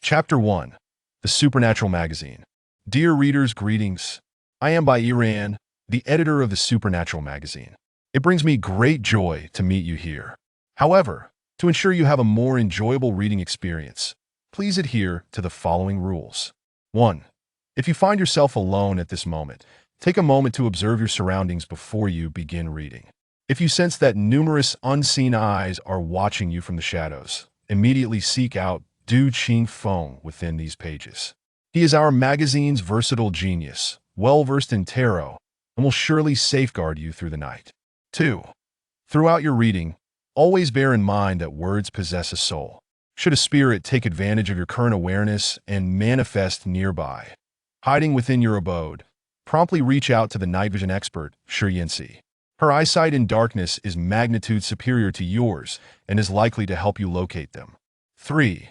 Chapter 1. The Supernatural Magazine. Dear readers, greetings. I am by Iran, the editor of the Supernatural Magazine. It brings me great joy to meet you here. However, to ensure you have a more enjoyable reading experience, please adhere to the following rules. 1. If you find yourself alone at this moment, take a moment to observe your surroundings before you begin reading. If you sense that numerous unseen eyes are watching you from the shadows, immediately seek out Du Qing Feng within these pages. He is our magazine's versatile genius, well-versed in tarot, and will surely safeguard you through the night. 2. Throughout your reading, always bear in mind that words possess a soul. Should a spirit take advantage of your current awareness and manifest nearby, hiding within your abode, promptly reach out to the night vision expert, Shi Yanxi. Her eyesight in darkness is magnitude superior to yours and is likely to help you locate them. 3.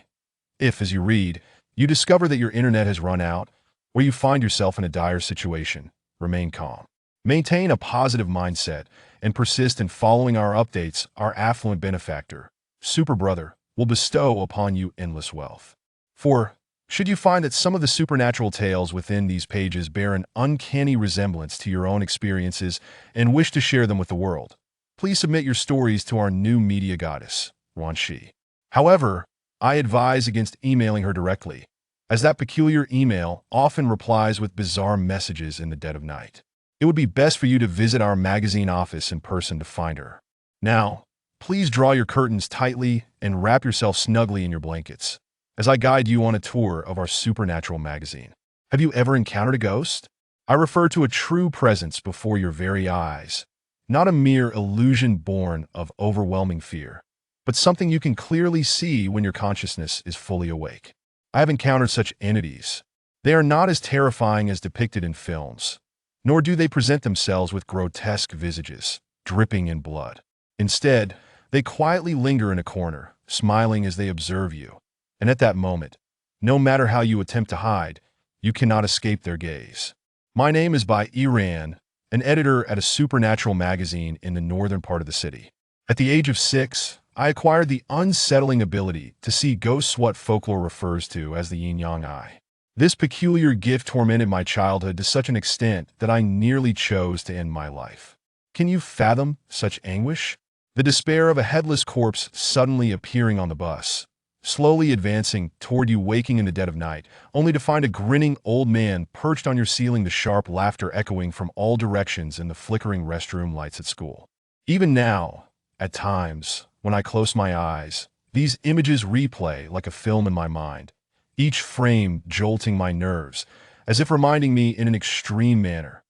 If, as you read, you discover that your internet has run out, or you find yourself in a dire situation, remain calm. Maintain a positive mindset and persist in following our updates. Our affluent benefactor, Super Brother, will bestow upon you endless wealth. 4. Should you find that some of the supernatural tales within these pages bear an uncanny resemblance to your own experiences and wish to share them with the world, please submit your stories to our new media goddess, Wan Shi. However, I advise against emailing her directly, as that peculiar email often replies with bizarre messages in the dead of night. It would be best for you to visit our magazine office in person to find her. Now, please draw your curtains tightly and wrap yourself snugly in your blankets, as I guide you on a tour of our Supernatural magazine. Have you ever encountered a ghost? I refer to a true presence before your very eyes, not a mere illusion born of overwhelming fear, but something you can clearly see when your consciousness is fully awake. I have encountered such entities. They are not as terrifying as depicted in films, nor do they present themselves with grotesque visages, dripping in blood. Instead, they quietly linger in a corner, smiling as they observe you. And at that moment, no matter how you attempt to hide, you cannot escape their gaze. My name is by Iran, an editor at a supernatural magazine in the northern part of the city. At the age of 6, I acquired the unsettling ability to see ghosts, what folklore refers to as the yin-yang eye. This peculiar gift tormented my childhood to such an extent that I nearly chose to end my life. Can you fathom such anguish? The despair of a headless corpse suddenly appearing on the bus, slowly advancing toward you, waking in the dead of night, only to find a grinning old man perched on your ceiling, the sharp laughter echoing from all directions in the flickering restroom lights at school. Even now, at times, when I close my eyes, these images replay like a film in my mind, each frame jolting my nerves, as if reminding me in an extreme manner,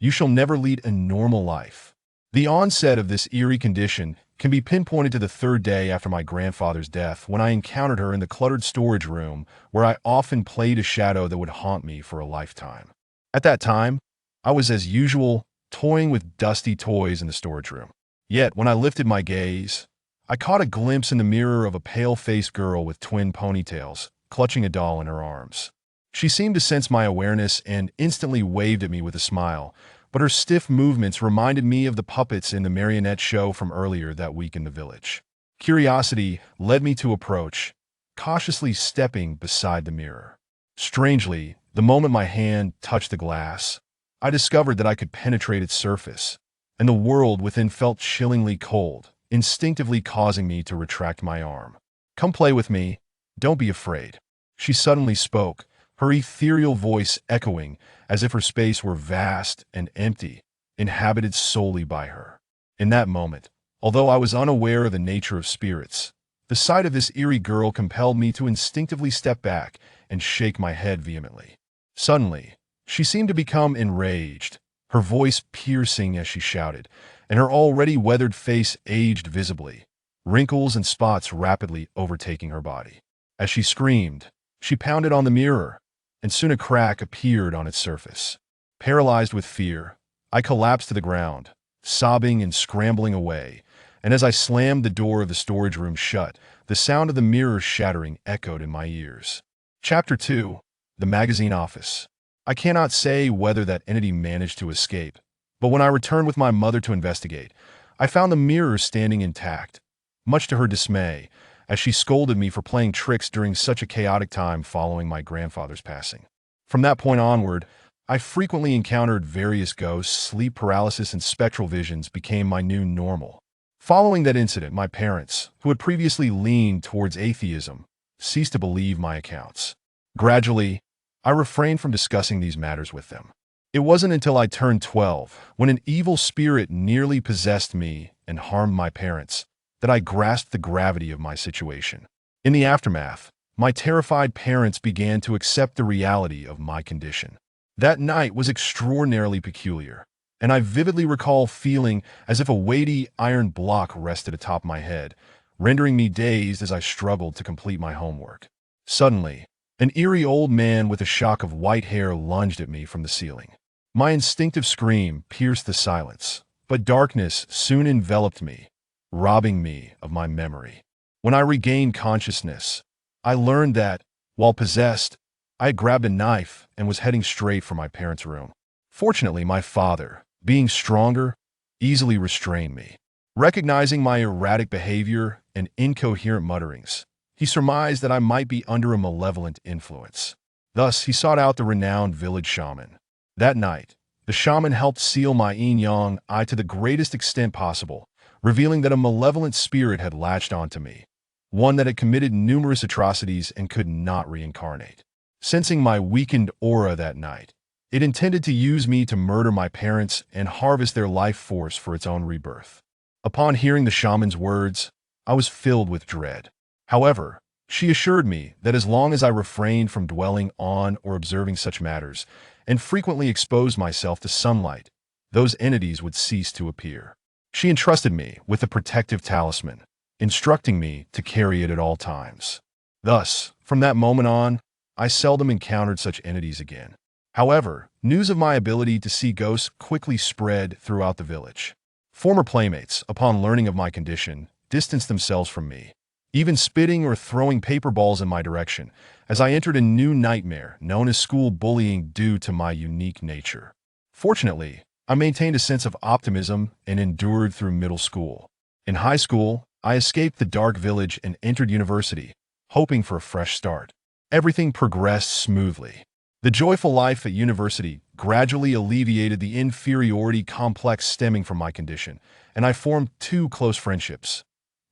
you shall never lead a normal life. The onset of this eerie condition can be pinpointed to the 3rd day after my grandfather's death, when I encountered her in the cluttered storage room where I often played a shadow that would haunt me for a lifetime. At that time, I was, as usual, toying with dusty toys in the storage room. Yet, when I lifted my gaze, I caught a glimpse in the mirror of a pale-faced girl with twin ponytails, clutching a doll in her arms. She seemed to sense my awareness and instantly waved at me with a smile, but her stiff movements reminded me of the puppets in the marionette show from earlier that week in the village. Curiosity led me to approach, cautiously stepping beside the mirror. Strangely, the moment my hand touched the glass, I discovered that I could penetrate its surface, and the world within felt chillingly cold, instinctively causing me to retract my arm. Come play with me. Don't be afraid. She suddenly spoke, her ethereal voice echoing as if her space were vast and empty, inhabited solely by her. In that moment, although I was unaware of the nature of spirits, the sight of this eerie girl compelled me to instinctively step back and shake my head vehemently. Suddenly, she seemed to become enraged, her voice piercing as she shouted, and her already weathered face aged visibly, wrinkles and spots rapidly overtaking her body. As she screamed, she pounded on the mirror, and soon a crack appeared on its surface. Paralyzed with fear, I collapsed to the ground, sobbing and scrambling away, and as I slammed the door of the storage room shut, the sound of the mirror shattering echoed in my ears. Chapter 2. The Magazine Office. I cannot say whether that entity managed to escape, but when I returned with my mother to investigate, I found the mirror standing intact, much to her dismay, as she scolded me for playing tricks during such a chaotic time following my grandfather's passing. From that point onward, I frequently encountered various ghosts, sleep paralysis, and spectral visions became my new normal. Following that incident, my parents, who had previously leaned towards atheism, ceased to believe my accounts. Gradually, I refrained from discussing these matters with them. It wasn't until I turned 12, when an evil spirit nearly possessed me and harmed my parents, that I grasped the gravity of my situation. In the aftermath, my terrified parents began to accept the reality of my condition. That night was extraordinarily peculiar, and I vividly recall feeling as if a weighty iron block rested atop my head, rendering me dazed as I struggled to complete my homework. Suddenly, an eerie old man with a shock of white hair lunged at me from the ceiling. My instinctive scream pierced the silence, but darkness soon enveloped me, robbing me of my memory. When I regained consciousness, I learned that, while possessed, I had grabbed a knife and was heading straight for my parents' room. Fortunately, my father, being stronger, easily restrained me. Recognizing my erratic behavior and incoherent mutterings, he surmised that I might be under a malevolent influence. Thus, he sought out the renowned village shaman. That night, the shaman helped seal my yin-yang eye to the greatest extent possible, revealing that a malevolent spirit had latched onto me, one that had committed numerous atrocities and could not reincarnate. Sensing my weakened aura that night, it intended to use me to murder my parents and harvest their life force for its own rebirth. Upon hearing the shaman's words, I was filled with dread. However, she assured me that as long as I refrained from dwelling on or observing such matters, and frequently exposed myself to sunlight, those entities would cease to appear. She entrusted me with a protective talisman, instructing me to carry it at all times. Thus, from that moment on, I seldom encountered such entities again. However, news of my ability to see ghosts quickly spread throughout the village. Former playmates, upon learning of my condition, distanced themselves from me, even spitting or throwing paper balls in my direction, as I entered a new nightmare known as school bullying due to my unique nature. Fortunately, I maintained a sense of optimism and endured through middle school. In high school, I escaped the dark village and entered university, hoping for a fresh start. Everything progressed smoothly. The joyful life at university gradually alleviated the inferiority complex stemming from my condition, and I formed two close friendships.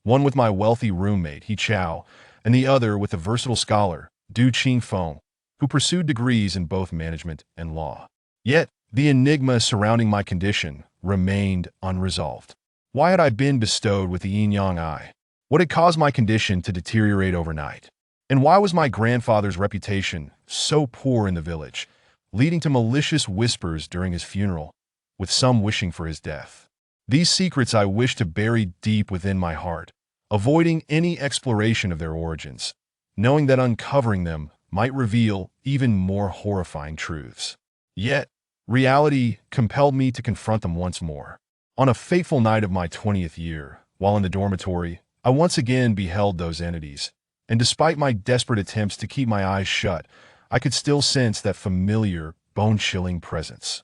One with my wealthy roommate, He Chao, and the other with the versatile scholar, Du Qing Feng, who pursued degrees in both management and law. Yet, the enigma surrounding my condition remained unresolved. Why had I been bestowed with the yin-yang eye? What had caused my condition to deteriorate overnight? And why was my grandfather's reputation so poor in the village, leading to malicious whispers during his funeral, with some wishing for his death? These secrets I wished to bury deep within my heart, avoiding any exploration of their origins, knowing that uncovering them might reveal even more horrifying truths. Yet, reality compelled me to confront them once more. On a fateful night of my 20th year, while in the dormitory, I once again beheld those entities, and despite my desperate attempts to keep my eyes shut, I could still sense that familiar, bone-chilling presence.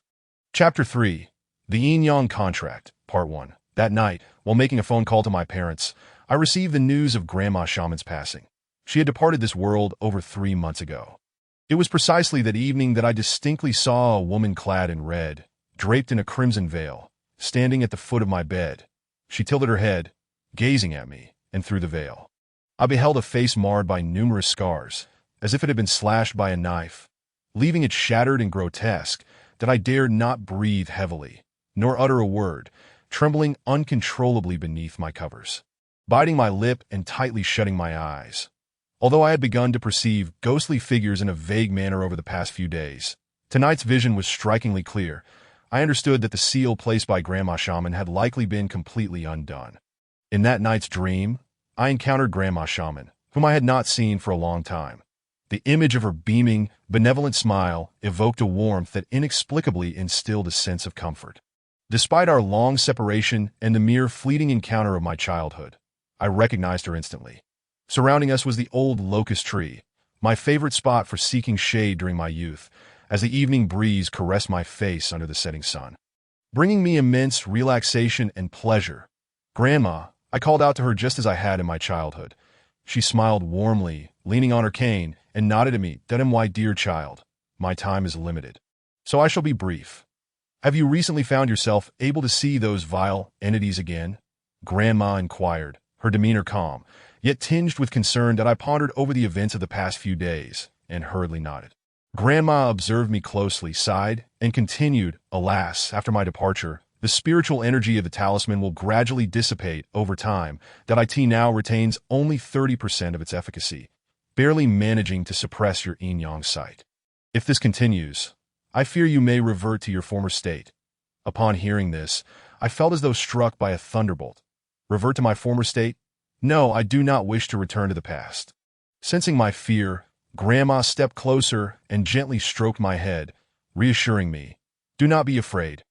Chapter 3. The Yin-Yang Contract, Part 1. That night, while making a phone call to my parents, I received the news of Grandma Shaman's passing. She had departed this world over 3 months ago. It was precisely that evening that I distinctly saw a woman clad in red, draped in a crimson veil, standing at the foot of my bed. She tilted her head, gazing at me, and through the veil I beheld a face marred by numerous scars, as if it had been slashed by a knife, leaving it shattered and grotesque, that I dared not breathe heavily, nor utter a word, trembling uncontrollably beneath my covers, biting my lip and tightly shutting my eyes. Although I had begun to perceive ghostly figures in a vague manner over the past few days, tonight's vision was strikingly clear. I understood that the seal placed by Grandma Shaman had likely been completely undone. In that night's dream, I encountered Grandma Shaman, whom I had not seen for a long time. The image of her beaming, benevolent smile evoked a warmth that inexplicably instilled a sense of comfort. Despite our long separation and the mere fleeting encounter of my childhood, I recognized her instantly. Surrounding us was the old locust tree, my favorite spot for seeking shade during my youth, as the evening breeze caressed my face under the setting sun, bringing me immense relaxation and pleasure. Grandma, I called out to her just as I had in my childhood. She smiled warmly, leaning on her cane, and nodded at me. My dear child, my time is limited, so I shall be brief. Have you recently found yourself able to see those vile entities again? Grandma inquired, her demeanor calm, yet tinged with concern that I pondered over the events of the past few days, and hurriedly nodded. Grandma observed me closely, sighed, and continued, alas, after my departure, the spiritual energy of the talisman will gradually dissipate over time, that IT now retains only 30% of its efficacy, barely managing to suppress your yin-yang sight. If this continues, I fear you may revert to your former state. Upon hearing this, I felt as though struck by a thunderbolt. Revert to my former state? No, I do not wish to return to the past. Sensing my fear, Grandma stepped closer and gently stroked my head, reassuring me, do not be afraid.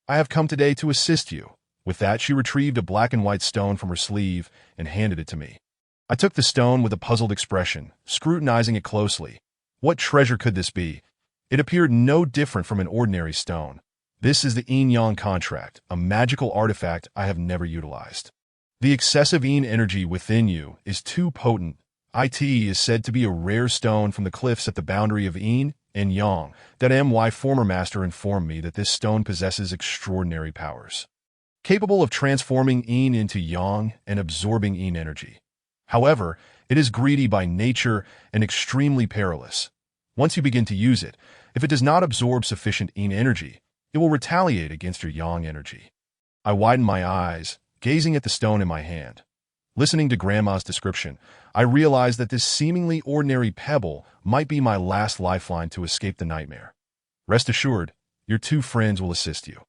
I have come today to assist you. With that, she retrieved a black and white stone from her sleeve and handed it to me. I took the stone with a puzzled expression, scrutinizing it closely. What treasure could this be? It appeared no different from an ordinary stone. This is the yin-yang contract, a magical artifact I have never utilized. The excessive yin energy within you is too potent. It is said to be a rare stone from the cliffs at the boundary of yin and yang. That my former master informed me that this stone possesses extraordinary powers, capable of transforming yin into yang and absorbing yin energy. However, it is greedy by nature and extremely perilous. Once you begin to use it, if it does not absorb sufficient yin energy, it will retaliate against your yang energy. I widened my eyes, gazing at the stone in my hand. Listening to Grandma's description, I realized that this seemingly ordinary pebble might be my last lifeline to escape the nightmare. Rest assured, your two friends will assist you.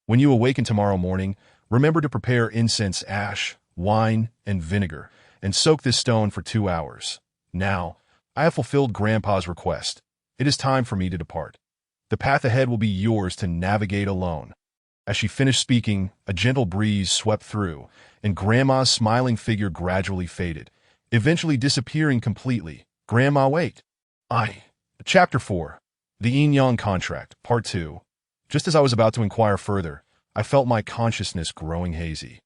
When you awaken tomorrow morning, remember to prepare incense ash, wine, and vinegar, and soak this stone for 2 hours. Now, I have fulfilled Grandpa's request. It is time for me to depart. The path ahead will be yours to navigate alone. As she finished speaking, a gentle breeze swept through, and Grandma's smiling figure gradually faded, eventually disappearing completely. Grandma, wait. Chapter 4. The Yin-Yang Contract, Part 2. Just as I was about to inquire further, I felt my consciousness growing hazy,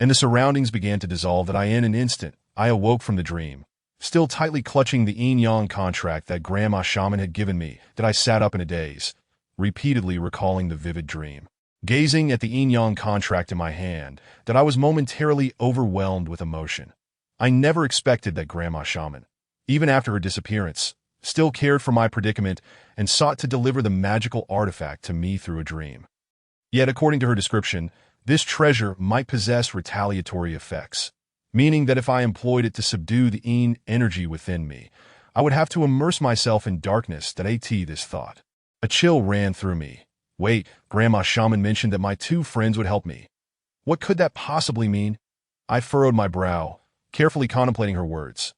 and the surroundings began to dissolve. In an instant, I awoke from the dream. Still tightly clutching the yin-yang contract that Grandma Shaman had given me, that I sat up in a daze, repeatedly recalling the vivid dream. Gazing at the yin-yang contract in my hand, that I was momentarily overwhelmed with emotion. I never expected that Grandma Shaman, even after her disappearance, still cared for my predicament and sought to deliver the magical artifact to me through a dream. Yet, according to her description, this treasure might possess retaliatory effects, meaning that if I employed it to subdue the yin energy within me, I would have to immerse myself in darkness. This thought. A chill ran through me. Wait, Grandma Shaman mentioned that my two friends would help me. What could that possibly mean? I furrowed my brow, carefully contemplating her words.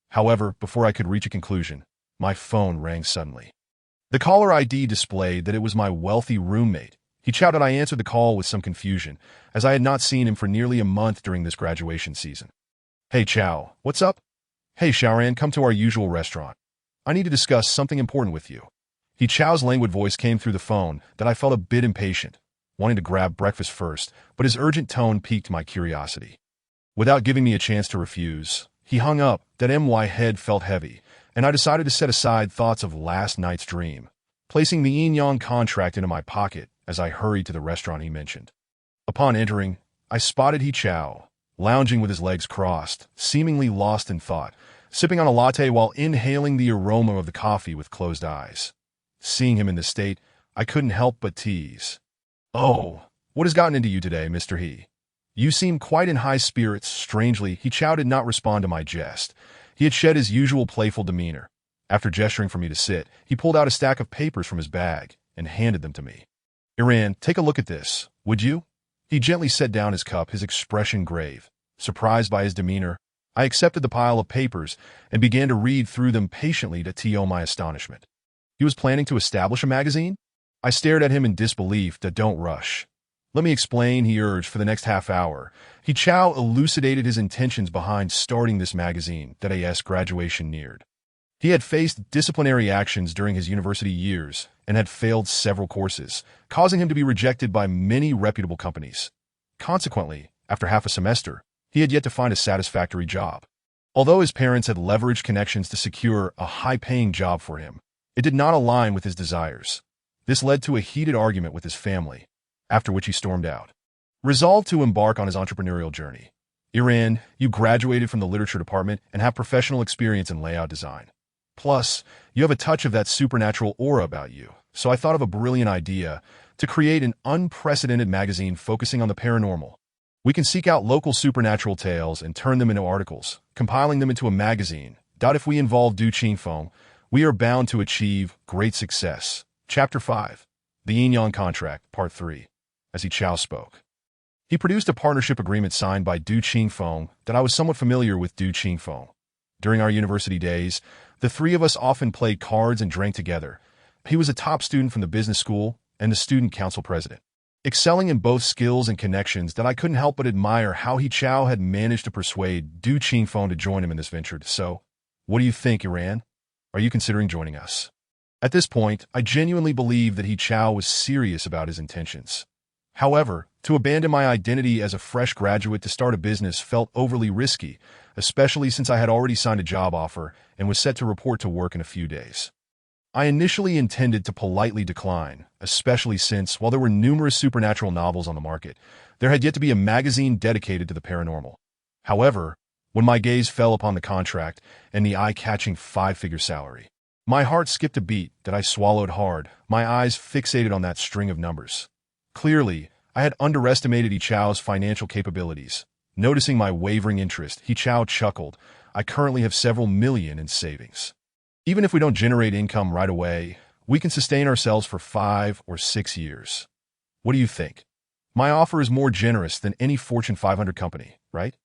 However, before I could reach a conclusion, my phone rang suddenly. The caller ID displayed that it was my wealthy roommate. He shouted. I answered the call with some confusion, as I had not seen him for nearly a month during this graduation season. Hey, Chow, what's up? Hey, Shaoran, come to our usual restaurant. I need to discuss something important with you. Chow's languid voice came through the phone that I felt a bit impatient, wanting to grab breakfast first, but his urgent tone piqued my curiosity. Without giving me a chance to refuse, he hung up. My head felt heavy, and I decided to set aside thoughts of last night's dream, placing the yin-yang contract into my pocket as I hurried to the restaurant he mentioned. Upon entering, I spotted Chow, lounging with his legs crossed, seemingly lost in thought, sipping on a latte while inhaling the aroma of the coffee with closed eyes. Seeing him in this state, I couldn't help but tease. Oh, what has gotten into you today, Mr. He? You seem quite in high spirits. Strangely, Chow did not respond to my jest. He had shed his usual playful demeanor. After gesturing for me to sit, he pulled out a stack of papers from his bag and handed them to me. Iran, take a look at this, would you? He gently set down his cup, his expression grave. Surprised by his demeanor, I accepted the pile of papers and began to read through them patiently to my astonishment. He was planning to establish a magazine? I stared at him in disbelief. Don't rush. Let me explain, he urged. For the next half hour, Chow elucidated his intentions behind starting this magazine. As graduation neared, he had faced disciplinary actions during his university years and had failed several courses, causing him to be rejected by many reputable companies. Consequently, after half a semester, he had yet to find a satisfactory job. Although his parents had leveraged connections to secure a high-paying job for him, it did not align with his desires. This led to a heated argument with his family, after which he stormed out. Resolved to embark on his entrepreneurial journey. Iran, you graduated from the literature department and have professional experience in layout design. Plus, you have a touch of that supernatural aura about you, so I thought of a brilliant idea to create an unprecedented magazine focusing on the paranormal. We can seek out local supernatural tales and turn them into articles, compiling them into a magazine. If we involve Du Qingfeng, we are bound to achieve great success. Chapter 5. The Yin-Yang Contract, Part 3. As He Chao spoke. He produced a partnership agreement signed by Du Qingfeng that I was somewhat familiar with Du Qingfeng. During our university days, the three of us often played cards and drank together. He was a top student from the business school and the student council president, excelling in both skills and connections that I couldn't help but admire how He Chao had managed to persuade Du Qingfeng to join him in this venture. So, what do you think, Iran? Are you considering joining us? At this point, I genuinely believed that He Chao was serious about his intentions. However, to abandon my identity as a fresh graduate to start a business felt overly risky, especially since I had already signed a job offer and was set to report to work in a few days. I initially intended to politely decline, especially since, while there were numerous supernatural novels on the market, there had yet to be a magazine dedicated to the paranormal. However, when my gaze fell upon the contract and the eye-catching 5-figure salary, my heart skipped a beat that I swallowed hard, my eyes fixated on that string of numbers. Clearly, I had underestimated He Chao's financial capabilities. Noticing my wavering interest, He Chao chuckled. I currently have several million in savings. Even if we don't generate income right away, we can sustain ourselves for 5 or 6 years. What do you think? My offer is more generous than any Fortune 500 company, right?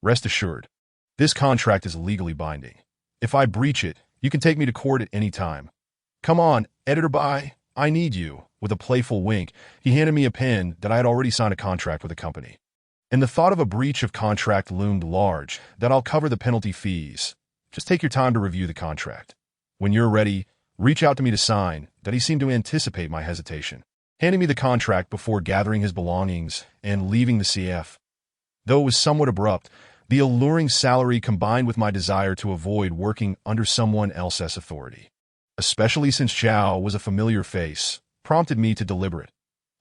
Rest assured, this contract is legally binding. If I breach it, you can take me to court at any time. Come on, editor bye, I need you. With a playful wink, he handed me a pen that I had already signed a contract with a company. And the thought of a breach of contract loomed large, that I'll cover the penalty fees. Just take your time to review the contract. When you're ready, reach out to me to sign. That he seemed to anticipate my hesitation, handing me the contract before gathering his belongings and leaving the CF. Though it was somewhat abrupt, the alluring salary combined with my desire to avoid working under someone else's authority, especially since Chao was a familiar face, prompted me to deliberate.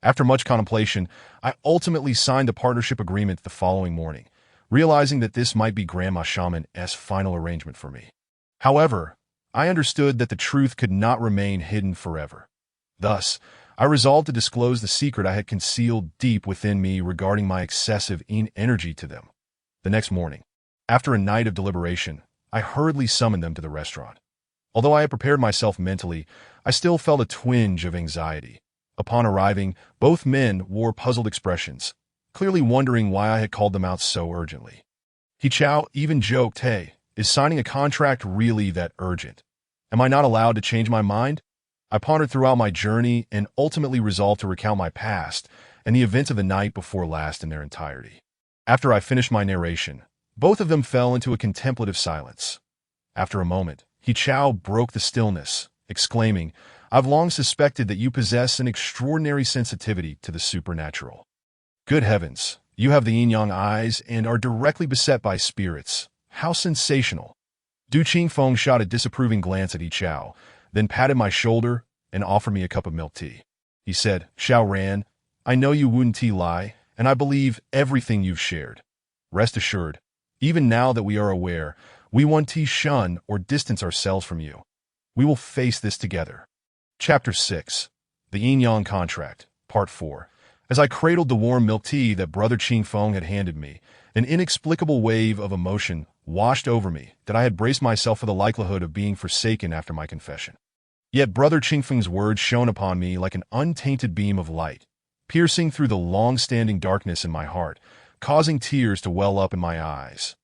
After much contemplation, I ultimately signed the partnership agreement the following morning, realizing that this might be Grandma Shaman's final arrangement for me. However, I understood that the truth could not remain hidden forever. Thus, I resolved to disclose the secret I had concealed deep within me regarding my excessive energy to them. The next morning, after a night of deliberation, I hurriedly summoned them to the restaurant. Although I had prepared myself mentally, I still felt a twinge of anxiety. Upon arriving, both men wore puzzled expressions, clearly wondering why I had called them out so urgently. He Chao even joked, "Hey, is signing a contract really that urgent? Am I not allowed to change my mind?" I pondered throughout my journey and ultimately resolved to recount my past and the events of the night before last in their entirety. After I finished my narration, both of them fell into a contemplative silence. After a moment, He Chao broke the stillness, exclaiming, "I've long suspected that you possess an extraordinary sensitivity to the supernatural. Good heavens, you have the yin-yang eyes and are directly beset by spirits. How sensational." Du Qingfeng shot a disapproving glance at He Chao, then patted my shoulder and offered me a cup of milk tea. He said, "Xiao Ran, I know you wouldn't lie, and I believe everything you've shared. Rest assured, even now that we are aware, we won't shun or distance ourselves from you. We will face this together." Chapter 6. The Yin-Yang Contract, Part 4. As I cradled the warm milk tea that Brother Qingfeng had handed me, an inexplicable wave of emotion washed over me that I had braced myself for the likelihood of being forsaken after my confession. Yet Brother Qingfeng's words shone upon me like an untainted beam of light, piercing through the long-standing darkness in my heart, causing tears to well up in my eyes.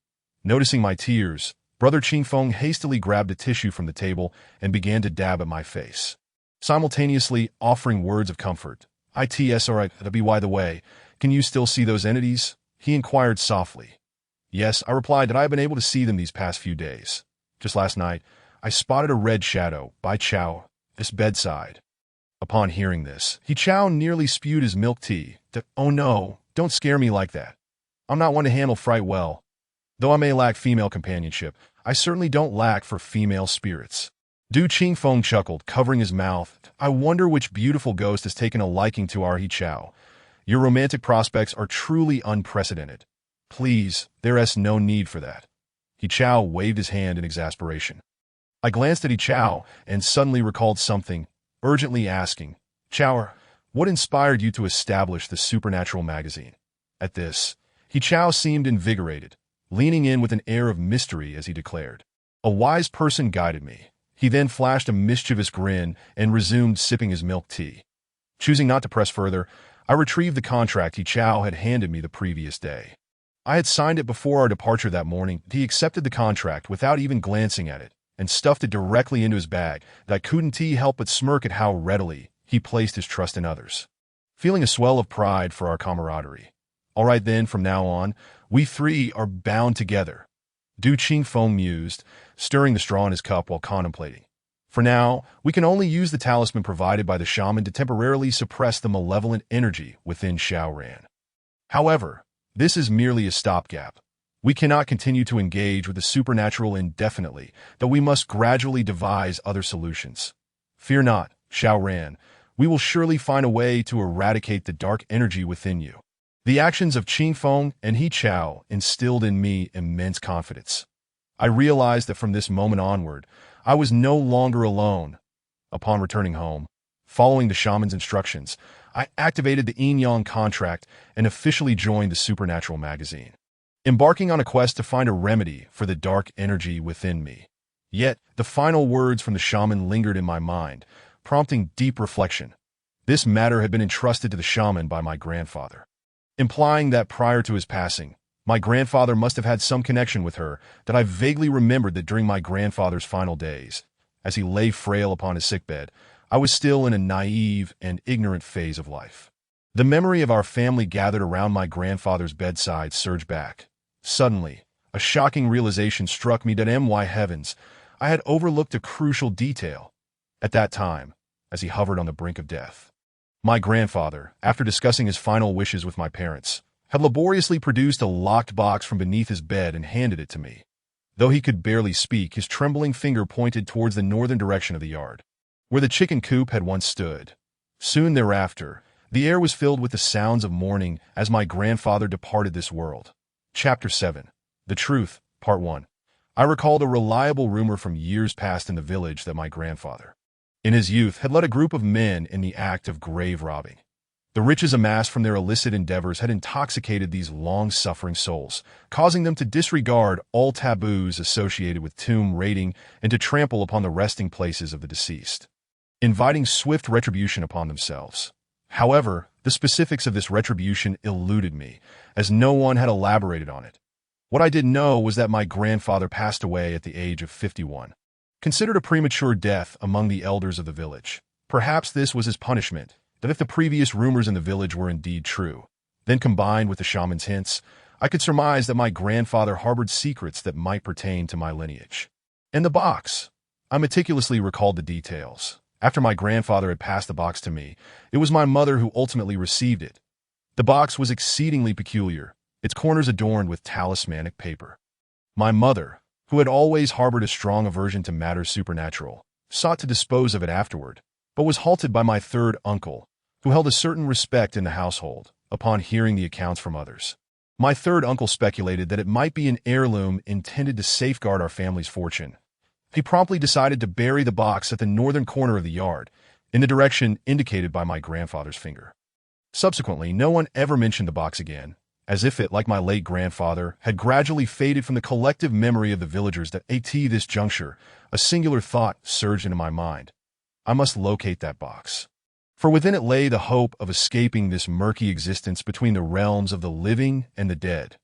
Noticing my tears, Brother Qingfeng hastily grabbed a tissue from the table and began to dab at my face, simultaneously offering words of comfort. "It's alright, by the way, can you still see those entities?" he inquired softly. "Yes," I replied, "that I have been able to see them these past few days. Just last night, I spotted a red shadow by Chao's bedside." Upon hearing this, He Chao nearly spewed his milk tea. "Oh no, don't scare me like that. I'm not one to handle fright well." Though I may lack female companionship, I certainly don't lack for female spirits. Du Qingfeng chuckled, covering his mouth. I wonder which beautiful ghost has taken a liking to our He Chao. Your romantic prospects are truly unprecedented. Please, there is no need for that. He Chao waved his hand in exasperation. I glanced at He Chao and suddenly recalled something, urgently asking, Chao, what inspired you to establish the Supernatural magazine? At this, He Chao seemed invigorated, leaning in with an air of mystery as he declared, a wise person guided me. He then flashed a mischievous grin and resumed sipping his milk tea. Choosing not to press further, I retrieved the contract He Chao had handed me the previous day. I had signed it before our departure that morning. He accepted the contract without even glancing at it and stuffed it directly into his bag. I couldn't help but smirk at how readily he placed his trust in others. Feeling a swell of pride for our camaraderie. All right then, from now on, we three are bound together. Du Qingfeng mused, stirring the straw in his cup while contemplating. For now, we can only use the talisman provided by the shaman to temporarily suppress the malevolent energy within Xiaoran. However, this is merely a stopgap. We cannot continue to engage with the supernatural indefinitely, though we must gradually devise other solutions. Fear not, Xiaoran. We will surely find a way to eradicate the dark energy within you. The actions of Qingfeng and He Chao instilled in me immense confidence. I realized that from this moment onward, I was no longer alone. Upon returning home, following the shaman's instructions, I activated the Yin-Yang contract and officially joined the Supernatural magazine, embarking on a quest to find a remedy for the dark energy within me. Yet, the final words from the shaman lingered in my mind, prompting deep reflection. This matter had been entrusted to the shaman by my grandfather, implying that prior to his passing, my grandfather must have had some connection with her. That I vaguely remembered that during my grandfather's final days, as he lay frail upon his sickbed, I was still in a naive and ignorant phase of life. The memory of our family gathered around my grandfather's bedside surged back. Suddenly, a shocking realization struck me that my heavens, I had overlooked a crucial detail. At that time, as he hovered on the brink of death, my grandfather, after discussing his final wishes with my parents, had laboriously produced a locked box from beneath his bed and handed it to me. Though he could barely speak, his trembling finger pointed towards the northern direction of the yard, where the chicken coop had once stood. Soon thereafter, the air was filled with the sounds of mourning as my grandfather departed this world. Chapter 7. The Truth, Part 1. I recalled a reliable rumor from years past in the village that my grandfather, in his youth, had led a group of men in the act of grave robbing. The riches amassed from their illicit endeavors had intoxicated these long-suffering souls, causing them to disregard all taboos associated with tomb raiding and to trample upon the resting places of the deceased, inviting swift retribution upon themselves. However, the specifics of this retribution eluded me, as no one had elaborated on it. What I did know was that my grandfather passed away at the age of 51, considered a premature death among the elders of the village. Perhaps this was his punishment, that if the previous rumors in the village were indeed true, then combined with the shaman's hints, I could surmise that my grandfather harbored secrets that might pertain to my lineage. In the box, I meticulously recalled the details. After my grandfather had passed the box to me, it was my mother who ultimately received it. The box was exceedingly peculiar, its corners adorned with talismanic paper. My mother, who had always harbored a strong aversion to matters supernatural, sought to dispose of it afterward, but was halted by my third uncle, who held a certain respect in the household, upon hearing the accounts from others. My third uncle speculated that it might be an heirloom intended to safeguard our family's fortune. He promptly decided to bury the box at the northern corner of the yard, in the direction indicated by my grandfather's finger. Subsequently, no one ever mentioned the box again, as if it, like my late grandfather, had gradually faded from the collective memory of the villagers. At this juncture, a singular thought surged into my mind. I must locate that box, for within it lay the hope of escaping this murky existence between the realms of the living and the dead.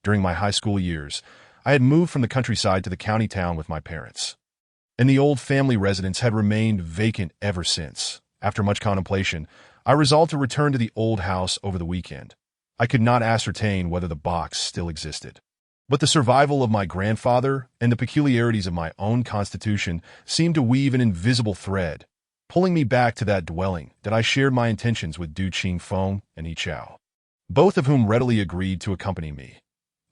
During my high school years, I had moved from the countryside to the county town with my parents, and the old family residence had remained vacant ever since. After much contemplation, I resolved to return to the old house over the weekend. I could not ascertain whether the box still existed, but the survival of my grandfather and the peculiarities of my own constitution seemed to weave an invisible thread, pulling me back to that dwelling. That I shared my intentions with Du Qingfeng and He Chao, both of whom readily agreed to accompany me.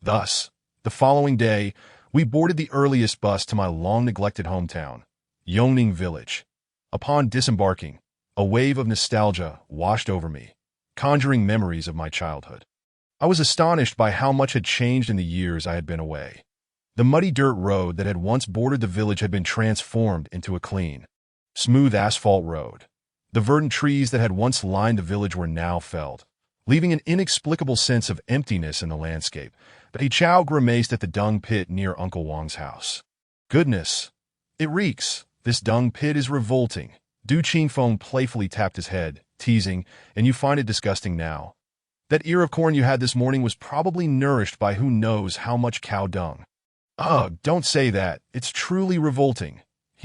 Thus, The following day, we boarded the earliest bus to my long-neglected hometown, Yongning Village. Upon disembarking, a wave of nostalgia washed over me, conjuring memories of my childhood. I was astonished by how much had changed in the years I had been away. The muddy dirt road that had once bordered the village had been transformed into a clean, smooth asphalt road. The verdant trees that had once lined the village were now felled, leaving an inexplicable sense of emptiness in the landscape. But Chow grimaced at the dung pit near Uncle Wang's house. Goodness, it reeks. This dung pit is revolting. Du Qingfeng playfully tapped his head, teasing, and you find it disgusting now. That ear of corn you had this morning was probably nourished by who knows how much cow dung. Ugh, don't say that. It's truly revolting,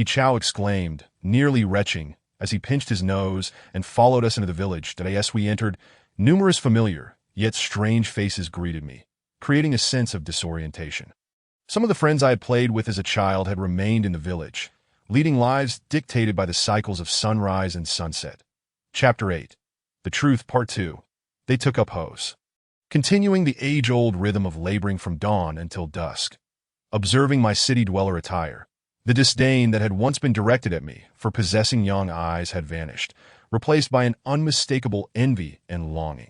Chow exclaimed, nearly retching, as he pinched his nose and followed us into the village. As we entered, numerous familiar, yet strange faces greeted me, creating a sense of disorientation. Some of the friends I had played with as a child had remained in the village, leading lives dictated by the cycles of sunrise and sunset. Chapter 8. The Truth, Part 2. They took up hoes. Continuing the age-old rhythm of laboring from dawn until dusk. Observing my city-dweller attire, the disdain that had once been directed at me for possessing young eyes had vanished, replaced by an unmistakable envy and longing.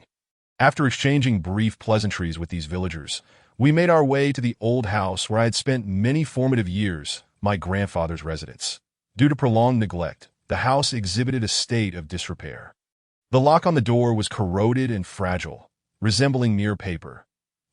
After exchanging brief pleasantries with these villagers, we made our way to the old house where I had spent many formative years, my grandfather's residence. Due to prolonged neglect, the house exhibited a state of disrepair. The lock on the door was corroded and fragile, resembling mere paper.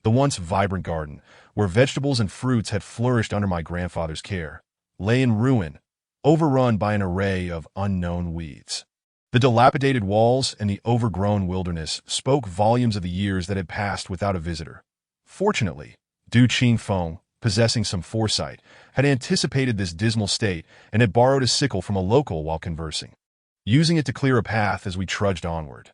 The once vibrant garden, where vegetables and fruits had flourished under my grandfather's care, lay in ruin, overrun by an array of unknown weeds. The dilapidated walls and the overgrown wilderness spoke volumes of the years that had passed without a visitor. Fortunately, Du Qingfeng, possessing some foresight, had anticipated this dismal state and had borrowed a sickle from a local while conversing, using it to clear a path as we trudged onward.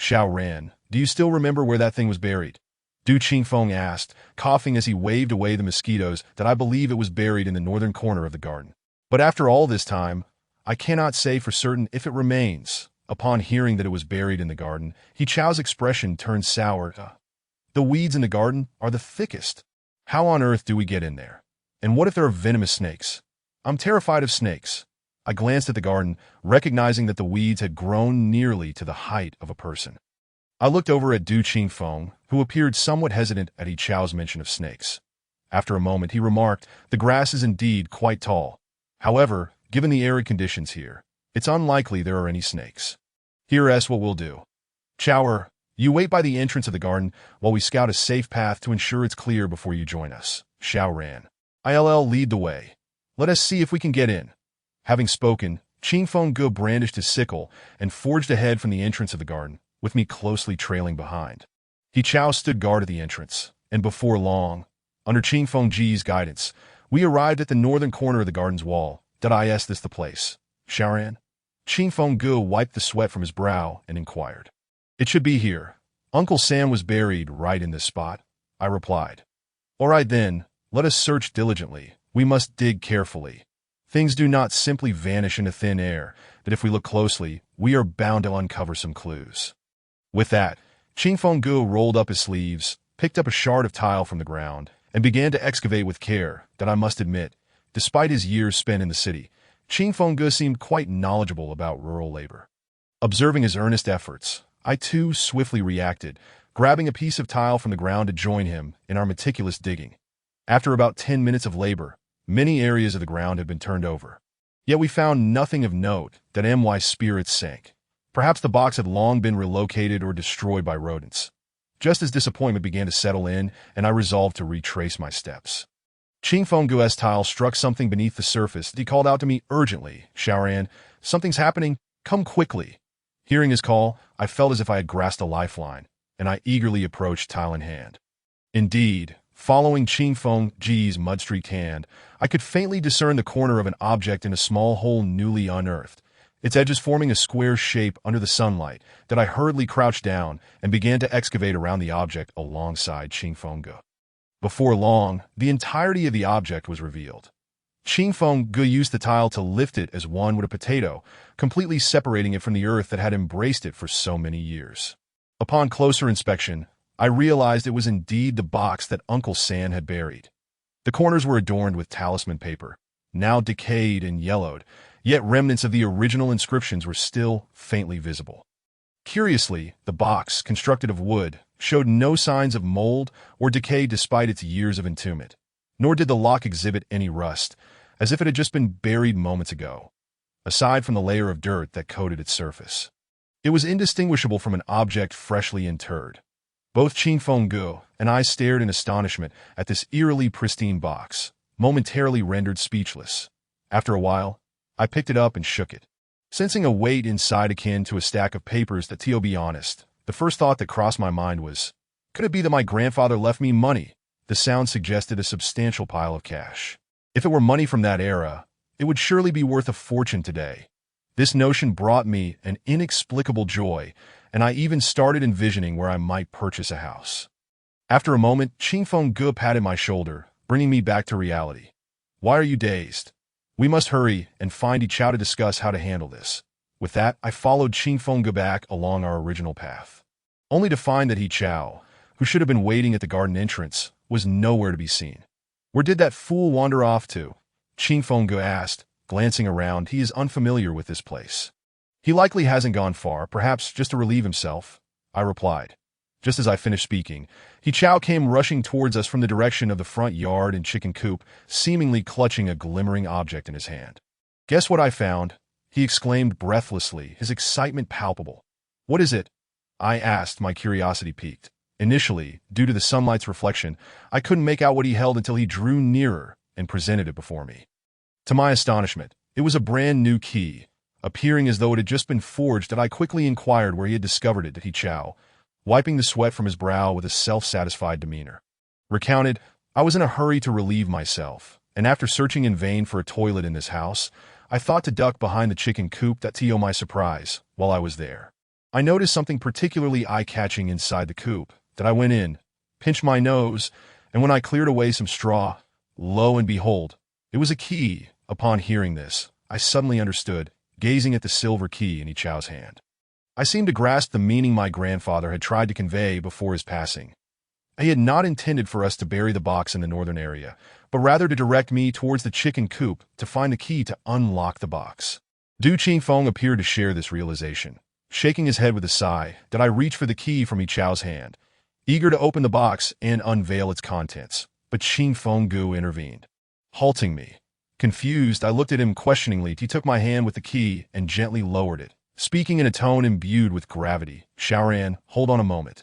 Xiao Ran, do you still remember where that thing was buried? Du Qingfeng asked, coughing as he waved away the mosquitoes. That I believe it was buried in the northern corner of the garden. But after all this time, I cannot say for certain if it remains. Upon hearing that it was buried in the garden, Chow's expression turned sour. The weeds in the garden are the thickest. How on earth do we get in there? And what if there are venomous snakes? I'm terrified of snakes. I glanced at the garden, recognizing that the weeds had grown nearly to the height of a person. I looked over at Du Qingfeng, who appeared somewhat hesitant at Chow's mention of snakes. After a moment, he remarked, the grass is indeed quite tall. However, given the arid conditions here, it's unlikely there are any snakes. Here's what we'll do. Chower, you wait by the entrance of the garden while we scout a safe path to ensure it's clear before you join us. Xiao Ran. ILL lead the way. Let us see if we can get in. Having spoken, Qingfeng Ge brandished his sickle and forged ahead from the entrance of the garden, with me closely trailing behind. Chow stood guard at the entrance, and before long, under Qingfeng Ji's guidance, we arrived at the northern corner of the garden's wall. Is this the place? Xiaoran? Qingfeng Ge wiped the sweat from his brow and inquired. It should be here. Uncle Sam was buried right in this spot, I replied. All right then, let us search diligently. We must dig carefully. Things do not simply vanish into thin air, that if we look closely, we are bound to uncover some clues. With that, Qingfeng Ge rolled up his sleeves, picked up a shard of tile from the ground, and began to excavate with care. That I must admit, despite his years spent in the city, Qingfeng Ge seemed quite knowledgeable about rural labor. Observing his earnest efforts, I too swiftly reacted, grabbing a piece of tile from the ground to join him in our meticulous digging. After about 10 minutes of labor, many areas of the ground had been turned over. Yet we found nothing of note. That my spirits sank. Perhaps the box had long been relocated or destroyed by rodents. Just as disappointment began to settle in, and I resolved to retrace my steps. Qingfeng Ge's tile struck something beneath the surface. He called out to me urgently, Xiaoran, something's happening, come quickly. Hearing his call, I felt as if I had grasped a lifeline, and I eagerly approached tile in hand. Indeed, following Qingfeng Ji's mud-streaked hand, I could faintly discern the corner of an object in a small hole newly unearthed, its edges forming a square shape under the sunlight. That I hurriedly crouched down and began to excavate around the object alongside Qingfeng Ge. Before long, the entirety of the object was revealed. Qingfeng Ge used the tile to lift it as one would a potato, completely separating it from the earth that had embraced it for so many years. Upon closer inspection, I realized it was indeed the box that Uncle Sam had buried. The corners were adorned with talisman paper, now decayed and yellowed, yet remnants of the original inscriptions were still faintly visible. Curiously, the box, constructed of wood, showed no signs of mold or decay despite its years of entombment, nor did the lock exhibit any rust, as if it had just been buried moments ago, aside from the layer of dirt that coated its surface. It was indistinguishable from an object freshly interred. Both Qing Fenggu and I stared in astonishment at this eerily pristine box, momentarily rendered speechless. After a while, I picked it up and shook it. Sensing a weight inside akin to a stack of papers that, to be honest, the first thought that crossed my mind was, could it be that my grandfather left me money? The sound suggested a substantial pile of cash. If it were money from that era, it would surely be worth a fortune today. This notion brought me an inexplicable joy, and I even started envisioning where I might purchase a house. After a moment, Qing Fenggu patted my shoulder, bringing me back to reality. Why are you dazed? We must hurry and find each other to discuss how to handle this. With that, I followed Qing Fenggu back along our original path, only to find that He Chao, who should have been waiting at the garden entrance, was nowhere to be seen. Where did that fool wander off to? Qing Fenggu asked, glancing around. He is unfamiliar with this place. He likely hasn't gone far, perhaps just to relieve himself, I replied. Just as I finished speaking, He Chao came rushing towards us from the direction of the front yard and chicken coop, seemingly clutching a glimmering object in his hand. Guess what I found? He exclaimed breathlessly, his excitement palpable. What is it? I asked, my curiosity piqued. Initially, due to the sunlight's reflection, I couldn't make out what he held until he drew nearer and presented it before me. To my astonishment, it was a brand new key, appearing as though it had just been forged, and I quickly inquired where he had discovered it. He Chao, wiping the sweat from his brow with a self-satisfied demeanor, recounted, I was in a hurry to relieve myself, and after searching in vain for a toilet in this house, I thought to duck behind the chicken coop. That to my surprise, while I was there, I noticed something particularly eye-catching inside the coop. That I went in, pinched my nose, and when I cleared away some straw, lo and behold, it was a key. Upon hearing this, I suddenly understood, gazing at the silver key in He Chao's hand. I seemed to grasp the meaning my grandfather had tried to convey before his passing. He had not intended for us to bury the box in the northern area, but rather to direct me towards the chicken coop to find the key to unlock the box. Du Qingfeng appeared to share this realization. Shaking his head with a sigh, did I reach for the key from He Chao's hand, eager to open the box and unveil its contents, but Qing Fenggu intervened, halting me. Confused, I looked at him questioningly. He took my hand with the key and gently lowered it, speaking in a tone imbued with gravity. Shaoran, hold on a moment.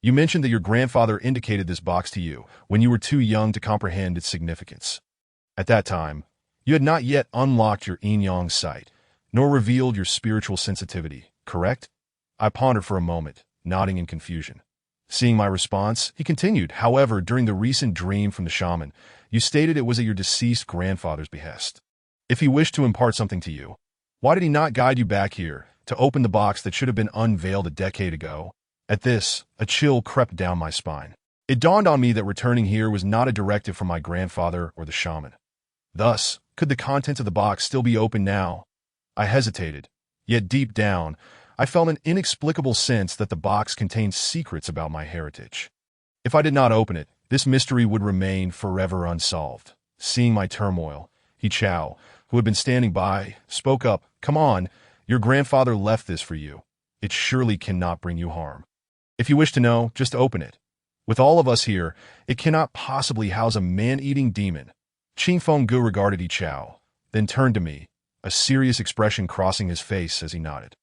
You mentioned that your grandfather indicated this box to you when you were too young to comprehend its significance. At that time, you had not yet unlocked your yin-yang sight, nor revealed your spiritual sensitivity, correct? I pondered for a moment, nodding in confusion. Seeing my response, he continued, however, during the recent dream from the shaman, you stated it was at your deceased grandfather's behest. If he wished to impart something to you, why did he not guide you back here to open the box that should have been unveiled a decade ago? At this, a chill crept down my spine. It dawned on me that returning here was not a directive from my grandfather or the shaman. Thus, could the contents of the box still be open now? I hesitated, yet deep down, I felt an inexplicable sense that the box contained secrets about my heritage. If I did not open it, this mystery would remain forever unsolved. Seeing my turmoil, He Chao, who had been standing by, spoke up, Come on, your grandfather left this for you. It surely cannot bring you harm. If you wish to know, just open it. With all of us here, it cannot possibly house a man-eating demon. Qing Fenggu regarded He Chao, then turned to me, a serious expression crossing his face as he nodded.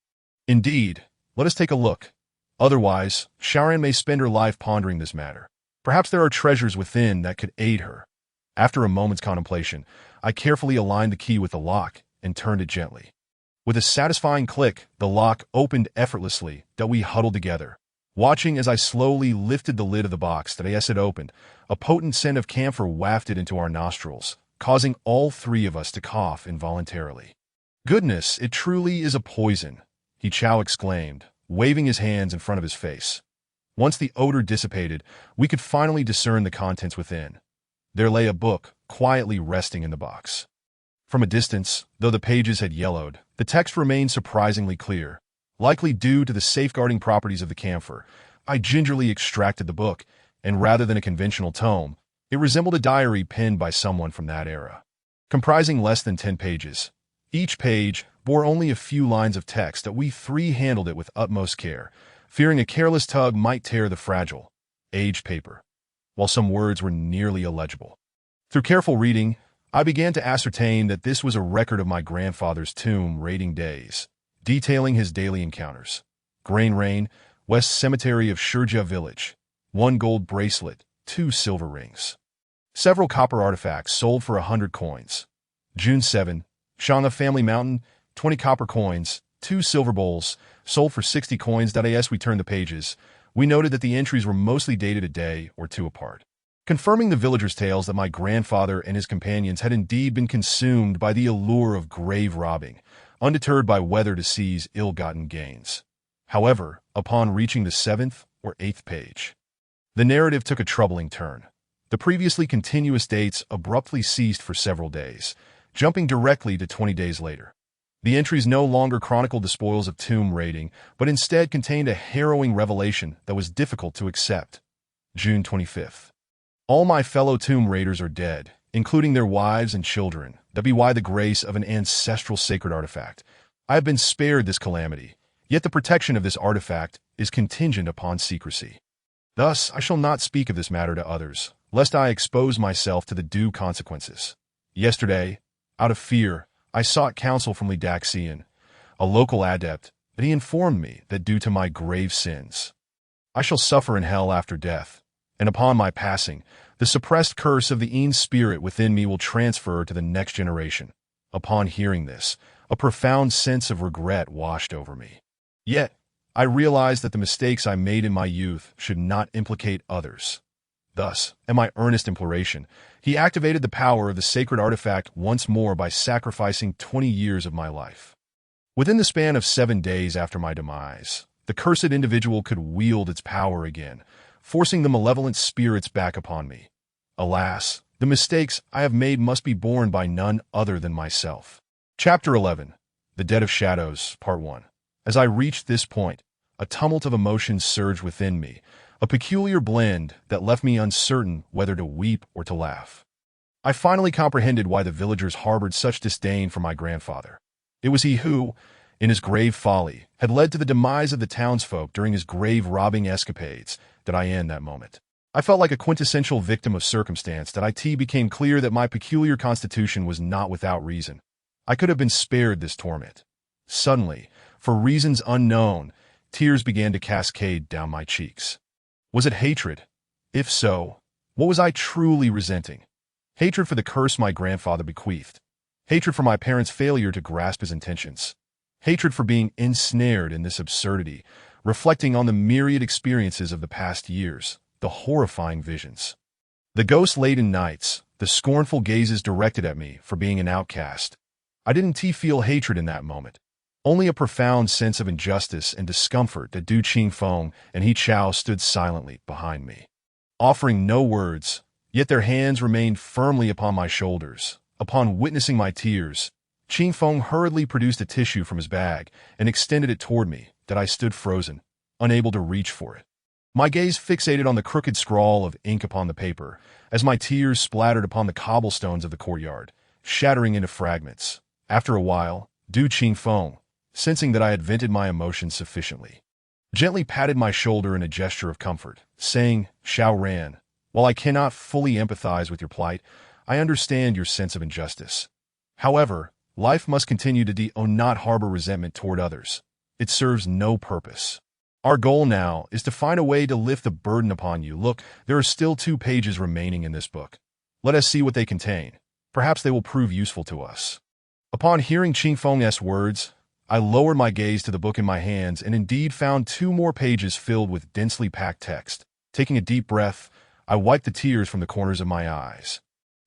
Indeed, let us take a look. Otherwise, Shaoran may spend her life pondering this matter. Perhaps there are treasures within that could aid her. After a moment's contemplation, I carefully aligned the key with the lock and turned it gently. With a satisfying click, the lock opened effortlessly. That we huddled together, watching as I slowly lifted the lid of the box. That as it opened, a potent scent of camphor wafted into our nostrils, causing all three of us to cough involuntarily. Goodness, it truly is a poison, He Chao exclaimed, waving his hands in front of his face. Once the odor dissipated, we could finally discern the contents within. There lay a book, quietly resting in the box. From a distance, though the pages had yellowed, the text remained surprisingly clear. Likely due to the safeguarding properties of the camphor, I gingerly extracted the book, and rather than a conventional tome, it resembled a diary penned by someone from that era. Comprising less than 10 pages, each page bore only a few lines of text that we three handled it with utmost care, fearing a careless tug might tear the fragile, aged paper, while some words were nearly illegible. Through careful reading, I began to ascertain that this was a record of my grandfather's tomb raiding days, detailing his daily encounters. Grain Rain, West Cemetery of Shurja Village, 1 gold bracelet, 2 silver rings. Several copper artifacts sold for 100 coins. June 7, Shanga Family Mountain, 20 copper coins, 2 silver bowls, sold for 60 coins. As we turned the pages, we noted that the entries were mostly dated a day or two apart, confirming the villagers' tales that my grandfather and his companions had indeed been consumed by the allure of grave robbing, undeterred by whether to seize ill-gotten gains. However, upon reaching the 7th or 8th page, the narrative took a troubling turn. The previously continuous dates abruptly ceased for several days, jumping directly to 20 days later. The entries no longer chronicled the spoils of tomb raiding, but instead contained a harrowing revelation that was difficult to accept. June 25th. All my fellow tomb raiders are dead, including their wives and children. That be why the grace of an ancestral sacred artifact. I have been spared this calamity, yet the protection of this artifact is contingent upon secrecy. Thus, I shall not speak of this matter to others, lest I expose myself to the due consequences. Yesterday, out of fear, I sought counsel from Lidaxian, a local adept, but he informed me that due to my grave sins, I shall suffer in hell after death, and upon my passing, the suppressed curse of the Een spirit within me will transfer to the next generation. Upon hearing this, a profound sense of regret washed over me. Yet, I realized that the mistakes I made in my youth should not implicate others. Thus, at my earnest imploration, he activated the power of the sacred artifact once more by sacrificing 20 years of my life. Within the span of 7 days after my demise, the cursed individual could wield its power again, forcing the malevolent spirits back upon me. Alas, the mistakes I have made must be borne by none other than myself. Chapter 11. The Dead of Shadows, Part 1. As I reached this point, a tumult of emotions surged within me, a peculiar blend that left me uncertain whether to weep or to laugh. I finally comprehended why the villagers harbored such disdain for my grandfather. It was he who, in his grave folly, had led to the demise of the townsfolk during his grave-robbing escapades. That I in that moment, I felt like a quintessential victim of circumstance. That it became clear that my peculiar constitution was not without reason. I could have been spared this torment. Suddenly, for reasons unknown, tears began to cascade down my cheeks. Was it hatred? If so, what was I truly resenting? Hatred for the curse my grandfather bequeathed. Hatred for my parents' failure to grasp his intentions. Hatred for being ensnared in this absurdity, reflecting on the myriad experiences of the past years, the horrifying visions, the ghost-laden nights, the scornful gazes directed at me for being an outcast. I didn't feel hatred in that moment. Only a profound sense of injustice and discomfort that Du Qingfeng and He Chao stood silently behind me, offering no words, yet their hands remained firmly upon my shoulders. Upon witnessing my tears, Qingfeng hurriedly produced a tissue from his bag and extended it toward me. That I stood frozen, unable to reach for it. My gaze fixated on the crooked scrawl of ink upon the paper, as my tears splattered upon the cobblestones of the courtyard, shattering into fragments. After a while, Du Qingfeng, sensing that I had vented my emotions sufficiently, gently patted my shoulder in a gesture of comfort, saying, "Xiao Ran, while I cannot fully empathize with your plight, I understand your sense of injustice. However, life must continue to not harbor resentment toward others. It serves no purpose. Our goal now is to find a way to lift the burden upon you. Look, there are still 2 pages remaining in this book. Let us see what they contain. Perhaps they will prove useful to us." Upon hearing Qingfeng's words, I lowered my gaze to the book in my hands and indeed found 2 more pages filled with densely packed text. Taking a deep breath, I wiped the tears from the corners of my eyes.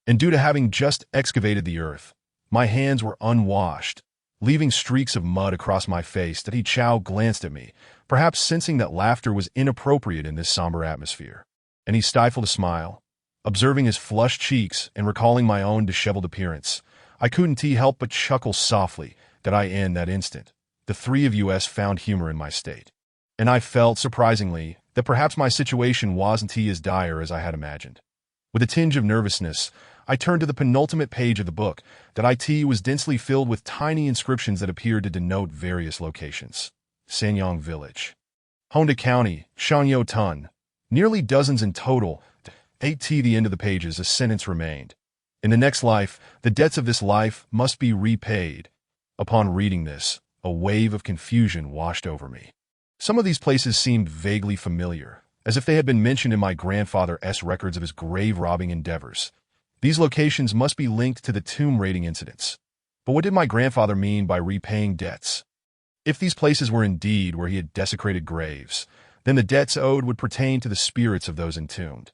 And due to having just excavated the earth, my hands were unwashed, leaving streaks of mud across my face. That He Chao glanced at me, perhaps sensing that laughter was inappropriate in this somber atmosphere. And he stifled a smile. Observing his flushed cheeks and recalling my own disheveled appearance, I couldn't help but chuckle softly. That in that instant, the 3 of us found humor in my state. And I felt, surprisingly, that perhaps my situation wasn't as dire as I had imagined. With a tinge of nervousness, I turned to the penultimate page of the book. That it was densely filled with tiny inscriptions that appeared to denote various locations. Sanyong Village, Honda County, Shanyo Tun. Nearly dozens in total. At the end of the pages, a sentence remained. In the next life, the debts of this life must be repaid. Upon reading this, a wave of confusion washed over me. Some of these places seemed vaguely familiar, as if they had been mentioned in my grandfather's records of his grave-robbing endeavors. These locations must be linked to the tomb raiding incidents. But what did my grandfather mean by repaying debts? If these places were indeed where he had desecrated graves, then the debts owed would pertain to the spirits of those entombed.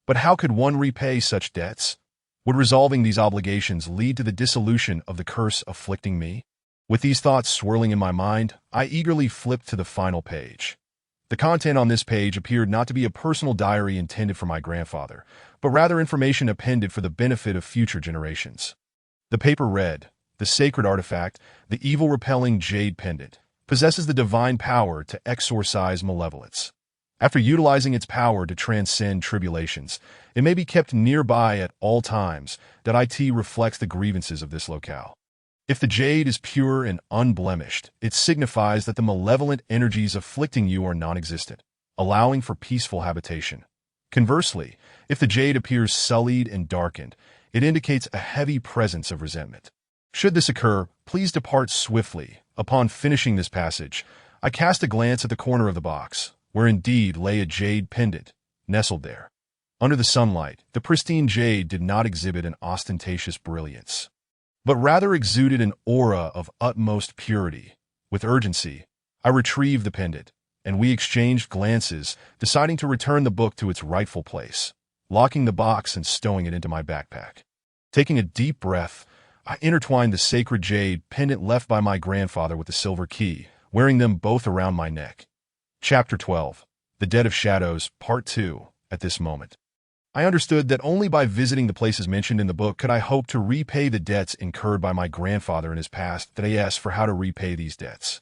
But how could one repay such debts? Would resolving these obligations lead to the dissolution of the curse afflicting me? With these thoughts swirling in my mind, I eagerly flipped to the final page. The content on this page appeared not to be a personal diary intended for my grandfather, but rather information appended for the benefit of future generations. The paper read, "The sacred artifact, the evil-repelling jade pendant, possesses the divine power to exorcise malevolence. After utilizing its power to transcend tribulations, it may be kept nearby at all times. It reflects the grievances of this locale. If the jade is pure and unblemished, it signifies that the malevolent energies afflicting you are non-existent, allowing for peaceful habitation. Conversely, if the jade appears sullied and darkened, it indicates a heavy presence of resentment. Should this occur, please depart swiftly." Upon finishing this passage, I cast a glance at the corner of the box, where indeed lay a jade pendant, nestled there. Under the sunlight, the pristine jade did not exhibit an ostentatious brilliance, but rather exuded an aura of utmost purity. With urgency, I retrieved the pendant, and we exchanged glances, deciding to return the book to its rightful place, locking the box and stowing it into my backpack. Taking a deep breath, I intertwined the sacred jade pendant left by my grandfather with the silver key, wearing them both around my neck. Chapter 12. The Dead of Shadows, Part 2. At this moment, I understood that only by visiting the places mentioned in the book could I hope to repay the debts incurred by my grandfather in his past. That I asked for how to repay these debts.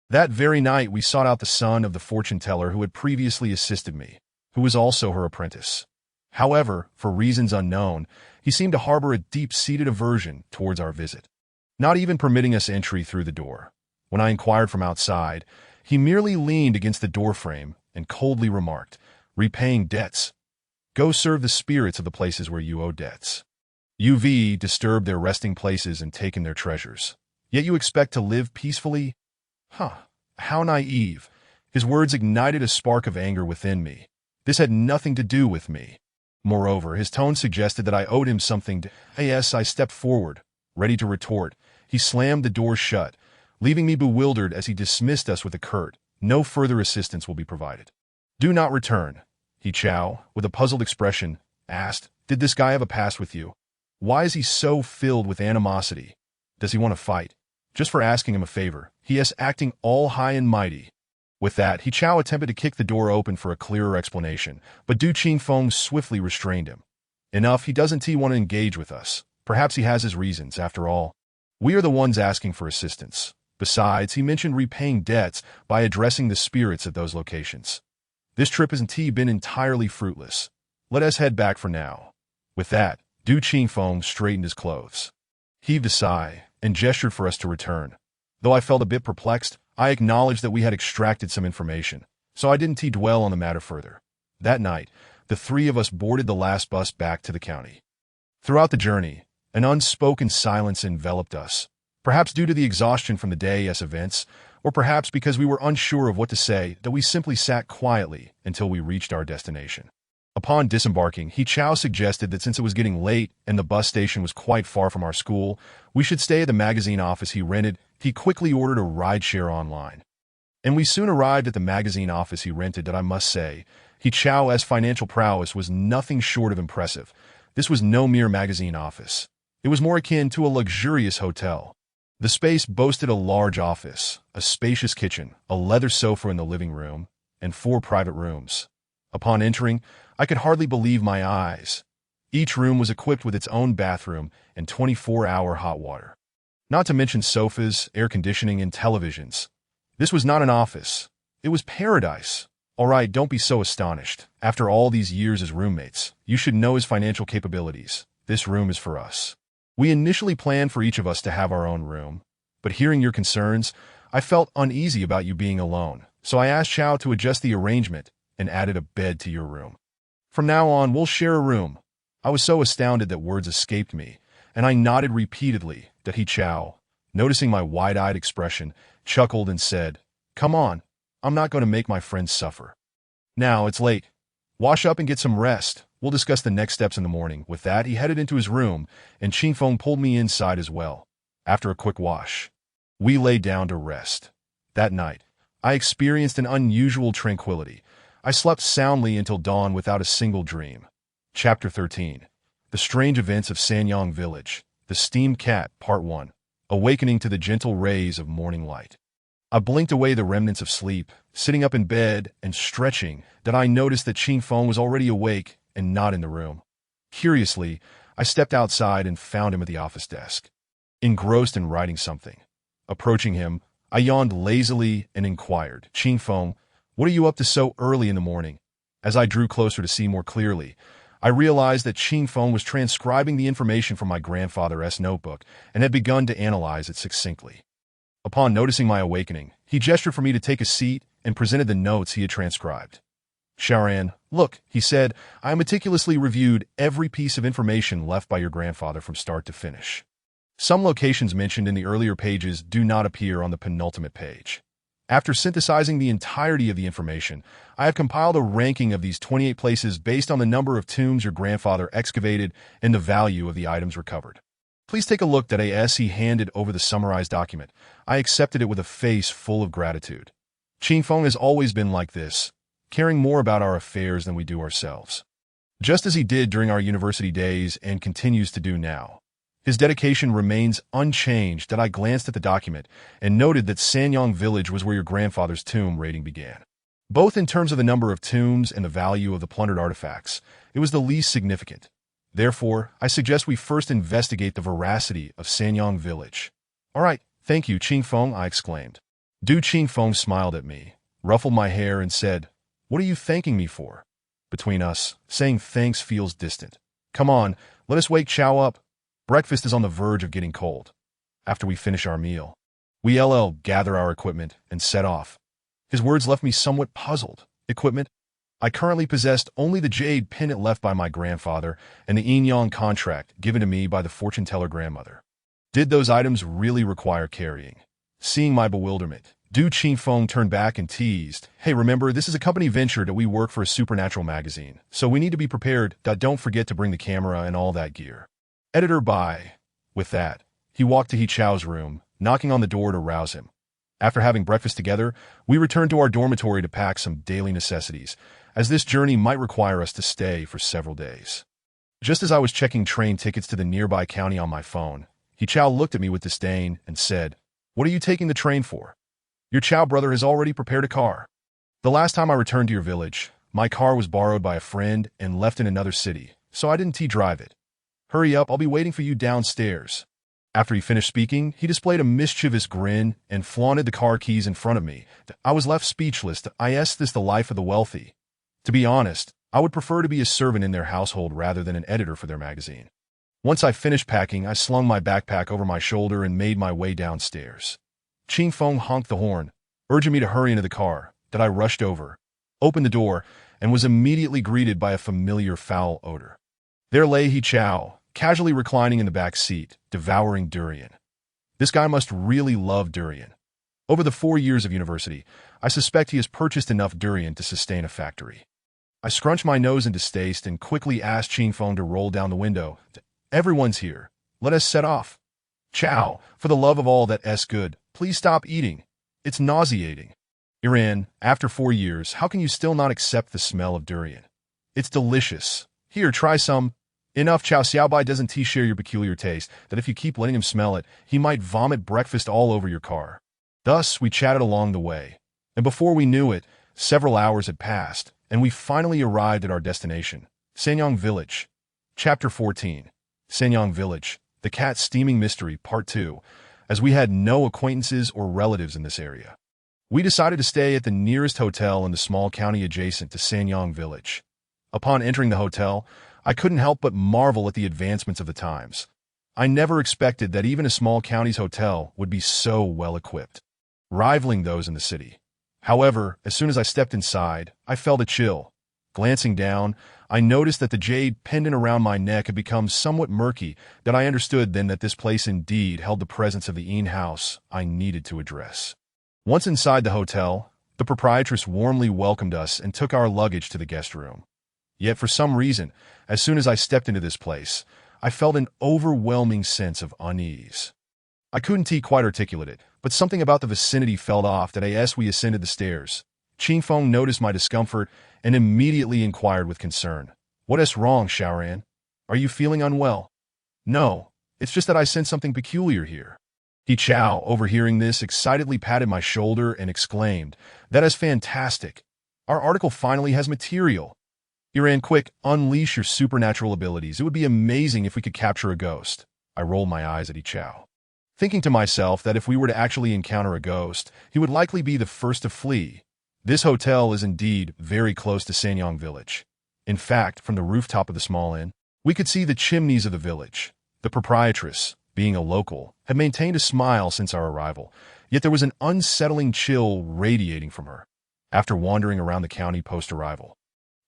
That very night we sought out the son of the fortune-teller who had previously assisted me, who was also her apprentice. However, for reasons unknown, he seemed to harbor a deep-seated aversion towards our visit, not even permitting us entry through the door. When I inquired from outside, he merely leaned against the doorframe and coldly remarked, "Repaying debts. Go serve the spirits of the places where you owe debts. You've disturbed their resting places and taken their treasures. Yet you expect to live peacefully? How naive." His words ignited a spark of anger within me. This had nothing to do with me. Moreover, his tone suggested that I owed him something. I stepped forward, ready to retort. He slammed the door shut, leaving me bewildered as he dismissed us with a curt, "No further assistance will be provided. Do not return." He Chow, with a puzzled expression, asked, "Did this guy have a past with you? Why is he so filled with animosity? Does he want to fight?" Just for asking him a favor, he is acting all high and mighty. With that, He Chow attempted to kick the door open for a clearer explanation, but Du Qingfeng swiftly restrained him. "Enough, he doesn't want to engage with us. Perhaps he has his reasons, after all. We are the ones asking for assistance. Besides, he mentioned repaying debts by addressing the spirits at those locations. This trip hasn't been entirely fruitless. Let us head back for now." With that, Du Qingfeng straightened his clothes, heaved a sigh, and gestured for us to return. Though I felt a bit perplexed, I acknowledged that we had extracted some information, so I didn't dwell on the matter further. That night, the three of us boarded the last bus back to the county. Throughout the journey, an unspoken silence enveloped us, perhaps due to the exhaustion from the day's events, or perhaps because we were unsure of what to say, that we simply sat quietly until we reached our destination. Upon disembarking, He Chow suggested that since it was getting late and the bus station was quite far from our school, we should stay at the magazine office he rented. He quickly ordered a rideshare online, and we soon arrived at the magazine office he rented. That I must say, He Chow's financial prowess was nothing short of impressive. This was no mere magazine office. It was more akin to a luxurious hotel. The space boasted a large office, a spacious kitchen, a leather sofa in the living room, and 4 private rooms. Upon entering, I could hardly believe my eyes. Each room was equipped with its own bathroom and 24-hour hot water. Not to mention sofas, air conditioning, and televisions. This was not an office. It was paradise. All right, don't be so astonished. After all these years as roommates, you should know his financial capabilities. This room is for us. We initially planned for each of us to have our own room, but hearing your concerns, I felt uneasy about you being alone, so I asked Chow to adjust the arrangement and added a bed to your room. From now on, we'll share a room. I was so astounded that words escaped me, and I nodded repeatedly that he Chow, noticing my wide-eyed expression, chuckled and said, "Come on, I'm not going to make my friends suffer. Now, it's late. Wash up and get some rest. We'll discuss the next steps in the morning." With that, he headed into his room, and Ching Feng pulled me inside as well. After a quick wash, we lay down to rest. That night, I experienced an unusual tranquility. I slept soundly until dawn without a single dream. Chapter 13. The Strange Events of Sanyang Village. The Steamed Cat, Part 1. Awakening to the gentle rays of morning light. I blinked away the remnants of sleep, sitting up in bed and stretching, that I noticed that Ching Feng was already awake and not in the room. Curiously, I stepped outside and found him at the office desk, engrossed in writing something. Approaching him, I yawned lazily and inquired, "Ching Feng, what are you up to so early in the morning?" As I drew closer to see more clearly, I realized that Ching Feng was transcribing the information from my grandfather's notebook and had begun to analyze it succinctly. Upon noticing my awakening, he gestured for me to take a seat and presented the notes he had transcribed. "Sharan, look," he said, "I meticulously reviewed every piece of information left by your grandfather from start to finish. Some locations mentioned in the earlier pages do not appear on the penultimate page. After synthesizing the entirety of the information, I have compiled a ranking of these 28 places based on the number of tombs your grandfather excavated and the value of the items recovered. Please take a look." That as he handed over the summarized document, I accepted it with a face full of gratitude. Ching Feng has always been like this, caring more about our affairs than we do ourselves. Just as he did during our university days and continues to do now. His dedication remains unchanged. That I glanced at the document and noted that Sanyang Village was where your grandfather's tomb raiding began. Both in terms of the number of tombs and the value of the plundered artifacts, it was the least significant. Therefore, I suggest we first investigate the veracity of Sanyang Village. "All right, thank you, Ching Feng," I exclaimed. Ching Feng smiled at me, ruffled my hair, and said, "What are you thanking me for?" Between us, saying thanks feels distant. "Come on, let us wake Chow up. Breakfast is on the verge of getting cold." After we finish our meal, we gather our equipment and set off. His words left me somewhat puzzled. Equipment? I currently possessed only the jade pendant left by my grandfather and the yin-yang contract given to me by the fortune-teller grandmother. Did those items really require carrying? Seeing my bewilderment, Ching Feng turned back and teased, "Hey, remember, this is a company venture that we work for a supernatural magazine, so we need to be prepared. Don't forget to bring the camera and all that gear." Editor by. With that, he walked to He Chao's room, knocking on the door to rouse him. After having breakfast together, we returned to our dormitory to pack some daily necessities, as this journey might require us to stay for several days. Just as I was checking train tickets to the nearby county on my phone, He Chao looked at me with disdain and said, "What are you taking the train for? Your Chao brother has already prepared a car. The last time I returned to your village, my car was borrowed by a friend and left in another city, so I didn't drive it. Hurry up, I'll be waiting for you downstairs." After he finished speaking, he displayed a mischievous grin and flaunted the car keys in front of me. I was left speechless. I asked this the life of the wealthy. To be honest, I would prefer to be a servant in their household rather than an editor for their magazine. Once I finished packing, I slung my backpack over my shoulder and made my way downstairs. Ching Feng honked the horn, urging me to hurry into the car. I rushed over, opened the door, and was immediately greeted by a familiar foul odor. There lay He Chao, casually reclining in the back seat, devouring durian. This guy must really love durian. Over the 4 years of university, I suspect he has purchased enough durian to sustain a factory. I scrunched my nose in distaste and quickly asked Ching Feng to roll down the window. "Everyone's here. Let us set off." "Chow, for the love of all that's good, please stop eating. It's nauseating." "Iran, after 4 years, how can you still not accept the smell of durian? It's delicious. Here, try some." "Enough, Chow Xiaobai doesn't share your peculiar taste, that if you keep letting him smell it, he might vomit breakfast all over your car." Thus, we chatted along the way, and before we knew it, several hours had passed, and we finally arrived at our destination, Sanyang Village. Chapter 14. Sanyang Village, The Cat Steaming Mystery, Part 2, as we had no acquaintances or relatives in this area. We decided to stay at the nearest hotel in the small county adjacent to Sanyang Village. Upon entering the hotel, I couldn't help but marvel at the advancements of the times. I never expected that even a small county's hotel would be so well equipped, rivaling those in the city. However, as soon as I stepped inside, I felt a chill. Glancing down, I noticed that the jade pendant around my neck had become somewhat murky, that I understood then that this place indeed held the presence of the in-house I needed to address. Once inside the hotel, the proprietress warmly welcomed us and took our luggage to the guest room. Yet for some reason, as soon as I stepped into this place, I felt an overwhelming sense of unease. I couldn't quite articulate it, but something about the vicinity felt off that as we ascended the stairs. Qingfeng noticed my discomfort and immediately inquired with concern. "What is wrong, Xiaoran? Are you feeling unwell?" "No, it's just that I sense something peculiar here." He Chao, overhearing this, excitedly patted my shoulder and exclaimed, "That is fantastic! Our article finally has material. Iran, quick, unleash your supernatural abilities. It would be amazing if we could capture a ghost." I rolled my eyes at Yi Chao, thinking to myself that if we were to actually encounter a ghost, he would likely be the first to flee. This hotel is indeed very close to Sanyang Village. In fact, from the rooftop of the small inn, we could see the chimneys of the village. The proprietress, being a local, had maintained a smile since our arrival, yet there was an unsettling chill radiating from her. After wandering around the county post-arrival,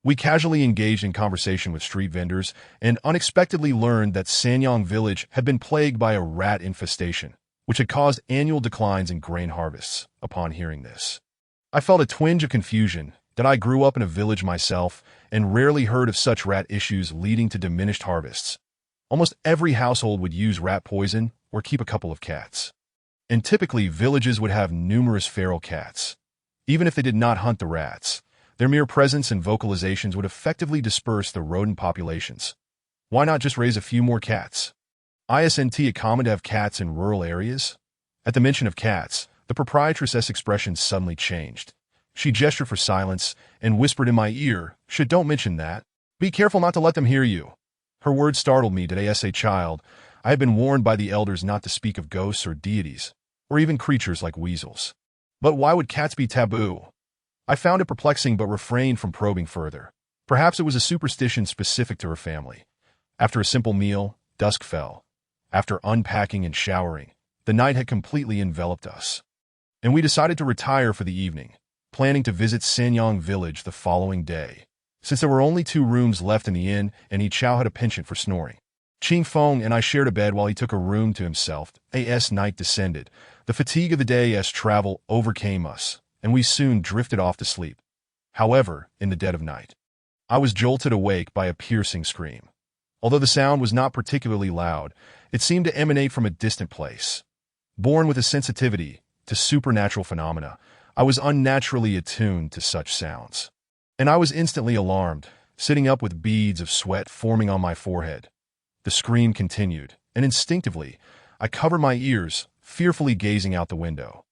we casually engaged in conversation with street vendors and unexpectedly learned that Sanyang Village had been plagued by a rat infestation, which had caused annual declines in grain harvests. Upon hearing this, I felt a twinge of confusion that I grew up in a village myself and rarely heard of such rat issues leading to diminished harvests. Almost every household would use rat poison or keep a couple of cats. And typically, villages would have numerous feral cats. Even if they did not hunt the rats, their mere presence and vocalizations would effectively disperse the rodent populations. Why not just raise a few more cats? Isn't it common to have cats in rural areas? At the mention of cats, the proprietress's expression suddenly changed. She gestured for silence and whispered in my ear, Don't mention that. Be careful not to let them hear you." Her words startled me. As a child, I had been warned by the elders not to speak of ghosts or deities, or even creatures like weasels. But why would cats be taboo? I found it perplexing but refrained from probing further. Perhaps it was a superstition specific to her family. After a simple meal, dusk fell. After unpacking and showering, the night had completely enveloped us, and we decided to retire for the evening, planning to visit Sanyang Village the following day. Since there were only 2 rooms left in the inn and Yi Chao had a penchant for snoring, Qingfeng and I shared a bed while he took a room to himself. As night descended, the fatigue of the day's travel overcame us, and we soon drifted off to sleep. However, in the dead of night, I was jolted awake by a piercing scream. Although the sound was not particularly loud, it seemed to emanate from a distant place. Born with a sensitivity to supernatural phenomena, I was unnaturally attuned to such sounds. And I was instantly alarmed, sitting up with beads of sweat forming on my forehead. The scream continued, and instinctively, I covered my ears, fearfully gazing out the window.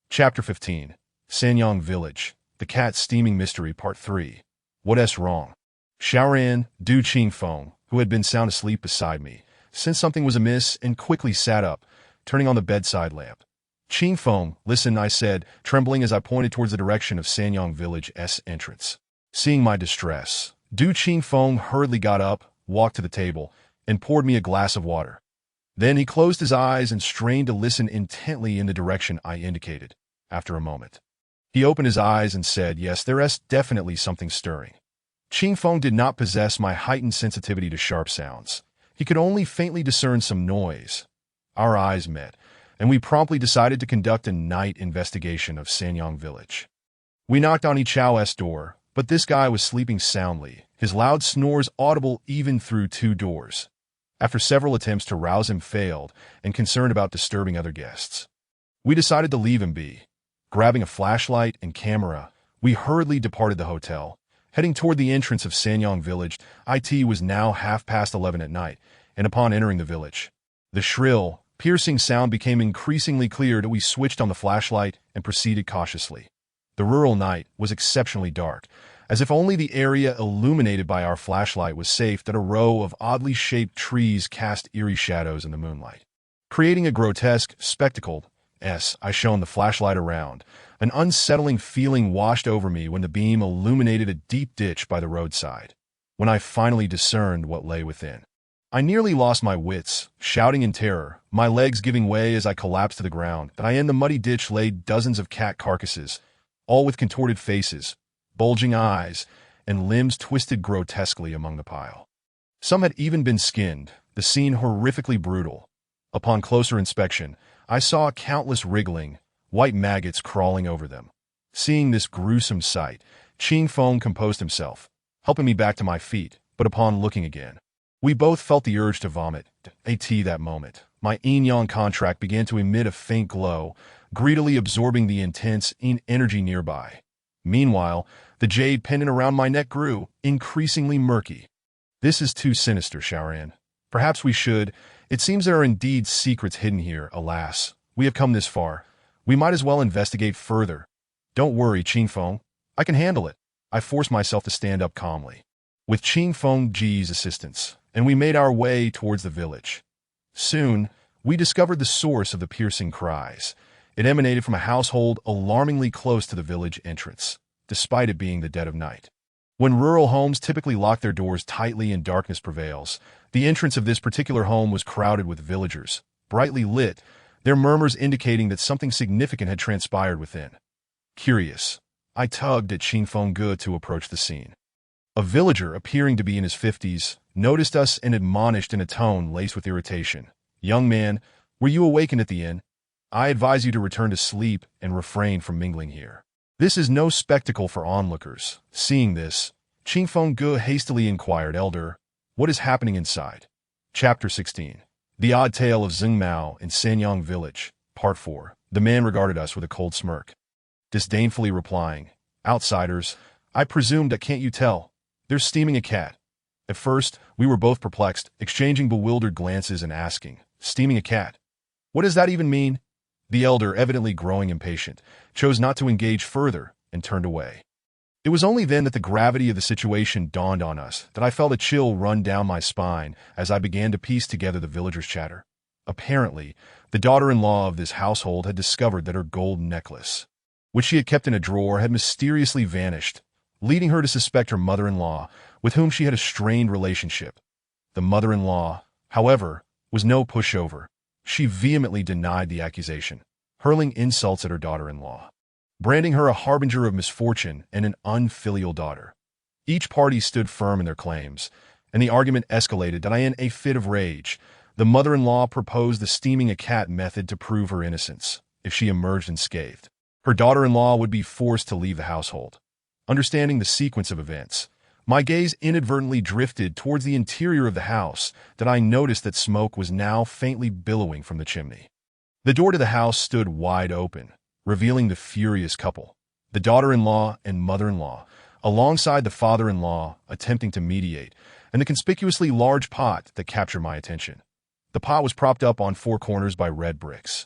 Chapter 15. Sanyang Village, The Cat Steaming Mystery Part 3. What's wrong? Xiaoran, Du Qingfeng, who had been sound asleep beside me, sensed something was amiss and quickly sat up, turning on the bedside lamp. Qingfeng, listen, I said, trembling as I pointed towards the direction of Sanyang Village's entrance. Seeing my distress, Du Qingfeng hurriedly got up, walked to the table, and poured me a glass of water. Then he closed his eyes and strained to listen intently in the direction I indicated. After a moment, he opened his eyes and said, "Yes, there is definitely something stirring." Qingfeng did not possess my heightened sensitivity to sharp sounds. He could only faintly discern some noise. Our eyes met, and we promptly decided to conduct a night investigation of Sanyang Village. We knocked on Yi Chao's door, but this guy was sleeping soundly, his loud snores audible even through 2 doors. After several attempts to rouse him failed, and concerned about disturbing other guests, we decided to leave him be. Grabbing a flashlight and camera, we hurriedly departed the hotel, heading toward the entrance of Sanyang Village. It was now 11:30 at night, and upon entering the village, the shrill, piercing sound became increasingly clear as we switched on the flashlight and proceeded cautiously. The rural night was exceptionally dark, as if only the area illuminated by our flashlight was safe, that a row of oddly shaped trees cast eerie shadows in the moonlight, creating a grotesque spectacle I shone the flashlight around. An unsettling feeling washed over me when the beam illuminated a deep ditch by the roadside. When I finally discerned what lay within, I nearly lost my wits, shouting in terror, my legs giving way as I collapsed to the ground. In the muddy ditch lay dozens of cat carcasses, all with contorted faces, bulging eyes, and limbs twisted grotesquely among the pile. Some had even been skinned, the scene horrifically brutal. Upon closer inspection, I saw countless wriggling, white maggots crawling over them. Seeing this gruesome sight, Ching Feng composed himself, helping me back to my feet, but upon looking again, we both felt the urge to vomit. That moment, my yin-yang contract began to emit a faint glow, greedily absorbing the intense energy nearby. Meanwhile, the jade pendant around my neck grew, increasingly murky. This is too sinister, Shaoran. Perhaps we should. It seems there are indeed secrets hidden here, alas. We have come this far. We might as well investigate further. Don't worry, Ching Feng. I can handle it. I forced myself to stand up calmly. With Ching Feng Ji's assistance, and we made our way towards the village. Soon, we discovered the source of the piercing cries. It emanated from a household alarmingly close to the village entrance, despite it being the dead of night. When rural homes typically lock their doors tightly and darkness prevails, the entrance of this particular home was crowded with villagers, brightly lit, their murmurs indicating that something significant had transpired within. Curious, I tugged at Ching Feng Ge to approach the scene. A villager, appearing to be in his 50s, noticed us and admonished in a tone laced with irritation. "Young man, were you awakened at the inn? I advise you to return to sleep and refrain from mingling here. This is no spectacle for onlookers." Seeing this, Ching Feng Ge hastily inquired, "Elder, what is happening inside?" Chapter 16. The Odd Tale of Zheng Mao in Sanyang Village, Part 4. The man regarded us with a cold smirk, disdainfully replying, "Outsiders, I presumed that can't you tell? They're steaming a cat." At first, we were both perplexed, exchanging bewildered glances and asking, "Steaming a cat? What does that even mean?" The elder, evidently growing impatient, chose not to engage further and turned away. It was only then that the gravity of the situation dawned on us, that I felt a chill run down my spine as I began to piece together the villagers' chatter. Apparently, the daughter-in-law of this household had discovered that her gold necklace, which she had kept in a drawer, had mysteriously vanished, leading her to suspect her mother-in-law, with whom she had a strained relationship. The mother-in-law, however, was no pushover. She vehemently denied the accusation, hurling insults at her daughter-in-law, branding her a harbinger of misfortune and an unfilial daughter. Each party stood firm in their claims, and the argument escalated that in a fit of rage, the mother-in-law proposed the steaming a cat method to prove her innocence. If she emerged unscathed, her daughter-in-law would be forced to leave the household. Understanding the sequence of events, my gaze inadvertently drifted towards the interior of the house, that I noticed that smoke was now faintly billowing from the chimney. The door to the house stood wide open, revealing the furious couple, the daughter-in-law and mother-in-law, alongside the father-in-law attempting to mediate, and the conspicuously large pot that captured my attention. The pot was propped up on four corners by red bricks.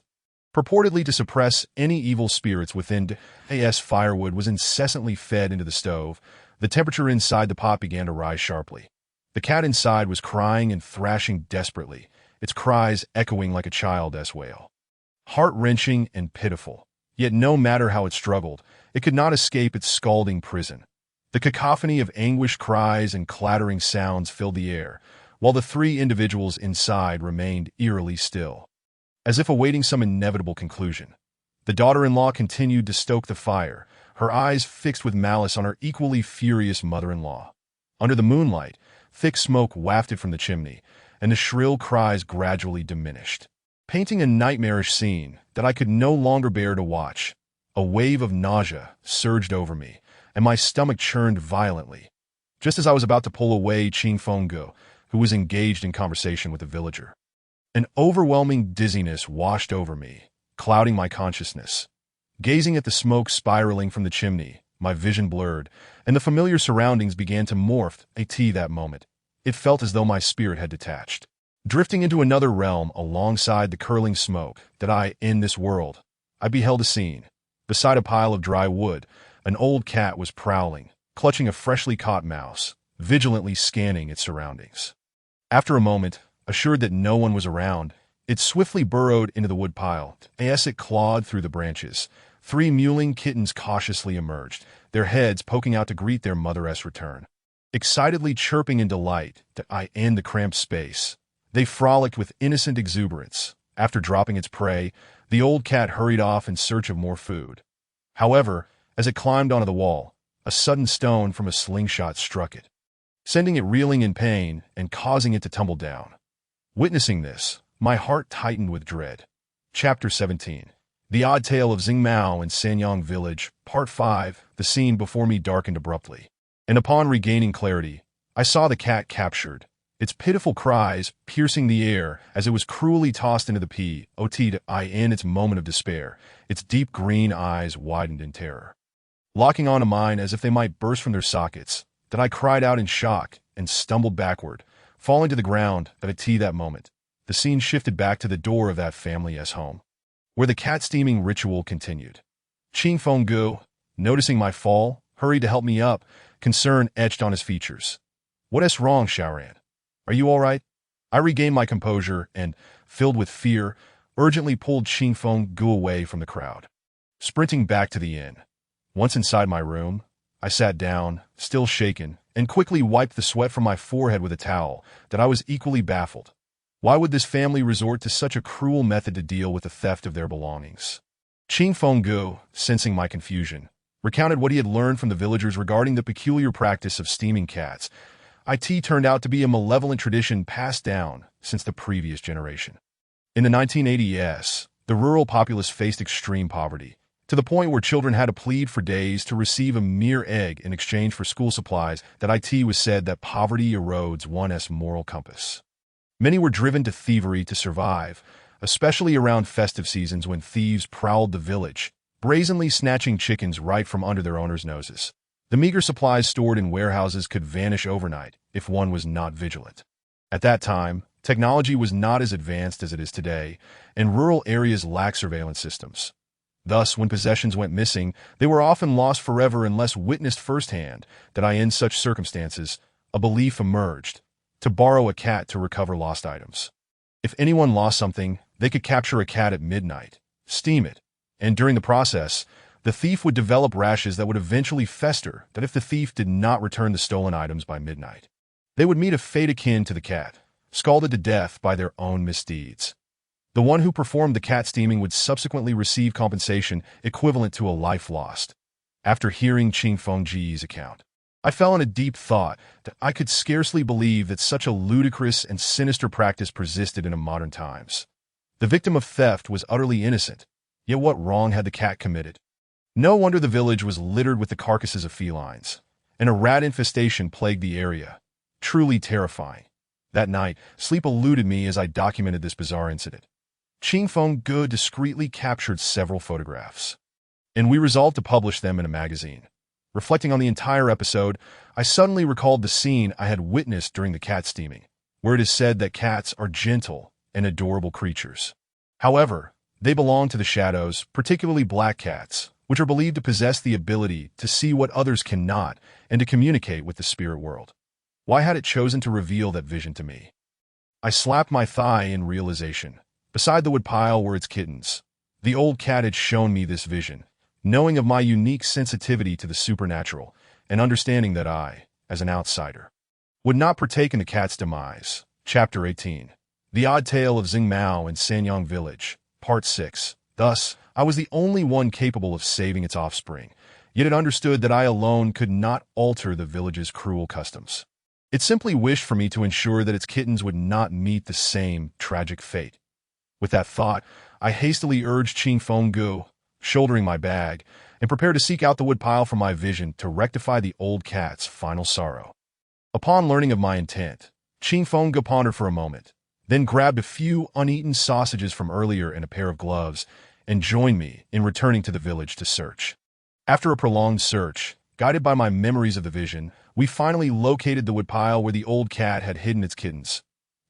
Purportedly to suppress any evil spirits within, firewood was incessantly fed into the stove. The temperature inside the pot began to rise sharply. The cat inside was crying and thrashing desperately, its cries echoing like a child's wail. Heart-wrenching and pitiful, yet no matter how it struggled, it could not escape its scalding prison. The cacophony of anguished cries and clattering sounds filled the air, while the three individuals inside remained eerily still, as if awaiting some inevitable conclusion. The daughter-in-law continued to stoke the fire, her eyes fixed with malice on her equally furious mother-in-law. Under the moonlight, thick smoke wafted from the chimney, and the shrill cries gradually diminished, painting a nightmarish scene that I could no longer bear to watch. A wave of nausea surged over me, and my stomach churned violently. Just as I was about to pull away Ching Feng Ge, who was engaged in conversation with the villager, an overwhelming dizziness washed over me, clouding my consciousness. Gazing at the smoke spiraling from the chimney, my vision blurred, and the familiar surroundings began to morph. That moment, it felt as though my spirit had detached, drifting into another realm alongside the curling smoke that in this world, I beheld a scene. Beside a pile of dry wood, an old cat was prowling, clutching a freshly caught mouse, vigilantly scanning its surroundings. After a moment, assured that no one was around, It swiftly burrowed into the woodpile. As it clawed through the branches, 3 mewling kittens cautiously emerged, their heads poking out to greet their mother's return. Excitedly chirping in delight to end the cramped space, they frolicked with innocent exuberance. After dropping its prey, the old cat hurried off in search of more food. However, as it climbed onto the wall, a sudden stone from a slingshot struck it, sending it reeling in pain and causing it to tumble down. Witnessing this, my heart tightened with dread. Chapter 17. The Odd Tale of Xingmao and Sanyang Village, Part 5. The scene before me darkened abruptly, and upon regaining clarity, I saw the cat captured, its pitiful cries piercing the air as it was cruelly tossed into the pit. In its moment of despair, its deep green eyes widened in terror, locking onto mine as if they might burst from their sockets. Then I cried out in shock and stumbled backward, falling to the ground. That moment, the scene shifted back to the door of that family's home, where the cat steaming ritual continued. Qing Fenggu, noticing my fall, hurried to help me up, concern etched on his features. "What's wrong, Shaoran? Are you all right?" I regained my composure and, filled with fear, urgently pulled Qing Fenggu away from the crowd. Sprinting back to the inn. Once inside my room, I sat down, still shaken, and quickly wiped the sweat from my forehead with a towel. I was equally baffled. Why would this family resort to such a cruel method to deal with the theft of their belongings? Qing Fenggu, sensing my confusion, recounted what he had learned from the villagers regarding the peculiar practice of steaming cats. It turned out to be a malevolent tradition passed down since the previous generation. In the 1980s, the rural populace faced extreme poverty, to the point where children had to plead for days to receive a mere egg in exchange for school supplies. It was said that poverty erodes one's moral compass. Many were driven to thievery to survive, especially around festive seasons when thieves prowled the village, brazenly snatching chickens right from under their owners' noses. The meager supplies stored in warehouses could vanish overnight if one was not vigilant. At that time, technology was not as advanced as it is today, and rural areas lacked surveillance systems. Thus, when possessions went missing, they were often lost forever unless witnessed firsthand. In such circumstances, a belief emerged: to borrow a cat to recover lost items. If anyone lost something, they could capture a cat at midnight, steam it, and during the process, the thief would develop rashes that would eventually fester. If the thief did not return the stolen items by midnight, they would meet a fate akin to the cat, scalded to death by their own misdeeds. The one who performed the cat steaming would subsequently receive compensation equivalent to a life lost. After hearing Qing Fenggu's account, I fell in a deep thought that I could scarcely believe that such a ludicrous and sinister practice persisted in modern times. The victim of theft was utterly innocent, yet what wrong had the cat committed? No wonder the village was littered with the carcasses of felines, and a rat infestation plagued the area. Truly terrifying. That night, sleep eluded me as I documented this bizarre incident. Qing Fenggu discreetly captured several photographs, and we resolved to publish them in a magazine. Reflecting on the entire episode, I suddenly recalled the scene I had witnessed during the cat steaming, where it is said that cats are gentle and adorable creatures. However, they belong to the shadows, particularly black cats, which are believed to possess the ability to see what others cannot and to communicate with the spirit world. Why had it chosen to reveal that vision to me? I slapped my thigh in realization. Beside the woodpile were its kittens. The old cat had shown me this vision, knowing of my unique sensitivity to the supernatural, and understanding that I, as an outsider, would not partake in the cat's demise. Chapter 18. The Odd Tale of Xingmao and Sanyang Village, Part 6. Thus, I was the only one capable of saving its offspring, yet it understood that I alone could not alter the village's cruel customs. It simply wished for me to ensure that its kittens would not meet the same tragic fate. With that thought, I hastily urged Qing Fenggu, shouldering my bag, and prepared to seek out the woodpile from my vision to rectify the old cat's final sorrow. Upon learning of my intent, Qing Fenggu pondered for a moment, then grabbed a few uneaten sausages from earlier and a pair of gloves, and joined me in returning to the village to search. After a prolonged search, guided by my memories of the vision, we finally located the woodpile where the old cat had hidden its kittens.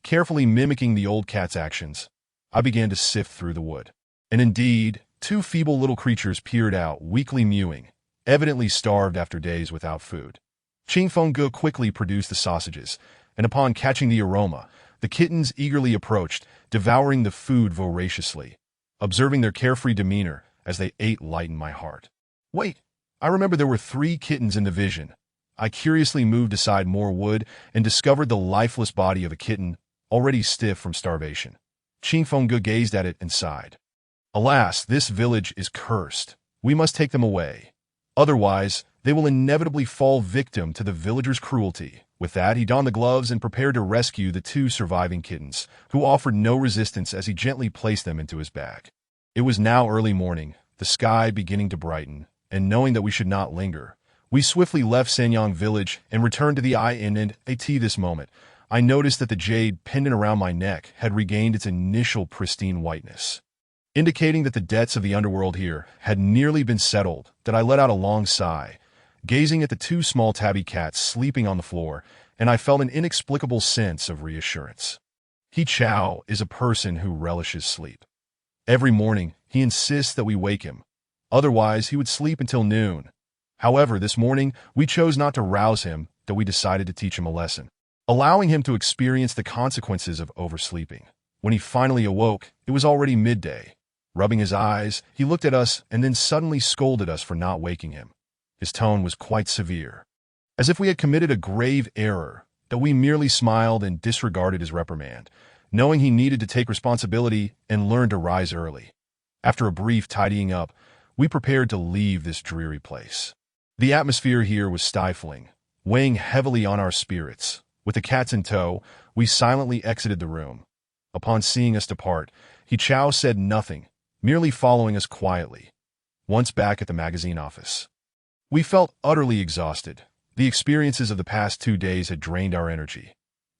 Carefully mimicking the old cat's actions, I began to sift through the wood. And indeed, 2 feeble little creatures peered out, weakly mewing, evidently starved after days without food. Qing Fenggu quickly produced the sausages, and upon catching the aroma, The kittens eagerly approached, devouring the food voraciously. Observing their carefree demeanor as they ate lightened my heart. Wait, I remember there were 3 kittens in the vision. I curiously moved aside more wood and discovered the lifeless body of a kitten, already stiff from starvation. Qingfeng gazed at it and sighed. Alas, this village is cursed. We must take them away. Otherwise, they will inevitably fall victim to the villagers' cruelty. With that, he donned the gloves and prepared to rescue the 2 surviving kittens, who offered no resistance as he gently placed them into his bag. It was now early morning, the sky beginning to brighten, and knowing that we should not linger, we swiftly left Sanyang village and returned to the inn and at this moment. I noticed that the jade pendant around my neck had regained its initial pristine whiteness, indicating that the debts of the underworld here had nearly been settled. That I let out a long sigh, gazing at the 2 small tabby cats sleeping on the floor, and I felt an inexplicable sense of reassurance. He Chao is a person who relishes sleep. Every morning, he insists that we wake him. Otherwise, he would sleep until noon. However, this morning, we chose not to rouse him, that we decided to teach him a lesson, allowing him to experience the consequences of oversleeping. When he finally awoke, it was already midday. Rubbing his eyes, he looked at us and then suddenly scolded us for not waking him. His tone was quite severe, as if we had committed a grave error, that we merely smiled and disregarded his reprimand, knowing he needed to take responsibility and learn to rise early. After a brief tidying up, we prepared to leave this dreary place. The atmosphere here was stifling, weighing heavily on our spirits. With the cats in tow, we silently exited the room. Upon seeing us depart, He Chao said nothing, merely following us quietly. Once back at the magazine office, we felt utterly exhausted. The experiences of the past 2 days had drained our energy.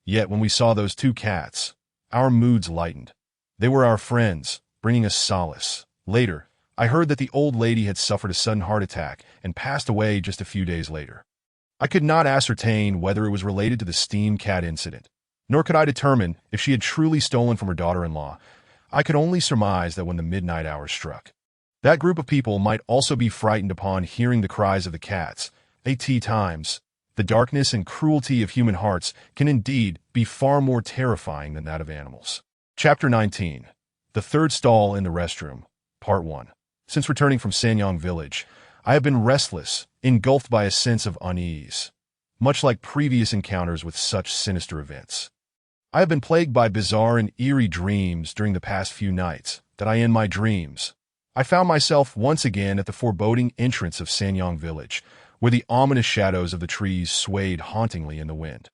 Yet when we saw those 2 cats, our moods lightened. They were our friends, bringing us solace. Later, I heard that the old lady had suffered a sudden heart attack and passed away just a few days later. I could not ascertain whether it was related to the steam cat incident, nor could I determine if she had truly stolen from her daughter-in-law. I could only surmise that when the midnight hour struck, that group of people might also be frightened upon hearing the cries of the cats. At times, the darkness and cruelty of human hearts can indeed be far more terrifying than that of animals. Chapter 19. The Third Stall in the Restroom, Part 1. Since returning from Sanyang village, I have been restless, engulfed by a sense of unease, much like previous encounters with such sinister events. I have been plagued by bizarre and eerie dreams during the past few nights. That in my dreams, I found myself once again at the foreboding entrance of Sanyang village, where the ominous shadows of the trees swayed hauntingly in the wind.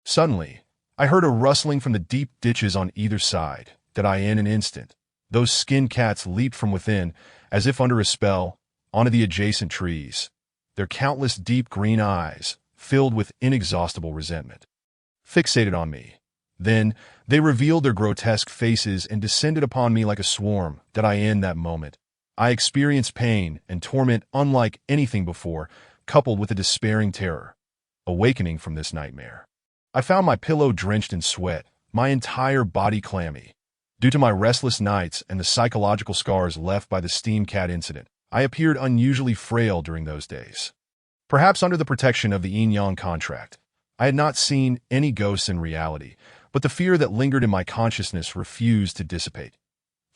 Suddenly, I heard a rustling from the deep ditches on either side. That in an instant, those skinned cats leaped from within, as if under a spell, onto the adjacent trees, their countless deep green eyes filled with inexhaustible resentment, fixated on me. Then they revealed their grotesque faces and descended upon me like a swarm. That in that moment, I experienced pain and torment unlike anything before, coupled with a despairing terror. Awakening from this nightmare, I found my pillow drenched in sweat, my entire body clammy. Due to my restless nights and the psychological scars left by the steam cat incident, I appeared unusually frail during those days. Perhaps under the protection of the yin-yang contract, I had not seen any ghosts in reality, but the fear that lingered in my consciousness refused to dissipate.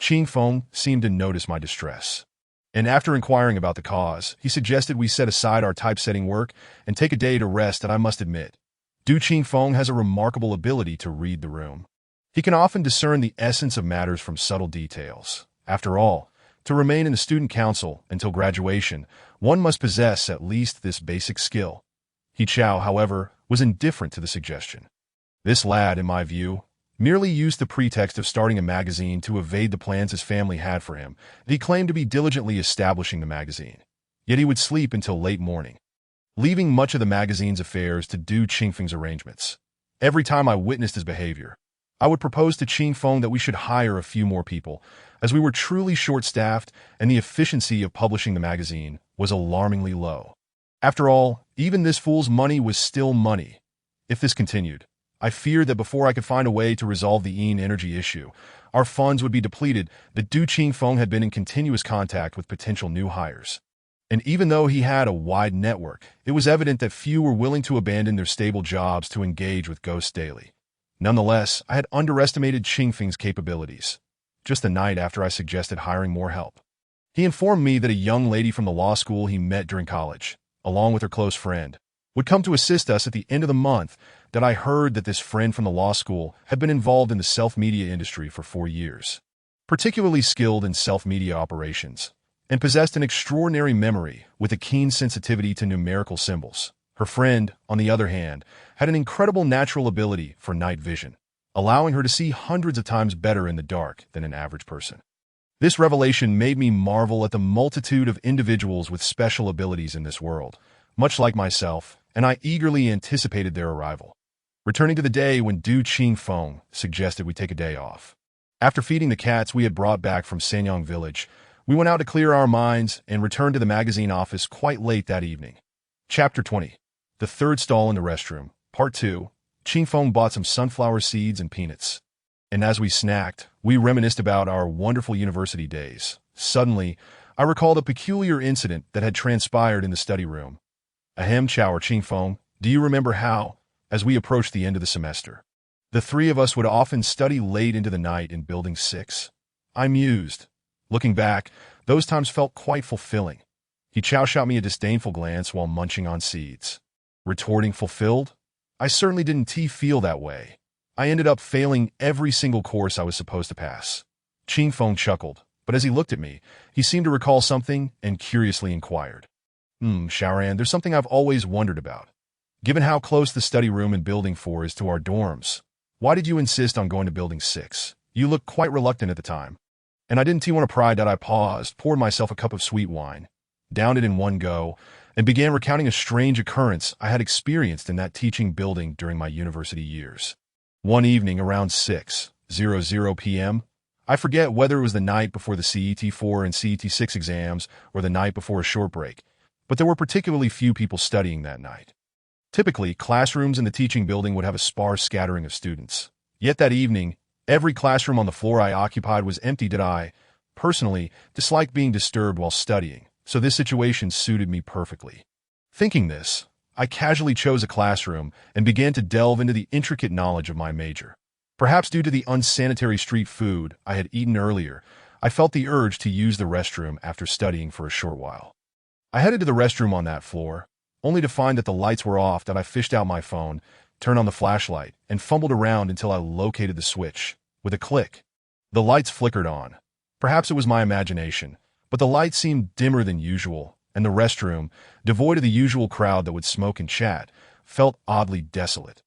Qingfeng seemed to notice my distress, and after inquiring about the cause, he suggested we set aside our typesetting work and take a day to rest. That I must admit, Du Qingfeng has a remarkable ability to read the room. He can often discern the essence of matters from subtle details. After all, to remain in the student council until graduation, one must possess at least this basic skill. He Chao, however, was indifferent to the suggestion. This lad, in my view, merely used the pretext of starting a magazine to evade the plans his family had for him. He claimed to be diligently establishing the magazine, yet he would sleep until late morning, leaving much of the magazine's affairs to Du Qingfeng's arrangements. Every time I witnessed his behavior, I would propose to Qingfeng that we should hire a few more people, as we were truly short-staffed and the efficiency of publishing the magazine was alarmingly low. After all, even this fool's money was still money. If this continued, I feared that before I could find a way to resolve the yin energy issue, our funds would be depleted. That Du Qingfeng had been in continuous contact with potential new hires, and even though he had a wide network, it was evident that few were willing to abandon their stable jobs to engage with ghosts daily. Nonetheless, I had underestimated Ching Feng's capabilities. Just the night after I suggested hiring more help, he informed me that a young lady from the law school he met during college, along with her close friend, would come to assist us at the end of the month. That I heard that this friend from the law school had been involved in the self-media industry for 4 years, particularly skilled in self-media operations, and possessed an extraordinary memory with a keen sensitivity to numerical symbols. Her friend, on the other hand, had an incredible natural ability for night vision, allowing her to see hundreds of times better in the dark than an average person. This revelation made me marvel at the multitude of individuals with special abilities in this world, much like myself, and I eagerly anticipated their arrival, returning to the day when Du Qingfeng suggested we take a day off. After feeding the cats we had brought back from Sanyang village, we went out to clear our minds and returned to the magazine office quite late that evening. Chapter 20. The Third Stall in the Restroom, Part 2. Qingfeng bought some sunflower seeds and peanuts, and as we snacked, we reminisced about our wonderful university days. Suddenly, I recalled a peculiar incident that had transpired in the study room. Ahem, Chower Qingfeng, do you remember how, as we approached the end of the semester, the three of us would often study late into the night in Building 6? I mused. Looking back, those times felt quite fulfilling. He shot me a disdainful glance while munching on seeds. Retorting fulfilled? I certainly didn't feel that way. I ended up failing every single course I was supposed to pass. Qingfeng chuckled, but as he looked at me, he seemed to recall something and curiously inquired. Shaoran, there's something I've always wondered about. Given how close the study room in Building 4 is to our dorms, why did you insist on going to Building 6? You looked quite reluctant at the time. And I didn't want to pry that I paused, poured myself a cup of sweet wine, downed it in one go, and began recounting a strange occurrence I had experienced in that teaching building during my university years. One evening around 6:00 p.m., I forget whether it was the night before the CET4 and CET6 exams or the night before a short break, but there were particularly few people studying that night. Typically, classrooms in the teaching building would have a sparse scattering of students. Yet that evening, every classroom on the floor I occupied was empty. I, personally, disliked being disturbed while studying, so this situation suited me perfectly. Thinking this, I casually chose a classroom and began to delve into the intricate knowledge of my major. Perhaps due to the unsanitary street food I had eaten earlier, I felt the urge to use the restroom after studying for a short while. I headed to the restroom on that floor, only to find that the lights were off. That I fished out my phone, turned on the flashlight, and fumbled around until I located the switch. With a click, the lights flickered on. Perhaps it was my imagination, but the light seemed dimmer than usual, and the restroom, devoid of the usual crowd that would smoke and chat, felt oddly desolate.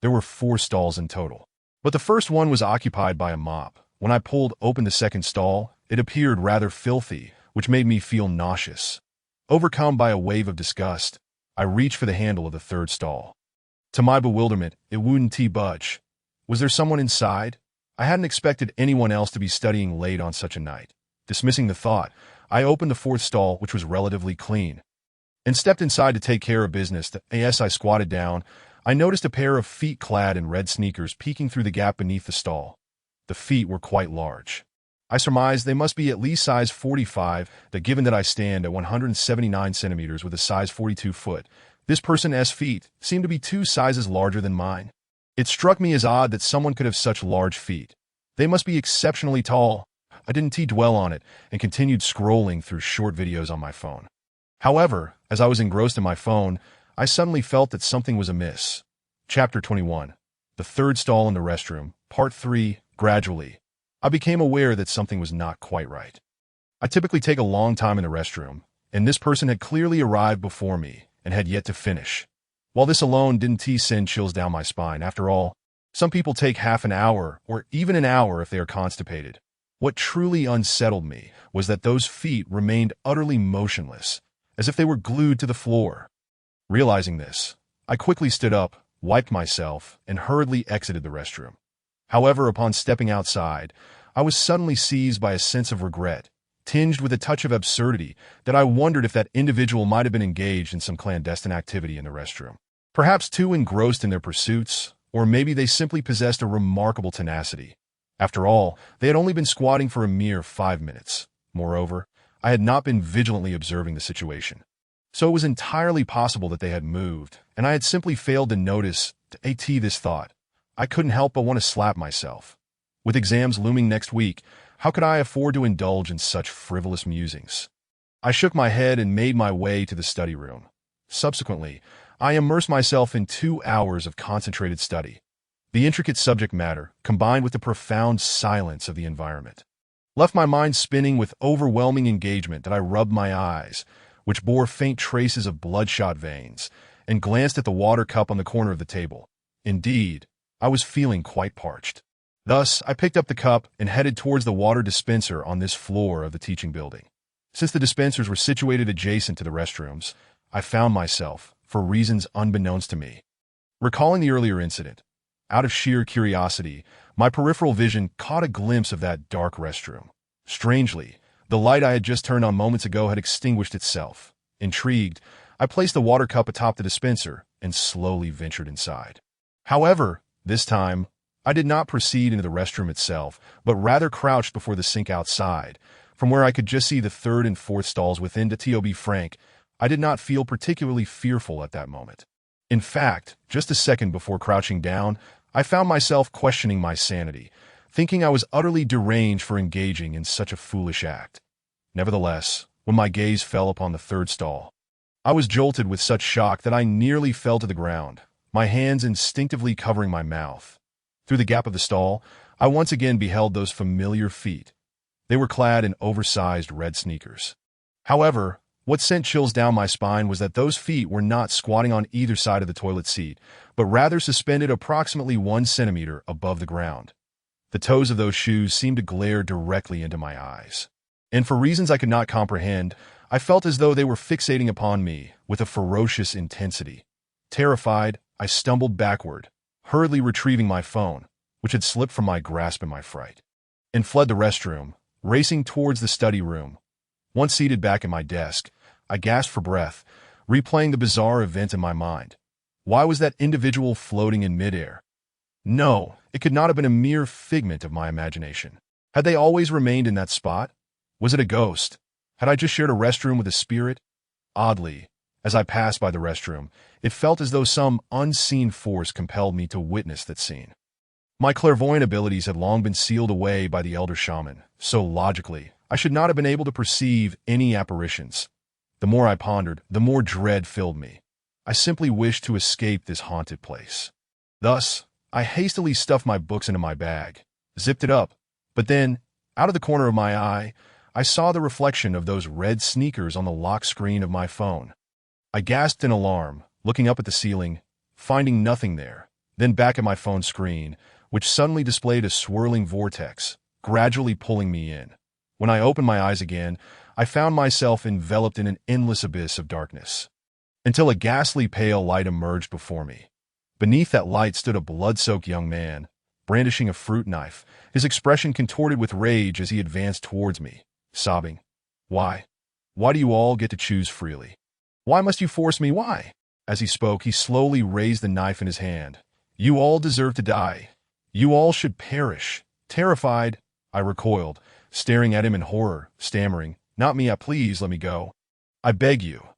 There were 4 stalls in total, but the first one was occupied by a mop. When I pulled open the second stall, it appeared rather filthy, which made me feel nauseous. Overcome by a wave of disgust, I reached for the handle of the third stall. To my bewilderment, it wouldn't budge. Was there someone inside? I hadn't expected anyone else to be studying late on such a night. Dismissing the thought, I opened the fourth stall, which was relatively clean, and stepped inside to take care of business. As I squatted down, I noticed a pair of feet clad in red sneakers peeking through the gap beneath the stall. The feet were quite large. I surmised they must be at least size 45, that given that I stand at 179 centimeters with a size 42 foot, this person's feet seemed to be 2 sizes larger than mine. It struck me as odd that someone could have such large feet. They must be exceptionally tall. I didn't dwell on it and continued scrolling through short videos on my phone. However, as I was engrossed in my phone, I suddenly felt that something was amiss. Chapter 21. The Third Stall in the Restroom, Part 3. Gradually, I became aware that something was not quite right. I typically take a long time in the restroom, and this person had clearly arrived before me and had yet to finish. While this alone didn't send chills down my spine, after all, some people take half an hour or even an hour if they are constipated. What truly unsettled me was that those feet remained utterly motionless, as if they were glued to the floor. Realizing this, I quickly stood up, wiped myself, and hurriedly exited the restroom. However, upon stepping outside, I was suddenly seized by a sense of regret, tinged with a touch of absurdity, that I wondered if that individual might have been engaged in some clandestine activity in the restroom. Perhaps too engrossed in their pursuits, or maybe they simply possessed a remarkable tenacity. After all, they had only been squatting for a mere 5 minutes. Moreover, I had not been vigilantly observing the situation. So it was entirely possible that they had moved, and I had simply failed to notice this thought. I couldn't help but want to slap myself. With exams looming next week, how could I afford to indulge in such frivolous musings? I shook my head and made my way to the study room. Subsequently, I immersed myself in 2 hours of concentrated study. The intricate subject matter, combined with the profound silence of the environment, left my mind spinning with overwhelming engagement that I rubbed my eyes, which bore faint traces of bloodshot veins, and glanced at the water cup on the corner of the table. Indeed, I was feeling quite parched. Thus, I picked up the cup and headed towards the water dispenser on this floor of the teaching building. Since the dispensers were situated adjacent to the restrooms, I found myself, for reasons unbeknownst to me, recalling the earlier incident. Out of sheer curiosity, my peripheral vision caught a glimpse of that dark restroom. Strangely, the light I had just turned on moments ago had extinguished itself. Intrigued, I placed the water cup atop the dispenser and slowly ventured inside. However, this time, I did not proceed into the restroom itself, but rather crouched before the sink outside, from where I could just see the third and fourth stalls within. To be frank, I did not feel particularly fearful at that moment. In fact, just a second before crouching down, I found myself questioning my sanity, thinking I was utterly deranged for engaging in such a foolish act. Nevertheless, when my gaze fell upon the third stall, I was jolted with such shock that I nearly fell to the ground, my hands instinctively covering my mouth. Through the gap of the stall, I once again beheld those familiar feet. They were clad in oversized red sneakers. However, what sent chills down my spine was that those feet were not squatting on either side of the toilet seat, but rather suspended approximately 1 centimeter above the ground. The toes of those shoes seemed to glare directly into my eyes. And for reasons I could not comprehend, I felt as though they were fixating upon me with a ferocious intensity. Terrified, I stumbled backward, hurriedly retrieving my phone, which had slipped from my grasp in my fright, and fled the restroom, racing towards the study room. Once seated back at my desk, I gasped for breath, replaying the bizarre event in my mind. Why was that individual floating in midair? No, it could not have been a mere figment of my imagination. Had they always remained in that spot? Was it a ghost? Had I just shared a restroom with a spirit? Oddly, as I passed by the restroom, it felt as though some unseen force compelled me to witness that scene. My clairvoyant abilities had long been sealed away by the elder shaman, so logically, I should not have been able to perceive any apparitions. The more I pondered, the more dread filled me. I simply wished to escape this haunted place. Thus, I hastily stuffed my books into my bag, zipped it up, but then, out of the corner of my eye, I saw the reflection of those red sneakers on the lock screen of my phone. I gasped in alarm, looking up at the ceiling, finding nothing there, then back at my phone screen, which suddenly displayed a swirling vortex, gradually pulling me in. When I opened my eyes again, I found myself enveloped in an endless abyss of darkness, until a ghastly pale light emerged before me. Beneath that light stood a blood-soaked young man, brandishing a fruit knife, his expression contorted with rage as he advanced towards me, sobbing, "Why? Why do you all get to choose freely? Why must you force me? Why?" As he spoke, he slowly raised the knife in his hand. "You all deserve to die. You all should perish." Terrified, I recoiled, staring at him in horror, stammering, "Not me, please let me go. I beg you."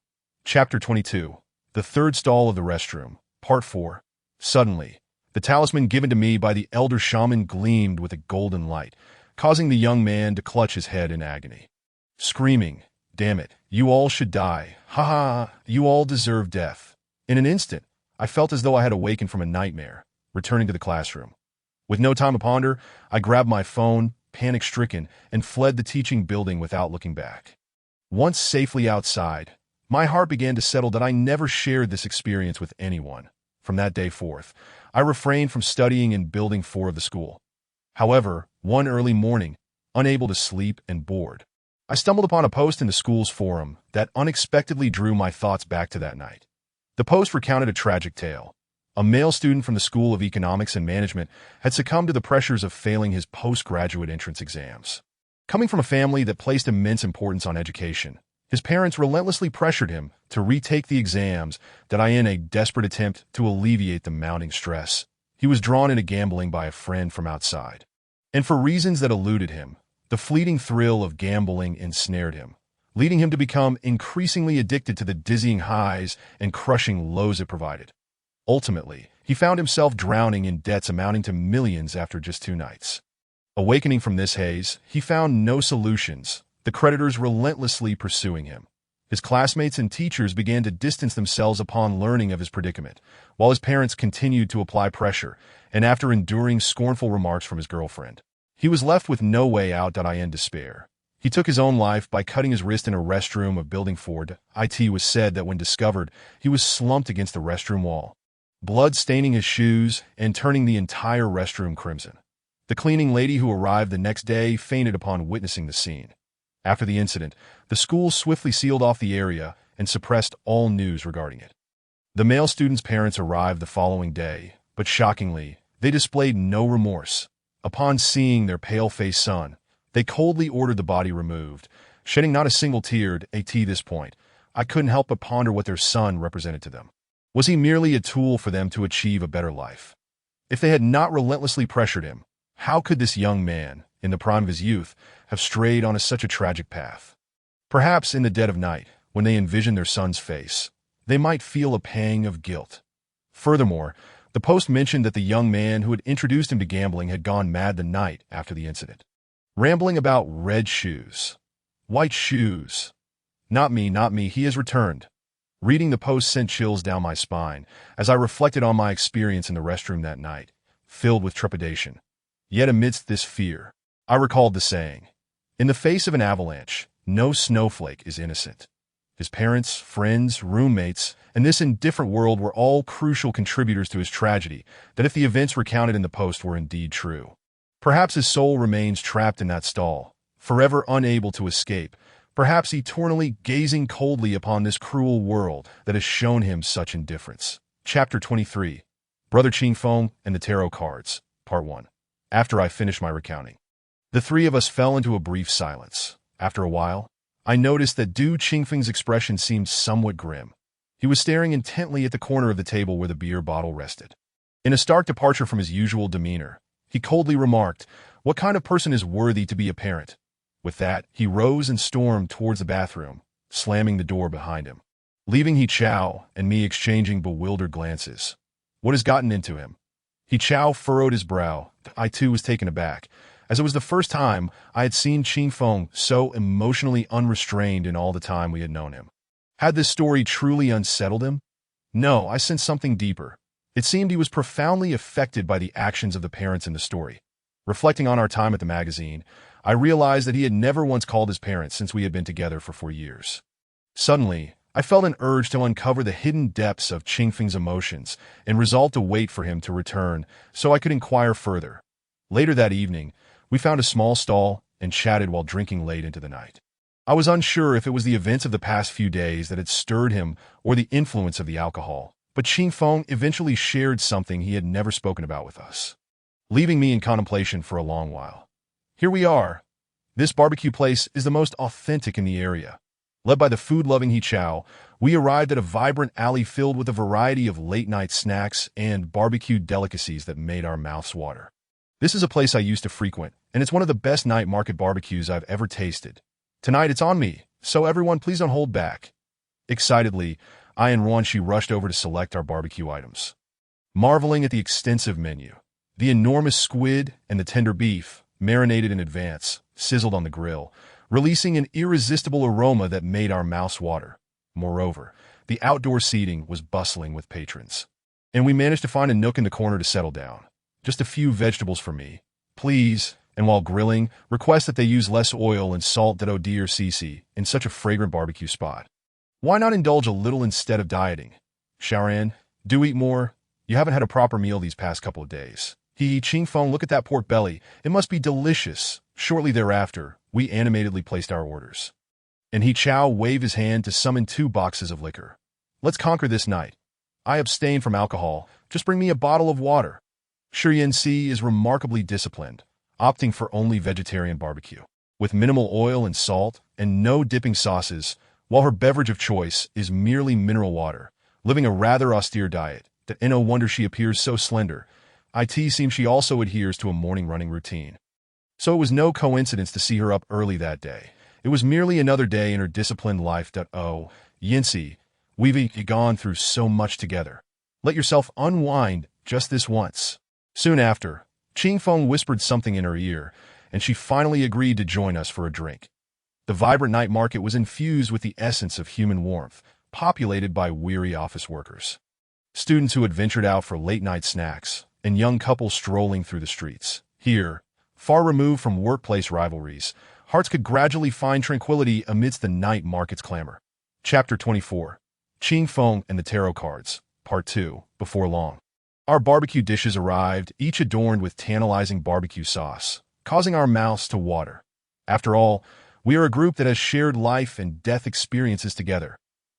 Chapter 22. The Third Stall of the Restroom, Part 4. Suddenly, the talisman given to me by the elder shaman gleamed with a golden light, causing the young man to clutch his head in agony. Screaming, "Damn it, you all should die. Ha ha, you all deserve death." In an instant, I felt as though I had awakened from a nightmare, returning to the classroom. With no time to ponder, I grabbed my phone, panic-stricken, and fled the teaching building without looking back. Once safely outside, my heart began to settle that I never shared this experience with anyone. From that day forth, I refrained from studying in Building 4 of the school. However, one early morning, unable to sleep and bored, I stumbled upon a post in the school's forum that unexpectedly drew my thoughts back to that night. The post recounted a tragic tale. A male student from the School of Economics and Management had succumbed to the pressures of failing his postgraduate entrance exams. Coming from a family that placed immense importance on education, his parents relentlessly pressured him to retake the exams in a desperate attempt to alleviate the mounting stress. He was drawn into gambling by a friend from outside. And for reasons that eluded him, the fleeting thrill of gambling ensnared him, leading him to become increasingly addicted to the dizzying highs and crushing lows it provided. Ultimately, he found himself drowning in debts amounting to millions after just 2 nights. Awakening from this haze, he found no solutions, the creditors relentlessly pursuing him. His classmates and teachers began to distance themselves upon learning of his predicament, while his parents continued to apply pressure, and after enduring scornful remarks from his girlfriend, he was left with no way out. In despair, he took his own life by cutting his wrist in a restroom of Building 4. It was said that when discovered, he was slumped against the restroom wall, blood staining his shoes and turning the entire restroom crimson. The cleaning lady who arrived the next day fainted upon witnessing the scene. After the incident, the school swiftly sealed off the area and suppressed all news regarding it. The male student's parents arrived the following day, but shockingly, they displayed no remorse. Upon seeing their pale-faced son, they coldly ordered the body removed, shedding not a single tear. At this point, I couldn't help but ponder what their son represented to them. Was he merely a tool for them to achieve a better life? If they had not relentlessly pressured him, how could this young man, in the prime of his youth, have strayed on such a tragic path? Perhaps in the dead of night, when they envisioned their son's face, they might feel a pang of guilt. Furthermore, the post mentioned that the young man who had introduced him to gambling had gone mad the night after the incident, rambling about red shoes, white shoes. Not me, he has returned. Reading the post sent chills down my spine as I reflected on my experience in the restroom that night, filled with trepidation. Yet amidst this fear, I recalled the saying, "In the face of an avalanche, no snowflake is innocent." His parents, friends, roommates, and this indifferent world were all crucial contributors to his tragedy, that if the events recounted in the post were indeed true, perhaps his soul remains trapped in that stall, forever unable to escape, perhaps eternally gazing coldly upon this cruel world that has shown him such indifference. Chapter 23. Brother Qingfeng and the Tarot Cards, Part 1. After I finished my recounting, the three of us fell into a brief silence. After a while, I noticed that Du Qingfeng's expression seemed somewhat grim. He was staring intently at the corner of the table where the beer bottle rested. In a stark departure from his usual demeanor, he coldly remarked, "What kind of person is worthy to be a parent?" With that, he rose and stormed towards the bathroom, slamming the door behind him, leaving He Chao and me exchanging bewildered glances. What has gotten into him? He Chao furrowed his brow. I too was taken aback, as it was the first time I had seen Qingfeng so emotionally unrestrained in all the time we had known him. Had this story truly unsettled him? No, I sensed something deeper. It seemed he was profoundly affected by the actions of the parents in the story. Reflecting on our time at the magazine, I realized that he had never once called his parents since we had been together for 4 years. Suddenly, I felt an urge to uncover the hidden depths of Qingfeng's emotions and resolved to wait for him to return so I could inquire further. Later that evening, we found a small stall and chatted while drinking late into the night. I was unsure if it was the events of the past few days that had stirred him or the influence of the alcohol, but Qingfeng eventually shared something he had never spoken about with us, leaving me in contemplation for a long while. Here we are. This barbecue place is the most authentic in the area. Led by the food-loving He Chao, we arrived at a vibrant alley filled with a variety of late-night snacks and barbecued delicacies that made our mouths water. This is a place I used to frequent, and it's one of the best night market barbecues I've ever tasted. Tonight it's on me, so everyone please don't hold back. Excitedly, I and Ruanxi rushed over to select our barbecue items. Marveling at the extensive menu, the enormous squid and the tender beef, marinated in advance, sizzled on the grill, releasing an irresistible aroma that made our mouths water. Moreover, the outdoor seating was bustling with patrons, and we managed to find a nook in the corner to settle down. Just a few vegetables for me, please, and while grilling, request that they use less oil and salt. Oh dear Cece, in such a fragrant barbecue spot. Why not indulge a little instead of dieting? Shaoran, do eat more. You haven't had a proper meal these past couple of days. Qingfeng, look at that pork belly. It must be delicious. Shortly thereafter, we animatedly placed our orders, and He Chao waved his hand to summon 2 boxes of liquor. Let's conquer this night. I abstain from alcohol. Just bring me a bottle of water. Shiyansi is remarkably disciplined, opting for only vegetarian barbecue, with minimal oil and salt and no dipping sauces, while her beverage of choice is merely mineral water, living a rather austere diet. No wonder she appears so slender. It seems she also adheres to a morning running routine. So it was no coincidence to see her up early that day. It was merely another day in her disciplined life. Oh, Yinsi, we've gone through so much together. Let yourself unwind just this once. Soon after, Qing Feng whispered something in her ear, and she finally agreed to join us for a drink. The vibrant night market was infused with the essence of human warmth, populated by weary office workers, students who had ventured out for late-night snacks, and young couples strolling through the streets. Here, far removed from workplace rivalries, hearts could gradually find tranquility amidst the night market's clamor. Chapter 24. Qing Feng and the Tarot Cards, Part 2, Before long. Our barbecue dishes arrived, each adorned with tantalizing barbecue sauce, causing our mouths to water. After all, we are a group that has shared life and death experiences together.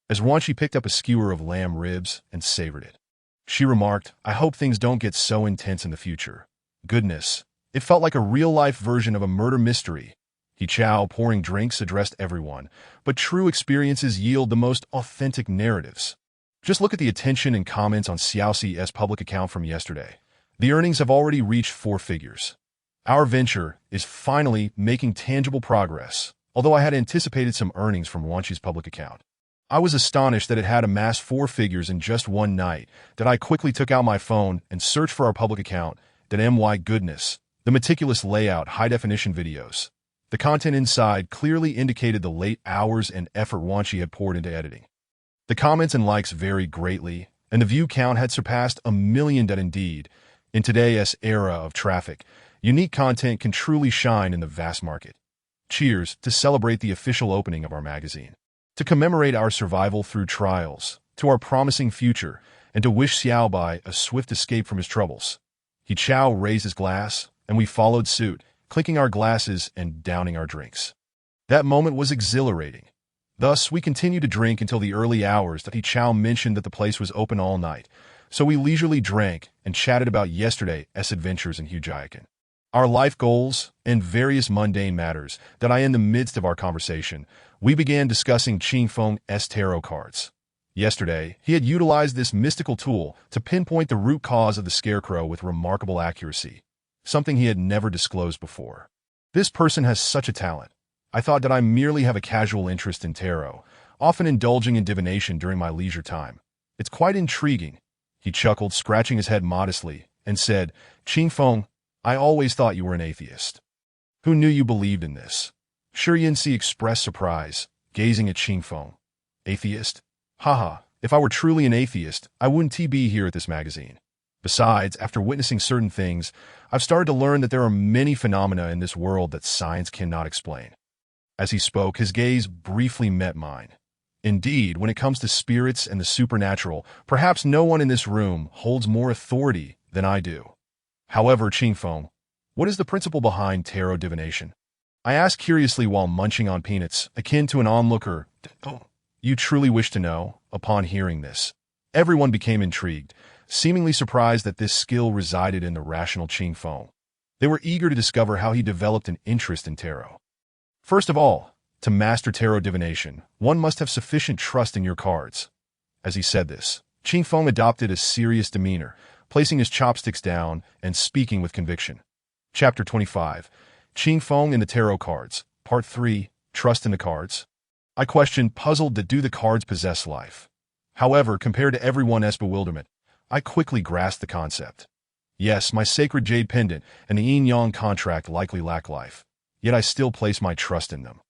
As Wanshi picked up a skewer of lamb ribs and savored it, she remarked, "I hope things don't get so intense in the future." Goodness, it felt like a real-life version of a murder mystery. He Chow, pouring drinks, addressed everyone, but true experiences yield the most authentic narratives. Just look at the attention and comments on Xiaoxi's public account from yesterday. The earnings have already reached 4 figures. Our venture is finally making tangible progress, although I had anticipated some earnings from Wanshi's public account. I was astonished that it had amassed 4 figures in just one night, that I quickly took out my phone and searched for our public account, my goodness, the meticulous layout, high-definition videos. The content inside clearly indicated the late hours and effort Wanshi had poured into editing. The comments and likes varied greatly, and the view count had surpassed 1 million. Indeed, in today's era of traffic, unique content can truly shine in the vast market. Cheers to celebrate the official opening of our magazine, to commemorate our survival through trials, to our promising future, and to wish Xiaobai a swift escape from his troubles. He Chow raised his glass, and we followed suit, clinking our glasses and downing our drinks. That moment was exhilarating. Thus, we continued to drink until the early hours that He Chow mentioned that the place was open all night, so we leisurely drank and chatted about yesterday's adventures in Hujiakan, our life goals, and various mundane matters. That in the midst of our conversation, we began discussing Qing Feng's tarot cards. Yesterday, he had utilized this mystical tool to pinpoint the root cause of the scarecrow with remarkable accuracy, something he had never disclosed before. This person has such a talent. I thought that I merely have a casual interest in tarot, often indulging in divination during my leisure time. It's quite intriguing. He chuckled, scratching his head modestly, and said, "Qing Feng, I always thought you were an atheist." "Who knew you believed in this?" Shi Yanxi expressed surprise, gazing at Qing Feng. "Atheist? Haha, if I were truly an atheist, I wouldn't be here at this magazine. Besides, after witnessing certain things, I've started to learn that there are many phenomena in this world that science cannot explain." As he spoke, his gaze briefly met mine. Indeed, when it comes to spirits and the supernatural, perhaps no one in this room holds more authority than I do. However, Qing Feng, what is the principle behind tarot divination? I asked curiously while munching on peanuts, akin to an onlooker. "Oh, you truly wish to know?" Upon hearing this, everyone became intrigued, seemingly surprised that this skill resided in the rational Qing Feng. They were eager to discover how he developed an interest in tarot. First of all, to master tarot divination, one must have sufficient trust in your cards. As he said this, Qing Feng adopted a serious demeanor, placing his chopsticks down and speaking with conviction. Chapter 25. Qing Feng and the Tarot Cards, Part 3, Trust in the Cards. I questioned, puzzled, that do the cards possess life? However, compared to everyone's bewilderment, I quickly grasped the concept. Yes, my sacred jade pendant and the yin-yang contract likely lack life, yet I still place my trust in them.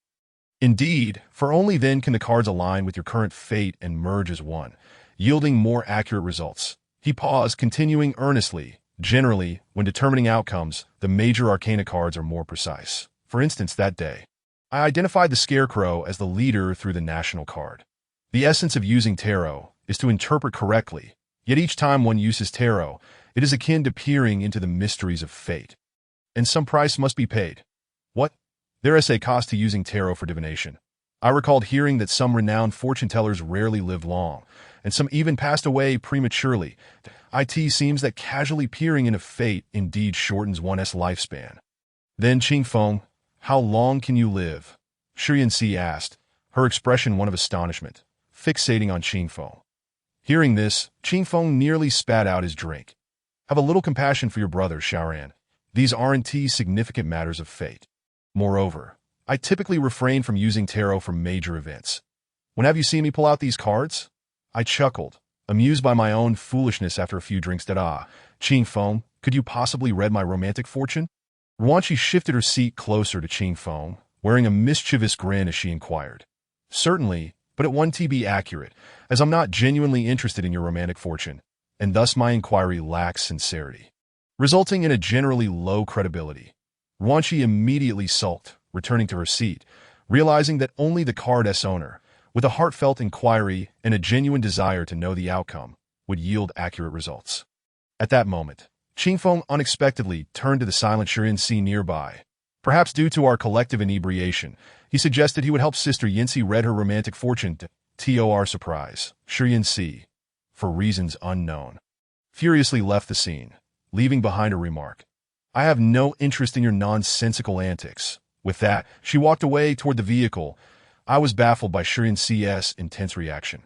Indeed, for only then can the cards align with your current fate and merge as one, yielding more accurate results. He paused, continuing earnestly. Generally, when determining outcomes, the major arcana cards are more precise. For instance, that day, I identified the scarecrow as the leader through the national card. The essence of using tarot is to interpret correctly, yet each time one uses tarot, it is akin to peering into the mysteries of fate. And some price must be paid. What? There is a cost to using tarot for divination. I recalled hearing that some renowned fortune-tellers rarely lived long, and some even passed away prematurely. It seems that casually peering into fate indeed shortens one's lifespan. Then Qing Feng, how long can you live? Shi Yanxi asked, her expression one of astonishment, fixating on Qing Feng. Hearing this, Qing Feng nearly spat out his drink. Have a little compassion for your brother, Shaoran. These aren't significant matters of fate. Moreover, I typically refrain from using tarot for major events. When have you seen me pull out these cards? I chuckled, amused by my own foolishness after a few drinks. Qing Feng, could you possibly read my romantic fortune? Ruanqi shifted her seat closer to Qing Feng, wearing a mischievous grin as she inquired. Certainly, but it won't be accurate, as I'm not genuinely interested in your romantic fortune, and thus my inquiry lacks sincerity, resulting in a generally low credibility. Ruanqi immediately sulked, returning to her seat, realizing that only the card's owner, with a heartfelt inquiry and a genuine desire to know the outcome, would yield accurate results. At that moment, Qing Feng unexpectedly turned to the silent Shirin-Si nearby. Perhaps due to our collective inebriation, he suggested he would help Sister Yancy read her romantic fortune to our surprise. Shirin-Si, for reasons unknown, furiously left the scene, leaving behind a remark. I have no interest in your nonsensical antics. With that, she walked away toward the vehicle. I was baffled by Shirin-Si's intense reaction.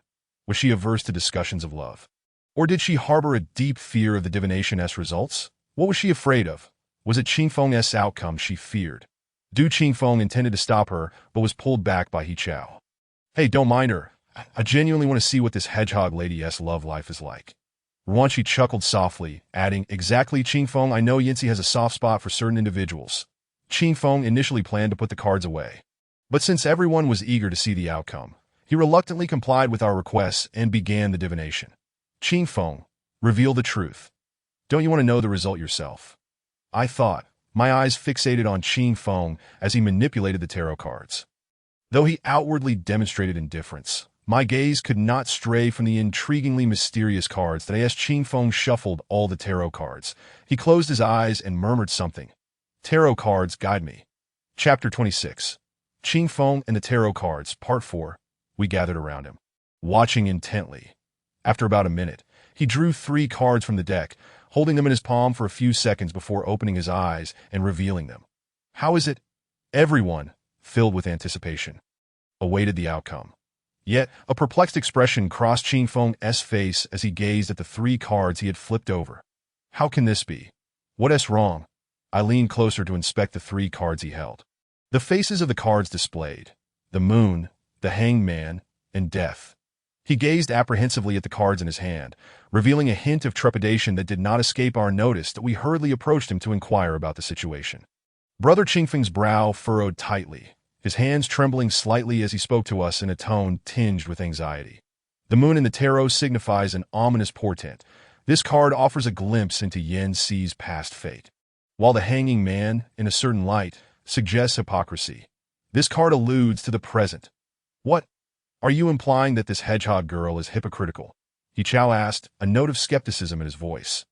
Was she averse to discussions of love? Or did she harbor a deep fear of the divination's results? What was she afraid of? Was it Qing Feng's outcome she feared? Du Qing Feng intended to stop her, but was pulled back by He Chao. Hey, don't mind her. I genuinely want to see what this hedgehog lady's love life is like. Ruanqi chuckled softly, adding, Exactly, Qing Feng, I know Yancy has a soft spot for certain individuals. Qing Feng initially planned to put the cards away. But since everyone was eager to see the outcome, he reluctantly complied with our requests and began the divination. Qing Feng, reveal the truth. Don't you want to know the result yourself? I thought, my eyes fixated on Qing Feng as he manipulated the tarot cards. Though he outwardly demonstrated indifference, my gaze could not stray from the intriguingly mysterious cards that as Qing Feng shuffled all the tarot cards. He closed his eyes and murmured something. Tarot cards guide me. Chapter 26. Qing Feng and the Tarot Cards, Part 4. We gathered around him, watching intently. After about a minute, he drew 3 cards from the deck, holding them in his palm for a few seconds before opening his eyes and revealing them. How is it? Everyone, filled with anticipation, awaited the outcome. Yet, a perplexed expression crossed Qing Feng's face as he gazed at the 3 cards he had flipped over. How can this be? What's wrong? I leaned closer to inspect the 3 cards he held. The faces of the cards displayed: the moon, the hanged man, and death. He gazed apprehensively at the cards in his hand, revealing a hint of trepidation that did not escape our notice that we hurriedly approached him to inquire about the situation. Brother Qing Feng's brow furrowed tightly, his hands trembling slightly as he spoke to us in a tone tinged with anxiety. The moon in the tarot signifies an ominous portent. This card offers a glimpse into Yancy's past fate, while the hanging man, in a certain light, suggests hypocrisy. This card alludes to the present. What? Are you implying that this hedgehog girl is hypocritical? He Chao asked, a note of skepticism in his voice.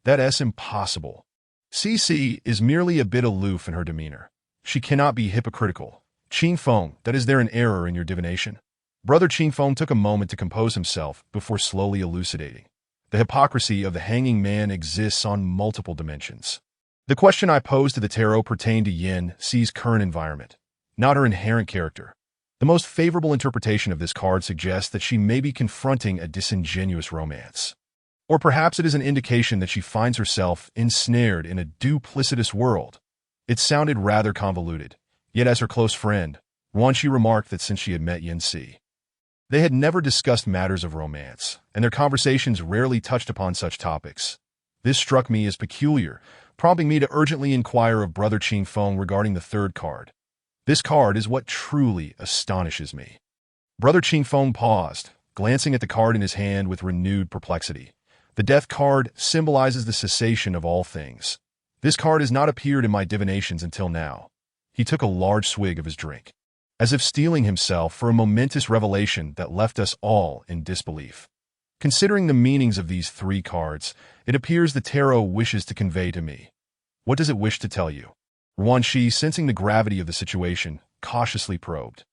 That's impossible. Cici is merely a bit aloof in her demeanor. She cannot be hypocritical. Qing Feng, that is there an error in your divination? Brother Qing Feng took a moment to compose himself before slowly elucidating. The hypocrisy of the hanging man exists on multiple dimensions. The question I posed to the tarot pertained to Yancy's current environment, not her inherent character. The most favorable interpretation of this card suggests that she may be confronting a disingenuous romance. Or perhaps it is an indication that she finds herself ensnared in a duplicitous world. It sounded rather convoluted, yet as her close friend, Ruanqi remarked that since she had met Yancy, they had never discussed matters of romance, and their conversations rarely touched upon such topics. This struck me as peculiar, prompting me to urgently inquire of Brother Qing Feng regarding the 3rd card. This card is what truly astonishes me. Brother Qing Feng paused, glancing at the card in his hand with renewed perplexity. The death card symbolizes the cessation of all things. This card has not appeared in my divinations until now. He took a large swig of his drink, as if steeling himself for a momentous revelation that left us all in disbelief. Considering the meanings of these 3 cards, it appears the tarot wishes to convey to me. What does it wish to tell you? Ruanqi, sensing the gravity of the situation, cautiously probed.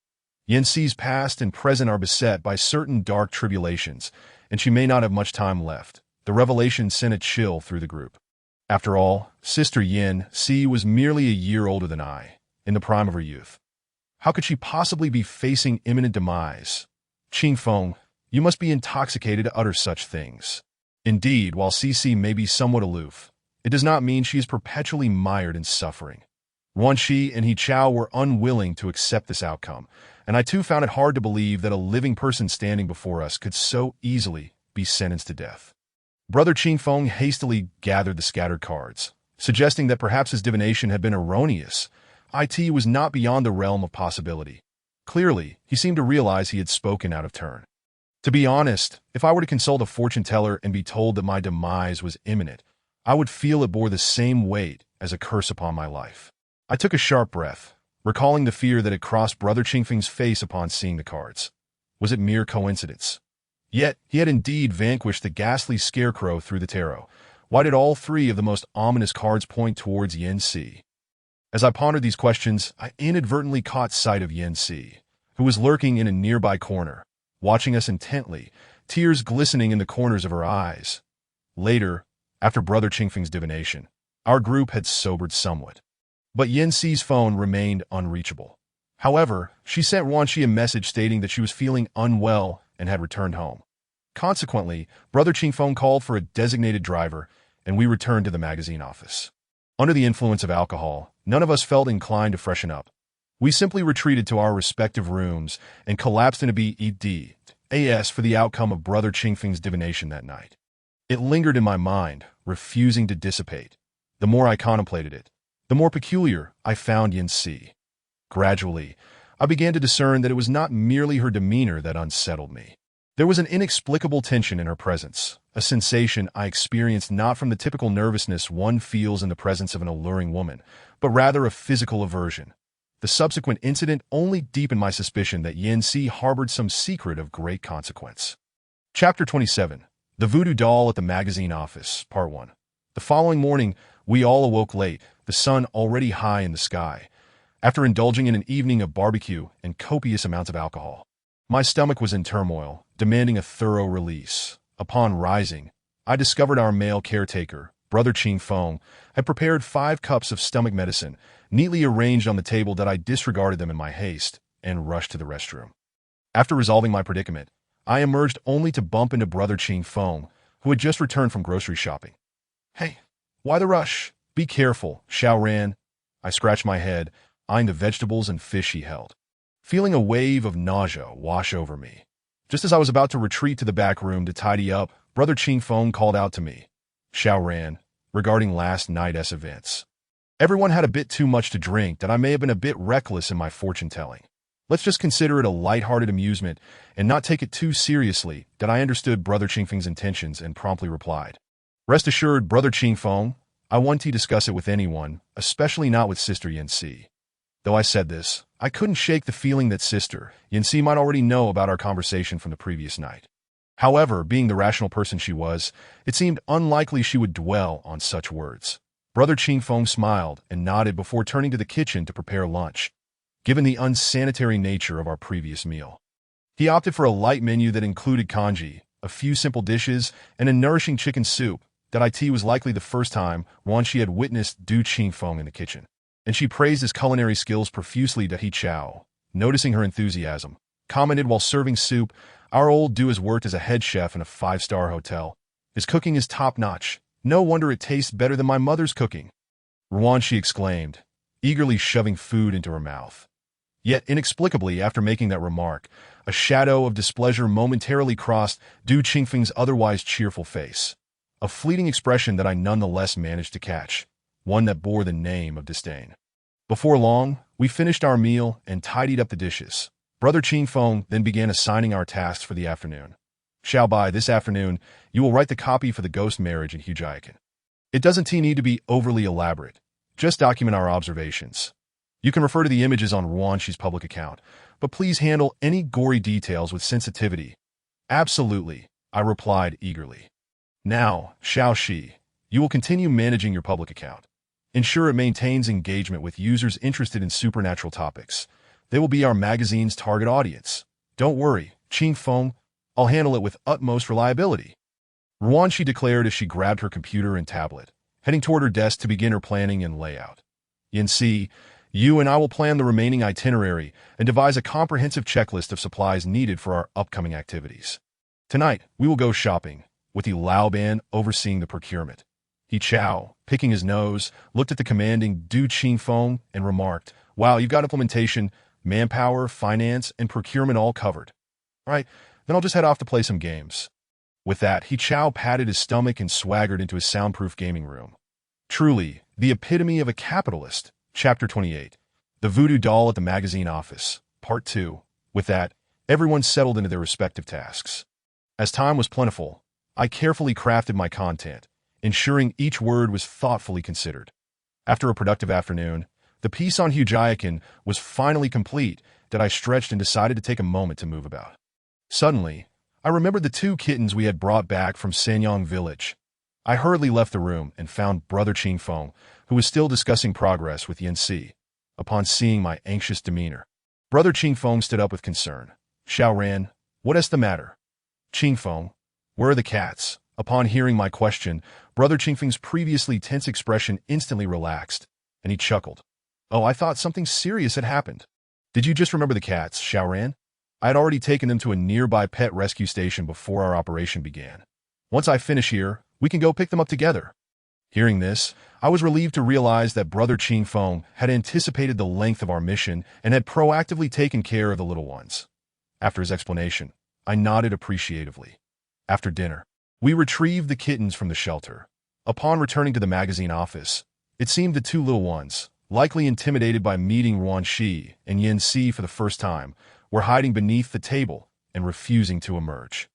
Yancy's past and present are beset by certain dark tribulations, and she may not have much time left. The revelation sent a chill through the group. After all, Sister Yancy was merely a year older than I, in the prime of her youth. How could she possibly be facing imminent demise? Qing Feng, you must be intoxicated to utter such things. Indeed, while Cici may be somewhat aloof, it does not mean she is perpetually mired in suffering. Ruanqi and He Chao were unwilling to accept this outcome, and I too found it hard to believe that a living person standing before us could so easily be sentenced to death. Brother Qingfeng hastily gathered the scattered cards, suggesting that perhaps his divination had been erroneous. It was not beyond the realm of possibility. Clearly, he seemed to realize he had spoken out of turn. To be honest, if I were to consult a fortune teller and be told that my demise was imminent, I would feel it bore the same weight as a curse upon my life. I took a sharp breath, recalling the fear that had crossed Brother Qingfeng's face upon seeing the cards. Was it mere coincidence? Yet, he had indeed vanquished the ghastly scarecrow through the tarot. Why did all three of the most ominous cards point towards Yin Si? As I pondered these questions, I inadvertently caught sight of Yin Si, who was lurking in a nearby corner, watching us intently, tears glistening in the corners of her eyes. Later, after Brother Qingfeng's divination, our group had sobered somewhat. But Yin Si's phone remained unreachable. However, she sent Ruan Shi a message stating that she was feeling unwell and had returned home. Consequently, Brother Qingfeng called for a designated driver, and we returned to the magazine office. Under the influence of alcohol, none of us felt inclined to freshen up. We simply retreated to our respective rooms and collapsed into BED-AS for the outcome of Brother Qingfeng's divination that night. It lingered in my mind, refusing to dissipate. The more I contemplated it, the more peculiar I found Yin Si. Gradually, I began to discern that it was not merely her demeanor that unsettled me. There was an inexplicable tension in her presence, a sensation I experienced not from the typical nervousness one feels in the presence of an alluring woman, but rather a physical aversion. The subsequent incident only deepened my suspicion that Yin Si harbored some secret of great consequence. Chapter 27. The Voodoo Doll at the Magazine Office, Part 1. The following morning, we all awoke late, the sun already high in the sky. After indulging in an evening of barbecue and copious amounts of alcohol, my stomach was in turmoil, demanding a thorough release. Upon rising, I discovered our male caretaker, Brother Qingfeng, had prepared 5 cups of stomach medicine, neatly arranged on the table that I disregarded them in my haste, and rushed to the restroom. After resolving my predicament, I emerged only to bump into Brother Qingfeng, who had just returned from grocery shopping. "Hey, why the rush? Be careful, Xiaoran." I scratched my head, eyeing the vegetables and fish he held, feeling a wave of nausea wash over me. Just as I was about to retreat to the back room to tidy up, Brother Qingfeng called out to me, "Xiaoran, regarding last night's events. Everyone had a bit too much to drink that I may have been a bit reckless in my fortune-telling. Let's just consider it a light-hearted amusement and not take it too seriously." That I understood Brother Qingfeng's intentions and promptly replied, "Rest assured, Brother Qingfeng, I won't discuss it with anyone, especially not with Sister Yin Si." Though I said this, I couldn't shake the feeling that Sister Yin Si might already know about our conversation from the previous night. However, being the rational person she was, it seemed unlikely she would dwell on such words. Brother Qingfeng smiled and nodded before turning to the kitchen to prepare lunch, given the unsanitary nature of our previous meal. He opted for a light menu that included congee, a few simple dishes, and a nourishing chicken soup. That it was likely the first time Ruan Shi had witnessed Du Qingfeng in the kitchen, and she praised his culinary skills profusely to He Chao. Noticing her enthusiasm, commented while serving soup, "Our old Du has worked as a head chef in a 5-star hotel. His cooking is top-notch. No wonder it tastes better than my mother's cooking," Ruan Shi exclaimed, eagerly shoving food into her mouth. Yet, inexplicably, after making that remark, a shadow of displeasure momentarily crossed Du Qingfeng's otherwise cheerful face. A fleeting expression that I nonetheless managed to catch, one that bore the name of disdain. Before long, we finished our meal and tidied up the dishes. Brother Qingfeng then began assigning our tasks for the afternoon. "Xiaobai, this afternoon, you will write the copy for the ghost marriage in Hujiakan. It doesn't need to be overly elaborate. Just document our observations. You can refer to the images on Ruan Shi's public account, but please handle any gory details with sensitivity." "Absolutely," I replied eagerly. "Now, Xiao Shi, you will continue managing your public account. Ensure it maintains engagement with users interested in supernatural topics. They will be our magazine's target audience. Don't worry, Qingfeng, I'll handle it with utmost reliability," Ruan Shi declared as she grabbed her computer and tablet, heading toward her desk to begin her planning and layout. "Yin Si, you and I will plan the remaining itinerary and devise a comprehensive checklist of supplies needed for our upcoming activities. Tonight, we will go shopping, with the Lao Ban overseeing the procurement." He Chao, picking his nose, looked at the commanding Du Qingfeng and remarked, "Wow, you've got implementation, manpower, finance, and procurement all covered. All right, then I'll just head off to play some games." With that, he patted his stomach and swaggered into his soundproof gaming room. Truly, the epitome of a capitalist. Chapter 28. The Voodoo Doll at the Magazine Office. Part 2. With that, everyone settled into their respective tasks. As time was plentiful, I carefully crafted my content, ensuring each word was thoughtfully considered. After a productive afternoon, the piece on Hujayakan was finally complete that I stretched and decided to take a moment to move about. Suddenly, I remembered the 2 kittens we had brought back from Sanyang village. I hurriedly left the room and found Brother Qingfeng, who was still discussing progress with Yanxi. Upon seeing my anxious demeanor, Brother Qingfeng stood up with concern. Xiaoran, what is the matter? Qingfeng, where are the cats? Upon hearing my question, Brother Qingfeng's previously tense expression instantly relaxed, and he chuckled. Oh, I thought something serious had happened. Did you just remember the cats, Xiaoran? I had already taken them to a nearby pet rescue station before our operation began. Once I finish here, we can go pick them up together. Hearing this, I was relieved to realize that Brother Qingfeng had anticipated the length of our mission and had proactively taken care of the little ones. After his explanation, I nodded appreciatively. After dinner, we retrieved the kittens from the shelter. Upon returning to the magazine office, it seemed the 2 little ones, likely intimidated by meeting Ruan Shi and Yin Si for the first time, were hiding beneath the table and refusing to emerge.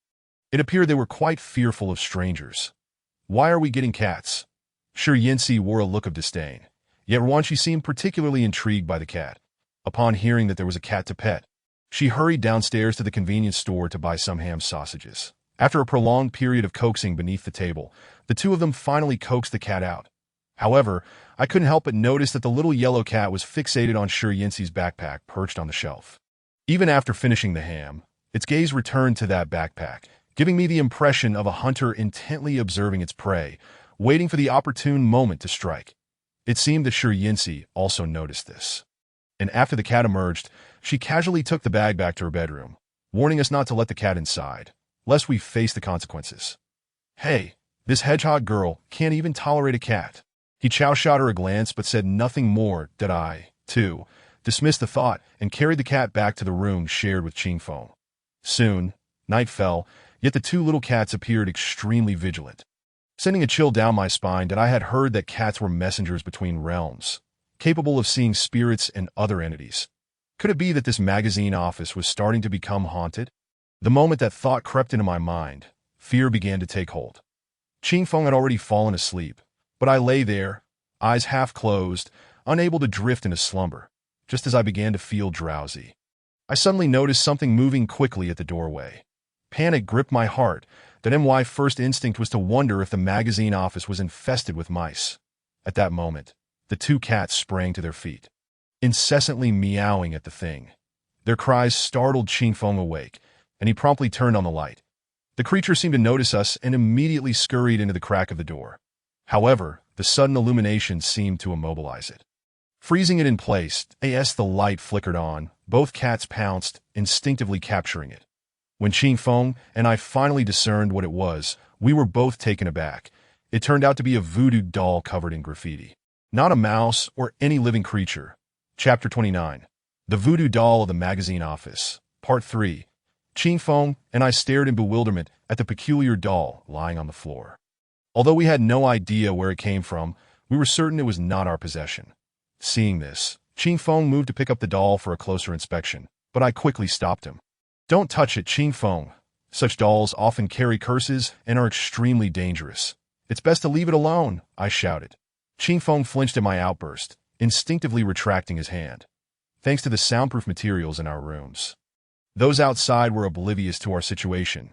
It appeared they were quite fearful of strangers. Why are we getting cats? Sure, Yanxi wore a look of disdain, yet Ruanxi seemed particularly intrigued by the cat. Upon hearing that there was a cat to pet, she hurried downstairs to the convenience store to buy some ham sausages. After a prolonged period of coaxing beneath the table, the 2 of them finally coaxed the cat out. However, I couldn't help but notice that the little yellow cat was fixated on Sure Yanxi's backpack perched on the shelf. Even after finishing the ham, its gaze returned to that backpack, giving me the impression of a hunter intently observing its prey, waiting for the opportune moment to strike. It seemed that Sure Yanxi also noticed this. And after the cat emerged, she casually took the bag back to her bedroom, warning us not to let the cat inside, lest we face the consequences. Hey, this hedgehog girl can't even tolerate a cat. He shot her a glance but said nothing more. Did I, too, dismissed the thought and carried the cat back to the room shared with Qingfeng. Soon, night fell, yet the 2 little cats appeared extremely vigilant, sending a chill down my spine that I had heard that cats were messengers between realms, capable of seeing spirits and other entities. Could it be that this magazine office was starting to become haunted? The moment that thought crept into my mind, fear began to take hold. Qingfeng had already fallen asleep, but I lay there, eyes half closed, unable to drift into slumber. Just as I began to feel drowsy, I suddenly noticed something moving quickly at the doorway. Panic gripped my heart. That my first instinct was to wonder if the magazine office was infested with mice. At that moment, the 2 cats sprang to their feet, incessantly meowing at the thing. Their cries startled Qingfeng awake, and he promptly turned on the light. The creature seemed to notice us and immediately scurried into the crack of the door. However, the sudden illumination seemed to immobilize it. Freezing it in place, as the light flickered on, both cats pounced, instinctively capturing it. When Qingfeng and I finally discerned what it was, we were both taken aback. It turned out to be a voodoo doll covered in graffiti. Not a mouse or any living creature. Chapter 29. The Voodoo Doll of the Magazine Office. Part 3. Qingfeng and I stared in bewilderment at the peculiar doll lying on the floor. Although we had no idea where it came from, we were certain it was not our possession. Seeing this, Qingfeng moved to pick up the doll for a closer inspection, but I quickly stopped him. Don't touch it, Qingfeng. Such dolls often carry curses and are extremely dangerous. It's best to leave it alone, I shouted. Qingfeng flinched at my outburst, instinctively retracting his hand. Thanks to the soundproof materials in our rooms, those outside were oblivious to our situation.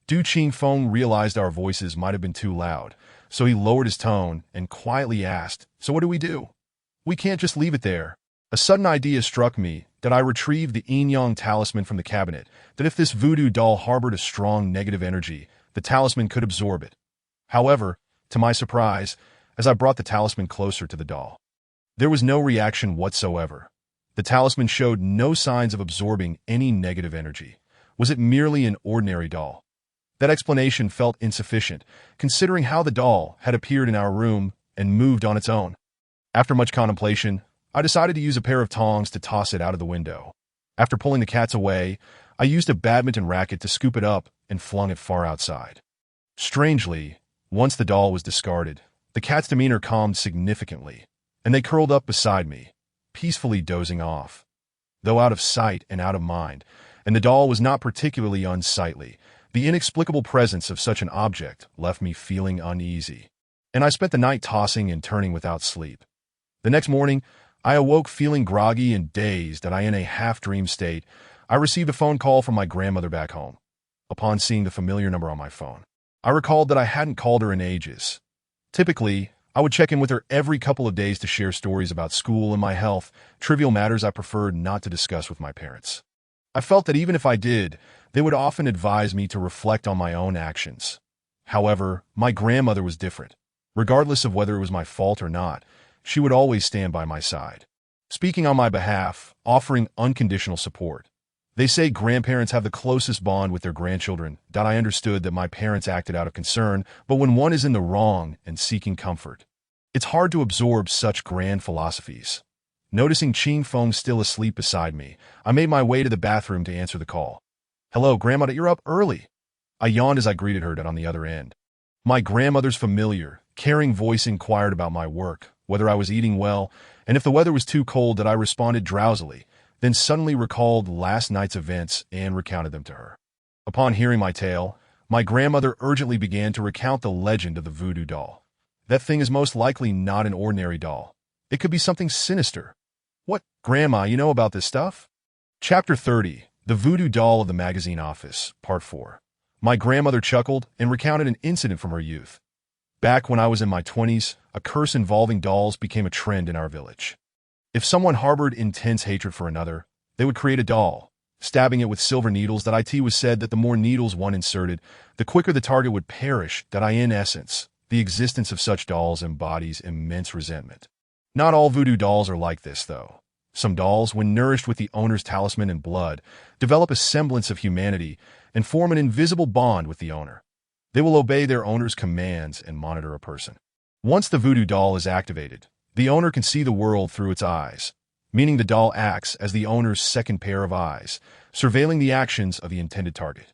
Qingfeng realized our voices might have been too loud, so he lowered his tone and quietly asked, "So what do we do? We can't just leave it there." A sudden idea struck me that I retrieved the yin-yang talisman from the cabinet, that if this voodoo doll harbored a strong negative energy, the talisman could absorb it. However, to my surprise, as I brought the talisman closer to the doll, there was no reaction whatsoever. The talisman showed no signs of absorbing any negative energy. Was it merely an ordinary doll? That explanation felt insufficient, considering how the doll had appeared in our room and moved on its own. After much contemplation, I decided to use a pair of tongs to toss it out of the window. After pulling the cats away, I used a badminton racket to scoop it up and flung it far outside. Strangely, once the doll was discarded, the cat's demeanor calmed significantly, and they curled up beside me, peacefully dozing off. Though out of sight and out of mind, and the doll was not particularly unsightly, the inexplicable presence of such an object left me feeling uneasy, and I spent the night tossing and turning without sleep. The next morning, I awoke feeling groggy and dazed, and in a half-dream state, I received a phone call from my grandmother back home. Upon seeing the familiar number on my phone, I recalled that I hadn't called her in ages. Typically, I would check in with her every couple of days to share stories about school and my health, trivial matters I preferred not to discuss with my parents. I felt that even if I did, they would often advise me to reflect on my own actions. However, my grandmother was different. Regardless of whether it was my fault or not, she would always stand by my side, speaking on my behalf, offering unconditional support. They say grandparents have the closest bond with their grandchildren. That I understood that my parents acted out of concern, but when one is in the wrong and seeking comfort, it's hard to absorb such grand philosophies. Noticing Ching Fong still asleep beside me, I made my way to the bathroom to answer the call. "Hello, Grandmother, you're up early." I yawned as I greeted her on the other end. My grandmother's familiar, caring voice inquired about my work, whether I was eating well, and if the weather was too cold. That I responded drowsily, then suddenly recalled last night's events and recounted them to her. Upon hearing my tale, my grandmother urgently began to recount the legend of the voodoo doll. "That thing is most likely not an ordinary doll. It could be something sinister." "What, Grandma, you know about this stuff?" Chapter 30, The Voodoo Doll of the Magazine Office, Part 4. My grandmother chuckled and recounted an incident from her youth. "Back when I was in my 20s, a curse involving dolls became a trend in our village. If someone harbored intense hatred for another, they would create a doll, stabbing it with silver needles. That it was said that the more needles one inserted, the quicker the target would perish. In essence, the existence of such dolls embodies immense resentment. Not all voodoo dolls are like this, though. Some dolls, when nourished with the owner's talisman and blood, develop a semblance of humanity and form an invisible bond with the owner. They will obey their owner's commands and monitor a person. Once the voodoo doll is activated, the owner can see the world through its eyes, meaning the doll acts as the owner's second pair of eyes, surveilling the actions of the intended target.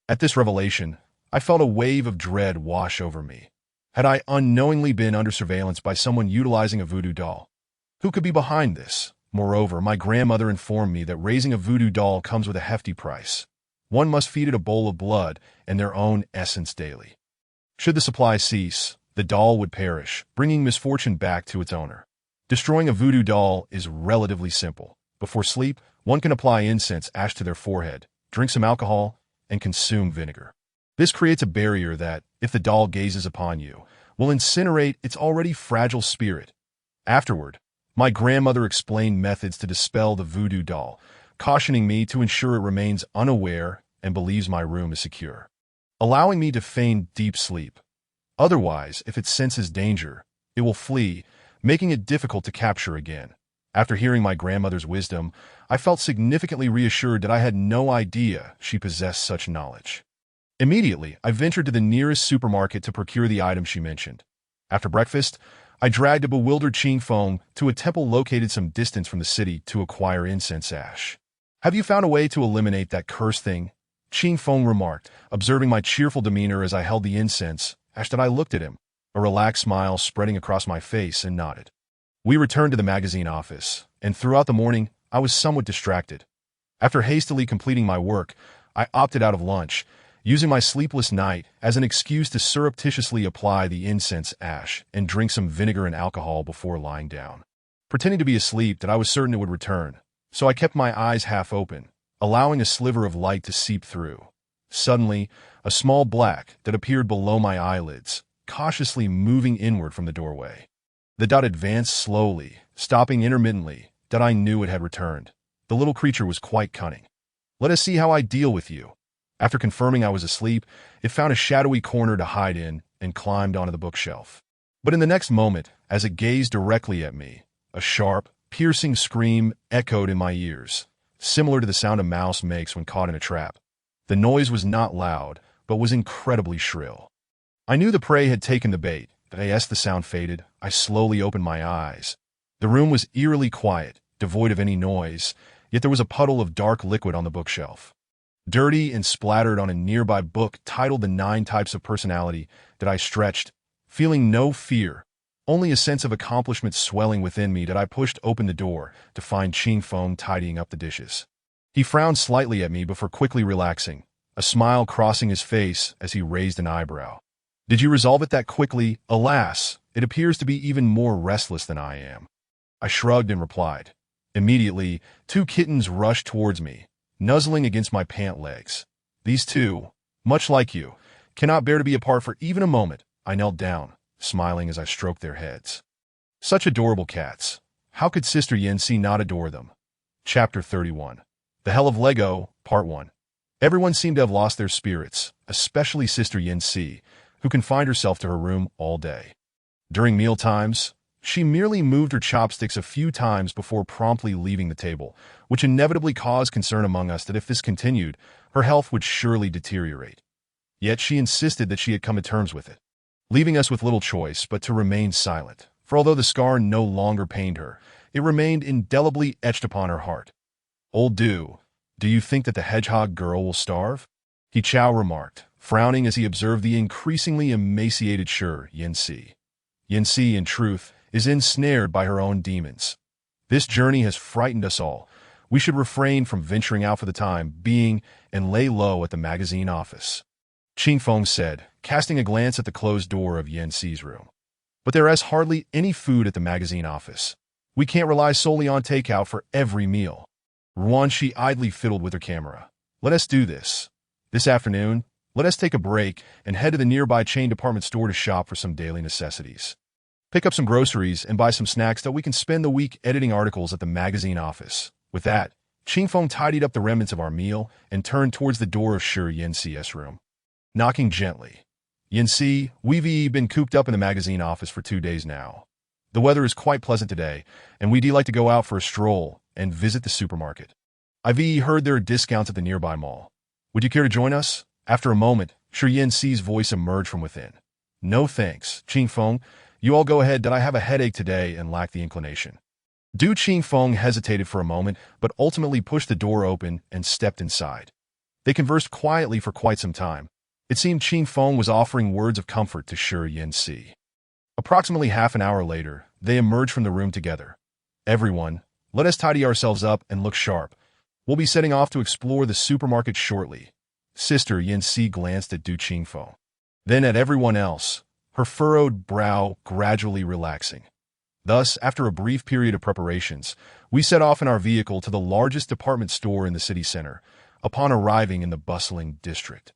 At this revelation, I felt a wave of dread wash over me. Had I unknowingly been under surveillance by someone utilizing a voodoo doll? Who could be behind this? Moreover, my grandmother informed me that raising a voodoo doll comes with a hefty price. One must feed it a bowl of blood and their own essence daily. Should the supply cease, the doll would perish, bringing misfortune back to its owner. Destroying a voodoo doll is relatively simple. Before sleep, one can apply incense ash to their forehead, drink some alcohol, and consume vinegar. This creates a barrier that, if the doll gazes upon you, will incinerate its already fragile spirit. Afterward, my grandmother explained methods to dispel the voodoo doll, cautioning me to ensure it remains unaware and believes my room is secure, allowing me to feign deep sleep. Otherwise, if it senses danger, it will flee, making it difficult to capture again. After hearing my grandmother's wisdom, I felt significantly reassured that I had no idea she possessed such knowledge. Immediately, I ventured to the nearest supermarket to procure the item she mentioned. After breakfast, I dragged a bewildered Ching Fong to a temple located some distance from the city to acquire incense ash. "Have you found a way to eliminate that cursed thing?" Ching Fong remarked, observing my cheerful demeanor as I held the incense ash. That I looked at him, a relaxed smile spreading across my face, and nodded. We returned to the magazine office, and throughout the morning, I was somewhat distracted. After hastily completing my work, I opted out of lunch, using my sleepless night as an excuse to surreptitiously apply the incense ash and drink some vinegar and alcohol before lying down. Pretending to be asleep, that I was certain it would return, so I kept my eyes half open, allowing a sliver of light to seep through. Suddenly, a small black that appeared below my eyelids, cautiously moving inward from the doorway. The dot advanced slowly, stopping intermittently. That I knew it had returned. The little creature was quite cunning. "Let us see how I deal with you." After confirming I was asleep, it found a shadowy corner to hide in and climbed onto the bookshelf. But in the next moment, as it gazed directly at me, a sharp, piercing scream echoed in my ears, similar to the sound a mouse makes when caught in a trap. The noise was not loud, but was incredibly shrill. I knew the prey had taken the bait. As the sound faded, I slowly opened my eyes. The room was eerily quiet, devoid of any noise, yet there was a puddle of dark liquid on the bookshelf. dirty and splattered on a nearby book titled The 9 Types of Personality that I stretched, feeling no fear, only a sense of accomplishment swelling within me that I pushed open the door to find Ching Feng tidying up the dishes. He frowned slightly at me before quickly relaxing, a smile crossing his face as he raised an eyebrow. Did you resolve it that quickly? Alas, it appears to be even more restless than I am. I shrugged and replied. Immediately, 2 kittens rushed towards me, nuzzling against my pant legs. These 2, much like you, cannot bear to be apart for even a moment. I knelt down, smiling as I stroked their heads. Such adorable cats. How could Sister Yancy not adore them? Chapter 31. The Hell of Lego, Part 1. Everyone seemed to have lost their spirits, especially Sister Yancy, who confined herself to her room all day. During meal times, she merely moved her chopsticks a few times before promptly leaving the table, which inevitably caused concern among us that if this continued, her health would surely deteriorate. Yet she insisted that she had come to terms with it, leaving us with little choice but to remain silent, for although the scar no longer pained her, it remained indelibly etched upon her heart. Old do you think that the hedgehog girl will starve? He Chow remarked, frowning as he observed the increasingly emaciated Shi Yancy. Yancy, in truth, is ensnared by her own demons. This journey has frightened us all. We should refrain from venturing out for the time being and lay low at the magazine office. Ching Feng said, casting a glance at the closed door of Yancy's room. But there is hardly any food at the magazine office. We can't rely solely on takeout for every meal. Ruanxi idly fiddled with her camera. Let us do this. This afternoon, let us take a break and head to the nearby chain department store to shop for some daily necessities. Pick up some groceries and buy some snacks that we can spend the week editing articles at the magazine office. With that, Ching Feng tidied up the remnants of our meal and turned towards the door of Shi Yancy's room, knocking gently. Yancy, we've been cooped up in the magazine office for 2 days now. The weather is quite pleasant today, and we'd like to go out for a stroll and visit the supermarket. I've heard there are discounts at the nearby mall. Would you care to join us? After a moment, Shi Yancy's voice emerged from within. No thanks, Ching Feng. You all go ahead, that I have a headache today and lack the inclination. Du Ching Feng hesitated for a moment, but ultimately pushed the door open and stepped inside. They conversed quietly for quite some time. It seemed Ching Feng was offering words of comfort to Shi Yancy. Approximately half an hour later, they emerged from the room together. Everyone, let us tidy ourselves up and look sharp. We'll be setting off to explore the supermarket shortly. Sister Yancy glanced at Du Ching Feng, then at everyone else, her furrowed brow gradually relaxing. Thus, after a brief period of preparations, we set off in our vehicle to the largest department store in the city center, upon arriving in the bustling district.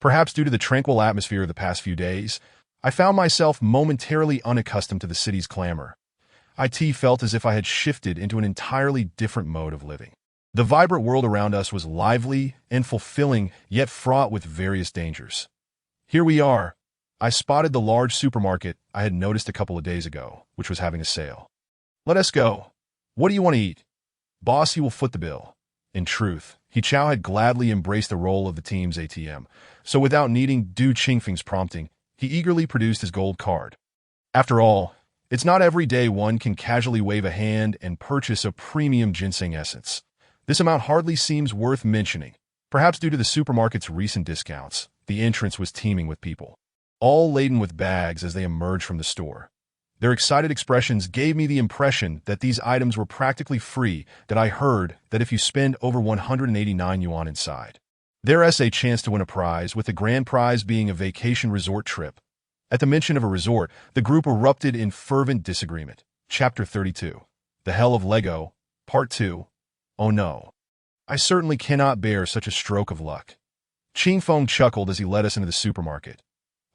Perhaps due to the tranquil atmosphere of the past few days, I found myself momentarily unaccustomed to the city's clamor. I felt as if I had shifted into an entirely different mode of living. The vibrant world around us was lively and fulfilling, yet fraught with various dangers. Here we are. I spotted the large supermarket I had noticed a couple of days ago, which was having a sale. Let us go. What do you want to eat? Boss, he will foot the bill. In truth, He Chow had gladly embraced the role of the team's ATM, so without needing Du Qingfeng's prompting, he eagerly produced his gold card. After all, it's not every day one can casually wave a hand and purchase a premium ginseng essence. This amount hardly seems worth mentioning. Perhaps due to the supermarket's recent discounts, the entrance was teeming with people, all laden with bags as they emerged from the store. Their excited expressions gave me the impression that these items were practically free, that I heard that if you spend over 189 yuan inside, there's a chance to win a prize, with the grand prize being a vacation resort trip. At the mention of a resort, the group erupted in fervent disagreement. Chapter 32. The Hell of Lego, Part 2. Oh no. I certainly cannot bear such a stroke of luck. Ching Feng chuckled as he led us into the supermarket.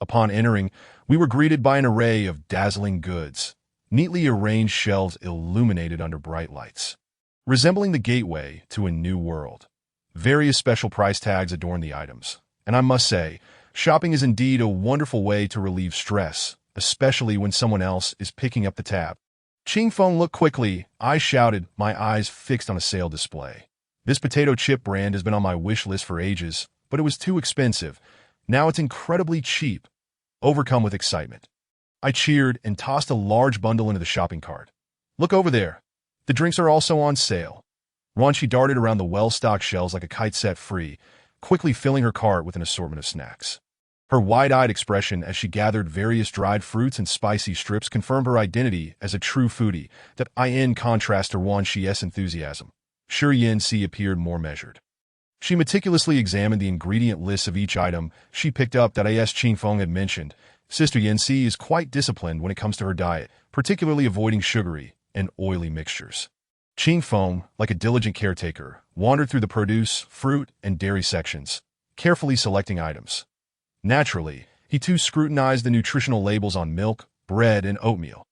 Upon entering, we were greeted by an array of dazzling goods, neatly arranged shelves illuminated under bright lights, resembling the gateway to a new world. Various special price tags adorn the items, and I must say, shopping is indeed a wonderful way to relieve stress, especially when someone else is picking up the tab. Ching Feng looked quickly. I shouted, my eyes fixed on a sale display. This potato chip brand has been on my wish list for ages, but it was too expensive. Now it's incredibly cheap. Overcome with excitement, I cheered and tossed a large bundle into the shopping cart. Look over there. The drinks are also on sale. Ruanxi darted around the well-stocked shelves like a kite set free, quickly filling her cart with an assortment of snacks. Her wide-eyed expression as she gathered various dried fruits and spicy strips confirmed her identity as a true foodie, that in contrast to Wan Xi's enthusiasm. Shi Yanxi appeared more measured. She meticulously examined the ingredient lists of each item she picked up that Qingfeng had mentioned. Sister Yanxi is quite disciplined when it comes to her diet, particularly avoiding sugary and oily mixtures. Qingfeng, like a diligent caretaker, wandered through the produce, fruit, and dairy sections, carefully selecting items. Naturally, he too scrutinized the nutritional labels on milk, bread, and oatmeal.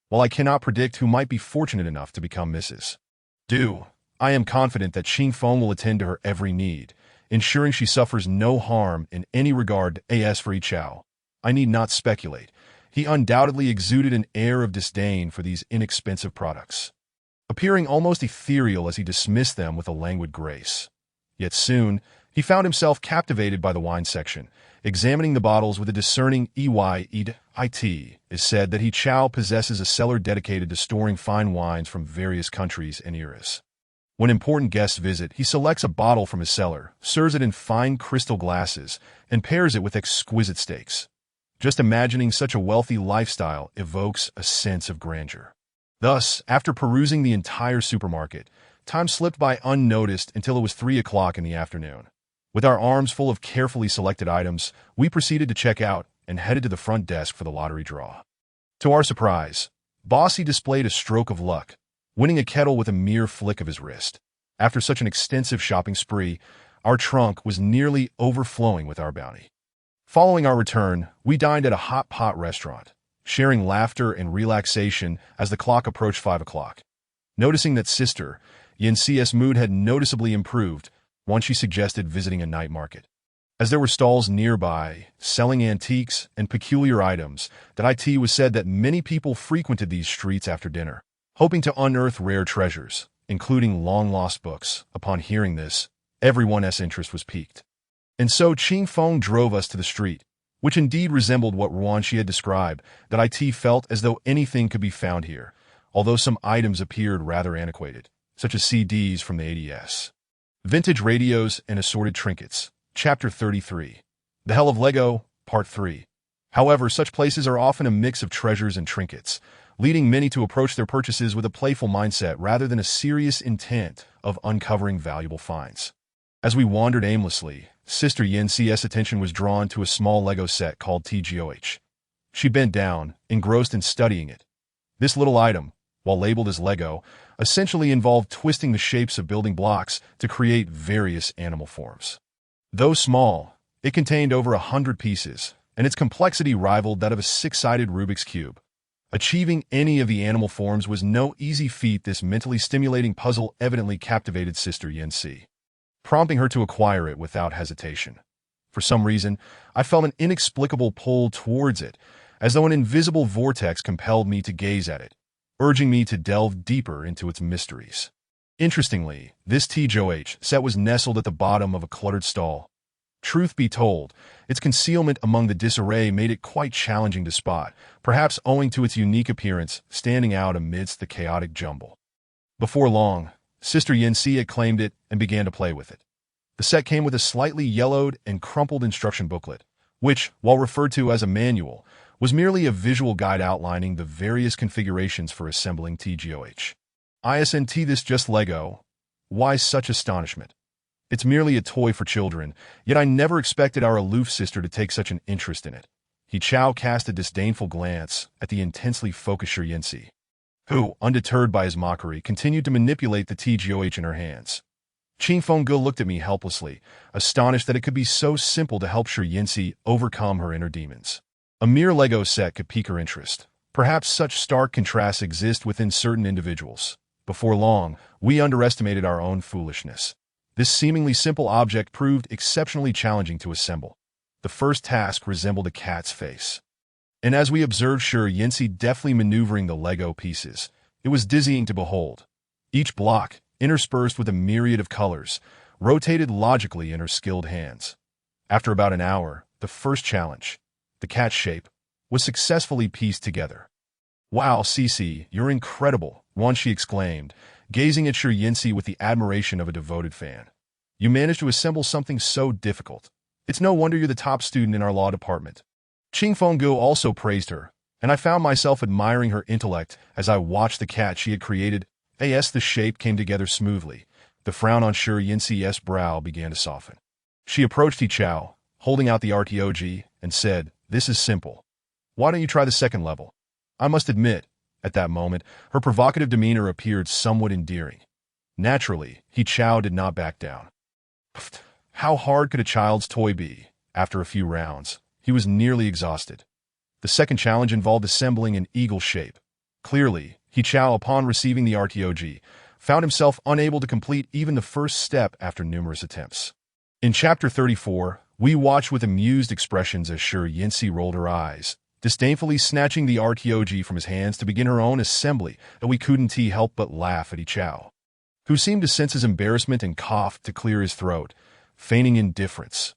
While I cannot predict who might be fortunate enough to become Mrs. Du, I am confident that Qingfeng will attend to her every need, ensuring she suffers no harm in any regard. As for Yichao, I need not speculate. He undoubtedly exuded an air of disdain for these inexpensive products, appearing almost ethereal as he dismissed them with a languid grace. Yet soon, he found himself captivated by the wine section, examining the bottles with a discerning it is said that Yichao possesses a cellar dedicated to storing fine wines from various countries and eras. When important guests visit, he selects a bottle from his cellar, serves it in fine crystal glasses, and pairs it with exquisite steaks. Just imagining such a wealthy lifestyle evokes a sense of grandeur. Thus, after perusing the entire supermarket, time slipped by unnoticed until it was 3 o'clock in the afternoon. With our arms full of carefully selected items, we proceeded to check out and headed to the front desk for the lottery draw. To our surprise, Bossy displayed a stroke of luck, winning a kettle with a mere flick of his wrist. After such an extensive shopping spree, our trunk was nearly overflowing with our bounty. Following our return, we dined at a hot pot restaurant, sharing laughter and relaxation as the clock approached 5 o'clock. Noticing that Sister Yanxi's mood had noticeably improved, once she suggested visiting a night market. As there were stalls nearby, selling antiques and peculiar items, that it was said that many people frequented these streets after dinner, hoping to unearth rare treasures, including long-lost books. Upon hearing this, everyone's interest was piqued. And so Qingfeng drove us to the street, which indeed resembled what Ruanxi had described, that it felt as though anything could be found here, although some items appeared rather antiquated, such as CDs from the 80s. Vintage radios and assorted trinkets. Chapter 33. The Hell of Lego, Part 3. However, such places are often a mix of treasures and trinkets, leading many to approach their purchases with a playful mindset rather than a serious intent of uncovering valuable finds. As we wandered aimlessly, Sister Yanxi's attention was drawn to a small Lego set called TGOH. She bent down, engrossed in studying it. This little item, while labeled as Lego, essentially involved twisting the shapes of building blocks to create various animal forms. Though small, it contained over 100 pieces, and its complexity rivaled that of a 6-sided Rubik's Cube. Achieving any of the animal forms was no easy feat. This mentally stimulating puzzle evidently captivated Sister Yanxi, prompting her to acquire it without hesitation. For some reason, I felt an inexplicable pull towards it, as though an invisible vortex compelled me to gaze at it, urging me to delve deeper into its mysteries. Interestingly, this TGOH set was nestled at the bottom of a cluttered stall. Truth be told, its concealment among the disarray made it quite challenging to spot, perhaps owing to its unique appearance standing out amidst the chaotic jumble. Before long, Sister Yanxi had claimed it and began to play with it. The set came with a slightly yellowed and crumpled instruction booklet, which, while referred to as a manual, was merely a visual guide outlining the various configurations for assembling TGOH. Isn't this just Lego? Why such astonishment? It's merely a toy for children, yet I never expected our aloof sister to take such an interest in it. Yichao cast a disdainful glance at the intensely focused Shi Yanxi, who, undeterred by his mockery, continued to manipulate the TGOH in her hands. Qingfeng looked at me helplessly, astonished that it could be so simple to help Shi Yanxi overcome her inner demons. A mere Lego set could pique her interest. Perhaps such stark contrasts exist within certain individuals. Before long, we underestimated our own foolishness. This seemingly simple object proved exceptionally challenging to assemble. The first task resembled a cat's face. And as we observed Shi Yanxi deftly maneuvering the Lego pieces, it was dizzying to behold. Each block, interspersed with a myriad of colors, rotated logically in her skilled hands. After about an hour, the first challenge, the cat shape, was successfully pieced together. "Wow, Cici, you're incredible," Wanxi exclaimed, gazing at Shi Yanxi with the admiration of a devoted fan. You managed to assemble something so difficult. It's no wonder you're the top student in our law department. Qing Fenggu also praised her, and I found myself admiring her intellect as I watched the cat she had created. As the shape came together smoothly, the frown on Shi Yinxi's brow began to soften. She approached He Chao, holding out the RTOG, and said, "This is simple. Why don't you try the second level?" I must admit, at that moment, her provocative demeanor appeared somewhat endearing. Naturally, He Chao did not back down. How hard could a child's toy be? After a few rounds, he was nearly exhausted. The second challenge involved assembling an eagle shape. Clearly, He Chao, upon receiving the RTOG, found himself unable to complete even the first step after numerous attempts. In Chapter 34, we watched with amused expressions as Shi Yinxi rolled her eyes, disdainfully snatching the RTOG from his hands to begin her own assembly, and we couldn't help but laugh at He Chao, who seemed to sense his embarrassment and coughed to clear his throat, feigning indifference.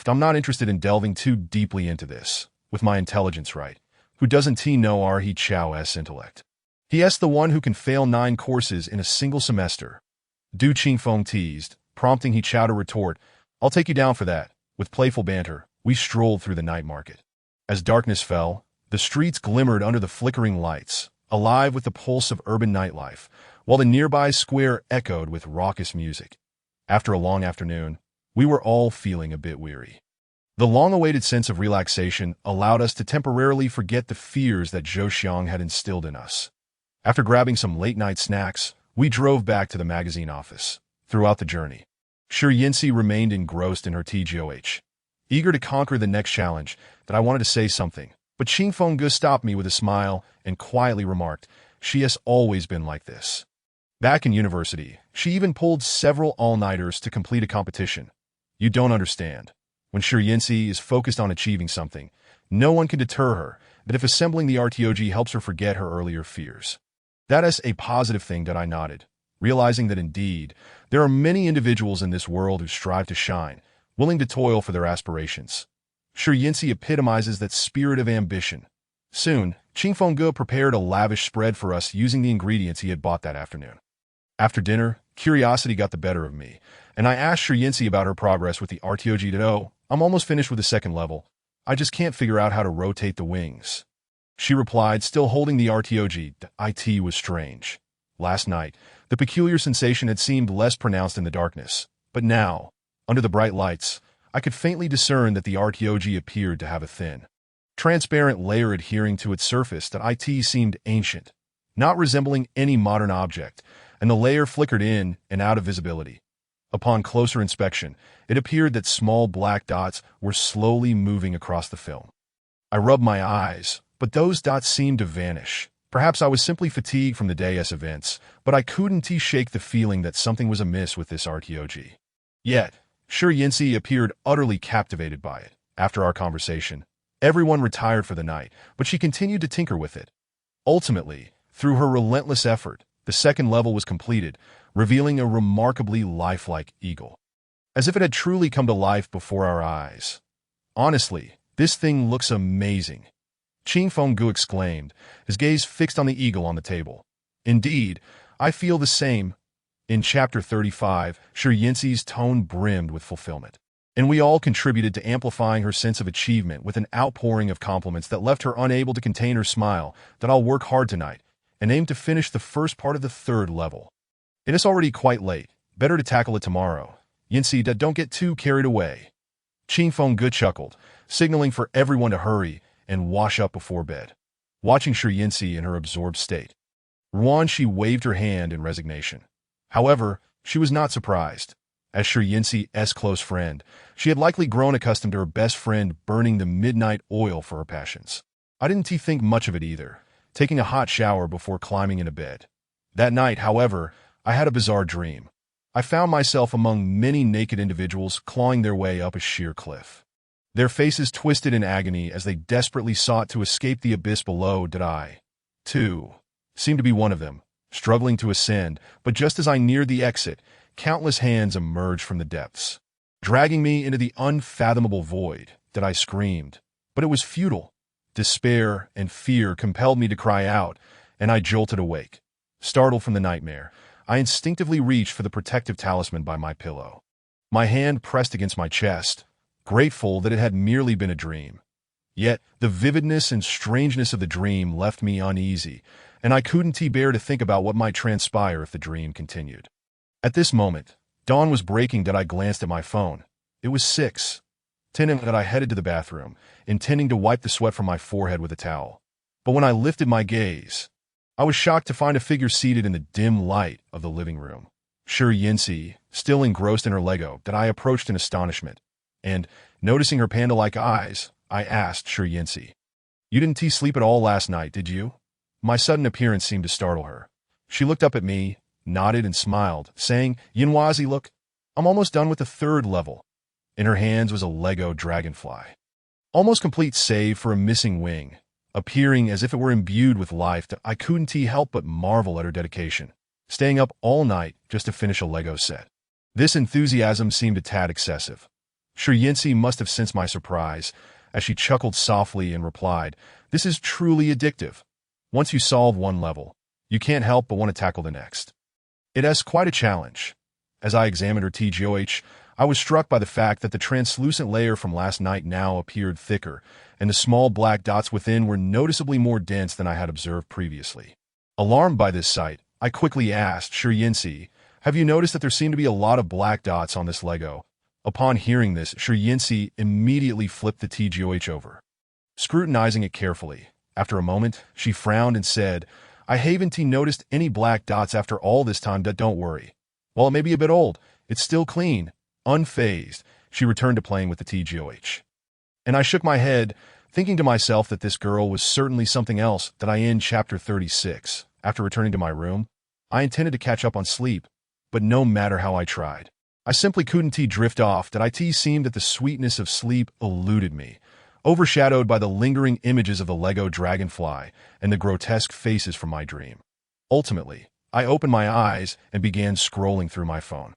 I'm not interested in delving too deeply into this, with my intelligence right. Who doesn't know our He Chao's intellect? He's the one who can fail 9 courses in a single semester. Du Qingfeng teased, prompting He Chao to retort, "I'll take you down for that." With playful banter, we strolled through the night market. As darkness fell, the streets glimmered under the flickering lights, alive with the pulse of urban nightlife, while the nearby square echoed with raucous music. After a long afternoon, we were all feeling a bit weary. The long-awaited sense of relaxation allowed us to temporarily forget the fears that Zhou Xiang had instilled in us. After grabbing some late-night snacks, we drove back to the magazine office. Throughout the journey, Shi Yinxi remained engrossed in her TGOH, eager to conquer the next challenge. That I wanted to say something, but Qing Fenggu stopped me with a smile and quietly remarked, "She has always been like this." Back in university, she even pulled several all-nighters to complete a competition. You don't understand. When Shi Yinxi is focused on achieving something, no one can deter her, but if assembling the RTOG helps her forget her earlier fears. That is a positive thing, that I nodded, realizing that indeed, there are many individuals in this world who strive to shine, willing to toil for their aspirations. Shi Yinxi epitomizes that spirit of ambition. Soon, Qing Fenggu prepared a lavish spread for us using the ingredients he had bought that afternoon. After dinner, curiosity got the better of me, and I asked Shi Yinxi about her progress with the RTOG. "Oh, I'm almost finished with the second level. I just can't figure out how to rotate the wings." She replied, still holding the RTOG. It was strange. Last night, the peculiar sensation had seemed less pronounced in the darkness, but now, under the bright lights, I could faintly discern that the RTOG appeared to have a thin, transparent layer adhering to its surface. That it seemed ancient, not resembling any modern object, and the layer flickered in and out of visibility. Upon closer inspection, it appeared that small black dots were slowly moving across the film. I rubbed my eyes, but those dots seemed to vanish. Perhaps I was simply fatigued from the day's events, but I couldn't shake the feeling that something was amiss with this RTOG. Yet, Shi Yinxi appeared utterly captivated by it. After our conversation, everyone retired for the night, but she continued to tinker with it. Ultimately, through her relentless effort, the second level was completed, revealing a remarkably lifelike eagle, as if it had truly come to life before our eyes. "Honestly, this thing looks amazing," Qing Fenggu exclaimed, his gaze fixed on the eagle on the table. "Indeed, I feel the same." In Chapter 35, Shi Yinxi's tone brimmed with fulfillment, and we all contributed to amplifying her sense of achievement with an outpouring of compliments that left her unable to contain her smile. "That I'll work hard tonight, and aim to finish the first part of the third level. It is already quite late. Better to tackle it tomorrow. Yinxi, don't get too carried away." Qing Fenggu chuckled, signaling for everyone to hurry and wash up before bed. Watching Shi Yinxi in her absorbed state, she waved her hand in resignation. However, she was not surprised. As Shi Yinxi's close friend, she had likely grown accustomed to her best friend burning the midnight oil for her passions. I didn't think much of it either, taking a hot shower before climbing into bed. That night, however, I had a bizarre dream. I found myself among many naked individuals clawing their way up a sheer cliff. Their faces twisted in agony as they desperately sought to escape the abyss below. I, too, seemed to be one of them, struggling to ascend, but just as I neared the exit, countless hands emerged from the depths, dragging me into the unfathomable void. I screamed, but it was futile. Despair and fear compelled me to cry out, and I jolted awake. Startled from the nightmare, I instinctively reached for the protective talisman by my pillow. My hand pressed against my chest, grateful that it had merely been a dream. Yet, the vividness and strangeness of the dream left me uneasy, and I couldn't bear to think about what might transpire if the dream continued. At this moment, dawn was breaking that I glanced at my phone. It was 6:10 and that I headed to the bathroom, intending to wipe the sweat from my forehead with a towel. But when I lifted my gaze, I was shocked to find a figure seated in the dim light of the living room. Sure Yinsi, still engrossed in her Lego, that I approached in astonishment, and, noticing her panda-like eyes, I asked Sure Yinsi, "You didn't sleep at all last night, did you?" My sudden appearance seemed to startle her. She looked up at me, nodded and smiled, saying, "Yinwazi, look, I'm almost done with the 3rd level." In her hands was a Lego dragonfly, almost complete save for a missing wing, appearing as if it were imbued with life. That I couldn't help but marvel at her dedication, staying up all night just to finish a Lego set. This enthusiasm seemed a tad excessive. Sure Yinsi must have sensed my surprise, as she chuckled softly and replied, "This is truly addictive. Once you solve one level, you can't help but want to tackle the next." It is quite a challenge. As I examined her TGOH, I was struck by the fact that the translucent layer from last night now appeared thicker, and the small black dots within were noticeably more dense than I had observed previously. Alarmed by this sight, I quickly asked Sure Yinsi, "Have you noticed that there seem to be a lot of black dots on this Lego?" Upon hearing this, Sure Yinsi immediately flipped the TGOH over, scrutinizing it carefully. After a moment, she frowned and said, "I haven't noticed any black dots after all this time, but don't worry. While it may be a bit old, it's still clean." Unfazed, she returned to playing with the TGOH. And I shook my head, thinking to myself that this girl was certainly something else. That I end Chapter 36. After returning to my room, I intended to catch up on sleep, but no matter how I tried, I simply couldn't drift off. That it seemed that the sweetness of sleep eluded me, overshadowed by the lingering images of the Lego dragonfly and the grotesque faces from my dream. Ultimately, I opened my eyes and began scrolling through my phone.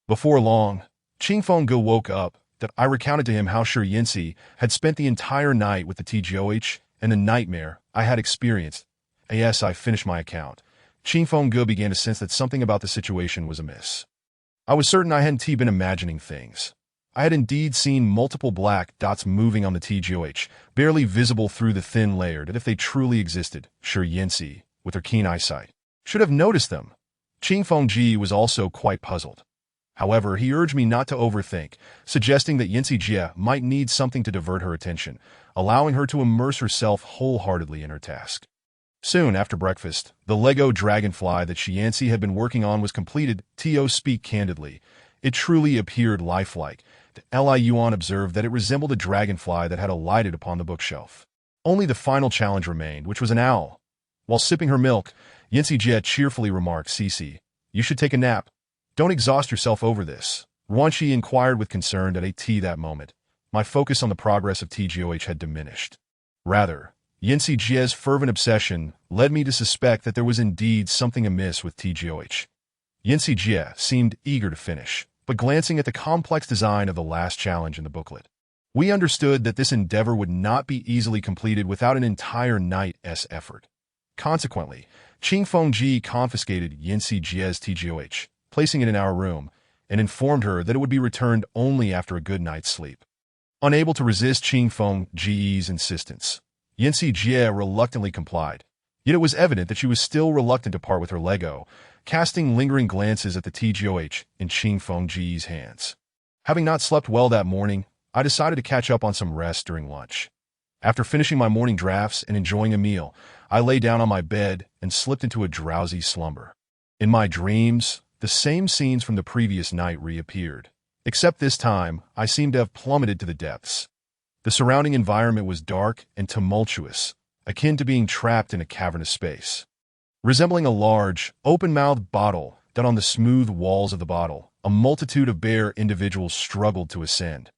Before long, Qingfeng Ge woke up. That I recounted to him how Sure Yinsi had spent the entire night with the TGOH and the nightmare I had experienced. As I finished my account, Qingfeng Ge began to sense that something about the situation was amiss. I was certain I hadn't been imagining things. I had indeed seen multiple black dots moving on the TGOH, barely visible through the thin layer. That if they truly existed, Sure Yinsi, with her keen eyesight, should have noticed them. Qingfeng Ji was also quite puzzled. However, he urged me not to overthink, suggesting that Yinsi Jie might need something to divert her attention, allowing her to immerse herself wholeheartedly in her task. Soon after breakfast, the Lego dragonfly that Yancy had been working on was completed. To speak candidly, it truly appeared lifelike. Li Yuan observed that it resembled a dragonfly that had alighted upon the bookshelf. Only the final challenge remained, which was an owl. While sipping her milk, Yinsi Jie cheerfully remarked, "Cici, you should take a nap. Don't exhaust yourself over this." Ruanqi inquired with concern at that moment. My focus on the progress of TGOH had diminished. Rather, Yinsi Jie's fervent obsession led me to suspect that there was indeed something amiss with TGOH. Yinsi Jie seemed eager to finish, but glancing at the complex design of the last challenge in the booklet, we understood that this endeavor would not be easily completed without an entire night's effort. Consequently, Qingfeng Ji confiscated Yinsi Jie's TGOH, placing it in our room, and informed her that it would be returned only after a good night's sleep. Unable to resist Qingfeng Ji's insistence, Yinsi Jie reluctantly complied. Yet it was evident that she was still reluctant to part with her Lego, casting lingering glances at the TGOH in Qingfeng Ji's hands. Having not slept well that morning, I decided to catch up on some rest during lunch. After finishing my morning drafts and enjoying a meal, I lay down on my bed and slipped into a drowsy slumber. In my dreams, the same scenes from the previous night reappeared, except this time I seemed to have plummeted to the depths. The surrounding environment was dark and tumultuous, akin to being trapped in a cavernous space. Resembling a large, open-mouthed bottle, that on the smooth walls of the bottle, a multitude of bare individuals struggled to ascend.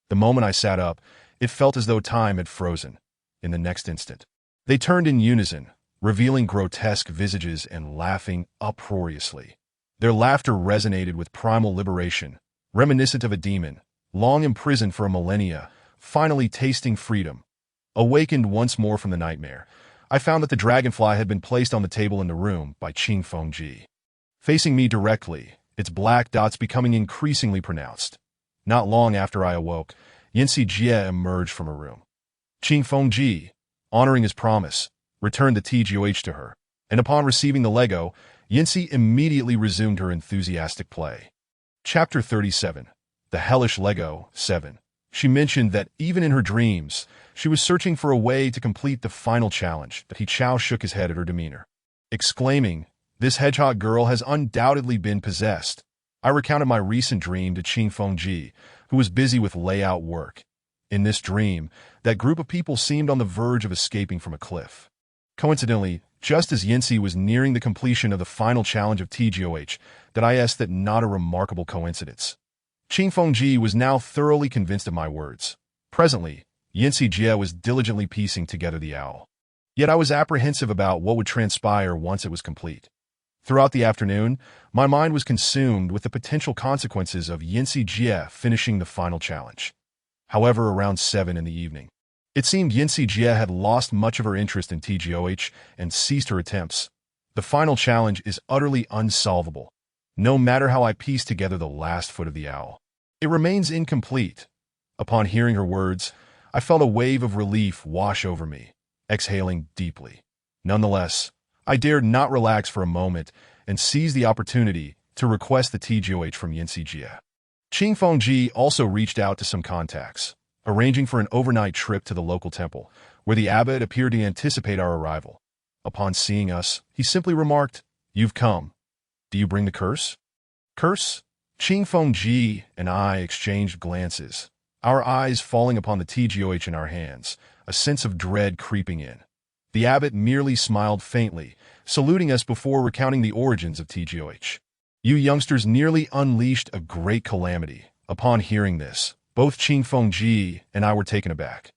The moment I sat up, it felt as though time had frozen. In the next instant, they turned in unison, revealing grotesque visages and laughing uproariously. Their laughter resonated with primal liberation, reminiscent of a demon, long imprisoned for a millennia, finally tasting freedom. Awakened once more from the nightmare, I found that the dragonfly had been placed on the table in the room by Qingfeng Ji. Facing me directly, its black dots becoming increasingly pronounced. Not long after I awoke, Yinsi Jie emerged from her room. Qing Fengji, honoring his promise, returned the TGOH to her, and upon receiving the Lego, Yinsi immediately resumed her enthusiastic play. Chapter 37. The Hellish Lego 7. She mentioned that even in her dreams, she was searching for a way to complete the final challenge. He Chao shook his head at her demeanor, exclaiming, "This hedgehog girl has undoubtedly been possessed." I recounted my recent dream to Qing Fengji, who was busy with layout work. In this dream, that group of people seemed on the verge of escaping from a cliff. Coincidentally, just as Yinsi was nearing the completion of the final challenge of TGOH, that I asked that not a remarkable coincidence. Qing Fengji was now thoroughly convinced of my words. Presently, Yinsi Jie was diligently piecing together the owl. Yet I was apprehensive about what would transpire once it was complete. Throughout the afternoon, my mind was consumed with the potential consequences of Yinsi Jie finishing the final challenge. However, around 7 in the evening, it seemed Yinsi Jie had lost much of her interest in TGOH and ceased her attempts. The final challenge is utterly unsolvable, no matter how I piece together the last foot of the owl. It remains incomplete. Upon hearing her words, I felt a wave of relief wash over me, exhaling deeply. Nonetheless, I dared not relax for a moment and seized the opportunity to request the TGOH from Yinsi Jie. Qing Fengji also reached out to some contacts, arranging for an overnight trip to the local temple, where the abbot appeared to anticipate our arrival. Upon seeing us, he simply remarked, "You've come. Do you bring the curse?" Curse? Qing Fengji and I exchanged glances, our eyes falling upon the TGOH in our hands, a sense of dread creeping in. The abbot merely smiled faintly, saluting us before recounting the origins of TGOH. "You youngsters nearly unleashed a great calamity." Upon hearing this, both Qing Fengji and I were taken aback.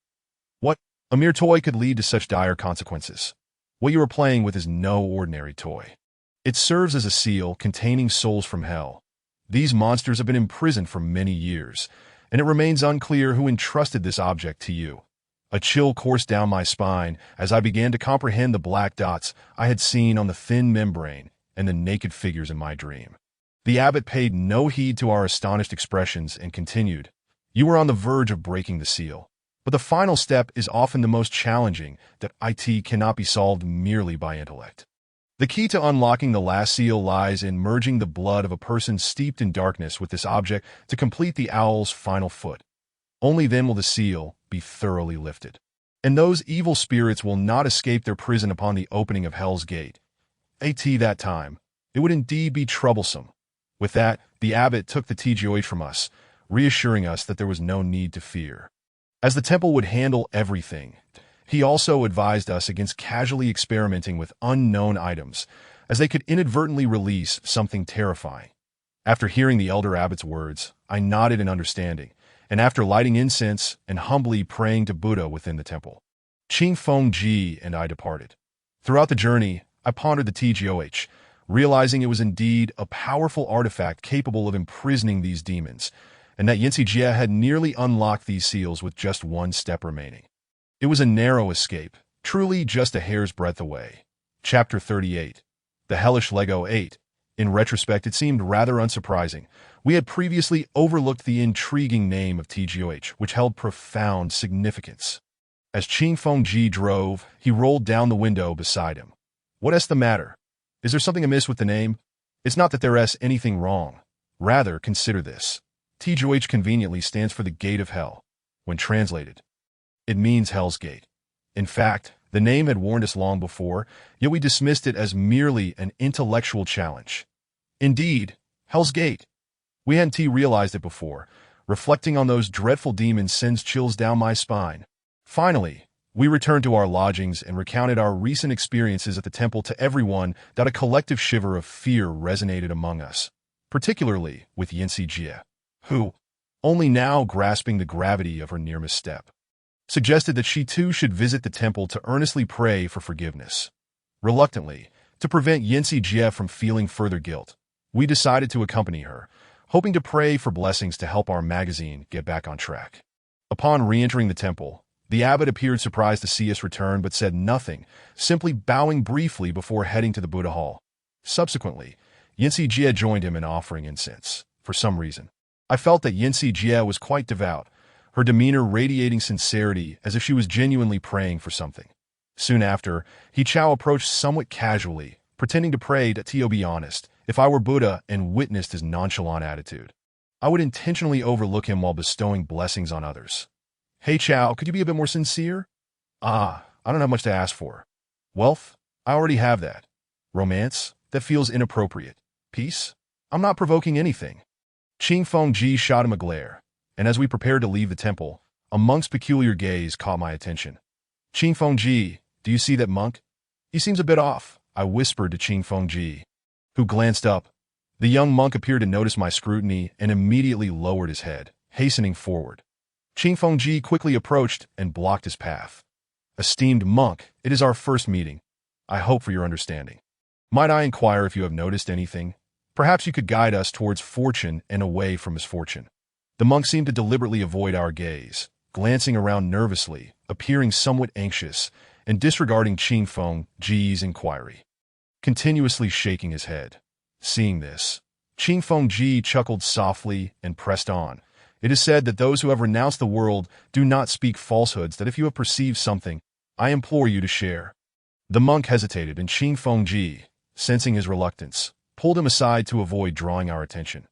What? A mere toy could lead to such dire consequences. What you are playing with is no ordinary toy. It serves as a seal containing souls from hell. These monsters have been imprisoned for many years, and it remains unclear who entrusted this object to you. A chill coursed down my spine as I began to comprehend the black dots I had seen on the thin membrane and the naked figures in my dream. The abbot paid no heed to our astonished expressions and continued, "You are on the verge of breaking the seal, but the final step is often the most challenging, that it cannot be solved merely by intellect. The key to unlocking the last seal lies in merging the blood of a person steeped in darkness with this object to complete the owl's final foot. Only then will the seal be thoroughly lifted, and those evil spirits will not escape their prison upon the opening of Hell's Gate. At that time, it would indeed be troublesome." With that, the abbot took the TGOH from us, reassuring us that there was no need to fear, as the temple would handle everything. He also advised us against casually experimenting with unknown items, as they could inadvertently release something terrifying. After hearing the elder abbot's words, I nodded in understanding, and after lighting incense and humbly praying to Buddha within the temple, Qing Fengji and I departed. Throughout the journey, I pondered the TGOH, realizing it was indeed a powerful artifact capable of imprisoning these demons, and that Yinsi Jie had nearly unlocked these seals with just one step remaining. It was a narrow escape, truly just a hair's breadth away. Chapter 38. The Hellish Lego 8. In retrospect, it seemed rather unsurprising. We had previously overlooked the intriguing name of TGOH, which held profound significance. As Qing Fengji drove, he rolled down the window beside him. "What's the matter? Is there something amiss with the name? It's not that there's anything wrong. Rather, consider this. TGOH conveniently stands for the Gate of Hell. When translated, it means Hell's Gate. In fact, the name had warned us long before, yet we dismissed it as merely an intellectual challenge. Indeed, Hell's Gate. We hadn't realized it before. Reflecting on those dreadful demons sends chills down my spine. Finally, we returned to our lodgings and recounted our recent experiences at the temple to everyone. That a collective shiver of fear resonated among us, particularly with Yinsi Jie, who, only now grasping the gravity of her near misstep, suggested that she too should visit the temple to earnestly pray for forgiveness. Reluctantly, to prevent Yinsi Jie from feeling further guilt, we decided to accompany her, hoping to pray for blessings to help our magazine get back on track. Upon re-entering the temple, the abbot appeared surprised to see us return but said nothing, simply bowing briefly before heading to the Buddha Hall. Subsequently, Yinsi Jie joined him in offering incense. For some reason, I felt that Yinsi Jie was quite devout, her demeanor radiating sincerity as if she was genuinely praying for something. Soon after, He Chao approached somewhat casually, pretending to pray that, to be honest, if I were Buddha and witnessed his nonchalant attitude, I would intentionally overlook him while bestowing blessings on others. Hey Chao, could you be a bit more sincere? I don't have much to ask for. Wealth? I already have that. Romance? That feels inappropriate. Peace? I'm not provoking anything. Qing Fengji shot him a glare, and as we prepared to leave the temple, a monk's peculiar gaze caught my attention. Qing Fengji, do you see that monk? He seems a bit off, I whispered to Qing Fengji, who glanced up. The young monk appeared to notice my scrutiny and immediately lowered his head, hastening forward. Qing Fengji quickly approached and blocked his path. Esteemed monk, it is our first meeting. I hope for your understanding. Might I inquire if you have noticed anything? Perhaps you could guide us towards fortune and away from misfortune. The monk seemed to deliberately avoid our gaze, glancing around nervously, appearing somewhat anxious, and disregarding Qing Fengji's inquiry, continuously shaking his head. Seeing this, Qing Fengji chuckled softly and pressed on. It is said that those who have renounced the world do not speak falsehoods, that if you have perceived something, I implore you to share. The monk hesitated, and Qing Fengji, sensing his reluctance, pulled him aside to avoid drawing our attention.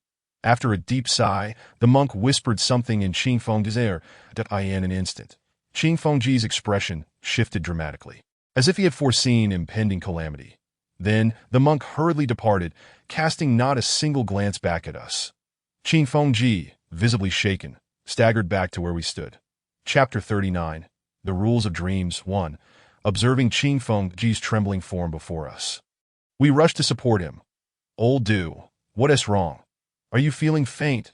After a deep sigh, the monk whispered something in Qing Fengji's ear. In an instant, Qing Fengji's expression shifted dramatically, as if he had foreseen impending calamity. Then, the monk hurriedly departed, casting not a single glance back at us. Qing Fengji, visibly shaken, staggered back to where we stood. Chapter 39. The Rules of Dreams 1. Observing Qing Fengji's trembling form before us, we rushed to support him. Old Du, what is wrong? Are you feeling faint?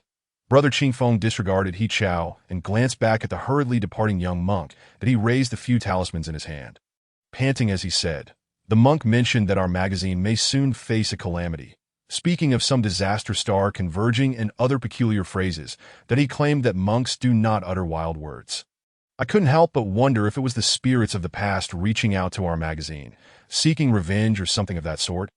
Brother Qing Feng disregarded He Chao and glanced back at the hurriedly departing young monk that he raised a few talismans in his hand. Panting as he said, the monk mentioned that our magazine may soon face a calamity, speaking of some disaster star converging and other peculiar phrases that he claimed that monks do not utter wild words. I couldn't help but wonder if it was the spirits of the past reaching out to our magazine, seeking revenge or something of that sort.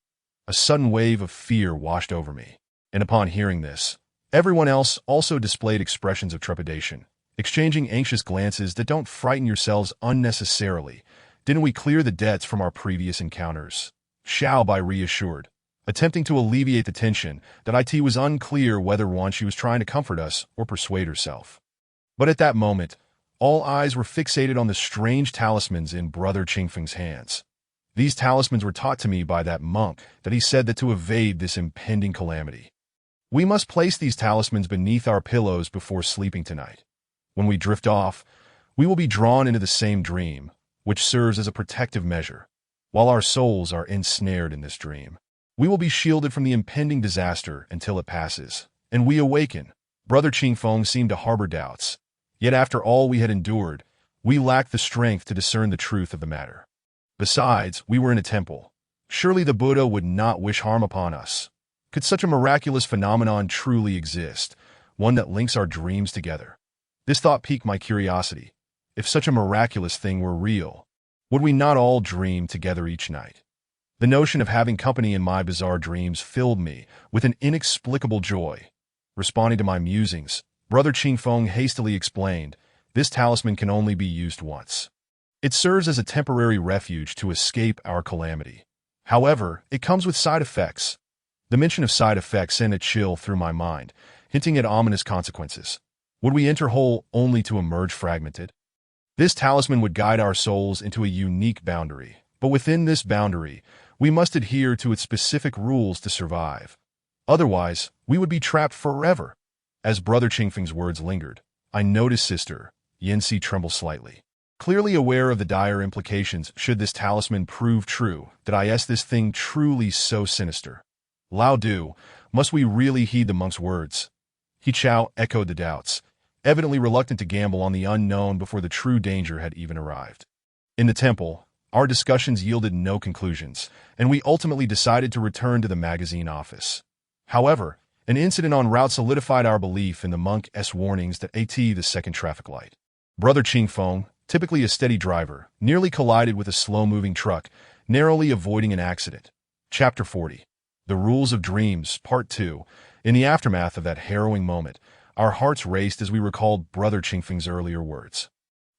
A sudden wave of fear washed over me, and upon hearing this, everyone else also displayed expressions of trepidation, exchanging anxious glances that don't frighten yourselves unnecessarily. Didn't we clear the debts from our previous encounters? Xiao Bai reassured, attempting to alleviate the tension that it was unclear whether she was trying to comfort us or persuade herself. But at that moment, all eyes were fixated on the strange talismans in Brother Qingfeng's hands. These talismans were taught to me by that monk that he said that to evade this impending calamity, we must place these talismans beneath our pillows before sleeping tonight. When we drift off, we will be drawn into the same dream, which serves as a protective measure. While our souls are ensnared in this dream, we will be shielded from the impending disaster until it passes, and we awaken. Brother Qingfeng seemed to harbor doubts. Yet after all we had endured, we lacked the strength to discern the truth of the matter. Besides, we were in a temple. Surely the Buddha would not wish harm upon us. Could such a miraculous phenomenon truly exist, one that links our dreams together? This thought piqued my curiosity. If such a miraculous thing were real, would we not all dream together each night? The notion of having company in my bizarre dreams filled me with an inexplicable joy. Responding to my musings, Brother Qingfeng hastily explained, this talisman can only be used once. It serves as a temporary refuge to escape our calamity. However, it comes with side effects. The mention of side effects sent a chill through my mind, hinting at ominous consequences. Would we enter whole only to emerge fragmented? This talisman would guide our souls into a unique boundary, but within this boundary, we must adhere to its specific rules to survive. Otherwise, we would be trapped forever. As Brother Qingfeng's words lingered, I noticed Sister Yanxi tremble slightly. Clearly aware of the dire implications should this talisman prove true, that this thing truly so sinister. Lao Du, must we really heed the monk's words? He Chao echoed the doubts, evidently reluctant to gamble on the unknown before the true danger had even arrived. In the temple, our discussions yielded no conclusions, and we ultimately decided to return to the magazine office. However, an incident en route solidified our belief in the monk's warnings that the second traffic light. Brother Qingfeng, typically a steady driver, nearly collided with a slow-moving truck, narrowly avoiding an accident. Chapter 40. The Rules of Dreams, Part 2. In the aftermath of that harrowing moment, our hearts raced as we recalled Brother Chingfeng's earlier words.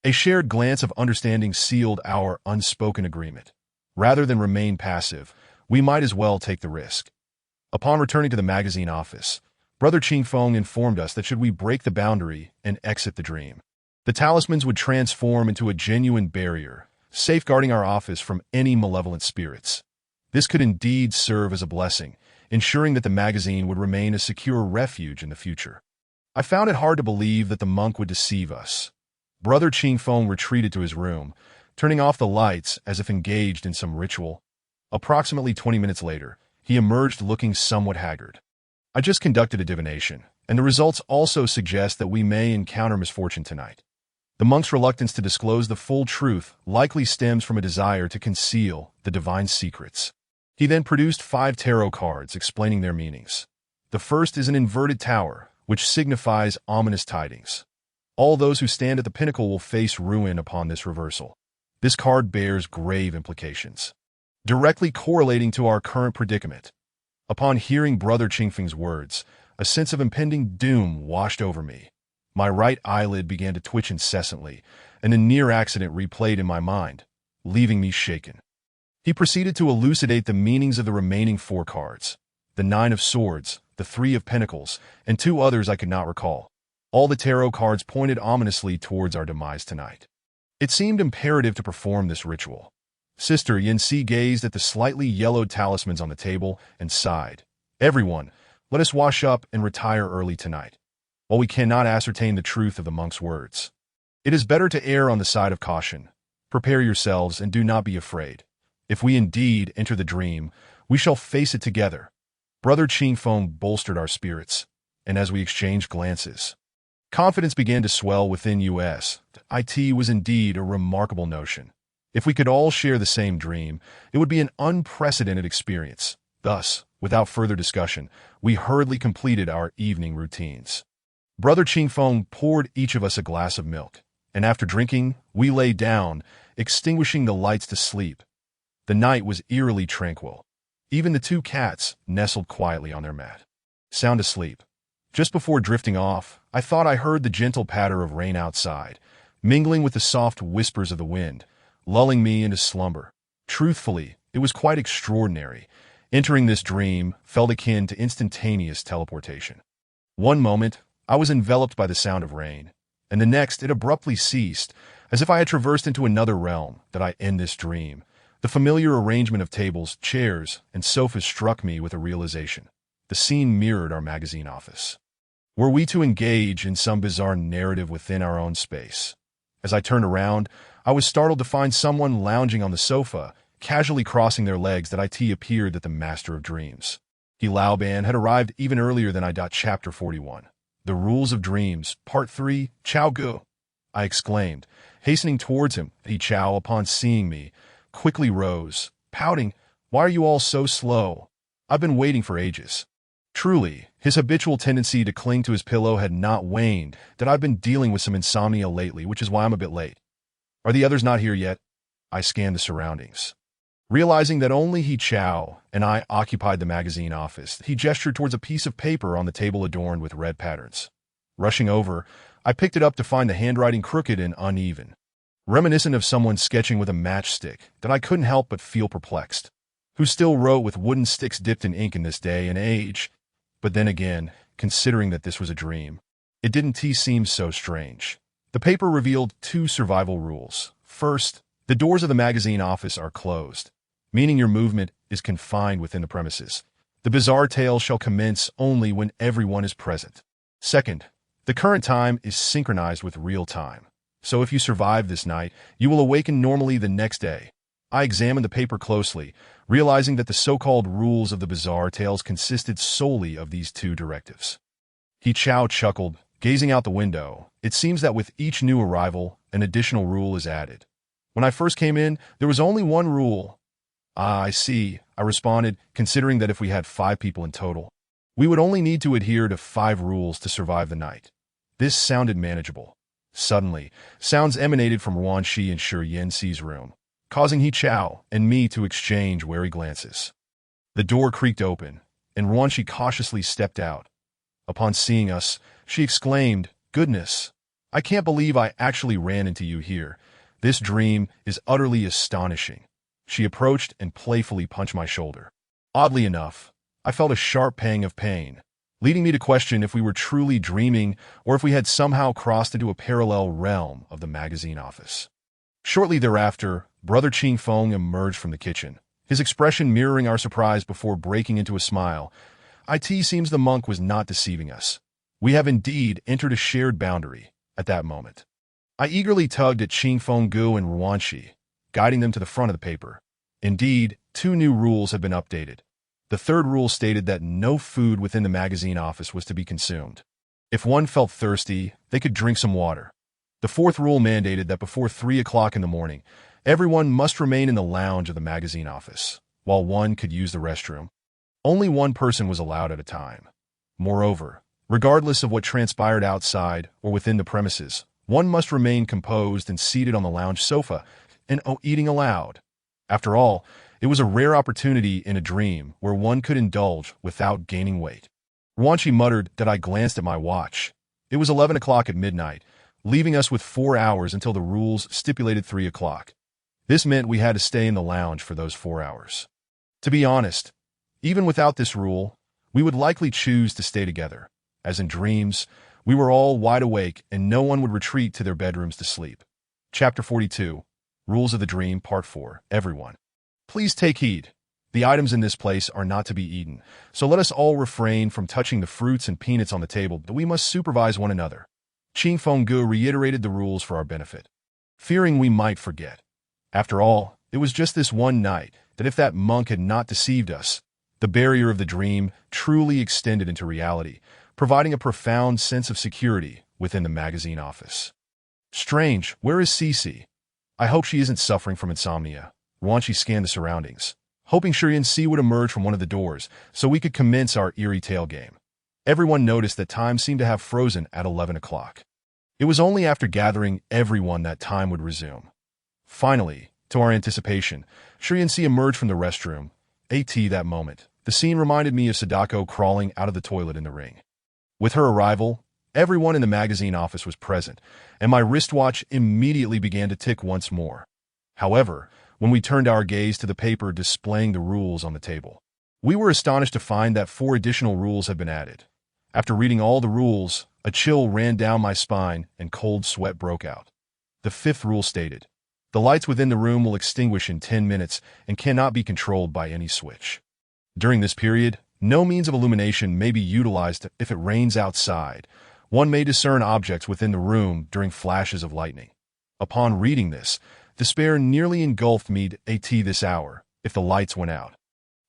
A shared glance of understanding sealed our unspoken agreement. Rather than remain passive, we might as well take the risk. Upon returning to the magazine office, Brother Chingfeng informed us that should we break the boundary and exit the dream, the talismans would transform into a genuine barrier, safeguarding our office from any malevolent spirits. This could indeed serve as a blessing, ensuring that the magazine would remain a secure refuge in the future. I found it hard to believe that the monk would deceive us. Brother Chingfeng retreated to his room, turning off the lights as if engaged in some ritual. Approximately 20 minutes later, he emerged looking somewhat haggard. I just conducted a divination, and the results also suggest that we may encounter misfortune tonight. The monk's reluctance to disclose the full truth likely stems from a desire to conceal the divine secrets. He then produced 5 tarot cards explaining their meanings. The first is an inverted tower, which signifies ominous tidings. All those who stand at the pinnacle will face ruin upon this reversal. This card bears grave implications, directly correlating to our current predicament. Upon hearing Brother Chingfeng's words, a sense of impending doom washed over me. My right eyelid began to twitch incessantly, and a near accident replayed in my mind, leaving me shaken. He proceeded to elucidate the meanings of the remaining 4 cards, the 9 of Swords, the 3 of Pentacles, and 2 others I could not recall. All the tarot cards pointed ominously towards our demise tonight. It seemed imperative to perform this ritual. Sister Yanxi gazed at the slightly yellowed talismans on the table and sighed. Everyone, let us wash up and retire early tonight. While we cannot ascertain the truth of the monk's words, it is better to err on the side of caution. Prepare yourselves and do not be afraid. If we indeed enter the dream, we shall face it together. Brother Chingfeng bolstered our spirits, and as we exchanged glances, confidence began to swell within us. It was indeed a remarkable notion. If we could all share the same dream, it would be an unprecedented experience. Thus, without further discussion, we hurriedly completed our evening routines. Brother Chingfeng poured each of us a glass of milk, and after drinking, we lay down, extinguishing the lights to sleep. The night was eerily tranquil. Even the 2 cats nestled quietly on their mat, sound asleep. Just before drifting off, I thought I heard the gentle patter of rain outside, mingling with the soft whispers of the wind, lulling me into slumber. Truthfully, it was quite extraordinary. Entering this dream felt akin to instantaneous teleportation. One moment, I was enveloped by the sound of rain, and the next it abruptly ceased, as if I had traversed into another realm. That I end this dream. The familiar arrangement of tables, chairs, and sofas struck me with a realization. The scene mirrored our magazine office. Were we to engage in some bizarre narrative within our own space? As I turned around, I was startled to find someone lounging on the sofa, casually crossing their legs. That it appeared that the Master of Dreams, He Laoban, had arrived even earlier than I. Chapter 41. The Rules of Dreams, Part 3, Chao Gu, I exclaimed, hastening towards him. He Chao, upon seeing me, quickly rose, pouting, "Why are you all so slow? I've been waiting for ages." Truly, his habitual tendency to cling to his pillow had not waned. That I've been dealing with some insomnia lately, which is why I'm a bit late. Are the others not here yet? I scanned the surroundings. Realizing that only He Chao and I occupied the magazine office, he gestured towards a piece of paper on the table adorned with red patterns. Rushing over, I picked it up to find the handwriting crooked and uneven, reminiscent of someone sketching with a matchstick. That I couldn't help but feel perplexed. Who still wrote with wooden sticks dipped in ink in this day and age? But then again, considering that this was a dream, it didn't seem so strange. The paper revealed 2 survival rules. First, the doors of the magazine office are closed, meaning your movement is confined within the premises. The bizarre tale shall commence only when everyone is present. Second, the current time is synchronized with real time. So if you survive this night, you will awaken normally the next day. I examined the paper closely, realizing that the so-called rules of the bizarre tales consisted solely of these 2 directives. He Chao chuckled, gazing out the window. It seems that with each new arrival, an additional rule is added. When I first came in, there was only 1 rule. Ah, I see, I responded, considering that if we had 5 people in total, we would only need to adhere to 5 rules to survive the night. This sounded manageable. Suddenly, sounds emanated from Ruan Shi and Shi Yanxi's room, causing He Chao and me to exchange wary glances. The door creaked open, and Ruanqi cautiously stepped out. Upon seeing us, she exclaimed, "Goodness! I can't believe I actually ran into you here. This dream is utterly astonishing." She approached and playfully punched my shoulder. Oddly enough, I felt a sharp pang of pain, leading me to question if we were truly dreaming or if we had somehow crossed into a parallel realm of the magazine office. Shortly thereafter, Brother Qing Feng emerged from the kitchen, his expression mirroring our surprise before breaking into a smile. "It seems the monk was not deceiving us. We have indeed entered a shared boundary." At that moment, I eagerly tugged at Qing Feng Gu and Ruanqi, guiding them to the front of the paper. Indeed, 2 new rules had been updated. The third rule stated that no food within the magazine office was to be consumed. If one felt thirsty, they could drink some water. The fourth rule mandated that before 3 o'clock in the morning, everyone must remain in the lounge of the magazine office, while one could use the restroom. Only one person was allowed at a time. Moreover, regardless of what transpired outside or within the premises, one must remain composed and seated on the lounge sofa and eating aloud. After all, it was a rare opportunity in a dream where one could indulge without gaining weight. Ruanqi muttered that I glanced at my watch. It was 11 o'clock at midnight, leaving us with 4 hours until the rules stipulated 3 o'clock. This meant we had to stay in the lounge for those 4 hours. To be honest, even without this rule, we would likely choose to stay together. As in dreams, we were all wide awake and no one would retreat to their bedrooms to sleep. Chapter 42, Rules of the Dream, Part 4, Everyone. Please take heed. The items in this place are not to be eaten, so let us all refrain from touching the fruits and peanuts on the table, but we must supervise one another. Qing Feng Gu reiterated the rules for our benefit, fearing we might forget. After all, it was just this one night that if that monk had not deceived us, the barrier of the dream truly extended into reality, providing a profound sense of security within the magazine office. Strange, where is Cece? I hope she isn't suffering from insomnia. Ruanqi scanned the surroundings, hoping Shurian would emerge from one of the doors so we could commence our eerie tale game. Everyone noticed that time seemed to have frozen at 11 o'clock. It was only after gathering everyone that time would resume. Finally, to our anticipation, Shurian emerged from the restroom. That moment, the scene reminded me of Sadako crawling out of the toilet in the ring. With her arrival, everyone in the magazine office was present, and my wristwatch immediately began to tick once more. However, when we turned our gaze to the paper displaying the rules on the table, we were astonished to find that 4 additional rules had been added. After reading all the rules, a chill ran down my spine and cold sweat broke out. The 5th rule stated, "The lights within the room will extinguish in 10 minutes and cannot be controlled by any switch. During this period, no means of illumination may be utilized. If it rains outside, one may discern objects within the room during flashes of lightning." Upon reading this, despair nearly engulfed me at this hour. If the lights went out,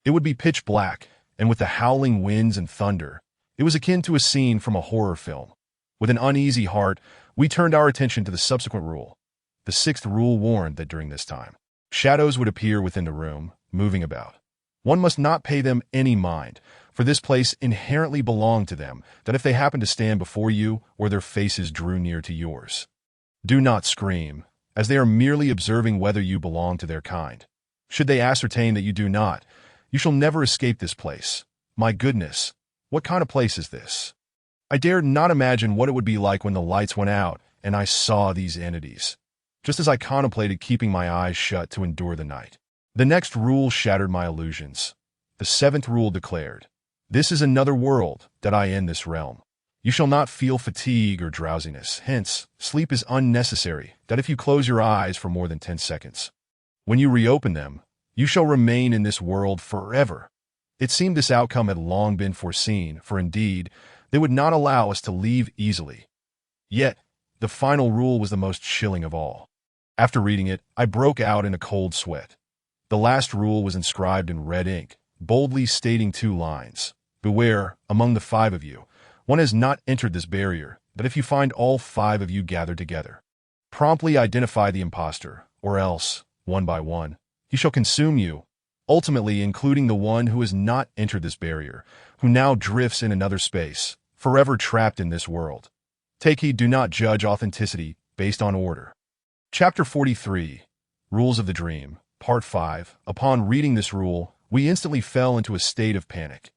it would be pitch black, and with the howling winds and thunder, it was akin to a scene from a horror film. With an uneasy heart, we turned our attention to the subsequent rule. The 6th rule warned that during this time, shadows would appear within the room, moving about. One must not pay them any mind, for this place inherently belonged to them, that if they happened to stand before you or their faces drew near to yours, do not scream, as they are merely observing whether you belong to their kind. Should they ascertain that you do not, you shall never escape this place. My goodness, what kind of place is this? I dared not imagine what it would be like when the lights went out and I saw these entities, just as I contemplated keeping my eyes shut to endure the night. The next rule shattered my illusions. The 7th rule declared, "This is another world, that I end this realm. You shall not feel fatigue or drowsiness. Hence, sleep is unnecessary, that if you close your eyes for more than 10 seconds, when you reopen them, you shall remain in this world forever." It seemed this outcome had long been foreseen, for indeed, they would not allow us to leave easily. Yet, the final rule was the most chilling of all. After reading it, I broke out in a cold sweat. The last rule was inscribed in red ink, boldly stating 2 lines. "Beware, among the 5 of you, one has not entered this barrier, but if you find all 5 of you gathered together, promptly identify the impostor, or else, one by one, he shall consume you, ultimately including the one who has not entered this barrier, who now drifts in another space, forever trapped in this world. Take heed, do not judge authenticity based on order." Chapter 43, Rules of the Dream, Part 5. Upon reading this rule, We instantly fell into a state of panic.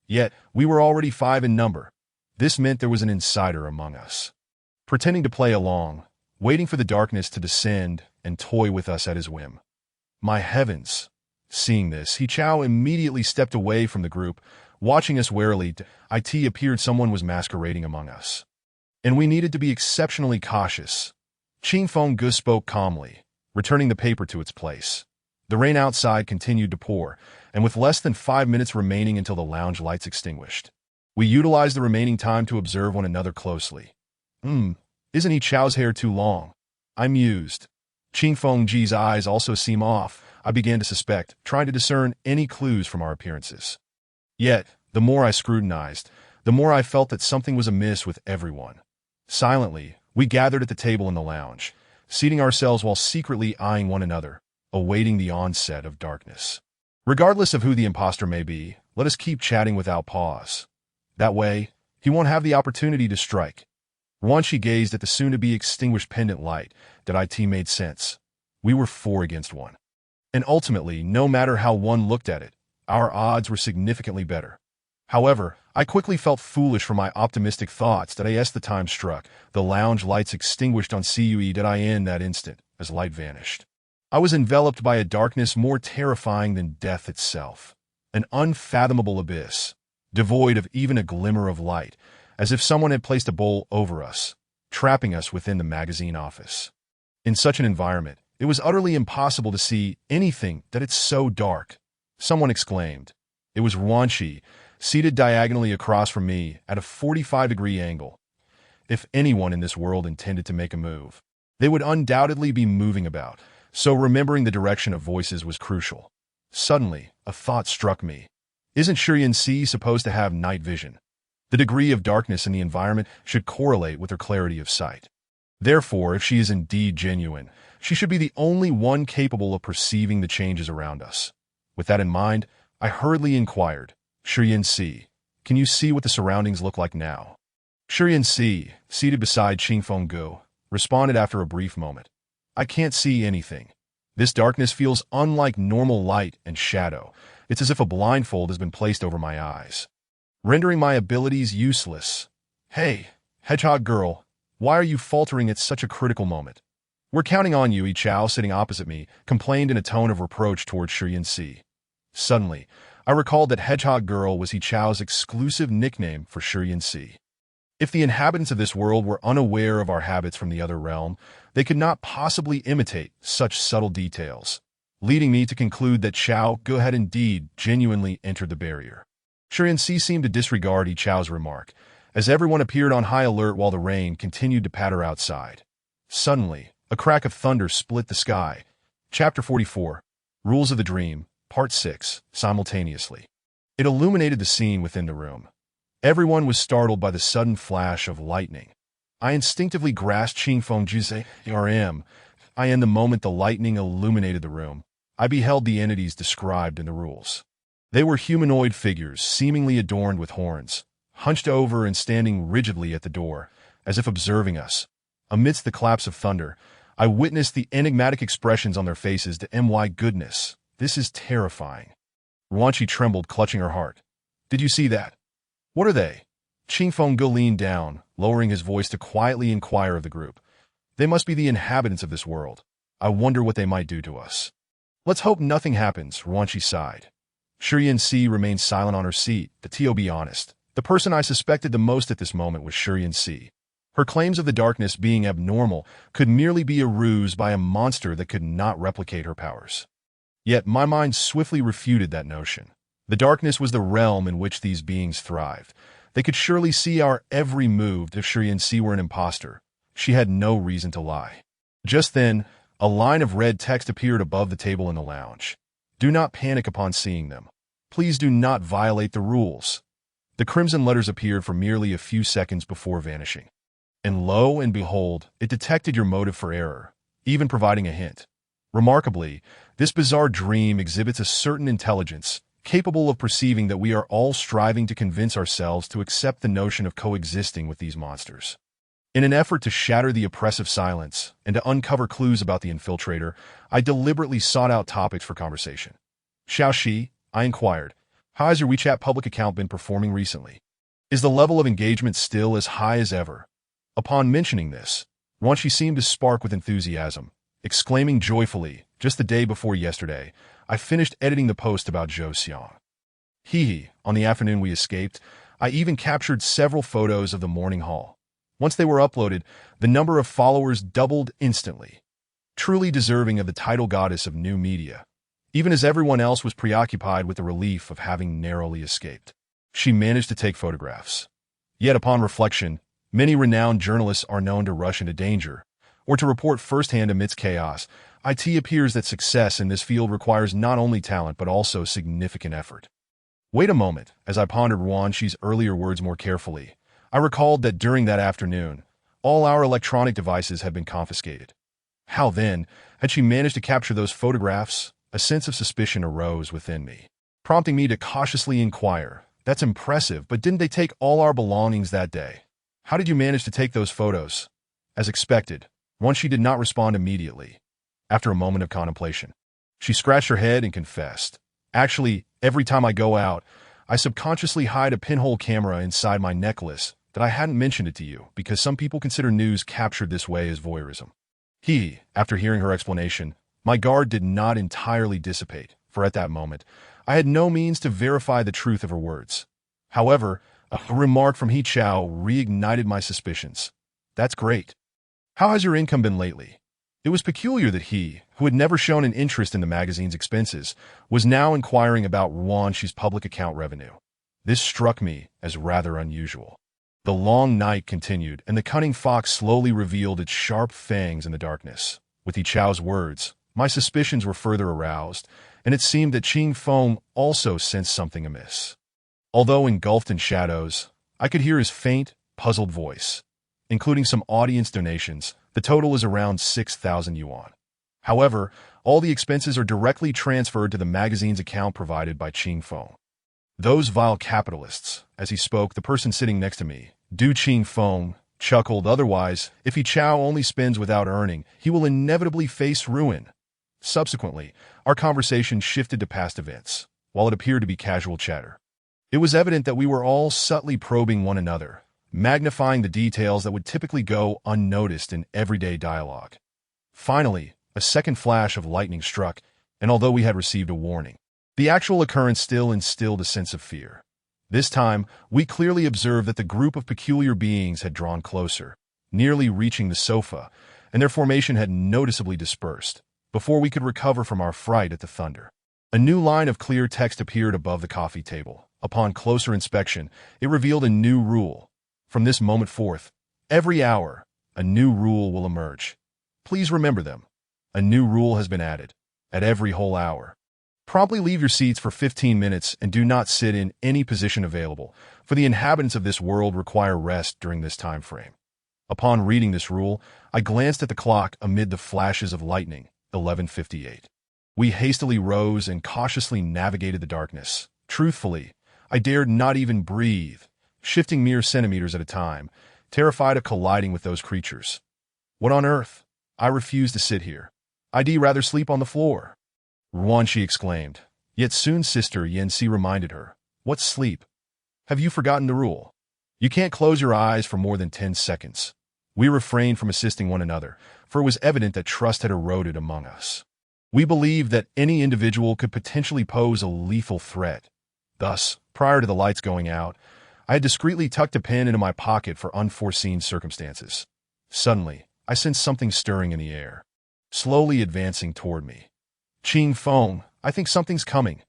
Yet, we were already 5 in number. This meant there was an insider among us, pretending to play along, waiting for the darkness to descend and toy with us at his whim. My heavens! Seeing this, He Chao immediately stepped away from the group, watching us warily. It appeared someone was masquerading among us, and we needed to be exceptionally cautious. Qing Feng Gu spoke calmly, returning the paper to its place. The rain outside continued to pour, and with less than 5 minutes remaining until the lounge lights extinguished, we utilized the remaining time to observe one another closely. Isn't He Chao's hair too long? I mused. Qing Feng Ji's eyes also seem off, I began to suspect, trying to discern any clues from our appearances. Yet, the more I scrutinized, the more I felt that something was amiss with everyone. Silently, we gathered at the table in the lounge, seating ourselves while secretly eyeing one another, awaiting the onset of darkness. Regardless of who the imposter may be, let us keep chatting without pause. That way, he won't have the opportunity to strike. Once she gazed at the soon-to-be extinguished pendant light, that it made sense. We were 4 against 1. And ultimately, no matter how one looked at it, our odds were significantly better. However, I quickly felt foolish for my optimistic thoughts that as the time struck, the lounge lights extinguished on CUE.in that instant, as light vanished. I was enveloped by a darkness more terrifying than death itself. An unfathomable abyss, devoid of even a glimmer of light, as if someone had placed a bowl over us, trapping us within the magazine office. In such an environment, it was utterly impossible to see anything that it's so dark. Someone exclaimed. It was Ruanqi, seated diagonally across from me at a 45-degree angle. If anyone in this world intended to make a move, they would undoubtedly be moving about, so remembering the direction of voices was crucial. Suddenly, a thought struck me. Isn't Shurian supposed to have night vision? The degree of darkness in the environment should correlate with her clarity of sight. Therefore, if she is indeed genuine, she should be the only one capable of perceiving the changes around us. With that in mind, I hurriedly inquired, Shurian, can you see what the surroundings look like now? Shurian, seated beside Qing Feng Gu, responded after a brief moment. I can't see anything. This darkness feels unlike normal light and shadow. It's as if a blindfold has been placed over my eyes, rendering my abilities useless. Hey, hedgehog girl, why are you faltering at such a critical moment? We're counting on you, Yi Chao, sitting opposite me, complained in a tone of reproach towards Shurian. Suddenly, I recalled that Hedgehog Girl was Yi Chao's exclusive nickname for Shurian. If the inhabitants of this world were unaware of our habits from the other realm, they could not possibly imitate such subtle details, leading me to conclude that Chao Gu had indeed genuinely entered the barrier. Shurian seemed to disregard Yi Chao's remark, as everyone appeared on high alert while the rain continued to patter outside. Suddenly, a crack of thunder split the sky. Chapter 44, Rules of the Dream, Part 6, simultaneously. It illuminated the scene within the room. Everyone was startled by the sudden flash of lightning. I instinctively grasped Qing Fengji's arm, and the moment the lightning illuminated the room, I beheld the entities described in the rules. They were humanoid figures, seemingly adorned with horns, hunched over and standing rigidly at the door, as if observing us. Amidst the claps of thunder, I witnessed the enigmatic expressions on their faces. My goodness, this is terrifying. Ruanqi trembled, clutching her heart. Did you see that? What are they? Qing Fenggu leaned down, lowering his voice to quietly inquire of the group. They must be the inhabitants of this world. I wonder what they might do to us. Let's hope nothing happens, Ruanqi sighed. Shurian remained silent on her seat. To be honest, the person I suspected the most at this moment was Shurian. Her claims of the darkness being abnormal could merely be a ruse by a monster that could not replicate her powers. Yet my mind swiftly refuted that notion. The darkness was the realm in which these beings thrived. They could surely see our every move. If Shurian were an imposter, she had no reason to lie. Just then, a line of red text appeared above the table in the lounge. Do not panic upon seeing them. Please do not violate the rules. The crimson letters appeared for merely a few seconds before vanishing. And lo and behold, it detected your motive for error, even providing a hint. Remarkably, this bizarre dream exhibits a certain intelligence, capable of perceiving that we are all striving to convince ourselves to accept the notion of coexisting with these monsters. In an effort to shatter the oppressive silence and to uncover clues about the infiltrator, I deliberately sought out topics for conversation. Xiaoxi, I inquired. How has your WeChat public account been performing recently? Is the level of engagement still as high as ever? Upon mentioning this, Wanshi seemed to spark with enthusiasm, exclaiming joyfully, just the day before yesterday, I finished editing the post about Zhou Xiang. Hee. On the afternoon we escaped, I even captured several photos of the morning haul. Once they were uploaded, the number of followers doubled instantly. Truly deserving of the title goddess of new media, even as everyone else was preoccupied with the relief of having narrowly escaped. She managed to take photographs. Yet upon reflection, many renowned journalists are known to rush into danger, or to report firsthand amidst chaos. It appears that success in this field requires not only talent but also significant effort. Wait a moment, as I pondered Wanshi's earlier words more carefully, I recalled that during that afternoon, all our electronic devices had been confiscated. How then had she managed to capture those photographs? A sense of suspicion arose within me, prompting me to cautiously inquire, that's impressive, but didn't they take all our belongings that day? How did you manage to take those photos? As expected, Wanshi did not respond immediately. After a moment of contemplation, she scratched her head and confessed, actually, every time I go out, I subconsciously hide a pinhole camera inside my necklace that I hadn't mentioned it to you because some people consider news captured this way as voyeurism. After hearing her explanation, my guard did not entirely dissipate, for at that moment, I had no means to verify the truth of her words. However, a remark from He Chao reignited my suspicions. That's great. How has your income been lately? It was peculiar that he, who had never shown an interest in the magazine's expenses, was now inquiring about Wanshi's public account revenue. This struck me as rather unusual. The long night continued, and the cunning fox slowly revealed its sharp fangs in the darkness. With He Chao's words, my suspicions were further aroused, and it seemed that Qing Feng also sensed something amiss. Although engulfed in shadows, I could hear his faint, puzzled voice. Including some audience donations, the total is around 6,000 yuan. However, all the expenses are directly transferred to the magazine's account provided by Qing Feng. Those vile capitalists, as he spoke, the person sitting next to me, Du Qing Feng, chuckled. Otherwise, if He Chao only spends without earning, he will inevitably face ruin. Subsequently, our conversation shifted to past events, while it appeared to be casual chatter. It was evident that we were all subtly probing one another, magnifying the details that would typically go unnoticed in everyday dialogue. Finally, a second flash of lightning struck, and although we had received a warning, the actual occurrence still instilled a sense of fear. This time, we clearly observed that the group of peculiar beings had drawn closer, nearly reaching the sofa, and their formation had noticeably dispersed, before we could recover from our fright at the thunder. A new line of clear text appeared above the coffee table. Upon closer inspection, it revealed a new rule. From this moment forth, every hour, a new rule will emerge. Please remember them. A new rule has been added. At every whole hour, promptly leave your seats for 15 minutes and do not sit in any position available, for the inhabitants of this world require rest during this time frame. Upon reading this rule, I glanced at the clock amid the flashes of lightning, 11:58. We hastily rose and cautiously navigated the darkness. Truthfully, I dared not even breathe, shifting mere centimeters at a time, terrified of colliding with those creatures. What on earth? I refuse to sit here. I'd rather sleep on the floor. Wanshi exclaimed. Yet soon Sister Yanxi reminded her. What's sleep? Have you forgotten the rule? You can't close your eyes for more than 10 seconds. We refrained from assisting one another, for it was evident that trust had eroded among us. We believed that any individual could potentially pose a lethal threat. Thus, prior to the lights going out, I had discreetly tucked a pen into my pocket for unforeseen circumstances. Suddenly, I sensed something stirring in the air, slowly advancing toward me. Qing Feng, I think something's coming.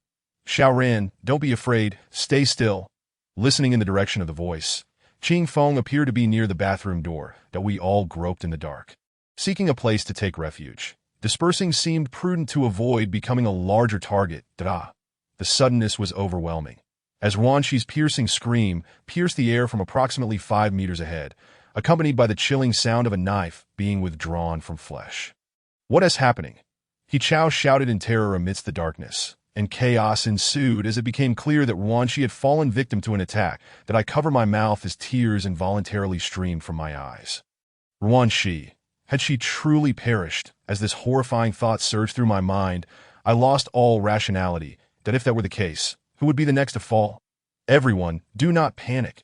Xiaoran, don't be afraid, stay still. Listening in the direction of the voice, Qing Feng appeared to be near the bathroom door, that we all groped in the dark, seeking a place to take refuge. Dispersing seemed prudent to avoid becoming a larger target. The suddenness was overwhelming, as Wanshi's piercing scream pierced the air from approximately 5 meters ahead, accompanied by the chilling sound of a knife being withdrawn from flesh. What is happening? He Chao shouted in terror amidst the darkness, and chaos ensued as it became clear that Wanshi had fallen victim to an attack. That I covered my mouth as tears involuntarily streamed from my eyes. Wanshi, had she truly perished? As this horrifying thought surged through my mind, I lost all rationality, that if that were the case, who would be the next to fall? Everyone, do not panic.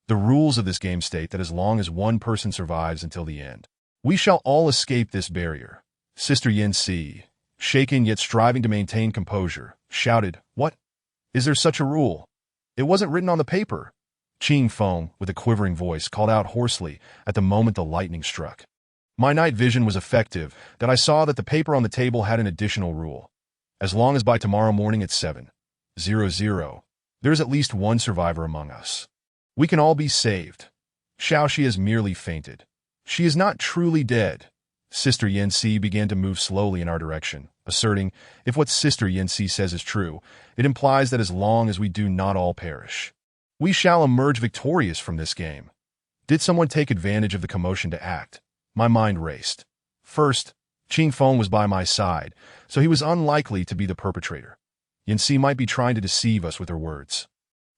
The rules of this game state that as long as one person survives until the end, we shall all escape this barrier. Sister Yin Si, shaken yet striving to maintain composure, shouted, "What? Is there such a rule? It wasn't written on the paper." Ching Feng, with a quivering voice, called out hoarsely at the moment the lightning struck. My night vision was effective, that I saw that the paper on the table had an additional rule. As long as by tomorrow morning at 7:00, there is at least one survivor among us, we can all be saved. Xiaoxi has merely fainted. She is not truly dead. Sister Yanxi began to move slowly in our direction, asserting, if what Sister Yanxi says is true, it implies that as long as we do not all perish, we shall emerge victorious from this game. Did someone take advantage of the commotion to act? My mind raced. First, Qing Feng was by my side, so he was unlikely to be the perpetrator. Yanxi might be trying to deceive us with her words.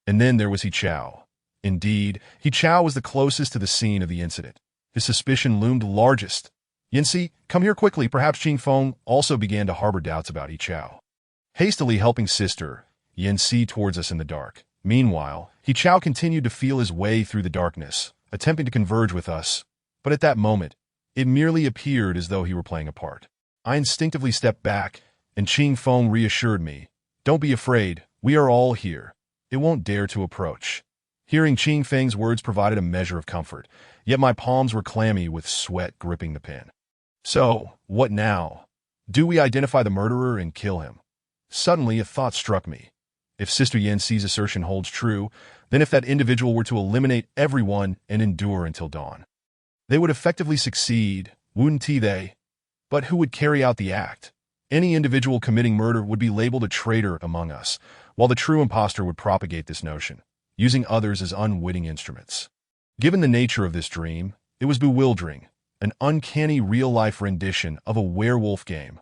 And then there was He Chao. Indeed, He Chao was the closest to the scene of the incident. His suspicion loomed largest. Yanxi, come here quickly. Perhaps Qing Feng also began to harbor doubts about He Chao. Hastily helping Sister Yanxi towards us in the dark. Meanwhile, He Chao continued to feel his way through the darkness, attempting to converge with us. But at that moment, it merely appeared as though he were playing a part. I instinctively stepped back, and Qing Feng reassured me. Don't be afraid, we are all here. It won't dare to approach. Hearing Qing Feng's words provided a measure of comfort, yet my palms were clammy with sweat gripping the pen. So, what now? Do we identify the murderer and kill him? Suddenly, a thought struck me. If Sister Yanxi's assertion holds true, then if that individual were to eliminate everyone and endure until dawn, they would effectively succeed, wouldn't they? But who would carry out the act? Any individual committing murder would be labeled a traitor among us, while the true impostor would propagate this notion, using others as unwitting instruments. Given the nature of this dream, it was bewildering, an uncanny real-life rendition of a werewolf game.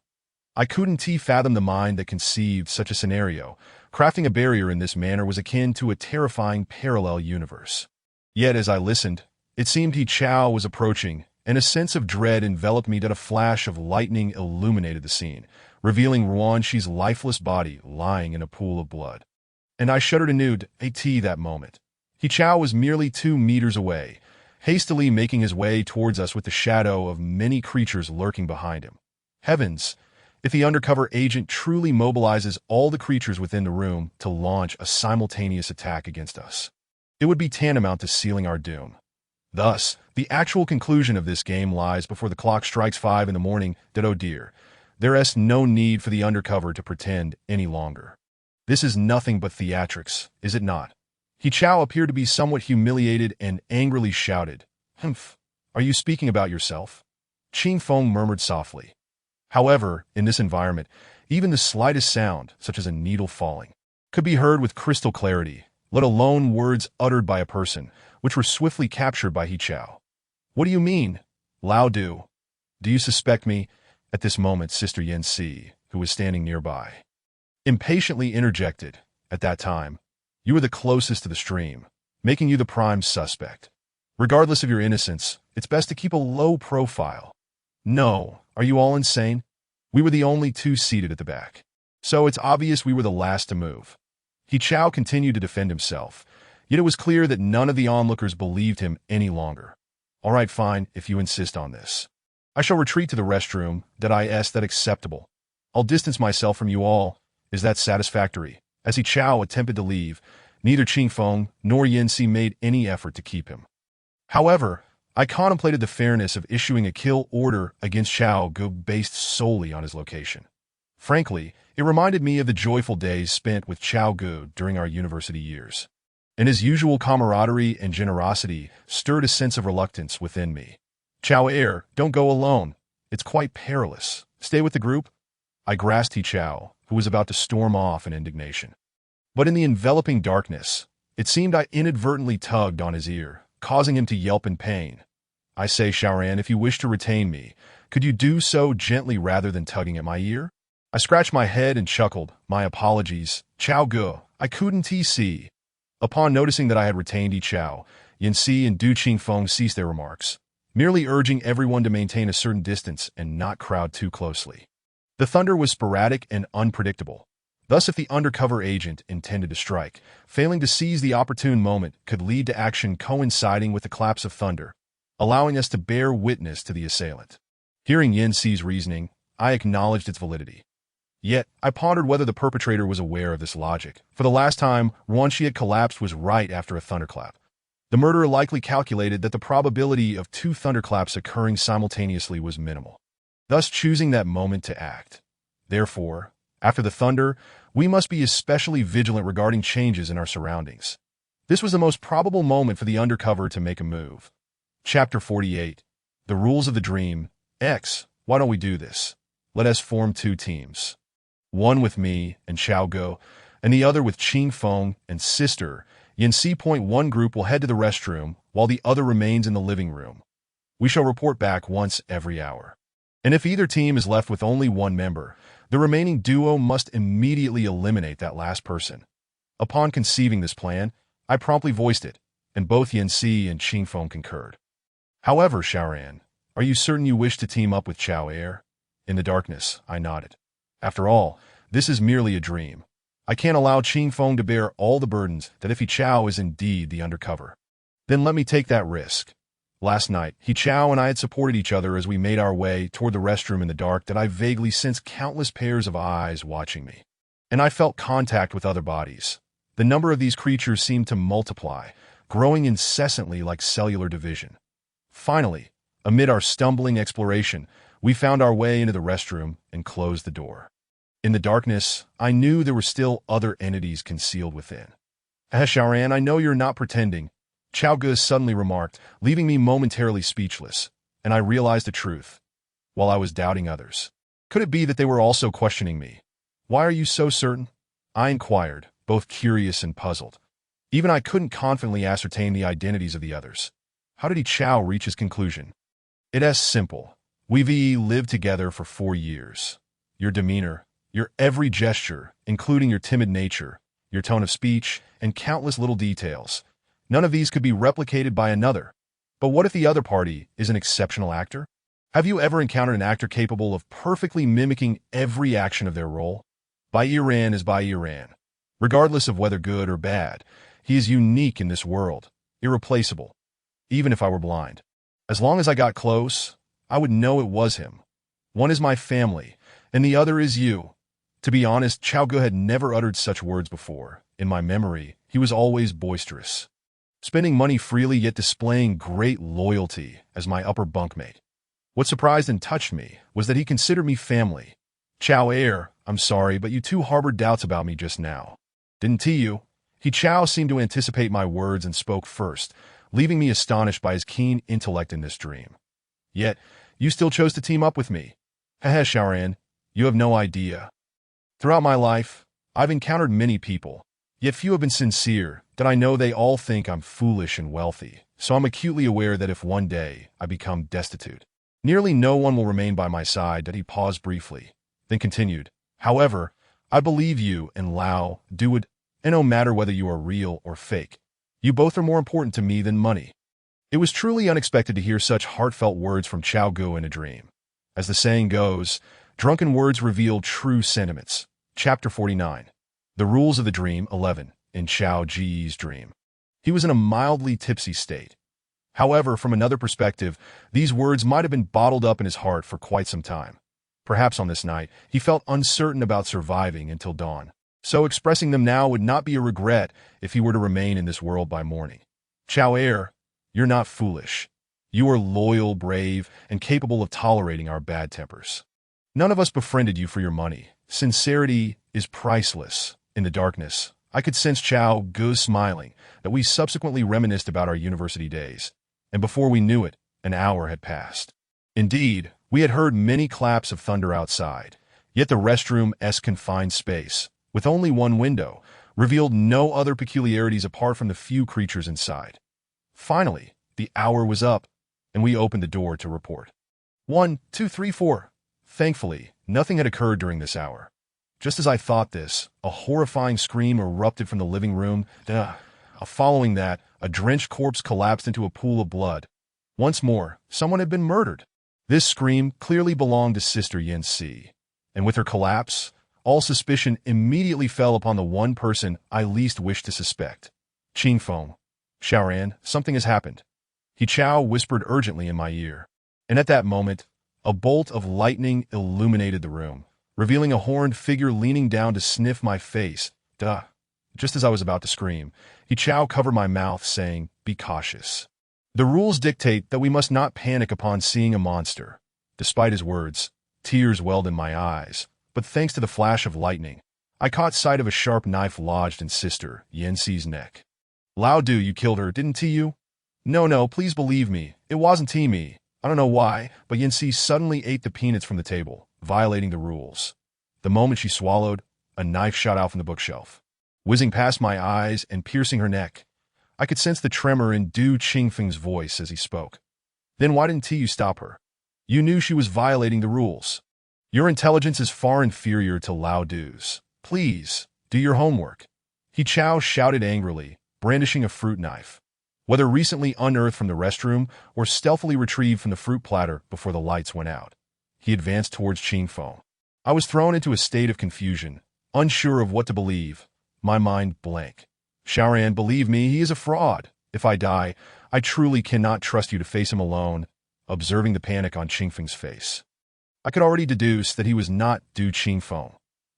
I couldn't fathom the mind that conceived such a scenario. Crafting a barrier in this manner was akin to a terrifying parallel universe. Yet as I listened, it seemed He Chao was approaching, and a sense of dread enveloped me that a flash of lightning illuminated the scene, revealing Ruanxi's lifeless body lying in a pool of blood. And I shuddered anew at that moment. He Chao was merely 2 meters away, hastily making his way towards us with the shadow of many creatures lurking behind him. Heavens! If the undercover agent truly mobilizes all the creatures within the room to launch a simultaneous attack against us, it would be tantamount to sealing our doom. Thus, the actual conclusion of this game lies before the clock strikes 5 in the morning that, oh dear, there is no need for the undercover to pretend any longer. This is nothing but theatrics, is it not? He Chao appeared to be somewhat humiliated and angrily shouted, "Humph, are you speaking about yourself?" Qing Feng murmured softly. However, in this environment, even the slightest sound, such as a needle falling, could be heard with crystal clarity, let alone words uttered by a person, which were swiftly captured by He Chao. "What do you mean? Lao Du? Do you suspect me?" At this moment, Sister Yanxi, who was standing nearby, impatiently interjected. At that time, you were the closest to the stream, making you the prime suspect. Regardless of your innocence, it's best to keep a low profile. No, are you all insane? We were the only 2 seated at the back, so it's obvious we were the last to move. He Chao continued to defend himself, yet it was clear that none of the onlookers believed him any longer. All right, fine, if you insist on this. I shall retreat to the restroom. That acceptable. I'll distance myself from you all. Is that satisfactory? As He Chao attempted to leave, neither Qing Feng nor Yanxi made any effort to keep him. However, I contemplated the fairness of issuing a kill order against Chao Gu based solely on his location. Frankly, it reminded me of the joyful days spent with Chao Gu during our university years, and his usual camaraderie and generosity stirred a sense of reluctance within me. "Chao don't go alone. It's quite perilous. Stay with the group." I grasped He Chao, who was about to storm off in indignation. But in the enveloping darkness, it seemed I inadvertently tugged on his ear, causing him to yelp in pain. "I say, Shaoran, if you wish to retain me, could you do so gently rather than tugging at my ear?" I scratched my head and chuckled. "My apologies, Chao Gu, I couldn't see." Upon noticing that I had retained He Chao, Yanxi and Du Qing Feng ceased their remarks, merely urging everyone to maintain a certain distance and not crowd too closely. The thunder was sporadic and unpredictable, Thus, if the undercover agent intended to strike, failing to seize the opportune moment could lead to action coinciding with the claps of thunder, allowing us to bear witness to the assailant. Hearing Yin Si's reasoning, I acknowledged its validity. Yet, I pondered whether the perpetrator was aware of this logic. For the last time, She had collapsed was right after a thunderclap. The murderer likely calculated that the probability of two thunderclaps occurring simultaneously was minimal, thus choosing that moment to act. Therefore, after the thunder, we must be especially vigilant regarding changes in our surroundings. This was the most probable moment for the undercover to make a move. Chapter 48. The Rules of the Dream. X. Why don't we do this? Let us form two teams. One with me and Chao Go, and the other with Qing Feng and sister Yin Si. One group will head to the restroom, while the other remains in the living room. We shall report back once every hour. And if either team is left with only one member, the remaining duo must immediately eliminate that last person. Upon conceiving this plan, I promptly voiced it, and both Yin Si and Qing Feng concurred. However, Xiaoran, are you certain you wish to team up with Chao Air? In the darkness, I nodded. After all, this is merely a dream. I can't allow Qing Feng to bear all the burdens that if He Chao is indeed the undercover. Then let me take that risk. Last night, He Chao and I had supported each other as we made our way toward the restroom in the dark that I vaguely sensed countless pairs of eyes watching me. And I felt contact with other bodies. The number of these creatures seemed to multiply, growing incessantly like cellular division. Finally, amid our stumbling exploration, we found our way into the restroom and closed the door. In the darkness, I knew there were still other entities concealed within. Xiaoran, I know you're not pretending, Chao Ge suddenly remarked, leaving me momentarily speechless, and I realized the truth. While I was doubting others, could it be that they were also questioning me? Why are you so certain? I inquired, both curious and puzzled. Even I couldn't confidently ascertain the identities of the others. How did He Chao reach his conclusion? It's simple. We've lived together for 4 years. Your demeanor, your every gesture, including your timid nature, your tone of speech, and countless little details. None of these could be replicated by another. But what if the other party is an exceptional actor? Have you ever encountered an actor capable of perfectly mimicking every action of their role? Bai Yiran is Bai Yiran. Regardless of whether good or bad, he is unique in this world, irreplaceable. Even if I were blind. As long as I got close, I would know it was him. One is my family, and the other is you. To be honest, Chao Ge had never uttered such words before. In my memory, he was always boisterous, spending money freely yet displaying great loyalty as my upper bunkmate. What surprised and touched me was that he considered me family. Chao Air, I'm sorry, but you two harbored doubts about me just now. Didn't you? He Chao seemed to anticipate my words and spoke first, leaving me astonished by his keen intellect in this dream. Yet, you still chose to team up with me. Xiaoran, you have no idea. Throughout my life, I've encountered many people, yet few have been sincere, that I know they all think I'm foolish and wealthy, so I'm acutely aware that if one day I become destitute, nearly no one will remain by my side. That he paused briefly, then continued, however, I believe you and Lao do it, and no matter whether you are real or fake, you both are more important to me than money. It was truly unexpected to hear such heartfelt words from Chao Ge in a dream. As the saying goes, drunken words reveal true sentiments. Chapter 49. The Rules of the Dream 11. In Chao Ge's dream, he was in a mildly tipsy state. However, from another perspective, these words might have been bottled up in his heart for quite some time. Perhaps on this night, he felt uncertain about surviving until dawn. So expressing them now would not be a regret if he were to remain in this world by morning. Chao Air, you're not foolish. You are loyal, brave, and capable of tolerating our bad tempers. None of us befriended you for your money. Sincerity is priceless. In the darkness, I could sense Chao Ge smiling, that we subsequently reminisced about our university days. And before we knew it, an hour had passed. Indeed, we had heard many claps of thunder outside, yet the restroom's confined space, with only one window, revealed no other peculiarities apart from the few creatures inside. Finally, the hour was up, and we opened the door to report. 1, 2, 3, 4. Thankfully, nothing had occurred during this hour. Just as I thought this, a horrifying scream erupted from the living room. Following that, a drenched corpse collapsed into a pool of blood. Once more, someone had been murdered. This scream clearly belonged to Sister Yin Si, and with her collapse, all suspicion immediately fell upon the one person I least wished to suspect. Qing Feng. Xiaoran, something has happened. He Chao whispered urgently in my ear. And at that moment, a bolt of lightning illuminated the room, revealing a horned figure leaning down to sniff my face. Duh. Just as I was about to scream, He Chao covered my mouth, saying, "Be cautious. The rules dictate that we must not panic upon seeing a monster." Despite his words, tears welled in my eyes, but thanks to the flash of lightning, I caught sight of a sharp knife lodged in Sister Yanxi's neck. "Lao Du, you killed her, didn't you?" No, please believe me. It wasn't me. I don't know why, but Yanxi suddenly ate the peanuts from the table, violating the rules. The moment she swallowed, a knife shot out from the bookshelf, whizzing past my eyes and piercing her neck. I could sense the tremor in Du Qingfeng's voice as he spoke. "Then why didn't you stop her? You knew she was violating the rules. Your intelligence is far inferior to Lao Du's. Please, do your homework." He Chao shouted angrily, brandishing a fruit knife. Whether recently unearthed from the restroom or stealthily retrieved from the fruit platter before the lights went out, he advanced towards Qing Feng. I was thrown into a state of confusion, unsure of what to believe, my mind blank. "Xiaoran, believe me, he is a fraud. If I die, I truly cannot trust you to face him alone." Observing the panic on Qingfeng's face, I could already deduce that he was not Du Qingfeng.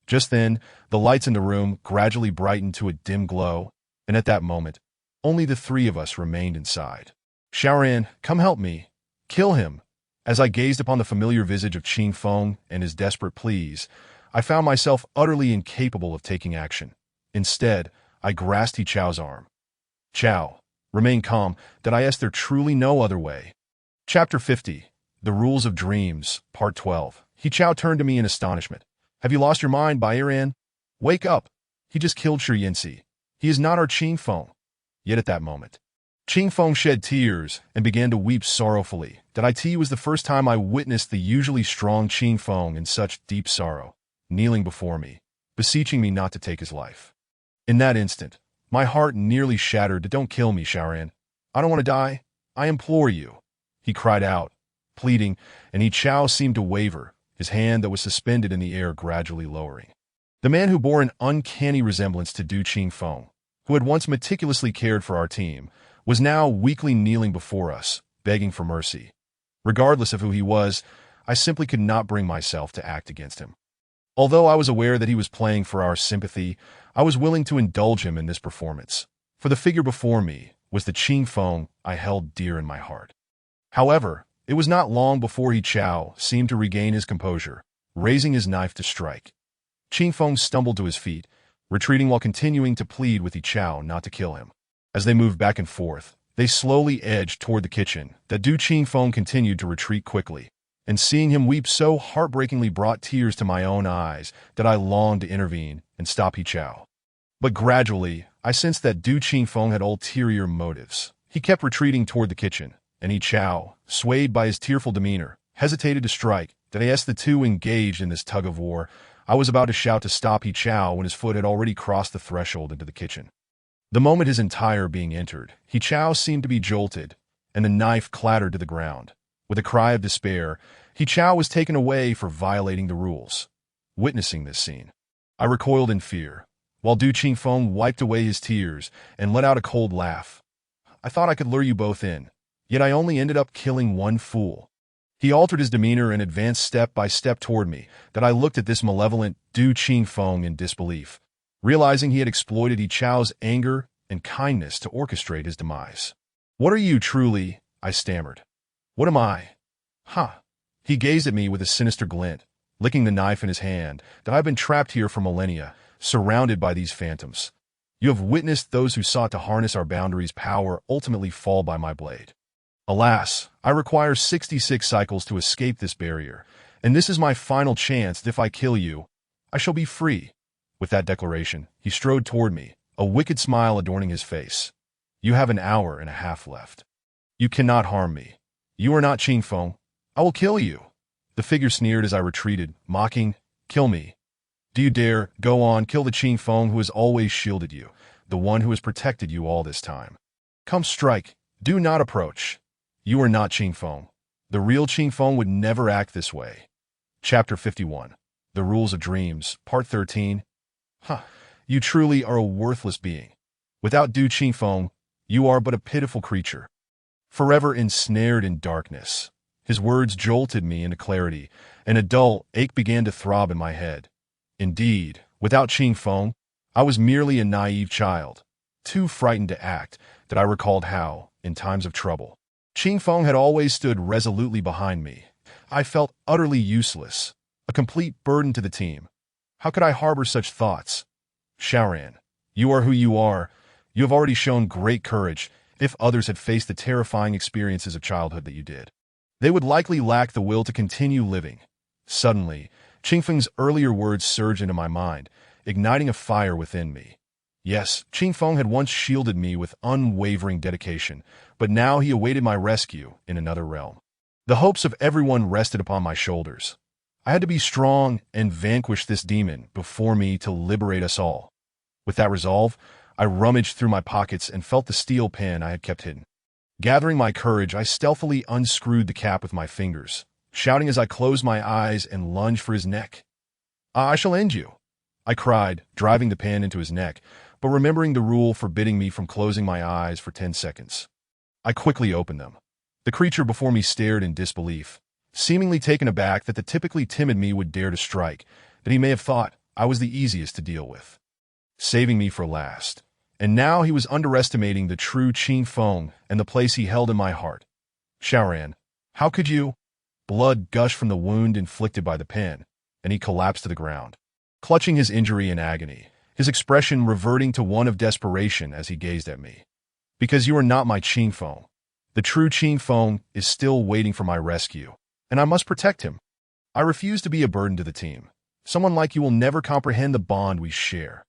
Just then, the lights in the room gradually brightened to a dim glow, and at that moment, only the three of us remained inside. "Xiaoran, come help me. Kill him." As I gazed upon the familiar visage of Qing Feng and his desperate pleas, I found myself utterly incapable of taking action. Instead, I grasped He Chao's arm. "Chao, remain calm. Did I ask there truly no other way?" Chapter 50. The Rules of Dreams, Part 12. He Chao turned to me in astonishment. "Have you lost your mind, Bairan? Wake up. He just killed Shi Yanxi. He is not our Qing Feng." Yet at that moment, Qing Feng shed tears and began to weep sorrowfully. It was the first time I witnessed the usually strong Qing Feng in such deep sorrow, kneeling before me, beseeching me not to take his life. In that instant, my heart nearly shattered. "Don't kill me, Xiaoran. I don't want to die. I implore you," he cried out, pleading, and He Chao seemed to waver, his hand that was suspended in the air gradually lowering. The man who bore an uncanny resemblance to Du Qingfeng, who had once meticulously cared for our team, was now weakly kneeling before us, begging for mercy. Regardless of who he was, I simply could not bring myself to act against him. Although I was aware that he was playing for our sympathy, I was willing to indulge him in this performance, for the figure before me was the Qing Feng I held dear in my heart. However, it was not long before He Chao seemed to regain his composure, raising his knife to strike. Qing Feng stumbled to his feet, retreating while continuing to plead with He Chao not to kill him. As they moved back and forth, they slowly edged toward the kitchen. That Du Qingfeng continued to retreat quickly, and seeing him weep so heartbreakingly brought tears to my own eyes that I longed to intervene and stop He Chao. But gradually, I sensed that Du Qingfeng had ulterior motives. He kept retreating toward the kitchen, and He Chao, swayed by his tearful demeanor, hesitated to strike. As the two engaged in this tug-of-war, I was about to shout to stop He Chao when his foot had already crossed the threshold into the kitchen. The moment his entire being entered, He Chao seemed to be jolted, and the knife clattered to the ground. With a cry of despair, He Chao was taken away for violating the rules. Witnessing this scene, I recoiled in fear, while Du Qingfeng wiped away his tears and let out a cold laugh. "I thought I could lure you both in, yet I only ended up killing one fool." He altered his demeanor and advanced step by step toward me. I looked at this malevolent Du Qingfeng in disbelief, realizing he had exploited He Chao's anger and kindness to orchestrate his demise. "What are you truly?" I stammered. "What am I?" "Huh." He gazed at me with a sinister glint, licking the knife in his hand. "I've been trapped here for millennia, surrounded by these phantoms. You have witnessed those who sought to harness our boundaries' power ultimately fall by my blade. Alas, I require 66 cycles to escape this barrier, and this is my final chance. If I kill you, I shall be free." With that declaration, he strode toward me, a wicked smile adorning his face. "You have an hour and a half left. You cannot harm me. You are not Qing Feng. I will kill you." The figure sneered as I retreated, mocking, "Kill me. Do you dare? Go on, kill the Qing Feng who has always shielded you, the one who has protected you all this time. Come strike. Do not approach. You are not Qing Feng. The real Qing Feng would never act this way." Chapter 51. The Rules of Dreams, Part 13. You truly are a worthless being. Without Du Qingfeng, you are but a pitiful creature, forever ensnared in darkness. His words jolted me into clarity, and a dull ache began to throb in my head. Indeed, without Qingfeng, I was merely a naive child, too frightened to act, that I recalled how, in times of trouble, Qingfeng had always stood resolutely behind me. I felt utterly useless, a complete burden to the team. How could I harbor such thoughts? Xiaoran, you are who you are. You have already shown great courage. If others had faced the terrifying experiences of childhood that you did, they would likely lack the will to continue living. Suddenly, Qingfeng's earlier words surged into my mind, igniting a fire within me. Yes, Qingfeng had once shielded me with unwavering dedication, but now he awaited my rescue in another realm. The hopes of everyone rested upon my shoulders. I had to be strong and vanquish this demon before me to liberate us all. With that resolve, I rummaged through my pockets and felt the steel pen I had kept hidden. Gathering my courage, I stealthily unscrewed the cap with my fingers, shouting as I closed my eyes and lunged for his neck. I shall end you, I cried, driving the pen into his neck, but remembering the rule forbidding me from closing my eyes for 10 seconds. I quickly opened them. The creature before me stared in disbelief, seemingly taken aback that the typically timid me would dare to strike, that he may have thought I was the easiest to deal with, saving me for last. And now he was underestimating the true Qingfeng and the place he held in my heart. Xiaoran, how could you? Blood gushed from the wound inflicted by the pen, and he collapsed to the ground, clutching his injury in agony, his expression reverting to one of desperation as he gazed at me. Because you are not my Qingfeng. The true Qingfeng is still waiting for my rescue, and I must protect him. I refuse to be a burden to the team. Someone like you will never comprehend the bond we share.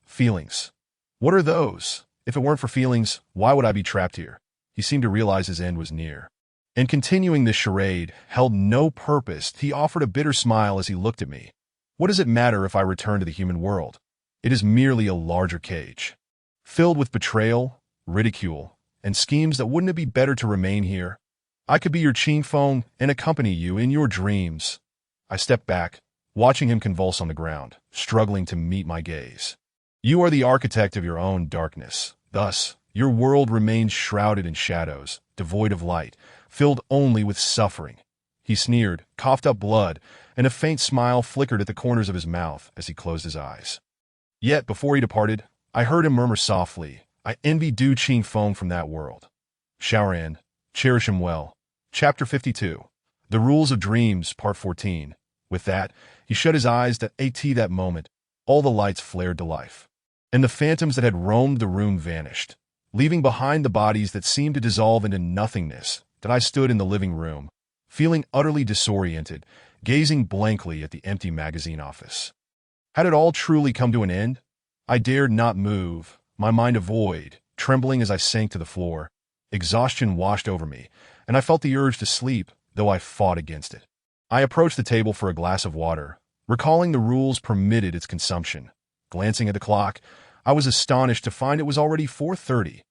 Feelings. What are those? If it weren't for feelings, why would I be trapped here? He seemed to realize his end was near. And continuing this charade held no purpose. He offered a bitter smile as he looked at me. What does it matter if I return to the human world? It is merely a larger cage, filled with betrayal, ridicule, and schemes that wouldn't it be better to remain here? I could be your Qingfeng and accompany you in your dreams. I stepped back, watching him convulse on the ground, struggling to meet my gaze. You are the architect of your own darkness. Thus, your world remains shrouded in shadows, devoid of light, filled only with suffering. He sneered, coughed up blood, and a faint smile flickered at the corners of his mouth as he closed his eyes. Yet, before he departed, I heard him murmur softly, I envy Du Qingfeng from that world. Xiaoran, cherish him well. Chapter 52. The Rules of Dreams, Part 14. With that, he shut his eyes. That moment, all the lights flared to life, and the phantoms that had roamed the room vanished, leaving behind the bodies that seemed to dissolve into nothingness. That I stood in the living room, feeling utterly disoriented, gazing blankly at the empty magazine office. Had it all truly come to an end? I dared not move, my mind a void, trembling as I sank to the floor. Exhaustion washed over me, and I felt the urge to sleep, though I fought against it. I approached the table for a glass of water, recalling the rules permitted its consumption. Glancing at the clock, I was astonished to find it was already 4:30.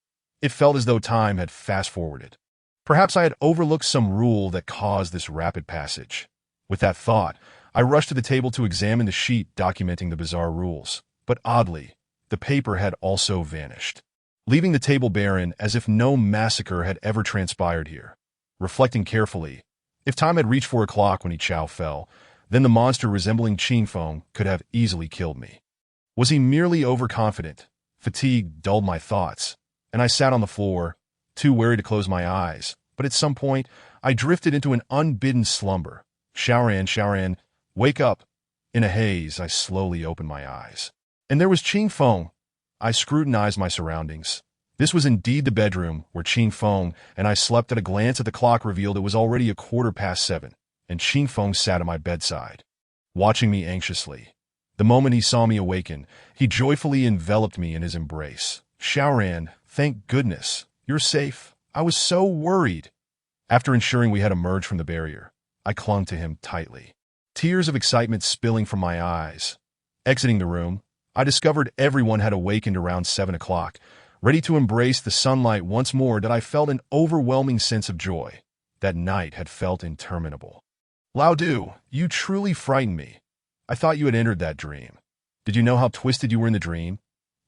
It felt as though time had fast-forwarded. Perhaps I had overlooked some rule that caused this rapid passage. With that thought, I rushed to the table to examine the sheet documenting the bizarre rules. But oddly, the paper had also vanished, leaving the table barren as if no massacre had ever transpired here. Reflecting carefully, if time had reached 4 o'clock when Yi Chao fell, then the monster resembling Qingfeng could have easily killed me. Was he merely overconfident? Fatigue dulled my thoughts, and I sat on the floor, too wary to close my eyes. But at some point, I drifted into an unbidden slumber. Xiaoran, wake up. In a haze, I slowly opened my eyes. And there was Qingfeng. I scrutinized my surroundings. This was indeed the bedroom where Qingfeng and I slept. At a glance at the clock revealed it was already 7:15, and Qingfeng sat at my bedside, watching me anxiously. The moment he saw me awaken, he joyfully enveloped me in his embrace. Xiaoran, thank goodness, you're safe. I was so worried. After ensuring we had emerged from the barrier, I clung to him tightly, tears of excitement spilling from my eyes. Exiting the room, I discovered everyone had awakened around 7 o'clock, ready to embrace the sunlight once more. That I felt an overwhelming sense of joy. That night had felt interminable, Lao Du, you truly frightened me. I thought you had entered that dream. Did you know how twisted you were in the dream?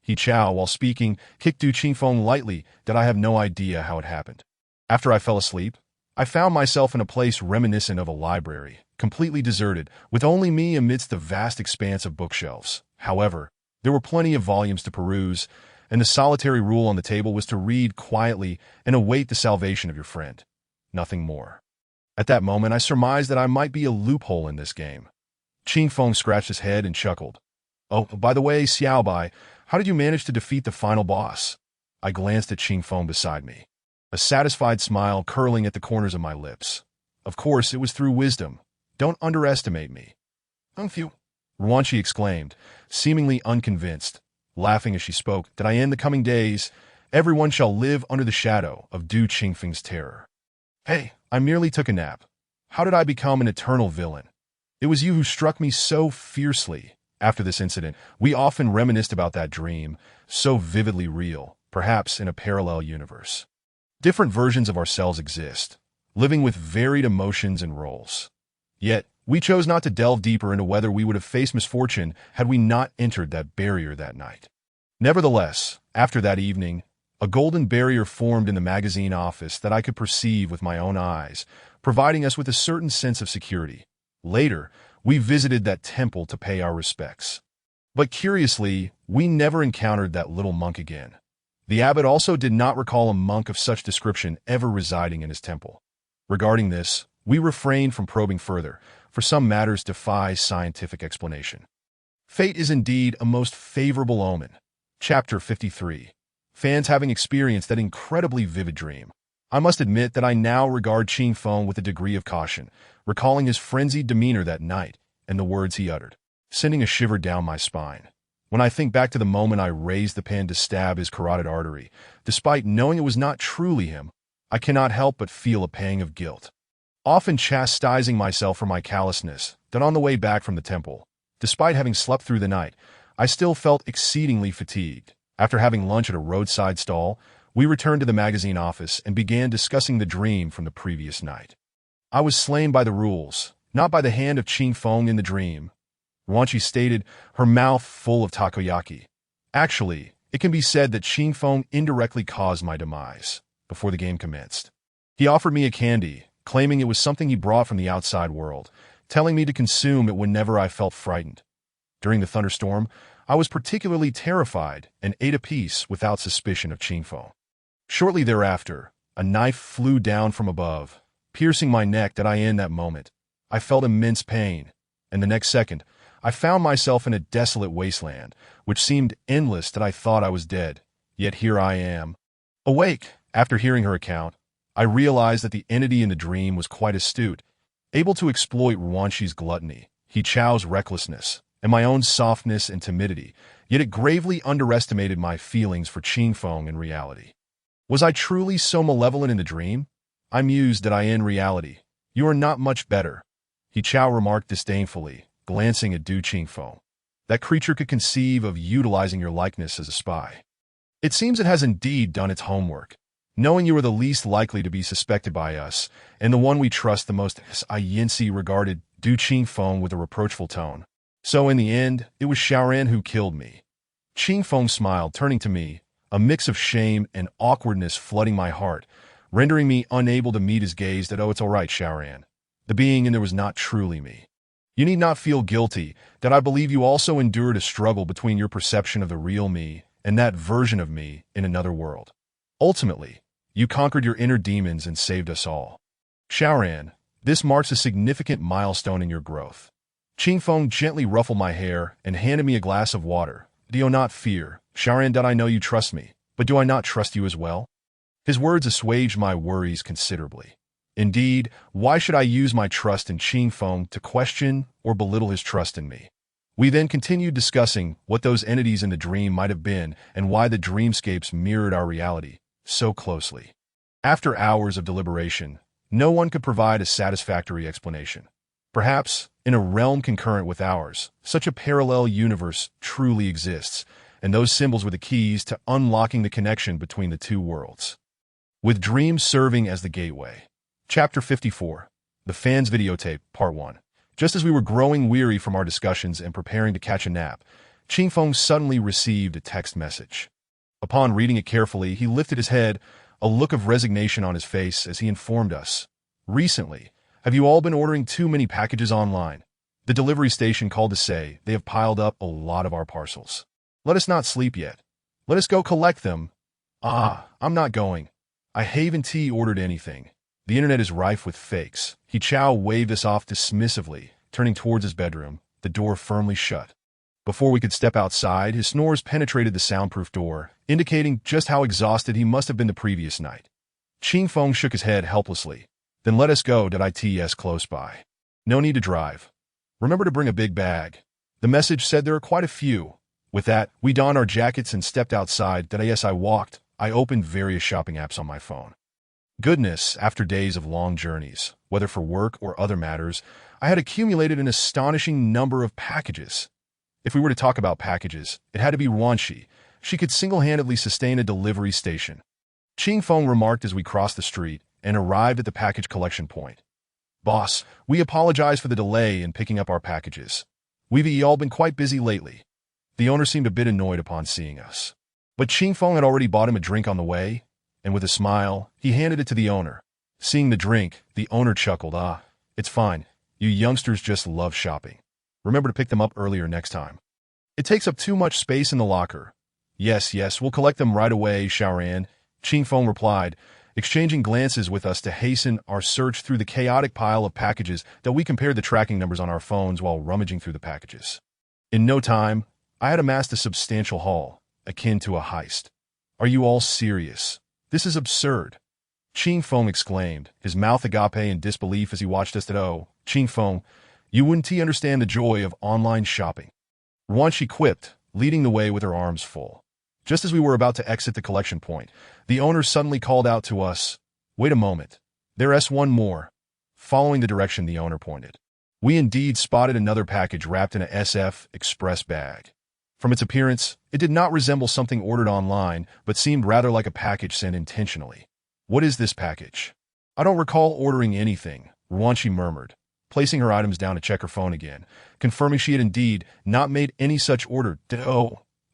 He Chao, while speaking, kicked Du Qingfeng lightly that I have no idea how it happened. After I fell asleep, I found myself in a place reminiscent of a library, completely deserted, with only me amidst the vast expanse of bookshelves. However, there were plenty of volumes to peruse, and the solitary rule on the table was to read quietly and await the salvation of your friend. Nothing more. At that moment, I surmised that I might be a loophole in this game. Qingfeng scratched his head and chuckled. Oh, by the way, Xiaobai, how did you manage to defeat the final boss? I glanced at Qingfeng beside me, a satisfied smile curling at the corners of my lips. Of course, it was through wisdom. Don't underestimate me. Phew, Ruanqi exclaimed, seemingly unconvinced, laughing as she spoke, that I end the coming days, everyone shall live under the shadow of Du Qingfeng's terror. Hey, I merely took a nap. How did I become an eternal villain? It was you who struck me so fiercely. After this incident, we often reminisced about that dream, so vividly real, perhaps in a parallel universe. Different versions of ourselves exist, living with varied emotions and roles. Yet, we chose not to delve deeper into whether we would have faced misfortune had we not entered that barrier that night. Nevertheless, after that evening, a golden barrier formed in the magazine office that I could perceive with my own eyes, providing us with a certain sense of security. Later, we visited that temple to pay our respects. But curiously, we never encountered that little monk again. The abbot also did not recall a monk of such description ever residing in his temple. Regarding this, we refrained from probing further, for some matters defy scientific explanation. Fate is indeed a most favorable omen. Chapter 53. Fans having experienced that incredibly vivid dream. I must admit that I now regard Qingfeng with a degree of caution, recalling his frenzied demeanor that night and the words he uttered, sending a shiver down my spine. When I think back to the moment I raised the pen to stab his carotid artery, despite knowing it was not truly him, I cannot help but feel a pang of guilt. Often chastising myself for my callousness, that on the way back from the temple, despite having slept through the night, I still felt exceedingly fatigued. After having lunch at a roadside stall, we returned to the magazine office and began discussing the dream from the previous night. I was slain by the rules, not by the hand of Qingfeng in the dream. Ruanqi stated, her mouth full of takoyaki. Actually, it can be said that Qingfeng indirectly caused my demise before the game commenced. He offered me a candy, claiming it was something he brought from the outside world, telling me to consume it whenever I felt frightened. During the thunderstorm, I was particularly terrified and ate a piece without suspicion of Qingfeng. Shortly thereafter, a knife flew down from above, piercing my neck that I in that moment. I felt immense pain, and the next second, I found myself in a desolate wasteland, which seemed endless that I thought I was dead. Yet here I am. Awake, after hearing her account, I realized that the entity in the dream was quite astute, able to exploit Ruanqi's gluttony, He Chao's recklessness, and my own softness and timidity, yet it gravely underestimated my feelings for Qingfeng in reality. Was I truly so malevolent in the dream? I mused that I in reality. You are not much better, He Chao remarked disdainfully, glancing at Du Qingfeng. That creature could conceive of utilizing your likeness as a spy. It seems it has indeed done its homework, knowing you are the least likely to be suspected by us, and the one we trust the most. Yinsi regarded Du Qingfeng with a reproachful tone. So in the end, it was Xiaoran who killed me. Qingfeng smiled, turning to me, a mix of shame and awkwardness flooding my heart, rendering me unable to meet his gaze that, oh, it's all right, Xiaoran. The being in there was not truly me. You need not feel guilty, that I believe you also endured a struggle between your perception of the real me and that version of me in another world. Ultimately, you conquered your inner demons and saved us all. Xiaoran, this marks a significant milestone in your growth. Qingfeng gently ruffled my hair and handed me a glass of water. Do you not fear, Xiaoran, that I know you trust me, but do I not trust you as well? His words assuaged my worries considerably. Indeed, why should I use my trust in Qingfeng to question or belittle his trust in me? We then continued discussing what those entities in the dream might have been and why the dreamscapes mirrored our reality so closely. After hours of deliberation, no one could provide a satisfactory explanation. Perhaps, in a realm concurrent with ours, such a parallel universe truly exists, and those symbols were the keys to unlocking the connection between the two worlds. With dreams serving as the gateway. Chapter 54. The Fans Videotape, Part 1. Just as we were growing weary from our discussions and preparing to catch a nap, Qingfeng suddenly received a text message. Upon reading it carefully, he lifted his head, a look of resignation on his face as he informed us. Recently, have you all been ordering too many packages online? The delivery station called to say they have piled up a lot of our parcels. Let us not sleep yet. Let us go collect them. I'm not going. I haven't ordered anything. The internet is rife with fakes. He Chao waved us off dismissively, turning towards his bedroom, the door firmly shut. Before we could step outside, his snores penetrated the soundproof door, indicating just how exhausted he must have been the previous night. Qingfeng shook his head helplessly. Then let us go. It's close by. No need to drive. Remember to bring a big bag. The message said there are quite a few. With that, we donned our jackets and stepped outside. I walked. I opened various shopping apps on my phone. Goodness, after days of long journeys, whether for work or other matters, I had accumulated an astonishing number of packages. If we were to talk about packages, it had to be Ruanxi. She could single-handedly sustain a delivery station. Qingfeng remarked as we crossed the street and arrived at the package collection point. Boss, we apologize for the delay in picking up our packages. We've all been quite busy lately. The owner seemed a bit annoyed upon seeing us. But Qingfeng had already bought him a drink on the way, and with a smile, he handed it to the owner. Seeing the drink, the owner chuckled. It's fine. You youngsters just love shopping. Remember to pick them up earlier next time. It takes up too much space in the locker. Yes, we'll collect them right away, Xiaoran, Qingfeng replied, exchanging glances with us to hasten our search through the chaotic pile of packages that we compared the tracking numbers on our phones while rummaging through the packages. In no time, I had amassed a substantial haul, akin to a heist. Are you all serious? This is absurd. Qingfeng exclaimed, his mouth agape in disbelief as he watched us. Qingfeng, you wouldn't understand the joy of online shopping. Ruanxi quipped, leading the way with her arms full. Just as we were about to exit the collection point, the owner suddenly called out to us, Wait a moment. There's one more. Following the direction the owner pointed, we indeed spotted another package wrapped in a SF Express bag. From its appearance, it did not resemble something ordered online, but seemed rather like a package sent intentionally. What is this package? I don't recall ordering anything, Ruanxi murmured, placing her items down to check her phone again, confirming she had indeed not made any such order.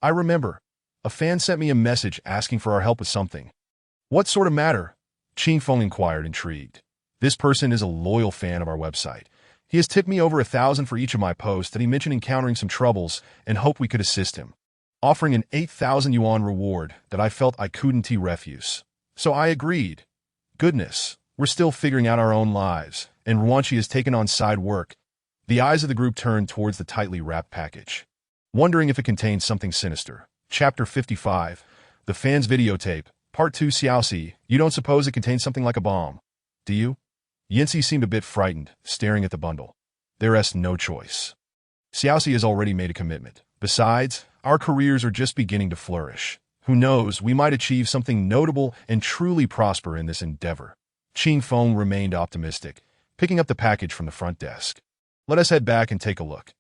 I remember. A fan sent me a message asking for our help with something. What sort of matter? Qingfeng inquired, intrigued. This person is a loyal fan of our website. He has tipped me over 1,000 for each of my posts that he mentioned encountering some troubles and hoped we could assist him, offering an 8,000 yuan reward that I felt I couldn't refuse. So I agreed. Goodness, we're still figuring out our own lives, and Ruanxi has taken on side work. The eyes of the group turned towards the tightly wrapped package, wondering if it contained something sinister. Chapter 55, The Fans Videotape, Part 2. Xiaoxi, you don't suppose it contains something like a bomb, do you? Yanxi seemed a bit frightened, staring at the bundle. There's no choice. Xiaoxi has already made a commitment. Besides, our careers are just beginning to flourish. Who knows, we might achieve something notable and truly prosper in this endeavor. Qingfeng remained optimistic, picking up the package from the front desk. Let us head back and take a look.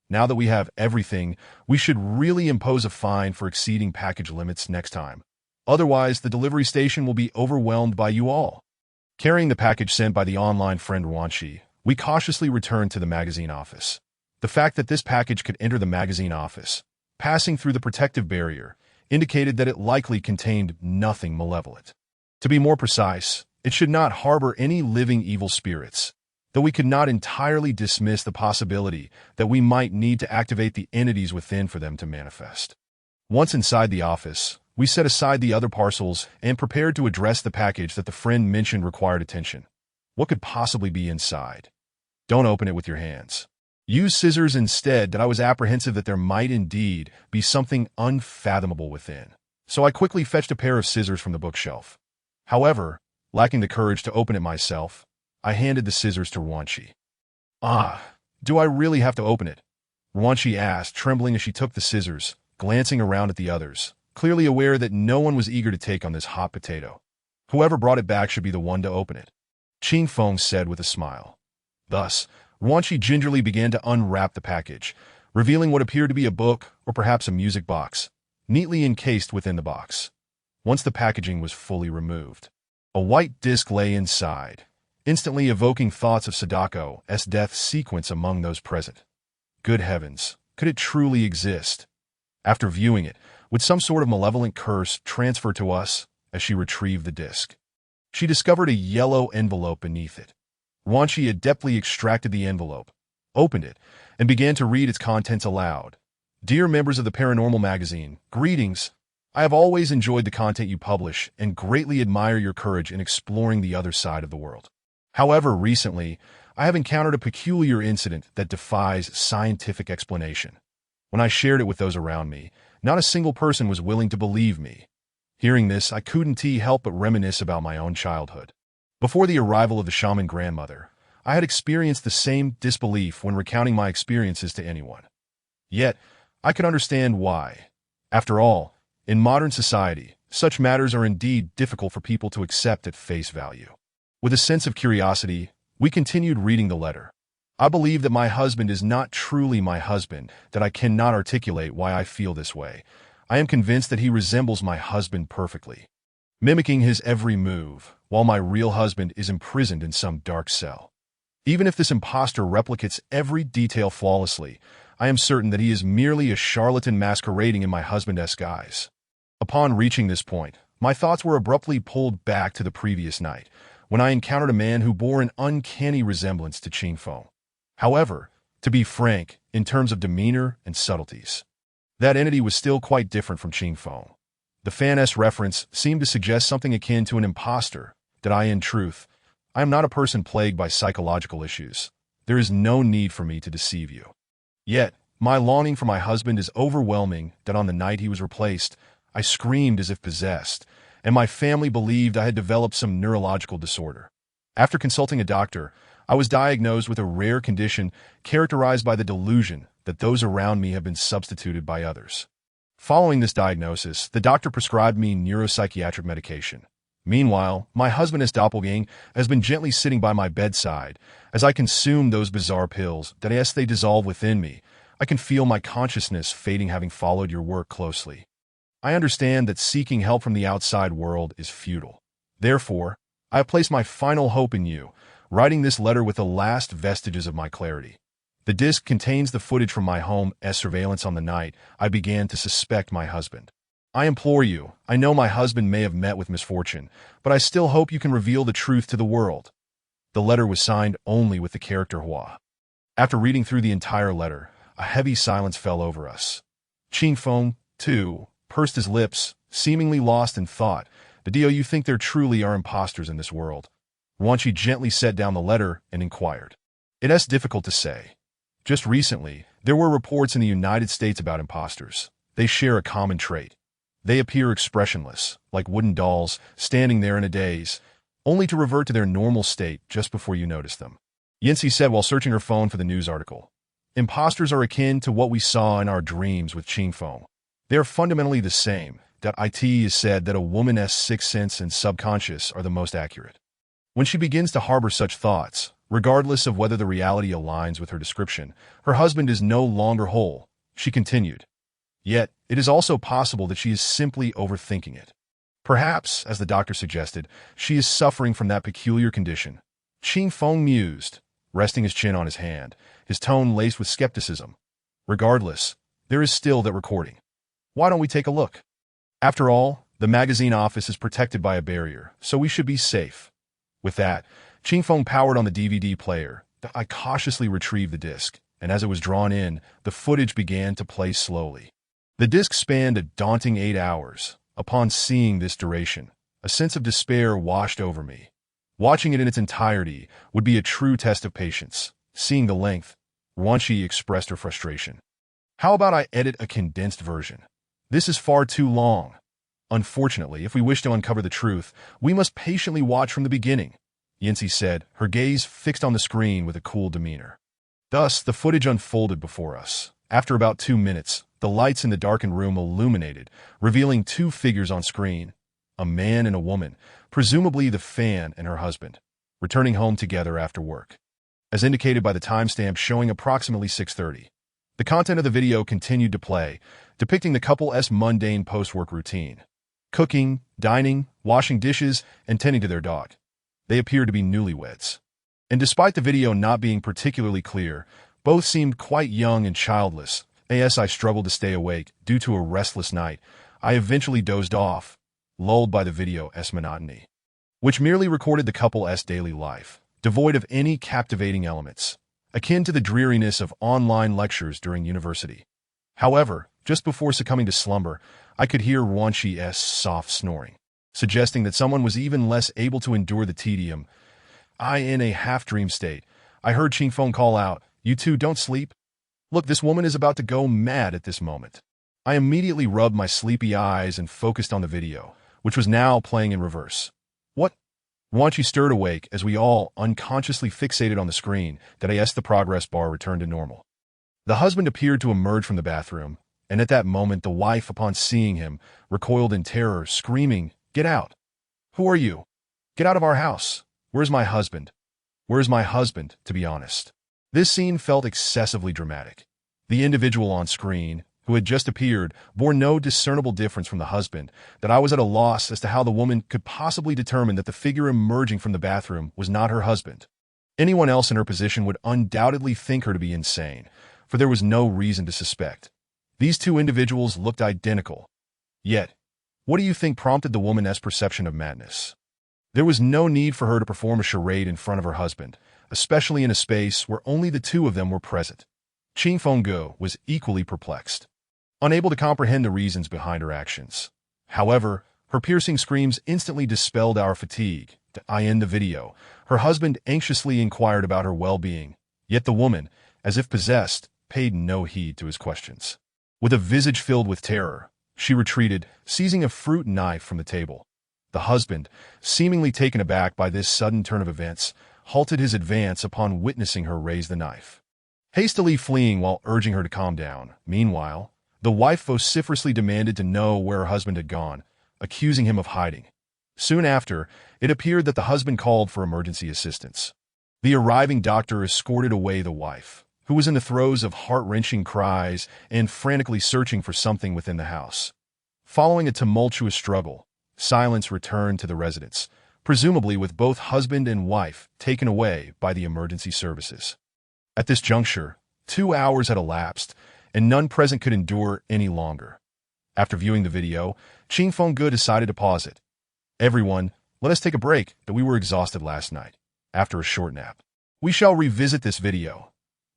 Now that we have everything, we should really impose a fine for exceeding package limits next time. Otherwise, the delivery station will be overwhelmed by you all. Carrying the package sent by the online friend Ruanxi, we cautiously returned to the magazine office. The fact that this package could enter the magazine office, passing through the protective barrier, indicated that it likely contained nothing malevolent. To be more precise, it should not harbor any living evil spirits, though we could not entirely dismiss the possibility that we might need to activate the entities within for them to manifest. Once inside the office, we set aside the other parcels and prepared to address the package that the friend mentioned required attention. What could possibly be inside? Don't open it with your hands. Use scissors instead. I was apprehensive that there might indeed be something unfathomable within, so I quickly fetched a pair of scissors from the bookshelf. However, lacking the courage to open it myself, I handed the scissors to Ruanxi. Do I really have to open it? Ruanxi asked, trembling as she took the scissors, glancing around at the others, clearly aware that no one was eager to take on this hot potato. Whoever brought it back should be the one to open it, Qingfeng said with a smile. Thus, Ruanxi gingerly began to unwrap the package, revealing what appeared to be a book or perhaps a music box, neatly encased within the box. Once the packaging was fully removed, a white disc lay inside, instantly evoking thoughts of Sadako's death sequence among those present. Good heavens, could it truly exist? After viewing it, would some sort of malevolent curse transfer to us as she retrieved the disc? She discovered a yellow envelope beneath it. Wanshi adeptly extracted the envelope, opened it, and began to read its contents aloud. Dear members of the Paranormal magazine, greetings. I have always enjoyed the content you publish and greatly admire your courage in exploring the other side of the world. However, recently, I have encountered a peculiar incident that defies scientific explanation. When I shared it with those around me, not a single person was willing to believe me. Hearing this, I couldn't help but reminisce about my own childhood. Before the arrival of the shaman grandmother, I had experienced the same disbelief when recounting my experiences to anyone. Yet, I could understand why. After all, in modern society, such matters are indeed difficult for people to accept at face value. With a sense of curiosity, we continued reading the letter. I believe that my husband is not truly my husband, that I cannot articulate why I feel this way. I am convinced that he resembles my husband perfectly, mimicking his every move, while my real husband is imprisoned in some dark cell. Even if this imposter replicates every detail flawlessly, I am certain that he is merely a charlatan masquerading in my husband's guise. Upon reaching this point, my thoughts were abruptly pulled back to the previous night, when I encountered a man who bore an uncanny resemblance to Qing Feng. However, to be frank, in terms of demeanor and subtleties, that entity was still quite different from Qing Feng. The Fan-S reference seemed to suggest something akin to an imposter, that in truth, I am not a person plagued by psychological issues. There is no need for me to deceive you. Yet, my longing for my husband is overwhelming that on the night he was replaced, I screamed as if possessed, and my family believed I had developed some neurological disorder. After consulting a doctor, I was diagnosed with a rare condition characterized by the delusion that those around me have been substituted by others. Following this diagnosis, the doctor prescribed me neuropsychiatric medication. Meanwhile, my husband's doppelganger has been gently sitting by my bedside as I consume those bizarre pills that as they dissolve within me, I can feel my consciousness fading having followed your work closely. I understand that seeking help from the outside world is futile. Therefore, I have placed my final hope in you, writing this letter with the last vestiges of my clarity. The disc contains the footage from my home's surveillance on the night I began to suspect my husband. I implore you, I know my husband may have met with misfortune, but I still hope you can reveal the truth to the world. The letter was signed only with the character Hua. After reading through the entire letter, a heavy silence fell over us. Qing Feng, too, pursed his lips, seemingly lost in thought. But do you think there truly are imposters in this world? Wanshi gently set down the letter and inquired. It is difficult to say. Just recently, there were reports in the United States about imposters. They share a common trait. They appear expressionless, like wooden dolls, standing there in a daze, only to revert to their normal state just before you notice them. Yancy said while searching her phone for the news article. Imposters are akin to what we saw in our dreams with Qing Feng. They are fundamentally the same. It is said that a woman's sixth sense and subconscious are the most accurate. When she begins to harbor such thoughts, regardless of whether the reality aligns with her description, her husband is no longer whole, she continued. Yet, it is also possible that she is simply overthinking it. Perhaps, as the doctor suggested, she is suffering from that peculiar condition. Qing Feng mused, resting his chin on his hand, his tone laced with skepticism. Regardless, there is still that recording. Why don't we take a look? After all, the magazine office is protected by a barrier, so we should be safe. With that, Qing Feng powered on the DVD player. I cautiously retrieved the disc, and as it was drawn in, the footage began to play slowly. The disc spanned a daunting 8 hours. Upon seeing this duration, a sense of despair washed over me. Watching it in its entirety would be a true test of patience. Seeing the length, Wanshi expressed her frustration. How about I edit a condensed version? This is far too long. Unfortunately, if we wish to uncover the truth, we must patiently watch from the beginning, Yancy said, her gaze fixed on the screen with a cool demeanor. Thus, the footage unfolded before us. After about 2 minutes, the lights in the darkened room illuminated, revealing 2 figures on screen, a man and a woman, presumably the fan and her husband, returning home together after work. As indicated by the timestamp showing approximately 6:30. The content of the video continued to play, depicting the couple's mundane post-work routine. Cooking, dining, washing dishes, and tending to their dog. They appeared to be newlyweds. And despite the video not being particularly clear, both seemed quite young and childless. As I struggled to stay awake due to a restless night, I eventually dozed off, lulled by the video's monotony, which merely recorded the couple's daily life, devoid of any captivating elements, akin to the dreariness of online lectures during university. However, just before succumbing to slumber, I could hear Wanchi's soft snoring, suggesting that someone was even less able to endure the tedium. In a half-dream state, I heard Qingfeng call out, "You two don't sleep? Look, this woman is about to go mad at this moment." I immediately rubbed my sleepy eyes and focused on the video, which was now playing in reverse. "What?" Wanchi stirred awake as we all unconsciously fixated on the screen. The progress bar returned to normal. The husband appeared to emerge from the bathroom, and at that moment the wife, upon seeing him, recoiled in terror, screaming, "Get out! Who are you? Get out of our house! Where's my husband? Where's my husband?" To be honest, this scene felt excessively dramatic. The individual on screen, who had just appeared, bore no discernible difference from the husband, that I was at a loss as to how the woman could possibly determine that the figure emerging from the bathroom was not her husband. Anyone else in her position would undoubtedly think her to be insane, for there was no reason to suspect. These two individuals looked identical. Yet, what do you think prompted the woman's perception of madness? There was no need for her to perform a charade in front of her husband, especially in a space where only the two of them were present. Qingfeng was equally perplexed, unable to comprehend the reasons behind her actions. However, her piercing screams instantly dispelled our fatigue. In the video, her husband anxiously inquired about her well-being, yet the woman, as if possessed, paid no heed to his questions. With a visage filled with terror, she retreated, seizing a fruit knife from the table. The husband, seemingly taken aback by this sudden turn of events, halted his advance upon witnessing her raise the knife, hastily fleeing while urging her to calm down. Meanwhile, the wife vociferously demanded to know where her husband had gone, accusing him of hiding. Soon after, it appeared that the husband called for emergency assistance. The arriving doctor escorted away the wife, who was in the throes of heart-wrenching cries and frantically searching for something within the house. Following a tumultuous struggle, silence returned to the residence, presumably with both husband and wife taken away by the emergency services. At this juncture, 2 hours had elapsed, and none present could endure any longer. After viewing the video, Qingfeng decided to pause it. "Everyone, let us take a break, that we were exhausted last night. After a short nap, we shall revisit this video."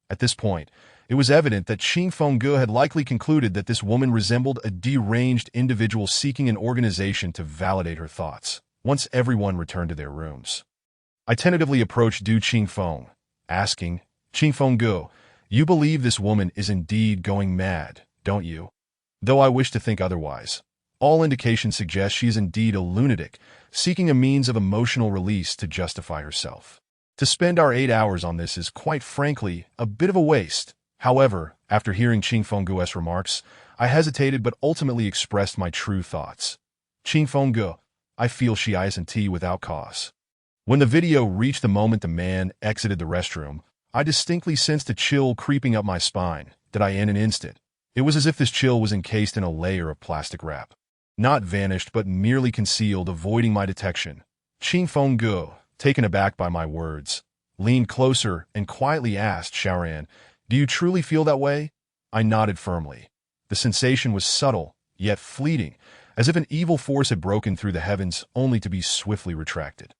At this point, it was evident that Qingfeng had likely concluded that this woman resembled a deranged individual seeking an organization to validate her thoughts. Once everyone returned to their rooms, I tentatively approached Du Qingfeng, asking, "Qingfeng, you believe this woman is indeed going mad, don't you?" Though I wish to think otherwise, all indications suggest she is indeed a lunatic, seeking a means of emotional release to justify herself. To spend our 8 hours on this is, quite frankly, a bit of a waste. However, after hearing Qingfeng's remarks, I hesitated but ultimately expressed my true thoughts. "Qingfeng, I feel she isn't without cause." When the video reached the moment the man exited the restroom, I distinctly sensed a chill creeping up my spine. In an instant, it was as if this chill was encased in a layer of plastic wrap. Not vanished, but merely concealed, avoiding my detection. Qingfeng, taken aback by my words, leaned closer and quietly asked Shaoran, "Do you truly feel that way?" I nodded firmly. The sensation was subtle, yet fleeting, as if an evil force had broken through the heavens only to be swiftly retracted.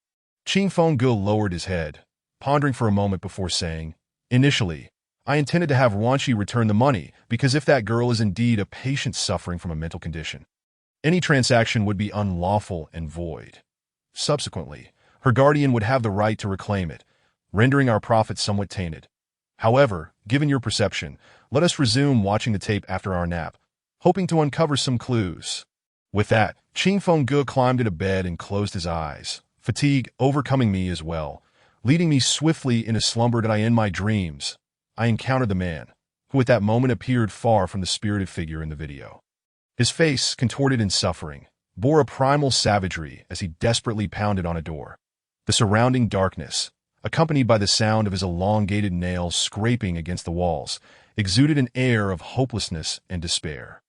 Qingfeng lowered his head, pondering for a moment before saying, "Initially, I intended to have Wanchi return the money, because if that girl is indeed a patient suffering from a mental condition, any transaction would be unlawful and void. Subsequently, her guardian would have the right to reclaim it, rendering our profits somewhat tainted. However, given your perception, let us resume watching the tape after our nap, hoping to uncover some clues." With that, Qingfeng climbed into bed and closed his eyes, fatigue overcoming me as well, leading me swiftly into slumber. In my dreams, I encountered the man, who at that moment appeared far from the spirited figure in the video. His face, contorted in suffering, bore a primal savagery as he desperately pounded on a door. The surrounding darkness, accompanied by the sound of his elongated nails scraping against the walls, exuded an air of hopelessness and despair.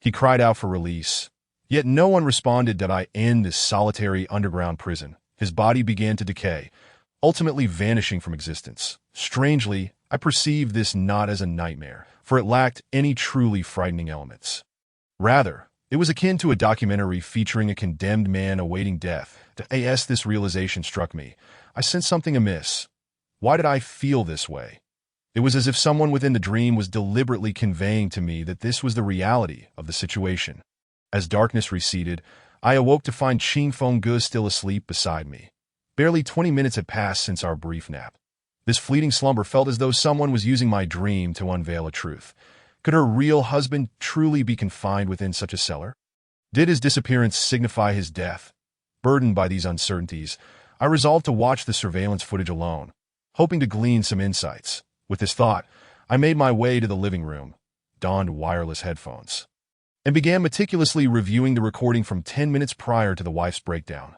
He cried out for release, yet no one responded. In this solitary underground prison, His body began to decay, ultimately vanishing from existence. Strangely, I perceived this not as a nightmare, for it lacked any truly frightening elements. Rather, it was akin to a documentary featuring a condemned man awaiting death. As this realization struck me, I sensed something amiss. Why did I feel this way? It was as if someone within the dream was deliberately conveying to me that this was the reality of the situation. As darkness receded, I awoke to find Qing Fengge still asleep beside me. Barely 20 minutes had passed since our brief nap. This fleeting slumber felt as though someone was using my dream to unveil a truth. Could her real husband truly be confined within such a cellar? Did his disappearance signify his death? Burdened by these uncertainties, I resolved to watch the surveillance footage alone, hoping to glean some insights. With this thought, I made my way to the living room, donned wireless headphones, and began meticulously reviewing the recording from 10 minutes prior to the wife's breakdown.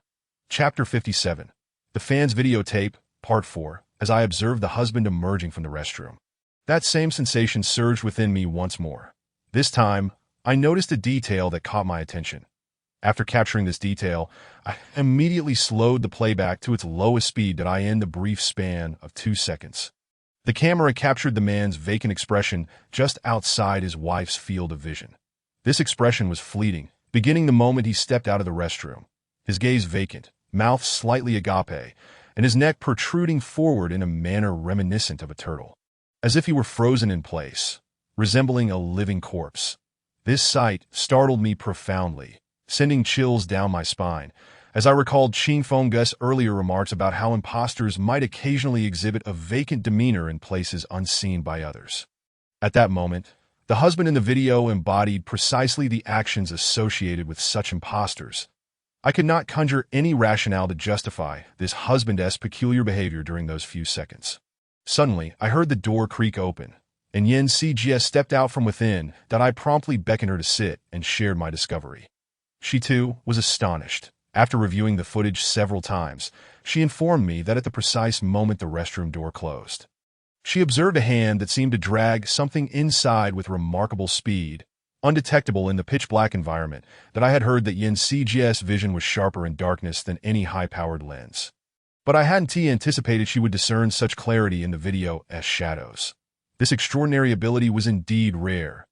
Chapter 57. The Fan's Videotape, Part 4, as I observed the husband emerging from the restroom. That same sensation surged within me once more. This time, I noticed a detail that caught my attention. After capturing this detail, I immediately slowed the playback to its lowest speed in the brief span of 2 seconds. The camera captured the man's vacant expression just outside his wife's field of vision. This expression was fleeting, beginning the moment he stepped out of the restroom. His gaze vacant, mouth slightly agape, and his neck protruding forward in a manner reminiscent of a turtle, as if he were frozen in place, resembling a living corpse. This sight startled me profoundly, sending chills down my spine, as I recalled Qing Fengge's earlier remarks about how imposters might occasionally exhibit a vacant demeanor in places unseen by others. At that moment, the husband in the video embodied precisely the actions associated with such imposters. I could not conjure any rationale to justify this husband-esque peculiar behavior during those few seconds. Suddenly, I heard the door creak open, and Yen Cgs stepped out from within. I promptly beckoned her to sit and shared my discovery. She, too, was astonished. After reviewing the footage several times, she informed me that at the precise moment the restroom door closed, she observed a hand that seemed to drag something inside with remarkable speed, undetectable in the pitch-black environment. I had heard that Yin Cgs' vision was sharper in darkness than any high-powered lens. But I hadn't anticipated she would discern such clarity in the video as shadows. This extraordinary ability was indeed rare.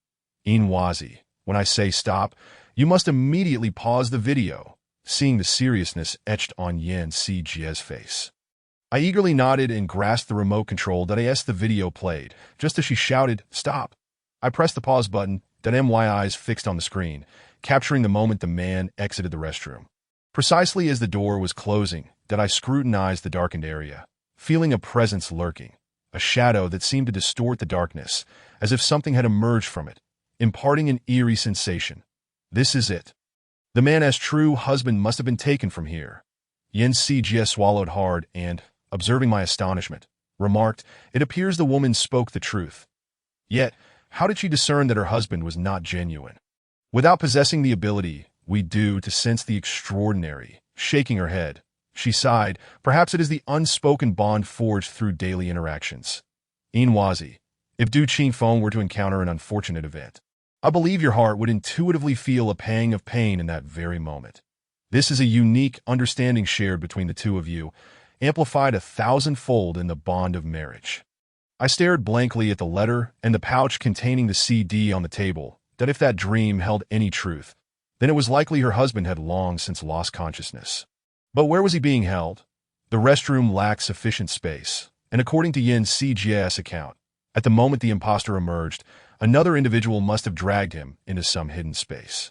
Inwazi, when I say stop, you must immediately pause the video, seeing the seriousness etched on Yen Cgs' face. I eagerly nodded and grasped the remote control as the video played. Just as she shouted, "Stop!" I pressed the pause button. My eyes fixed on the screen, capturing the moment the man exited the restroom. Precisely as the door was closing, I scrutinized the darkened area, feeling a presence lurking, a shadow that seemed to distort the darkness, as if something had emerged from it, imparting an eerie sensation. This is it. The man as true husband must have been taken from here. Yen Cgs swallowed hard and, observing my astonishment, remarked, "It appears the woman spoke the truth." Yet, how did she discern that her husband was not genuine? Without possessing the ability we do to sense the extraordinary, shaking her head, she sighed. Perhaps it is the unspoken bond forged through daily interactions. Inwazi, if Du Qingfeng were to encounter an unfortunate event, I believe your heart would intuitively feel a pang of pain in that very moment. This is a unique understanding shared between the two of you, amplified 1,000-fold in the bond of marriage. I stared blankly at the letter and the pouch containing the CD on the table. If that dream held any truth, then it was likely her husband had long since lost consciousness. But where was he being held? The restroom lacked sufficient space, and according to Yen Cgs' account, at the moment the imposter emerged, another individual must have dragged him into some hidden space.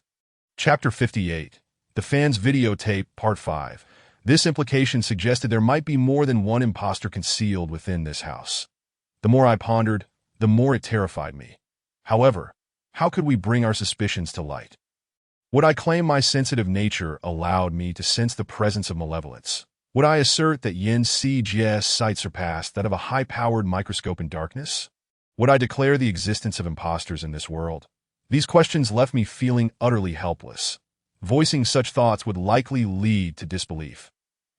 Chapter 58. The Fan's Videotape, Part 5. This implication suggested there might be more than one imposter concealed within this house. The more I pondered, the more it terrified me. However, how could we bring our suspicions to light? Would I claim my sensitive nature allowed me to sense the presence of malevolence? Would I assert that Yin Cgs' sight surpassed that of a high-powered microscope in darkness? Would I declare the existence of imposters in this world? These questions left me feeling utterly helpless. Voicing such thoughts would likely lead to disbelief.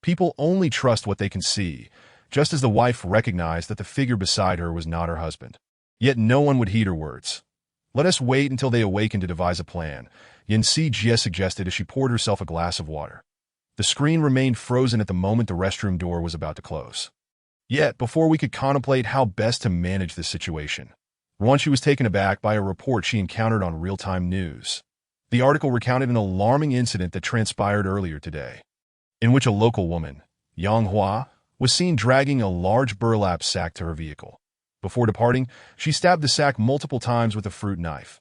People only trust what they can see, just as the wife recognized that the figure beside her was not her husband. Yet no one would heed her words. "Let us wait until they awaken to devise a plan," Yin Cgs suggested as she poured herself a glass of water. The The screen remained frozen at the moment the restroom door was about to close. Yet, before we could contemplate how best to manage this situation, Rwanshi was taken aback by a report she encountered on real-time news. The article recounted an alarming incident that transpired earlier today, in which a local woman, Yang Hua, was seen dragging a large burlap sack to her vehicle. Before departing, she stabbed the sack multiple times with a fruit knife.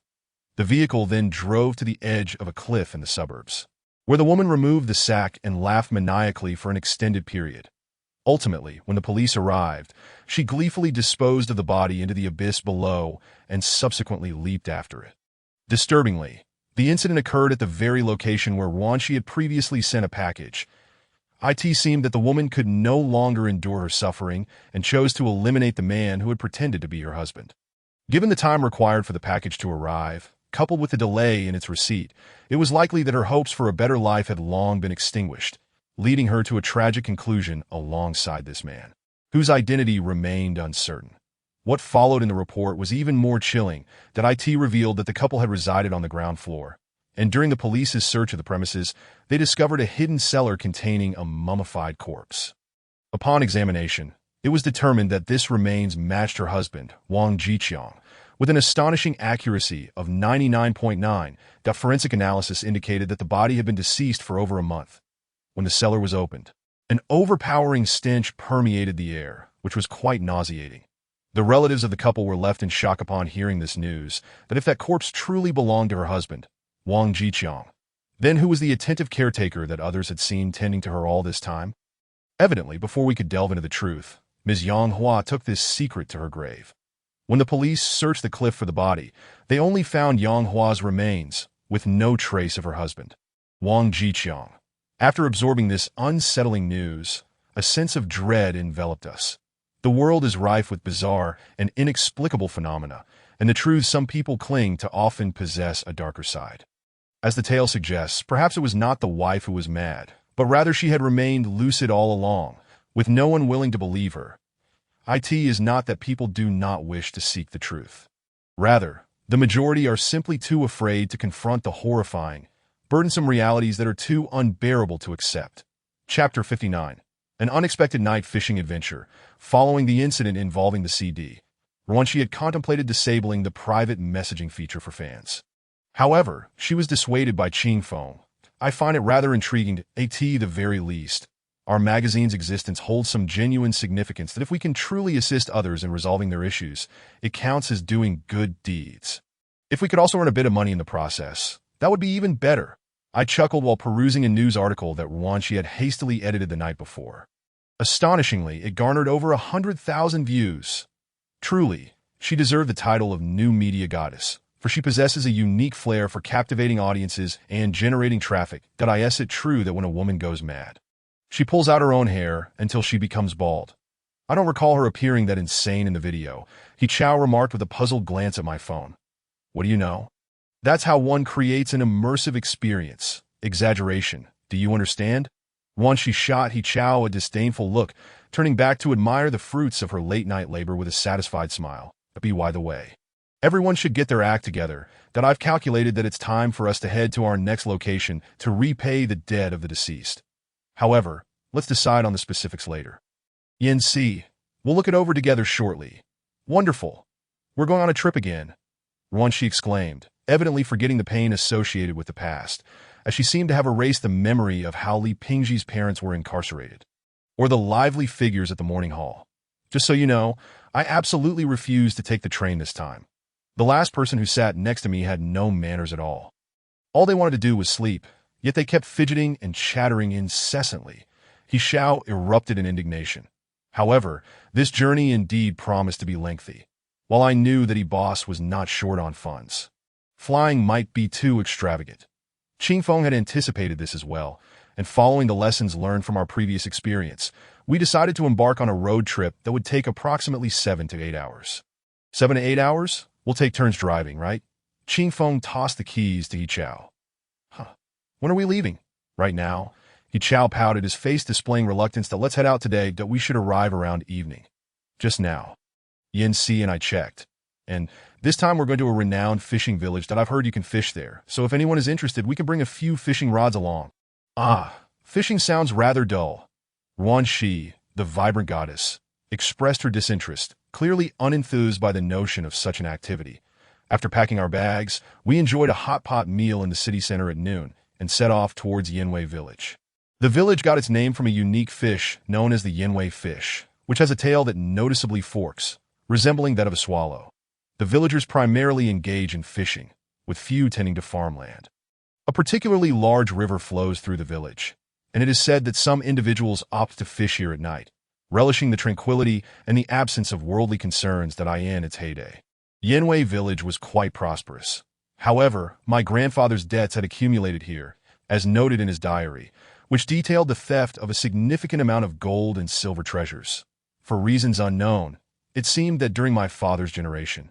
The vehicle then drove to the edge of a cliff in the suburbs, where the woman removed the sack and laughed maniacally for an extended period. Ultimately, when the police arrived, she gleefully disposed of the body into the abyss below and subsequently leaped after it. Disturbingly, the incident occurred at the very location where Rwanshi had previously sent a package. It seemed that the woman could no longer endure her suffering and chose to eliminate the man who had pretended to be her husband. Given the time required for the package to arrive, coupled with the delay in its receipt, it was likely that her hopes for a better life had long been extinguished, leading her to a tragic conclusion alongside this man, whose identity remained uncertain. What followed in the report was even more chilling, that it revealed that the couple had resided on the ground floor, and during the police's search of the premises, they discovered a hidden cellar containing a mummified corpse. Upon examination, it was determined that this remains matched her husband, Wang Jiqiang, with an astonishing accuracy of 99.9. The forensic analysis indicated that the body had been deceased for over a month. When the cellar was opened, an overpowering stench permeated the air, which was quite nauseating. The relatives of the couple were left in shock upon hearing this news, that if that corpse truly belonged to her husband, Wang Jiqiang, then who was the attentive caretaker that others had seen tending to her all this time? Evidently, before we could delve into the truth, Ms. Yang Hua took this secret to her grave. When the police searched the cliff for the body, they only found Yang Hua's remains, with no trace of her husband, Wang Jiqiang. After absorbing this unsettling news, a sense of dread enveloped us. The world is rife with bizarre and inexplicable phenomena, and the truths some people cling to often possess a darker side. As the tale suggests, perhaps it was not the wife who was mad, but rather she had remained lucid all along, with no one willing to believe her. It is not that people do not wish to seek the truth. Rather, the majority are simply too afraid to confront the horrifying, burdensome realities that are too unbearable to accept. Chapter 59. An unexpected night fishing adventure. Following the incident involving the CD, Rwanshi had contemplated disabling the private messaging feature for fans. However, she was dissuaded by Ching Feng. I find it rather intriguing, at the very least. Our magazine's existence holds some genuine significance that if we can truly assist others in resolving their issues, it counts as doing good deeds. If we could also earn a bit of money in the process, that would be even better. I chuckled while perusing a news article that Rwanshi had hastily edited the night before. Astonishingly, it garnered over 100,000 views. Truly, she deserved the title of New Media Goddess, for she possesses a unique flair for captivating audiences and generating traffic. Is it true that when a woman goes mad, she pulls out her own hair until she becomes bald? I don't recall her appearing that insane in the video, He Chao remarked with a puzzled glance at my phone. What do you know? That's how one creates an immersive experience. Exaggeration. Do you understand? Once she shot He Chao a disdainful look, turning back to admire the fruits of her late-night labor with a satisfied smile. By the way, everyone should get their act together, that I've calculated that it's time for us to head to our next location to repay the debt of the deceased. However, let's decide on the specifics later. Yen Si, we'll look it over together shortly. Wonderful. We're going on a trip again, Rwanshi exclaimed, evidently forgetting the pain associated with the past, as she seemed to have erased the memory of how Li Pingji's parents were incarcerated, or the lively figures at the morning hall. Just so you know, I absolutely refused to take the train this time. The last person who sat next to me had no manners at all. All they wanted to do was sleep, yet they kept fidgeting and chattering incessantly. He Xiao erupted in indignation. However, this journey indeed promised to be lengthy, while I knew that boss was not short on funds. Flying might be too extravagant. Ching Feng had anticipated this as well, and following the lessons learned from our previous experience, we decided to embark on a road trip that would take approximately 7 to 8 hours. 7 to 8 hours? We'll take turns driving, right? Ching Feng tossed the keys to He Chao. When are we leaving? Right now. He Chao pouted, his face displaying reluctance. That let's head out today, that we should arrive around evening. Just now. Yen Si and I checked. And this time we're going to a renowned fishing village that I've heard you can fish there. So if anyone is interested, we can bring a few fishing rods along. Fishing sounds rather dull. Ruan Shi, the vibrant goddess, expressed her disinterest, clearly unenthused by the notion of such an activity. After packing our bags, we enjoyed a hot pot meal in the city center at noon and set off towards Yinwei village. The village got its name from a unique fish known as the Yinwei fish, which has a tail that noticeably forks, resembling that of a swallow. The villagers primarily engage in fishing, with few tending to farmland. A particularly large river flows through the village, and it is said that some individuals opt to fish here at night, relishing the tranquility and the absence of worldly concerns that are in its heyday. Yinwei village was quite prosperous. However, my grandfather's debts had accumulated here, as noted in his diary, which detailed the theft of a significant amount of gold and silver treasures. For reasons unknown, it seemed that during my father's generation,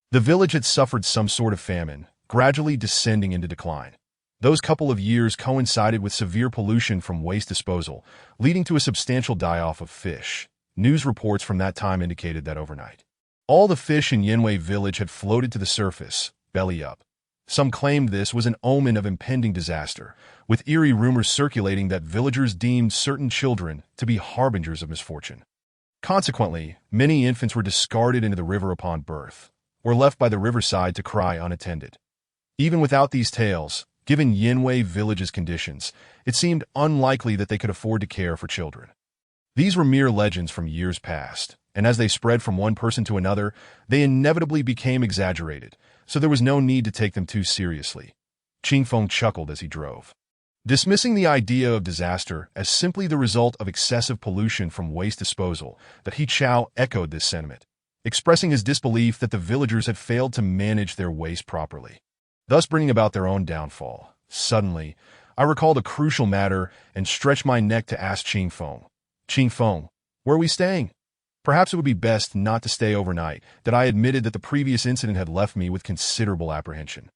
the village had suffered some sort of famine, gradually descending into decline. Those couple of years coincided with severe pollution from waste disposal, leading to a substantial die-off of fish. News reports from that time indicated that overnight, all the fish in Yinwei village had floated to the surface, belly up. Some claimed this was an omen of impending disaster, with eerie rumors circulating that villagers deemed certain children to be harbingers of misfortune. Consequently, many infants were discarded into the river upon birth, or left by the riverside to cry unattended. Even without these tales, given Yinwei village's conditions, it seemed unlikely that they could afford to care for children. These were mere legends from years past, and as they spread from one person to another, they inevitably became exaggerated, so there was no need to take them too seriously. Qingfeng chuckled as he drove. Dismissing the idea of disaster as simply the result of excessive pollution from waste disposal, that He Chao echoed this sentiment, expressing his disbelief that the villagers had failed to manage their waste properly, thus bringing about their own downfall. Suddenly, I recalled a crucial matter and stretched my neck to ask Qingfeng, where are we staying? Perhaps it would be best not to stay overnight, that I admitted that the previous incident had left me with considerable apprehension.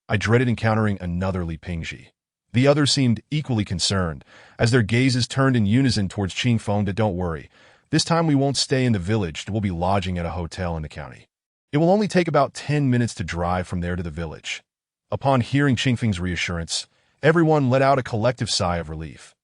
I dreaded encountering another Li Pingji. The others seemed equally concerned, as their gazes turned in unison towards Qingfeng. Don't worry, this time we won't stay in the village, we'll be lodging at a hotel in the county. It will only take about 10 minutes to drive from there to the village. Upon hearing Qingfeng's reassurance, everyone let out a collective sigh of relief.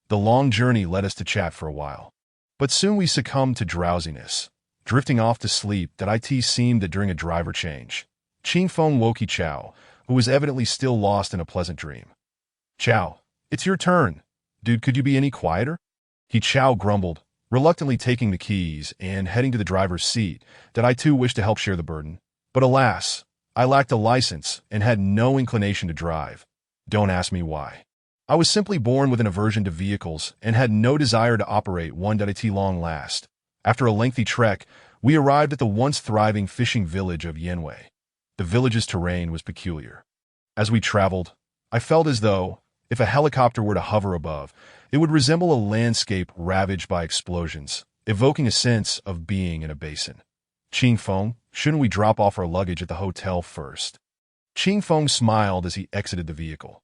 The long journey led us to chat for a while. But soon we succumbed to drowsiness, drifting off to sleep. That it seemed that during a driver change, Qingfeng woke He Chao, who was evidently still lost in a pleasant dream. Chao, it's your turn. Dude, could you be any quieter? He Chao grumbled, reluctantly taking the keys and heading to the driver's seat. That I too wished to help share the burden. But alas, I lacked a license and had no inclination to drive. Don't ask me why. I was simply born with an aversion to vehicles and had no desire to operate one. At long last, after a lengthy trek, we arrived at the once thriving fishing village of Yinwei. The village's terrain was peculiar. As we traveled, I felt as though, if a helicopter were to hover above, it would resemble a landscape ravaged by explosions, evoking a sense of being in a basin. Qingfeng, shouldn't we drop off our luggage at the hotel first? Qingfeng smiled as he exited the vehicle.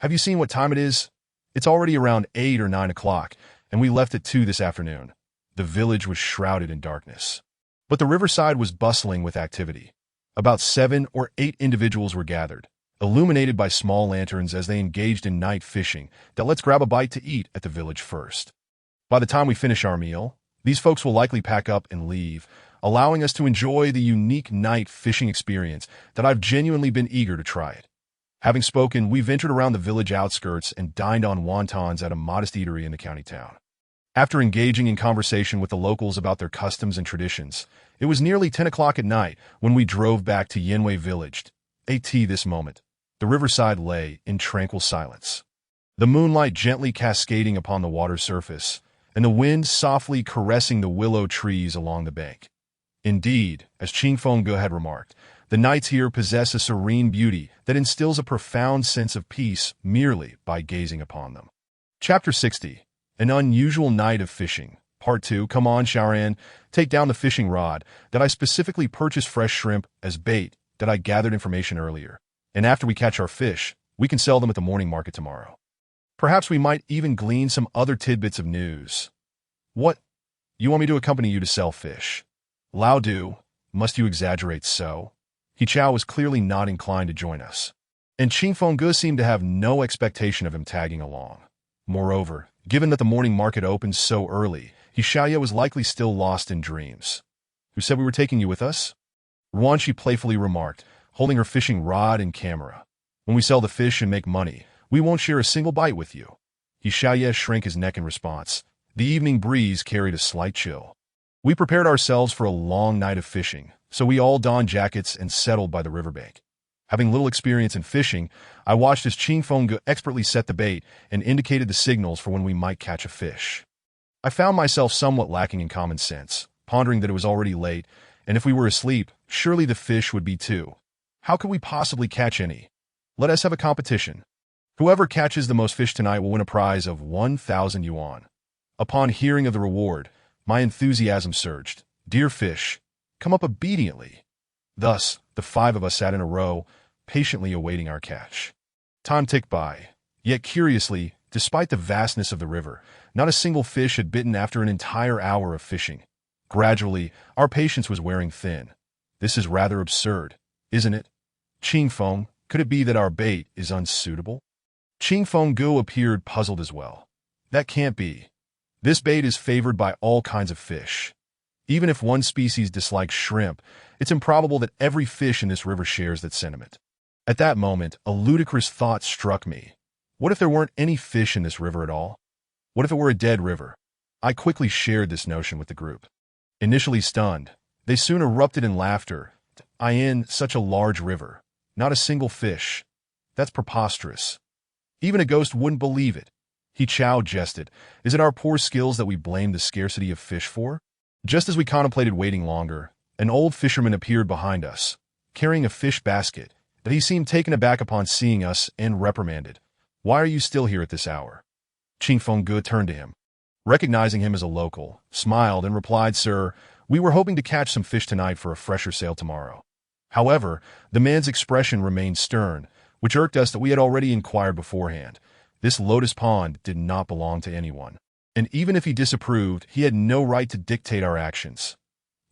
Have you seen what time it is? It's already around 8 or 9 o'clock, and we left at 2 this afternoon. The village was shrouded in darkness, but the riverside was bustling with activity. About 7 or 8 individuals were gathered, illuminated by small lanterns as they engaged in night fishing. Let's grab a bite to eat at the village first. By the time we finish our meal, these folks will likely pack up and leave, allowing us to enjoy the unique night fishing experience that I've genuinely been eager to try it. Having spoken, we ventured around the village outskirts and dined on wontons at a modest eatery in the county town. After engaging in conversation with the locals about their customs and traditions, it was nearly 10 o'clock at night when we drove back to Yinwei village. This moment, the riverside lay in tranquil silence, the moonlight gently cascading upon the water surface, and the wind softly caressing the willow trees along the bank. Indeed, as Qingfeng had remarked, the nights here possess a serene beauty that instills a profound sense of peace merely by gazing upon them. Chapter 60. An Unusual Night of Fishing. Part 2. Come on, Shaoran, take down the fishing rod. That I specifically purchased fresh shrimp as bait. That I gathered information earlier. And after we catch our fish, we can sell them at the morning market tomorrow. Perhaps we might even glean some other tidbits of news. What? You want me to accompany you to sell fish? Lao Du, must you exaggerate so? He Chao was clearly not inclined to join us, and Qingfeng seemed to have no expectation of him tagging along. Moreover, given that the morning market opened so early, Xiaoye was likely still lost in dreams. Who said we were taking you with us? Ruanqi playfully remarked, holding her fishing rod and camera. When we sell the fish and make money, we won't share a single bite with you. Xiaoye shrank his neck in response. The evening breeze carried a slight chill. We prepared ourselves for a long night of fishing, so we all donned jackets and settled by the riverbank. Having little experience in fishing, I watched as Qingfeng expertly set the bait and indicated the signals for when we might catch a fish. I found myself somewhat lacking in common sense, pondering that it was already late, and if we were asleep, surely the fish would be too. How could we possibly catch any? Let us have a competition. Whoever catches the most fish tonight will win a prize of 1,000 yuan. Upon hearing of the reward, my enthusiasm surged. Dear fish, come up obediently. Thus, the 5 of us sat in a row, patiently awaiting our catch. Time ticked by. Yet curiously, despite the vastness of the river, not a single fish had bitten after an entire hour of fishing. Gradually, our patience was wearing thin. This is rather absurd, isn't it? Qingfeng, could it be that our bait is unsuitable? Qingfeng appeared puzzled as well. That can't be. This bait is favored by all kinds of fish. Even if one species dislikes shrimp, it's improbable that every fish in this river shares that sentiment. At that moment, a ludicrous thought struck me. What if there weren't any fish in this river at all? What if it were a dead river? I quickly shared this notion with the group. Initially stunned, they soon erupted in laughter. In such a large river, not a single fish. That's preposterous. Even a ghost wouldn't believe it. He Chao jested. Is it our poor skills that we blame the scarcity of fish for? Just as we contemplated waiting longer, an old fisherman appeared behind us, carrying a fish basket, that he seemed taken aback upon seeing us and reprimanded. Why are you still here at this hour? Qingfeng turned to him. Recognizing him as a local, smiled and replied, Sir, we were hoping to catch some fish tonight for a fresher sale tomorrow. However, the man's expression remained stern, which irked us that we had already inquired beforehand. This lotus pond did not belong to anyone. And even if he disapproved, he had no right to dictate our actions.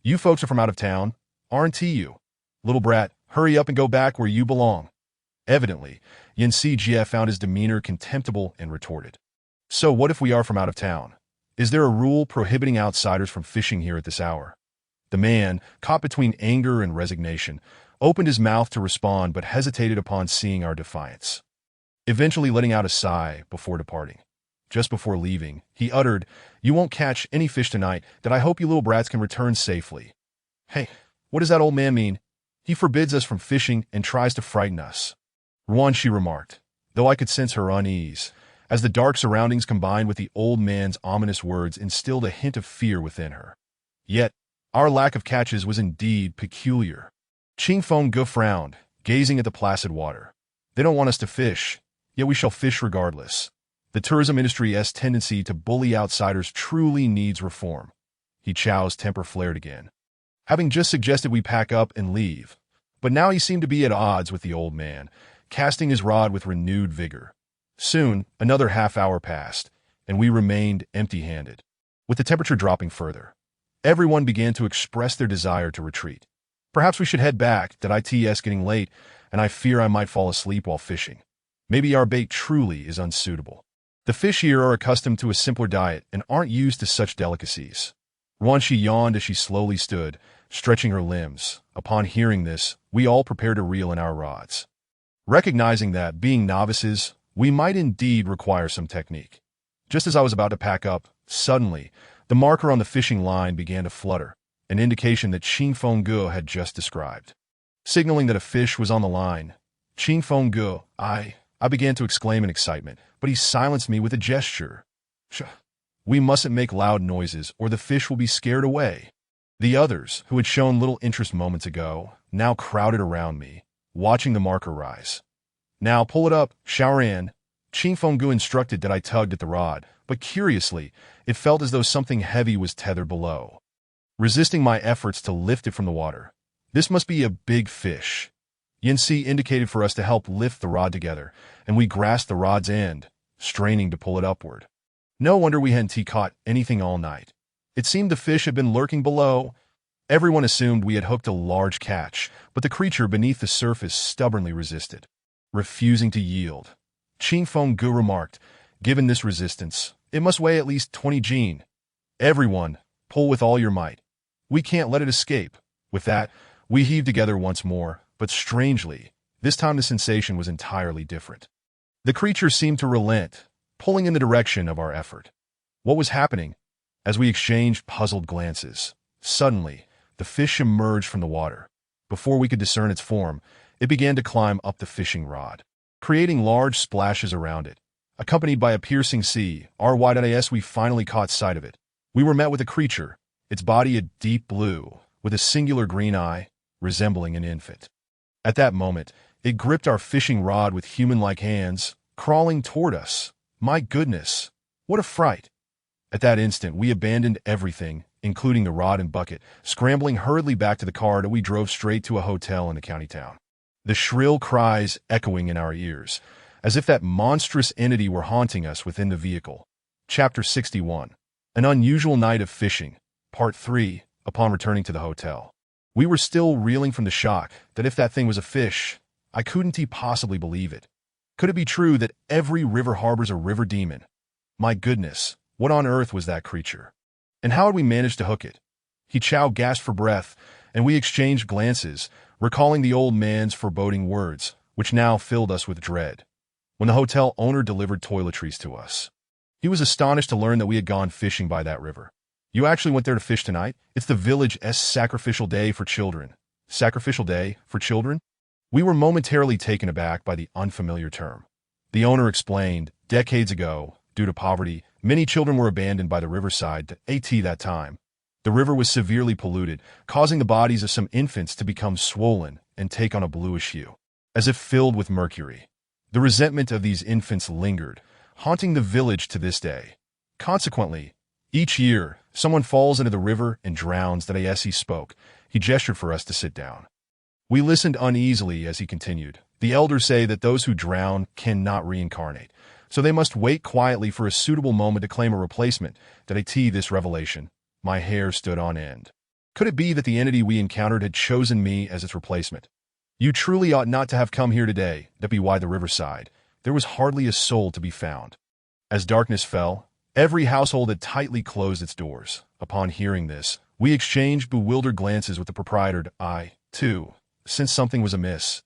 You folks are from out of town, aren't you? Little brat, hurry up and go back where you belong. Evidently, Yin Jie found his demeanor contemptible and retorted. So what if we are from out of town? Is there a rule prohibiting outsiders from fishing here at this hour? The man, caught between anger and resignation, opened his mouth to respond but hesitated upon seeing our defiance. Eventually letting out a sigh before departing. Just before leaving, he uttered, You won't catch any fish tonight, that I hope you little brats can return safely. Hey, what does that old man mean? He forbids us from fishing and tries to frighten us. Ruanqi remarked, though I could sense her unease, as the dark surroundings combined with the old man's ominous words instilled a hint of fear within her. Yet, our lack of catches was indeed peculiar. Qingfeng frowned, gazing at the placid water. They don't want us to fish, yet we shall fish regardless. The tourism industry's tendency to bully outsiders truly needs reform. He Chao's temper flared again, having just suggested we pack up and leave. But now he seemed to be at odds with the old man, casting his rod with renewed vigor. Soon, another half-hour passed, and we remained empty-handed. With the temperature dropping further, everyone began to express their desire to retreat. Perhaps we should head back, that it's getting late, and I fear I might fall asleep while fishing. Maybe our bait truly is unsuitable. The fish here are accustomed to a simpler diet and aren't used to such delicacies. Ruanqi yawned as she slowly stood, stretching her limbs. Upon hearing this, we all prepared to reel in our rods. Recognizing that, being novices, we might indeed require some technique. Just as I was about to pack up, suddenly, the marker on the fishing line began to flutter, an indication that Qingfeng had just described. Signaling that a fish was on the line, Qingfeng, I began to exclaim in excitement, but he silenced me with a gesture. We mustn't make loud noises, or the fish will be scared away. The others, who had shown little interest moments ago, now crowded around me, watching the marker rise. Now pull it up, Xiaoran. Qingfeng instructed that I tugged at the rod, but curiously, it felt as though something heavy was tethered below. Resisting my efforts to lift it from the water. This must be a big fish. Yanxi indicated for us to help lift the rod together, and we grasped the rod's end, straining to pull it upward. No wonder we hadn't caught anything all night. It seemed the fish had been lurking below. Everyone assumed we had hooked a large catch, but the creature beneath the surface stubbornly resisted, refusing to yield. Qingfeng remarked, Given this resistance, it must weigh at least 20 gene. Everyone, pull with all your might. We can't let it escape. With that, we heaved together once more, but strangely, this time the sensation was entirely different. The creature seemed to relent, pulling in the direction of our effort. What was happening? As we exchanged puzzled glances, suddenly, the fish emerged from the water. Before we could discern its form, it began to climb up the fishing rod, creating large splashes around it. Accompanied by a piercing CRY.AS, we finally caught sight of it. We were met with a creature, its body a deep blue, with a singular green eye, resembling an infant. At that moment, it gripped our fishing rod with human-like hands, crawling toward us. My goodness, what a fright! At that instant, we abandoned everything, including the rod and bucket, scrambling hurriedly back to the car that we drove straight to a hotel in the county town. The shrill cries echoing in our ears, as if that monstrous entity were haunting us within the vehicle. Chapter 61. An Unusual Night of Fishing, Part 3, upon returning to the hotel. We were still reeling from the shock that if that thing was a fish, I couldn't possibly believe it. Could it be true that every river harbors a river demon? My goodness, what on earth was that creature? And how had we managed to hook it? He Chow gasped for breath, and we exchanged glances, recalling the old man's foreboding words, which now filled us with dread. When the hotel owner delivered toiletries to us, he was astonished to learn that we had gone fishing by that river. You actually went there to fish tonight? It's the village's sacrificial day for children. Sacrificial day for children? We were momentarily taken aback by the unfamiliar term. The owner explained, decades ago, due to poverty, many children were abandoned by the riverside to that time. The river was severely polluted, causing the bodies of some infants to become swollen and take on a bluish hue, as if filled with mercury. The resentment of these infants lingered, haunting the village to this day. Consequently, each year, someone falls into the river and drowns. That as he spoke, he gestured for us to sit down. We listened uneasily as he continued. The elders say that those who drown cannot reincarnate, so they must wait quietly for a suitable moment to claim a replacement. This revelation, my hair stood on end. Could it be that the entity we encountered had chosen me as its replacement? You truly ought not to have come here today. That be why the riverside. There was hardly a soul to be found. As darkness fell, every household had tightly closed its doors. Upon hearing this, we exchanged bewildered glances with the proprietor. I, too, sensed something was amiss.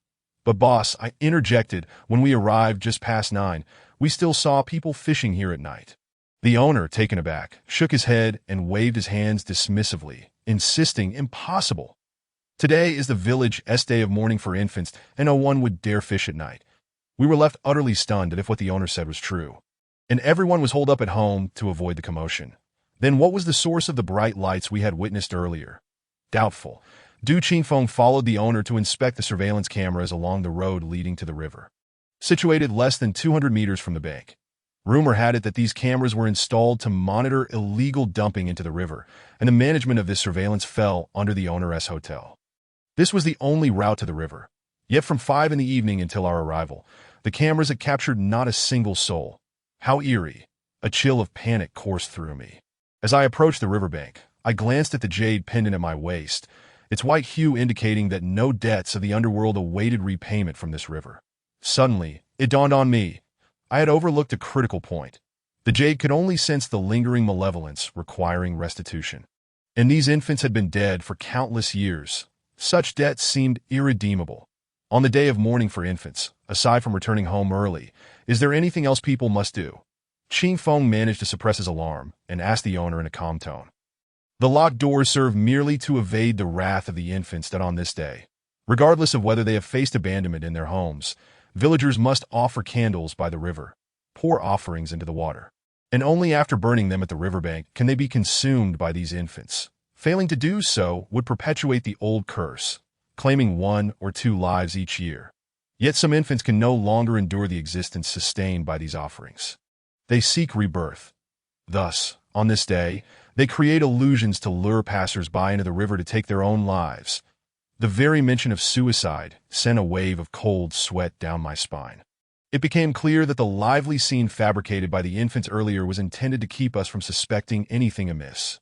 But boss, I interjected, when we arrived just past 9, we still saw people fishing here at night. The owner, taken aback, shook his head and waved his hands dismissively, insisting impossible. Today is the village's day of mourning for infants, and no one would dare fish at night. We were left utterly stunned at if what the owner said was true, and everyone was holed up at home to avoid the commotion. Then what was the source of the bright lights we had witnessed earlier? Doubtful. Du Qingfeng followed the owner to inspect the surveillance cameras along the road leading to the river, situated less than 200 meters from the bank. Rumor had it that these cameras were installed to monitor illegal dumping into the river, and the management of this surveillance fell under the owner's hotel. This was the only route to the river. Yet from 5 in the evening until our arrival, the cameras had captured not a single soul. How eerie! A chill of panic coursed through me. As I approached the riverbank, I glanced at the jade pendant at my waist, its white hue indicating that no debts of the underworld awaited repayment from this river. Suddenly, it dawned on me. I had overlooked a critical point. The jade could only sense the lingering malevolence requiring restitution. And these infants had been dead for countless years. Such debts seemed irredeemable. On the day of mourning for infants, aside from returning home early, is there anything else people must do? Qingfeng managed to suppress his alarm and asked the owner in a calm tone. The locked doors serve merely to evade the wrath of the infants that on this day, regardless of whether they have faced abandonment in their homes, villagers must offer candles by the river, pour offerings into the water, and only after burning them at the riverbank can they be consumed by these infants. Failing to do so would perpetuate the old curse, claiming 1 or 2 lives each year. Yet some infants can no longer endure the existence sustained by these offerings. They seek rebirth. Thus, on this day, they create illusions to lure passers-by into the river to take their own lives. The very mention of suicide sent a wave of cold sweat down my spine. It became clear that the lively scene fabricated by the infants earlier was intended to keep us from suspecting anything amiss.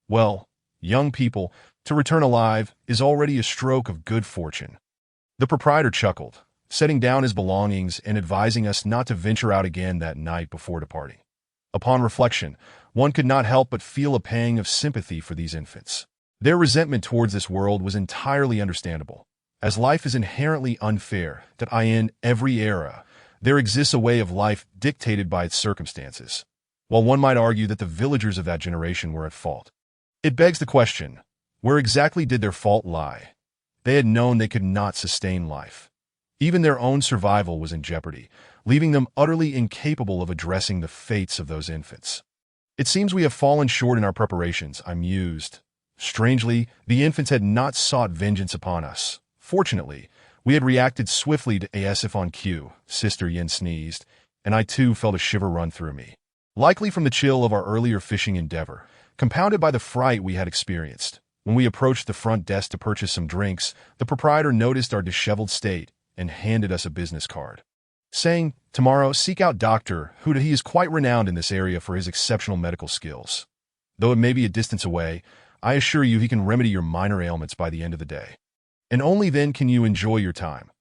Well, young people, to return alive is already a stroke of good fortune. The proprietor chuckled. setting down his belongings and advising us not to venture out again that night before departing. Upon reflection, one could not help but feel a pang of sympathy for these infants. Their resentment towards this world was entirely understandable, as life is inherently unfair that in every era, there exists a way of life dictated by its circumstances. While one might argue that the villagers of that generation were at fault, it begs the question, where exactly did their fault lie? They had known they could not sustain life. Even their own survival was in jeopardy, leaving them utterly incapable of addressing the fates of those infants. It seems we have fallen short in our preparations, I mused. Strangely, the infants had not sought vengeance upon us. Fortunately, we had reacted swiftly to as if on cue. Sister Yin sneezed, and I too felt a shiver run through me. Likely from the chill of our earlier fishing endeavor, compounded by the fright we had experienced. When we approached the front desk to purchase some drinks, the proprietor noticed our disheveled state and handed us a business card, saying, "Tomorrow, seek out Dr. Who. He is quite renowned in this area for his exceptional medical skills. Though it may be a distance away, I assure you he can remedy your minor ailments by the end of the day. And only then can you enjoy your time."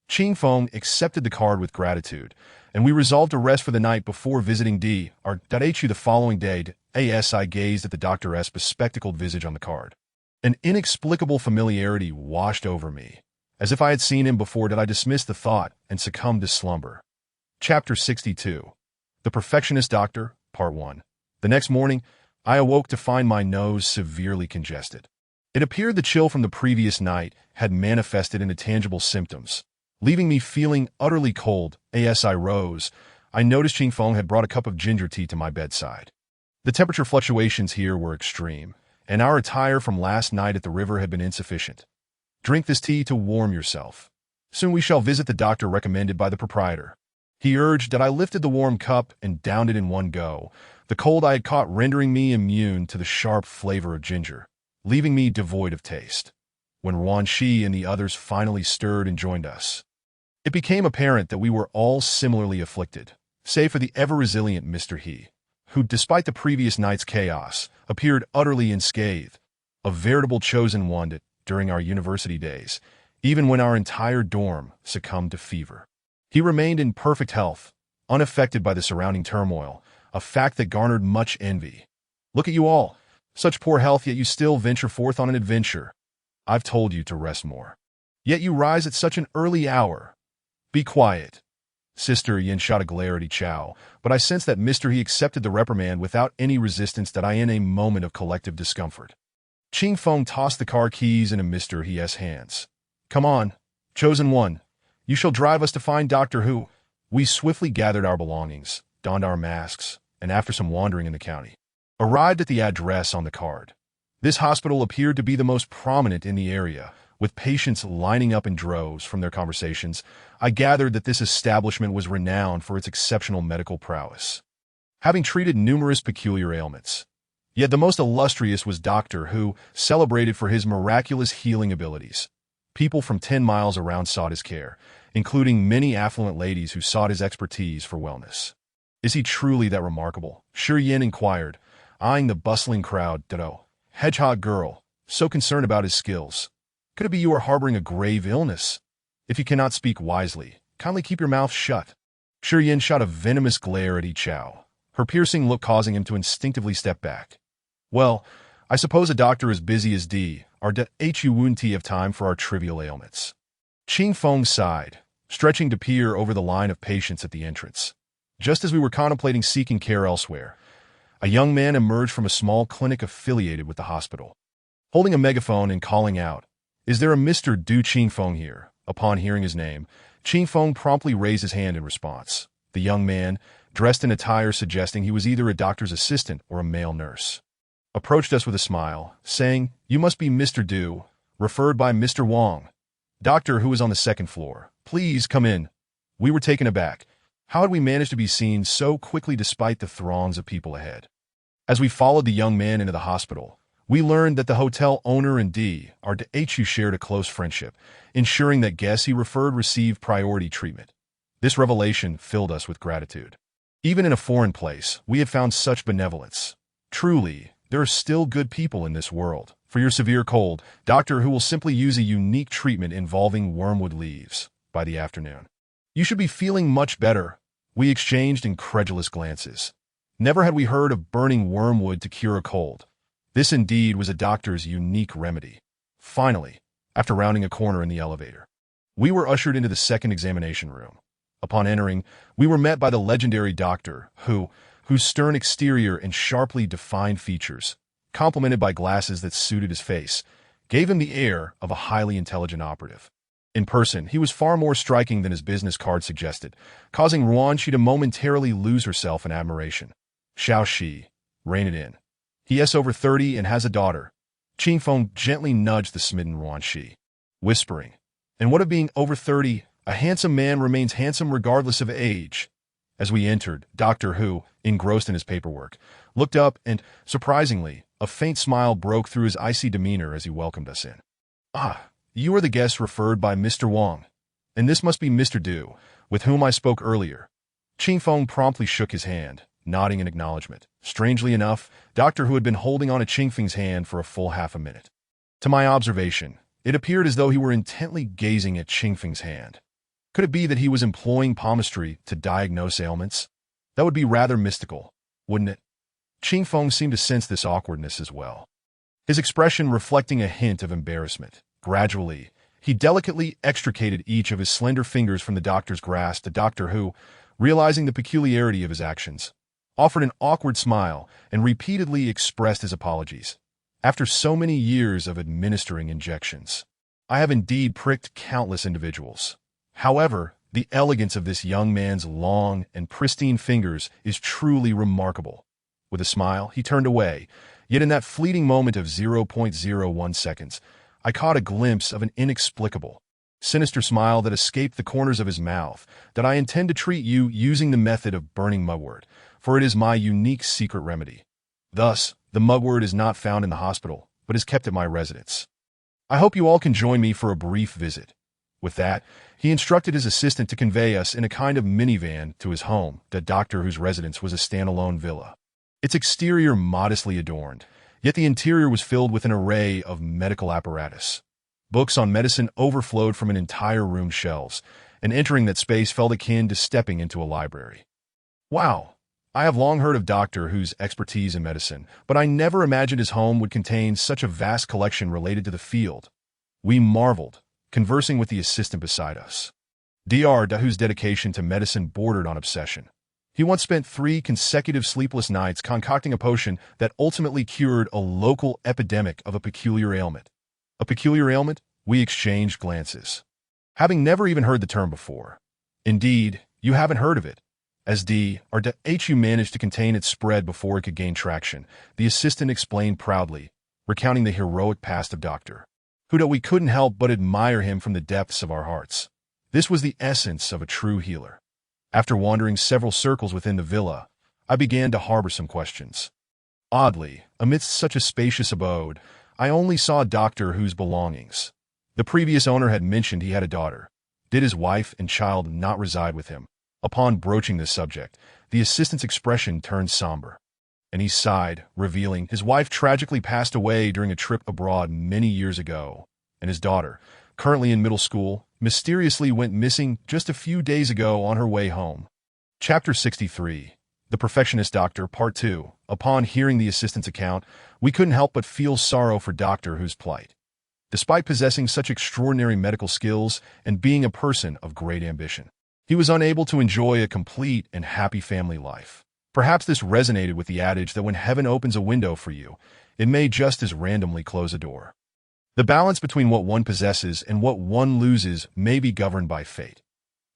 Ching Feng accepted the card with gratitude, and we resolved to rest for the night before visiting Hu the following day. I gazed at the doctor's bespectacled visage on the card. An inexplicable familiarity washed over me. As if I had seen him before, I dismissed the thought and succumbed to slumber. Chapter 62. The Perfectionist Doctor, Part 1. The next morning, I awoke to find my nose severely congested. It appeared the chill from the previous night had manifested into tangible symptoms, leaving me feeling utterly cold. As I rose, I noticed Ching Feng had brought a cup of ginger tea to my bedside. The temperature fluctuations here were extreme, and our attire from last night at the river had been insufficient. "Drink this tea to warm yourself. Soon we shall visit the doctor recommended by the proprietor," he urged. That I lifted the warm cup and downed it in one go, the cold I had caught rendering me immune to the sharp flavor of ginger, leaving me devoid of taste. When Wan Shi and the others finally stirred and joined us, it became apparent that we were all similarly afflicted, save for the ever-resilient Mr. He, who, despite the previous night's chaos, appeared utterly unscathed, a veritable chosen one during our university days, even when our entire dorm succumbed to fever. He remained in perfect health, unaffected by the surrounding turmoil, a fact that garnered much envy. "Look at you all, such poor health, yet you still venture forth on an adventure. I've told you to rest more. Yet you rise at such an early hour. Be quiet." Sister Yin shot a glare at Chow, but I sensed that Mr. He accepted the reprimand without any resistance. In a moment of collective discomfort, Ching Feng tossed the car keys into Mr. He's hands. "Come on, chosen one. You shall drive us to find Dr. Who." We swiftly gathered our belongings, donned our masks, and after some wandering in the county, arrived at the address on the card. This hospital appeared to be the most prominent in the area, with patients lining up in droves. From their conversations, I gathered that this establishment was renowned for its exceptional medical prowess, having treated numerous peculiar ailments. Yet the most illustrious was Dr. Who, celebrated for his miraculous healing abilities. People from 10 miles around sought his care, including many affluent ladies who sought his expertise for wellness. "Is he truly that remarkable?" Shi Yin inquired, eyeing the bustling crowd. "Hedgehog girl, so concerned about his skills. Could it be you are harboring a grave illness? If you cannot speak wisely, kindly keep your mouth shut." Shi Yin shot a venomous glare at Chow, her piercing look causing him to instinctively step back. "Well, I suppose a doctor as busy as Hu wouldn't have time for our trivial ailments." Ching Feng sighed, stretching to peer over the line of patients at the entrance. Just as we were contemplating seeking care elsewhere, a young man emerged from a small clinic affiliated with the hospital, holding a megaphone and calling out, "Is there a Mr. Du Ching Feng here?" Upon hearing his name, Ching Feng promptly raised his hand in response. The young man, dressed in attire suggesting he was either a doctor's assistant or a male nurse, approached us with a smile, saying, "You must be Mr. Du, referred by Mr. Wang. Doctor Who is on the second floor. Please come in." We were taken aback. How had we managed to be seen so quickly despite the throngs of people ahead? As we followed the young man into the hospital, we learned that the hotel owner and Hu shared a close friendship, ensuring that guests he referred received priority treatment. This revelation filled us with gratitude. Even in a foreign place, we had found such benevolence. Truly, there are still good people in this world. For your severe cold, Dr. Who will simply use a unique treatment involving wormwood leaves. by the afternoon. You should be feeling much better. We exchanged incredulous glances. Never had we heard of burning wormwood to cure a cold. This indeed was a doctor's unique remedy. Finally, after rounding a corner in the elevator, we were ushered into the second examination room. Upon entering, we were met by the legendary doctor, whose stern exterior and sharply defined features, complemented by glasses that suited his face, gave him the air of a highly intelligent operative. In person, he was far more striking than his business card suggested, causing Ruanxi to momentarily lose herself in admiration. Xiao Shi, rein it in. He is over 30 and has a daughter. Qingfeng gently nudged the smitten Ruanxi, whispering, "And what of being over 30? A handsome man remains handsome regardless of age." As we entered, Doctor Hu, engrossed in his paperwork, looked up and, surprisingly, a faint smile broke through his icy demeanor as he welcomed us in. "Ah, you are the guest referred by Mr. Wang, and this must be Mr. Du, with whom I spoke earlier." Qingfeng promptly shook his hand, nodding in acknowledgement. Strangely enough, Doctor Hu had been holding on to Qingfeng's hand for a full half a minute. To my observation, it appeared as though he were intently gazing at Qingfeng's hand. Could it be that he was employing palmistry to diagnose ailments? That would be rather mystical, wouldn't it? Qingfeng seemed to sense this awkwardness as well, his expression reflecting a hint of embarrassment. Gradually, he delicately extricated each of his slender fingers from the doctor's grasp. The Doctor Hu, realizing the peculiarity of his actions, offered an awkward smile and repeatedly expressed his apologies. "After so many years of administering injections, I have indeed pricked countless individuals. However, the elegance of this young man's long and pristine fingers is truly remarkable." With a smile, he turned away, yet in that fleeting moment of 0.01 seconds, I caught a glimpse of an inexplicable, sinister smile that escaped the corners of his mouth. "That I intend to treat you using the method of burning mugwort, for it is my unique secret remedy. Thus, the mugwort is not found in the hospital, but is kept at my residence. I hope you all can join me for a brief visit." With that, he instructed his assistant to convey us in a kind of minivan to his home, the doctor whose residence was a standalone villa. Its exterior modestly adorned, yet the interior was filled with an array of medical apparatus. Books on medicine overflowed from an entire room's shelves, and entering that space felt akin to stepping into a library. Wow! I have long heard of Doctor Who's expertise in medicine, but I never imagined his home would contain such a vast collection related to the field. We marveled, conversing with the assistant beside us. Dr. Dahu's dedication to medicine bordered on obsession. He once spent 3 consecutive sleepless nights concocting a potion that ultimately cured a local epidemic of a peculiar ailment. A peculiar ailment? We exchanged glances, having never even heard the term before. "Indeed, you haven't heard of it. As Dr. managed to contain its spread before it could gain traction," the assistant explained proudly, recounting the heroic past of Dr. Who that we couldn't help but admire him from the depths of our hearts. This was the essence of a true healer. After wandering several circles within the villa, I began to harbor some questions. Oddly, amidst such a spacious abode, I only saw Doctor Who's belongings. The previous owner had mentioned he had a daughter. Did his wife and child not reside with him? Upon broaching this subject, the assistant's expression turned somber, and he sighed, revealing his wife tragically passed away during a trip abroad many years ago, and his daughter, currently in middle school, mysteriously went missing just a few days ago on her way home. Chapter 63, The Perfectionist Doctor, Part 2. Upon hearing the assistant's account, we couldn't help but feel sorrow for Doctor Who's plight. Despite possessing such extraordinary medical skills and being a person of great ambition, he was unable to enjoy a complete and happy family life. Perhaps this resonated with the adage that when heaven opens a window for you, it may just as randomly close a door. The balance between what one possesses and what one loses may be governed by fate.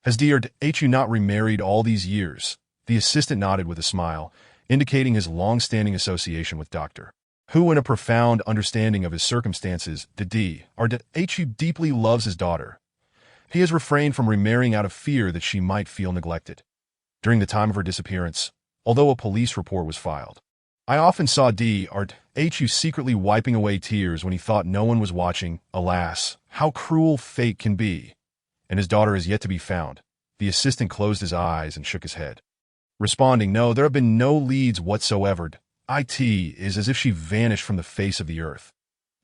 "Has Dr. not remarried all these years?" The assistant nodded with a smile, indicating his long-standing association with Dr. Who and a profound understanding of his circumstances. Dr. deeply loves his daughter. He has refrained from remarrying out of fear that she might feel neglected. During the time of her disappearance, although a police report was filed, I often saw Dr. secretly wiping away tears when he thought no one was watching. Alas, how cruel fate can be. And his daughter is yet to be found. The assistant closed his eyes and shook his head, responding, "No, there have been no leads whatsoever. It is as if she vanished from the face of the earth."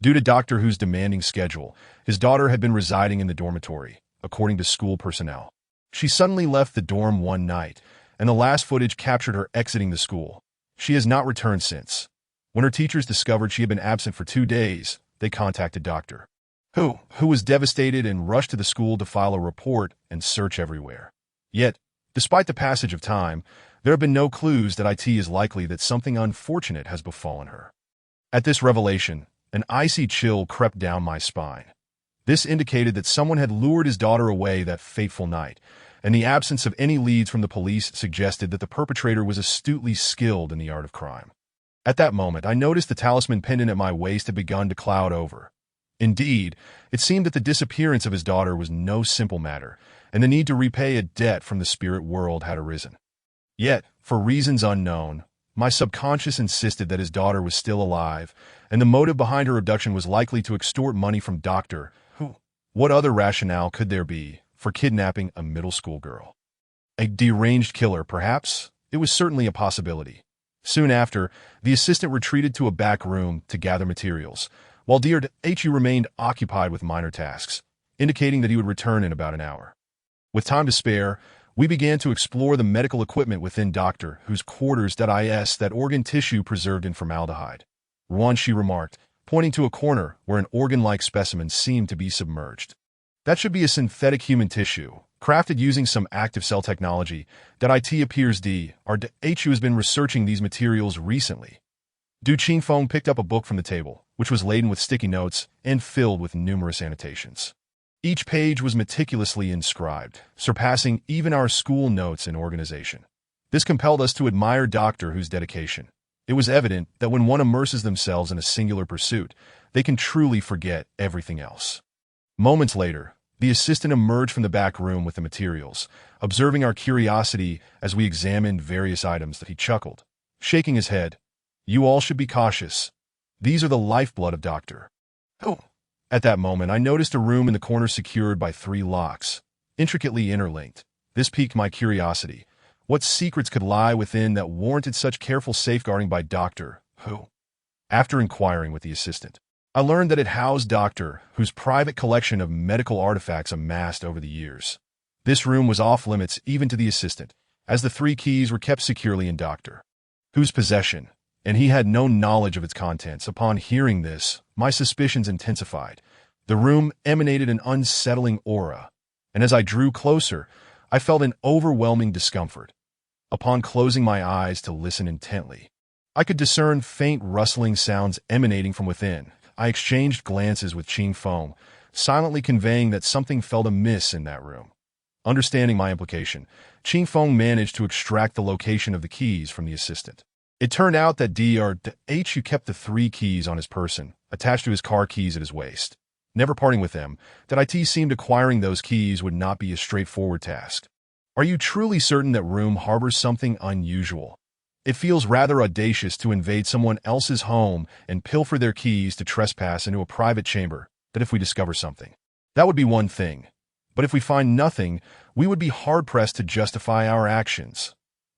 Due to Doctor Who's demanding schedule, his daughter had been residing in the dormitory, according to school personnel. She suddenly left the dorm one night, and the last footage captured her exiting the school. She has not returned since. When her teachers discovered she had been absent for 2 days, they contacted Dr. Who was devastated and rushed to the school to file a report and search everywhere. Yet, despite the passage of time, there have been no clues that it is likely that something unfortunate has befallen her. At this revelation, an icy chill crept down my spine. This indicated that someone had lured his daughter away that fateful night, and the absence of any leads from the police suggested that the perpetrator was astutely skilled in the art of crime. At that moment, I noticed the talisman pendant at my waist had begun to cloud over. Indeed, it seemed that the disappearance of his daughter was no simple matter, and the need to repay a debt from the spirit world had arisen. Yet, for reasons unknown, my subconscious insisted that his daughter was still alive, and the motive behind her abduction was likely to extort money from Dr. Who. What other rationale could there be for kidnapping a middle school girl? A deranged killer, perhaps? It was certainly a possibility. Soon after, the assistant retreated to a back room to gather materials, while Dr. Hu remained occupied with minor tasks, indicating that he would return in about an hour. With time to spare, we began to explore the medical equipment within Dr. Who's quarters. That organ tissue preserved in formaldehyde. Ruan, she remarked, pointing to a corner where an organ-like specimen seemed to be submerged. That should be a synthetic human tissue, crafted using some active cell technology. It appears Dr. Hu has been researching these materials recently. Du Qingfeng picked up a book from the table, which was laden with sticky notes and filled with numerous annotations. Each page was meticulously inscribed, surpassing even our school notes in organization. This compelled us to admire Dr. Who's dedication. It was evident that when one immerses themselves in a singular pursuit, they can truly forget everything else. Moments later, the assistant emerged from the back room with the materials, observing our curiosity as we examined various items. That he chuckled, shaking his head. "You all should be cautious. These are the lifeblood of Dr. Who." At that moment, I noticed a room in the corner secured by 3 locks, intricately interlinked. This piqued my curiosity. What secrets could lie within that warranted such careful safeguarding by Dr. Who? After inquiring with the assistant, I learned that it housed Dr. Who's private collection of medical artifacts amassed over the years. This room was off limits even to the assistant, as the 3 keys were kept securely in Dr. Who's possession, and he had no knowledge of its contents. Upon hearing this, my suspicions intensified. The room emanated an unsettling aura, and as I drew closer, I felt an overwhelming discomfort. Upon closing my eyes to listen intently, I could discern faint rustling sounds emanating from within. I exchanged glances with Qingfeng, silently conveying that something felt amiss in that room. Understanding my implication, Qingfeng managed to extract the location of the keys from the assistant. It turned out that Dr. Hu kept the 3 keys on his person, attached to his car keys at his waist. Never parting with them, it seemed acquiring those keys would not be a straightforward task. Are you truly certain that room harbors something unusual? It feels rather audacious to invade someone else's home and pilfer their keys to trespass into a private chamber. That if we discover something, that would be one thing. But if we find nothing, we would be hard-pressed to justify our actions.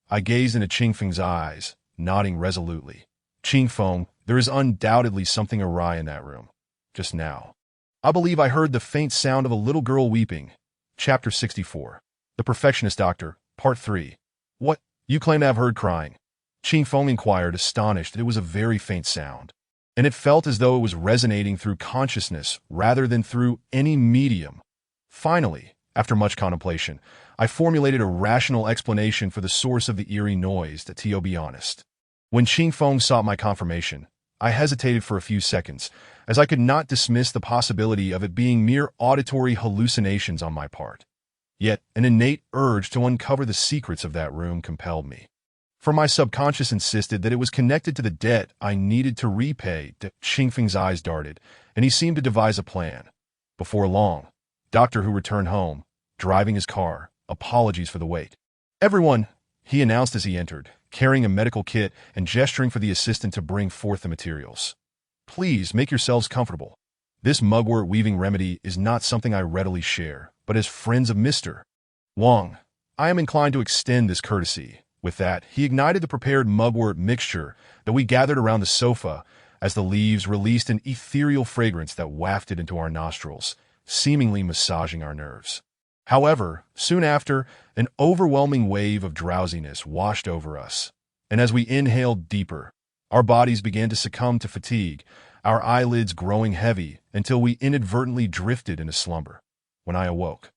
I gazed into Qingfeng's eyes, nodding resolutely. Qingfeng, there is undoubtedly something awry in that room. Just now, I believe I heard the faint sound of a little girl weeping. Chapter 64. The Perfectionist Doctor, Part 3. What? You claim to have heard crying? Qingfeng inquired, astonished that it was a very faint sound, and it felt as though it was resonating through consciousness rather than through any medium. Finally, after much contemplation, I formulated a rational explanation for the source of the eerie noise. To be honest, when Qingfeng sought my confirmation, I hesitated for a few seconds, as I could not dismiss the possibility of it being mere auditory hallucinations on my part. Yet an innate urge to uncover the secrets of that room compelled me. For my subconscious insisted that it was connected to the debt I needed to repay. Qingfeng's eyes darted, and he seemed to devise a plan. Before long, Dr. Who returned home, driving his car. Apologies for the wait. "Everyone," he announced as he entered, carrying a medical kit and gesturing for the assistant to bring forth the materials. "Please make yourselves comfortable. This mugwort weaving remedy is not something I readily share, but as friends of Mr. Wang, I am inclined to extend this courtesy." With that, he ignited the prepared mugwort mixture that we gathered around the sofa as the leaves released an ethereal fragrance that wafted into our nostrils, seemingly massaging our nerves. However, soon after, an overwhelming wave of drowsiness washed over us, and as we inhaled deeper, our bodies began to succumb to fatigue, our eyelids growing heavy until we inadvertently drifted into slumber. When I awoke,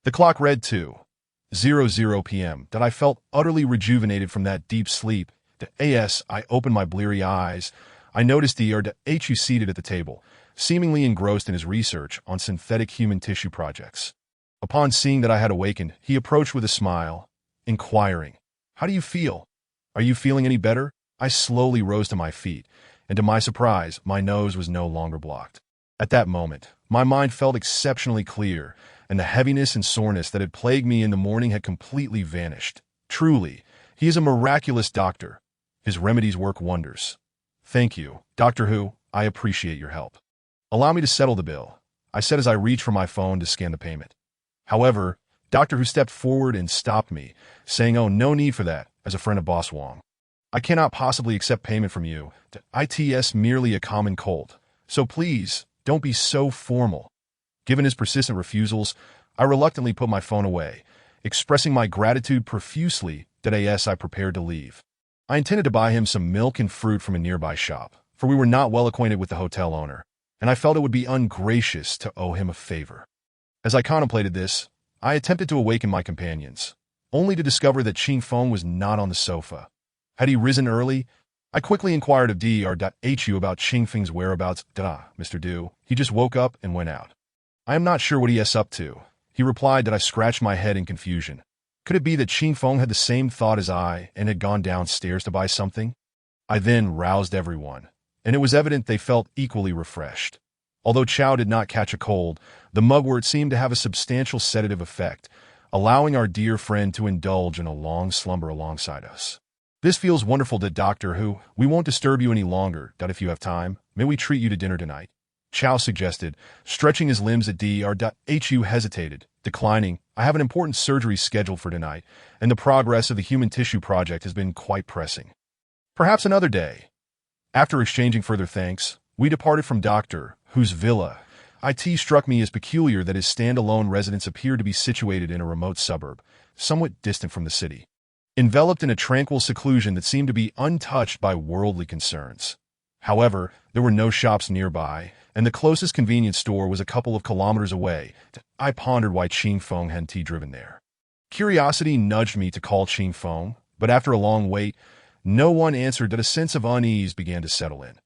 the clock read 2:00 p.m. That I felt utterly rejuvenated from that deep sleep. As I opened my bleary eyes, I noticed Dr. seated at the table, seemingly engrossed in his research on synthetic human tissue projects. Upon seeing that I had awakened, he approached with a smile, inquiring, "How do you feel? Are you feeling any better?" I slowly rose to my feet, and to my surprise, my nose was no longer blocked. At that moment, my mind felt exceptionally clear, and the heaviness and soreness that had plagued me in the morning had completely vanished. Truly, he is a miraculous doctor. His remedies work wonders. Thank you, Doctor Who. I appreciate your help. Allow me to settle the bill, I said as I reached for my phone to scan the payment. However, Doctor Who stepped forward and stopped me, saying, "Oh, no need for that, as a friend of Boss Wong. I cannot possibly accept payment from you. It's merely a common cold. So please, don't be so formal." Given his persistent refusals, I reluctantly put my phone away, expressing my gratitude profusely. As I prepared to leave, I intended to buy him some milk and fruit from a nearby shop, for we were not well acquainted with the hotel owner, and I felt it would be ungracious to owe him a favor. As I contemplated this, I attempted to awaken my companions, only to discover that Ching Feng was not on the sofa. Had he risen early? I quickly inquired of Dr. about Ching Feng's whereabouts. Mr. Du, he just woke up and went out. I am not sure what he is up to. He replied. I scratched my head in confusion. Could it be that Ching Feng had the same thought as I and had gone downstairs to buy something? I then roused everyone, and it was evident they felt equally refreshed. Although Chow did not catch a cold, the mugwort seemed to have a substantial sedative effect, allowing our dear friend to indulge in a long slumber alongside us. "This feels wonderful, Doctor Who. We won't disturb you any longer. If you have time, may we treat you to dinner tonight?" Chow suggested, stretching his limbs. At Dr. hesitated, declining. "I have an important surgery scheduled for tonight, and the progress of the human tissue project has been quite pressing. Perhaps another day." After exchanging further thanks, we departed from Doctor Who's villa. It struck me as peculiar that his standalone residence appeared to be situated in a remote suburb, somewhat distant from the city, enveloped in a tranquil seclusion that seemed to be untouched by worldly concerns. However, there were no shops nearby, and the closest convenience store was a couple of kilometers away. I pondered why Ching Feng hadn't driven there. Curiosity nudged me to call Ching Feng, but after a long wait, no one answered. A sense of unease began to settle in.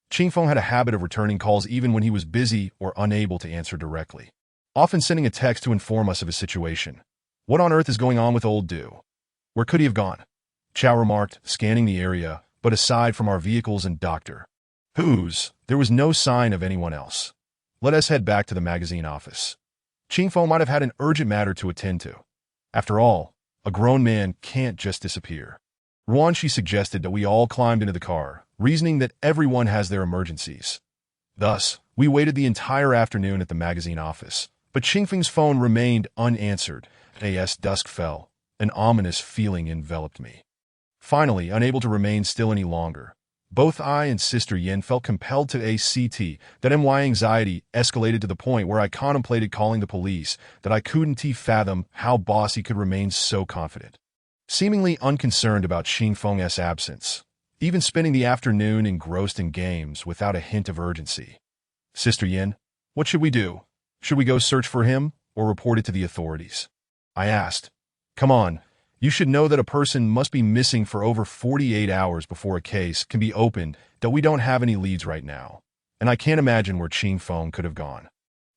Ching Feng had a habit of returning calls even when he was busy or unable to answer directly, often sending a text to inform us of his situation. "What on earth is going on with old Du? Where could he have gone?" Chow remarked, scanning the area, but aside from our vehicles and Doctor Who's, there was no sign of anyone else. Let us head back to the magazine office. Ching Feng might have had an urgent matter to attend to. After all, a grown man can't just disappear. Ruanshi suggested that we all climbed into the car, reasoning that everyone has their emergencies. Thus, we waited the entire afternoon at the magazine office, but Ching Feng's phone remained unanswered. As dusk fell, an ominous feeling enveloped me. Finally, unable to remain still any longer, both I and Sister Yin felt compelled to act. That my anxiety escalated to the point where I contemplated calling the police. That I couldn't fathom how Bossy could remain so confident, seemingly unconcerned about Ching Feng's absence, even spending the afternoon engrossed in games without a hint of urgency. "Sister Yin, what should we do? Should we go search for him or report it to the authorities?" I asked. "Come on. You should know that a person must be missing for over 48 hours before a case can be opened. That we don't have any leads right now, and I can't imagine where Ching Feng could have gone."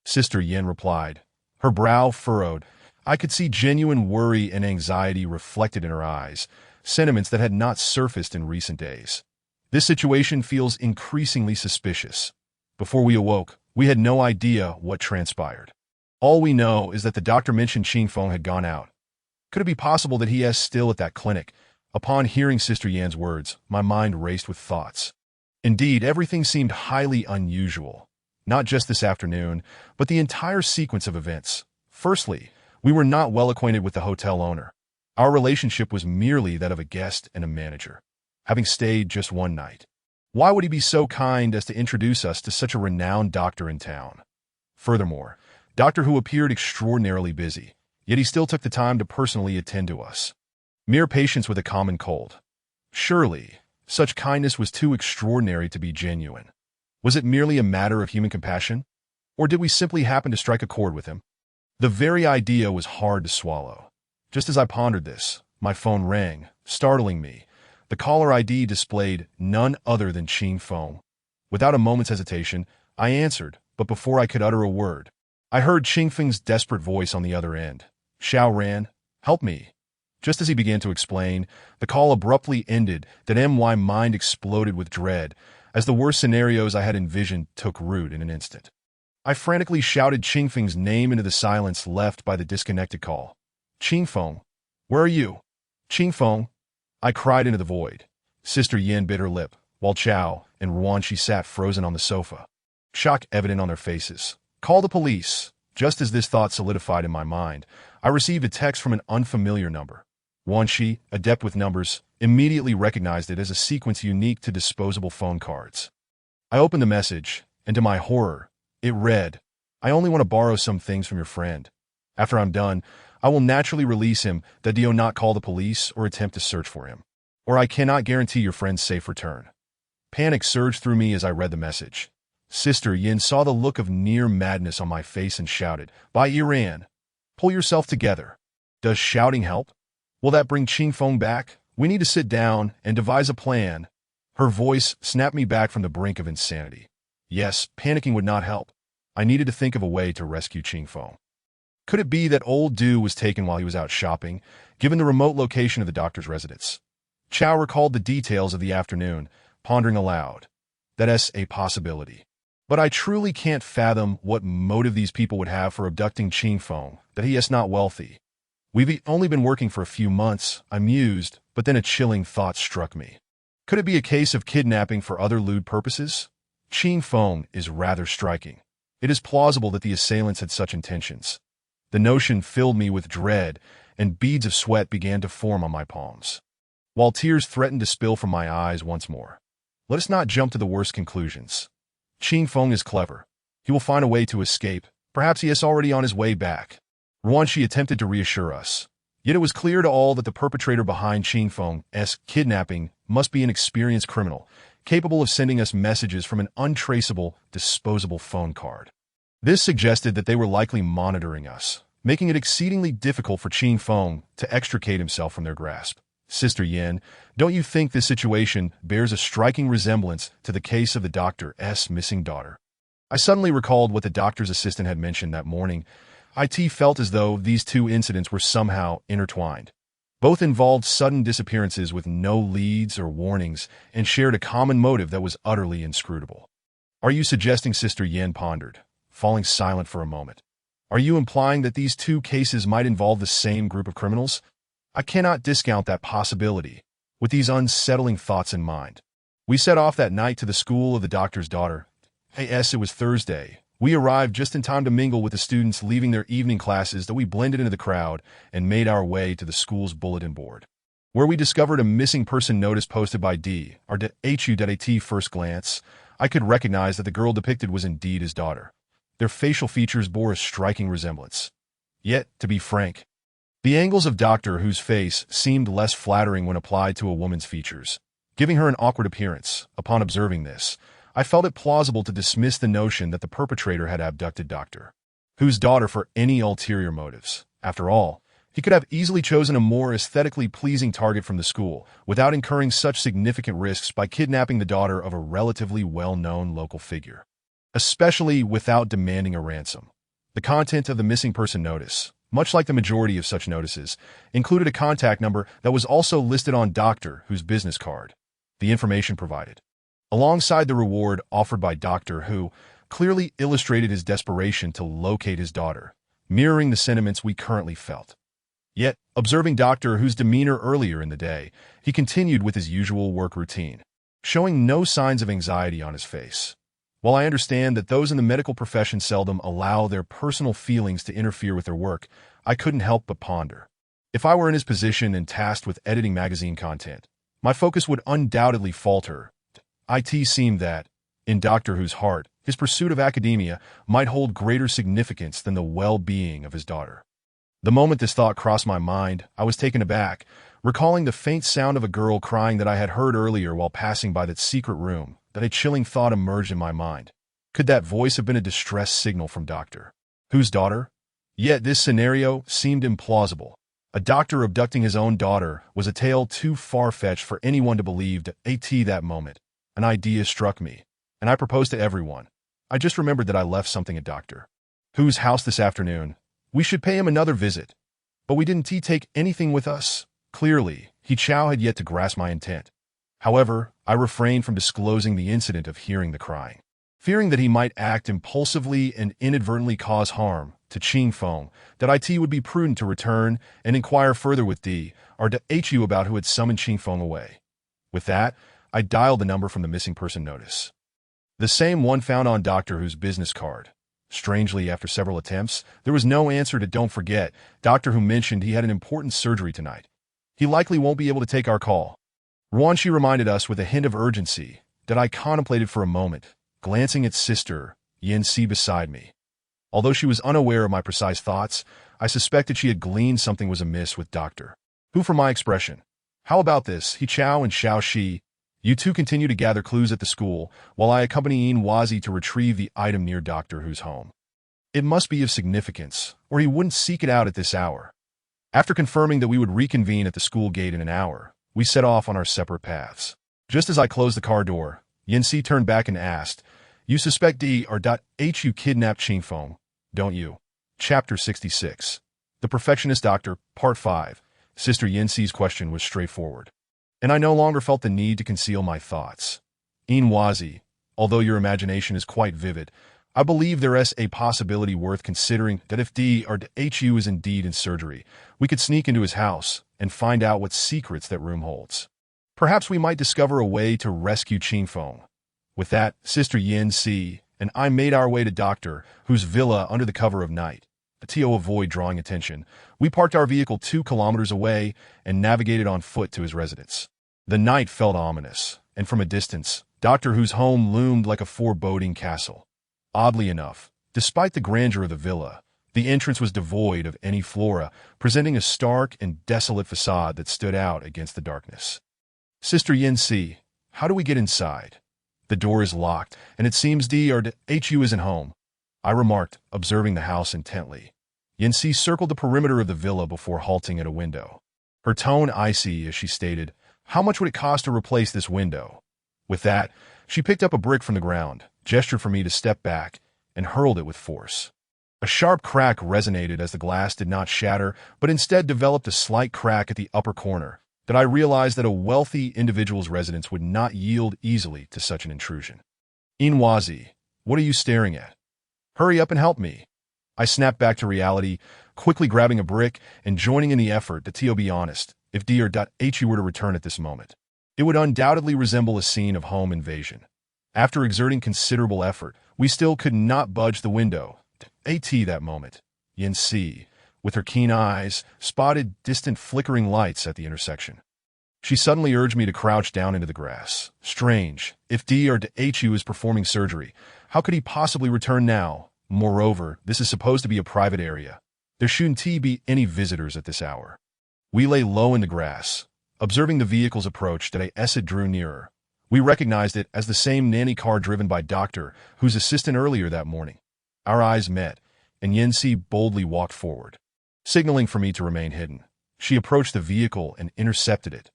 Sister Yin replied, her brow furrowed. I could see genuine worry and anxiety reflected in her eyes, sentiments that had not surfaced in recent days. "This situation feels increasingly suspicious. Before we awoke, we had no idea what transpired. All we know is that the doctor mentioned Ching Feng had gone out. Could it be possible that he is still at that clinic?" Upon hearing Sister Yan's words, my mind raced with thoughts. Indeed, everything seemed highly unusual. Not just this afternoon, but the entire sequence of events. Firstly, we were not well acquainted with the hotel owner. Our relationship was merely that of a guest and a manager, having stayed just one night. Why would he be so kind as to introduce us to such a renowned doctor in town? Furthermore, Doctor Who appeared extraordinarily busy, yet he still took the time to personally attend to us. Mere patients with a common cold. Surely, such kindness was too extraordinary to be genuine. Was it merely a matter of human compassion? Or did we simply happen to strike a chord with him? The very idea was hard to swallow. Just as I pondered this, my phone rang, startling me. The caller ID displayed none other than Ching Feng. Without a moment's hesitation, I answered, but before I could utter a word, I heard Ching Feng's desperate voice on the other end. "Xiao Ran, help me." Just as he began to explain, the call abruptly ended. That my mind exploded with dread, as the worst scenarios I had envisioned took root in an instant. I frantically shouted Ching Feng's name into the silence left by the disconnected call. "Ching Feng, where are you? Ching Feng," I cried into the void. Sister Yin bit her lip, while Chao and Ruanqi sat frozen on the sofa, shock evident on their faces. "Call the police." Just as this thought solidified in my mind, I received a text from an unfamiliar number. Ruanqi, adept with numbers, immediately recognized it as a sequence unique to disposable phone cards. I opened the message, and to my horror, it read, "I only want to borrow some things from your friend. After I'm done, I will naturally release him. That do not call the police or attempt to search for him. Or I cannot guarantee your friend's safe return." Panic surged through me as I read the message. Sister Yin saw the look of near madness on my face and shouted, "By Iran, pull yourself together. Does shouting help? Will that bring Ching Feng back? We need to sit down and devise a plan." Her voice snapped me back from the brink of insanity. Yes, panicking would not help. I needed to think of a way to rescue Ching Feng. Could it be that old Du was taken while he was out shopping, given the remote location of the doctor's residence? Chao recalled the details of the afternoon, pondering aloud. That's a possibility. But I truly can't fathom what motive these people would have for abducting Ching Feng, that he is not wealthy. We've only been working for a few months, I mused, but then a chilling thought struck me. Could it be a case of kidnapping for other lewd purposes? Ching Feng is rather striking. It is plausible that the assailants had such intentions. The notion filled me with dread, and beads of sweat began to form on my palms, while tears threatened to spill from my eyes once more. Let us not jump to the worst conclusions. Ching Feng is clever. He will find a way to escape. Perhaps he is already on his way back. Ruanqi attempted to reassure us. Yet it was clear to all that the perpetrator behind Ching Feng's kidnapping must be an experienced criminal, capable of sending us messages from an untraceable, disposable phone card. This suggested that they were likely monitoring us, making it exceedingly difficult for Ching Feng to extricate himself from their grasp. Sister Yin, don't you think this situation bears a striking resemblance to the case of the doctor's missing daughter? I suddenly recalled what the doctor's assistant had mentioned that morning. It felt as though these two incidents were somehow intertwined. Both involved sudden disappearances with no leads or warnings and shared a common motive that was utterly inscrutable. Are you suggesting, Sister Yin pondered, falling silent for a moment? Are you implying that these two cases might involve the same group of criminals? I cannot discount that possibility. With these unsettling thoughts in mind, we set off that night to the school of the doctor's daughter. It was Thursday. We arrived just in time to mingle with the students leaving their evening classes, that we blended into the crowd and made our way to the school's bulletin board, where we discovered a missing person notice posted by D. Or At first glance, I could recognize that the girl depicted was indeed his daughter. Their facial features bore a striking resemblance. Yet, to be frank, the angles of Doctor Who's face seemed less flattering when applied to a woman's features, giving her an awkward appearance. Upon observing this, I felt it plausible to dismiss the notion that the perpetrator had abducted Doctor Who's daughter for any ulterior motives. After all, he could have easily chosen a more aesthetically pleasing target from the school without incurring such significant risks by kidnapping the daughter of a relatively well-known local figure, especially without demanding a ransom. The content of the missing person notice, much like the majority of such notices, included a contact number that was also listed on Doctor Who's business card. The information provided, alongside the reward offered by Doctor Who, clearly illustrated his desperation to locate his daughter, mirroring the sentiments we currently felt. Yet, observing Doctor Who's demeanor earlier in the day, he continued with his usual work routine, showing no signs of anxiety on his face. While I understand that those in the medical profession seldom allow their personal feelings to interfere with their work, I couldn't help but ponder. If I were in his position and tasked with editing magazine content, my focus would undoubtedly falter. It seemed that, in Doctor Who's heart, his pursuit of academia might hold greater significance than the well-being of his daughter. The moment this thought crossed my mind, I was taken aback, recalling the faint sound of a girl crying that I had heard earlier while passing by that secret room. That a chilling thought emerged in my mind. Could that voice have been a distress signal from Doctor Who's daughter? Yet this scenario seemed implausible. A doctor abducting his own daughter was a tale too far-fetched for anyone to believe. At that moment, an idea struck me, and I proposed to everyone. I just remembered that I left something at Doctor Who's house this afternoon. We should pay him another visit. But we didn't take anything with us. Clearly, Chow had yet to grasp my intent. However, I refrained from disclosing the incident of hearing the crying, fearing that he might act impulsively and inadvertently cause harm to Ching Feng, that it would be prudent to return and inquire further with Hu about who had summoned Ching Feng away. With that, I dialed the number from the missing person notice. The same one found on Doctor Who's business card. Strangely, after several attempts, there was no answer to "Don't forget, Doctor Who mentioned he had an important surgery tonight. He likely won't be able to take our call." Ruanxi reminded us with a hint of urgency that I contemplated for a moment, glancing at Sister Yanxi beside me. Although she was unaware of my precise thoughts, I suspected she had gleaned something was amiss with Doctor Who from my expression. "How about this, He Chao and Xiao Shi? You two continue to gather clues at the school, while I accompany Yin Wazi to retrieve the item near Doctor Who's home. It must be of significance, or he wouldn't seek it out at this hour." After confirming that we would reconvene at the school gate in an hour, we set off on our separate paths. Just as I closed the car door, Yanxi turned back and asked, "You suspect Hu kidnapped Ching Feng, don't you?" Chapter 66. The Perfectionist Doctor, Part 5. Sister Yanxi's question was straightforward, and I no longer felt the need to conceal my thoughts. "Yin Wazi, although your imagination is quite vivid, I believe there is a possibility worth considering that if Hu is indeed in surgery, we could sneak into his house and find out what secrets that room holds. Perhaps we might discover a way to rescue Ching Feng." With that, Sister Yanxi and I made our way to Doctor Who's villa under the cover of night. To avoid drawing attention, we parked our vehicle 2 kilometers away and navigated on foot to his residence. The night felt ominous, and from a distance, Doctor Who's home loomed like a foreboding castle. Oddly enough, despite the grandeur of the villa, the entrance was devoid of any flora, presenting a stark and desolate facade that stood out against the darkness. "Sister Yanxi, how do we get inside?" "The door is locked, and it seems Hu isn't home," I remarked, observing the house intently. Yanxi circled the perimeter of the villa before halting at a window. Her tone icy as she stated, "How much would it cost to replace this window?" With that, she picked up a brick from the ground, gestured for me to step back, and hurled it with force. A sharp crack resonated as the glass did not shatter, but instead developed a slight crack at the upper corner, that I realized that a wealthy individual's residence would not yield easily to such an intrusion. "Yin Wazi, what are you staring at? Hurry up and help me." I snapped back to reality, quickly grabbing a brick and joining in the effort. To be honest, if Hu were to return at this moment, it would undoubtedly resemble a scene of home invasion. After exerting considerable effort, we still could not budge the window. At that moment, Yanxi, with her keen eyes, spotted distant flickering lights at the intersection. She suddenly urged me to crouch down into the grass. Strange. If Hu is performing surgery, how could he possibly return now? Moreover, this is supposed to be a private area. There shouldn't be any visitors at this hour. We lay low in the grass, observing the vehicle's approach. As it drew nearer, we recognized it as the same nanny car driven by Doctor Who's assistant earlier that morning. Our eyes met, and Yanxi boldly walked forward, signaling for me to remain hidden. She approached the vehicle and intercepted it.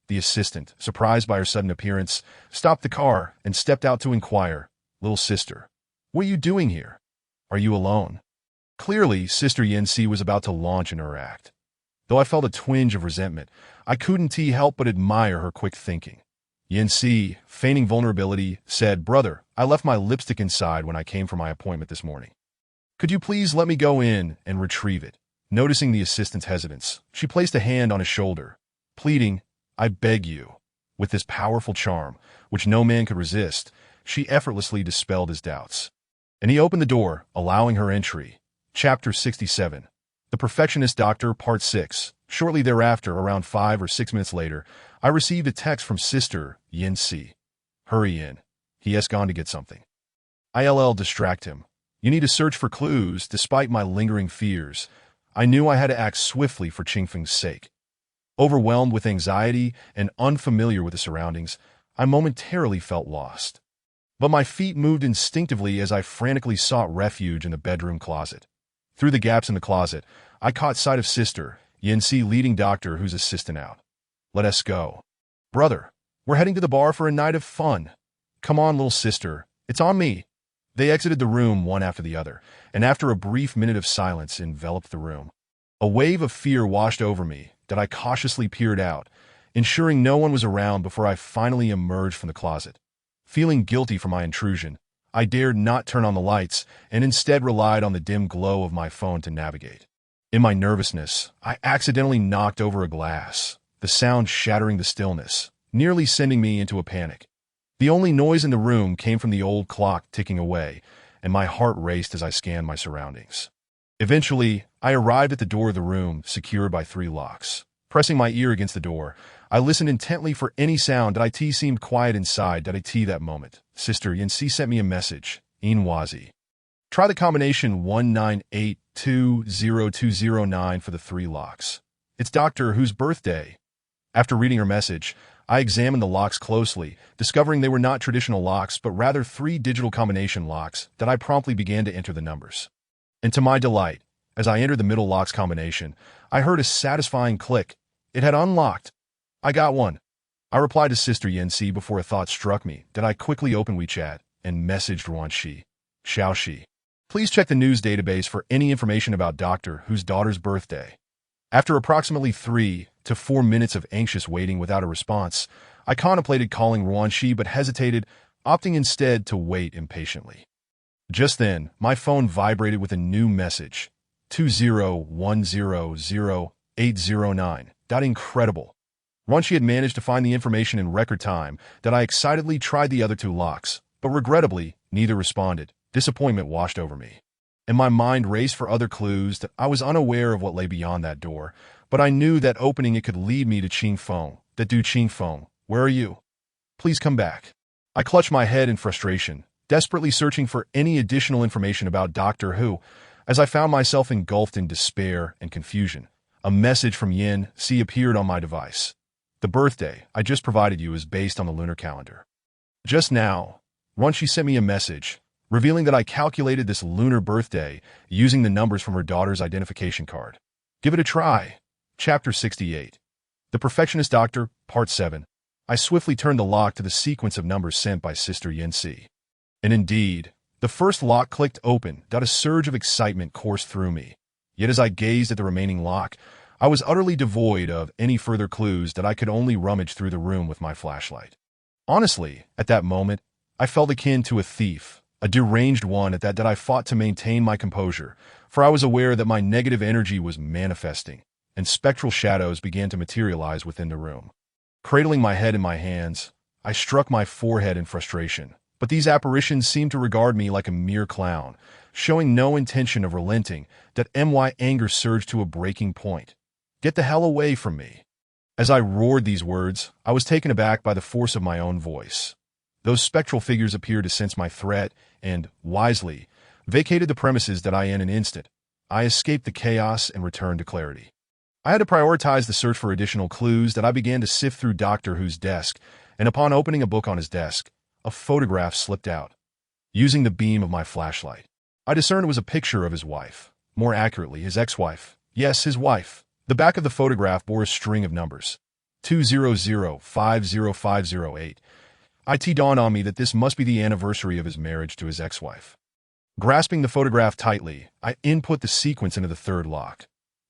The assistant, surprised by her sudden appearance, stopped the car and stepped out to inquire, "Little sister, what are you doing here? Are you alone?" Clearly, Sister Yanxi was about to launch in her act. Though I felt a twinge of resentment, I couldn't help but admire her quick thinking. Yanxi, feigning vulnerability, said, "Brother, I left my lipstick inside when I came for my appointment this morning. Could you please let me go in and retrieve it?" Noticing the assistant's hesitance, she placed a hand on his shoulder, pleading, "I beg you." With this powerful charm, which no man could resist, she effortlessly dispelled his doubts. And he opened the door, allowing her entry. Chapter 67. The Perfectionist Doctor, Part 6. Shortly thereafter, around 5 or 6 minutes later, I received a text from Sister Yanxi. "Hurry in. He has gone to get something." Distract him. You need to search for clues, despite my lingering fears. I knew I had to act swiftly for Qingfeng's sake. Overwhelmed with anxiety and unfamiliar with the surroundings, I momentarily felt lost. But my feet moved instinctively as I frantically sought refuge in the bedroom closet. Through the gaps in the closet, I caught sight of Sister Yanxi leading Doctor Who's assistant out. "Let us go. Brother, we're heading to the bar for a night of fun. Come on, little sister, it's on me." They exited the room one after the other, and after a brief minute of silence enveloped the room. A wave of fear washed over me that I cautiously peered out, ensuring no one was around before I finally emerged from the closet. Feeling guilty for my intrusion, I dared not turn on the lights and instead relied on the dim glow of my phone to navigate. In my nervousness, I accidentally knocked over a glass, the sound shattering the stillness, nearly sending me into a panic. The only noise in the room came from the old clock ticking away, and my heart raced as I scanned my surroundings. Eventually, I arrived at the door of the room, secured by 3 locks. Pressing my ear against the door, I listened intently for any sound. It seemed quiet inside. That moment, Sister Yanxi sent me a message. Inwazi. Try the combination 198-20209 for the 3 locks. It's Doctor Who's birthday. After reading her message, I examined the locks closely, discovering they were not traditional locks, but rather 3 digital combination locks that I promptly began to enter the numbers. And to my delight, as I entered the middle lock's combination, I heard a satisfying click. It had unlocked. "I got one." I replied to Sister Yanxi before a thought struck me that I quickly opened WeChat and messaged Ruanxi. "Xiaoxi, please check the news database for any information about Doctor Who's daughter's birthday." After approximately 3 to 4 minutes of anxious waiting without a response, I contemplated calling Ruanxi but hesitated, opting instead to wait impatiently. Just then, my phone vibrated with a new message. 201000809. Incredible. Ruanxi had managed to find the information in record time. I excitedly tried the other 2 locks, but regrettably, neither responded. Disappointment washed over me, and my mind raced for other clues. That I was unaware of what lay beyond that door, but I knew that opening it could lead me to Qingfeng. Qingfeng, where are you? Please come back. I clutched my head in frustration, desperately searching for any additional information about Doctor Who, as I found myself engulfed in despair and confusion. A message from Yanxi appeared on my device. "The birthday I just provided you is based on the lunar calendar. Just now, Ruanxi sent me a message, revealing that I calculated this lunar birthday using the numbers from her daughter's identification card. Give it a try." Chapter 68. The Perfectionist Doctor, Part 7. I swiftly turned the lock to the sequence of numbers sent by Sister Yanxi. And indeed, the first lock clicked open. A surge of excitement coursed through me. Yet as I gazed at the remaining lock, I was utterly devoid of any further clues. I could only rummage through the room with my flashlight. Honestly, at that moment, I felt akin to a thief, a deranged one at that. I fought to maintain my composure, for I was aware that my negative energy was manifesting, and spectral shadows began to materialize within the room. Cradling my head in my hands, I struck my forehead in frustration. But these apparitions seemed to regard me like a mere clown, showing no intention of relenting. My anger surged to a breaking point. "Get the hell away from me." As I roared these words, I was taken aback by the force of my own voice. Those spectral figures appeared to sense my threat and, wisely, vacated the premises. In an instant, I escaped the chaos and returned to clarity. I had to prioritize the search for additional clues. I began to sift through Doctor Who's desk, and upon opening a book on his desk, a photograph slipped out. Using the beam of my flashlight, I discerned it was a picture of his wife. More accurately, his ex-wife. Yes, his wife. The back of the photograph bore a string of numbers. 200505008. It dawned on me that this must be the anniversary of his marriage to his ex-wife. Grasping the photograph tightly, I input the sequence into the 3rd lock.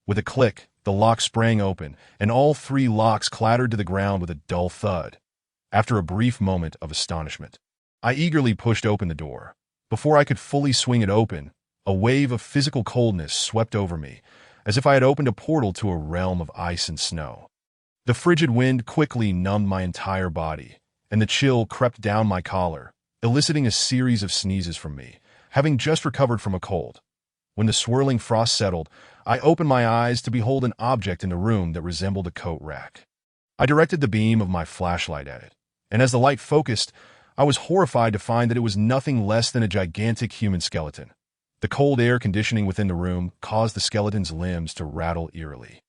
With a click, the lock sprang open, and all 3 locks clattered to the ground with a dull thud. After a brief moment of astonishment, I eagerly pushed open the door. Before I could fully swing it open, a wave of physical coldness swept over me, as if I had opened a portal to a realm of ice and snow. The frigid wind quickly numbed my entire body, and the chill crept down my collar, eliciting a series of sneezes from me, having just recovered from a cold. When the swirling frost settled, I opened my eyes to behold an object in the room that resembled a coat rack. I directed the beam of my flashlight at it, and as the light focused, I was horrified to find that it was nothing less than a gigantic human skeleton. The cold air conditioning within the room caused the skeleton's limbs to rattle eerily.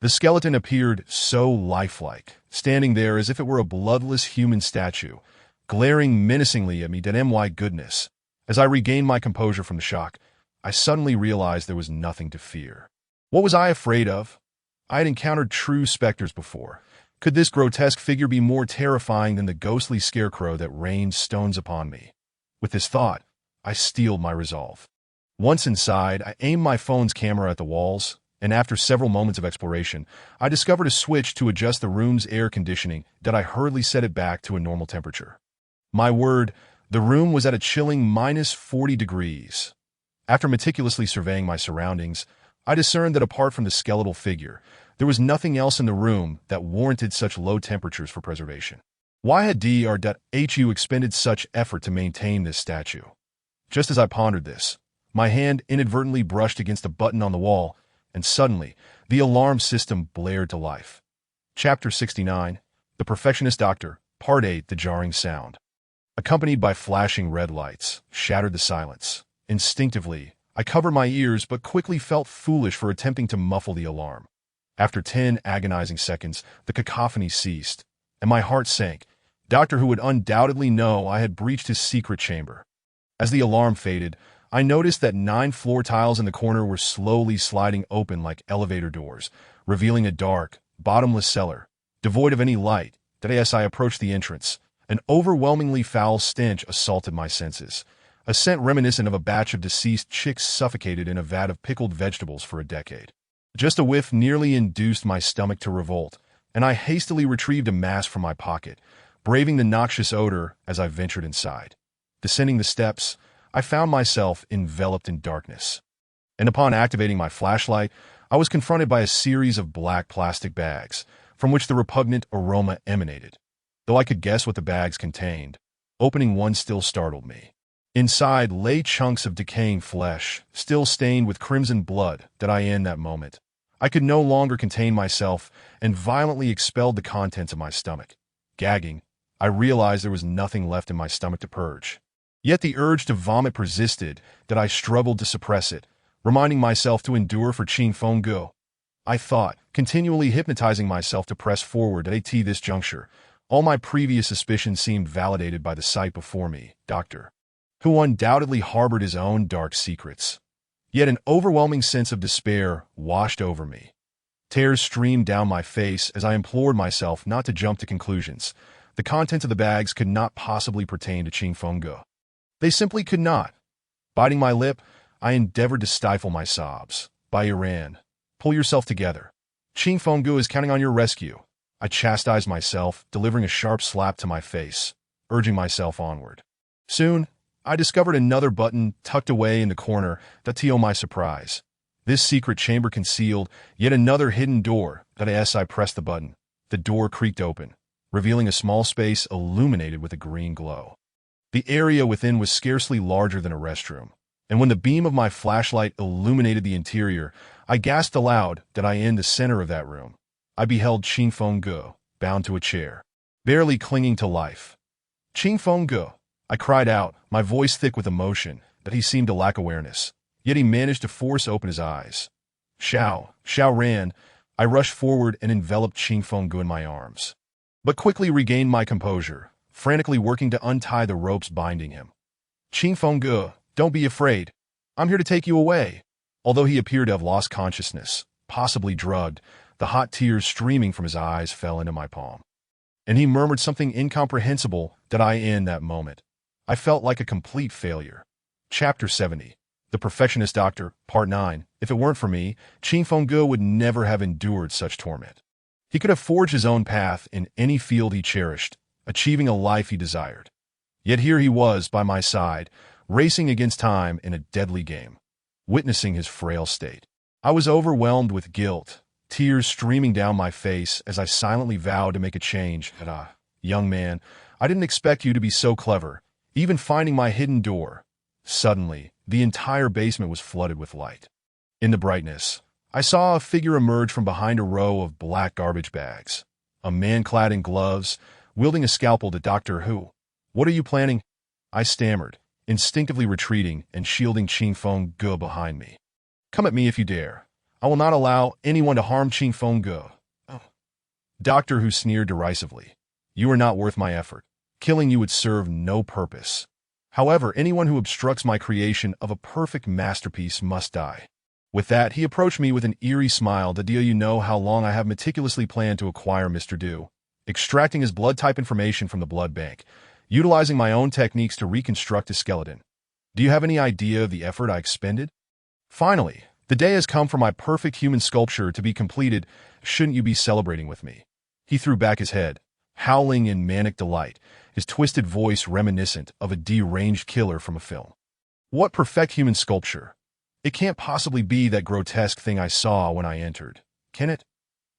The skeleton appeared so lifelike, standing there as if it were a bloodless human statue, glaring menacingly at me. My goodness. As I regained my composure from the shock, I suddenly realized there was nothing to fear. What was I afraid of? I had encountered true specters before. Could this grotesque figure be more terrifying than the ghostly scarecrow that rained stones upon me? With this thought, I steeled my resolve. Once inside, I aimed my phone's camera at the walls, and after several moments of exploration, I discovered a switch to adjust the room's air conditioning that I hurriedly set it back to a normal temperature. My word, the room was at a chilling -40 degrees. After meticulously surveying my surroundings, I discerned that apart from the skeletal figure, there was nothing else in the room that warranted such low temperatures for preservation. Why had Dr.Hu expended such effort to maintain this statue? Just as I pondered this, my hand inadvertently brushed against a button on the wall, and suddenly, the alarm system blared to life. Chapter 69, The Perfectionist Doctor, Part 8, The Jarring Sound. Accompanied by flashing red lights, shattered the silence. Instinctively, I covered my ears but quickly felt foolish for attempting to muffle the alarm. After 10 agonizing seconds, the cacophony ceased, and my heart sank. Doctor Who would undoubtedly know I had breached his secret chamber. As the alarm faded, I noticed that 9 floor tiles in the corner were slowly sliding open like elevator doors, revealing a dark, bottomless cellar, devoid of any light. As I approached the entrance, an overwhelmingly foul stench assaulted my senses, a scent reminiscent of a batch of deceased chicks suffocated in a vat of pickled vegetables for a decade. Just a whiff nearly induced my stomach to revolt, and I hastily retrieved a mask from my pocket, braving the noxious odor as I ventured inside. Descending the steps, I found myself enveloped in darkness. And upon activating my flashlight, I was confronted by a series of black plastic bags, from which the repugnant aroma emanated. Though I could guess what the bags contained, opening one still startled me. Inside lay chunks of decaying flesh, still stained with crimson blood. In that moment, I could no longer contain myself and violently expelled the contents of my stomach. Gagging, I realized there was nothing left in my stomach to purge. Yet the urge to vomit persisted, that I struggled to suppress it, reminding myself to endure for Qing Feng Go. I thought, continually hypnotizing myself to press forward at this juncture. All my previous suspicions seemed validated by the sight before me, Doctor Who undoubtedly harbored his own dark secrets. Yet an overwhelming sense of despair washed over me. Tears streamed down my face as I implored myself not to jump to conclusions. The contents of the bags could not possibly pertain to Qing Feng Go. They simply could not. Biting my lip, I endeavored to stifle my sobs. By Iran, pull yourself together. Qing Feng Go is counting on your rescue. I chastised myself, delivering a sharp slap to my face, urging myself onward. Soon, I discovered another button tucked away in the corner. To my surprise, this secret chamber concealed yet another hidden door. As I pressed the button, the door creaked open, revealing a small space illuminated with a green glow. The area within was scarcely larger than a restroom, and when the beam of my flashlight illuminated the interior, I gasped aloud. In the center of that room, I beheld Qing Feng Go, bound to a chair, barely clinging to life. Qing Feng Go, I cried out, my voice thick with emotion, that he seemed to lack awareness, yet he managed to force open his eyes. Xiao Ran, I rushed forward and enveloped Qing Feng Go in my arms, but quickly regained my composure, frantically working to untie the ropes binding him. Qing Feng Go, don't be afraid. I'm here to take you away. Although he appeared to have lost consciousness, possibly drugged, the hot tears streaming from his eyes fell into my palm. And he murmured something incomprehensible. In that moment, I felt like a complete failure. Chapter 70, The Perfectionist Doctor, Part 9. If it weren't for me, Qing Feng Go would never have endured such torment. He could have forged his own path in any field he cherished, achieving a life he desired. Yet here he was by my side, racing against time in a deadly game, witnessing his frail state. I was overwhelmed with guilt, tears streaming down my face as I silently vowed to make a change. Young man, I didn't expect you to be so clever, even finding my hidden door. Suddenly, the entire basement was flooded with light. In the brightness, I saw a figure emerge from behind a row of black garbage bags. A man clad in gloves, wielding a scalpel. To Doctor Who. What are you planning? I stammered, instinctively retreating and shielding Qing Feng Ge behind me. Come at me if you dare. I will not allow anyone to harm Qing Feng Ge. Oh. Doctor Who sneered derisively. You are not worth my effort. Killing you would serve no purpose. However, anyone who obstructs my creation of a perfect masterpiece must die. With that, he approached me with an eerie smile. Do you know how long I have meticulously planned to acquire Mr. Du, extracting his blood type information from the blood bank, utilizing my own techniques to reconstruct his skeleton. Do you have any idea of the effort I expended? Finally, the day has come for my perfect human sculpture to be completed. Shouldn't you be celebrating with me? He threw back his head, howling in manic delight, his twisted voice reminiscent of a deranged killer from a film. What perfect human sculpture? It can't possibly be that grotesque thing I saw when I entered, can it?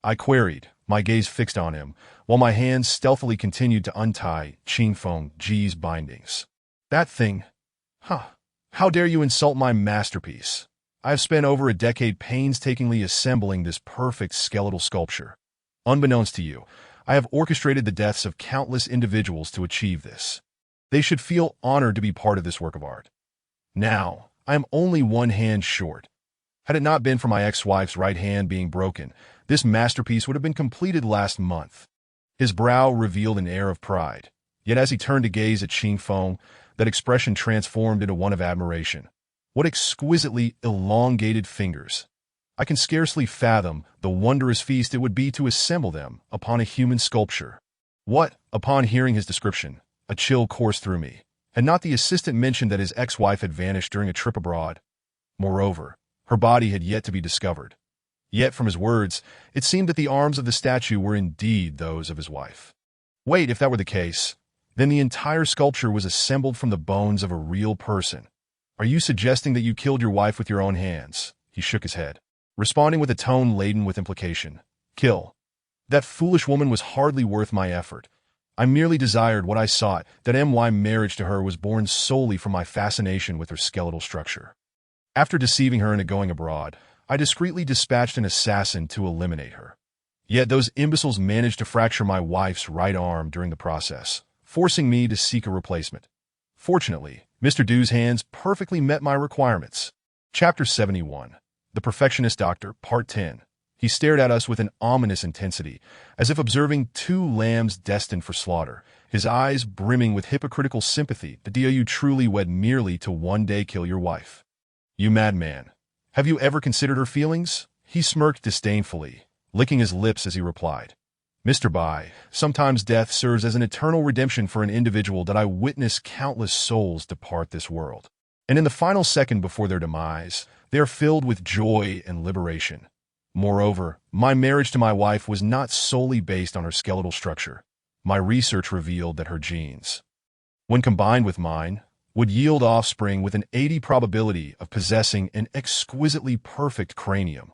I queried, my gaze fixed on him, while my hands stealthily continued to untie Qing Feng Ge's bindings. That thing? Huh. How dare you insult my masterpiece? I have spent over a decade painstakingly assembling this perfect skeletal sculpture. Unbeknownst to you, I have orchestrated the deaths of countless individuals to achieve this. They should feel honored to be part of this work of art. Now, I am only one hand short. Had it not been for my ex-wife's right hand being broken, this masterpiece would have been completed last month. His brow revealed an air of pride, yet as he turned to gaze at Qing Feng, that expression transformed into one of admiration. What exquisitely elongated fingers! I can scarcely fathom the wondrous feast it would be to assemble them upon a human sculpture. What, upon hearing his description, a chill coursed through me. Had not the assistant mentioned that his ex-wife had vanished during a trip abroad? Moreover, her body had yet to be discovered. Yet from his words, it seemed that the arms of the statue were indeed those of his wife. Wait, if that were the case, then the entire sculpture was assembled from the bones of a real person. Are you suggesting that you killed your wife with your own hands? He shook his head, responding with a tone laden with implication. Kill. That foolish woman was hardly worth my effort. I merely desired what I sought, that my marriage to her was born solely from my fascination with her skeletal structure. After deceiving her into going abroad, I discreetly dispatched an assassin to eliminate her. Yet those imbeciles managed to fracture my wife's right arm during the process, forcing me to seek a replacement. Fortunately, Mr. Du's hands perfectly met my requirements. Chapter 71. The Perfectionist Doctor, Part 10. He stared at us with an ominous intensity, as if observing two lambs destined for slaughter, his eyes brimming with hypocritical sympathy. Do you truly wed merely to one day kill your wife? You madman. Have you ever considered her feelings? He smirked disdainfully, licking his lips as he replied. Mr. Bai, sometimes death serves as an eternal redemption for an individual that I witness countless souls depart this world. And in the final second before their demise, they are filled with joy and liberation. Moreover, my marriage to my wife was not solely based on her skeletal structure. My research revealed that her genes, when combined with mine, would yield offspring with an 80% probability of possessing an exquisitely perfect cranium.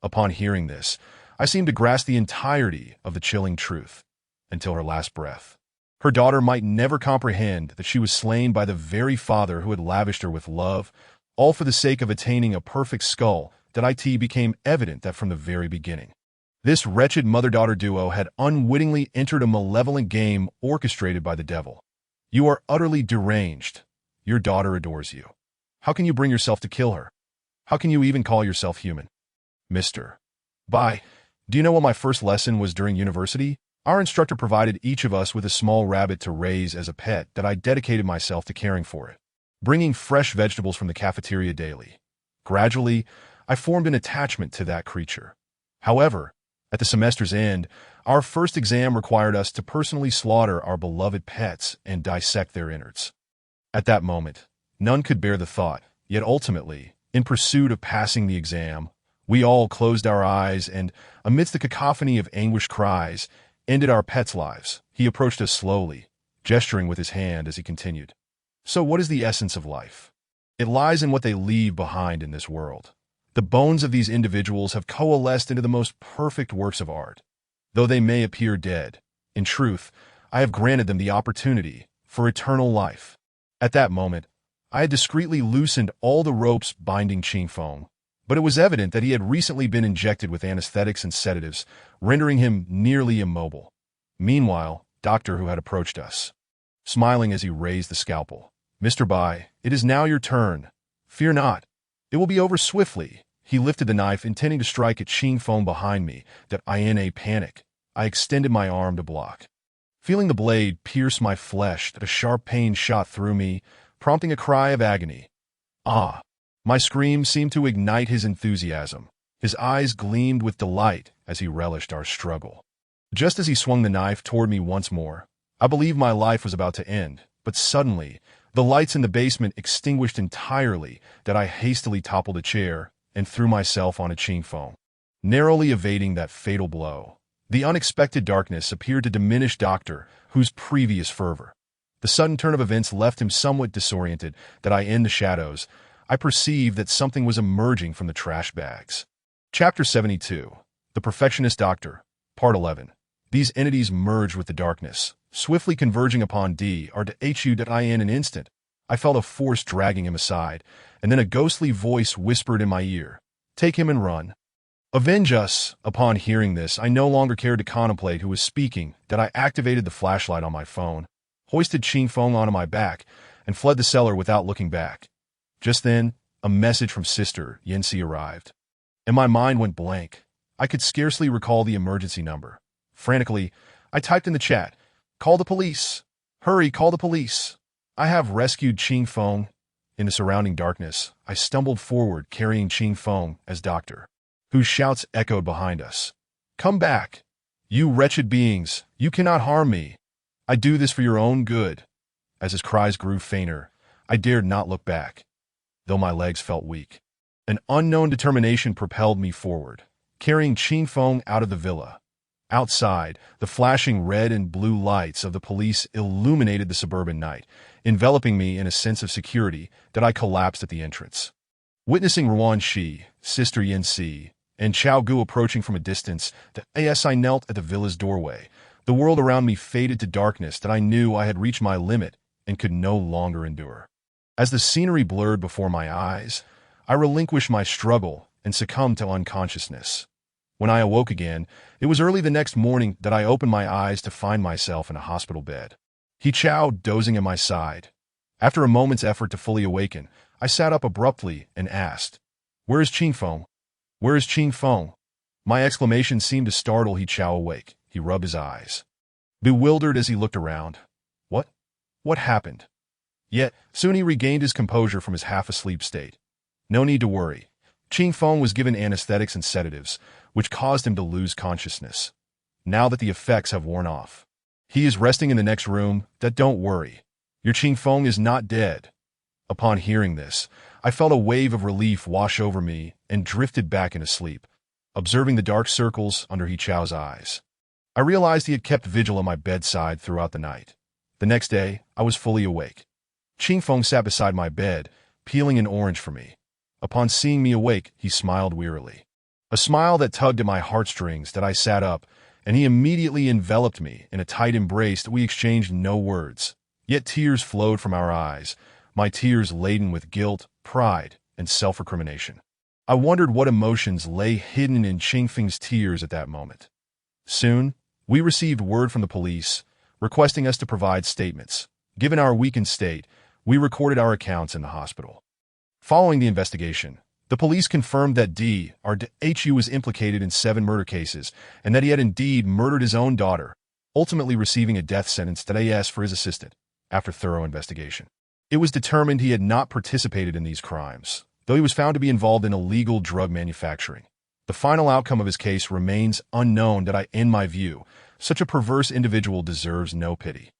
Upon hearing this, I seemed to grasp the entirety of the chilling truth, until her last breath. Her daughter might never comprehend that she was slain by the very father who had lavished her with love, all for the sake of attaining a perfect skull. That it became evident that from the very beginning, this wretched mother-daughter duo had unwittingly entered a malevolent game orchestrated by the devil. You are utterly deranged. Your daughter adores you. How can you bring yourself to kill her? How can you even call yourself human? Mr. Bai, do you know what my first lesson was during university? Our instructor provided each of us with a small rabbit to raise as a pet that I dedicated myself to caring for it, bringing fresh vegetables from the cafeteria daily. Gradually, I formed an attachment to that creature. However, at the semester's end, our first exam required us to personally slaughter our beloved pets and dissect their innards. At that moment, none could bear the thought, yet ultimately, in pursuit of passing the exam, we all closed our eyes and, amidst the cacophony of anguished cries, ended our pets' lives. He approached us slowly, gesturing with his hand as he continued. So what is the essence of life? It lies in what they leave behind in this world. The bones of these individuals have coalesced into the most perfect works of art. Though they may appear dead, in truth, I have granted them the opportunity for eternal life. At that moment, I had discreetly loosened all the ropes binding Qing Feng, but it was evident that he had recently been injected with anesthetics and sedatives, rendering him nearly immobile. Meanwhile, Doctor Who had approached us, smiling as he raised the scalpel. Mr. Bai, it is now your turn. Fear not. It will be over swiftly. He lifted the knife, intending to strike at Ching Feng behind me, that I in a panic. I extended my arm to block. Feeling the blade pierce my flesh, that a sharp pain shot through me, prompting a cry of agony. Ah! My scream seemed to ignite his enthusiasm. His eyes gleamed with delight as he relished our struggle. Just as he swung the knife toward me once more, I believed my life was about to end, but suddenly, the lights in the basement extinguished entirely, that I hastily toppled a chair and threw myself on a Ching Feng, narrowly evading that fatal blow. The unexpected darkness appeared to diminish Doctor Who's previous fervor. The sudden turn of events left him somewhat disoriented, that I in the shadows, I perceived that something was emerging from the trash bags. Chapter 72. The Perfectionist Doctor, Part 11. These entities merged with the darkness, swiftly converging upon Dr. Hu. In an instant, I felt a force dragging him aside, and then a ghostly voice whispered in my ear, "Take him and run. Avenge us." Upon hearing this, I no longer cared to contemplate who was speaking, that I activated the flashlight on my phone, hoisted Ching Feng onto my back, and fled the cellar without looking back. Just then, a message from Sister Yancy arrived, and my mind went blank. I could scarcely recall the emergency number. Frantically, I typed in the chat, "Call the police! Hurry, call the police! I have rescued Ching Feng." In the surrounding darkness, I stumbled forward, carrying Ching Feng as Doctor Whose shouts echoed behind us. "Come back! You wretched beings! You cannot harm me! I do this for your own good." As his cries grew fainter, I dared not look back, though my legs felt weak. An unknown determination propelled me forward, carrying Ching Feng out of the villa. Outside, the flashing red and blue lights of the police illuminated the suburban night, enveloping me in a sense of security that I collapsed at the entrance. Witnessing Ruan Shi, Sister Yancy, and Chao Gu approaching from a distance, I knelt at the villa's doorway. The world around me faded to darkness, that I knew I had reached my limit and could no longer endure. As the scenery blurred before my eyes, I relinquished my struggle and succumbed to unconsciousness. When I awoke again, it was early the next morning that I opened my eyes to find myself in a hospital bed. He Chao dozing at my side. After a moment's effort to fully awaken, I sat up abruptly and asked, "Where is Ching Feng? Where is Ching Feng?" My exclamation seemed to startle He Chao awake. He rubbed his eyes, bewildered as he looked around. What happened? Yet, soon he regained his composure from his half-asleep state. "No need to worry. Ching Feng was given anesthetics and sedatives, which caused him to lose consciousness. Now that the effects have worn off, he is resting in the next room. Don't worry. Your Ching Feng is not dead." Upon hearing this, I felt a wave of relief wash over me and drifted back into sleep, observing the dark circles under He Chao's eyes. I realized he had kept vigil at my bedside throughout the night. The next day, I was fully awake. Ching Feng sat beside my bed, peeling an orange for me. Upon seeing me awake, he smiled wearily. A smile that tugged at my heartstrings, that I sat up, and he immediately enveloped me in a tight embrace that we exchanged no words. Yet tears flowed from our eyes, my tears laden with guilt, pride, and self-recrimination. I wondered what emotions lay hidden in Ching Feng's tears at that moment. Soon, we received word from the police, requesting us to provide statements. Given our weakened state, we recorded our accounts in the hospital. Following the investigation, the police confirmed that Dr. was implicated in 7 murder cases, and that he had indeed murdered his own daughter, ultimately receiving a death sentence for his assistant. After thorough investigation, it was determined he had not participated in these crimes, though he was found to be involved in illegal drug manufacturing. The final outcome of his case remains unknown. In my view, such a perverse individual deserves no pity.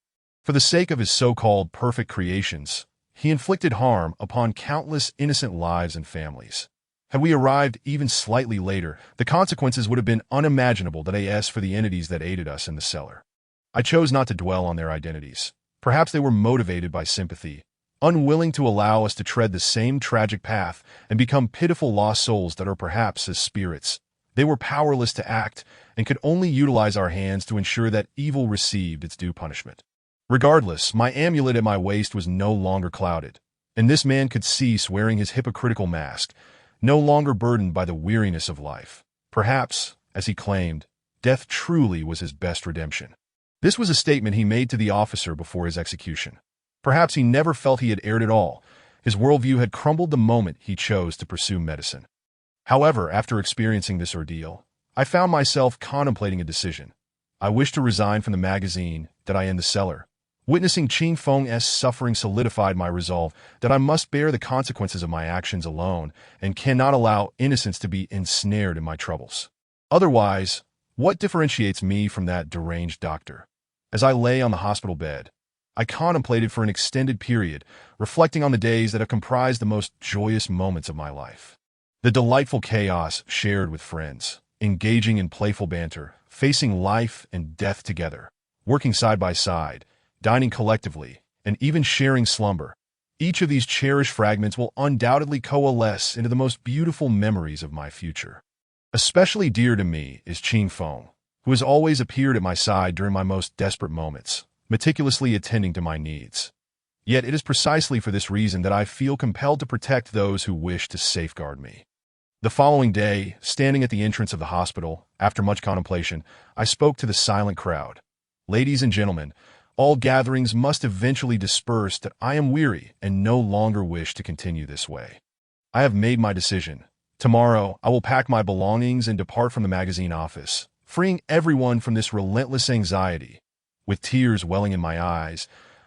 For the sake of his so-called perfect creations, he inflicted harm upon countless innocent lives and families. Had we arrived even slightly later, the consequences would have been unimaginable. For the entities that aided us in the cellar, I chose not to dwell on their identities. Perhaps they were motivated by sympathy, unwilling to allow us to tread the same tragic path and become pitiful lost souls that are perhaps as spirits. They were powerless to act and could only utilize our hands to ensure that evil received its due punishment. Regardless, my amulet at my waist was no longer clouded, and this man could cease wearing his hypocritical mask, no longer burdened by the weariness of life. Perhaps, as he claimed, death truly was his best redemption. This was a statement he made to the officer before his execution. Perhaps he never felt he had erred at all. His worldview had crumbled the moment he chose to pursue medicine. However, after experiencing this ordeal, I found myself contemplating a decision. I wished to resign from the magazine that I in the cellar. Witnessing Qing Feng's suffering solidified my resolve that I must bear the consequences of my actions alone and cannot allow innocence to be ensnared in my troubles. Otherwise, what differentiates me from that deranged doctor? As I lay on the hospital bed, I contemplated for an extended period, reflecting on the days that have comprised the most joyous moments of my life. The delightful chaos shared with friends, engaging in playful banter, facing life and death together, working side by side, dining collectively, and even sharing slumber. Each of these cherished fragments will undoubtedly coalesce into the most beautiful memories of my future. Especially dear to me is Qing Feng, who has always appeared at my side during my most desperate moments, meticulously attending to my needs. Yet it is precisely for this reason that I feel compelled to protect those who wish to safeguard me. The following day, standing at the entrance of the hospital, after much contemplation, I spoke to the silent crowd. Ladies and gentlemen, all gatherings must eventually disperse that I am weary and no longer wish to continue this way. I have made my decision. Tomorrow, I will pack my belongings and depart from the magazine office, freeing everyone from this relentless anxiety. With tears welling in my eyes,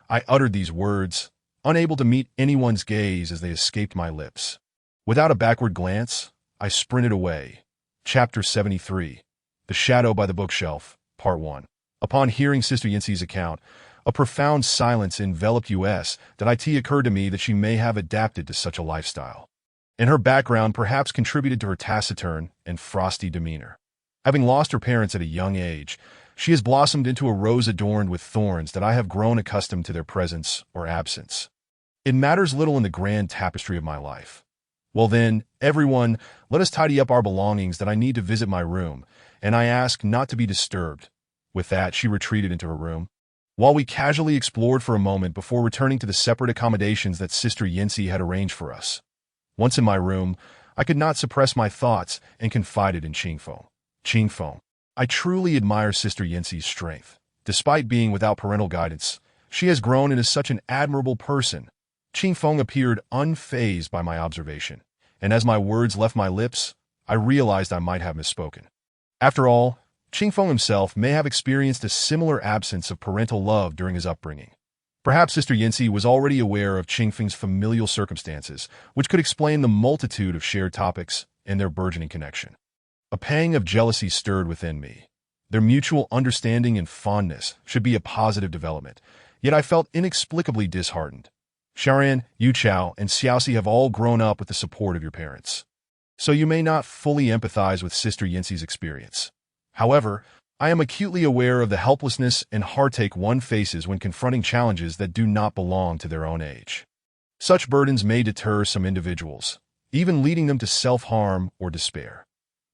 I uttered these words, unable to meet anyone's gaze as they escaped my lips. Without a backward glance, I sprinted away. Chapter 73. The Shadow by the Bookshelf, Part 1. Upon hearing Sister Yancy's account, a profound silence enveloped us. That it occurred to me that she may have adapted to such a lifestyle. And her background perhaps contributed to her taciturn and frosty demeanor. Having lost her parents at a young age, she has blossomed into a rose adorned with thorns that I have grown accustomed to their presence or absence. It matters little in the grand tapestry of my life. Well then, everyone, let us tidy up our belongings that I need to visit my room, and I ask not to be disturbed. With that, she retreated into her room. While we casually explored for a moment before returning to the separate accommodations that Sister Yancy had arranged for us. Once in my room, I could not suppress my thoughts and confided in Qing Feng. Qing Feng, I truly admire Sister Yancy's strength. Despite being without parental guidance, she has grown into such an admirable person. Qing Feng appeared unfazed by my observation, and as my words left my lips, I realized I might have misspoken. After all, Qing Feng himself may have experienced a similar absence of parental love during his upbringing. Perhaps Sister Yancy was already aware of Qing Feng's familial circumstances, which could explain the multitude of shared topics and their burgeoning connection. A pang of jealousy stirred within me. Their mutual understanding and fondness should be a positive development, yet I felt inexplicably disheartened. Sharan, Yu Chao, and Xiaoxi have all grown up with the support of your parents. So you may not fully empathize with Sister Yancy's experience. However, I am acutely aware of the helplessness and heartache one faces when confronting challenges that do not belong to their own age. Such burdens may deter some individuals, even leading them to self-harm or despair.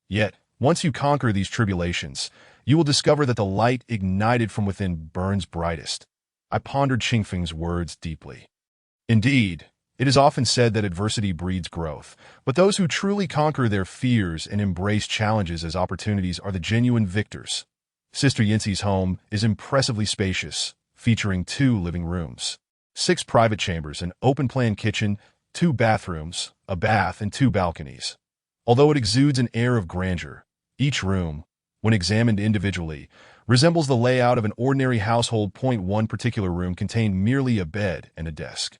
Yet, once you conquer these tribulations, you will discover that the light ignited from within burns brightest. I pondered Qing Feng's words deeply. Indeed, it is often said that adversity breeds growth, but those who truly conquer their fears and embrace challenges as opportunities are the genuine victors. Sister Yancy's home is impressively spacious, featuring 2 living rooms, 6 private chambers, an open-plan kitchen, 2 bathrooms, a bath, and 2 balconies. Although it exudes an air of grandeur, each room, when examined individually, resembles the layout of an ordinary household. One particular room contained merely a bed and a desk.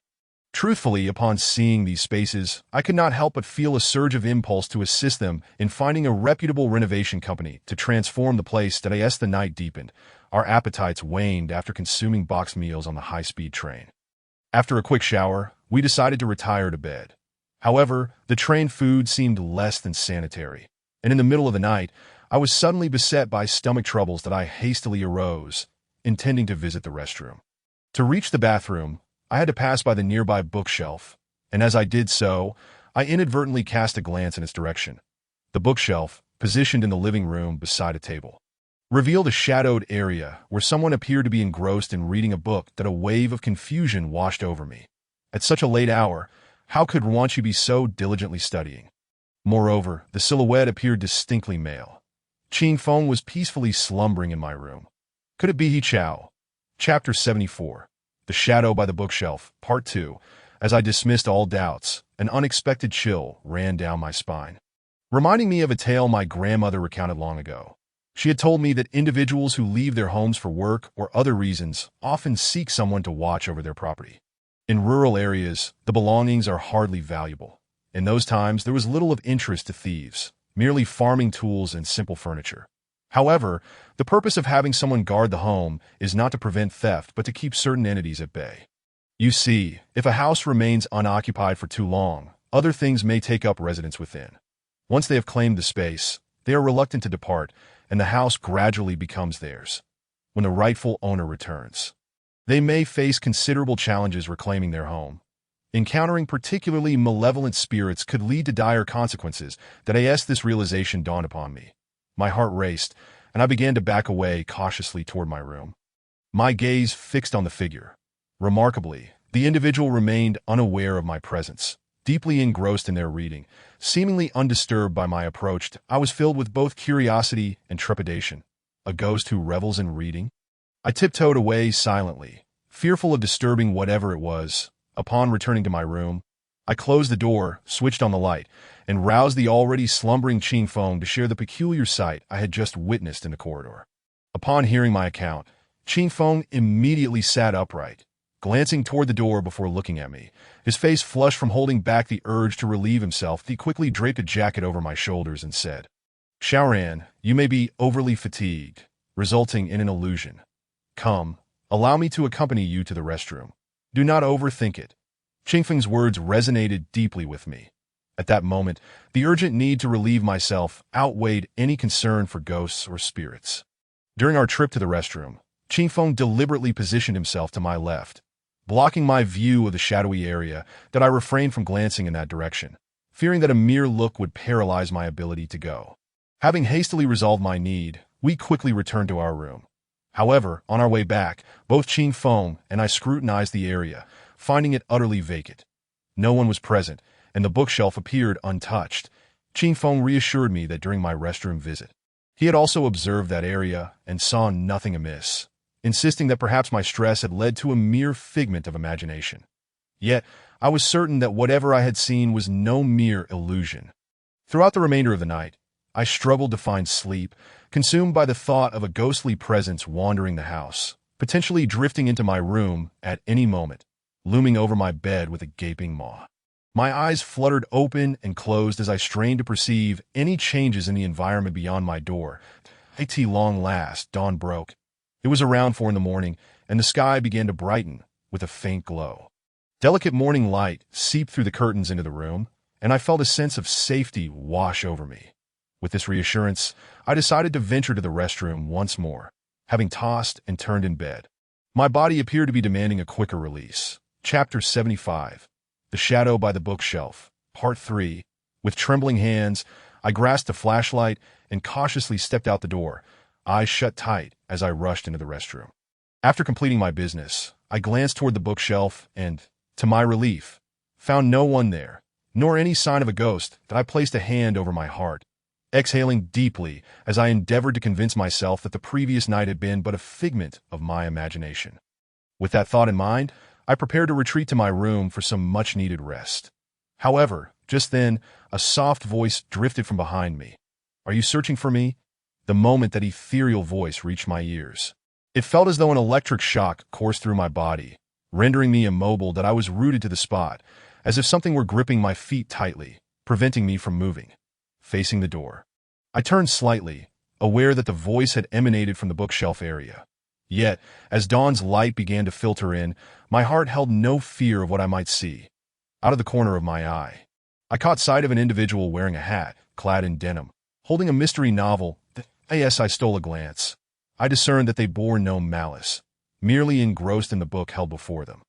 Truthfully, upon seeing these spaces, I could not help but feel a surge of impulse to assist them in finding a reputable renovation company to transform the place. That as the night deepened, our appetites waned after consuming boxed meals on the high-speed train. After a quick shower, we decided to retire to bed. However, the train food seemed less than sanitary, and in the middle of the night, I was suddenly beset by stomach troubles that I hastily arose, intending to visit the restroom. To reach the bathroom, I had to pass by the nearby bookshelf, and as I did so, I inadvertently cast a glance in its direction. The bookshelf, positioned in the living room beside a table, revealed a shadowed area where someone appeared to be engrossed in reading a book. That a wave of confusion washed over me. At such a late hour, how could Rwanchi be so diligently studying? Moreover, the silhouette appeared distinctly male. Qing Feng was peacefully slumbering in my room. Could it be He Chao? Chapter 74. The Shadow by the Bookshelf, Part 2. As I dismissed all doubts, an unexpected chill ran down my spine, reminding me of a tale my grandmother recounted long ago. She had told me that individuals who leave their homes for work or other reasons often seek someone to watch over their property. In rural areas, the belongings are hardly valuable. In those times, there was little of interest to thieves, merely farming tools and simple furniture. However, the purpose of having someone guard the home is not to prevent theft but to keep certain entities at bay. You see, if a house remains unoccupied for too long, other things may take up residence within. Once they have claimed the space, they are reluctant to depart, and the house gradually becomes theirs. When the rightful owner returns, they may face considerable challenges reclaiming their home. Encountering particularly malevolent spirits could lead to dire consequences. This realization dawned upon me. My heart raced, and I began to back away cautiously toward my room, my gaze fixed on the figure. Remarkably, the individual remained unaware of my presence, deeply engrossed in their reading. Seemingly undisturbed by my approach, I was filled with both curiosity and trepidation. A ghost who revels in reading? I tiptoed away silently, fearful of disturbing whatever it was. Upon returning to my room, I closed the door, switched on the light, and roused the already slumbering Ching Feng to share the peculiar sight I had just witnessed in the corridor. Upon hearing my account, Ching Feng immediately sat upright, glancing toward the door before looking at me. His face flushed from holding back the urge to relieve himself. He quickly draped a jacket over my shoulders and said, "Xiaoran, you may be overly fatigued, resulting in an illusion. Come, allow me to accompany you to the restroom. Do not overthink it." Qingfeng's words resonated deeply with me. At that moment, the urgent need to relieve myself outweighed any concern for ghosts or spirits. During our trip to the restroom, Qingfeng deliberately positioned himself to my left, blocking my view of the shadowy area. That I refrained from glancing in that direction, fearing that a mere look would paralyze my ability to go. Having hastily resolved my need, we quickly returned to our room. However, on our way back, both Qingfeng and I scrutinized the area, finding it utterly vacant. No one was present, and the bookshelf appeared untouched. Qingfeng reassured me that during my restroom visit, he had also observed that area and saw nothing amiss, insisting that perhaps my stress had led to a mere figment of imagination. Yet, I was certain that whatever I had seen was no mere illusion. Throughout the remainder of the night, I struggled to find sleep, consumed by the thought of a ghostly presence wandering the house, potentially drifting into my room at any moment, looming over my bed with a gaping maw. My eyes fluttered open and closed as I strained to perceive any changes in the environment beyond my door. At long last, dawn broke. It was around 4 a.m, and the sky began to brighten with a faint glow. Delicate morning light seeped through the curtains into the room, and I felt a sense of safety wash over me. With this reassurance, I decided to venture to the restroom once more, having tossed and turned in bed. My body appeared to be demanding a quicker release. Chapter 75. The Shadow by the Bookshelf, Part 3. With trembling hands, I grasped a flashlight and cautiously stepped out the door, eyes shut tight as I rushed into the restroom. After completing my business, I glanced toward the bookshelf and, to my relief, found no one there, nor any sign of a ghost. That I placed a hand over my heart, exhaling deeply as I endeavored to convince myself that the previous night had been but a figment of my imagination. With that thought in mind, I prepared to retreat to my room for some much-needed rest. However, just then, a soft voice drifted from behind me. "Are you searching for me?" The moment that ethereal voice reached my ears, it felt as though an electric shock coursed through my body, rendering me immobile. That I was rooted to the spot, as if something were gripping my feet tightly, preventing me from moving. Facing the door, I turned slightly, aware that the voice had emanated from the bookshelf area. Yet, as dawn's light began to filter in, my heart held no fear of what I might see. Out of the corner of my eye, I caught sight of an individual wearing a hat, clad in denim, holding a mystery novel. As I stole a glance, I discerned that they bore no malice, merely engrossed in the book held before them.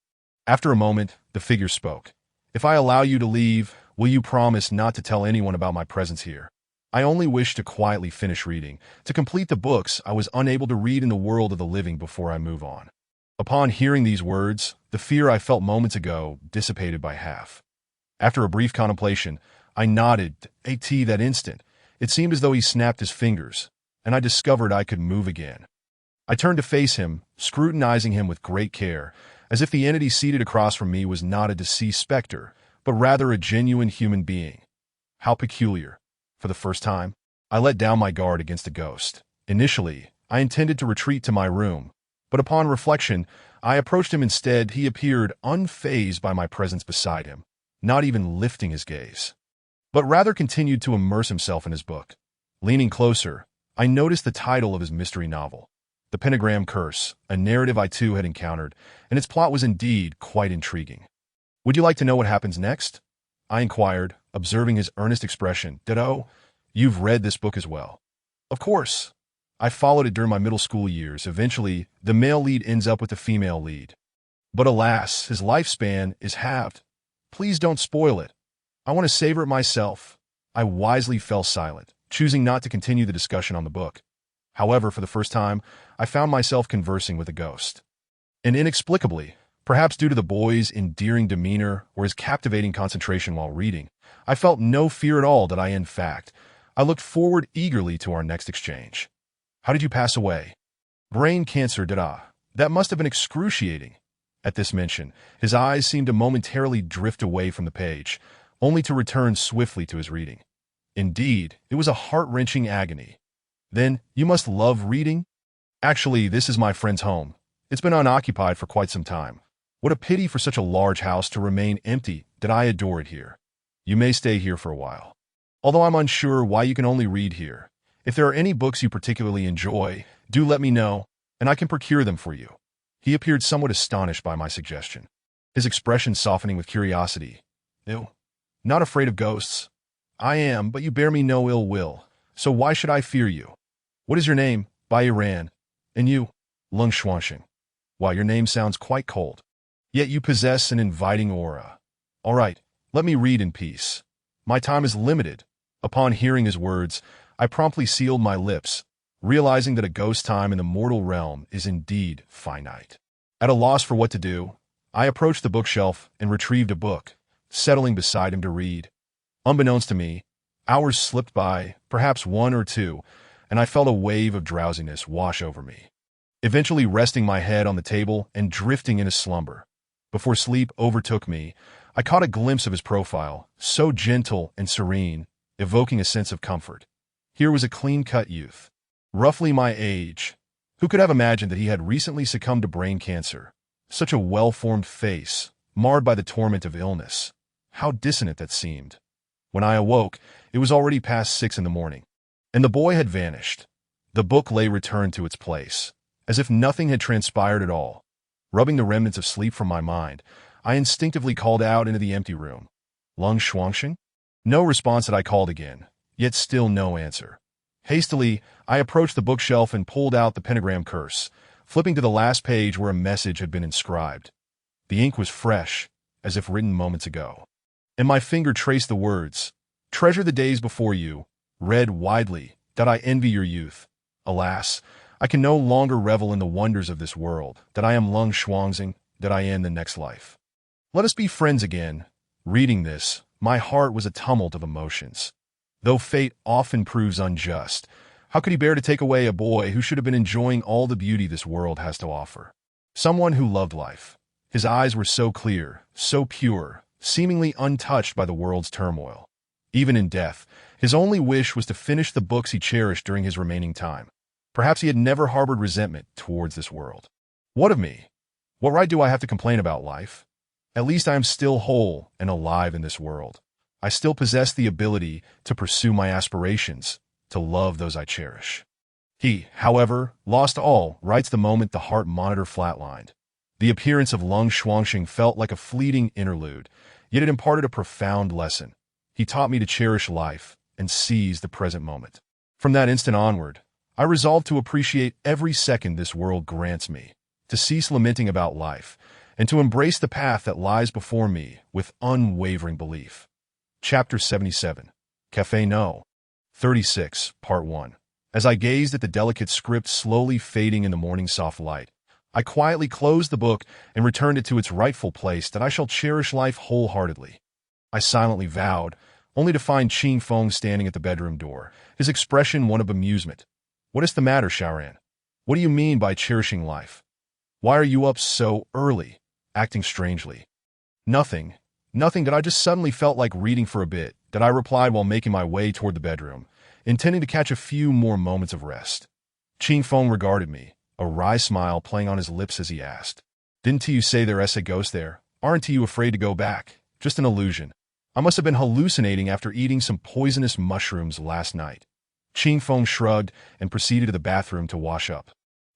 After a moment, the figure spoke. "If I allow you to leave, will you promise not to tell anyone about my presence here? I only wish to quietly finish reading, to complete the books I was unable to read in the world of the living before I move on." Upon hearing these words, the fear I felt moments ago dissipated by half. After a brief contemplation, I nodded. That instant, it seemed as though he snapped his fingers, and I discovered I could move again. I turned to face him, scrutinizing him with great care, as if the entity seated across from me was not a deceased specter, but rather a genuine human being. How peculiar. For the first time, I let down my guard against a ghost. Initially, I intended to retreat to my room, but upon reflection, I approached him instead. He appeared unfazed by my presence beside him, not even lifting his gaze, but rather continued to immerse himself in his book. Leaning closer, I noticed the title of his mystery novel, The Pentagram Curse, a narrative I too had encountered, and its plot was indeed quite intriguing. Would you like to know what happens next? I inquired, observing his earnest expression. Ditto, you've read this book as well. Of course. I followed it during my middle school years. Eventually, the male lead ends up with the female lead. But alas, his lifespan is halved. Please don't spoil it. I want to savor it myself. I wisely fell silent, choosing not to continue the discussion on the book. However, for the first time, I found myself conversing with a ghost. And inexplicably, perhaps due to the boy's endearing demeanor or his captivating concentration while reading, I felt no fear at all that in fact, I looked forward eagerly to our next exchange. How did you pass away? Brain cancer, That must have been excruciating. At this mention, his eyes seemed to momentarily drift away from the page, only to return swiftly to his reading. Indeed, it was a heart-wrenching agony. Then, you must love reading? Actually, this is my friend's home. It's been unoccupied for quite some time. What a pity for such a large house to remain empty. I adore it here. You may stay here for a while. Although I'm unsure why you can only read here. If there are any books you particularly enjoy, do let me know, and I can procure them for you. He appeared somewhat astonished by my suggestion, his expression softening with curiosity. Ew. Not afraid of ghosts? I am, but you bear me no ill will, so why should I fear you? What is your name? Bai Iran. And you? Lung Xuanxing. Why, your name sounds quite cold. Yet you possess an inviting aura. All right, let me read in peace. My time is limited. Upon hearing his words, I promptly sealed my lips, realizing that a ghost's time in the mortal realm is indeed finite. At a loss for what to do, I approached the bookshelf and retrieved a book, settling beside him to read. Unbeknownst to me, hours slipped by, perhaps 1 or 2, and I felt a wave of drowsiness wash over me, eventually resting my head on the table and drifting into slumber. Before sleep overtook me, I caught a glimpse of his profile, so gentle and serene, evoking a sense of comfort. Here was a clean-cut youth, roughly my age. Who could have imagined that he had recently succumbed to brain cancer? Such a well-formed face, marred by the torment of illness. How dissonant that seemed. When I awoke, it was already past 6 in the morning, and the boy had vanished. The book lay returned to its place, as if nothing had transpired at all. Rubbing the remnants of sleep from my mind, I instinctively called out into the empty room. Lung Xuanxing? No response. That I called again, yet still no answer. Hastily, I approached the bookshelf and pulled out the Pentagram Curse, flipping to the last page where a message had been inscribed. The ink was fresh, as if written moments ago, and my finger traced the words, "Treasure the days before you, read widely, that I envy your youth. Alas, I can no longer revel in the wonders of this world, that I am Lung Xuanxing, that I am the next life. Let us be friends again." Reading this, my heart was a tumult of emotions. Though fate often proves unjust, how could he bear to take away a boy who should have been enjoying all the beauty this world has to offer? Someone who loved life. His eyes were so clear, so pure, seemingly untouched by the world's turmoil. Even in death, his only wish was to finish the books he cherished during his remaining time. Perhaps he had never harbored resentment towards this world. What of me? What right do I have to complain about life? At least I am still whole and alive in this world. I still possess the ability to pursue my aspirations, to love those I cherish. He, however, lost all, writes the moment the heart monitor flatlined. The appearance of Lung Xuanxing felt like a fleeting interlude, yet it imparted a profound lesson. He taught me to cherish life and seize the present moment. From that instant onward, I resolved to appreciate every second this world grants me, to cease lamenting about life, and to embrace the path that lies before me with unwavering belief. Chapter 77. Café No. 36, Part 1. As I gazed at the delicate script slowly fading in the morning soft light, I quietly closed the book and returned it to its rightful place. That I shall cherish life wholeheartedly. I silently vowed, only to find Qing Feng standing at the bedroom door, his expression one of amusement. "What is the matter, Shaoran? What do you mean by cherishing life? Why are you up so early?" acting strangely. Nothing. Nothing that I just suddenly felt like reading for a bit, that I replied while making my way toward the bedroom, intending to catch a few more moments of rest. Ching Feng regarded me, a wry smile playing on his lips as he asked, "Didn't you say there's a ghost there? Aren't you afraid to go back? Just an illusion. I must have been hallucinating after eating some poisonous mushrooms last night." Ching Feng shrugged and proceeded to the bathroom to wash up.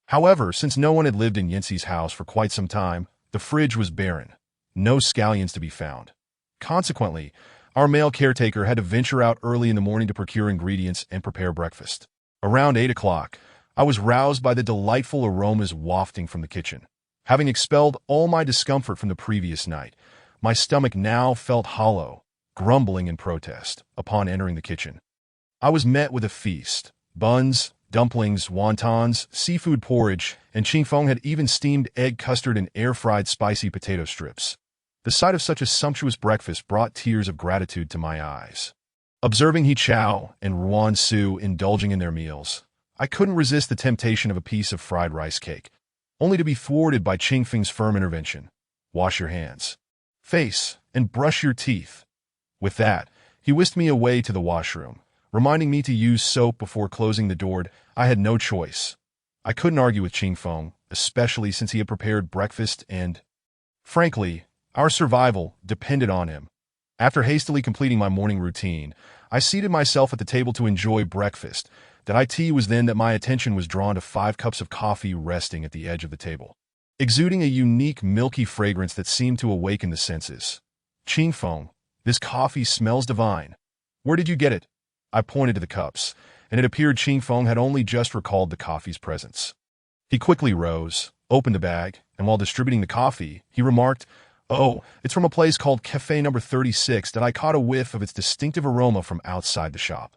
However, since no one had lived in Yanxi's house for quite some time, the fridge was barren. No scallions to be found. Consequently, our male caretaker had to venture out early in the morning to procure ingredients and prepare breakfast. Around 8 o'clock, I was roused by the delightful aromas wafting from the kitchen. Having expelled all my discomfort from the previous night, my stomach now felt hollow, grumbling in protest upon entering the kitchen. I was met with a feast. Buns, dumplings, wontons, seafood porridge, and Ching Feng had even steamed egg custard and air-fried spicy potato strips. The sight of such a sumptuous breakfast brought tears of gratitude to my eyes. Observing He Chao and Ruan Su indulging in their meals, I couldn't resist the temptation of a piece of fried rice cake, only to be thwarted by Ching Feng's firm intervention. "Wash your hands, face, and brush your teeth." With that, he whisked me away to the washroom, reminding me to use soap before closing the door. I had no choice. I couldn't argue with Ching Feng, especially since he had prepared breakfast and, frankly, our survival depended on him. After hastily completing my morning routine, I seated myself at the table to enjoy breakfast. It was then that my attention was drawn to 5 cups of coffee resting at the edge of the table, exuding a unique milky fragrance that seemed to awaken the senses. "Ching Feng, this coffee smells divine. Where did you get it?" I pointed to the cups, and it appeared Ching Feng had only just recalled the coffee's presence. He quickly rose, opened the bag, and while distributing the coffee, he remarked, "Oh, it's from a place called Cafe Number 36 that I caught a whiff of its distinctive aroma from outside the shop.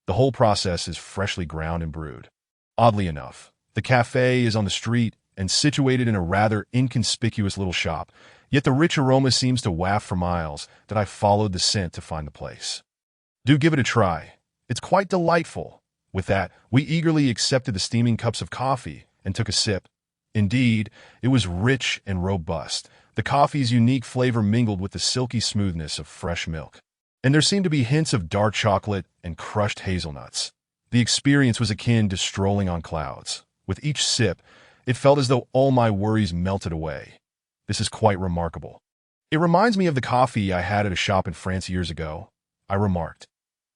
The whole process is freshly ground and brewed. Oddly enough, the cafe is on the street and situated in a rather inconspicuous little shop, yet the rich aroma seems to waft for miles that I followed the scent to find the place. Do give it a try. It's quite delightful." With that, we eagerly accepted the steaming cups of coffee and took a sip. Indeed, it was rich and robust. The coffee's unique flavor mingled with the silky smoothness of fresh milk, and there seemed to be hints of dark chocolate and crushed hazelnuts. The experience was akin to strolling on clouds. With each sip, it felt as though all my worries melted away. This is quite remarkable. "It reminds me of the coffee I had at a shop in France years ago," I remarked.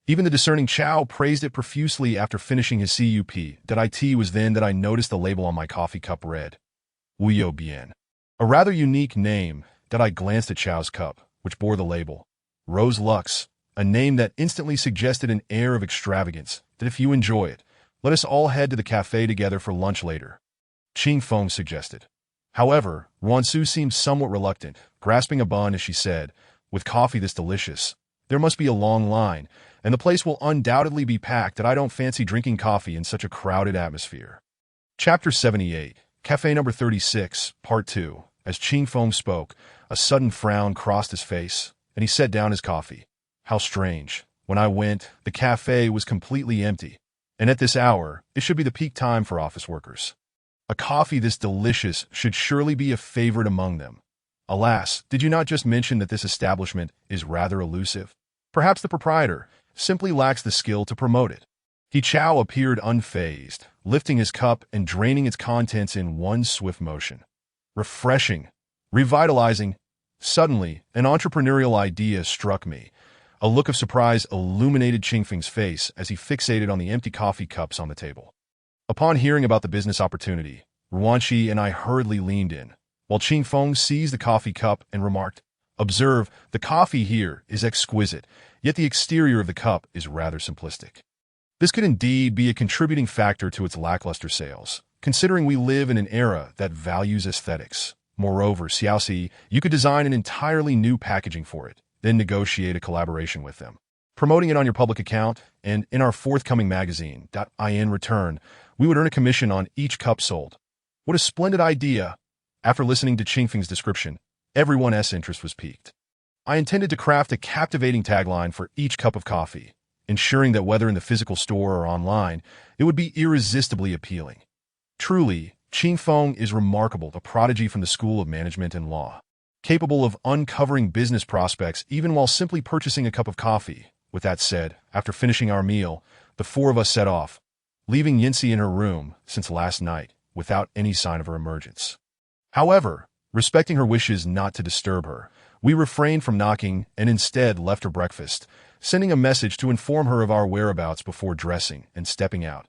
Even the discerning Chow praised it profusely after finishing his cup. It was then that I noticed the label on my coffee cup read, "Wuyo Bien." A rather unique name. That I glanced at Chow's cup, which bore the label, "Rose Lux," a name that instantly suggested an air of extravagance, that if you enjoy it, let us all head to the cafe together for lunch later, Ching Feng suggested. However, Ruansu seemed somewhat reluctant, grasping a bun as she said, "With coffee this delicious, there must be a long line, and the place will undoubtedly be packed, that I don't fancy drinking coffee in such a crowded atmosphere." Chapter 78, Cafe Number 36, Part 2. As Ching Feng spoke, a sudden frown crossed his face, and he set down his coffee. How strange. When I went, the cafe was completely empty, and at this hour, it should be the peak time for office workers. A coffee this delicious should surely be a favorite among them. Alas, did you not just mention that this establishment is rather elusive? Perhaps the proprietor simply lacks the skill to promote it. He Chao appeared unfazed, lifting his cup and draining its contents in one swift motion. Refreshing, revitalizing. Suddenly, an entrepreneurial idea struck me. A look of surprise illuminated Ching Feng's face as he fixated on the empty coffee cups on the table. Upon hearing about the business opportunity, Ruanxi and I hurriedly leaned in, while Ching Feng seized the coffee cup and remarked, "Observe, the coffee here is exquisite, yet the exterior of the cup is rather simplistic." This could indeed be a contributing factor to its lackluster sales, considering we live in an era that values aesthetics. Moreover, Xiaoxi, you could design an entirely new packaging for it, then negotiate a collaboration with them, promoting it on your public account, and in our forthcoming magazine. In return, we would earn a commission on each cup sold. What a splendid idea! After listening to Ching Feng's description, everyone's interest was piqued. I intended to craft a captivating tagline for each cup of coffee, ensuring that whether in the physical store or online, it would be irresistibly appealing. Truly, Ching Feng is remarkable, a prodigy from the School of Management and Law. capable of uncovering business prospects even while simply purchasing a cup of coffee. With that said, after finishing our meal, the four of us set off, leaving Yinsi in her room since last night without any sign of her emergence. However, respecting her wishes not to disturb her, we refrained from knocking and instead left her breakfast, sending a message to inform her of our whereabouts before dressing and stepping out.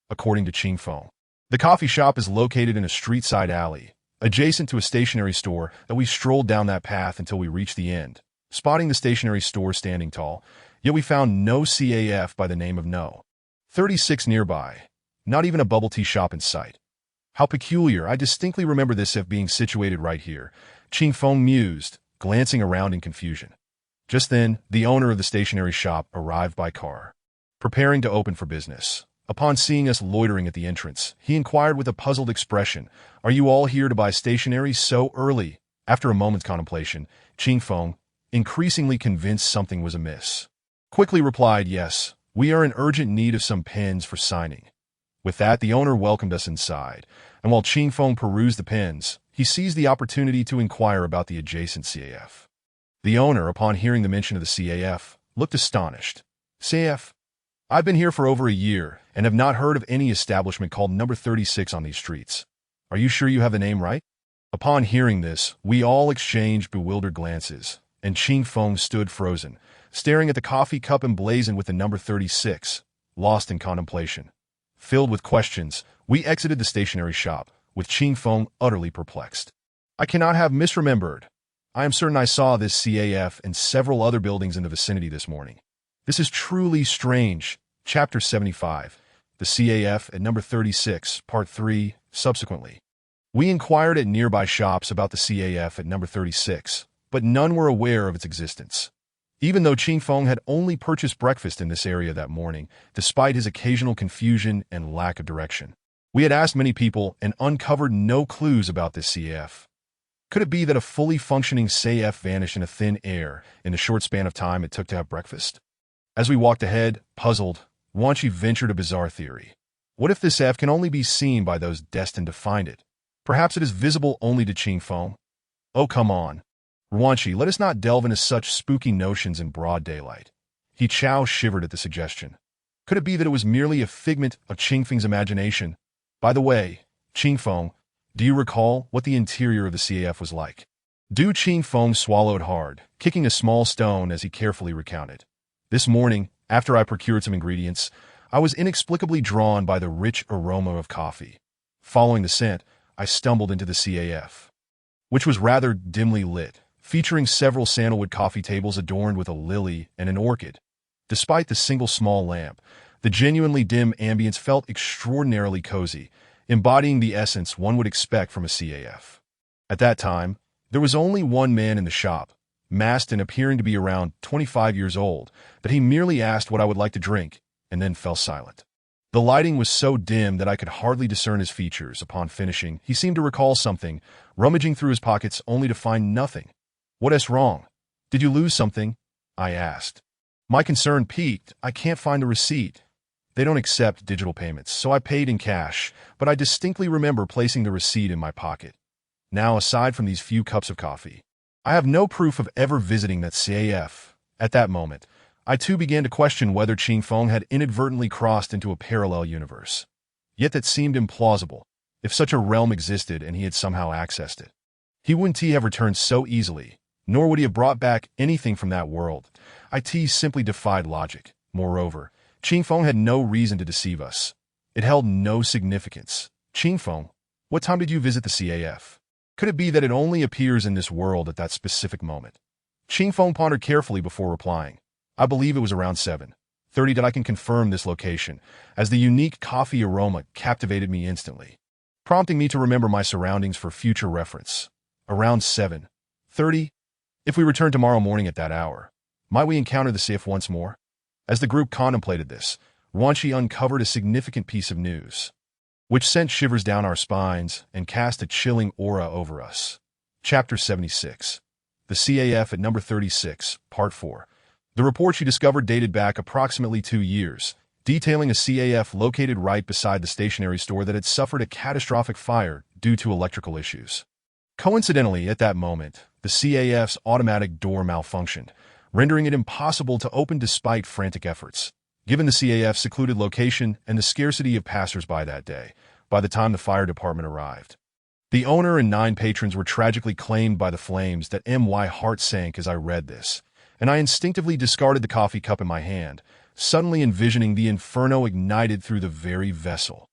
According to Qingfeng, the coffee shop is located in a street-side alley, adjacent to a stationery store that we strolled down that path until we reached the end, spotting the stationery store standing tall, yet we found no CAF by the name of No. 36 nearby, not even a bubble tea shop in sight. How peculiar, I distinctly remember this CAF being situated right here, Qingfeng mused, glancing around in confusion. Just then, the owner of the stationery shop arrived by car, preparing to open for business. Upon seeing us loitering at the entrance, he inquired with a puzzled expression, "Are you all here to buy stationery so early?" After a moment's contemplation, Qingfeng, increasingly convinced something was amiss, quickly replied, "Yes, we are in urgent need of some pens for signing." With that, the owner welcomed us inside, and while Qingfeng perused the pens, he seized the opportunity to inquire about the adjacent CAF. The owner, upon hearing the mention of the CAF, looked astonished. "CAF? I've been here for over a year and have not heard of any establishment called number 36 on these streets. Are you sure you have the name right?" Upon hearing this, we all exchanged bewildered glances, and Qingfeng stood frozen, staring at the coffee cup emblazoned with the number 36, lost in contemplation. Filled with questions, we exited the stationery shop, with Qingfeng utterly perplexed. "I cannot have misremembered. I am certain I saw this CAF in several other buildings in the vicinity this morning. This is truly strange." Chapter 75. The CAF at number 36, Part 3, subsequently. We inquired at nearby shops about the CAF at number 36, but none were aware of its existence. Even though Qingfeng had only purchased breakfast in this area that morning, despite his occasional confusion and lack of direction, we had asked many people and uncovered no clues about this CAF. Could it be that a fully functioning CAF vanished in a thin air in the short span of time it took to have breakfast? As we walked ahead, puzzled, Wanchi ventured a bizarre theory. What if this CAF can only be seen by those destined to find it? Perhaps it is visible only to Qingfeng? Oh, come on. Wanchi, let us not delve into such spooky notions in broad daylight. He Chao shivered at the suggestion. Could it be that it was merely a figment of Qingfeng's imagination? By the way, Qingfeng, do you recall what the interior of the CAF was like? Du Qingfeng swallowed hard, kicking a small stone as he carefully recounted. This morning, after I procured some ingredients, I was inexplicably drawn by the rich aroma of coffee. Following the scent, I stumbled into the CAF, which was rather dimly lit, featuring several sandalwood coffee tables adorned with a lily and an orchid. Despite the single small lamp, the genuinely dim ambience felt extraordinarily cozy, embodying the essence one would expect from a CAF. At that time, there was only one man in the shop, masked and appearing to be around 25 years old, but he merely asked what I would like to drink, and then fell silent. The lighting was so dim that I could hardly discern his features. Upon finishing, he seemed to recall something, rummaging through his pockets only to find nothing. "What is wrong? Did you lose something?" I asked. My concern piqued. "I can't find the receipt. They don't accept digital payments, so I paid in cash, but I distinctly remember placing the receipt in my pocket. Now, aside from these few cups of coffee, I have no proof of ever visiting that CAF." At that moment, I too began to question whether Qingfeng had inadvertently crossed into a parallel universe. Yet that seemed implausible. If such a realm existed and he had somehow accessed it, he wouldn't have returned so easily, nor would he have brought back anything from that world. It simply defied logic. Moreover, Qingfeng had no reason to deceive us. It held no significance. "Qingfeng, what time did you visit the CAF? Could it be that it only appears in this world at that specific moment?" Qingfeng pondered carefully before replying. "I believe it was around 7:30 that I can confirm this location, as the unique coffee aroma captivated me instantly, prompting me to remember my surroundings for future reference. Around 7:30? If we return tomorrow morning at that hour, might we encounter the CAF once more?" As the group contemplated this, Wanchi uncovered a significant piece of news, which sent shivers down our spines and cast a chilling aura over us. Chapter 76. The CAF at number 36, Part 4. The report she discovered dated back approximately 2 years, detailing a CAF located right beside the stationery store that had suffered a catastrophic fire due to electrical issues. Coincidentally, at that moment, the CAF's automatic door malfunctioned, rendering it impossible to open despite frantic efforts. Given the CAF's secluded location and the scarcity of passers-by that day, by the time the fire department arrived, the owner and 9 patrons were tragically claimed by the flames. That my heart sank as I read this, and I instinctively discarded the coffee cup in my hand, suddenly envisioning the inferno ignited through the very vessel.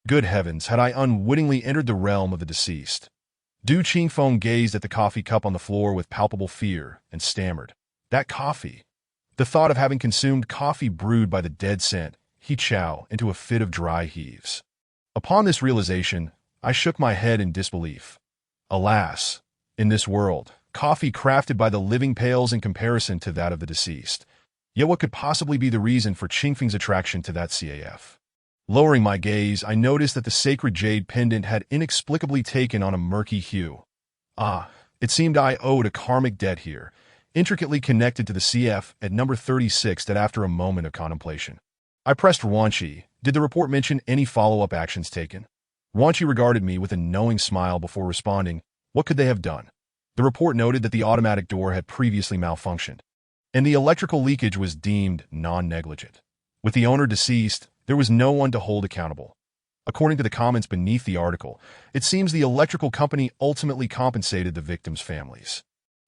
Good heavens, had I unwittingly entered the realm of the deceased? Du Qingfeng gazed at the coffee cup on the floor with palpable fear and stammered, "That coffee." The thought of having consumed coffee brewed by the dead sent He Chao into a fit of dry heaves. Upon this realization, I shook my head in disbelief. Alas, in this world, coffee crafted by the living pales in comparison to that of the deceased. Yet what could possibly be the reason for Qingfeng's attraction to that CAF? Lowering my gaze, I noticed that the sacred jade pendant had inexplicably taken on a murky hue. It seemed I owed a karmic debt here, intricately connected to the CF at number 36. That after a moment of contemplation, I pressed Ruanqi. Did the report mention any follow-up actions taken? Ruanqi regarded me with a knowing smile before responding, "What could they have done?" The report noted that the automatic door had previously malfunctioned, and the electrical leakage was deemed non-negligent. With the owner deceased, there was no one to hold accountable. According to the comments beneath the article, it seems the electrical company ultimately compensated the victims' families.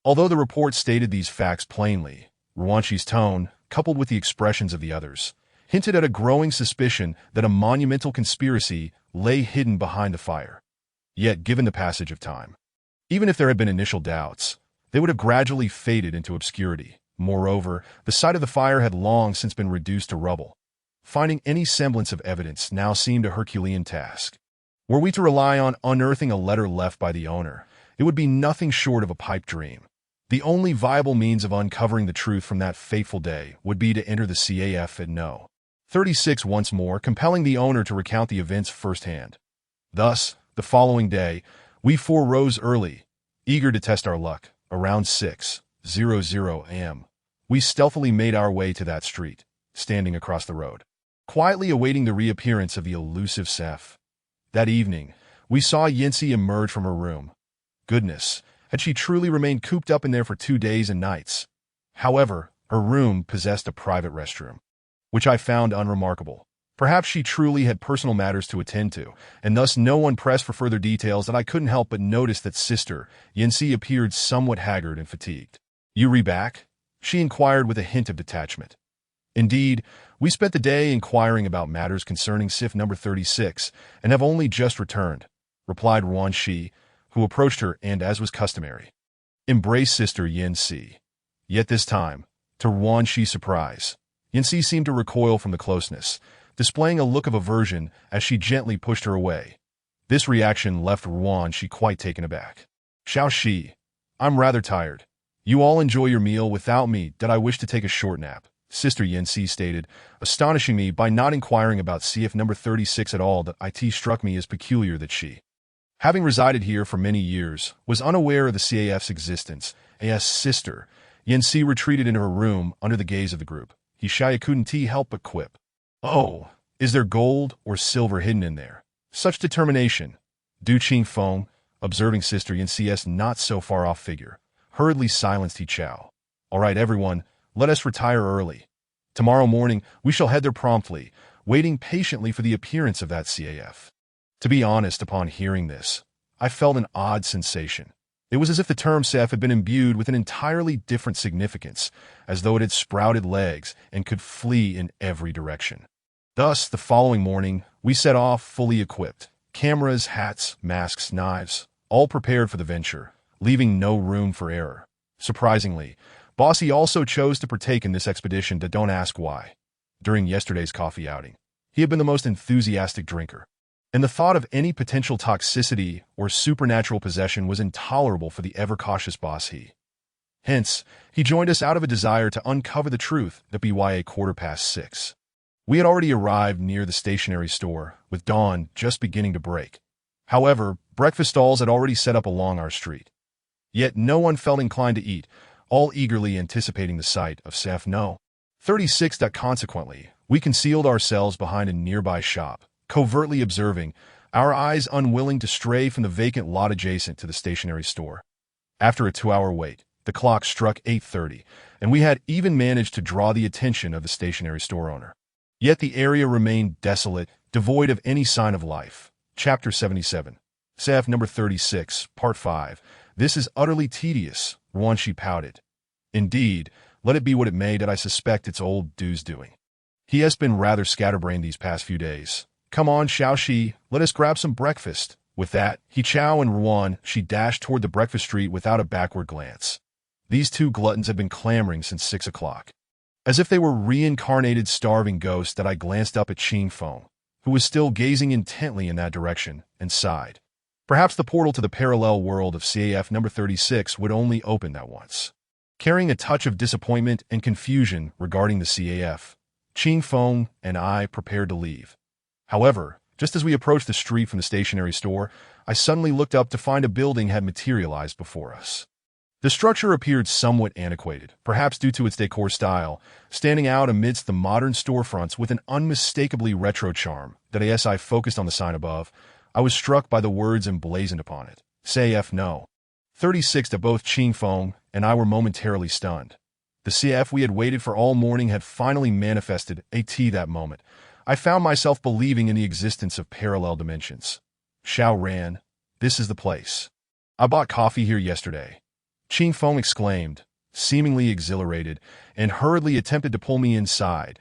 Although the report stated these facts plainly, Ruanqi's tone, coupled with the expressions of the others, hinted at a growing suspicion that a monumental conspiracy lay hidden behind the fire. Yet, given the passage of time, even if there had been initial doubts, they would have gradually faded into obscurity. Moreover, the site of the fire had long since been reduced to rubble. Finding any semblance of evidence now seemed a Herculean task. Were we to rely on unearthing a letter left by the owner, it would be nothing short of a pipe dream. The only viable means of uncovering the truth from that fateful day would be to enter the CAF at No. 36 once more, compelling the owner to recount the events firsthand. Thus, the following day, we 4 rose early, eager to test our luck. Around 6:00 a.m., we stealthily made our way to that street, standing across the road, quietly awaiting the reappearance of the elusive Seth. That evening, we saw Yancy emerge from her room. Goodness, had she truly remained cooped up in there for 2 days and nights? However, her room possessed a private restroom, which I found unremarkable. Perhaps she truly had personal matters to attend to, and thus no one pressed for further details. That I couldn't help but notice that Sister Yancy appeared somewhat haggard and fatigued. "You back?" she inquired with a hint of detachment. "Indeed, we spent the day inquiring about matters concerning SIF number 36, and have only just returned," replied Ruanqi, who approached her and, as was customary, embraced Sister Yancy. Yet this time, to Ruanqi's surprise, Yancy seemed to recoil from the closeness, displaying a look of aversion as she gently pushed her away. This reaction left Ruanqi quite taken aback. "Xiaoxi, I'm rather tired. You all enjoy your meal without me. Did I wish to take a short nap?" Sister Yancy stated, astonishing me by not inquiring about CF number 36 at all. That it struck me as peculiar that she, having resided here for many years, was unaware of the CAF's existence. As Sister Yancy retreated into her room under the gaze of the group, Hishaya couldn't help but quip, "Oh, is there gold or silver hidden in there? Such determination." Du Qingfeng, observing Sister Yancy's not so far off figure, hurriedly silenced He Chao. "All right, everyone, let us retire early. Tomorrow morning we shall head there promptly, waiting patiently for the appearance of that CAF." To be honest, upon hearing this, I felt an odd sensation. It was as if the term CAF had been imbued with an entirely different significance, as though it had sprouted legs and could flee in every direction. Thus, the following morning, we set off fully equipped. Cameras, hats, masks, knives, all prepared for the venture, leaving no room for error. Surprisingly, Bossy also chose to partake in this expedition. Don't ask why. During yesterday's coffee outing, he had been the most enthusiastic drinker, and the thought of any potential toxicity or supernatural possession was intolerable for the ever-cautious Bossy. Hence, he joined us out of a desire to uncover the truth. That BYA 6:15. We had already arrived near the stationery store, with dawn just beginning to break. However, breakfast stalls had already set up along our street. Yet no one felt inclined to eat, all eagerly anticipating the sight of SAF No. 36. Consequently, we concealed ourselves behind a nearby shop, covertly observing, our eyes unwilling to stray from the vacant lot adjacent to the stationery store. After a 2-hour wait, the clock struck 8:30, and we had even managed to draw the attention of the stationery store owner. Yet the area remained desolate, devoid of any sign of life. Chapter 77. CF number 36, Part 5. This is utterly tedious, She pouted. Indeed, let it be what it may that I suspect it's old Du's doing. He has been rather scatterbrained these past few days. Come on, Xiaoxi, let us grab some breakfast. With that, he Chao and she dashed toward the breakfast street without a backward glance. These two gluttons had been clamoring since 6 o'clock. As if they were reincarnated starving ghosts that I glanced up at Qing Feng, who was still gazing intently in that direction, and sighed. Perhaps the portal to the parallel world of CAF number 36 would only open that once. Carrying a touch of disappointment and confusion regarding the CAF, Qing Feng and I prepared to leave. However, just as we approached the street from the stationery store, I suddenly looked up to find a building had materialized before us. The structure appeared somewhat antiquated, perhaps due to its decor style, standing out amidst the modern storefronts with an unmistakably retro charm that as I focused on the sign above, I was struck by the words emblazoned upon it. CF No. 36 to both Qing Feng and I were momentarily stunned. The CF we had waited for all morning had finally manifested that moment. I found myself believing in the existence of parallel dimensions. Xiao Ran, this is the place. I bought coffee here yesterday. Qing Feng exclaimed, seemingly exhilarated, and hurriedly attempted to pull me inside.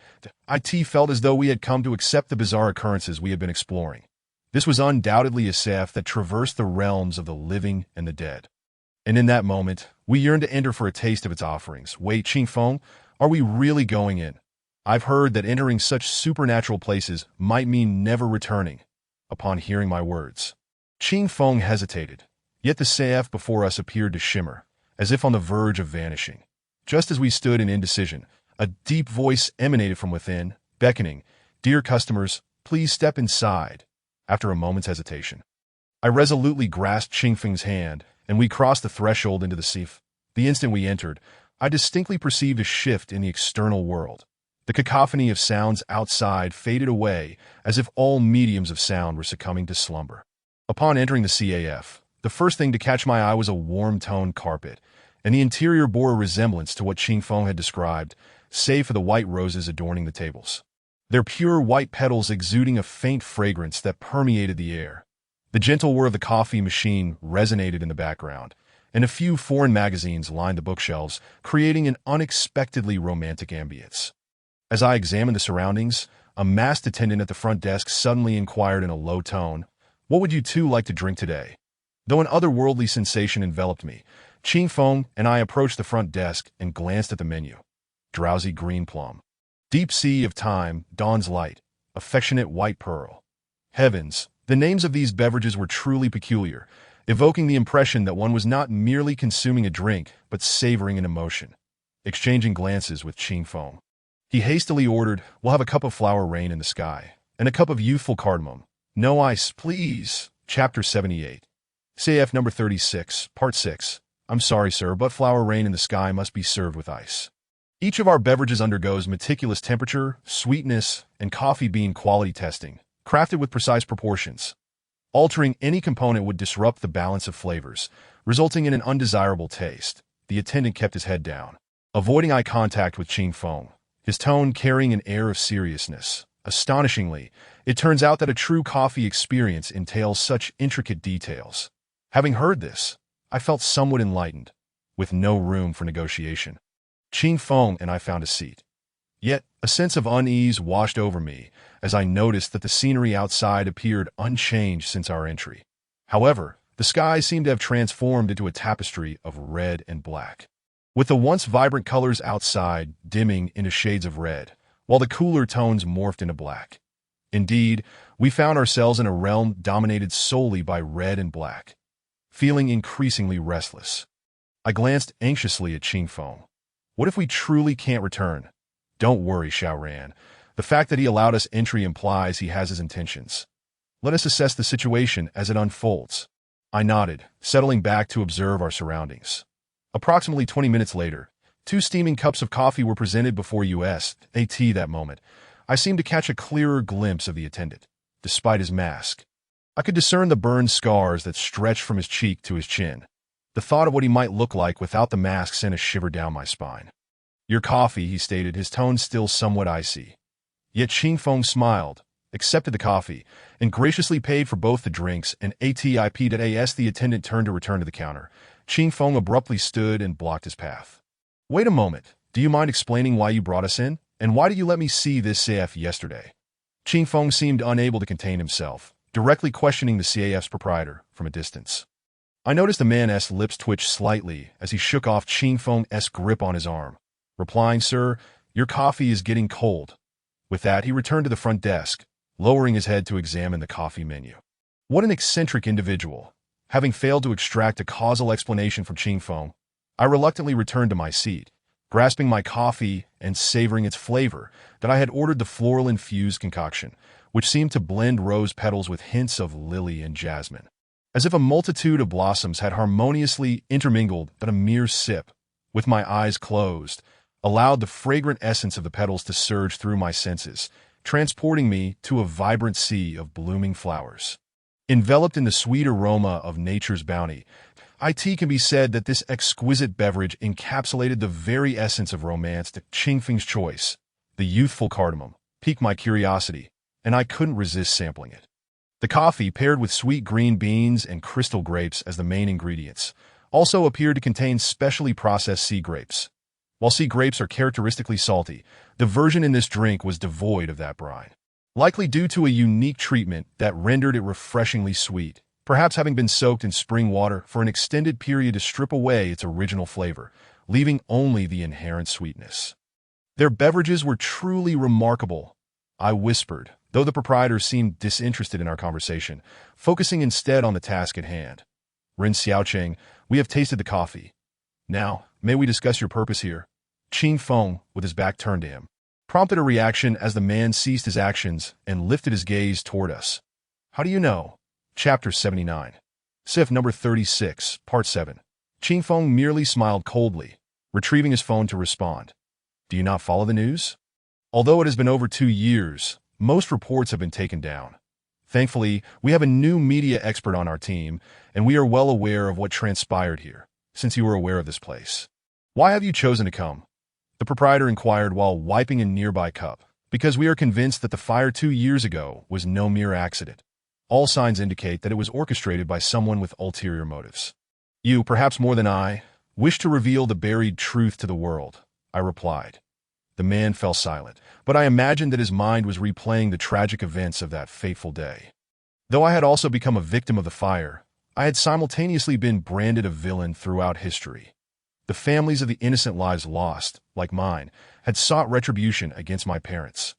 It felt as though we had come to accept the bizarre occurrences we had been exploring. This was undoubtedly a CF that traversed the realms of the living and the dead. And in that moment, we yearned to enter for a taste of its offerings. Wait, Qing Feng, are we really going in? I've heard that entering such supernatural places might mean never returning. Upon hearing my words, Qing Feng hesitated, yet the CF before us appeared to shimmer, as if on the verge of vanishing. Just as we stood in indecision, a deep voice emanated from within, beckoning, "Dear customers, please step inside." After a moment's hesitation, I resolutely grasped Qing Feng's hand, and we crossed the threshold into the CF. The instant we entered, I distinctly perceived a shift in the external world. The cacophony of sounds outside faded away as if all mediums of sound were succumbing to slumber. Upon entering the CAF, the first thing to catch my eye was a warm-toned carpet, and the interior bore a resemblance to what Qing Feng had described, save for the white roses adorning the tables. Their pure white petals exuding a faint fragrance that permeated the air. The gentle whir of the coffee machine resonated in the background, and a few foreign magazines lined the bookshelves, creating an unexpectedly romantic ambience. As I examined the surroundings, a masked attendant at the front desk suddenly inquired in a low tone, "What would you two like to drink today?" Though an otherworldly sensation enveloped me, Qing Feng and I approached the front desk and glanced at the menu. Drowsy green plum. Deep sea of thyme, dawn's light, affectionate white pearl. Heavens, the names of these beverages were truly peculiar, evoking the impression that one was not merely consuming a drink, but savoring an emotion. Exchanging glances with Qing Feng, he hastily ordered, "We'll have a cup of flower rain in the sky, and a cup of youthful cardamom. No ice, please." Chapter 78. CF number 36, Part 6. I'm sorry, sir, but flower rain in the sky must be served with ice. Each of our beverages undergoes meticulous temperature, sweetness, and coffee bean quality testing, crafted with precise proportions. Altering any component would disrupt the balance of flavors, resulting in an undesirable taste. The attendant kept his head down, avoiding eye contact with Qing Feng, his tone carrying an air of seriousness. Astonishingly, it turns out that a true coffee experience entails such intricate details. Having heard this, I felt somewhat enlightened, with no room for negotiation. Qing Feng and I found a seat. Yet, a sense of unease washed over me as I noticed that the scenery outside appeared unchanged since our entry. However, the sky seemed to have transformed into a tapestry of red and black, with the once vibrant colors outside dimming into shades of red, while the cooler tones morphed into black. Indeed, we found ourselves in a realm dominated solely by red and black. Feeling increasingly restless, I glanced anxiously at Qing Feng. What if we truly can't return? Don't worry, Xiao Ran. The fact that he allowed us entry implies he has his intentions. Let us assess the situation as it unfolds. I nodded, settling back to observe our surroundings. Approximately 20 minutes later, 2 steaming cups of coffee were presented before us. That moment, I seemed to catch a clearer glimpse of the attendant, despite his mask. I could discern the burned scars that stretched from his cheek to his chin. The thought of what he might look like without the mask sent a shiver down my spine. "Your coffee," he stated, his tone still somewhat icy. Yet Ching Feng smiled, accepted the coffee, and graciously paid for both the drinks and ATIP. The attendant turned to return to the counter. Ching Feng abruptly stood and blocked his path. "Wait a moment. Do you mind explaining why you brought us in? And why did you let me see this CAF yesterday?" Ching Feng seemed unable to contain himself, directly questioning the CAF's proprietor from a distance. I noticed the man's lips twitch slightly as he shook off Ching Feng's grip on his arm, replying, "Sir, your coffee is getting cold." With that, he returned to the front desk, lowering his head to examine the coffee menu. What an eccentric individual. Having failed to extract a causal explanation from Ching Feng, I reluctantly returned to my seat, grasping my coffee and savoring its flavor that I had ordered the floral-infused concoction, which seemed to blend rose petals with hints of lily and jasmine. As if a multitude of blossoms had harmoniously intermingled, but a mere sip, with my eyes closed, allowed the fragrant essence of the petals to surge through my senses, transporting me to a vibrant sea of blooming flowers. Enveloped in the sweet aroma of nature's bounty, it can be said that this exquisite beverage encapsulated the very essence of romance that Ching Feng's choice, the youthful cardamom, piqued my curiosity, and I couldn't resist sampling it. The coffee, paired with sweet green beans and crystal grapes as the main ingredients, also appeared to contain specially processed sea grapes. While sea grapes are characteristically salty, the version in this drink was devoid of that brine, likely due to a unique treatment that rendered it refreshingly sweet, perhaps having been soaked in spring water for an extended period to strip away its original flavor, leaving only the inherent sweetness. Their beverages were truly remarkable, I whispered, though the proprietor seemed disinterested in our conversation, focusing instead on the task at hand. "Ren Xiaocheng, we have tasted the coffee. Now, may we discuss your purpose here?" Ching Feng, with his back turned to him, prompted a reaction as the man ceased his actions and lifted his gaze toward us. "How do you know?" Chapter 79. Sif number 36, Part 7. Ching Feng merely smiled coldly, retrieving his phone to respond. "Do you not follow the news? Although it has been over 2 years, most reports have been taken down. Thankfully, we have a new media expert on our team, and we are well aware of what transpired here, since you were aware of this place. Why have you chosen to come?" The proprietor inquired while wiping a nearby cup. "Because we are convinced that the fire 2 years ago was no mere accident. All signs indicate that it was orchestrated by someone with ulterior motives. You, perhaps more than I, wish to reveal the buried truth to the world," I replied. The man fell silent, but I imagined that his mind was replaying the tragic events of that fateful day. Though I had also become a victim of the fire, I had simultaneously been branded a villain throughout history. The families of the innocent lives lost, like mine, had sought retribution against my parents,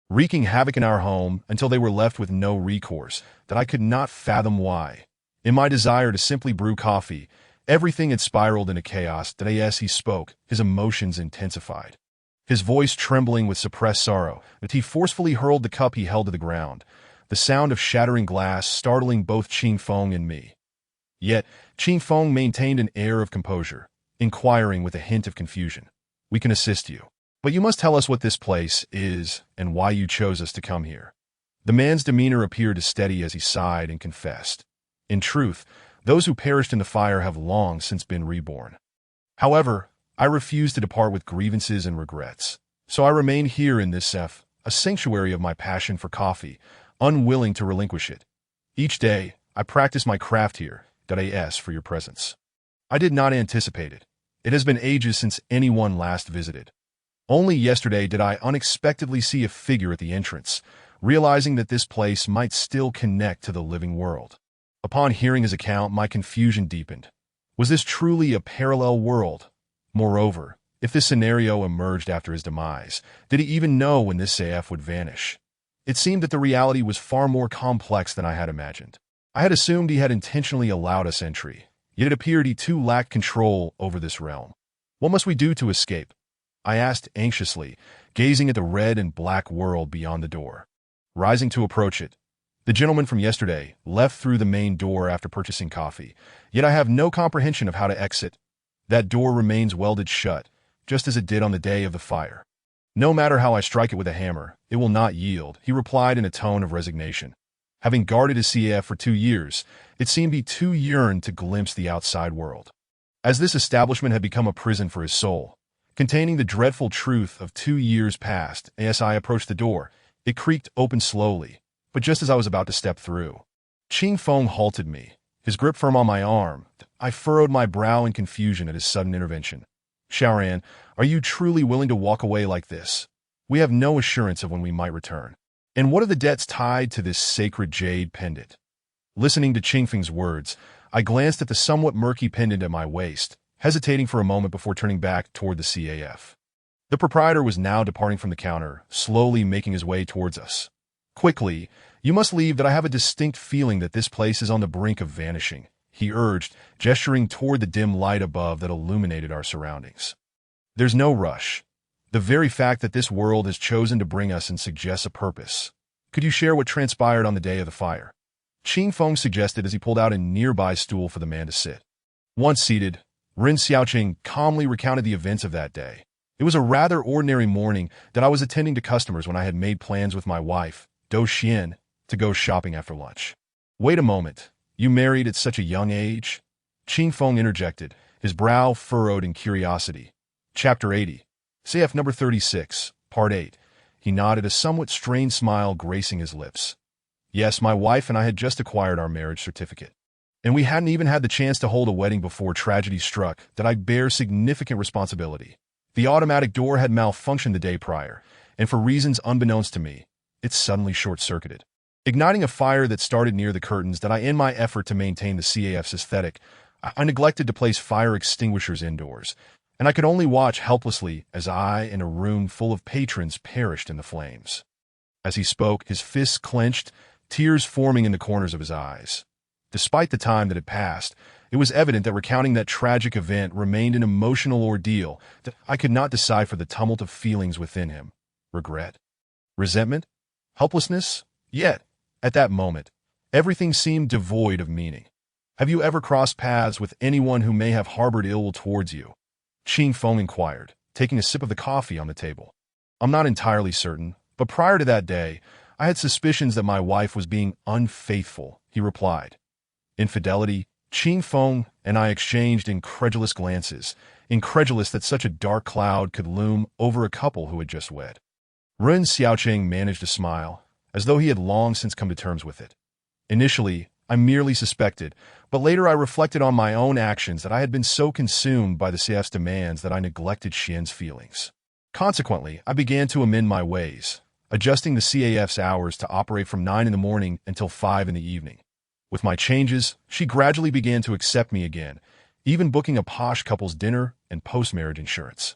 wreaking havoc in our home until they were left with no recourse, that I could not fathom why. In my desire to simply brew coffee, everything had spiraled into chaos. As he spoke, his emotions intensified. His voice trembling with suppressed sorrow, that he forcefully hurled the cup he held to the ground, the sound of shattering glass startling both Ching Feng and me. Yet, Ching Feng maintained an air of composure, inquiring with a hint of confusion. "We can assist you. But you must tell us what this place is and why you chose us to come here." The man's demeanor appeared steady as he sighed and confessed. "In truth, those who perished in the fire have long since been reborn. However, I refuse to depart with grievances and regrets. So I remain here in this a sanctuary of my passion for coffee, unwilling to relinquish it. Each day, I practice my craft here. For your presence. I did not anticipate it. It has been ages since anyone last visited. Only yesterday did I unexpectedly see a figure at the entrance, realizing that this place might still connect to the living world. Upon hearing his account, my confusion deepened. Was this truly a parallel world? Moreover, if this scenario emerged after his demise, did he even know when this AF would vanish? It seemed that the reality was far more complex than I had imagined. I had assumed he had intentionally allowed us entry, yet it appeared he too lacked control over this realm. "What must we do to escape?" I asked anxiously, gazing at the red and black world beyond the door. Rising to approach it, "The gentleman from yesterday left through the main door after purchasing coffee, yet I have no comprehension of how to exit. That door remains welded shut, just as it did on the day of the fire. No matter how I strike it with a hammer, it will not yield," he replied in a tone of resignation. Having guarded his CAF for 2 years, it seemed he too yearned to glimpse the outside world. As this establishment had become a prison for his soul, containing the dreadful truth of 2 years past, as I approached the door, it creaked open slowly, but just as I was about to step through, Ching Feng halted me, his grip firm on my arm. I furrowed my brow in confusion at his sudden intervention. Xiaoran, are you truly willing to walk away like this? We have no assurance of when we might return. And what are the debts tied to this sacred jade pendant? Listening to Ching Feng's words, I glanced at the somewhat murky pendant at my waist, hesitating for a moment before turning back toward the CAF. The proprietor was now departing from the counter, slowly making his way towards us. Quickly, you must leave that I have a distinct feeling that this place is on the brink of vanishing, he urged, gesturing toward the dim light above that illuminated our surroundings. There's no rush. The very fact that this world has chosen to bring us and suggests a purpose. Could you share what transpired on the day of the fire? Ching Feng suggested as he pulled out a nearby stool for the man to sit. Once seated, Ren Xiaoqing calmly recounted the events of that day. It was a rather ordinary morning that I was attending to customers when I had made plans with my wife, Do Xian, to go shopping after lunch. Wait a moment. You married at such a young age? Ching Feng interjected, his brow furrowed in curiosity. Chapter 80. CF number 36, Part 8. He nodded, a somewhat strained smile gracing his lips. Yes, my wife and I had just acquired our marriage certificate. And we hadn't even had the chance to hold a wedding before tragedy struck that I bear significant responsibility. The automatic door had malfunctioned the day prior, and for reasons unbeknownst to me, it suddenly short-circuited, igniting a fire that started near the curtains that in my effort to maintain the CAF's aesthetic, I neglected to place fire extinguishers indoors, and I could only watch helplessly as I and a room full of patrons perished in the flames. As he spoke, his fists clenched, tears forming in the corners of his eyes. Despite the time that had passed, it was evident that recounting that tragic event remained an emotional ordeal that I could not decipher the tumult of feelings within him. Regret? Resentment? Helplessness? Yet, at that moment, everything seemed devoid of meaning. Have you ever crossed paths with anyone who may have harbored ill will towards you? Ching Feng inquired, taking a sip of the coffee on the table. I'm not entirely certain, but prior to that day, I had suspicions that my wife was being unfaithful, he replied. Infidelity? Ching Feng and I exchanged incredulous glances, incredulous that such a dark cloud could loom over a couple who had just wed. Ren Xiaoqing managed a smile, as though he had long since come to terms with it. Initially, I merely suspected, but later I reflected on my own actions that I had been so consumed by the CF's demands that I neglected Xian's feelings. Consequently, I began to amend my ways, adjusting the CAF's hours to operate from 9 in the morning until 5 in the evening. With my changes, she gradually began to accept me again, even booking a posh couple's dinner and post-marriage insurance.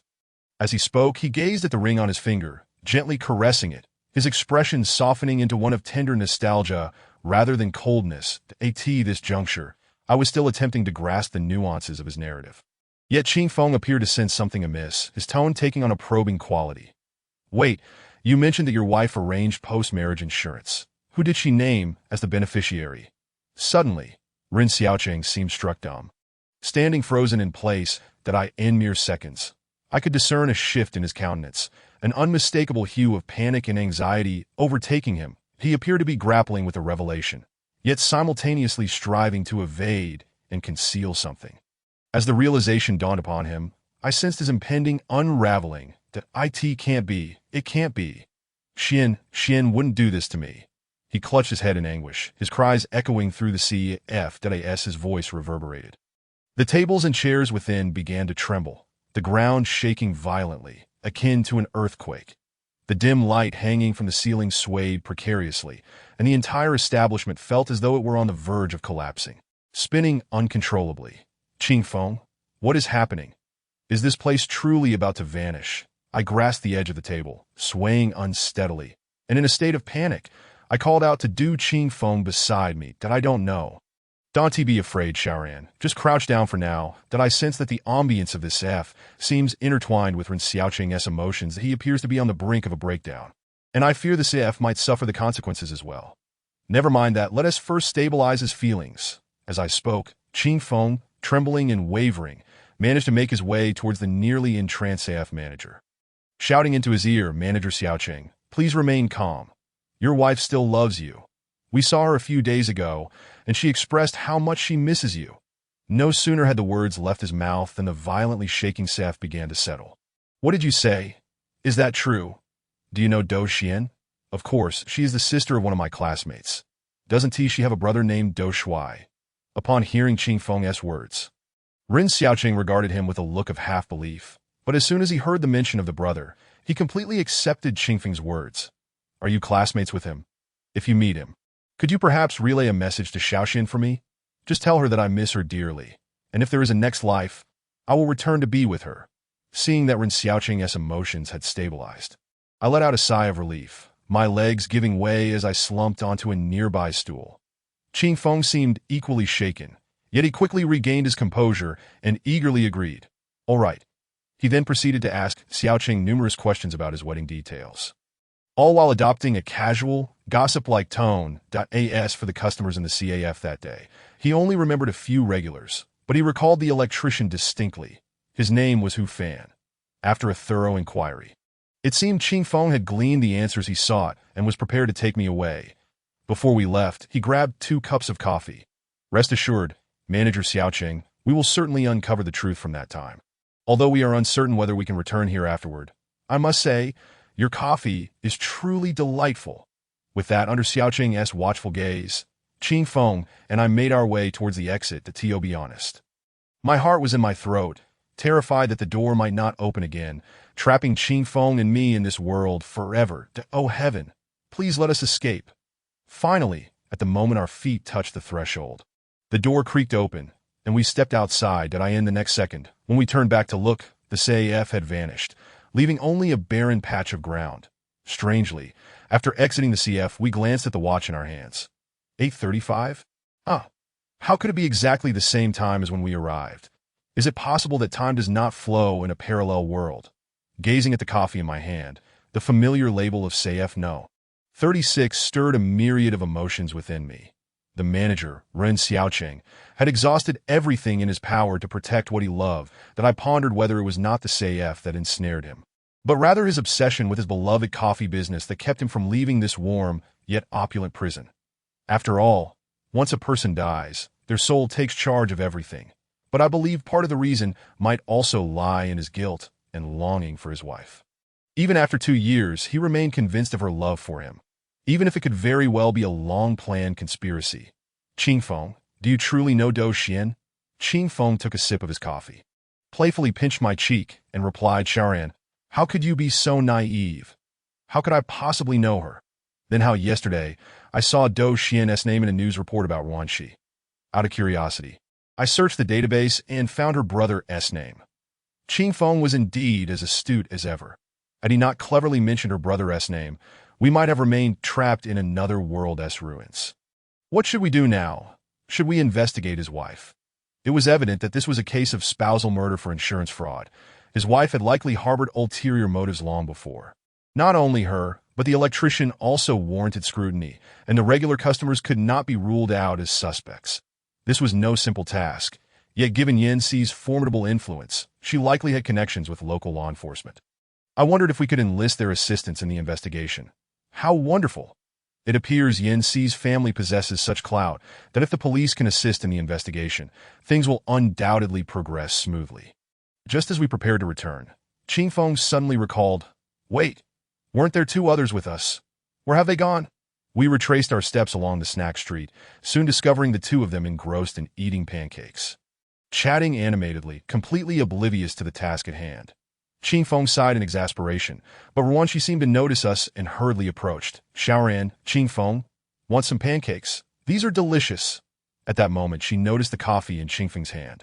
As he spoke, he gazed at the ring on his finger, gently caressing it, his expression softening into one of tender nostalgia rather than coldness. At this juncture, I was still attempting to grasp the nuances of his narrative. Yet Ching Feng appeared to sense something amiss, his tone taking on a probing quality. Wait, you mentioned that your wife arranged post-marriage insurance. Who did she name as the beneficiary? Suddenly, Ren Xiaoqing seemed struck dumb. Standing frozen in place, in mere seconds, I could discern a shift in his countenance, an unmistakable hue of panic and anxiety overtaking him. He appeared to be grappling with a revelation, yet simultaneously striving to evade and conceal something. As the realization dawned upon him, I sensed his impending unraveling. It can't be. Xian wouldn't do this to me. He clutched his head in anguish, his cries echoing through the CF as his voice reverberated. The tables and chairs within began to tremble, the ground shaking violently, akin to an earthquake. The dim light hanging from the ceiling swayed precariously, and the entire establishment felt as though it were on the verge of collapsing, spinning uncontrollably. Ching Feng, what is happening? Is this place truly about to vanish? I grasped the edge of the table, swaying unsteadily, and in a state of panic, I called out to Du Ching Feng beside me that I don't know. Don't be afraid, Xiaoran. Just crouch down for now. That I sense that the ambience of this F seems intertwined with Ren Xiaoqing's emotions that he appears to be on the brink of a breakdown. And I fear the CF might suffer the consequences as well. Never mind that, let us first stabilize his feelings. As I spoke, Ching Feng, trembling and wavering, managed to make his way towards the nearly entranced CF manager. Shouting into his ear, Manager Xiaoqing, please remain calm. Your wife still loves you. We saw her a few days ago, and she expressed how much she misses you. No sooner had the words left his mouth than the violently shaking Seth began to settle. What did you say? Is that true? Do you know Do Xian? Of course, she is the sister of one of my classmates. Doesn't she have a brother named Do Shuai? Upon hearing Qing Feng's words, Ren Xiaoqing regarded him with a look of half-belief, but as soon as he heard the mention of the brother, he completely accepted Qing Feng's words. Are you classmates with him? If you meet him, could you perhaps relay a message to Xiaoxian for me? Just tell her that I miss her dearly, and if there is a next life, I will return to be with her. Seeing that Ren Xiaoqing's emotions had stabilized, I let out a sigh of relief, my legs giving way as I slumped onto a nearby stool. Qing Feng seemed equally shaken, yet he quickly regained his composure and eagerly agreed. All right. He then proceeded to ask Xiaoqing numerous questions about his wedding details, all while adopting a casual, gossip-like tone. As for the customers in the CAF that day, he only remembered a few regulars, but he recalled the electrician distinctly. His name was Hu Fan. After a thorough inquiry, it seemed Qing Feng had gleaned the answers he sought and was prepared to take me away. Before we left, he grabbed 2 cups of coffee. Rest assured, Manager Xiaoqing, we will certainly uncover the truth from that time. Although we are uncertain whether we can return here afterward, I must say, your coffee is truly delightful. With that under Xiaoqing's watchful gaze, Qing Feng and I made our way towards the exit to be honest. My heart was in my throat, terrified that the door might not open again, trapping Qing Feng and me in this world forever. Oh heaven, please let us escape. Finally, at the moment our feet touched the threshold, the door creaked open, and we stepped outside. In the next second, when we turned back to look, the CAF had vanished, leaving only a barren patch of ground. Strangely, after exiting the CF, we glanced at the watch in our hands. 8:35? How could it be exactly the same time as when we arrived? Is it possible that time does not flow in a parallel world? Gazing at the coffee in my hand, the familiar label of CF No. 36 stirred a myriad of emotions within me. The manager, Ren Xiaoqing, had exhausted everything in his power to protect what he loved, that I pondered whether it was not the CF that ensnared him, but rather his obsession with his beloved coffee business that kept him from leaving this warm, yet opulent prison. After all, once a person dies, their soul takes charge of everything, but I believe part of the reason might also lie in his guilt and longing for his wife. Even after 2 years, he remained convinced of her love for him, even if it could very well be a long-planned conspiracy. Qing Feng, do you truly know Do Xian? Qing Feng took a sip of his coffee, playfully pinched my cheek, and replied, Shaoran, how could you be so naive? How could I possibly know her? Then how yesterday, I saw Do Xian's name in a news report about Wanxi. Out of curiosity, I searched the database and found her brother's name. Qing Feng was indeed as astute as ever. Had he not cleverly mentioned her brother's name, we might have remained trapped in another world's ruins. What should we do now? Should we investigate his wife? It was evident that this was a case of spousal murder for insurance fraud. His wife had likely harbored ulterior motives long before. Not only her, but the electrician also warranted scrutiny, and the regular customers could not be ruled out as suspects. This was no simple task, yet given Yan Xi's formidable influence, she likely had connections with local law enforcement. I wondered if we could enlist their assistance in the investigation. How wonderful! It appears Yan Xi's family possesses such clout that if the police can assist in the investigation, things will undoubtedly progress smoothly. Just as we prepared to return, Qing Feng suddenly recalled, wait, weren't there 2 others with us? Where have they gone? We retraced our steps along the snack street, soon discovering the 2 of them engrossed in eating pancakes, chatting animatedly, completely oblivious to the task at hand. Qing Feng sighed in exasperation, but Ruanqi seemed to notice us and hurriedly approached. Shaoran, Qing Feng, want some pancakes? These are delicious. At that moment, she noticed the coffee in Qing Feng's hand.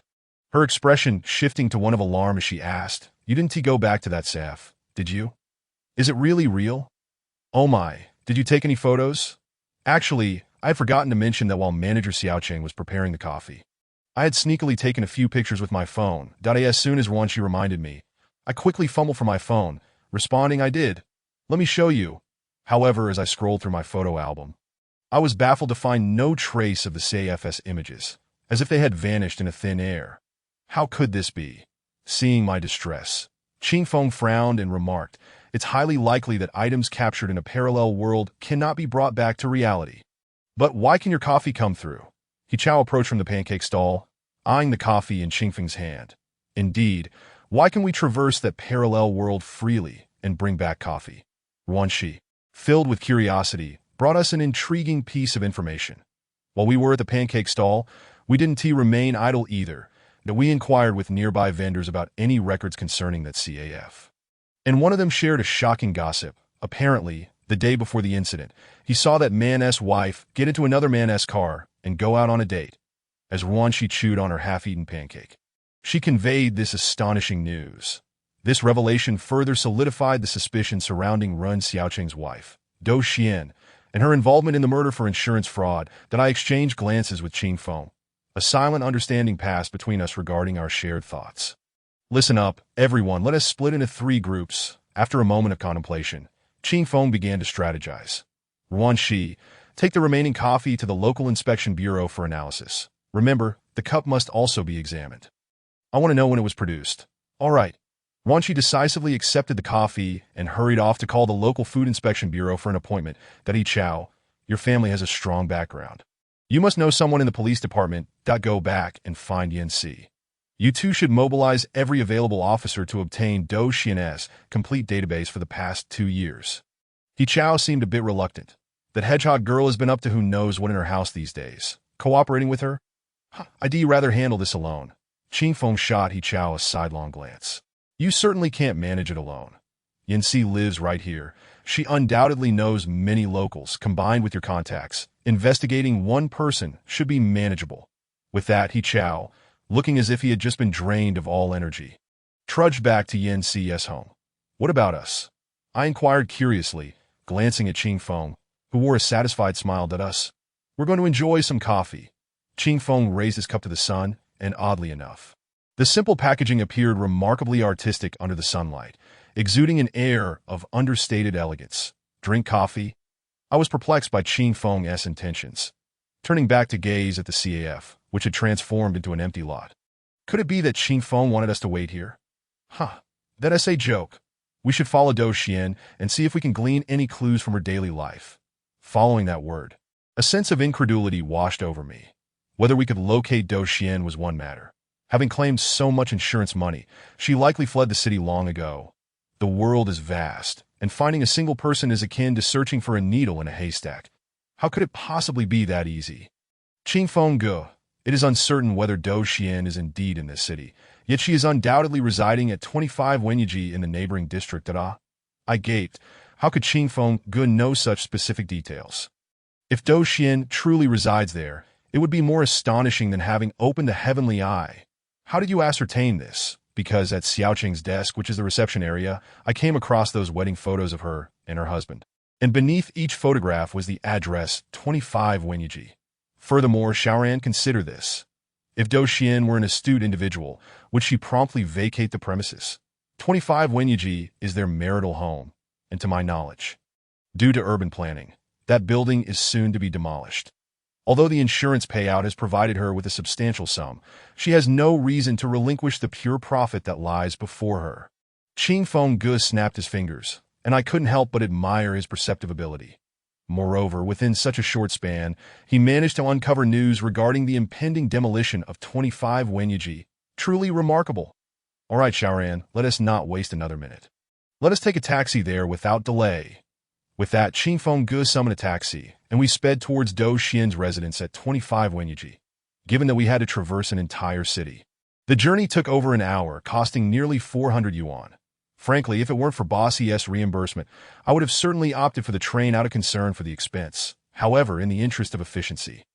Her expression shifting to one of alarm as she asked, you didn't go back to that SAF, did you? Is it really real? Oh my, did you take any photos? Actually, I had forgotten to mention that while Manager Xiaoqing was preparing the coffee, I had sneakily taken a few pictures with my phone. As soon as Ruanqi reminded me, I quickly fumbled for my phone, responding, I did. Let me show you. However, as I scrolled through my photo album, I was baffled to find no trace of the CFS images, as if they had vanished in a thin air. How could this be? Seeing my distress, Qing Feng frowned and remarked, it's highly likely that items captured in a parallel world cannot be brought back to reality. But why can your coffee come through? He Chao approached from the pancake stall, eyeing the coffee in Qingfeng's hand. Indeed, why can we traverse that parallel world freely and bring back coffee? Ruanxi, filled with curiosity, brought us an intriguing piece of information. While we were at the pancake stall, we didn't remain idle either, that we inquired with nearby vendors about any records concerning that CAF. And one of them shared a shocking gossip. Apparently, the day before the incident, he saw that man's wife get into another man's car and go out on a date. As Ruanxi chewed on her half-eaten pancake, she conveyed this astonishing news. This revelation further solidified the suspicion surrounding Run Xiaoqing's wife, Dou Xian, and her involvement in the murder for insurance fraud. That I exchanged glances with Qing Feng. A silent understanding passed between us regarding our shared thoughts. Listen up, everyone. Let us split into 3 groups. After a moment of contemplation, Qing Feng began to strategize. Ruanxi, take the remaining coffee to the local inspection bureau for analysis. Remember, the cup must also be examined. I want to know when it was produced. All right. Ruanxi decisively accepted the coffee and hurried off to call the local food inspection bureau for an appointment. That He Chao, your family has a strong background. You must know someone in the police department. Go back and find Yanxi. You two should mobilize every available officer to obtain Dou Xian's complete database for the past 2 years. He Chao seemed a bit reluctant. That hedgehog girl has been up to who knows what in her house these days. Cooperating with her? I'd rather handle this alone. Qing Feng shot He Chao a sidelong glance. You certainly can't manage it alone. Yanxi lives right here. She undoubtedly knows many locals. Combined with your contacts, investigating one person should be manageable. With that, He Chao, looking as if he had just been drained of all energy, trudged back to Yanxi's home. What about us? I inquired curiously, glancing at Qing Feng, who wore a satisfied smile at us. We're going to enjoy some coffee. Qing Feng raised his cup to the sun, and oddly enough, the simple packaging appeared remarkably artistic under the sunlight, exuding an air of understated elegance. Drink coffee? I was perplexed by Qing Feng's intentions, turning back to gaze at the CAF, which had transformed into an empty lot. Could it be that Qing Feng wanted us to wait here? That's a joke. We should follow Dou Xian and see if we can glean any clues from her daily life. Following that word, a sense of incredulity washed over me. Whether we could locate Dou Xian was one matter. Having claimed so much insurance money, she likely fled the city long ago. The world is vast, and finding a single person is akin to searching for a needle in a haystack. How could it possibly be that easy? Qing Feng Ge, it is uncertain whether Dou Xian is indeed in this city, yet she is undoubtedly residing at 25 Wenyaji in the neighboring district. I gaped. How could Qing Feng Ge know such specific details? If Dou Xian truly resides there, it would be more astonishing than having opened the heavenly eye. How did you ascertain this? Because at Xiaoqing's desk, which is the reception area, I came across those wedding photos of her and her husband. And beneath each photograph was the address 25 Wenyaji. Furthermore, Xiaoran, consider this. If Dou Xian were an astute individual, would she promptly vacate the premises? 25 Wenyaji is their marital home, and to my knowledge, due to urban planning, that building is soon to be demolished. Although the insurance payout has provided her with a substantial sum, she has no reason to relinquish the pure profit that lies before her. Qing Feng Ge snapped his fingers, and I couldn't help but admire his perceptive ability. Moreover, within such a short span, he managed to uncover news regarding the impending demolition of 25 Wenyaji. Truly remarkable. All right, Xiaoran, let us not waste another minute. Let us take a taxi there without delay. With that, Qing Feng Ge summoned a taxi, and we sped towards Dou Xian's residence at 25 Wenyaji. Given that we had to traverse an entire city, the journey took over an hour, costing nearly 400 yuan. Frankly, if it weren't for Boss ES reimbursement, I would have certainly opted for the train out of concern for the expense. However, in the interest of efficiency,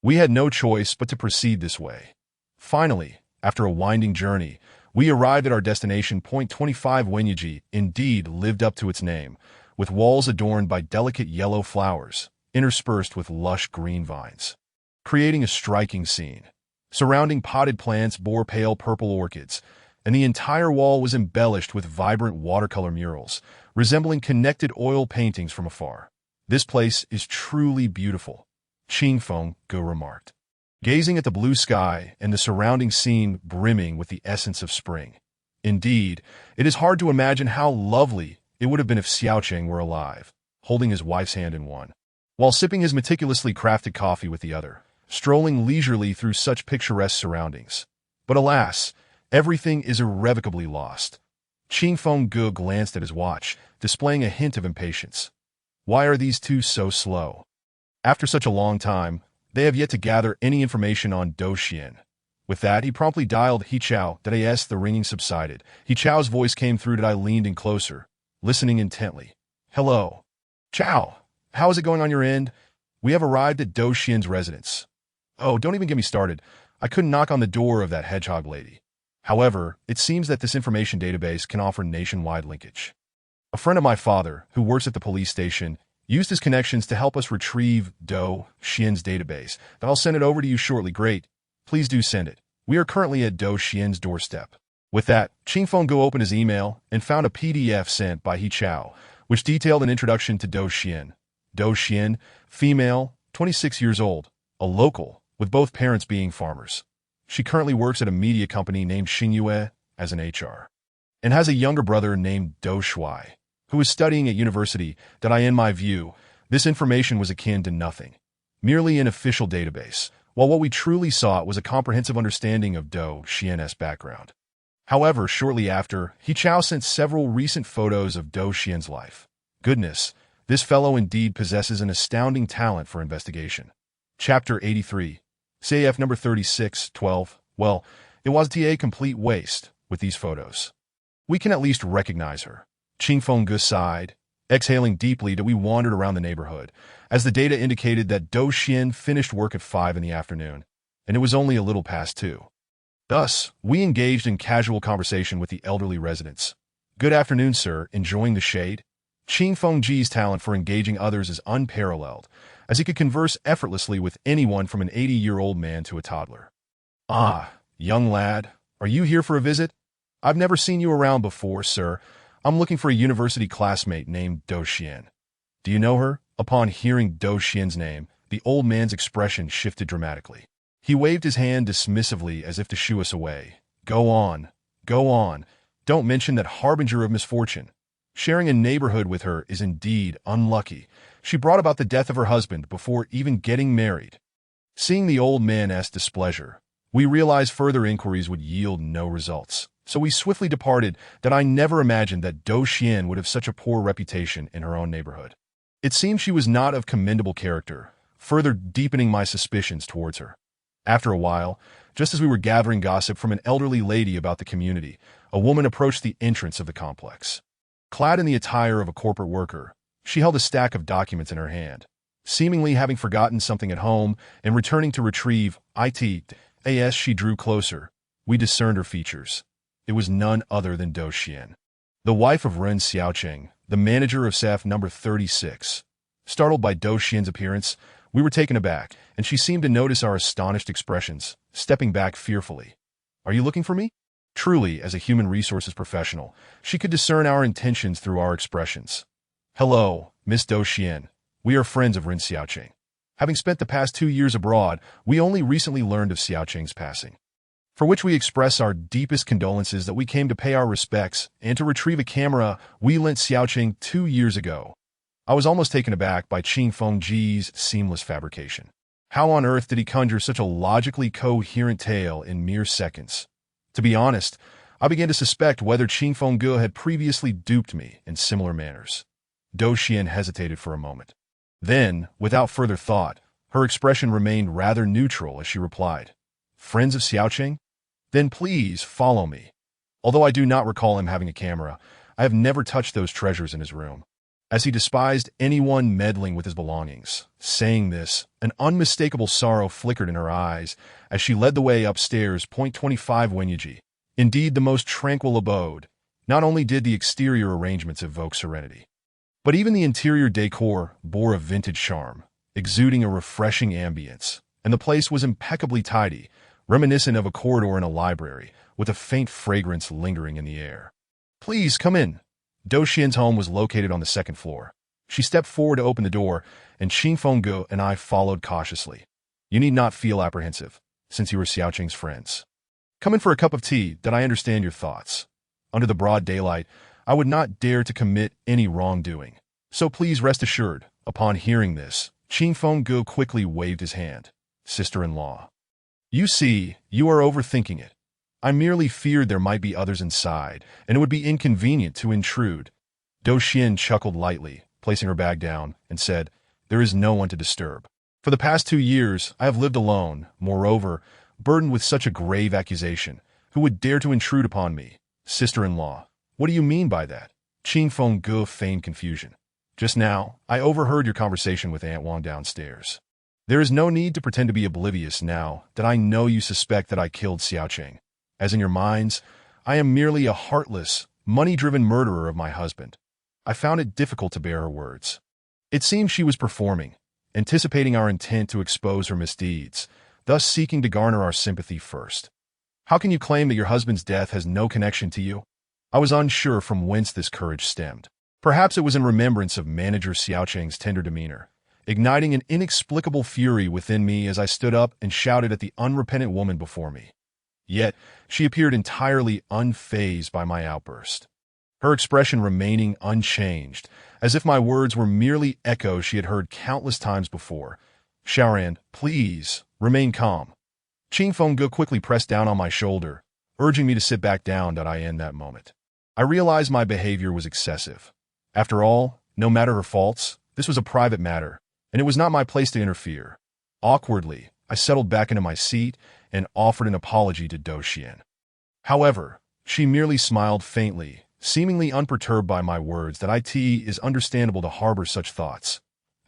we had no choice but to proceed this way. Finally, after a winding journey, we arrived at our destination. 25 Wenyaji indeed lived up to its name, with walls adorned by delicate yellow flowers, interspersed with lush green vines, creating a striking scene. Surrounding potted plants bore pale purple orchids, and the entire wall was embellished with vibrant watercolor murals, resembling connected oil paintings from afar. This place is truly beautiful, Qing Feng Ge remarked, gazing at the blue sky and the surrounding scene brimming with the essence of spring. Indeed, it is hard to imagine how lovely it would have been if Xiaoqing were alive, holding his wife's hand in one. while sipping his meticulously crafted coffee with the other, strolling leisurely through such picturesque surroundings. But alas, everything is irrevocably lost. Qing Fengge glanced at his watch, displaying a hint of impatience. Why are these two so slow? After such a long time, they have yet to gather any information on Dou Xian. With that, he promptly dialed He Chao. As the ringing subsided, He Chao's voice came through. I leaned in closer, listening intently. Hello. Chao, how is it going on your end? We have arrived at Dou Xian's residence. Oh, don't even get me started. I couldn't knock on the door of that hedgehog lady. However, it seems that this information database can offer nationwide linkage. A friend of my father, who works at the police station, used his connections to help us retrieve Dou Xian's database. I'll send it over to you shortly. Great. Please do send it. We are currently at Dou Xian's doorstep. With that, Qing Fengge opened his email and found a PDF sent by He Chao, which detailed an introduction to Dou Xian. Dou Xian, female, 26 years old, a local, with both parents being farmers. She currently works at a media company named Xingyue as an HR, and has a younger brother named Dou Shuai, who is studying at university. In my view, this information was akin to nothing, merely an official database, while what we truly sought was a comprehensive understanding of Dou Xian's background. However, shortly after, He Chao sent several recent photos of Dou Xian's life. Goodness, this fellow indeed possesses an astounding talent for investigation. Chapter 83. CAF number 3612. Well, it was a complete waste with these photos. We can at least recognize her. Qing Fengge sighed. Exhaling deeply, we wandered around the neighborhood, as the data indicated that Dou Xian finished work at 5 in the afternoon, and it was only a little past 2. Thus, we engaged in casual conversation with the elderly residents. Good afternoon, sir. Enjoying the shade? Qing Fengge's talent for engaging others is unparalleled, as he could converse effortlessly with anyone from an 80-year-old man to a toddler. Ah, young lad, are you here for a visit? I've never seen you around before, sir. I'm looking for a university classmate named Dou Xian. Do you know her? Upon hearing Dou Xian's name, the old man's expression shifted dramatically. He waved his hand dismissively as if to shoo us away. Go on. Don't mention that harbinger of misfortune. Sharing a neighborhood with her is indeed unlucky. She brought about the death of her husband before even getting married. Seeing the old man's displeasure, we realized further inquiries would yield no results, so we swiftly departed. I never imagined that Dou Xian would have such a poor reputation in her own neighborhood. It seemed she was not of commendable character, further deepening my suspicions towards her. After a while, just as we were gathering gossip from an elderly lady about the community, a woman approached the entrance of the complex. Clad in the attire of a corporate worker, she held a stack of documents in her hand, seemingly having forgotten something at home and returning to retrieve it. As she drew closer, we discerned her features. It was none other than Dou Xian, the wife of Ren Xiaoqing, the manager of CAF number 36. Startled by Dou Xian's appearance, we were taken aback, and she seemed to notice our astonished expressions, stepping back fearfully. Are you looking for me? Truly, as a human resources professional, she could discern our intentions through our expressions. Hello, Miss Dou Xian. We are friends of Ren Xiaoqing. Having spent the past 2 years abroad, we only recently learned of Xiaoqing's passing, for which we express our deepest condolences. That we came to pay our respects and to retrieve a camera we lent Xiaoqing 2 years ago. I was almost taken aback by Qing Fengge's seamless fabrication. How on earth did he conjure such a logically coherent tale in mere seconds? To be honest, I began to suspect whether Qing Fengge had previously duped me in similar manners. Dou Xian hesitated for a moment. Then, without further thought, her expression remained rather neutral as she replied, Friends of Xiaoqing? Then please follow me. Although I do not recall him having a camera, I have never touched those treasures in his room, as he despised anyone meddling with his belongings. Saying this, an unmistakable sorrow flickered in her eyes as she led the way upstairs. 25 Wenyeji. Indeed, the most tranquil abode. Not only did the exterior arrangements evoke serenity, but even the interior decor bore a vintage charm, exuding a refreshing ambience, and the place was impeccably tidy, reminiscent of a corridor in a library, with a faint fragrance lingering in the air. Please come in. Dou Xian's home was located on the 2nd floor. She stepped forward to open the door, and Qing Fengge and I followed cautiously. You need not feel apprehensive, since you are Xiaoqing's friends. Come in for a cup of tea. I understand your thoughts. Under the broad daylight, I would not dare to commit any wrongdoing. So please rest assured. Upon hearing this, Qing Fengge quickly waved his hand. Sister-in-law. You see, you are overthinking it. I merely feared there might be others inside, and it would be inconvenient to intrude. Do Xian chuckled lightly, placing her bag down, and said, There is no one to disturb. For the past 2 years, I have lived alone, moreover, burdened with such a grave accusation. Who would dare to intrude upon me? Sister-in-law. What do you mean by that? Qing Fengge feigned confusion. Just now, I overheard your conversation with Aunt Wang downstairs. There is no need to pretend to be oblivious now that I know you suspect that I killed Xiaoqing. As in your minds, I am merely a heartless, money-driven murderer of my husband. I found it difficult to bear her words. It seemed she was performing, anticipating our intent to expose her misdeeds, thus seeking to garner our sympathy first. How can you claim that your husband's death has no connection to you? I was unsure from whence this courage stemmed. Perhaps it was in remembrance of Manager Xiaoqing's tender demeanor, igniting an inexplicable fury within me as I stood up and shouted at the unrepentant woman before me. Yet, she appeared entirely unfazed by my outburst, her expression remaining unchanged, as if my words were merely echoes she had heard countless times before. Xiaoran, please, remain calm. Qing Fengge quickly pressed down on my shoulder, urging me to sit back down. I end that moment. I realized my behavior was excessive. After all, no matter her faults, this was a private matter, and it was not my place to interfere. Awkwardly, I settled back into my seat and offered an apology to Do Xian. However, she merely smiled faintly, seemingly unperturbed by my words that it is understandable to harbor such thoughts.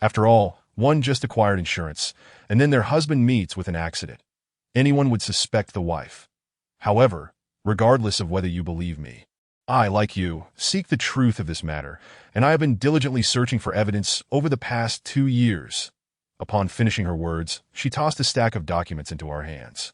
After all, one just acquired insurance, and then their husband meets with an accident. Anyone would suspect the wife. However, regardless of whether you believe me, I, like you, seek the truth of this matter, and I have been diligently searching for evidence over the past 2 years. Upon finishing her words, she tossed a stack of documents into our hands.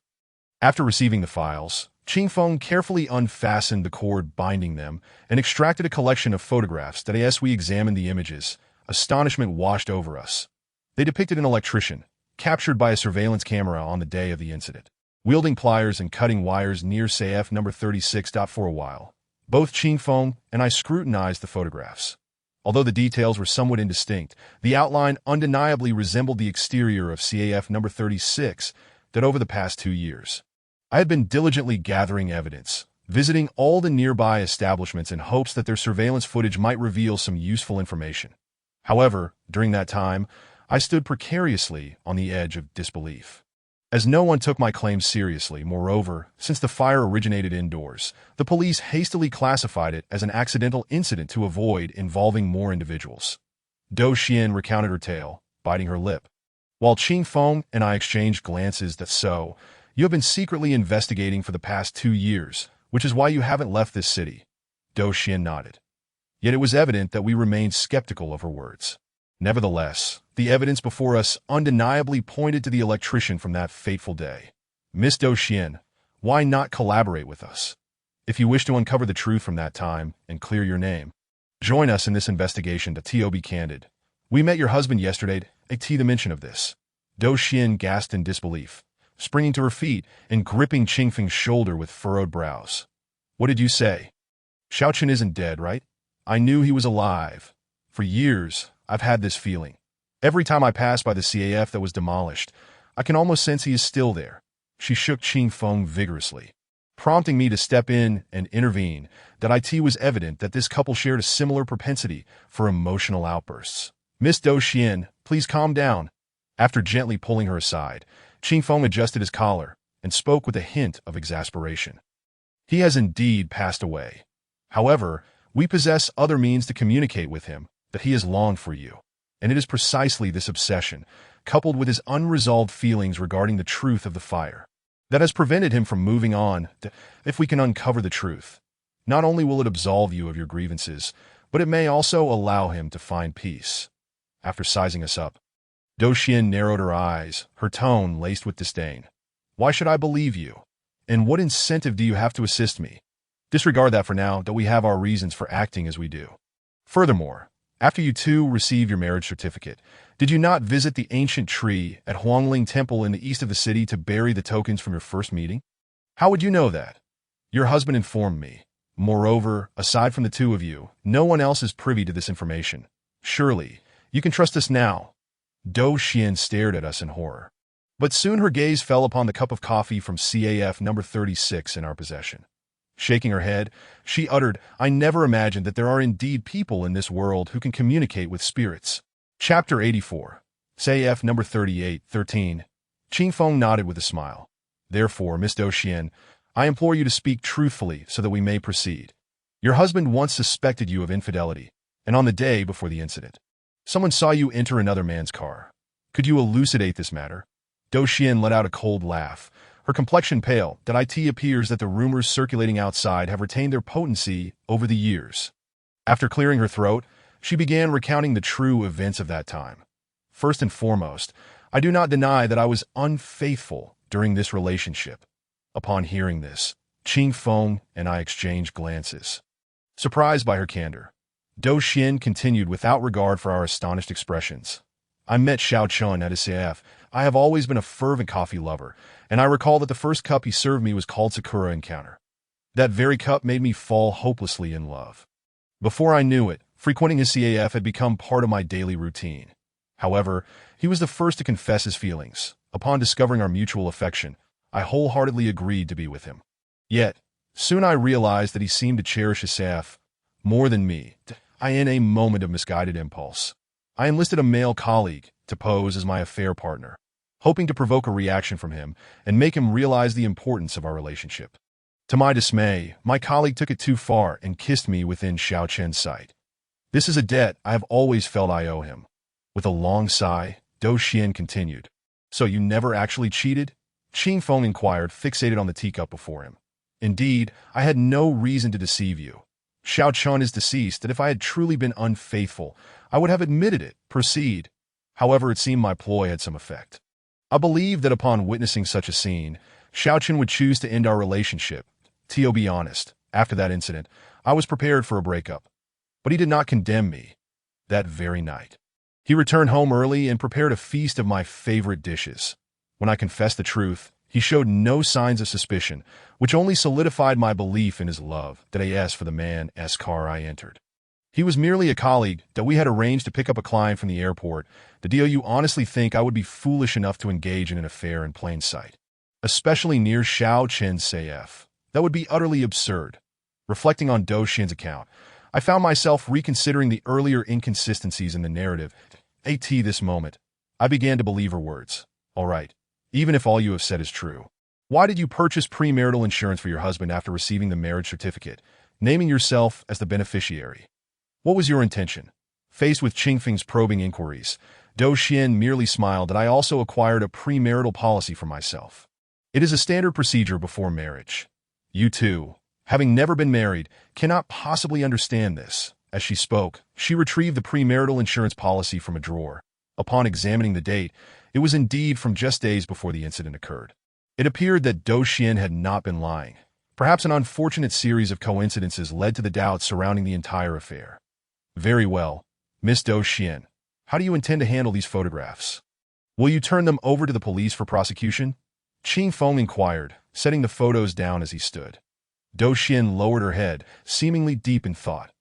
After receiving the files, Qing Feng carefully unfastened the cord binding them and extracted a collection of photographs that as we examined the images, astonishment washed over us. They depicted an electrician, captured by a surveillance camera on the day of the incident, wielding pliers and cutting wires near CF number 36. For a while, both Qing Feng and I scrutinized the photographs. Although the details were somewhat indistinct, the outline undeniably resembled the exterior of CAF number 36 that over the past 2 years. I had been diligently gathering evidence, visiting all the nearby establishments in hopes that their surveillance footage might reveal some useful information. However, during that time, I stood precariously on the edge of disbelief. As no one took my claims seriously, moreover, since the fire originated indoors, the police hastily classified it as an accidental incident to avoid involving more individuals. Do Xian recounted her tale, biting her lip, while Qing Feng and I exchanged glances that you have been secretly investigating for the past 2 years, which is why you haven't left this city. Do Xian nodded. Yet it was evident that we remained skeptical of her words. Nevertheless, the evidence before us undeniably pointed to the electrician from that fateful day. Miss Do Xian, why not collaborate with us? If you wish to uncover the truth from that time and clear your name, join us in this investigation. To be candid, we met your husband yesterday. The mention of this. Do Xian gasped in disbelief, springing to her feet and gripping Qing Feng's shoulder with furrowed brows. What did you say? Xiaoqing isn't dead, right? I knew he was alive. For years, I've had this feeling. Every time I pass by the CAF that was demolished, I can almost sense he is still there. She shook Qing Feng vigorously, prompting me to step in and intervene. That it was evident that this couple shared a similar propensity for emotional outbursts. Miss Do Xian, please calm down. After gently pulling her aside, Qing Feng adjusted his collar and spoke with a hint of exasperation. He has indeed passed away. However, we possess other means to communicate with him that he has longed for you. And it is precisely this obsession, coupled with his unresolved feelings regarding the truth of the fire, that has prevented him from moving on. If we can uncover the truth, not only will it absolve you of your grievances, but it may also allow him to find peace. After sizing us up, Do Xian narrowed her eyes, her tone laced with disdain. Why should I believe you? And what incentive do you have to assist me? Disregard that for now, that we have our reasons for acting as we do. Furthermore, after you two received your marriage certificate, did you not visit the ancient tree at Huangling Temple in the east of the city to bury the tokens from your first meeting? How would you know that? Your husband informed me. Moreover, aside from the two of you, no one else is privy to this information. Surely, you can trust us now. Do Xian stared at us in horror. But soon her gaze fell upon the cup of coffee from CAF number 36 in our possession. Shaking her head, she uttered, "I never imagined that there are indeed people in this world who can communicate with spirits." Chapter 84. CAF number 38, 13. Qing Feng nodded with a smile. "Therefore, Miss Do Xian, I implore you to speak truthfully so that we may proceed. Your husband once suspected you of infidelity, and on the day before the incident, someone saw you enter another man's car. Could you elucidate this matter?" Do Xian let out a cold laugh. Her complexion pale. It appears that the rumors circulating outside have retained their potency over the years. After clearing her throat, she began recounting the true events of that time. "First and foremost, I do not deny that I was unfaithful during this relationship." Upon hearing this, Qing Feng and I exchanged glances. Surprised by her candor, Do Xian continued without regard for our astonished expressions. "I met Xiao Chun at his CAF. I have always been a fervent coffee lover, and I recall that the first cup he served me was called Sakura Encounter. That very cup made me fall hopelessly in love. Before I knew it, frequenting his CAF had become part of my daily routine. However, he was the first to confess his feelings. Upon discovering our mutual affection, I wholeheartedly agreed to be with him. Yet, soon I realized that he seemed to cherish his CAF more than me. In a moment of misguided impulse, I enlisted a male colleague to pose as my affair partner, hoping to provoke a reaction from him and make him realize the importance of our relationship. To my dismay, my colleague took it too far and kissed me within Xiao Chen's sight. This is a debt I have always felt I owe him. With a long sigh, Do Xian continued. "So you never actually cheated?" Qing Feng inquired, fixated on the teacup before him. "Indeed, I had no reason to deceive you. Xiao Chun is deceased, and if I had truly been unfaithful, I would have admitted it. Proceed." However, it seemed my ploy had some effect. I believed that upon witnessing such a scene, Xiao Chun would choose to end our relationship. To be honest, after that incident, I was prepared for a breakup. But he did not condemn me. That very night, he returned home early and prepared a feast of my favorite dishes. When I confessed the truth, he showed no signs of suspicion, which only solidified my belief in his love for the man's car I entered. He was merely a colleague that we had arranged to pick up a client from the airport. Do you honestly think I would be foolish enough to engage in an affair in plain sight, especially near Xiao Chen's CAF? That would be utterly absurd. Reflecting on Do Xian's account, I found myself reconsidering the earlier inconsistencies in the narrative. At this moment, I began to believe her words. "All right, even if all you have said is true, why did you purchase premarital insurance for your husband after receiving the marriage certificate, naming yourself as the beneficiary? What was your intention?" Faced with Qing Feng's probing inquiries, Do Xian merely smiled that I also acquired a premarital policy for myself. "It is a standard procedure before marriage. You too, having never been married, cannot possibly understand this." As she spoke, she retrieved the premarital insurance policy from a drawer. Upon examining the date, it was indeed from just days before the incident occurred. It appeared that Do Xian had not been lying. Perhaps an unfortunate series of coincidences led to the doubts surrounding the entire affair. "Very well, Miss Do Xian, how do you intend to handle these photographs? Will you turn them over to the police for prosecution?" Qing Feng inquired, setting the photos down as he stood. Do Xian lowered her head, seemingly deep in thought.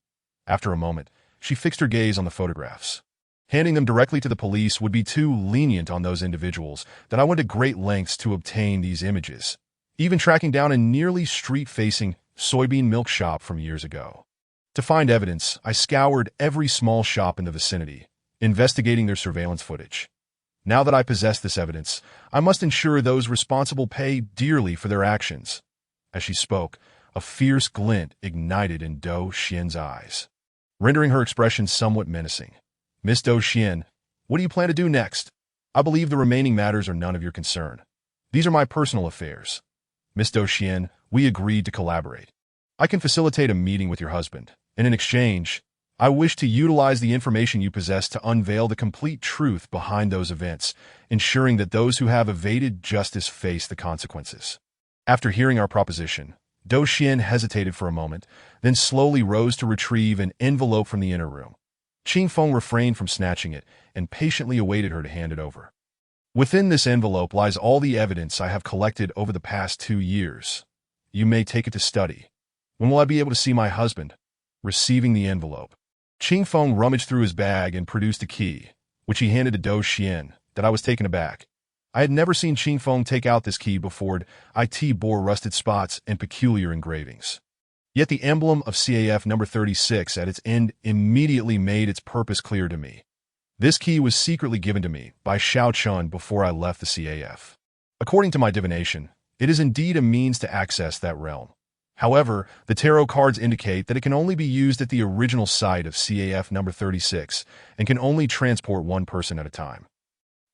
After a moment, she fixed her gaze on the photographs. "Handing them directly to the police would be too lenient on those individuals that I went to great lengths to obtain these images, even tracking down a nearly street-facing soybean milk shop from years ago. To find evidence, I scoured every small shop in the vicinity, investigating their surveillance footage. Now that I possess this evidence, I must ensure those responsible pay dearly for their actions." As she spoke, a fierce glint ignited in Do Xian's eyes, rendering her expression somewhat menacing. "Miss Do Xian, what do you plan to do next? I believe the remaining matters are none of your concern. These are my personal affairs. Miss Do Xian, we agreed to collaborate. I can facilitate a meeting with your husband, and in exchange, I wish to utilize the information you possess to unveil the complete truth behind those events, ensuring that those who have evaded justice face the consequences." After hearing our proposition, Do Xian hesitated for a moment, then slowly rose to retrieve an envelope from the inner room. Qing Feng refrained from snatching it and patiently awaited her to hand it over. "Within this envelope lies all the evidence I have collected over the past 2 years. You may take it to study. When will I be able to see my husband?" Receiving the envelope, Qing Feng rummaged through his bag and produced a key, which he handed to Dou Xian, that I was taken aback. I had never seen Qing Feng take out this key before. It bore rusted spots and peculiar engravings. Yet the emblem of CAF number 36 at its end immediately made its purpose clear to me. This key was secretly given to me by Xiao Chun before I left the CAF. According to my divination, it is indeed a means to access that realm. However, the tarot cards indicate that it can only be used at the original site of CAF number 36 and can only transport one person at a time.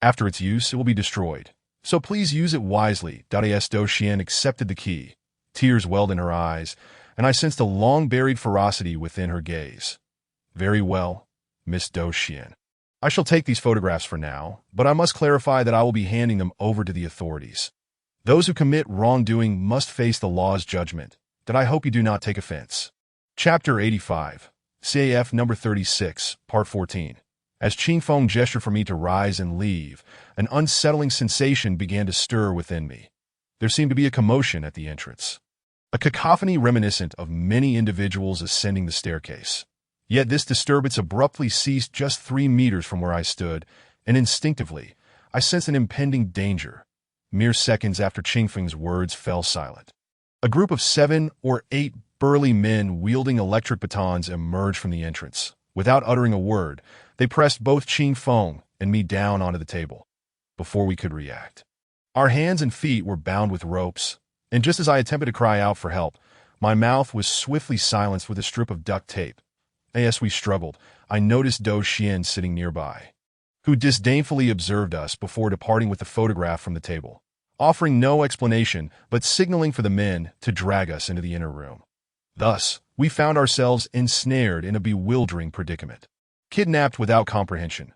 After its use, it will be destroyed. So please use it wisely. As Dou Xian accepted the key, tears welled in her eyes, and I sensed a long-buried ferocity within her gaze. Very well, Miss Dou Xian. I shall take these photographs for now, but I must clarify that I will be handing them over to the authorities. Those who commit wrongdoing must face the law's judgment. That I hope you do not take offense. Chapter 85, CAF number 36, Part 14. As Qing Feng gestured for me to rise and leave, an unsettling sensation began to stir within me. There seemed to be a commotion at the entrance. A cacophony reminiscent of many individuals ascending the staircase. Yet this disturbance abruptly ceased just 3 meters from where I stood, and instinctively, I sensed an impending danger. Mere seconds after Qing Feng's words fell silent. A group of 7 or 8 burly men wielding electric batons emerged from the entrance. Without uttering a word, they pressed both Qing Feng and me down onto the table. Before we could react, our hands and feet were bound with ropes, and just as I attempted to cry out for help, my mouth was swiftly silenced with a strip of duct tape. As we struggled, I noticed Dou Xian sitting nearby, who disdainfully observed us before departing with the photograph from the table, offering no explanation but signaling for the men to drag us into the inner room. Thus, we found ourselves ensnared in a bewildering predicament. Kidnapped without comprehension.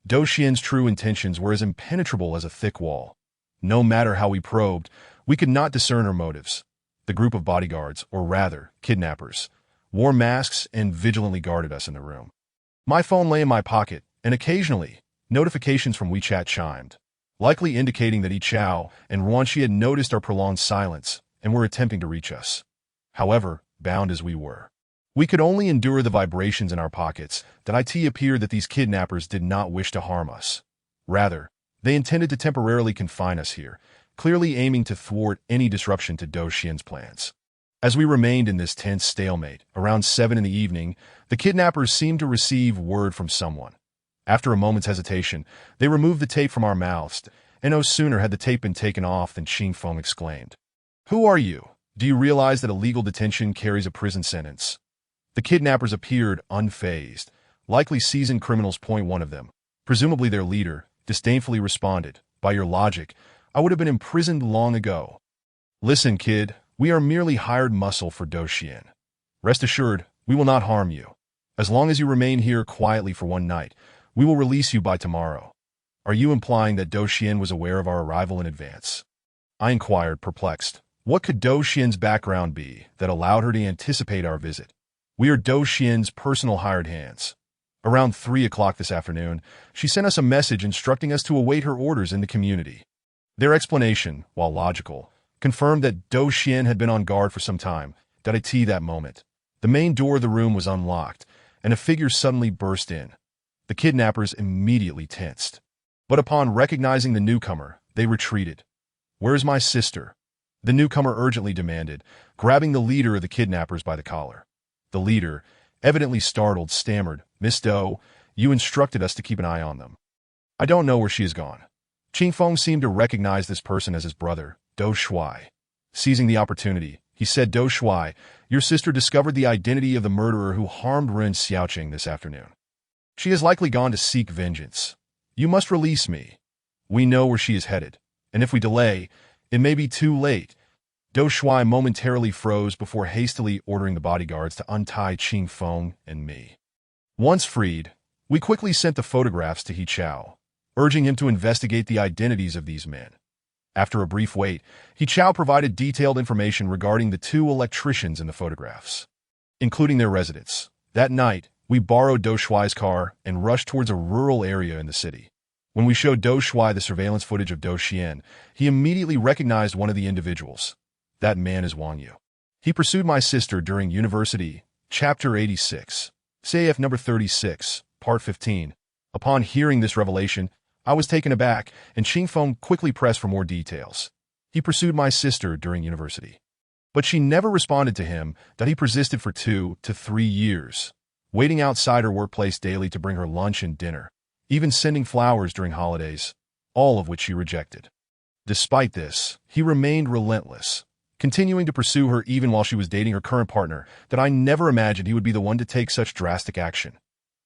Dou Xian's true intentions were as impenetrable as a thick wall. No matter how we probed, we could not discern her motives. The group of bodyguards, or rather, kidnappers, wore masks and vigilantly guarded us in the room. My phone lay in my pocket, and occasionally, notifications from WeChat chimed, likely indicating that Yi Chao and Ruanxi had noticed our prolonged silence and were attempting to reach us. However, bound as we were, we could only endure the vibrations in our pockets. It appeared that these kidnappers did not wish to harm us. Rather, they intended to temporarily confine us here, clearly aiming to thwart any disruption to Dou Xian's plans. As we remained in this tense stalemate, around 7 in the evening, the kidnappers seemed to receive word from someone. After a moment's hesitation, they removed the tape from our mouths, and no sooner had the tape been taken off than Qing Feng exclaimed, "Who are you? Do you realize that illegal detention carries a prison sentence?" The kidnappers appeared unfazed, likely seasoned criminals. One of them, presumably their leader, disdainfully responded, "By your logic, I would have been imprisoned long ago." "Listen, kid, we are merely hired muscle for Dou Xian. Rest assured, we will not harm you. As long as you remain here quietly for one night, we will release you by tomorrow." "Are you implying that Dou Xian was aware of our arrival in advance?" I inquired, perplexed. What could Dou Xian's background be that allowed her to anticipate our visit? "We are Dou Xian's personal hired hands. Around 3 o'clock this afternoon, she sent us a message instructing us to await her orders in the community." Their explanation, while logical, confirmed that Dou Xian had been on guard for some time. At that moment, the main door of the room was unlocked, and a figure suddenly burst in. The kidnappers immediately tensed. But upon recognizing the newcomer, they retreated. "Where's my sister?" the newcomer urgently demanded, grabbing the leader of the kidnappers by the collar. The leader, evidently startled, stammered, "Miss Dou, you instructed us to keep an eye on them." "I don't know where she has gone." Qing Feng seemed to recognize this person as his brother, Dou Shuai. Seizing the opportunity, he said, "Dou Shuai, your sister discovered the identity of the murderer who harmed Ren Xiaoqing this afternoon. She has likely gone to seek vengeance. You must release me. We know where she is headed, and if we delay, it may be too late." Dou Shuai momentarily froze before hastily ordering the bodyguards to untie Qing Feng and me. Once freed, we quickly sent the photographs to Yi Chao, urging him to investigate the identities of these men. After a brief wait, Yi Chao provided detailed information regarding the 2 electricians in the photographs, including their residence. That night, we borrowed Dou Shuai's car and rushed towards a rural area in the city. When we showed Dou Shuai the surveillance footage of Dou Xian, he immediately recognized one of the individuals. "That man is Wang Yu. He pursued my sister during university." Chapter 86, CAF number 36, Part 15. Upon hearing this revelation, I was taken aback, and Qingfeng quickly pressed for more details. He pursued my sister during university, but she never responded to him that he persisted for 2 to 3 years, waiting outside her workplace daily to bring her lunch and dinner, even sending flowers during holidays, all of which she rejected. Despite this, he remained relentless, continuing to pursue her even while she was dating her current partner, that I never imagined he would be the one to take such drastic action.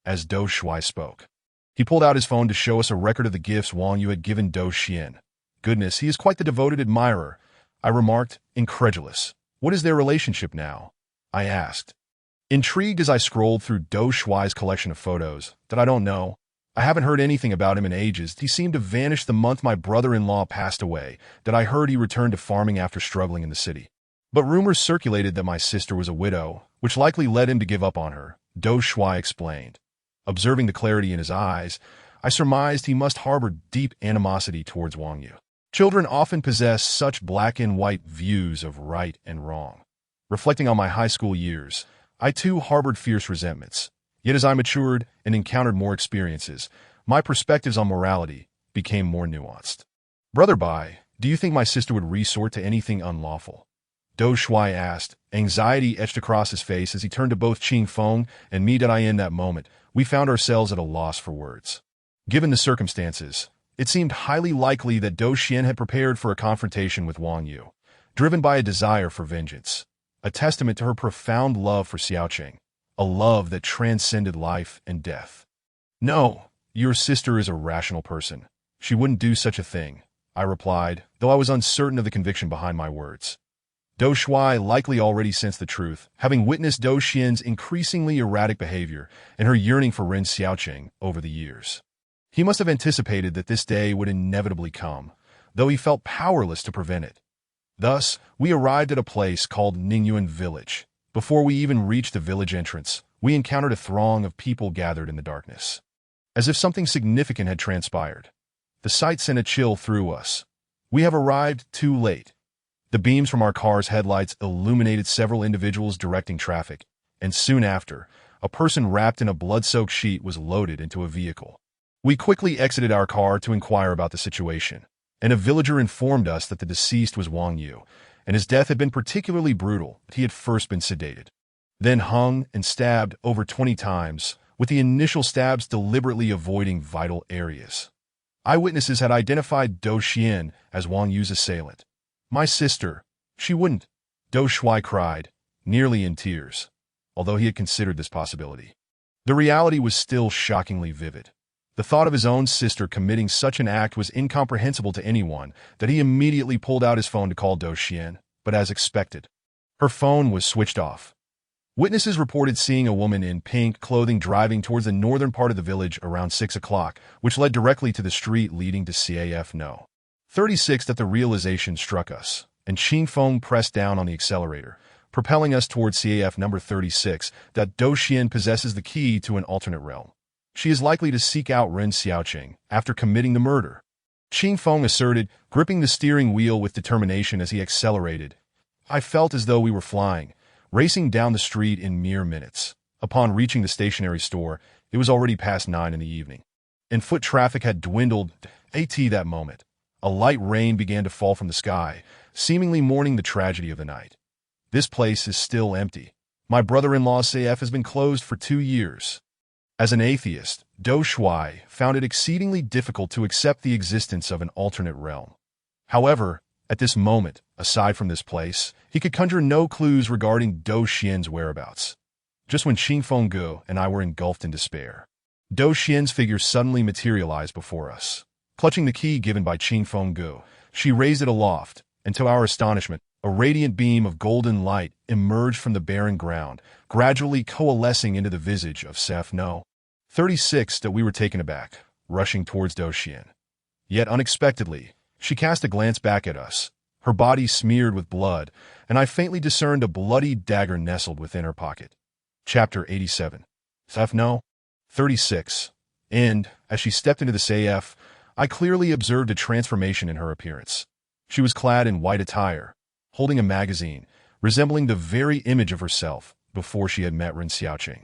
As Dou Shuai spoke, he pulled out his phone to show us a record of the gifts Wang Yu had given Dou Xian. Goodness, he is quite the devoted admirer, I remarked, incredulous. What is their relationship now? I asked, intrigued as I scrolled through Dou Shuai's collection of photos. That I don't know. I haven't heard anything about him in ages. He seemed to vanish the month my brother-in-law passed away, that I heard he returned to farming after struggling in the city. But rumors circulated that my sister was a widow, which likely led him to give up on her, Dou Shuai explained. Observing the clarity in his eyes, I surmised he must harbor deep animosity towards Wang Yu. Children often possess such black and white views of right and wrong. Reflecting on my high school years, I too harbored fierce resentments. Yet as I matured and encountered more experiences, my perspectives on morality became more nuanced. Brother Bai, do you think my sister would resort to anything unlawful? Dou Shuai asked, anxiety etched across his face as he turned to both Qingfeng and me. In that moment, we found ourselves at a loss for words. Given the circumstances, it seemed highly likely that Dou Xian had prepared for a confrontation with Wang Yu, driven by a desire for vengeance, a testament to her profound love for Xiaoqing, a love that transcended life and death. No, your sister is a rational person. She wouldn't do such a thing, I replied, though I was uncertain of the conviction behind my words. Dou Shuai likely already sensed the truth, having witnessed Dou Xian's increasingly erratic behavior and her yearning for Ren Xiaoqing over the years. He must have anticipated that this day would inevitably come, though he felt powerless to prevent it. Thus, we arrived at a place called Ningyuan Village. Before we even reached the village entrance, we encountered a throng of people gathered in the darkness. As if something significant had transpired, the sight sent a chill through us. We have arrived too late. The beams from our car's headlights illuminated several individuals directing traffic, and soon after, a person wrapped in a blood-soaked sheet was loaded into a vehicle. We quickly exited our car to inquire about the situation, and a villager informed us that the deceased was Wang Yu, and his death had been particularly brutal. He had first been sedated, then hung and stabbed over 20 times, with the initial stabs deliberately avoiding vital areas. Eyewitnesses had identified Dou Xian as Wang Yu's assailant. My sister, she wouldn't, Dou Shuai cried, nearly in tears, although he had considered this possibility. The reality was still shockingly vivid. The thought of his own sister committing such an act was incomprehensible to anyone that he immediately pulled out his phone to call Dou Xian, but as expected, her phone was switched off. Witnesses reported seeing a woman in pink clothing driving towards the northern part of the village around 6 o'clock, which led directly to the street leading to CAF No. 36. That the realization struck us, and Qingfeng pressed down on the accelerator, propelling us towards CAF number 36, that Dou Xian possesses the key to an alternate realm. She is likely to seek out Ren Xiaoqing after committing the murder, Qingfeng asserted, gripping the steering wheel with determination as he accelerated. I felt as though we were flying, racing down the street in mere minutes. Upon reaching the stationery store, it was already past 9 in the evening, and foot traffic had dwindled. That moment, a light rain began to fall from the sky, seemingly mourning the tragedy of the night. This place is still empty. My brother-in-law's CF has been closed for 2 years. As an atheist, Dou Shuai found it exceedingly difficult to accept the existence of an alternate realm. However, at this moment, aside from this place, he could conjure no clues regarding Dou Xian's whereabouts. Just when Qingfeng Gu and I were engulfed in despair, Dou Xian's figure suddenly materialized before us. Clutching the key given by Qingfeng Gu, she raised it aloft, and to our astonishment, a radiant beam of golden light emerged from the barren ground, gradually coalescing into the visage of CAF No. 36. That we were taken aback, rushing towards Dou Xian. Yet unexpectedly, she cast a glance back at us, her body smeared with blood, and I faintly discerned a bloody dagger nestled within her pocket. Chapter 87. CAF No. 36. And, as she stepped into the CAF, I clearly observed a transformation in her appearance. She was clad in white attire, holding a magazine, resembling the very image of herself before she had met Ren Xiaoqing.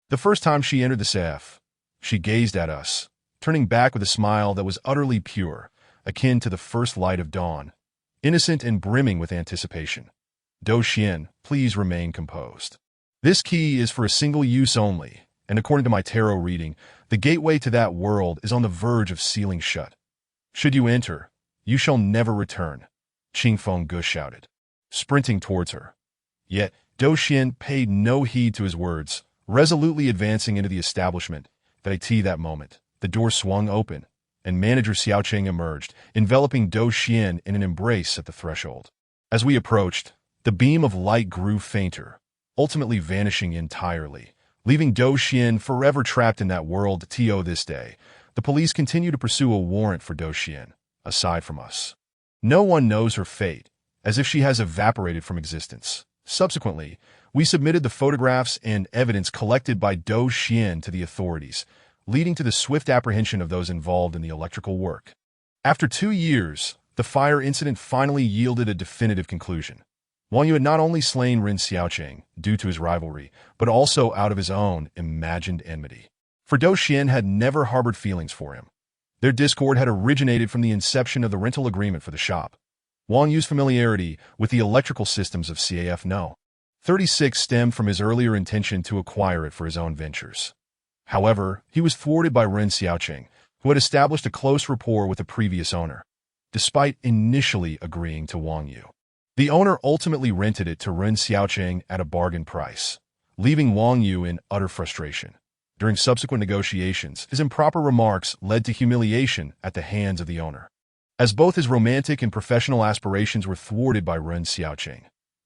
The first time she entered the CAF, she gazed at us, turning back with a smile that was utterly pure, akin to the first light of dawn, innocent and brimming with anticipation. Do Xian, please remain composed. This key is for a single use only, and according to my tarot reading, the gateway to that world is on the verge of sealing shut. Should you enter, you shall never return, Qingfeng Ge shouted, sprinting towards her. Yet, Do Xian paid no heed to his words, resolutely advancing into the establishment. At that moment, the door swung open, and manager Xiaoqing emerged, enveloping Do Xian in an embrace at the threshold. As we approached, the beam of light grew fainter, ultimately vanishing entirely, leaving Do Xian forever trapped in that world. To this day, the police continue to pursue a warrant for Do Xian, aside from us. No one knows her fate, as if she has evaporated from existence. Subsequently, we submitted the photographs and evidence collected by Do Xian to the authorities, leading to the swift apprehension of those involved in the electrical work. After 2 years, the fire incident finally yielded a definitive conclusion. Wang Yu had not only slain Ren Xiaoqing due to his rivalry, but also out of his own imagined enmity. For Do Xian had never harbored feelings for him. Their discord had originated from the inception of the rental agreement for the shop. Wang Yu's familiarity with the electrical systems of CAF No. 36 stemmed from his earlier intention to acquire it for his own ventures. However, he was thwarted by Ren Xiaoqing, who had established a close rapport with the previous owner, despite initially agreeing to Wang Yu. The owner ultimately rented it to Ren Xiaoqing at a bargain price, leaving Wang Yu in utter frustration. During subsequent negotiations, his improper remarks led to humiliation at the hands of the owner, as both his romantic and professional aspirations were thwarted by Ren Xiaoqing.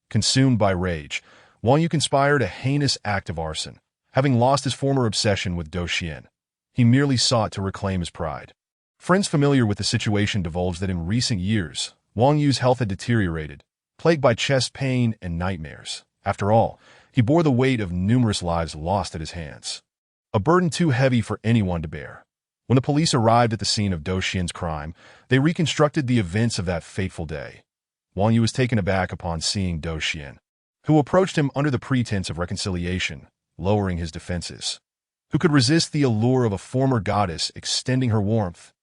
Consumed by rage, Wang Yu conspired a heinous act of arson. Having lost his former obsession with Do Xian, he merely sought to reclaim his pride. Friends familiar with the situation divulged that in recent years, Wang Yu's health had deteriorated, plagued by chest pain and nightmares. After all, he bore the weight of numerous lives lost at his hands, a burden too heavy for anyone to bear. When the police arrived at the scene of Do Xian's crime, they reconstructed the events of that fateful day. Wang Yu was taken aback upon seeing Do Xian, who approached him under the pretense of reconciliation, lowering his defenses. Who could resist the allure of a former goddess extending her warmth?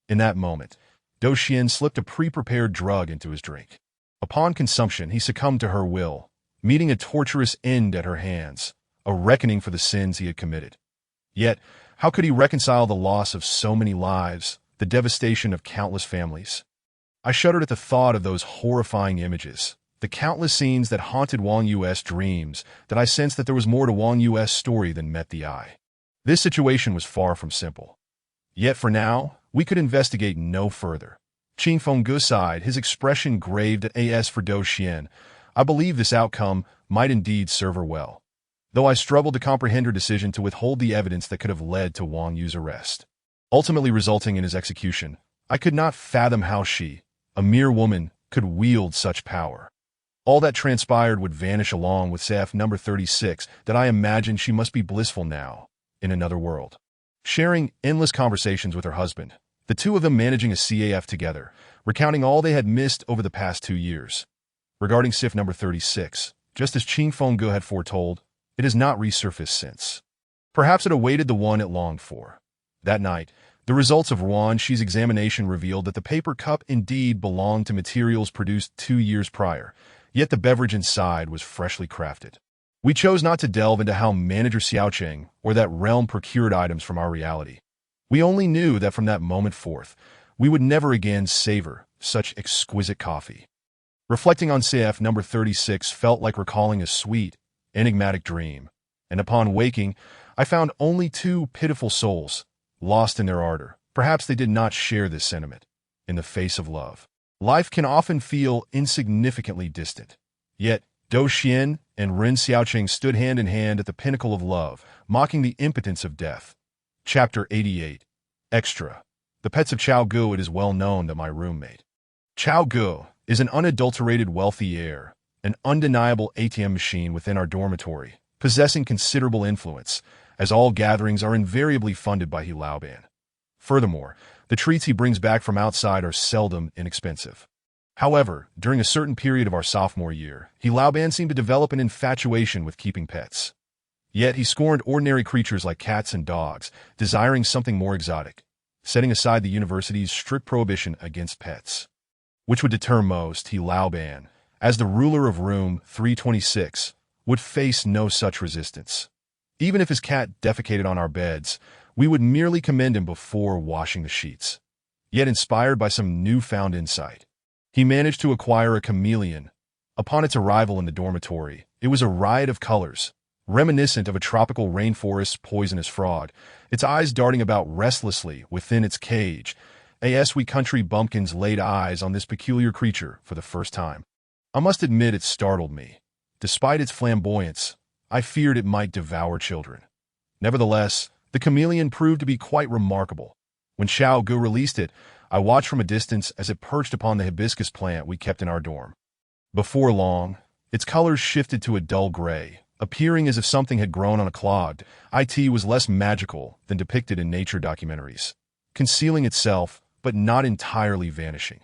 In that moment, Do Xian slipped a pre-prepared drug into his drink. Upon consumption, he succumbed to her will, meeting a torturous end at her hands, a reckoning for the sins he had committed. Yet, how could he reconcile the loss of so many lives, the devastation of countless families? I shuddered at the thought of those horrifying images, the countless scenes that haunted Wang Yu's dreams, that I sensed that there was more to Wang Yu's story than met the eye. This situation was far from simple. Yet for now, we could investigate no further. Qingfeng Ge sighed, his expression graved as for Do Xian. I believe this outcome might indeed serve her well, though I struggled to comprehend her decision to withhold the evidence that could have led to Wang Yu's arrest, ultimately resulting in his execution. I could not fathom how she, a mere woman, could wield such power. All that transpired would vanish along with CAF number 36, that I imagined she must be blissful now, in another world, sharing endless conversations with her husband, the two of them managing a CAF together, recounting all they had missed over the past 2 years. Regarding CIF number 36, just as Qingfeng Ge had foretold, it has not resurfaced since. Perhaps it awaited the one it longed for. That night, the results of Ruan Shi's examination revealed that the paper cup indeed belonged to materials produced 2 years prior, yet the beverage inside was freshly crafted. We chose not to delve into how Manager Xiaoqing or that realm procured items from our reality. We only knew that from that moment forth, we would never again savor such exquisite coffee. Reflecting on CF number 36 felt like recalling a sweet, enigmatic dream, and upon waking, I found only 2 pitiful souls, lost in their ardor. Perhaps they did not share this sentiment. In the face of love, life can often feel insignificantly distant. Yet, Do Xian and Ren Xiaoqing stood hand in hand at the pinnacle of love, mocking the impotence of death. Chapter 88. Extra. The Pets of Chao Gu. It is well known that my roommate, Chao Gu, is an unadulterated wealthy heir, an undeniable ATM machine within our dormitory, possessing considerable influence, as all gatherings are invariably funded by He Laoban. Furthermore, the treats he brings back from outside are seldom inexpensive. However, during a certain period of our sophomore year, He Laoban seemed to develop an infatuation with keeping pets. Yet he scorned ordinary creatures like cats and dogs, desiring something more exotic. setting aside the university's strict prohibition against pets. Which would deter most, he Laoban, as the ruler of room 326, would face no such resistance. Even if his cat defecated on our beds, we would merely commend him before washing the sheets. Yet inspired by some newfound insight, he managed to acquire a chameleon. Upon its arrival in the dormitory, it was a riot of colors, reminiscent of a tropical rainforest's poisonous frog, its eyes darting about restlessly within its cage. We country bumpkins laid eyes on this peculiar creature for the first time. I must admit it startled me. Despite its flamboyance, I feared it might devour children. Nevertheless, the chameleon proved to be quite remarkable. When Xiao Gu released it, I watched from a distance as it perched upon the hibiscus plant we kept in our dorm. Before long, its colors shifted to a dull gray, appearing as if something had grown on a clogged. It was less magical than depicted in nature documentaries, concealing itself but not entirely vanishing.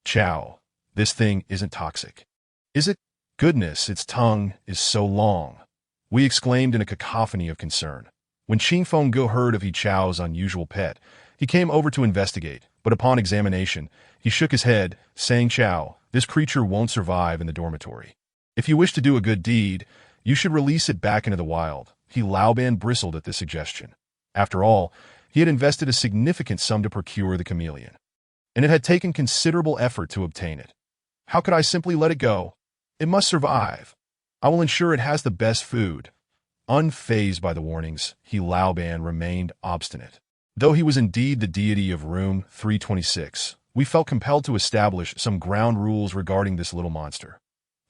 Chow, this thing isn't toxic. Is it? Goodness, its tongue is so long. We exclaimed in a cacophony of concern. When Qing Fenggu heard of He Chao's unusual pet, he came over to investigate, but upon examination, he shook his head, saying, Chow, this creature won't survive in the dormitory. If you wish to do a good deed, you should release it back into the wild. He Laoban bristled at this suggestion. After all, he had invested a significant sum to procure the chameleon, and it had taken considerable effort to obtain it. How could I simply let it go? It must survive. I will ensure it has the best food. Unfazed by the warnings, He Laoban remained obstinate. Though he was indeed the deity of room 326, we felt compelled to establish some ground rules regarding this little monster.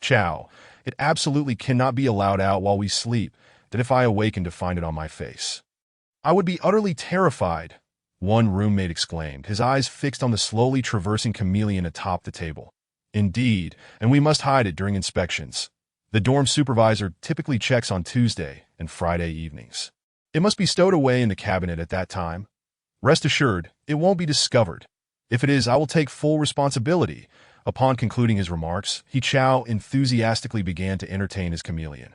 Chow, it absolutely cannot be allowed out while we sleep, that if I awaken to find it on my face, I would be utterly terrified, one roommate exclaimed, his eyes fixed on the slowly traversing chameleon atop the table. Indeed, and we must hide it during inspections. The dorm supervisor typically checks on Tuesday and Friday evenings. It must be stowed away in the cabinet at that time. Rest assured, it won't be discovered. If it is, I will take full responsibility. Upon concluding his remarks, He Chao enthusiastically began to entertain his chameleon.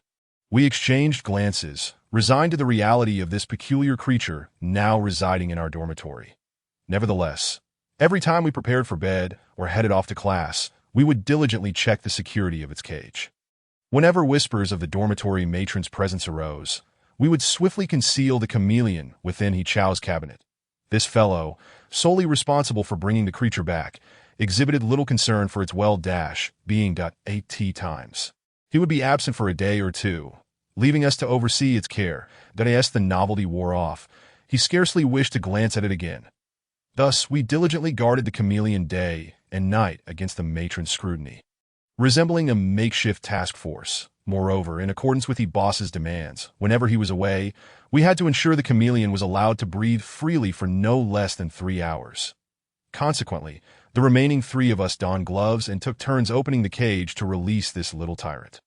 We exchanged glances, resigned to the reality of this peculiar creature now residing in our dormitory. Nevertheless, every time we prepared for bed or headed off to class, we would diligently check the security of its cage. Whenever whispers of the dormitory matron's presence arose, we would swiftly conceal the chameleon within He Chao's cabinet. This fellow, solely responsible for bringing the creature back, exhibited little concern for its well-being. 8 times. He would be absent for a day or two, leaving us to oversee its care. As the novelty wore off, he scarcely wished to glance at it again. Thus, we diligently guarded the chameleon day and night against the matron's scrutiny. Resembling a makeshift task force, moreover, in accordance with the boss's demands, whenever he was away, we had to ensure the chameleon was allowed to breathe freely for no less than 3 hours. Consequently, the remaining 3 of us donned gloves and took turns opening the cage to release this little tyrant.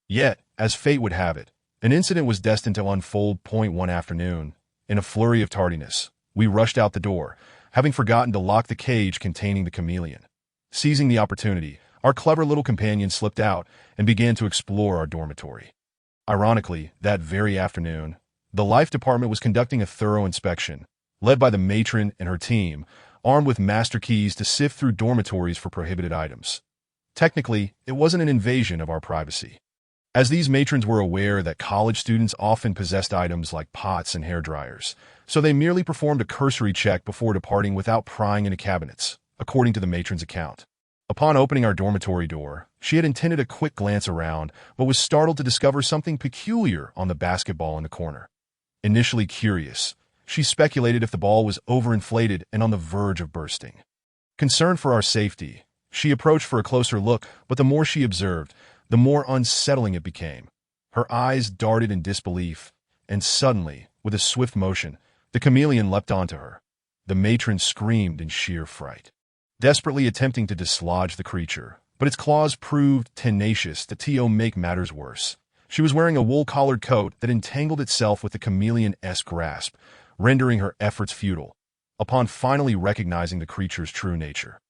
Yet, as fate would have it, an incident was destined to unfold. One afternoon, in a flurry of tardiness, we rushed out the door, having forgotten to lock the cage containing the chameleon. Seizing the opportunity, our clever little companion slipped out and began to explore our dormitory. Ironically, that very afternoon, the life department was conducting a thorough inspection, led by the matron and her team, armed with master keys to sift through dormitories for prohibited items. Technically, it wasn't an invasion of our privacy, as these matrons were aware that college students often possessed items like pots and hair dryers, so they merely performed a cursory check before departing without prying into cabinets, according to the matron's account. Upon opening our dormitory door, she had intended a quick glance around, but was startled to discover something peculiar on the basketball in the corner. Initially curious, she speculated if the ball was overinflated and on the verge of bursting. Concerned for our safety, she approached for a closer look, but the more she observed, the more unsettling it became. Her eyes darted in disbelief, and suddenly, with a swift motion, the chameleon leapt onto her. The matron screamed in sheer fright, desperately attempting to dislodge the creature, but its claws proved tenacious to make matters worse. She was wearing a wool-collared coat that entangled itself with the chameleon-esque grasp, rendering her efforts futile. Upon finally recognizing the creature's true nature,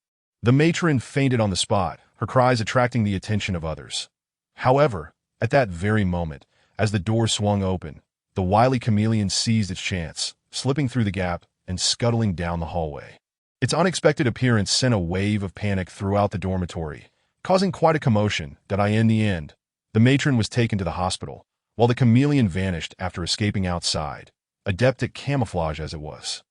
the matron fainted on the spot, her cries attracting the attention of others. However, at that very moment, as the door swung open, the wily chameleon seized its chance, slipping through the gap and scuttling down the hallway. Its unexpected appearance sent a wave of panic throughout the dormitory, causing quite a commotion that in the end, the matron was taken to the hospital, while the chameleon vanished after escaping outside, adept at camouflage as it was.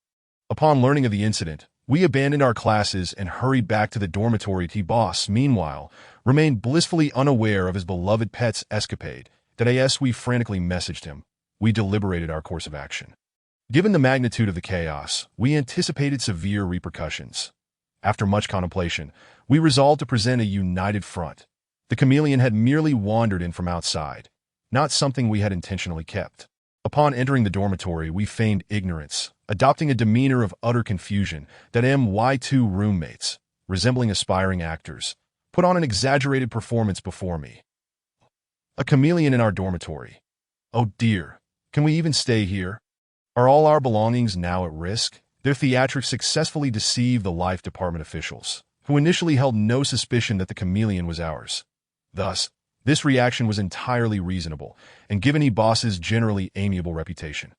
Upon learning of the incident, we abandoned our classes and hurried back to the dormitory. Boss, meanwhile, remained blissfully unaware of his beloved pet's escapade. As we frantically messaged him, we deliberated our course of action. Given the magnitude of the chaos, we anticipated severe repercussions. After much contemplation, we resolved to present a united front. The chameleon had merely wandered in from outside, not something we had intentionally kept. Upon entering the dormitory, we feigned ignorance, adopting a demeanor of utter confusion that my two roommates, resembling aspiring actors, put on an exaggerated performance before me. A chameleon in our dormitory. Oh dear, can we even stay here? Are all our belongings now at risk? Their theatrics successfully deceived the life department officials, who initially held no suspicion that the chameleon was ours. Thus, this reaction was entirely reasonable, and given boss's generally amiable reputation.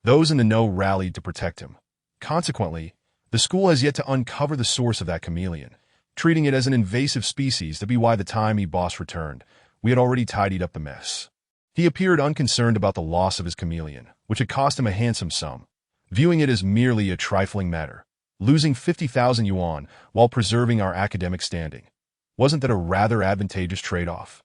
Those in the know rallied to protect him. Consequently, the school has yet to uncover the source of that chameleon, treating it as an invasive species. By the time boss returned, we had already tidied up the mess. He appeared unconcerned about the loss of his chameleon, which had cost him a handsome sum, viewing it as merely a trifling matter. Losing 50,000 yuan while preserving our academic standing. Wasn't that a rather advantageous trade-off?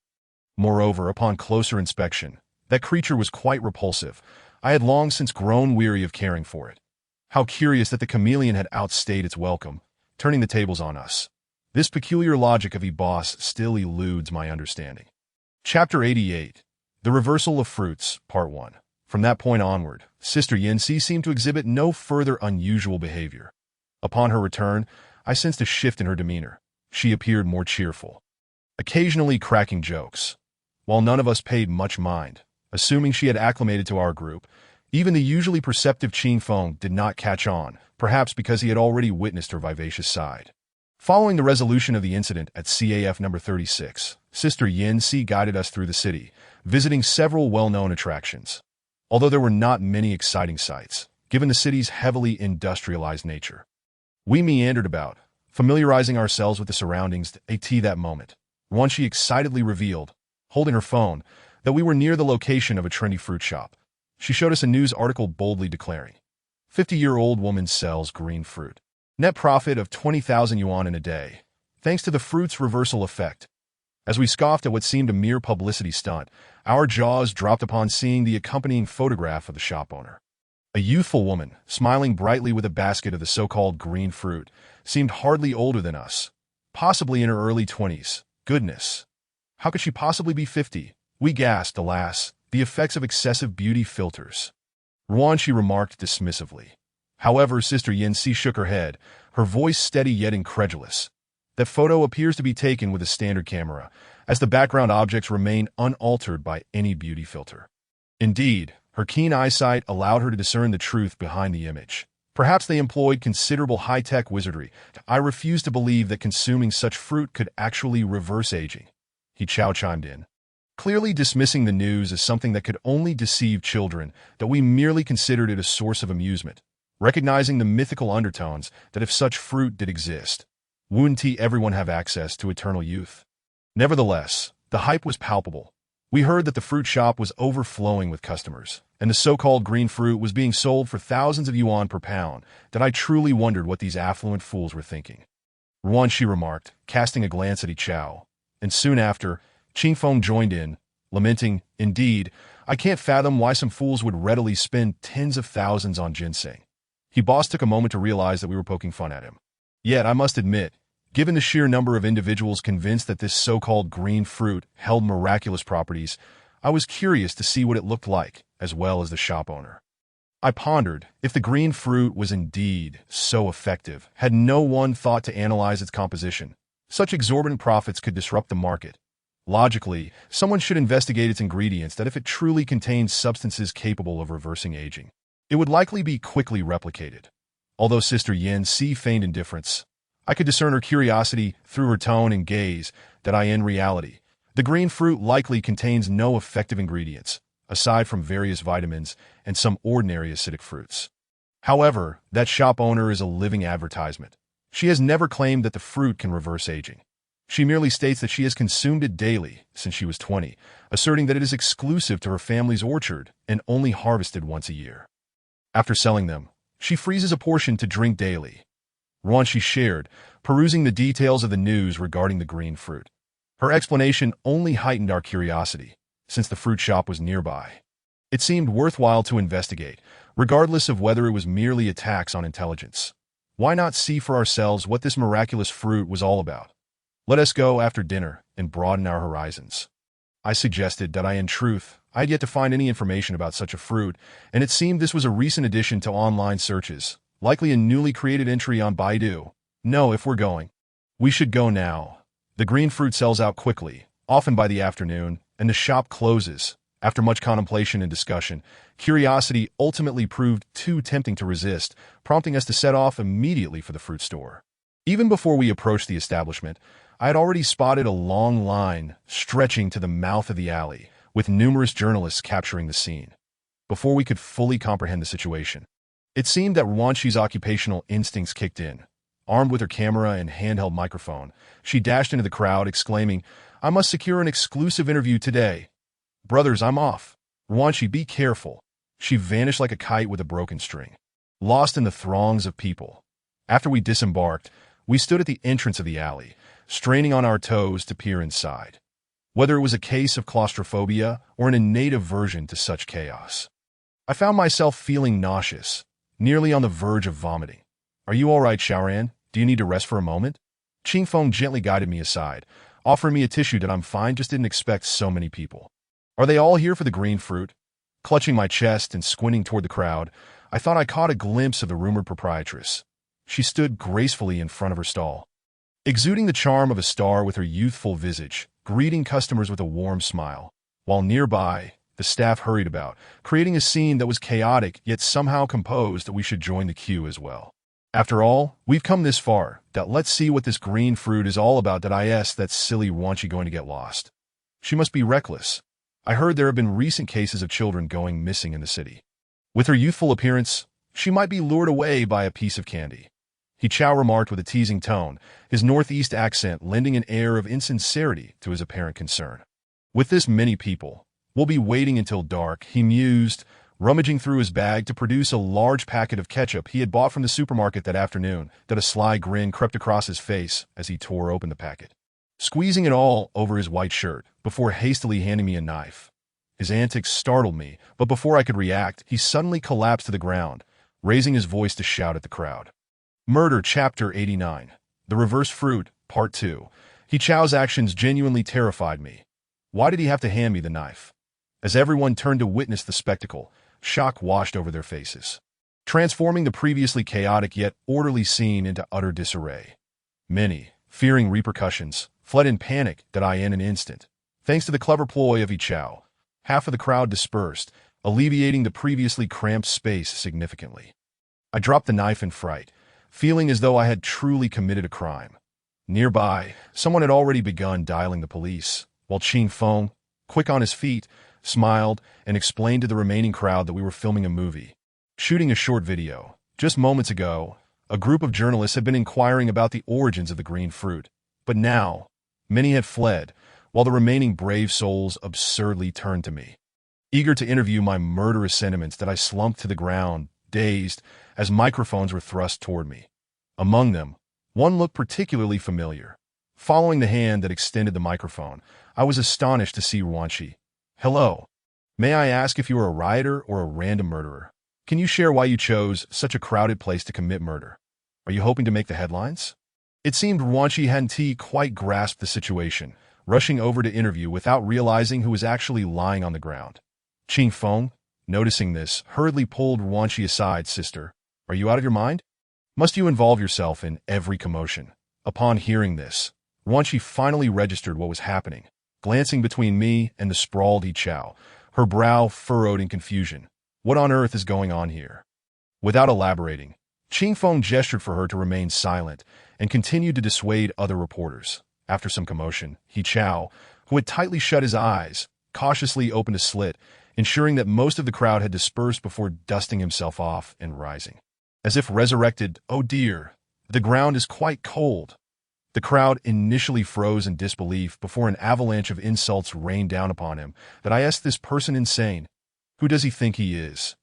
Moreover, upon closer inspection, that creature was quite repulsive. I had long since grown weary of caring for it. How curious that the chameleon had outstayed its welcome, turning the tables on us. This peculiar logic of boss still eludes my understanding. Chapter 88. The Reversal of Fruits, Part 1. From that point onward, Sister Yanxi seemed to exhibit no further unusual behavior. Upon her return, I sensed a shift in her demeanor. She appeared more cheerful, occasionally cracking jokes. While none of us paid much mind, assuming she had acclimated to our group, even the usually perceptive Qin Feng did not catch on, perhaps because he had already witnessed her vivacious side. Following the resolution of the incident at CAF number 36, Sister Yanxi guided us through the city, visiting several well-known attractions. Although there were not many exciting sights, given the city's heavily industrialized nature. We meandered about, familiarizing ourselves with the surroundings. That moment, once she excitedly revealed, holding her phone, that we were near the location of a trendy fruit shop. She showed us a news article boldly declaring, 50-year-old woman sells green fruit. Net profit of 20,000 yuan in a day, thanks to the fruit's reversal effect. As we scoffed at what seemed a mere publicity stunt, our jaws dropped upon seeing the accompanying photograph of the shop owner. A youthful woman, smiling brightly with a basket of the so-called green fruit, seemed hardly older than us, possibly in her early 20s. Goodness! How could she possibly be 50? We gasped, alas, the effects of excessive beauty filters. Ruan, she remarked dismissively. However, Sister Yanxi shook her head, her voice steady yet incredulous. That photo appears to be taken with a standard camera, as the background objects remain unaltered by any beauty filter. Indeed, her keen eyesight allowed her to discern the truth behind the image. Perhaps they employed considerable high-tech wizardry. I refuse to believe that consuming such fruit could actually reverse aging. He chimed in, clearly dismissing the news as something that could only deceive children, that we merely considered it a source of amusement, recognizing the mythical undertones that if such fruit did exist, wouldn't everyone have access to eternal youth? Nevertheless, the hype was palpable. We heard that the fruit shop was overflowing with customers, and the so-called green fruit was being sold for thousands of yuan per pound, that I truly wondered what these affluent fools were thinking. Ruan, she remarked, casting a glance at Chao. And soon after, Qin Feng joined in, lamenting, indeed, I can't fathom why some fools would readily spend tens of thousands on ginseng. Boss took a moment to realize that we were poking fun at him. Yet, I must admit, given the sheer number of individuals convinced that this so-called green fruit held miraculous properties, I was curious to see what it looked like, as well as the shop owner. I pondered, if the green fruit was indeed so effective, had no one thought to analyze its composition? Such exorbitant profits could disrupt the market. Logically, someone should investigate its ingredients, that if it truly contains substances capable of reversing aging, it would likely be quickly replicated. Although Sister Yanxi feigned indifference, I could discern her curiosity through her tone and gaze that in reality, the green fruit likely contains no effective ingredients, aside from various vitamins and some ordinary acidic fruits. However, that shop owner is a living advertisement. She has never claimed that the fruit can reverse aging. She merely states that she has consumed it daily since she was 20, asserting that it is exclusive to her family's orchard and only harvested once a year. After selling them, she freezes a portion to drink daily. Raunchy shared, perusing the details of the news regarding the green fruit. Her explanation only heightened our curiosity, since the fruit shop was nearby. It seemed worthwhile to investigate, regardless of whether it was merely a tax on intelligence. Why not see for ourselves what this miraculous fruit was all about? Let us go after dinner and broaden our horizons. I suggested that in truth, I had yet to find any information about such a fruit, and it seemed this was a recent addition to online searches, likely a newly created entry on Baidu. No, if we're going, we should go now. The green fruit sells out quickly, often by the afternoon, and the shop closes. After much contemplation and discussion, curiosity ultimately proved too tempting to resist, prompting us to set off immediately for the fruit store. Even before we approached the establishment, I had already spotted a long line stretching to the mouth of the alley, with numerous journalists capturing the scene. Before we could fully comprehend the situation, it seemed that Raunchy's occupational instincts kicked in. Armed with her camera and handheld microphone, she dashed into the crowd, exclaiming, "I must secure an exclusive interview today. Brothers, I'm off. Raunchy, be careful." She vanished like a kite with a broken string, lost in the throngs of people. After we disembarked, we stood at the entrance of the alley, straining on our toes to peer inside. Whether it was a case of claustrophobia or an innate aversion to such chaos, I found myself feeling nauseous, nearly on the verge of vomiting. "Are you all right, Xiaoran? Do you need to rest for a moment?" Qingfeng gently guided me aside, offering me a tissue. That "I'm fine, just didn't expect so many people." "Are they all here for the green fruit?" Clutching my chest and squinting toward the crowd, I thought I caught a glimpse of the rumored proprietress. She stood gracefully in front of her stall, exuding the charm of a star with her youthful visage, greeting customers with a warm smile, while nearby, the staff hurried about, creating a scene that was chaotic yet somehow composed. That we should join the queue as well. After all, we've come this far, that let's see what this green fruit is all about. That silly Raunchy going to get lost. She must be reckless. I heard there have been recent cases of children going missing in the city. With her youthful appearance, she might be lured away by a piece of candy. He Chow remarked with a teasing tone, his northeast accent lending an air of insincerity to his apparent concern. "With this many people, we'll be waiting until dark," he mused, rummaging through his bag to produce a large packet of ketchup he had bought from the supermarket that afternoon. That a sly grin crept across his face as he tore open the packet, squeezing it all over his white shirt before hastily handing me a knife. His antics startled me, but before I could react, he suddenly collapsed to the ground, raising his voice to shout at the crowd. Murder, Chapter 89. The Reverse Fruit, Part 2. He Chow's actions genuinely terrified me. Why did he have to hand me the knife? As everyone turned to witness the spectacle, shock washed over their faces, transforming the previously chaotic yet orderly scene into utter disarray. Many, fearing repercussions, fled in panic. In an instant, thanks to the clever ploy of Yi Chao, half of the crowd dispersed, alleviating the previously cramped space significantly. I dropped the knife in fright, feeling as though I had truly committed a crime. Nearby, someone had already begun dialing the police, while Qing Feng, quick on his feet, smiled and explained to the remaining crowd that we were filming a movie, shooting a short video. Just moments ago, a group of journalists had been inquiring about the origins of the green fruit, but now, many had fled, while the remaining brave souls absurdly turned to me, eager to interview my murderous sentiments. I slumped to the ground, dazed, as microphones were thrust toward me. Among them, one looked particularly familiar. Following the hand that extended the microphone, I was astonished to see Raunchy. "Hello. May I ask if you are a rioter or a random murderer? Can you share why you chose such a crowded place to commit murder? Are you hoping to make the headlines?" It seemed Raunchy hadn't quite grasped the situation, rushing over to interview without realizing who was actually lying on the ground. Qing Feng, noticing this, hurriedly pulled Raunchy aside. "Sister, are you out of your mind? Must you involve yourself in every commotion?" Upon hearing this, Raunchy finally registered what was happening, glancing between me and the sprawled Yi Chao, her brow furrowed in confusion. "What on earth is going on here?" Without elaborating, Qing Feng gestured for her to remain silent and continued to dissuade other reporters. After some commotion, Yi Chao, who had tightly shut his eyes, cautiously opened a slit, ensuring that most of the crowd had dispersed before dusting himself off and rising. As if resurrected, oh dear, the ground is quite cold. The crowd initially froze in disbelief before an avalanche of insults rained down upon him that I asked this person insane. Who does he think he is?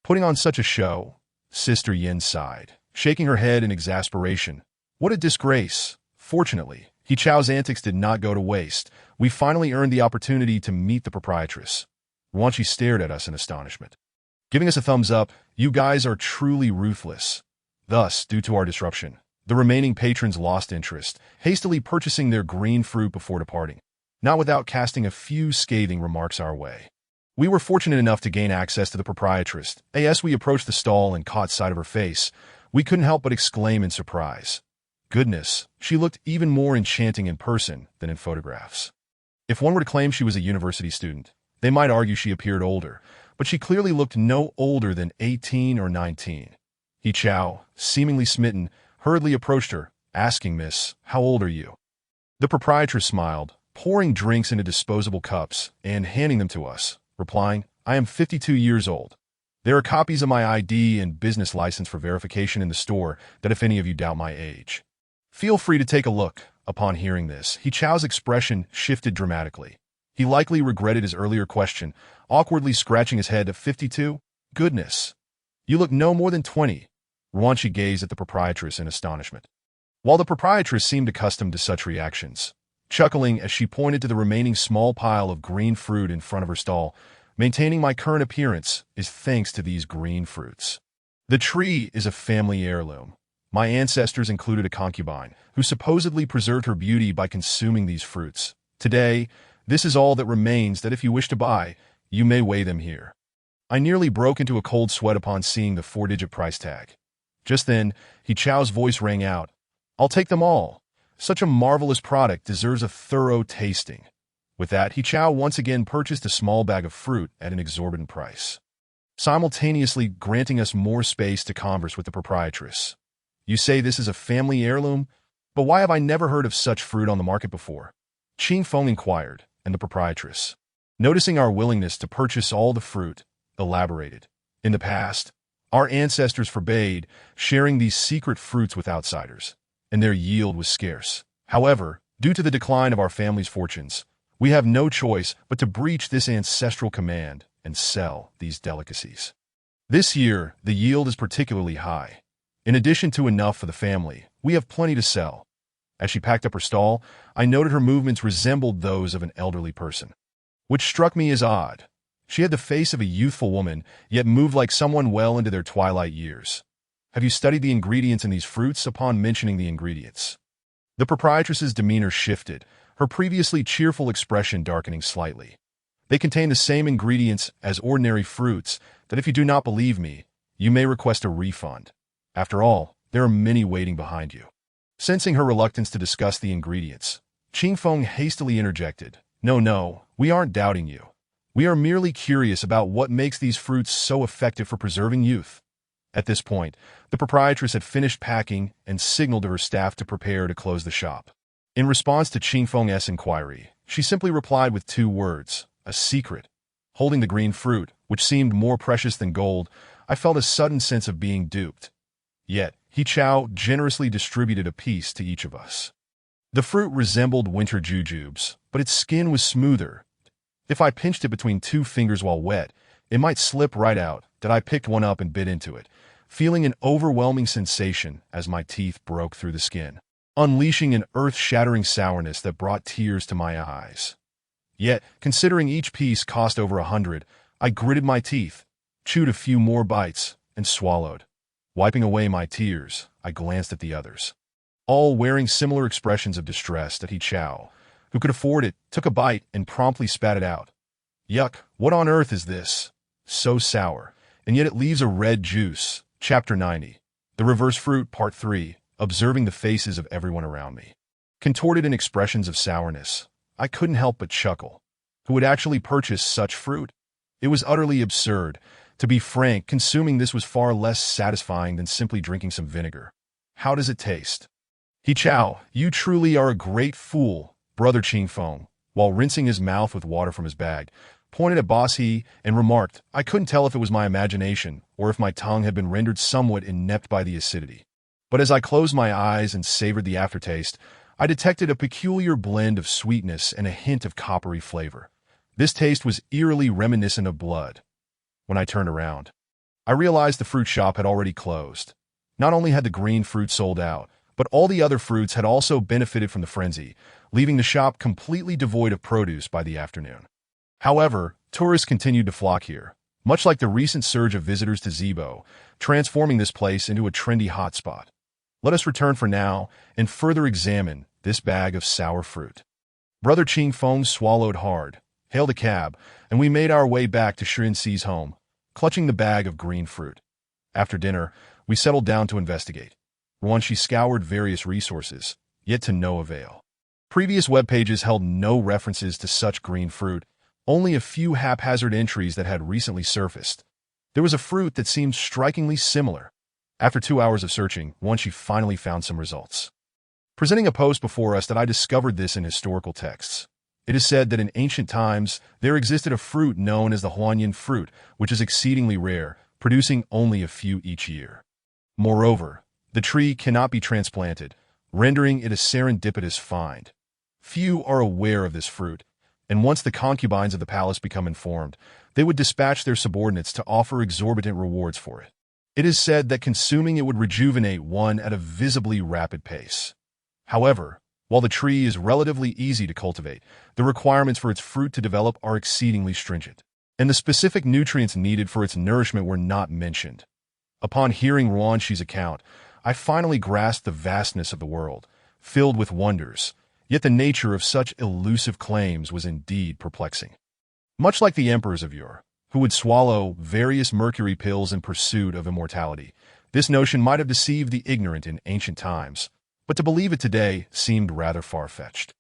Putting on such a show? Sister Yin sighed, shaking her head in exasperation. What a disgrace. Fortunately, He Chao's antics did not go to waste. We finally earned the opportunity to meet the proprietress. Wanchi stared at us in astonishment, giving us a thumbs up. You guys are truly ruthless. Thus, due to our disruption, the remaining patrons lost interest, hastily purchasing their green fruit before departing, not without casting a few scathing remarks our way. We were fortunate enough to gain access to the proprietress. As we approached the stall and caught sight of her face, we couldn't help but exclaim in surprise. Goodness, she looked even more enchanting in person than in photographs. If one were to claim she was a university student, they might argue she appeared older, but she clearly looked no older than 18 or 19. He Chao, seemingly smitten, hurriedly approached her, asking, "Miss, how old are you?" The proprietress smiled, pouring drinks into disposable cups and handing them to us, replying, "I am 52 years old. There are copies of my ID and business license for verification in the store that if any of you doubt my age, feel free to take a look." Upon hearing this, He Chao's expression shifted dramatically. He likely regretted his earlier question, awkwardly scratching his head at 52. Goodness, you look no more than 20. Wanchi gazed at the proprietress in astonishment, while the proprietress seemed accustomed to such reactions, chuckling as she pointed to the remaining small pile of green fruit in front of her stall. Maintaining my current appearance is thanks to these green fruits. The tree is a family heirloom. My ancestors included a concubine who supposedly preserved her beauty by consuming these fruits. Today, this is all that remains that if you wish to buy, you may weigh them here. I nearly broke into a cold sweat upon seeing the 4-digit price tag. Just then, He Chao's voice rang out. "I'll take them all. Such a marvelous product deserves a thorough tasting." With that, He Chao once again purchased a small bag of fruit at an exorbitant price, simultaneously granting us more space to converse with the proprietress. "You say this is a family heirloom? But why have I never heard of such fruit on the market before?" Qing Feng inquired, and the proprietress, noticing our willingness to purchase all the fruit, elaborated. "In the past, our ancestors forbade sharing these secret fruits with outsiders, and their yield was scarce. However, due to the decline of our family's fortunes, we have no choice but to breach this ancestral command and sell these delicacies. This year, the yield is particularly high. In addition to enough for the family, we have plenty to sell." As she packed up her stall, I noted her movements resembled those of an elderly person, which struck me as odd. She had the face of a youthful woman, yet moved like someone well into their twilight years. "Have you studied the ingredients in these fruits?" Upon mentioning the ingredients, the proprietress's demeanor shifted, her previously cheerful expression darkening slightly. "They contain the same ingredients as ordinary fruits, that if you do not believe me, you may request a refund. After all, there are many waiting behind you." Sensing her reluctance to discuss the ingredients, Qing Feng hastily interjected, No, we aren't doubting you. We are merely curious about what makes these fruits so effective for preserving youth." At this point, the proprietress had finished packing and signaled to her staff to prepare to close the shop. In response to Qing Feng's inquiry, she simply replied with 2 words, "A secret." Holding the green fruit, which seemed more precious than gold, I felt a sudden sense of being duped. Yet, He Chao generously distributed a piece to each of us. The fruit resembled winter jujubes, but its skin was smoother. If I pinched it between 2 fingers while wet, it might slip right out. That I picked one up and bit into it, feeling an overwhelming sensation as my teeth broke through the skin, unleashing an earth-shattering sourness that brought tears to my eyes. Yet, considering each piece cost over 100, I gritted my teeth, chewed a few more bites, and swallowed. Wiping away my tears, I glanced at the others, all wearing similar expressions of distress. That He Chao, who could afford it, took a bite and promptly spat it out. "Yuck, what on earth is this? So sour, and yet it leaves a red juice." Chapter 90. The Reverse Fruit, Part 3. Observing the faces of everyone around me, contorted in expressions of sourness, I couldn't help but chuckle. Who would actually purchase such fruit? It was utterly absurd. To be frank, consuming this was far less satisfying than simply drinking some vinegar. "How does it taste?" "He Chao, you truly are a great fool," Brother Qing Feng, while rinsing his mouth with water from his bag, pointed at Boss He, and remarked, I couldn't tell if it was my imagination or if my tongue had been rendered somewhat inept by the acidity. But as I closed my eyes and savored the aftertaste, I detected a peculiar blend of sweetness and a hint of coppery flavor. This taste was eerily reminiscent of blood. When I turned around, I realized the fruit shop had already closed. Not only had the green fruit sold out, but all the other fruits had also benefited from the frenzy, leaving the shop completely devoid of produce by the afternoon. However, tourists continued to flock here, much like the recent surge of visitors to Zibo, transforming this place into a trendy hotspot. Let us return for now and further examine this bag of sour fruit. Brother Ching Feng swallowed hard, hailed a cab, and we made our way back to Shirin Si's home, clutching the bag of green fruit. After dinner, we settled down to investigate. Ruanxi scoured various resources, yet to no avail. Previous web pages held no references to such green fruit, only a few haphazard entries that had recently surfaced. There was a fruit that seemed strikingly similar. After 2 hours of searching, Ruanxi finally found some results. Presenting a post before us that I discovered this in historical texts. It is said that in ancient times, there existed a fruit known as the Huanyan fruit, which is exceedingly rare, producing only a few each year. Moreover, the tree cannot be transplanted, rendering it a serendipitous find. Few are aware of this fruit, and once the concubines of the palace become informed, they would dispatch their subordinates to offer exorbitant rewards for it. It is said that consuming it would rejuvenate one at a visibly rapid pace. However, while the tree is relatively easy to cultivate, the requirements for its fruit to develop are exceedingly stringent, and the specific nutrients needed for its nourishment were not mentioned. Upon hearing Ruanxi's account, I finally grasped the vastness of the world, filled with wonders, yet the nature of such elusive claims was indeed perplexing. Much like the emperors of yore, who would swallow various mercury pills in pursuit of immortality, this notion might have deceived the ignorant in ancient times, but to believe it today seemed rather far-fetched.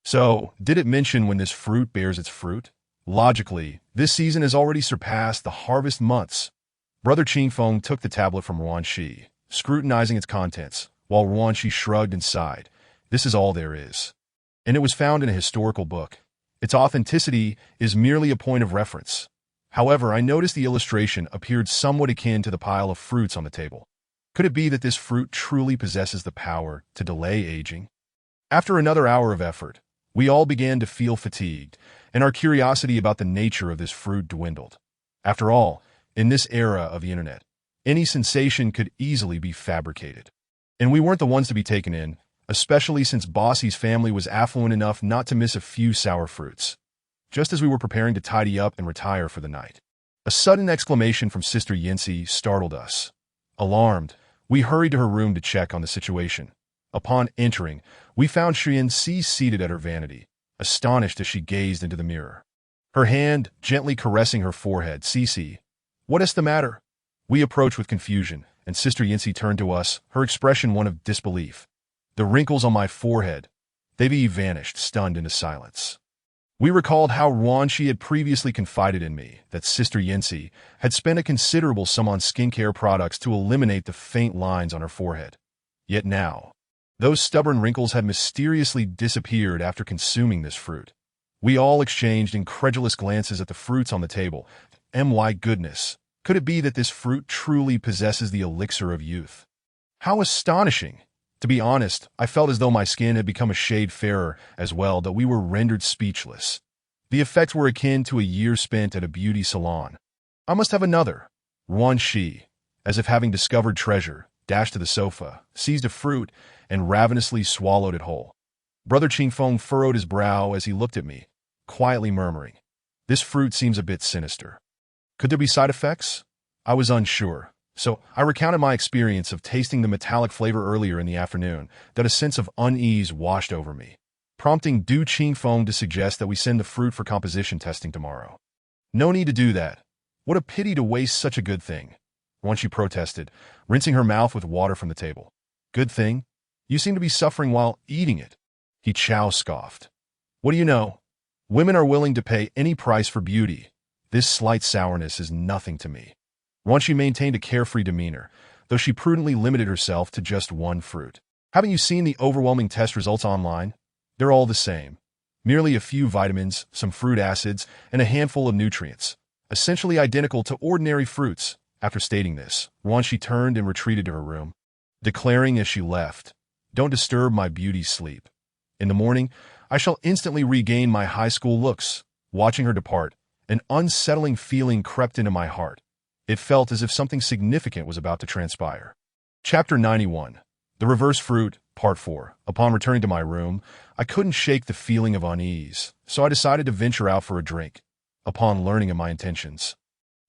So, did it mention when this fruit bears its fruit? Logically, this season has already surpassed the harvest months. Brother Ching Feng took the tablet from Ruanxi, scrutinizing its contents, while Ruanxi shrugged and sighed. This is all there is. And it was found in a historical book. Its authenticity is merely a point of reference. However, I noticed the illustration appeared somewhat akin to the pile of fruits on the table. Could it be that this fruit truly possesses the power to delay aging? After another hour of effort, we all began to feel fatigued, and our curiosity about the nature of this fruit dwindled. After all, in this era of the internet, any sensation could easily be fabricated. And we weren't the ones to be taken in, especially since Bossy's family was affluent enough not to miss a few sour fruits. Just as we were preparing to tidy up and retire for the night, a sudden exclamation from Sister Yancy startled us. Alarmed, we hurried to her room to check on the situation. Upon entering, we found Shirin Si seated at her vanity, astonished as she gazed into the mirror. Her hand gently caressing her forehead. Cece, what is the matter? We approached with confusion, and Sister Yancy turned to us, her expression one of disbelief. The wrinkles on my forehead, they vanished, stunned into silence. We recalled how Ruanxi had previously confided in me that Sister Yancy had spent a considerable sum on skincare products to eliminate the faint lines on her forehead. Yet now, those stubborn wrinkles had mysteriously disappeared after consuming this fruit. We all exchanged incredulous glances at the fruits on the table. My goodness, could it be that this fruit truly possesses the elixir of youth? How astonishing! To be honest, I felt as though my skin had become a shade fairer as well, though we were rendered speechless. The effects were akin to a year spent at a beauty salon. I must have another. Ruanxi, as if having discovered treasure, dashed to the sofa, seized a fruit, and ravenously swallowed it whole. Brother Ching Feng furrowed his brow as he looked at me, quietly murmuring, "This fruit seems a bit sinister. Could there be side effects?" I was unsure. So I recounted my experience of tasting the metallic flavor earlier in the afternoon, that a sense of unease washed over me, prompting Du Qingfeng to suggest that we send the fruit for composition testing tomorrow. No need to do that. What a pity to waste such a good thing. Once she protested, rinsing her mouth with water from the table. Good thing? You seem to be suffering while eating it. He Chow scoffed. What do you know? Women are willing to pay any price for beauty. This slight sourness is nothing to me. Once she maintained a carefree demeanor, though she prudently limited herself to just one fruit. Haven't you seen the overwhelming test results online? They're all the same. Merely a few vitamins, some fruit acids, and a handful of nutrients, essentially identical to ordinary fruits. After stating this, Wanshi turned and retreated to her room, declaring as she left, "Don't disturb my beauty's sleep. In the morning, I shall instantly regain my high school looks." Watching her depart, an unsettling feeling crept into my heart. It felt as if something significant was about to transpire. Chapter 91. The Reverse Fruit, Part 4. Upon returning to my room, I couldn't shake the feeling of unease, so I decided to venture out for a drink. Upon learning of my intentions,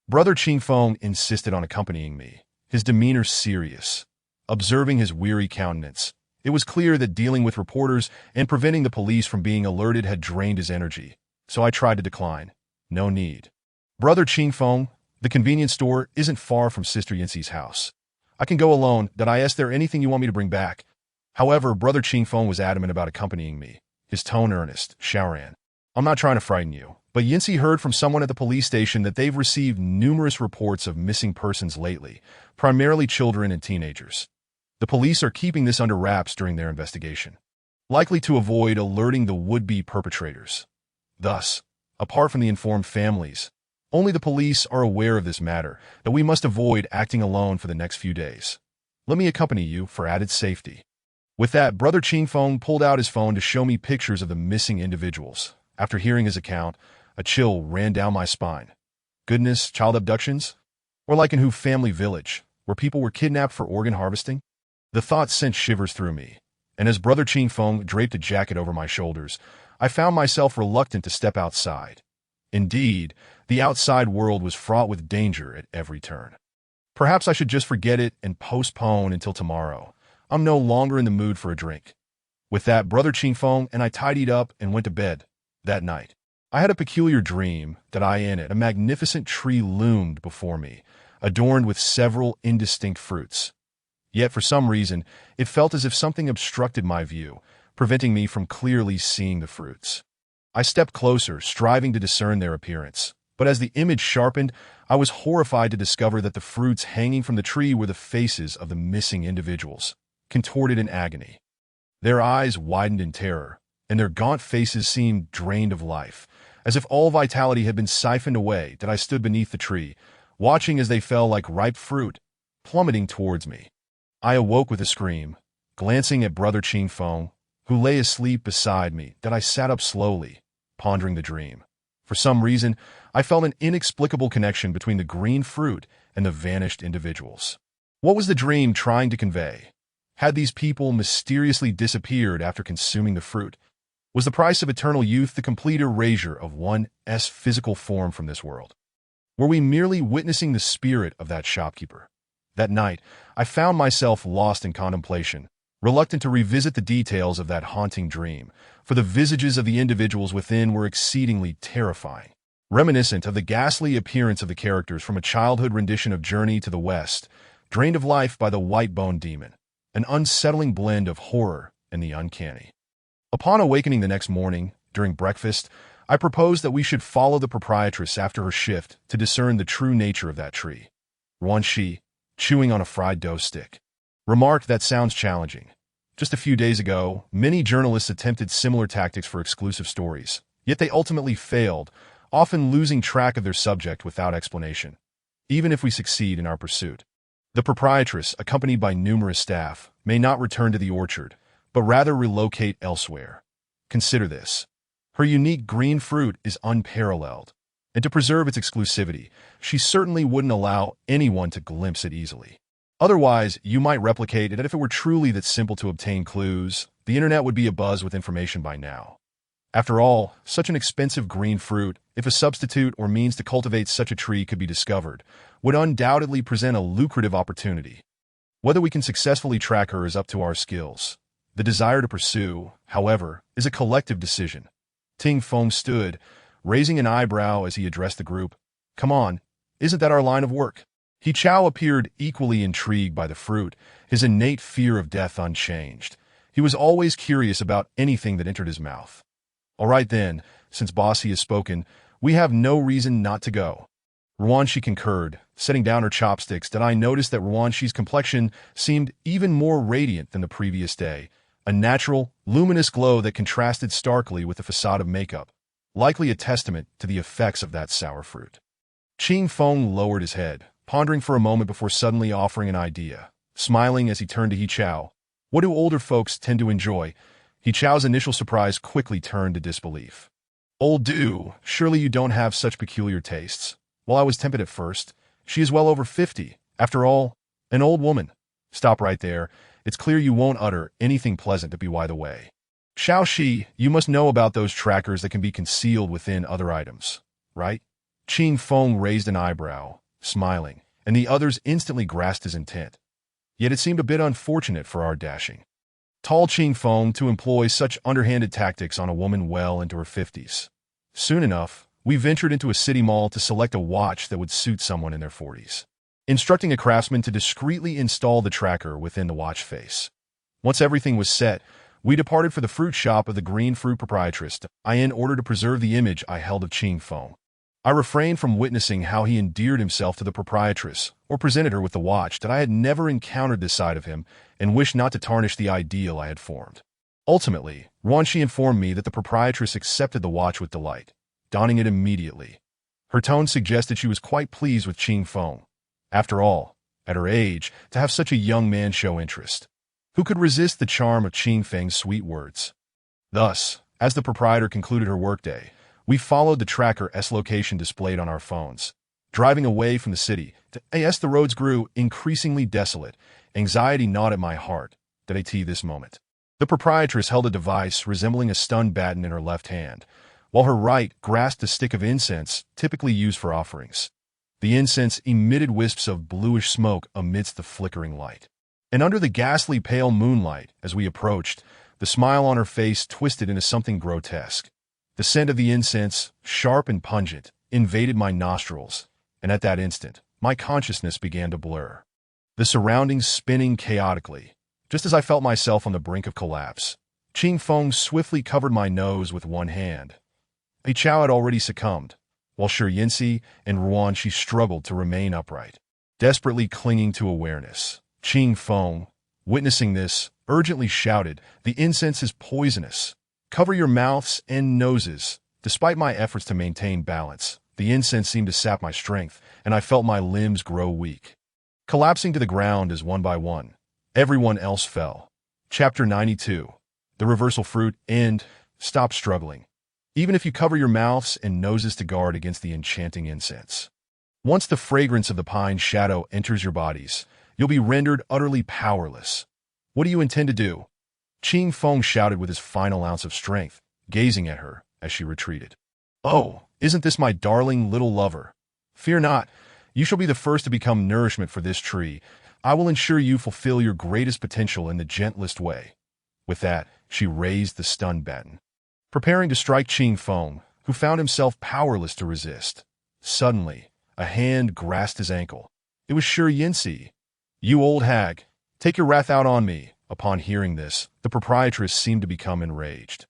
Brother Qingfeng insisted on accompanying me, his demeanor serious. Observing his weary countenance, it was clear that dealing with reporters and preventing the police from being alerted had drained his energy, so I tried to decline. No need. Brother Qingfeng, the convenience store isn't far from Sister Yanxi's house. I can go alone. Did I ask there anything you want me to bring back? However, Brother Qingfeng was adamant about accompanying me, his tone earnest. Shaoran, I'm not trying to frighten you, but Yanxi heard from someone at the police station that they've received numerous reports of missing persons lately, primarily children and teenagers. The police are keeping this under wraps during their investigation, likely to avoid alerting the would-be perpetrators. Thus, apart from the informed families, only the police are aware of this matter, that we must avoid acting alone for the next few days. Let me accompany you for added safety. With that, Brother Qingfeng pulled out his phone to show me pictures of the missing individuals. After hearing his account, a chill ran down my spine. Goodness, child abductions? Or like in Hu Family Village, where people were kidnapped for organ harvesting? The thought sent shivers through me, and as Brother Qingfeng draped a jacket over my shoulders, I found myself reluctant to step outside. Indeed, the outside world was fraught with danger at every turn. Perhaps I should just forget it and postpone until tomorrow. I'm no longer in the mood for a drink. With that, Brother Qingfeng and I tidied up and went to bed. That night, I had a peculiar dream that a magnificent tree loomed before me, adorned with several indistinct fruits. Yet for some reason, it felt as if something obstructed my view, preventing me from clearly seeing the fruits. I stepped closer, striving to discern their appearance, but as the image sharpened, I was horrified to discover that the fruits hanging from the tree were the faces of the missing individuals, contorted in agony. Their eyes widened in terror, and their gaunt faces seemed drained of life, as if all vitality had been siphoned away. That I stood beneath the tree, watching as they fell like ripe fruit, plummeting towards me. I awoke with a scream, glancing at Brother Qingfeng, who lay asleep beside me. That I sat up slowly, pondering the dream. For some reason, I felt an inexplicable connection between the green fruit and the vanished individuals. What was the dream trying to convey? Had these people mysteriously disappeared after consuming the fruit? Was the price of eternal youth the complete erasure of one's physical form from this world? Were we merely witnessing the spirit of that shopkeeper? That night, I found myself lost in contemplation, reluctant to revisit the details of that haunting dream, for the visages of the individuals within were exceedingly terrifying, reminiscent of the ghastly appearance of the characters from a childhood rendition of Journey to the West, drained of life by the white-boned demon, an unsettling blend of horror and the uncanny. Upon awakening the next morning, during breakfast, I proposed that we should follow the proprietress after her shift to discern the true nature of that tree. Wanshi, chewing on a fried dough stick, remarked, "That sounds challenging. Just a few days ago, many journalists attempted similar tactics for exclusive stories, yet they ultimately failed, often losing track of their subject without explanation. Even if we succeed in our pursuit, the proprietress, accompanied by numerous staff, may not return to the orchard, but rather relocate elsewhere. Consider this. Her unique green fruit is unparalleled, and to preserve its exclusivity, she certainly wouldn't allow anyone to glimpse it easily. Otherwise, you might replicate it, and if it were truly that simple to obtain clues, the internet would be abuzz with information by now. After all, such an expensive green fruit, if a substitute or means to cultivate such a tree could be discovered, would undoubtedly present a lucrative opportunity. Whether we can successfully track her is up to our skills. The desire to pursue, however, is a collective decision." Ting Feng stood, raising an eyebrow as he addressed the group. "Come on, isn't that our line of work?" He Chao appeared equally intrigued by the fruit, his innate fear of death unchanged. He was always curious about anything that entered his mouth. "All right then, since Bossy has spoken, we have no reason not to go." Ruanshi concurred, setting down her chopsticks. That I noticed that Ruanshi's complexion seemed even more radiant than the previous day, a natural, luminous glow that contrasted starkly with the facade of makeup, likely a testament to the effects of that sour fruit. Ching Feng lowered his head, pondering for a moment before suddenly offering an idea. Smiling as he turned to He Chao. What do older folks tend to enjoy? He Chao's initial surprise quickly turned to disbelief. Old do, surely you don't have such peculiar tastes. While I was tempted at first, she is well over 50. After all, an old woman. Stop right there. It's clear you won't utter anything pleasant to be by the way. Xiao Shi, you must know about those trackers that can be concealed within other items, right? Ching Feng raised an eyebrow, smiling, and the others instantly grasped his intent. Yet it seemed a bit unfortunate for our dashing tall Ching Feng to employ such underhanded tactics on a woman well into her 50s. Soon enough, we ventured into a city mall to select a watch that would suit someone in their 40s, instructing a craftsman to discreetly install the tracker within the watch face. Once everything was set, we departed for the fruit shop of the green fruit proprietress, in order to preserve the image I held of Ching Feng. I refrained from witnessing how he endeared himself to the proprietress, or presented her with the watch that I had never encountered this side of him, and wished not to tarnish the ideal I had formed. Ultimately, Ruanxi informed me that the proprietress accepted the watch with delight, donning it immediately. Her tone suggested she was quite pleased with Ching Feng. After all, at her age, to have such a young man show interest. Who could resist the charm of Ching Feng's sweet words? Thus, as the proprietor concluded her workday, we followed the tracker's location displayed on our phones. Driving away from the city, as the roads grew increasingly desolate, anxiety gnawed at my heart. Did I tee this moment? The proprietress held a device resembling a stun baton in her left hand, while her right grasped a stick of incense typically used for offerings. The incense emitted wisps of bluish smoke amidst the flickering light. And under the ghastly pale moonlight, as we approached, the smile on her face twisted into something grotesque. The scent of the incense, sharp and pungent, invaded my nostrils, and at that instant, my consciousness began to blur. The surroundings spinning chaotically, just as I felt myself on the brink of collapse. Ching Feng swiftly covered my nose with one hand. He Chao had already succumbed, while Shi Yinsi and Ruanxi struggled to remain upright, desperately clinging to awareness. Ching Feng, witnessing this, urgently shouted, "The incense is poisonous. Cover your mouths and noses." Despite my efforts to maintain balance, the incense seemed to sap my strength, and I felt my limbs grow weak. Collapsing to the ground as one by one, everyone else fell. Chapter 92. The Reversal Fruit. End. Stop struggling. Even if you cover your mouths and noses to guard against the enchanting incense. Once the fragrance of the pine shadow enters your bodies, you'll be rendered utterly powerless. What do you intend to do? Ching Feng shouted with his final ounce of strength, gazing at her as she retreated. Oh, isn't this my darling little lover? Fear not, you shall be the first to become nourishment for this tree. I will ensure you fulfill your greatest potential in the gentlest way. With that, she raised the stun baton, preparing to strike Ching Feng, who found himself powerless to resist. Suddenly, a hand grasped his ankle. It was Shi Yinsi. "You old hag, take your wrath out on me." Upon hearing this, the proprietress seemed to become enraged,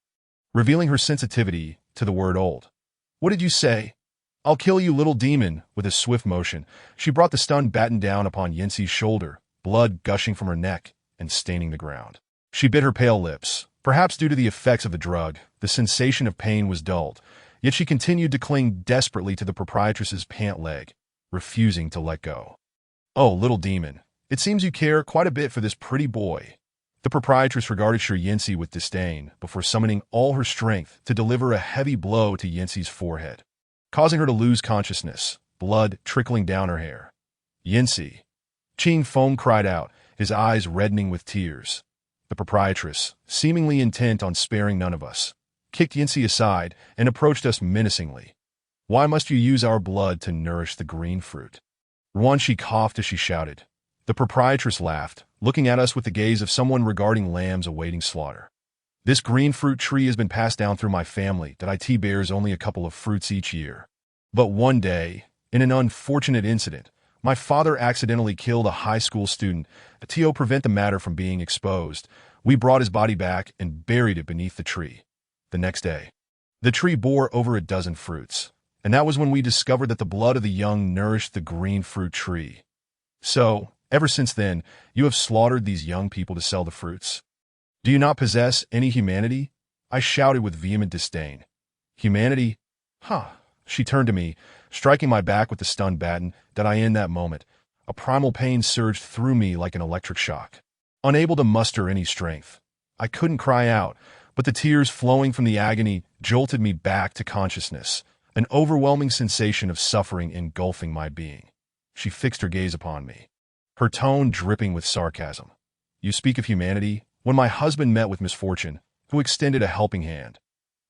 revealing her sensitivity to the word old. "What did you say?" "I'll kill you, little demon." With a swift motion, she brought the stun baton down upon Yinsi's shoulder, blood gushing from her neck and staining the ground. She bit her pale lips. Perhaps due to the effects of the drug, the sensation of pain was dulled, yet she continued to cling desperately to the proprietress's pant leg, refusing to let go. "Oh, little demon, it seems you care quite a bit for this pretty boy." The proprietress regarded Shi Yinsi with disdain before summoning all her strength to deliver a heavy blow to Yinsi's forehead, causing her to lose consciousness, blood trickling down her hair. "Yinsi!" Ching Feng cried out, his eyes reddening with tears. The proprietress, seemingly intent on sparing none of us, kicked Yinsi aside and approached us menacingly. "Why must you use our blood to nourish the green fruit?" Ruanxi coughed as she shouted. The proprietress laughed, looking at us with the gaze of someone regarding lambs awaiting slaughter. "This green fruit tree has been passed down through my family that it bears only a couple of fruits each year. But one day, in an unfortunate incident, my father accidentally killed a high school student. To prevent the matter from being exposed, we brought his body back and buried it beneath the tree. The next day, the tree bore over a dozen fruits, and that was when we discovered that the blood of the young nourished the green fruit tree. So, ever since then, you have slaughtered these young people to sell the fruits?" Do you not possess any humanity? I shouted with vehement disdain. Humanity? Huh. She turned to me, striking my back with the stun baton that I in that moment. A primal pain surged through me like an electric shock. Unable to muster any strength, I couldn't cry out, but the tears flowing from the agony jolted me back to consciousness, an overwhelming sensation of suffering engulfing my being. She fixed her gaze upon me, her tone dripping with sarcasm. You speak of humanity? When my husband met with misfortune, who extended a helping hand?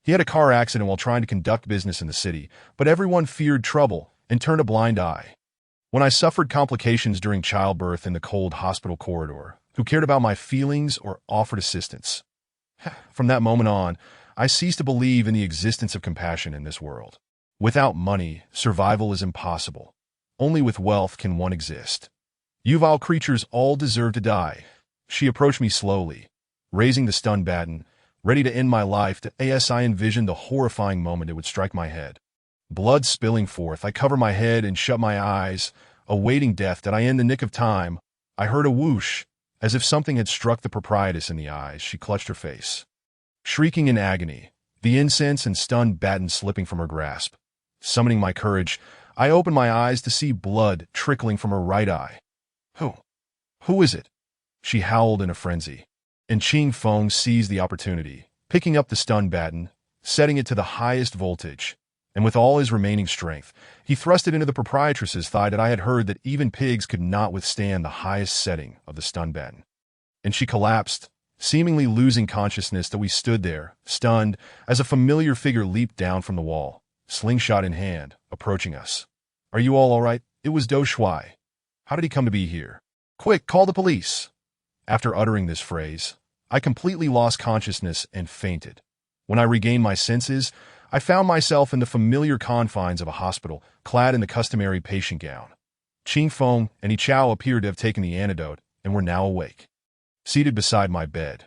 He had a car accident while trying to conduct business in the city, but everyone feared trouble and turned a blind eye. When I suffered complications during childbirth in the cold hospital corridor, who cared about my feelings or offered assistance? From that moment on, I ceased to believe in the existence of compassion in this world. Without money, survival is impossible. Only with wealth can one exist. You vile creatures all deserve to die. She approached me slowly, raising the stun baton, ready to end my life. As I envisioned the horrifying moment it would strike my head. Blood spilling forth, I covered my head and shut my eyes, awaiting death. That I in the nick of time, I heard a whoosh, as if something had struck the proprietress in the eyes. She clutched her face, shrieking in agony, the incense and stun baton slipping from her grasp. Summoning my courage, I opened my eyes to see blood trickling from her right eye. Who is it? She howled in a frenzy. And Ching Feng seized the opportunity, picking up the stun baton, setting it to the highest voltage, and with all his remaining strength, he thrust it into the proprietress's thigh. That I had heard that even pigs could not withstand the highest setting of the stun baton. And she collapsed, seemingly losing consciousness. That we stood there, stunned, as a familiar figure leaped down from the wall, slingshot in hand, approaching us. Are you all right? It was Do Shuai. How did he come to be here? Quick, call the police. After uttering this phrase, I completely lost consciousness and fainted. When I regained my senses, I found myself in the familiar confines of a hospital, clad in the customary patient gown. Ching Feng and Yi Chao appeared to have taken the antidote and were now awake, seated beside my bed.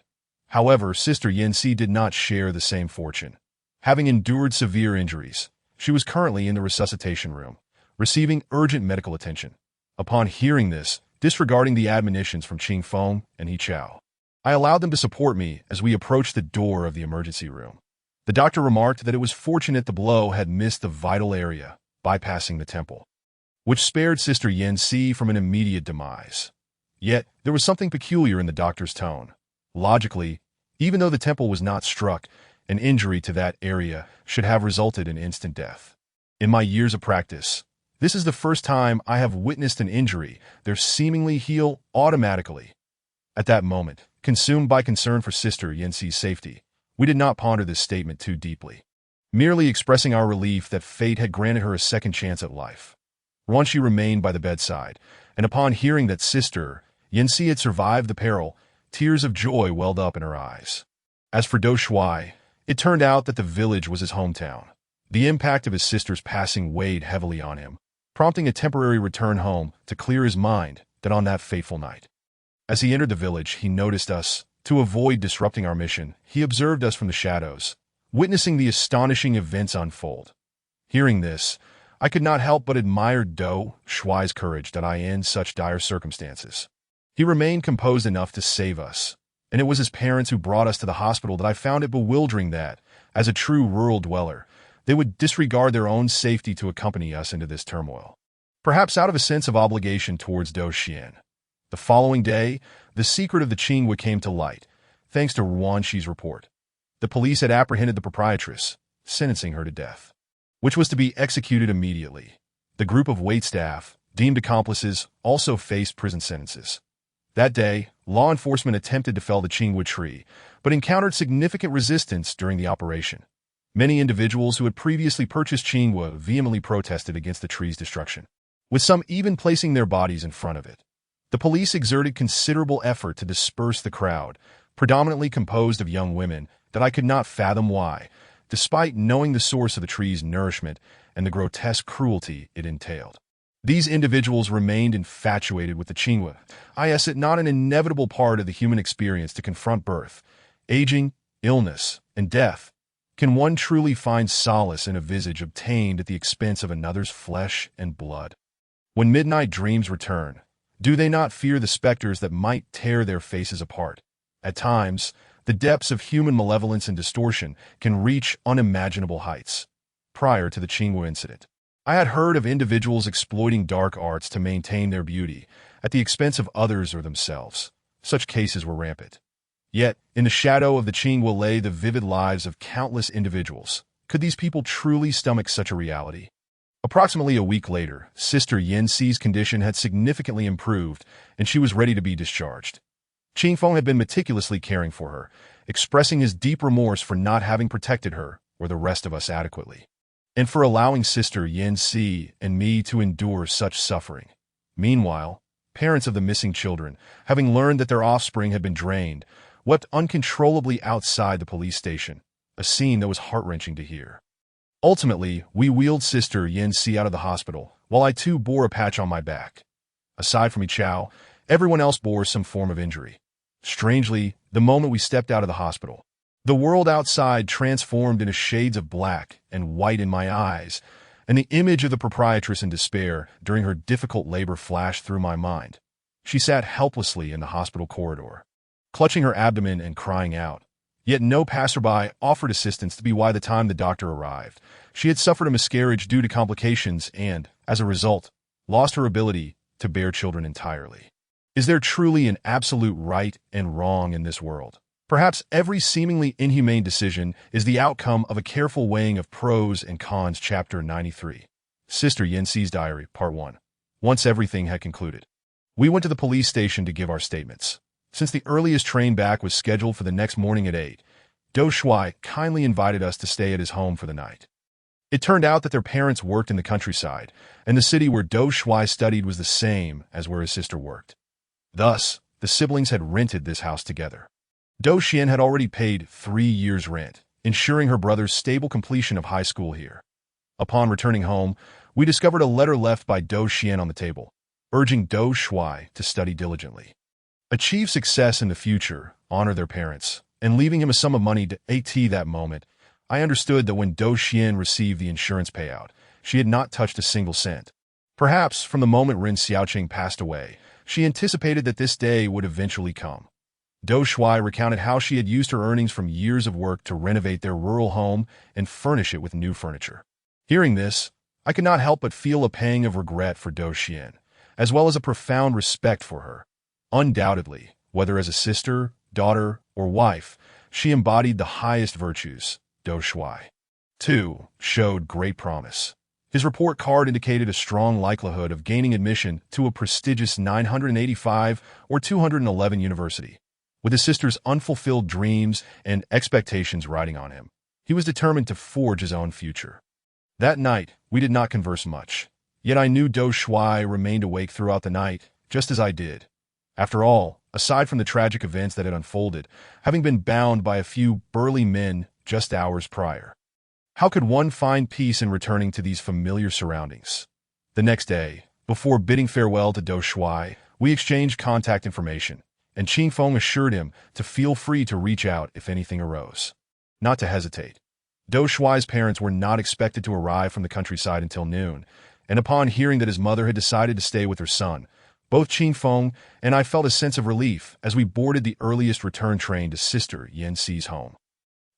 However, Sister Yanxi did not share the same fortune. Having endured severe injuries, she was currently in the resuscitation room, receiving urgent medical attention. Upon hearing this, disregarding the admonitions from Ching Feng and Yi Chao, I allowed them to support me as we approached the door of the emergency room. The doctor remarked that it was fortunate the blow had missed the vital area, bypassing the temple, which spared Sister Yanxi from an immediate demise. Yet, there was something peculiar in the doctor's tone. Logically, even though the temple was not struck, an injury to that area should have resulted in instant death. In my years of practice, this is the first time I have witnessed an injury there seemingly heal automatically. At that moment, consumed by concern for Sister Yanxi's safety, we did not ponder this statement too deeply, merely expressing our relief that fate had granted her a second chance at life. Ronshi remained by the bedside, and upon hearing that Sister Yanxi had survived the peril, tears of joy welled up in her eyes. As for Do Shuai, it turned out that the village was his hometown. The impact of his sister's passing weighed heavily on him, prompting a temporary return home to clear his mind that on that fateful night. As he entered the village, he noticed us. To avoid disrupting our mission, he observed us from the shadows, witnessing the astonishing events unfold. Hearing this, I could not help but admire Do Shuai's courage that I in such dire circumstances. He remained composed enough to save us, and it was his parents who brought us to the hospital. That I found it bewildering that, as a true rural dweller, they would disregard their own safety to accompany us into this turmoil, perhaps out of a sense of obligation towards Do Xian. The following day, the secret of the Qingwu came to light, thanks to Ruanshi's report. The police had apprehended the proprietress, sentencing her to death, which was to be executed immediately. The group of waitstaff, deemed accomplices, also faced prison sentences. That day, law enforcement attempted to fell the Qingwu tree, but encountered significant resistance during the operation. Many individuals who had previously purchased Qingwu vehemently protested against the tree's destruction, with some even placing their bodies in front of it. The police exerted considerable effort to disperse the crowd, predominantly composed of young women, that I could not fathom why, despite knowing the source of the tree's nourishment and the grotesque cruelty it entailed. These individuals remained infatuated with the Qingwu. Is it not an inevitable part of the human experience to confront birth, aging, illness, and death? Can one truly find solace in a visage obtained at the expense of another's flesh and blood? When midnight dreams return, do they not fear the specters that might tear their faces apart? At times, The depths of human malevolence and distortion can reach unimaginable heights. Prior to the Qingwu incident, I had heard of individuals exploiting dark arts to maintain their beauty at the expense of others or themselves. Such cases were rampant. Yet, in the shadow of the Qingwu lay the vivid lives of countless individuals. Could these people truly stomach such a reality? Approximately a week later, Sister Yanxi's condition had significantly improved, and she was ready to be discharged. Qingfeng had been meticulously caring for her, expressing his deep remorse for not having protected her or the rest of us adequately, and for allowing Sister Yanxi and me to endure such suffering. Meanwhile, parents of the missing children, having learned that their offspring had been drained, wept uncontrollably outside the police station, a scene that was heart-wrenching to hear. Ultimately, we wheeled Sister Yanxi out of the hospital, while I too bore a patch on my back. Aside from Yichao, everyone else bore some form of injury. Strangely, the moment we stepped out of the hospital, the world outside transformed into shades of black and white in my eyes, and the image of the proprietress in despair during her difficult labor flashed through my mind. She sat helplessly in the hospital corridor, clutching her abdomen and crying out. Yet no passerby offered assistance. By the time the doctor arrived, she had suffered a miscarriage due to complications and, as a result, lost her ability to bear children entirely. Is there truly an absolute right and wrong in this world? Perhaps every seemingly inhumane decision is the outcome of a careful weighing of pros and cons. Chapter 93. Sister Yanxi's Diary, Part 1. Once everything had concluded, we went to the police station to give our statements. Since the earliest train back was scheduled for the next morning at 8, Do Shuai kindly invited us to stay at his home for the night. It turned out that their parents worked in the countryside, and the city where Do Shuai studied was the same as where his sister worked. Thus, the siblings had rented this house together. Do Xian had already paid 3 years' rent, ensuring her brother's stable completion of high school here. Upon returning home, we discovered a letter left by Do Xian on the table, urging Do Shuai to study diligently, achieve success in the future, honor their parents, and leaving him a sum of money to at that moment. I understood that when Do Xian received the insurance payout, she had not touched a single cent. Perhaps from the moment Ren Xiaoqing passed away, she anticipated that this day would eventually come. Do Shuai recounted how she had used her earnings from years of work to renovate their rural home and furnish it with new furniture. Hearing this, I could not help but feel a pang of regret for Do Xian, as well as a profound respect for her. Undoubtedly, whether as a sister, daughter, or wife, she embodied the highest virtues. Do Shuai, too, showed great promise. His report card indicated a strong likelihood of gaining admission to a prestigious 985 or 211 university. With his sister's unfulfilled dreams and expectations riding on him, he was determined to forge his own future. That night, we did not converse much, yet I knew Do Shuai remained awake throughout the night, just as I did. After all, aside from the tragic events that had unfolded, having been bound by a few burly men just hours prior, how could one find peace in returning to these familiar surroundings? The next day, before bidding farewell to Do Shuai, we exchanged contact information, and Qingfeng assured him to feel free to reach out if anything arose. Not to hesitate. Do Shuai's parents were not expected to arrive from the countryside until noon, and upon hearing that his mother had decided to stay with her son, both Qingfeng and I felt a sense of relief as we boarded the earliest return train to Sister Yanxi's home.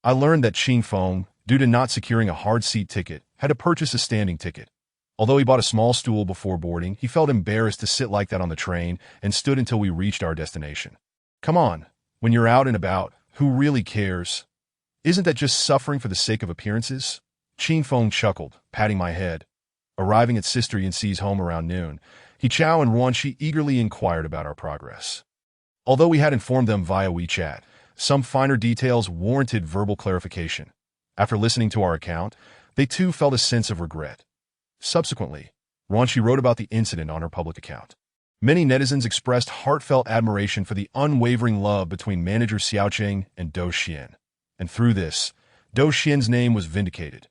I learned that Qingfeng, due to not securing a hard seat ticket, had to purchase a standing ticket. Although he bought a small stool before boarding, he felt embarrassed to sit like that on the train and stood until we reached our destination. Come on, when you're out and about, who really cares? Isn't that just suffering for the sake of appearances? Qingfeng chuckled, patting my head. Arriving at Sister Yanxi's home around noon, Yichao and Ruanxi eagerly inquired about our progress. Although we had informed them via WeChat, some finer details warranted verbal clarification. After listening to our account, they too felt a sense of regret. Subsequently, Ruanxi wrote about the incident on her public account. Many netizens expressed heartfelt admiration for the unwavering love between manager Xiaoqing and Do Xian. And through this, Do Xian's name was vindicated.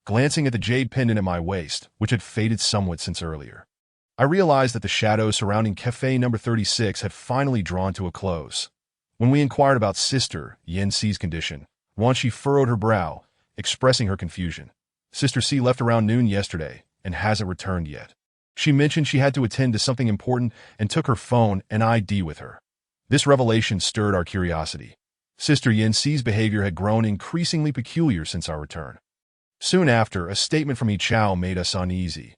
Glancing at the jade pendant at my waist, which had faded somewhat since earlier, I realized that the shadows surrounding Café number 36 had finally drawn to a close. When we inquired about Sister Yanxi's condition, Ruanxi furrowed her brow, expressing her confusion. Sister C left around noon yesterday and hasn't returned yet. She mentioned she had to attend to something important and took her phone and ID with her. This revelation stirred our curiosity. Sister Yin-Si's behavior had grown increasingly peculiar since our return. Soon after, a statement from Yi Chao made us uneasy.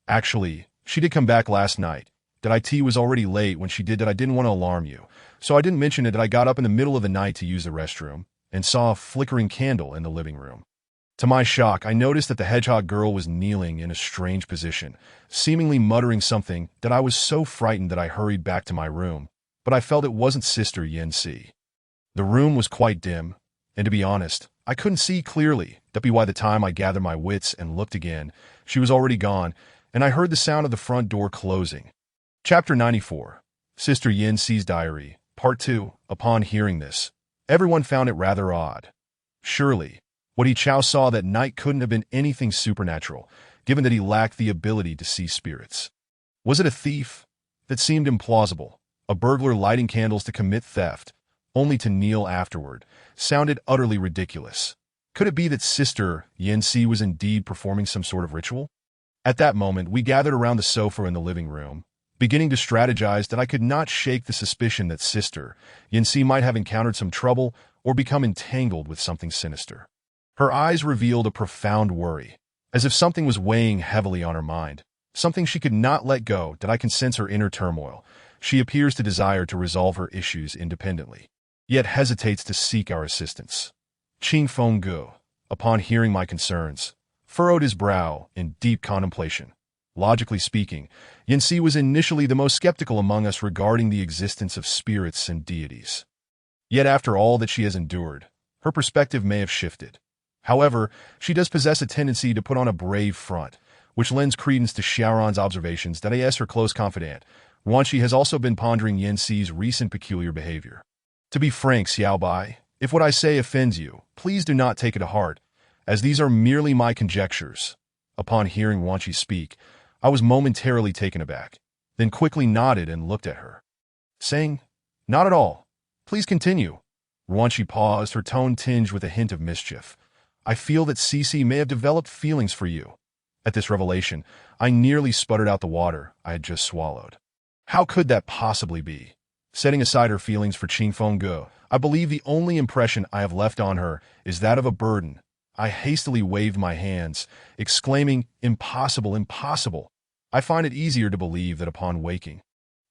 Actually, she did come back last night. That it was already late when she did that. I didn't want to alarm you, so I didn't mention it that I got up in the middle of the night to use the restroom and saw a flickering candle in the living room. To my shock, I noticed that the hedgehog girl was kneeling in a strange position, seemingly muttering something that I was so frightened that I hurried back to my room, but I felt it wasn't Sister Yin-Si. The room was quite dim, and to be honest, I couldn't see clearly. By the time I gathered my wits and looked again, she was already gone, and I heard the sound of the front door closing. Chapter 94. Sister Yin-Si's Diary, Part 2. Upon hearing this, everyone found it rather odd. Surely, what Yi Chao saw that night couldn't have been anything supernatural, given that he lacked the ability to see spirits. Was it a thief? That seemed implausible. A burglar lighting candles to commit theft, only to kneel afterward, sounded utterly ridiculous. Could it be that Sister Yin-Si was indeed performing some sort of ritual? At that moment, we gathered around the sofa in the living room, beginning to strategize that I could not shake the suspicion that Sister Yin-Si might have encountered some trouble or become entangled with something sinister. Her eyes revealed a profound worry, as if something was weighing heavily on her mind, something she could not let go. That I can sense her inner turmoil. She appears to desire to resolve her issues independently, yet hesitates to seek our assistance. Qing Fenggu, upon hearing my concerns, furrowed his brow in deep contemplation. Logically speaking, Yin-Si was initially the most skeptical among us regarding the existence of spirits and deities. Yet after all that she has endured, her perspective may have shifted. However, she does possess a tendency to put on a brave front, which lends credence to Xiaoran's observations that as her close confidant, Wanqi has also been pondering Yin-Si's recent peculiar behavior. To be frank, Xiaobai, if what I say offends you, please do not take it to heart, as these are merely my conjectures. Upon hearing Wanqi speak, I was momentarily taken aback, then quickly nodded and looked at her, saying, "Not at all. Please continue." Wanqi paused, her tone tinged with a hint of mischief. "I feel that Cece may have developed feelings for you." At this revelation, I nearly sputtered out the water I had just swallowed. How could that possibly be? Setting aside her feelings for Qing Fenggu, I believe the only impression I have left on her is that of a burden. I hastily waved my hands, exclaiming, "Impossible, impossible." I find it easier to believe that upon waking,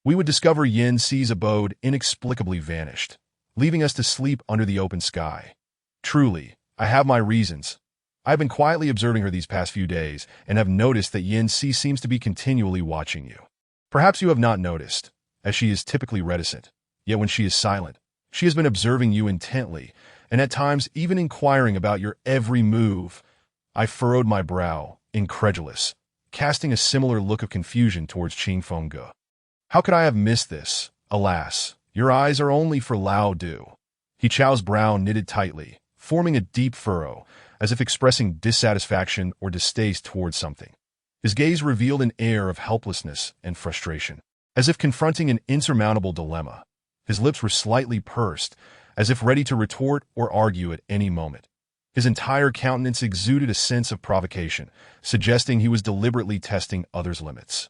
we would discover Yin-Si's abode inexplicably vanished, leaving us to sleep under the open sky. Truly, I have my reasons. I have been quietly observing her these past few days and have noticed that Yin-Si seems to be continually watching you. Perhaps you have not noticed, as she is typically reticent, yet when she is silent, she has been observing you intently, and at times even inquiring about your every move. I furrowed my brow, incredulous, casting a similar look of confusion towards Qing Fenggu. How could I have missed this? Alas, your eyes are only for Lao Du. He Chao's brow knitted tightly, forming a deep furrow, as if expressing dissatisfaction or distaste towards something. His gaze revealed an air of helplessness and frustration, as if confronting an insurmountable dilemma. His lips were slightly pursed, as if ready to retort or argue at any moment. His entire countenance exuded a sense of provocation, suggesting he was deliberately testing others' limits.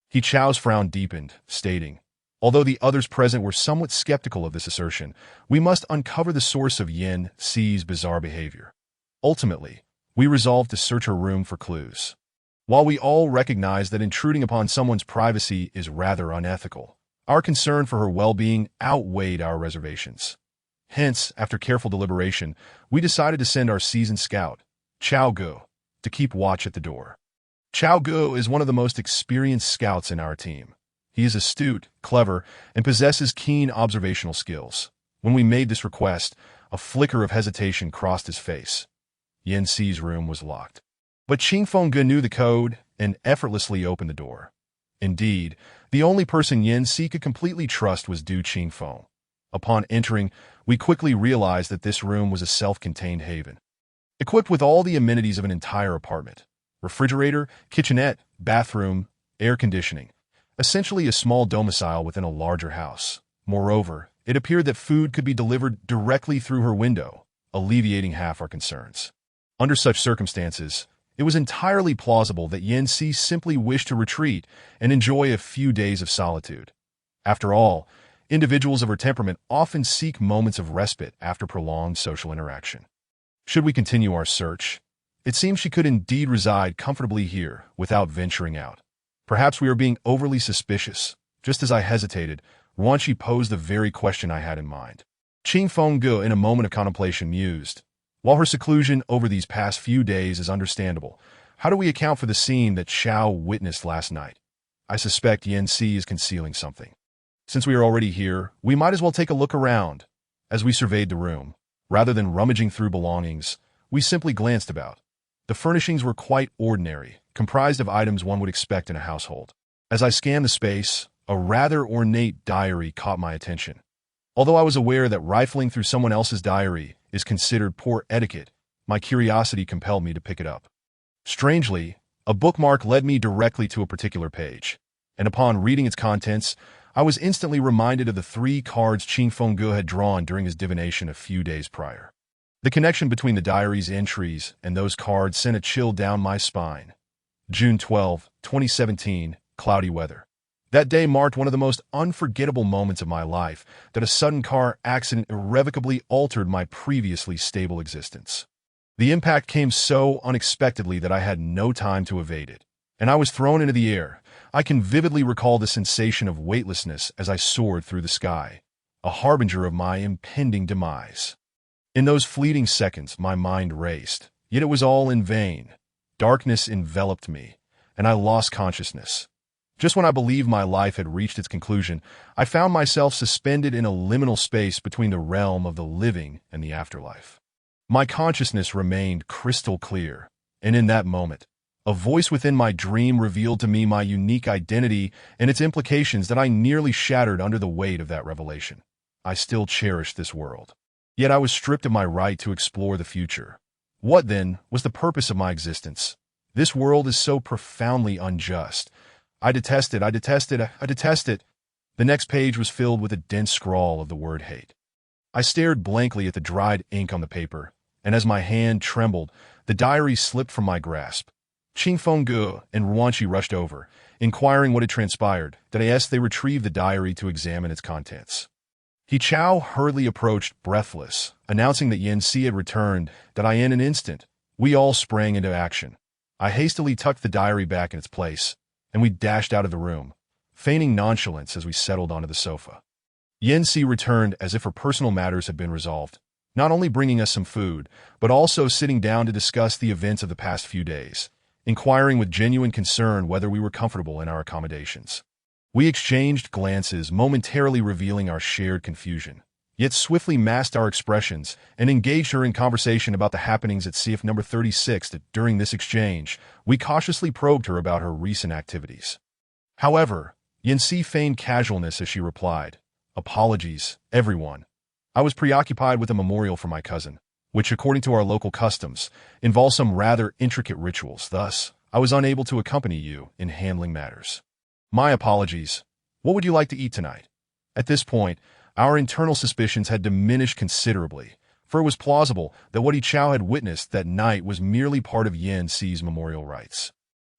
He Chao's frown deepened, stating, "Although the others present were somewhat skeptical of this assertion, we must uncover the source of Yin-Si's bizarre behavior." Ultimately, we resolved to search her room for clues. While we all recognize that intruding upon someone's privacy is rather unethical, our concern for her well-being outweighed our reservations. Hence, after careful deliberation, we decided to send our seasoned scout, Chao Gu, to keep watch at the door. Chao Gu is one of the most experienced scouts in our team. He is astute, clever, and possesses keen observational skills. When we made this request, a flicker of hesitation crossed his face. Yin-Si's room was locked. But Qing Fenggu knew the code and effortlessly opened the door. Indeed, the only person Yin-Si could completely trust was Du Qingfeng. Upon entering, we quickly realized that this room was a self-contained haven, equipped with all the amenities of an entire apartment: refrigerator, kitchenette, bathroom, air conditioning, essentially a small domicile within a larger house. Moreover, it appeared that food could be delivered directly through her window, alleviating half our concerns. Under such circumstances, it was entirely plausible that Yin-Si simply wished to retreat and enjoy a few days of solitude. After all, individuals of her temperament often seek moments of respite after prolonged social interaction. Should we continue our search? It seems she could indeed reside comfortably here without venturing out. Perhaps we are being overly suspicious. Just as I hesitated, Wanshi posed the very question I had in mind. Qing Fengge, in a moment of contemplation, mused, "While her seclusion over these past few days is understandable, how do we account for the scene that Xiao witnessed last night? I suspect Yan Si is concealing something. Since we are already here, we might as well take a look around." As we surveyed the room, rather than rummaging through belongings, we simply glanced about. The furnishings were quite ordinary, comprised of items one would expect in a household. As I scanned the space, a rather ornate diary caught my attention. Although I was aware that rifling through someone else's diary is considered poor etiquette, my curiosity compelled me to pick it up. Strangely, a bookmark led me directly to a particular page, and upon reading its contents, I was instantly reminded of the 3 cards Qing Fengge had drawn during his divination a few days prior. The connection between the diary's entries and those cards sent a chill down my spine. June 12, 2017, cloudy weather. That day marked one of the most unforgettable moments of my life, that a sudden car accident irrevocably altered my previously stable existence. The impact came so unexpectedly that I had no time to evade it, and I was thrown into the air. I can vividly recall the sensation of weightlessness as I soared through the sky, a harbinger of my impending demise. In those fleeting seconds, my mind raced, yet it was all in vain. Darkness enveloped me, and I lost consciousness. Just when I believed my life had reached its conclusion, I found myself suspended in a liminal space between the realm of the living and the afterlife. My consciousness remained crystal clear, and in that moment, a voice within my dream revealed to me my unique identity and its implications that I nearly shattered under the weight of that revelation. I still cherished this world. Yet I was stripped of my right to explore the future. What, then, was the purpose of my existence? This world is so profoundly unjust. I detest it. The next page was filled with a dense scrawl of the word hate. I stared blankly at the dried ink on the paper, and as my hand trembled, the diary slipped from my grasp. Qing Fengge and Ruanqi rushed over, inquiring what had transpired. They retrieved the diary to examine its contents. He Chao hurriedly approached, breathless, announcing that Yan Si had returned. In an instant, we all sprang into action. I hastily tucked the diary back in its place, and we dashed out of the room, feigning nonchalance as we settled onto the sofa. Yan Si returned as if her personal matters had been resolved, not only bringing us some food, but also sitting down to discuss the events of the past few days, inquiring with genuine concern whether we were comfortable in our accommodations. We exchanged glances, momentarily revealing our shared confusion, yet swiftly masked our expressions and engaged her in conversation about the happenings at CF number 36. During this exchange, we cautiously probed her about her recent activities. However, Yan Si feigned casualness as she replied, "Apologies, everyone. I was preoccupied with a memorial for my cousin, which, according to our local customs, involves some rather intricate rituals. Thus, I was unable to accompany you in handling matters. My apologies. What would you like to eat tonight?" At this point, our internal suspicions had diminished considerably, for it was plausible that what He Chao had witnessed that night was merely part of Yan Si's memorial rites.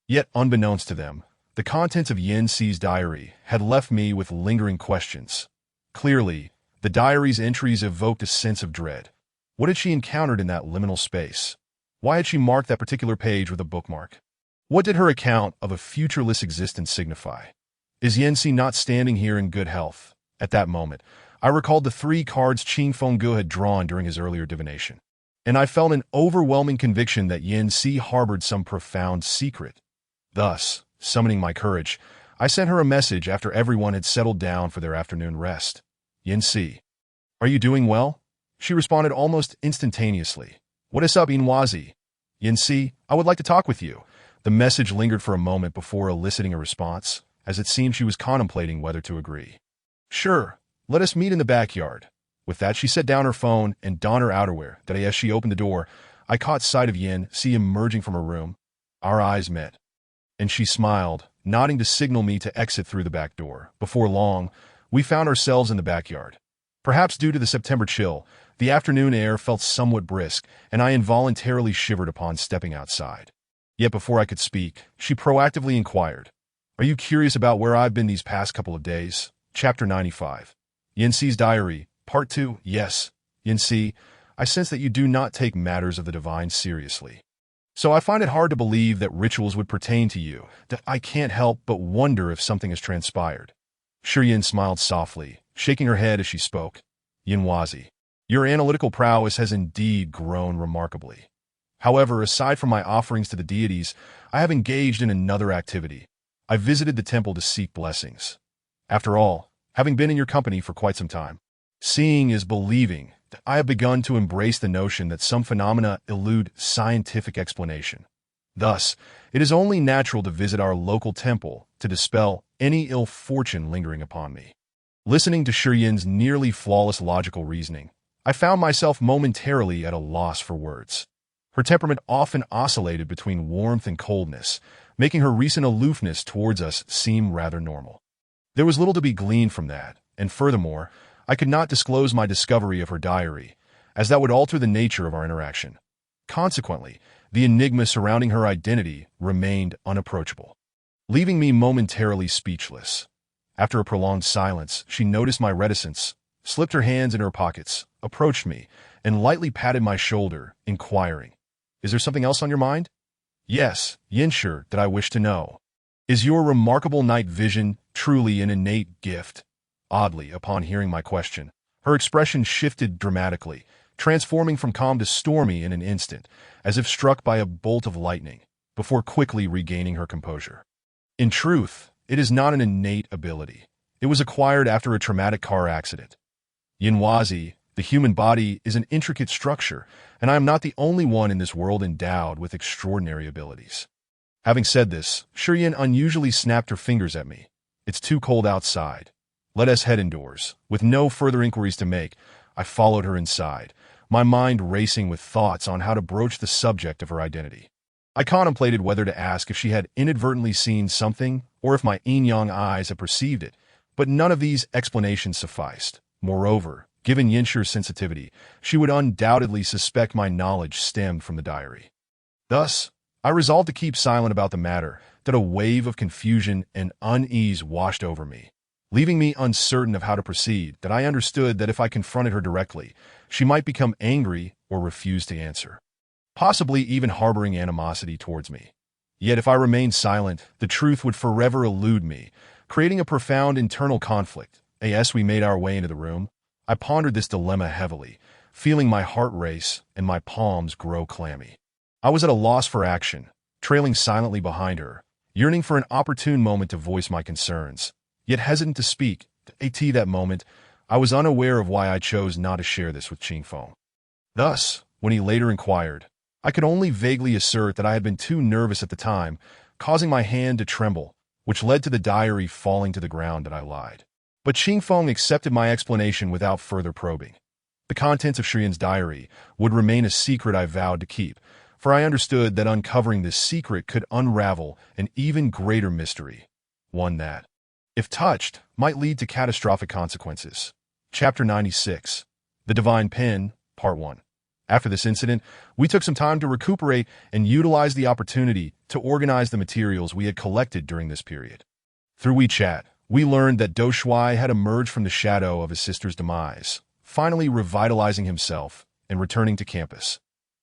Yet, unbeknownst to them, the contents of Yan Si's diary had left me with lingering questions. Clearly, the diary's entries evoked a sense of dread. What had she encountered in that liminal space? Why had she marked that particular page with a bookmark? What did her account of a futureless existence signify? Is Yan Si not standing here in good health? At that moment, I recalled the 3 cards Qing Fengge had drawn during his earlier divination, and I felt an overwhelming conviction that Yan Si harbored some profound secret. Thus, summoning my courage, I sent her a message after everyone had settled down for their afternoon rest. "Yan Si, are you doing well?" She responded almost instantaneously. "What is up, Inwazi?" "Yan Si, I would like to talk with you." The message lingered for a moment before eliciting a response, as it seemed she was contemplating whether to agree. "Sure, let us meet in the backyard." With that, she set down her phone and donned her outerwear. As she opened the door, I caught sight of Yan Si emerging from her room. Our eyes met, and she smiled, nodding to signal me to exit through the back door. Before long, we found ourselves in the backyard. Perhaps due to the September chill, the afternoon air felt somewhat brisk, and I involuntarily shivered upon stepping outside. Yet before I could speak, she proactively inquired, "Are you curious about where I've been these past couple of days?" Chapter 95. Yin-Si's Diary, Part 2. Yes, Yin-Si, I sense that you do not take matters of the divine seriously. So I find it hard to believe that rituals would pertain to you, that I can't help but wonder if something has transpired. Shiyin smiled softly, shaking her head as she spoke. Yinwazi, your analytical prowess has indeed grown remarkably. However, aside from my offerings to the deities, I have engaged in another activity. I visited the temple to seek blessings. After all, having been in your company for quite some time, seeing is believing. I have begun to embrace the notion that some phenomena elude scientific explanation. Thus, it is only natural to visit our local temple to dispel any ill fortune lingering upon me. Listening to Shiyin's nearly flawless logical reasoning, I found myself momentarily at a loss for words. Her temperament often oscillated between warmth and coldness, making her recent aloofness towards us seem rather normal. There was little to be gleaned from that, and furthermore, I could not disclose my discovery of her diary, as that would alter the nature of our interaction. Consequently, the enigma surrounding her identity remained unapproachable, leaving me momentarily speechless. After a prolonged silence, she noticed my reticence, slipped her hands in her pockets, approached me, and lightly patted my shoulder, inquiring, "Is there something else on your mind?" "Yes, Yinsher, that I wish to know. Is your remarkable night vision truly an innate gift?" Oddly, upon hearing my question, her expression shifted dramatically, transforming from calm to stormy in an instant, as if struck by a bolt of lightning, before quickly regaining her composure. "In truth, it is not an innate ability. It was acquired after a traumatic car accident. Yinwazi, the human body is an intricate structure, and I am not the only one in this world endowed with extraordinary abilities." Having said this, Shiryan unusually snapped her fingers at me. "It's too cold outside. Let us head indoors." With no further inquiries to make, I followed her inside, my mind racing with thoughts on how to broach the subject of her identity. I contemplated whether to ask if she had inadvertently seen something or if my yin-yang eyes had perceived it, but none of these explanations sufficed. Moreover, given Yinsher's sensitivity, she would undoubtedly suspect my knowledge stemmed from the diary. Thus, I resolved to keep silent about the matter, that a wave of confusion and unease washed over me, leaving me uncertain of how to proceed. That I understood that if I confronted her directly, she might become angry or refuse to answer, possibly even harboring animosity towards me. Yet if I remained silent, the truth would forever elude me, creating a profound internal conflict. As we made our way into the room, I pondered this dilemma heavily, feeling my heart race and my palms grow clammy. I was at a loss for action, trailing silently behind her, yearning for an opportune moment to voice my concerns, yet hesitant to speak. At that moment, I was unaware of why I chose not to share this with Qingfeng. Thus, when he later inquired, I could only vaguely assert that I had been too nervous at the time, causing my hand to tremble, which led to the diary falling to the ground. That I lied. But Qingfeng accepted my explanation without further probing. The contents of Shiyan's diary would remain a secret I vowed to keep, for I understood that uncovering this secret could unravel an even greater mystery, one that, if touched, might lead to catastrophic consequences. Chapter 96. The Divine Pen, Part 1. After this incident, we took some time to recuperate and utilize the opportunity to organize the materials we had collected during this period. Through WeChat, we learned that Do Shuai had emerged from the shadow of his sister's demise, finally revitalizing himself and returning to campus.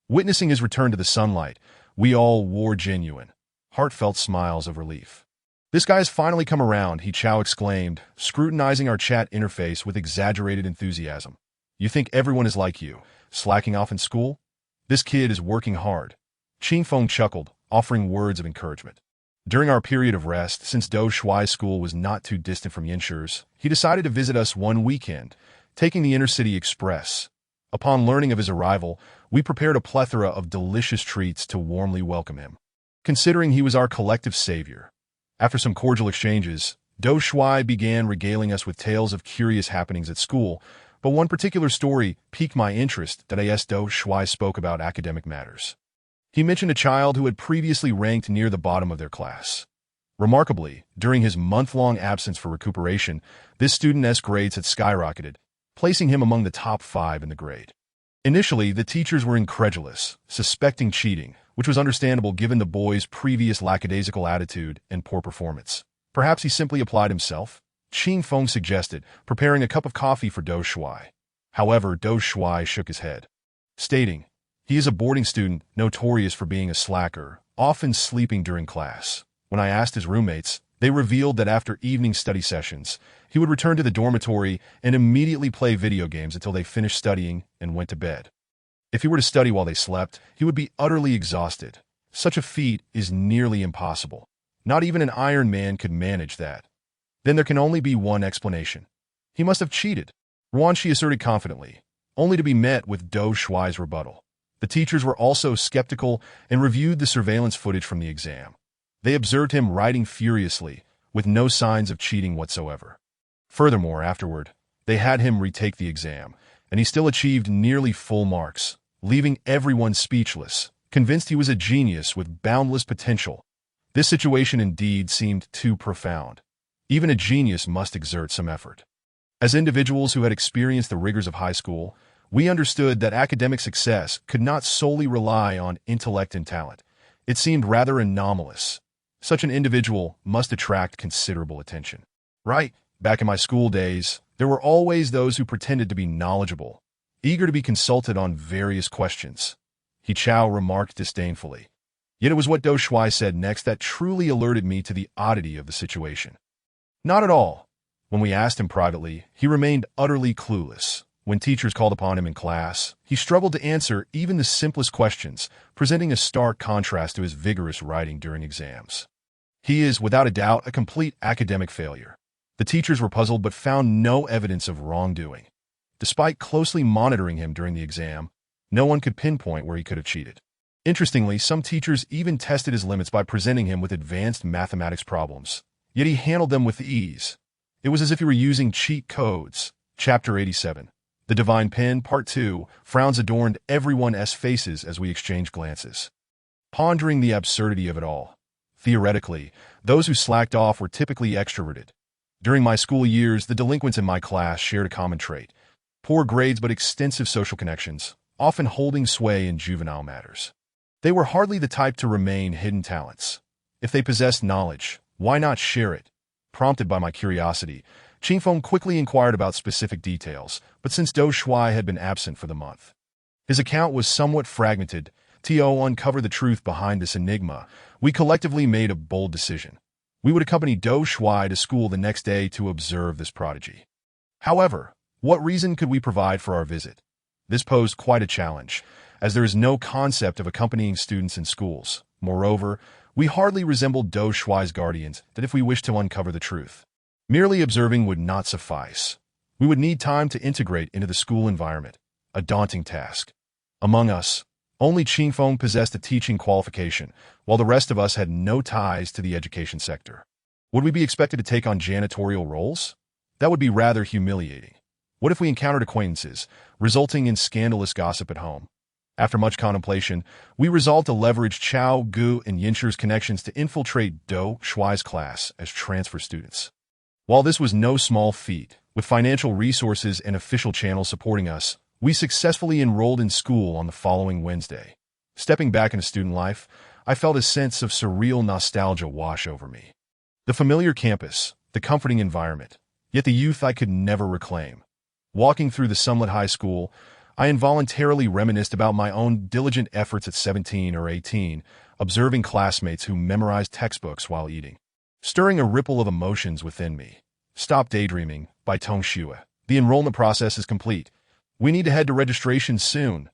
Witnessing his return to the sunlight, we all wore genuine, heartfelt smiles of relief. "This guy's finally come around," He Chao exclaimed, scrutinizing our chat interface with exaggerated enthusiasm. "You think everyone is like you, slacking off in school? This kid is working hard." Qingfeng chuckled, offering words of encouragement. During our period of rest, since Do Shuai's school was not too distant from Yinsher's, he decided to visit us one weekend, taking the intercity express. Upon learning of his arrival, we prepared a plethora of delicious treats to warmly welcome him, considering he was our collective savior. After some cordial exchanges, Do Shuai began regaling us with tales of curious happenings at school, but one particular story piqued my interest. That Do Shuai spoke about academic matters. He mentioned a child who had previously ranked near the bottom of their class. Remarkably, during his month-long absence for recuperation, this student's grades had skyrocketed, placing him among the top 5 in the grade. Initially, the teachers were incredulous, suspecting cheating, which was understandable given the boy's previous lackadaisical attitude and poor performance. Perhaps he simply applied himself. Qing Feng suggested, preparing a cup of coffee for Do Shuai. However, Do Shuai shook his head, stating, "He is a boarding student notorious for being a slacker, often sleeping during class." When I asked his roommates, they revealed that after evening study sessions, he would return to the dormitory and immediately play video games until they finished studying and went to bed. If he were to study while they slept, he would be utterly exhausted. Such a feat is nearly impossible. Not even an Iron Man could manage that. Then there can only be one explanation. He must have cheated, Ruanxi asserted confidently, only to be met with Do Shuai's rebuttal. The teachers were also skeptical and reviewed the surveillance footage from the exam. They observed him writing furiously, with no signs of cheating whatsoever. Furthermore, afterward, they had him retake the exam, and he still achieved nearly full marks, leaving everyone speechless, convinced he was a genius with boundless potential. This situation indeed seemed too profound. Even a genius must exert some effort. As individuals who had experienced the rigors of high school, we understood that academic success could not solely rely on intellect and talent. It seemed rather anomalous. Such an individual must attract considerable attention. Right, back in my school days, there were always those who pretended to be knowledgeable, eager to be consulted on various questions. He Chao remarked disdainfully. Yet it was what Do Shuai said next that truly alerted me to the oddity of the situation. Not at all. When we asked him privately, he remained utterly clueless. When teachers called upon him in class, he struggled to answer even the simplest questions, presenting a stark contrast to his vigorous writing during exams. He is, without a doubt, a complete academic failure. The teachers were puzzled but found no evidence of wrongdoing. Despite closely monitoring him during the exam, no one could pinpoint where he could have cheated. Interestingly, some teachers even tested his limits by presenting him with advanced mathematics problems, yet he handled them with ease. It was as if he were using cheat codes. Chapter 87. The Divine Pen, Part 2, frowns adorned everyone's faces as we exchanged glances. Pondering the absurdity of it all. Theoretically, those who slacked off were typically extroverted. During my school years, the delinquents in my class shared a common trait. Poor grades but extensive social connections, often holding sway in juvenile matters. They were hardly the type to remain hidden talents. If they possessed knowledge, why not share it? Prompted by my curiosity, Qingfeng quickly inquired about specific details, but since Do Shuai had been absent for the month, his account was somewhat fragmented. To uncover the truth behind this enigma, we collectively made a bold decision. We would accompany Do Shuai to school the next day to observe this prodigy. However, what reason could we provide for our visit? This posed quite a challenge, as there is no concept of accompanying students in schools. Moreover, we hardly resembled Do Shuai's guardians that if we wished to uncover the truth, merely observing would not suffice. We would need time to integrate into the school environment, a daunting task. Among us, only Qingfeng possessed a teaching qualification, while the rest of us had no ties to the education sector. Would we be expected to take on janitorial roles? That would be rather humiliating. What if we encountered acquaintances, resulting in scandalous gossip at home? After much contemplation, we resolved to leverage Chao, Gu, and Yinshi's connections to infiltrate Do Shuai's class as transfer students. While this was no small feat, with financial resources and official channels supporting us, we successfully enrolled in school on the following Wednesday. Stepping back into student life, I felt a sense of surreal nostalgia wash over me. The familiar campus, the comforting environment, yet the youth I could never reclaim. Walking through the Sunlit High School, I involuntarily reminisced about my own diligent efforts at 17 or 18, observing classmates who memorized textbooks while eating, stirring a ripple of emotions within me. Stop Daydreaming by Tong Xue. The enrollment process is complete. We need to head to registration soon.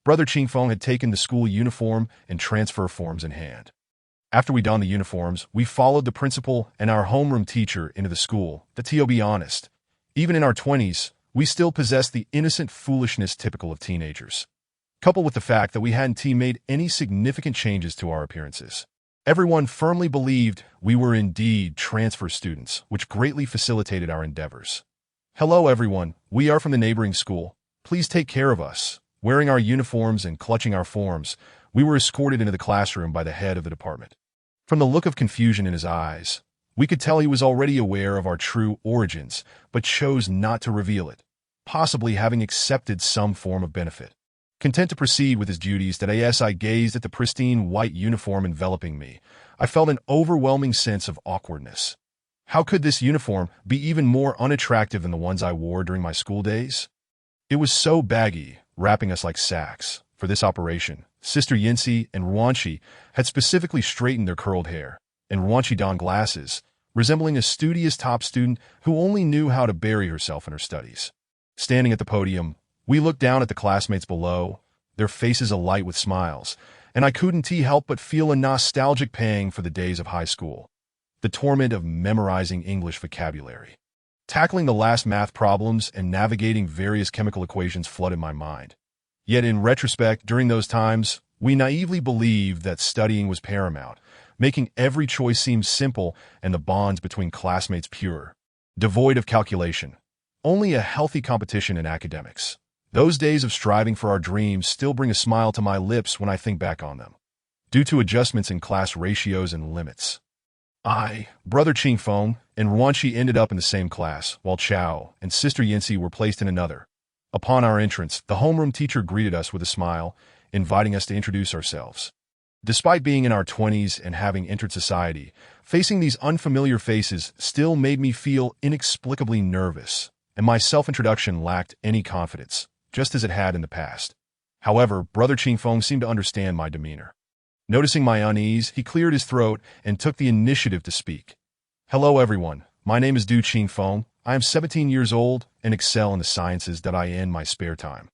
Brother Qingfeng had taken the school uniform and transfer forms in hand. After we donned the uniforms, we followed the principal and our homeroom teacher into the school. To be honest, even in our 20s, we still possessed the innocent foolishness typical of teenagers, coupled with the fact that we hadn't made any significant changes to our appearances. Everyone firmly believed we were indeed transfer students, which greatly facilitated our endeavors. Hello everyone, we are from the neighboring school. Please take care of us. Wearing our uniforms and clutching our forms, we were escorted into the classroom by the head of the department. From the look of confusion in his eyes, we could tell he was already aware of our true origins, but chose not to reveal it, possibly having accepted some form of benefit. Content to proceed with his duties, as I gazed at the pristine white uniform enveloping me, I felt an overwhelming sense of awkwardness. How could this uniform be even more unattractive than the ones I wore during my school days? It was so baggy, wrapping us like sacks. For this operation, Sister Yinsi and Ruanqi had specifically straightened their curled hair, and Ruanqi donned glasses, resembling a studious top student who only knew how to bury herself in her studies. Standing at the podium, we looked down at the classmates below, their faces alight with smiles, and I couldn't help but feel a nostalgic pang for the days of high school. The torment of memorizing English vocabulary. Tackling the last math problems and navigating various chemical equations flooded my mind. Yet in retrospect, during those times, we naively believed that studying was paramount, making every choice seem simple and the bonds between classmates pure. Devoid of calculation. Only a healthy competition in academics. Those days of striving for our dreams still bring a smile to my lips when I think back on them. Due to adjustments in class ratios and limits. I, Brother Qingfeng, and Ruanqi ended up in the same class, while Chao and Sister Yinsi were placed in another. Upon our entrance, the homeroom teacher greeted us with a smile, inviting us to introduce ourselves. Despite being in our 20s and having entered society, facing these unfamiliar faces still made me feel inexplicably nervous, and my self-introduction lacked any confidence, just as it had in the past. However, Brother Qingfeng seemed to understand my demeanor. Noticing my unease, he cleared his throat and took the initiative to speak. Hello everyone, my name is Du Qingfeng. I am 17 years old and excel in the sciences that I in my spare time.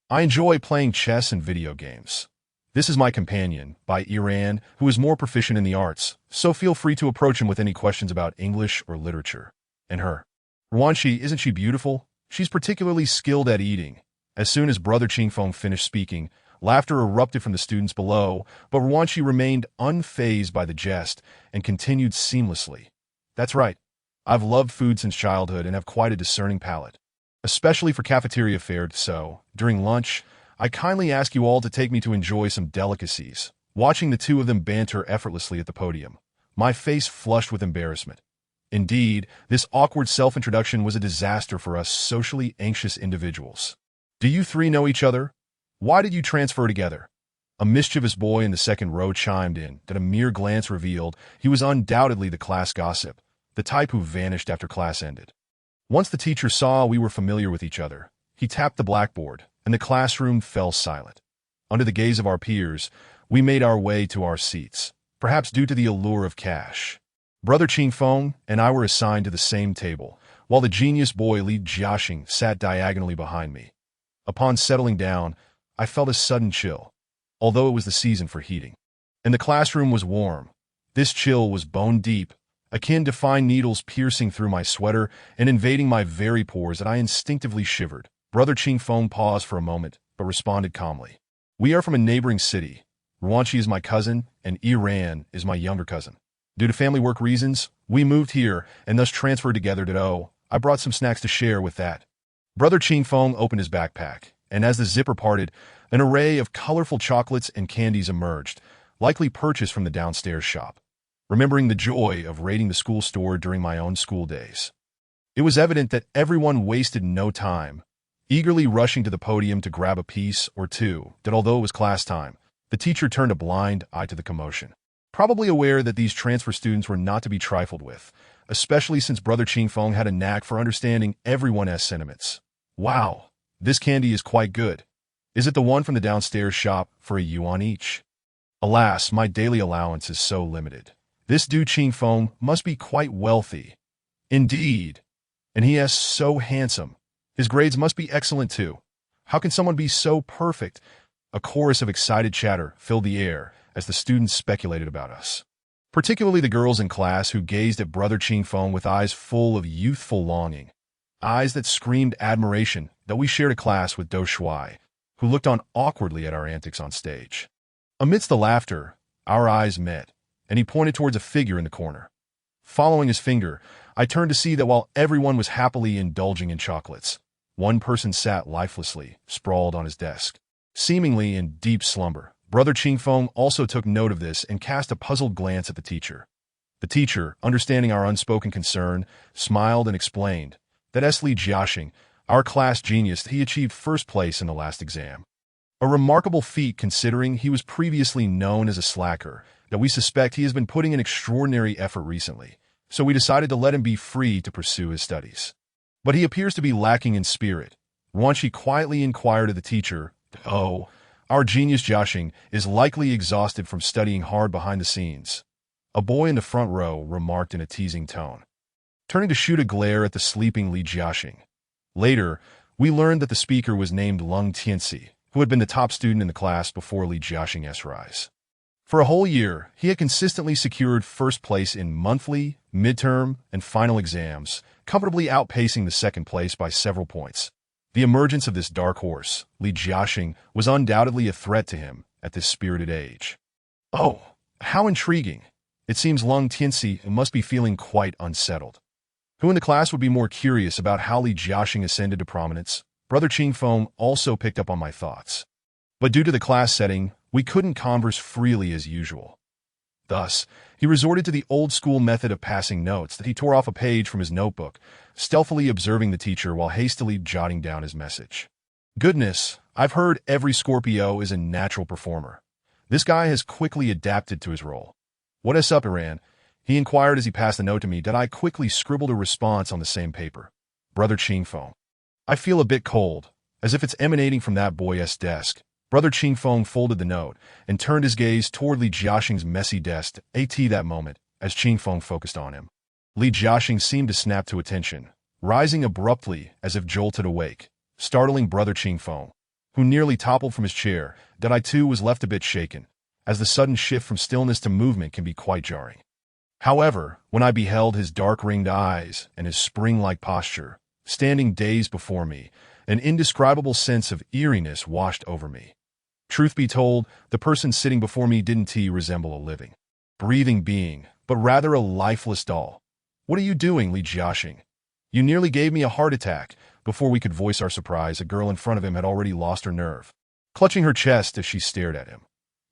I enjoy playing chess and video games. This is my companion, by Iran, who is more proficient in the arts, so feel free to approach him with any questions about English or literature. And her. Ruanqi, isn't she beautiful? She's particularly skilled at eating. As soon as Brother Qingfeng finished speaking, laughter erupted from the students below, but Ruanqi remained unfazed by the jest and continued seamlessly. That's right. I've loved food since childhood and have quite a discerning palate. Especially for cafeteria fare, so, during lunch, I kindly ask you all to take me to enjoy some delicacies. Watching the two of them banter effortlessly at the podium, my face flushed with embarrassment. Indeed, this awkward self-introduction was a disaster for us socially anxious individuals. Do you three know each other? Why did you transfer together? A mischievous boy in the second row chimed in that a mere glance revealed he was undoubtedly the class gossip, the type who vanished after class ended. Once the teacher saw we were familiar with each other, he tapped the blackboard, and the classroom fell silent. Under the gaze of our peers, we made our way to our seats, perhaps due to the allure of cash. Brother Qingfeng and I were assigned to the same table, while the genius boy Li Jiaxing sat diagonally behind me. Upon settling down, I felt a sudden chill, although it was the season for heating. And the classroom was warm. This chill was bone-deep, akin to fine needles piercing through my sweater and invading my very pores that I instinctively shivered. Brother Qingfeng paused for a moment, but responded calmly. We are from a neighboring city. Ruanqi is my cousin, and Iran is my younger cousin. Due to family work reasons, we moved here and thus transferred together to I brought some snacks to share with that. Brother Qingfeng opened his backpack, and as the zipper parted, an array of colorful chocolates and candies emerged, likely purchased from the downstairs shop. Remembering the joy of raiding the school store during my own school days. It was evident that everyone wasted no time, eagerly rushing to the podium to grab a piece or two, that although it was class time, the teacher turned a blind eye to the commotion. Probably aware that these transfer students were not to be trifled with, especially since Brother Qingfeng had a knack for understanding everyone's sentiments. Wow, this candy is quite good. Is it the one from the downstairs shop for a yuan each? Alas, my daily allowance is so limited. This Du Qingfeng must be quite wealthy. Indeed. And he is so handsome. His grades must be excellent too. How can someone be so perfect? A chorus of excited chatter filled the air as the students speculated about us. Particularly the girls in class who gazed at Brother Qingfeng with eyes full of youthful longing. Eyes that screamed admiration that we shared a class with Do Shuai, who looked on awkwardly at our antics on stage. Amidst the laughter, our eyes met, and he pointed towards a figure in the corner. Following his finger, I turned to see that while everyone was happily indulging in chocolates, one person sat lifelessly, sprawled on his desk, seemingly in deep slumber. Brother Qingfeng also took note of this and cast a puzzled glance at the teacher. The teacher, understanding our unspoken concern, smiled and explained that Li Jiaxing, our class genius, he achieved first place in the last exam. A remarkable feat considering he was previously known as a slacker, that we suspect he has been putting in extraordinary effort recently, so we decided to let him be free to pursue his studies. But he appears to be lacking in spirit. Once she quietly inquired of the teacher, "Oh, our genius Joshing is likely exhausted from studying hard behind the scenes," a boy in the front row remarked in a teasing tone, turning to shoot a glare at the sleeping Li Jiaxing. Later, we learned that the speaker was named Lung Tianxi, who had been the top student in the class before Li Jiaxing's rise. For a whole year, he had consistently secured first place in monthly, midterm, and final exams, comfortably outpacing the second place by several points. The emergence of this dark horse, Li Jiaxing, was undoubtedly a threat to him at this spirited age. Oh, how intriguing! It seems Lung Tianxi must be feeling quite unsettled. Who in the class would be more curious about how Li Jiaxing ascended to prominence? Brother Qingfeng also picked up on my thoughts. But due to the class setting, we couldn't converse freely as usual. Thus, he resorted to the old-school method of passing notes that he tore off a page from his notebook, stealthily observing the teacher while hastily jotting down his message. Goodness, I've heard every Scorpio is a natural performer. This guy has quickly adapted to his role. "What is up, Iran?" he inquired as he passed the note to me that I quickly scribbled a response on the same paper. Brother Qingfeng. I feel a bit cold, as if it's emanating from that boy's desk. Brother Qingfeng folded the note and turned his gaze toward Li Jiaxing's messy desk that moment as Qingfeng focused on him. Li Jiaxing seemed to snap to attention, rising abruptly as if jolted awake, startling Brother Qingfeng, who nearly toppled from his chair. That I too was left a bit shaken, as the sudden shift from stillness to movement can be quite jarring. However, when I beheld his dark-ringed eyes and his spring-like posture, standing dazed before me, an indescribable sense of eeriness washed over me. Truth be told, the person sitting before me didn't resemble a living, breathing being, but rather a lifeless doll. "What are you doing, Li Jiaxing? You nearly gave me a heart attack." Before we could voice our surprise, a girl in front of him had already lost her nerve, clutching her chest as she stared at him.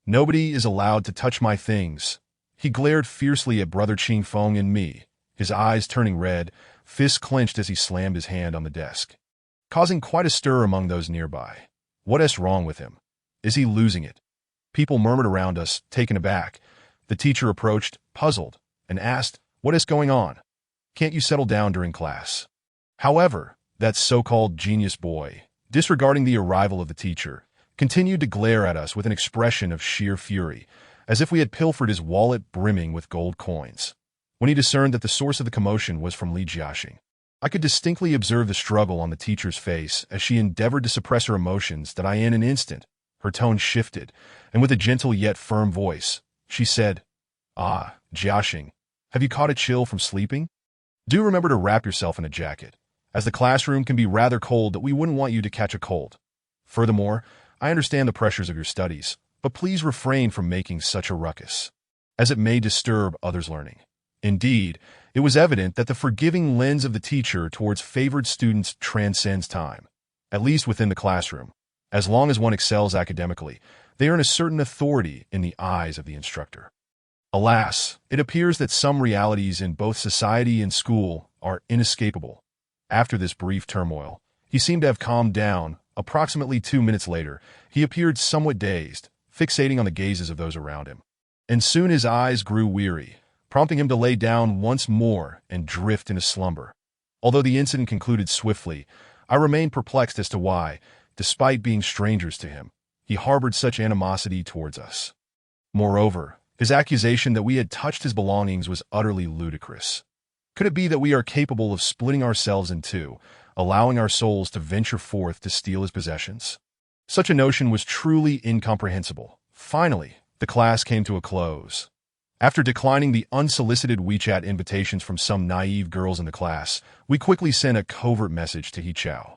"Nobody is allowed to touch my things." He glared fiercely at Brother Qingfeng and me, his eyes turning red, fists clenched as he slammed his hand on the desk, causing quite a stir among those nearby. What is wrong with him? Is he losing it? People murmured around us, taken aback. The teacher approached, puzzled, and asked, "What is going on? Can't you settle down during class?" However, that so-called genius boy, disregarding the arrival of the teacher, continued to glare at us with an expression of sheer fury, as if we had pilfered his wallet brimming with gold coins. When he discerned that the source of the commotion was from Li Jiaxing, I could distinctly observe the struggle on the teacher's face as she endeavored to suppress her emotions. That in an instant, her tone shifted, and with a gentle yet firm voice, she said, "Ah, Jiaxing, have you caught a chill from sleeping? Do remember to wrap yourself in a jacket, as the classroom can be rather cold that we wouldn't want you to catch a cold. Furthermore, I understand the pressures of your studies, but please refrain from making such a ruckus, as it may disturb others' learning." Indeed, it was evident that the forgiving lens of the teacher towards favored students transcends time, at least within the classroom. As long as one excels academically, they earn a certain authority in the eyes of the instructor. Alas, it appears that some realities in both society and school are inescapable. After this brief turmoil, he seemed to have calmed down. Approximately 2 minutes later, he appeared somewhat dazed, fixating on the gazes of those around him. And soon his eyes grew weary, prompting him to lay down once more and drift into slumber. Although the incident concluded swiftly, I remained perplexed as to why, despite being strangers to him, he harbored such animosity towards us. Moreover, his accusation that we had touched his belongings was utterly ludicrous. Could it be that we are capable of splitting ourselves in two, allowing our souls to venture forth to steal his possessions? Such a notion was truly incomprehensible. Finally, the class came to a close. After declining the unsolicited WeChat invitations from some naive girls in the class, we quickly sent a covert message to He Chao,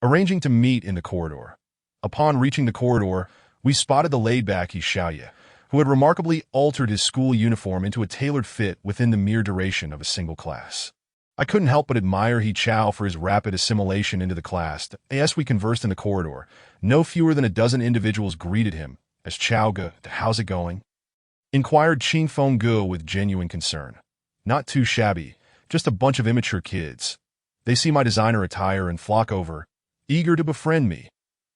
arranging to meet in the corridor. Upon reaching the corridor, we spotted the laid-back He Xiaoye, who had remarkably altered his school uniform into a tailored fit within the mere duration of a single class. I couldn't help but admire He Chao for his rapid assimilation into the class. As we conversed in the corridor, no fewer than a dozen individuals greeted him as "Chao Ge, how's it going?" inquired Qingfeng Ge with genuine concern. "Not too shabby, just a bunch of immature kids. They see my designer attire and flock over, eager to befriend me."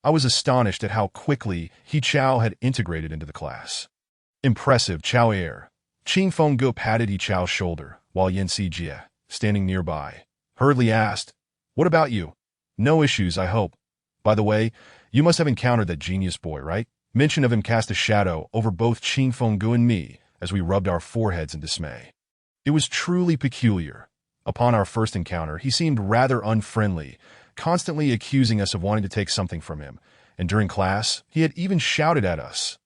I was astonished at how quickly He Chao had integrated into the class. "Impressive, Chao Air." Qingfeng Ge patted He Chao's shoulder, while Jie, standing nearby, hurriedly asked, "What about you? No issues, I hope. By the way, you must have encountered that genius boy, right?" Mention of him cast a shadow over both Qing Fenggu and me as we rubbed our foreheads in dismay. It was truly peculiar. Upon our first encounter, he seemed rather unfriendly, constantly accusing us of wanting to take something from him, and during class, he had even shouted at us.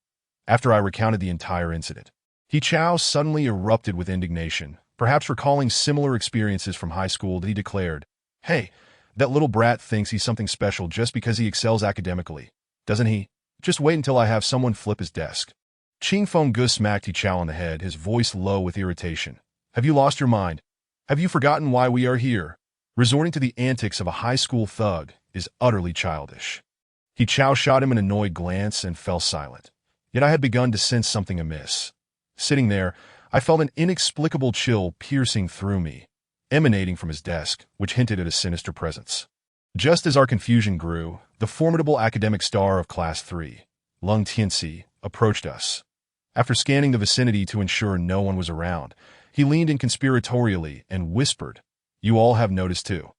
After I recounted the entire incident, He Chao suddenly erupted with indignation, perhaps recalling similar experiences from high school. He declared, "Hey, that little brat thinks he's something special just because he excels academically, doesn't he? Just wait until I have someone flip his desk." Qing Fenggu smacked He Chao on the head, his voice low with irritation. "Have you lost your mind? Have you forgotten why we are here? Resorting to the antics of a high school thug is utterly childish." He Chao shot him an annoyed glance and fell silent. Yet I had begun to sense something amiss. Sitting there, I felt an inexplicable chill piercing through me, emanating from his desk, which hinted at a sinister presence. Just as our confusion grew, the formidable academic star of Class 3, Lung Tianxi, approached us. After scanning the vicinity to ensure no one was around, he leaned in conspiratorially and whispered, "You all have noticed too,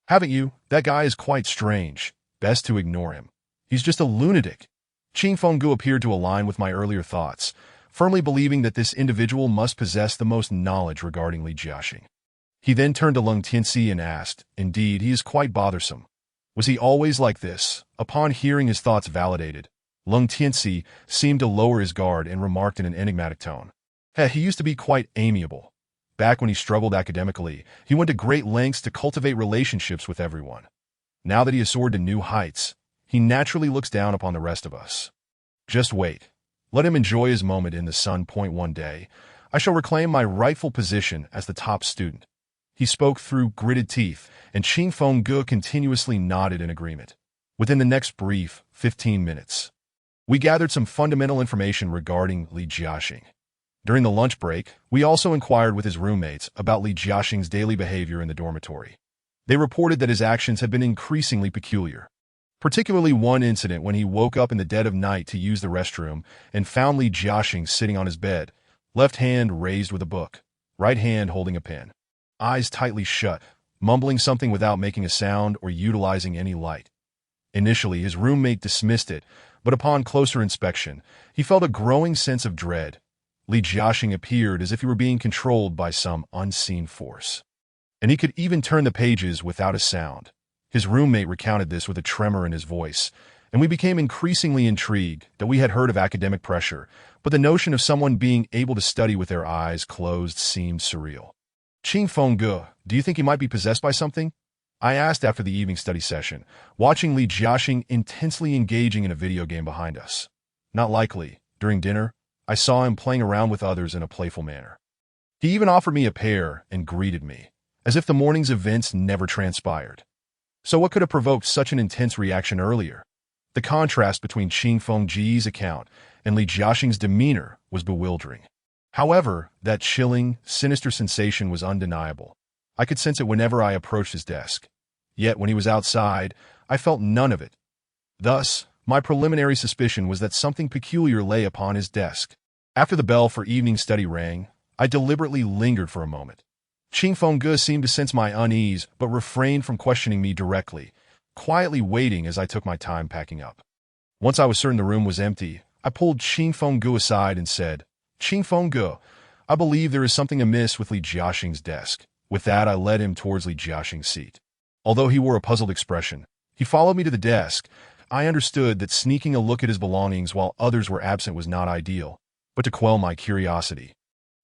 haven't you? That guy is quite strange. Best to ignore him. He's just a lunatic." Qing Fenggu appeared to align with my earlier thoughts, firmly believing that this individual must possess the most knowledge regarding Li Jiaxing. He then turned to Lung Tianxi and asked, "Indeed, he is quite bothersome. Was he always like this?" Upon hearing his thoughts validated, Lung Tianxi seemed to lower his guard and remarked in an enigmatic tone, He used to be quite amiable. Back when he struggled academically, he went to great lengths to cultivate relationships with everyone. Now that he has soared to new heights, he naturally looks down upon the rest of us. Just wait. Let him enjoy his moment in the sun. One day, I shall reclaim my rightful position as the top student." He spoke through gritted teeth, and Qing Fenggu continuously nodded in agreement. Within the next brief 15 minutes, we gathered some fundamental information regarding Li Jiaxing. During the lunch break, we also inquired with his roommates about Li Jiaxing's daily behavior in the dormitory. They reported that his actions had been increasingly peculiar, particularly one incident when he woke up in the dead of night to use the restroom and found Li Jiaxing sitting on his bed, left hand raised with a book, right hand holding a pen, eyes tightly shut, mumbling something without making a sound or utilizing any light. Initially, his roommate dismissed it, but upon closer inspection, he felt a growing sense of dread. Li Jiaxing appeared as if he were being controlled by some unseen force, and he could even turn the pages without a sound. His roommate recounted this with a tremor in his voice, and we became increasingly intrigued that we had heard of academic pressure, but the notion of someone being able to study with their eyes closed seemed surreal. "Qing Fenggu, do you think he might be possessed by something?" I asked after the evening study session, watching Li Jiaxing intensely engaging in a video game behind us. "Not likely. During dinner, I saw him playing around with others in a playful manner. He even offered me a pear and greeted me, as if the morning's events never transpired." So what could have provoked such an intense reaction earlier? The contrast between Qing Fenggu's account and Li Jiaxing's demeanor was bewildering. However, that chilling, sinister sensation was undeniable. I could sense it whenever I approached his desk. Yet when he was outside, I felt none of it. Thus, my preliminary suspicion was that something peculiar lay upon his desk. After the bell for evening study rang, I deliberately lingered for a moment. Qing Fenggu seemed to sense my unease but refrained from questioning me directly, quietly waiting as I took my time packing up. Once I was certain the room was empty, I pulled Qing Fenggu aside and said, "Qing Fenggu, I believe there is something amiss with Li Jiaxing's desk." With that, I led him towards Li Jiaxing's seat. Although he wore a puzzled expression, he followed me to the desk. I understood that sneaking a look at his belongings while others were absent was not ideal, but to quell my curiosity,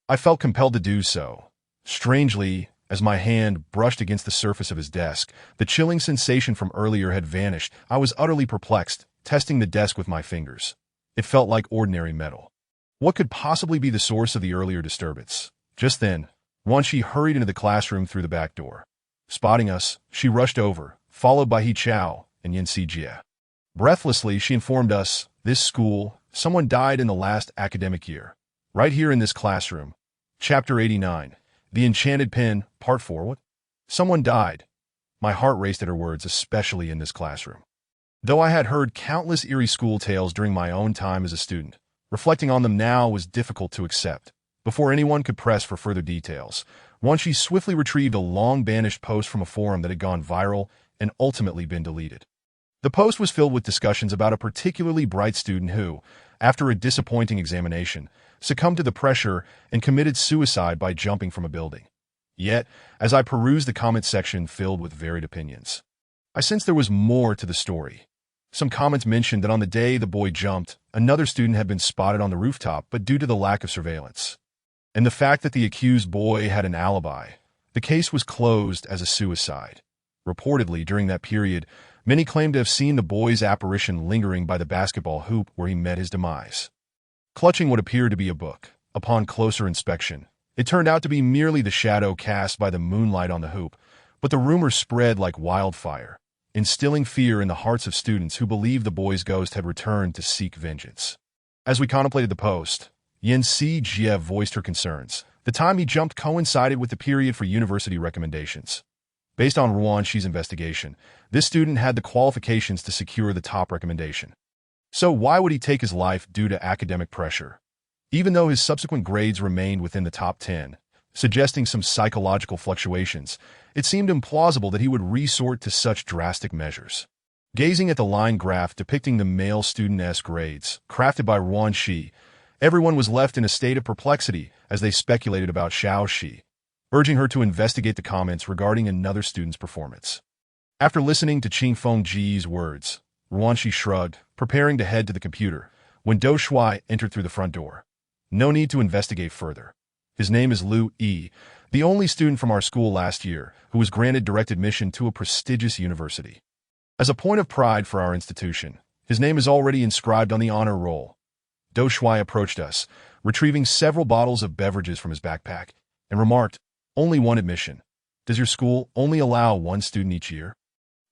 I felt compelled to do so. Strangely, as my hand brushed against the surface of his desk, the chilling sensation from earlier had vanished. I was utterly perplexed, testing the desk with my fingers. It felt like ordinary metal. What could possibly be the source of the earlier disturbance? Just then, Wanshi hurried into the classroom through the back door. Spotting us, she rushed over, followed by He Chao and Jie. Breathlessly, she informed us, "This school, someone died in the last academic year. Right here in this classroom." Chapter 89. The Enchanted Pen, Part 4. What? Someone died. My heart raced at her words, especially in this classroom. Though I had heard countless eerie school tales during my own time as a student, reflecting on them now was difficult to accept. Before anyone could press for further details, Wanshi swiftly retrieved a long-banished post from a forum that had gone viral and ultimately been deleted. The post was filled with discussions about a particularly bright student who, after a disappointing examination, succumbed to the pressure and committed suicide by jumping from a building. Yet, as I perused the comment section filled with varied opinions, I sensed there was more to the story. Some comments mentioned that on the day the boy jumped, another student had been spotted on the rooftop, but due to the lack of surveillance and the fact that the accused boy had an alibi, the case was closed as a suicide. Reportedly, during that period, many claimed to have seen the boy's apparition lingering by the basketball hoop where he met his demise. Clutching what appeared to be a book, upon closer inspection, it turned out to be merely the shadow cast by the moonlight on the hoop, but the rumor spread like wildfire, instilling fear in the hearts of students who believed the boy's ghost had returned to seek vengeance. As we contemplated the post, Yen Si-Jiev voiced her concerns. The time he jumped coincided with the period for university recommendations. Based on Ruanshi's investigation, this student had the qualifications to secure the top recommendation. So why would he take his life due to academic pressure? Even though his subsequent grades remained within the top 10, suggesting some psychological fluctuations, it seemed implausible that he would resort to such drastic measures. Gazing at the line graph depicting the male student's grades, crafted by Ruanshi, everyone was left in a state of perplexity as they speculated about Xiaoxi, urging her to investigate the comments regarding another student's performance. After listening to Qing Fengji's words, Ruanshi shrugged, preparing to head to the computer, when Do Shuai entered through the front door. No need to investigate further. His name is Lu Yi, the only student from our school last year who was granted direct admission to a prestigious university. As a point of pride for our institution, his name is already inscribed on the honor roll. Do Shuai approached us, retrieving several bottles of beverages from his backpack, and remarked, "Only one admission. Does your school only allow one student each year?"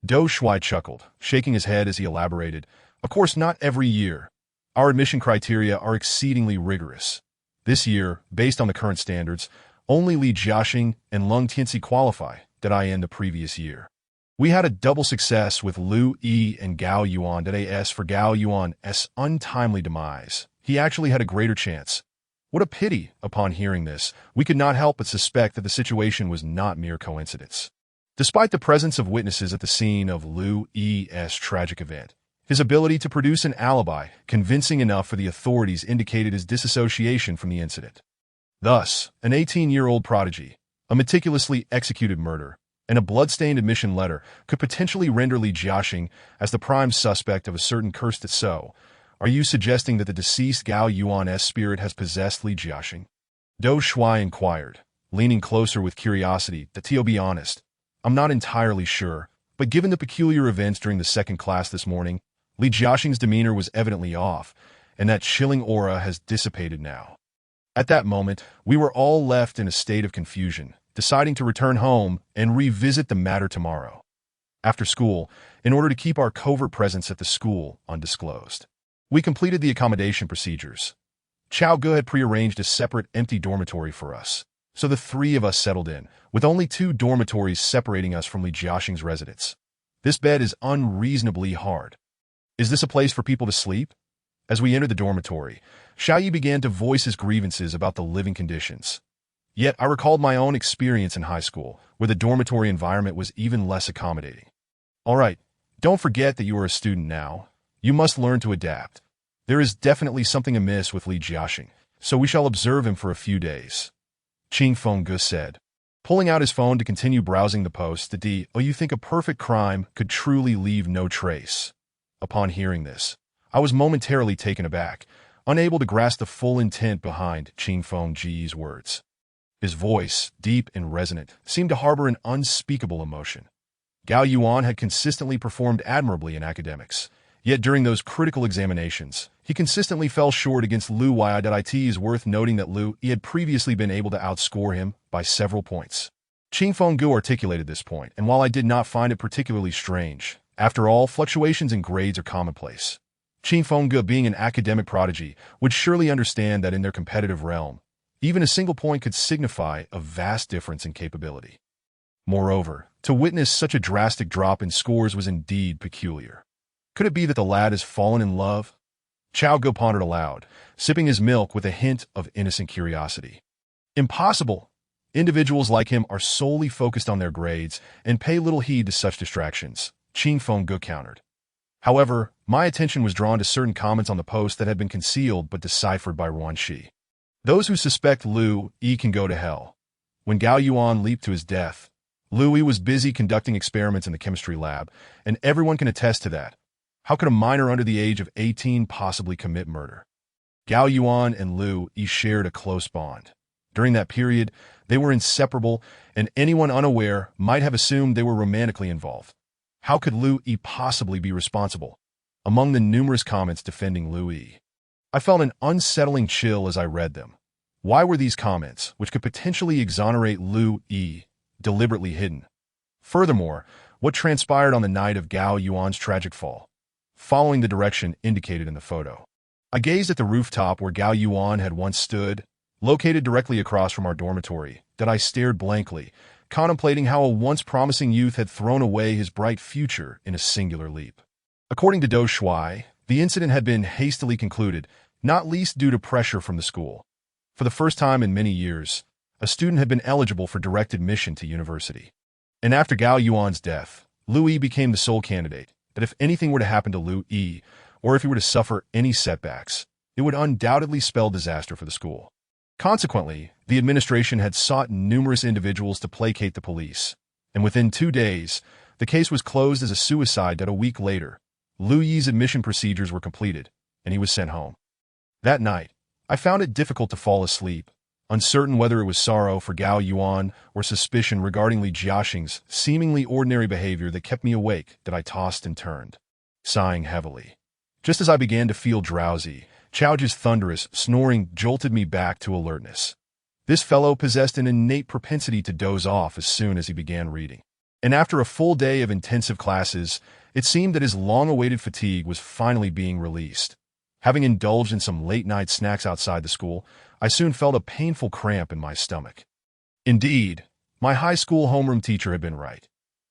Do Shuai chuckled, shaking his head as he elaborated, "Of course not every year. Our admission criteria are exceedingly rigorous. This year, based on the current standards, only Li Jiaxing and Lung Tianxi qualify, did I end the previous year. We had a double success with Lu Yi and Gao Yuan. As for Gao Yuan's untimely demise, he actually had a greater chance. What a pity!" Upon hearing this, we could not help but suspect that the situation was not mere coincidence. Despite the presence of witnesses at the scene of Lu Yi's tragic event, his ability to produce an alibi convincing enough for the authorities indicated his disassociation from the incident. Thus, an 18-year-old prodigy, a meticulously executed murder, and a blood-stained admission letter could potentially render Li Jiaxing as the prime suspect of a certain cursed so. Are you suggesting that the deceased Gao Yuan's spirit has possessed Li Jiaxing? Do Shuai inquired, leaning closer with curiosity. To be honest, I'm not entirely sure, but given the peculiar events during the second class this morning, Li Jiaxing's demeanor was evidently off, and that chilling aura has dissipated now. At that moment, we were all left in a state of confusion, deciding to return home and revisit the matter tomorrow, after school, in order to keep our covert presence at the school undisclosed. We completed the accommodation procedures. Chao Gu had prearranged a separate empty dormitory for us, so the three of us settled in, with only 2 dormitories separating us from Li Jiaxing's residence. This bed is unreasonably hard. Is this a place for people to sleep? As we entered the dormitory, Xiaoyi began to voice his grievances about the living conditions. Yet I recalled my own experience in high school, where the dormitory environment was even less accommodating. All right, don't forget that you are a student now. You must learn to adapt. There is definitely something amiss with Li Jiaxing, so we shall observe him for a few days," Qing Fengge said, pulling out his phone to continue browsing the post. You think a perfect crime could truly leave no trace? Upon hearing this, I was momentarily taken aback, unable to grasp the full intent behind Qing Fengge's words. His voice, deep and resonant, seemed to harbor an unspeakable emotion. Gao Yuan had consistently performed admirably in academics, yet during those critical examinations, he consistently fell short against Lu Yi. It is worth noting that Lu Yi had previously been able to outscore him by several points. Qing Fengge articulated this point, and while I did not find it particularly strange, after all, fluctuations in grades are commonplace. Qing Fengge, being an academic prodigy, would surely understand that in their competitive realm, even a single point could signify a vast difference in capability. Moreover, to witness such a drastic drop in scores was indeed peculiar. Could it be that the lad has fallen in love? Chao Gu pondered aloud, sipping his milk with a hint of innocent curiosity. Impossible! Individuals like him are solely focused on their grades and pay little heed to such distractions, Ching Feng countered. However, my attention was drawn to certain comments on the post that had been concealed but deciphered by Ruan Shi. Those who suspect Lu Yi can go to hell. When Gao Yuan leaped to his death, Lu Yi was busy conducting experiments in the chemistry lab, and everyone can attest to that. How could a minor under the age of 18 possibly commit murder? Gao Yuan and Lu Yi shared a close bond. During that period, they were inseparable, and anyone unaware might have assumed they were romantically involved. How could Lu Yi possibly be responsible? Among the numerous comments defending Lu Yi, I felt an unsettling chill as I read them. Why were these comments, which could potentially exonerate Lu Yi, deliberately hidden? Furthermore, what transpired on the night of Gao Yuan's tragic fall? Following the direction indicated in the photo, I gazed at the rooftop where Gao Yuan had once stood, located directly across from our dormitory, that I stared blankly, contemplating how a once promising youth had thrown away his bright future in a singular leap. According to Do Shui, the incident had been hastily concluded, not least due to pressure from the school. For the first time in many years, a student had been eligible for direct admission to university. And after Gao Yuan's death, Lu Yi became the sole candidate, that if anything were to happen to Lu Yi, or if he were to suffer any setbacks, it would undoubtedly spell disaster for the school. Consequently, the administration had sought numerous individuals to placate the police, and within 2 days, the case was closed as a suicide that a week later, Lu Yi's admission procedures were completed, and he was sent home. That night, I found it difficult to fall asleep, uncertain whether it was sorrow for Gao Yuan or suspicion regarding Li Jiaxing's seemingly ordinary behavior that kept me awake, that I tossed and turned, sighing heavily. Just as I began to feel drowsy, Chaoji's thunderous snoring jolted me back to alertness. This fellow possessed an innate propensity to doze off as soon as he began reading. And after a full day of intensive classes, it seemed that his long-awaited fatigue was finally being released. Having indulged in some late-night snacks outside the school, I soon felt a painful cramp in my stomach. Indeed, my high school homeroom teacher had been right.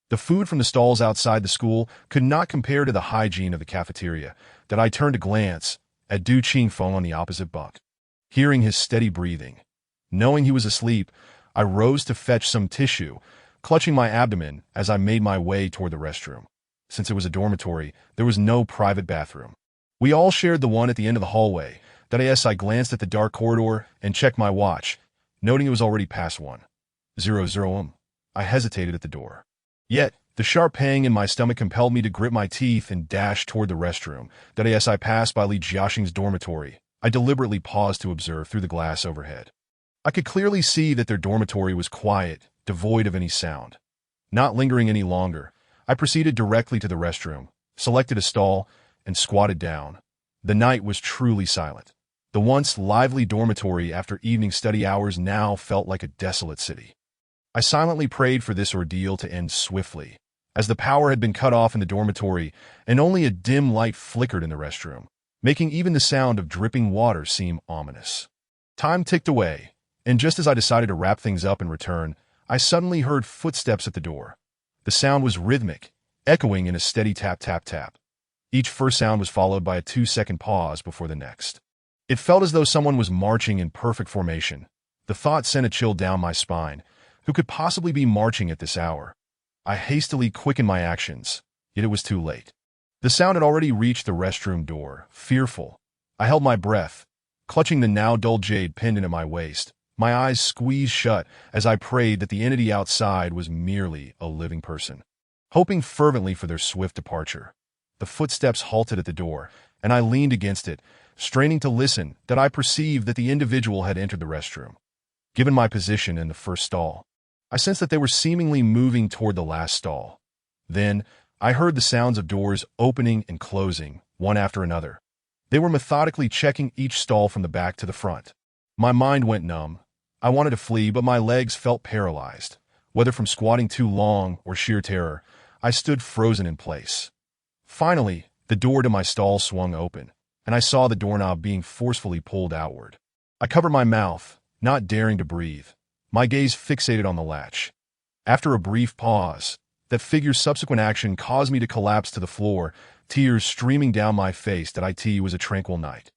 The food from the stalls outside the school could not compare to the hygiene of the cafeteria, that I turned to glance at Du Qingfeng on the opposite bunk. Hearing his steady breathing, knowing he was asleep, I rose to fetch some tissue, clutching my abdomen as I made my way toward the restroom. Since it was a dormitory, there was no private bathroom. We all shared the one at the end of the hallway. That is, I glanced at the dark corridor and checked my watch, noting it was already past 1:00. I hesitated at the door. Yet, the sharp pang in my stomach compelled me to grit my teeth and dash toward the restroom. That as I passed by Li Jiaxing's dormitory, I deliberately paused to observe through the glass overhead. I could clearly see that their dormitory was quiet, devoid of any sound. Not lingering any longer, I proceeded directly to the restroom, selected a stall, and squatted down. The night was truly silent. The once lively dormitory after evening study hours now felt like a desolate city. I silently prayed for this ordeal to end swiftly, as the power had been cut off in the dormitory and only a dim light flickered in the restroom, making even the sound of dripping water seem ominous. Time ticked away, and just as I decided to wrap things up and return, I suddenly heard footsteps at the door. The sound was rhythmic, echoing in a steady tap-tap-tap. Each first sound was followed by a 2-second pause before the next. It felt as though someone was marching in perfect formation. The thought sent a chill down my spine. Who could possibly be marching at this hour? I hastily quickened my actions, yet it was too late. The sound had already reached the restroom door. Fearful, I held my breath, clutching the now dull jade pendant at my waist. My eyes squeezed shut as I prayed that the entity outside was merely a living person. Hoping fervently for their swift departure, the footsteps halted at the door, and I leaned against it, straining to listen. That I perceived that the individual had entered the restroom. Given my position in the first stall, I sensed that they were seemingly moving toward the last stall. Then, I heard the sounds of doors opening and closing, one after another. They were methodically checking each stall from the back to the front. My mind went numb. I wanted to flee, but my legs felt paralyzed. Whether from squatting too long or sheer terror, I stood frozen in place. Finally, the door to my stall swung open, and I saw the doorknob being forcefully pulled outward. I covered my mouth, not daring to breathe, my gaze fixated on the latch. After a brief pause, that figure's subsequent action caused me to collapse to the floor, tears streaming down my face. That it was a tranquil night.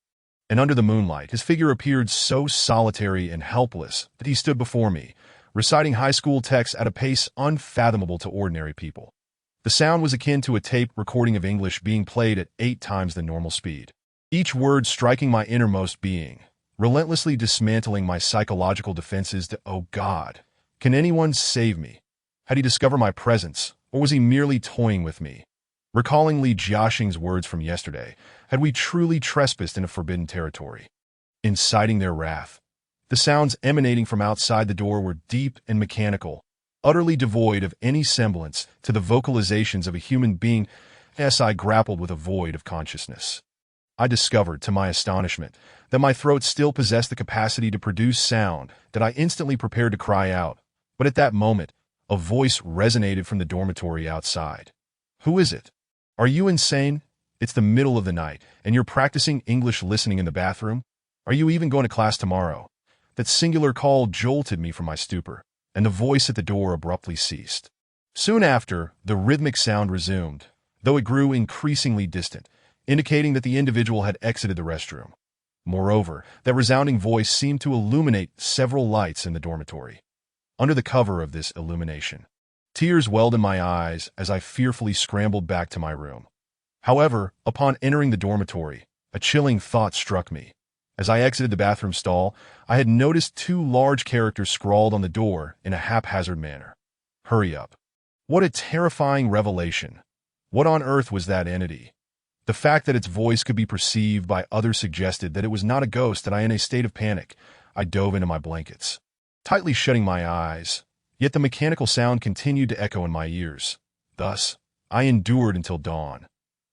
And under the moonlight, his figure appeared so solitary and helpless that he stood before me, reciting high school texts at a pace unfathomable to ordinary people. The sound was akin to a tape recording of English being played at 8 times the normal speed. Each word striking my innermost being, relentlessly dismantling my psychological defenses to, oh God, can anyone save me? Had he discovered my presence, or was he merely toying with me? Recalling Li Jiaxing's words from yesterday, had we truly trespassed into forbidden territory? Inciting their wrath. The sounds emanating from outside the door were deep and mechanical, utterly devoid of any semblance to the vocalizations of a human being as I grappled with a void of consciousness. I discovered, to my astonishment, that my throat still possessed the capacity to produce sound that I instantly prepared to cry out. But at that moment, a voice resonated from the dormitory outside. Who is it? Are you insane? It's the middle of the night, and you're practicing English listening in the bathroom? Are you even going to class tomorrow? That singular call jolted me from my stupor, and the voice at the door abruptly ceased. Soon after, the rhythmic sound resumed, though it grew increasingly distant, indicating that the individual had exited the restroom. Moreover, that resounding voice seemed to illuminate several lights in the dormitory. Under the cover of this illumination, tears welled in my eyes as I fearfully scrambled back to my room. However, upon entering the dormitory, a chilling thought struck me. As I exited the bathroom stall, I had noticed 2 large characters scrawled on the door in a haphazard manner. Hurry up. What a terrifying revelation. What on earth was that entity? The fact that its voice could be perceived by others suggested that it was not a ghost, and in a state of panic, I dove into my blankets, tightly shutting my eyes, yet the mechanical sound continued to echo in my ears. Thus, I endured until dawn.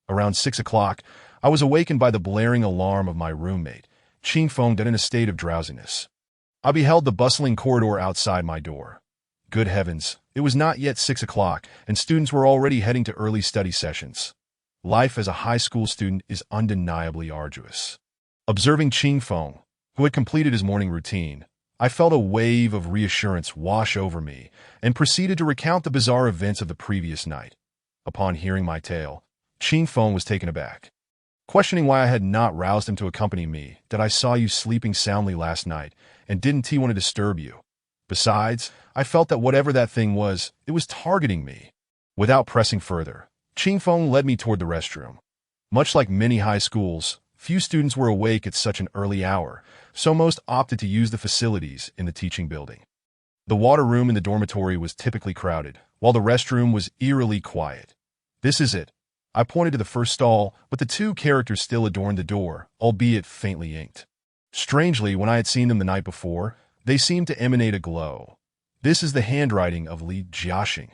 Around 6 o'clock, I was awakened by the blaring alarm of my roommate, Qing Feng, in a state of drowsiness. I beheld the bustling corridor outside my door. Good heavens, it was not yet 6 o'clock, and students were already heading to early study sessions. Life as a high school student is undeniably arduous. Observing Qing Feng, who had completed his morning routine, I felt a wave of reassurance wash over me and proceeded to recount the bizarre events of the previous night. Upon hearing my tale, Qing Feng was taken aback. Questioning why I had not roused him to accompany me, that I saw you sleeping soundly last night, and didn't he want to disturb you? Besides, I felt that whatever that thing was, it was targeting me. Without pressing further, Qing Feng led me toward the restroom. Much like many high schools, few students were awake at such an early hour, so most opted to use the facilities in the teaching building. The water room in the dormitory was typically crowded, while the restroom was eerily quiet. This is it. I pointed to the first stall, but the 2 characters still adorned the door, albeit faintly inked. Strangely, when I had seen them the night before, they seemed to emanate a glow. This is the handwriting of Li Jiaxing.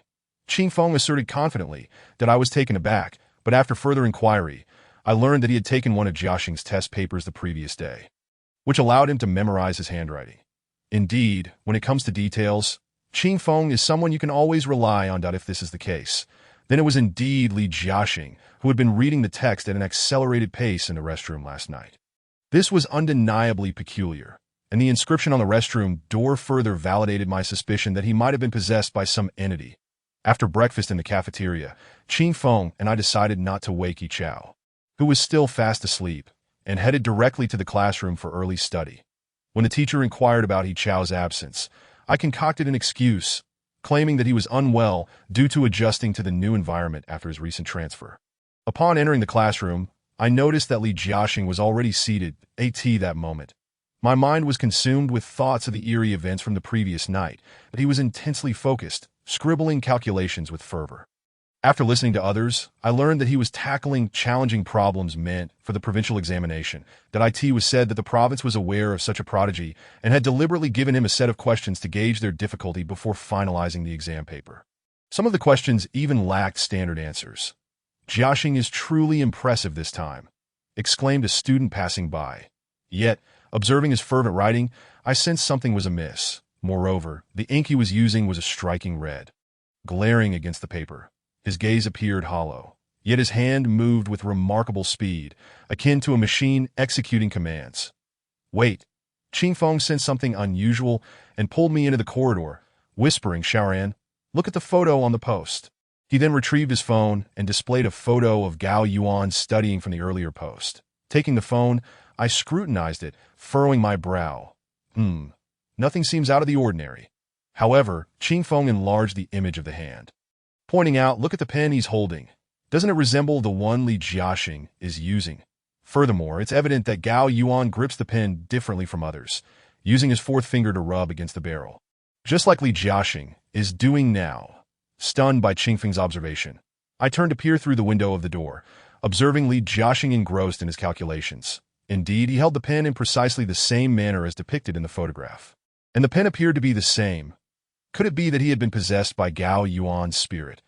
Qing Feng asserted confidently that I was taken aback, but after further inquiry, I learned that he had taken one of Jiaxing's test papers the previous day, which allowed him to memorize his handwriting. Indeed, when it comes to details, Qing Feng is someone you can always rely on. If this is the case, then it was indeed Li Jiaxing who had been reading the text at an accelerated pace in the restroom last night. This was undeniably peculiar, and the inscription on the restroom door further validated my suspicion that he might have been possessed by some entity. After breakfast in the cafeteria, Qing Feng and I decided not to wake Yi Chao, who was still fast asleep, and headed directly to the classroom for early study. When the teacher inquired about Yi Chao's absence, I concocted an excuse, claiming that he was unwell due to adjusting to the new environment after his recent transfer. Upon entering the classroom, I noticed that Li Jiaxing was already seated at that moment. My mind was consumed with thoughts of the eerie events from the previous night, but he was intensely focused, scribbling calculations with fervor. After listening to others, I learned that he was tackling challenging problems meant for the provincial examination, that it was said that the province was aware of such a prodigy and had deliberately given him a set of questions to gauge their difficulty before finalizing the exam paper. Some of the questions even lacked standard answers. Jiaxing is truly impressive this time, exclaimed a student passing by. Yet, observing his fervent writing, I sensed something was amiss. Moreover, the ink he was using was a striking red. Glaring against the paper, his gaze appeared hollow, yet his hand moved with remarkable speed, akin to a machine executing commands. Wait! Qing Feng sensed something unusual and pulled me into the corridor, whispering, Shaoran, look at the photo on the post. He then retrieved his phone and displayed a photo of Gao Yuan studying from the earlier post. Taking the phone, I scrutinized it, furrowing my brow. Nothing seems out of the ordinary. However, Qing Feng enlarged the image of the hand, pointing out, "Look at the pen he's holding. Doesn't it resemble the one Li Jiaxing is using?" Furthermore, it's evident that Gao Yuan grips the pen differently from others, using his fourth finger to rub against the barrel, just like Li Jiaxing is doing now. Stunned by Qing Feng's observation, I turned to peer through the window of the door, observing Li Jiaxing engrossed in his calculations. Indeed, he held the pen in precisely the same manner as depicted in the photograph, and the pen appeared to be the same. Could it be that he had been possessed by Gao Yuan's spirit?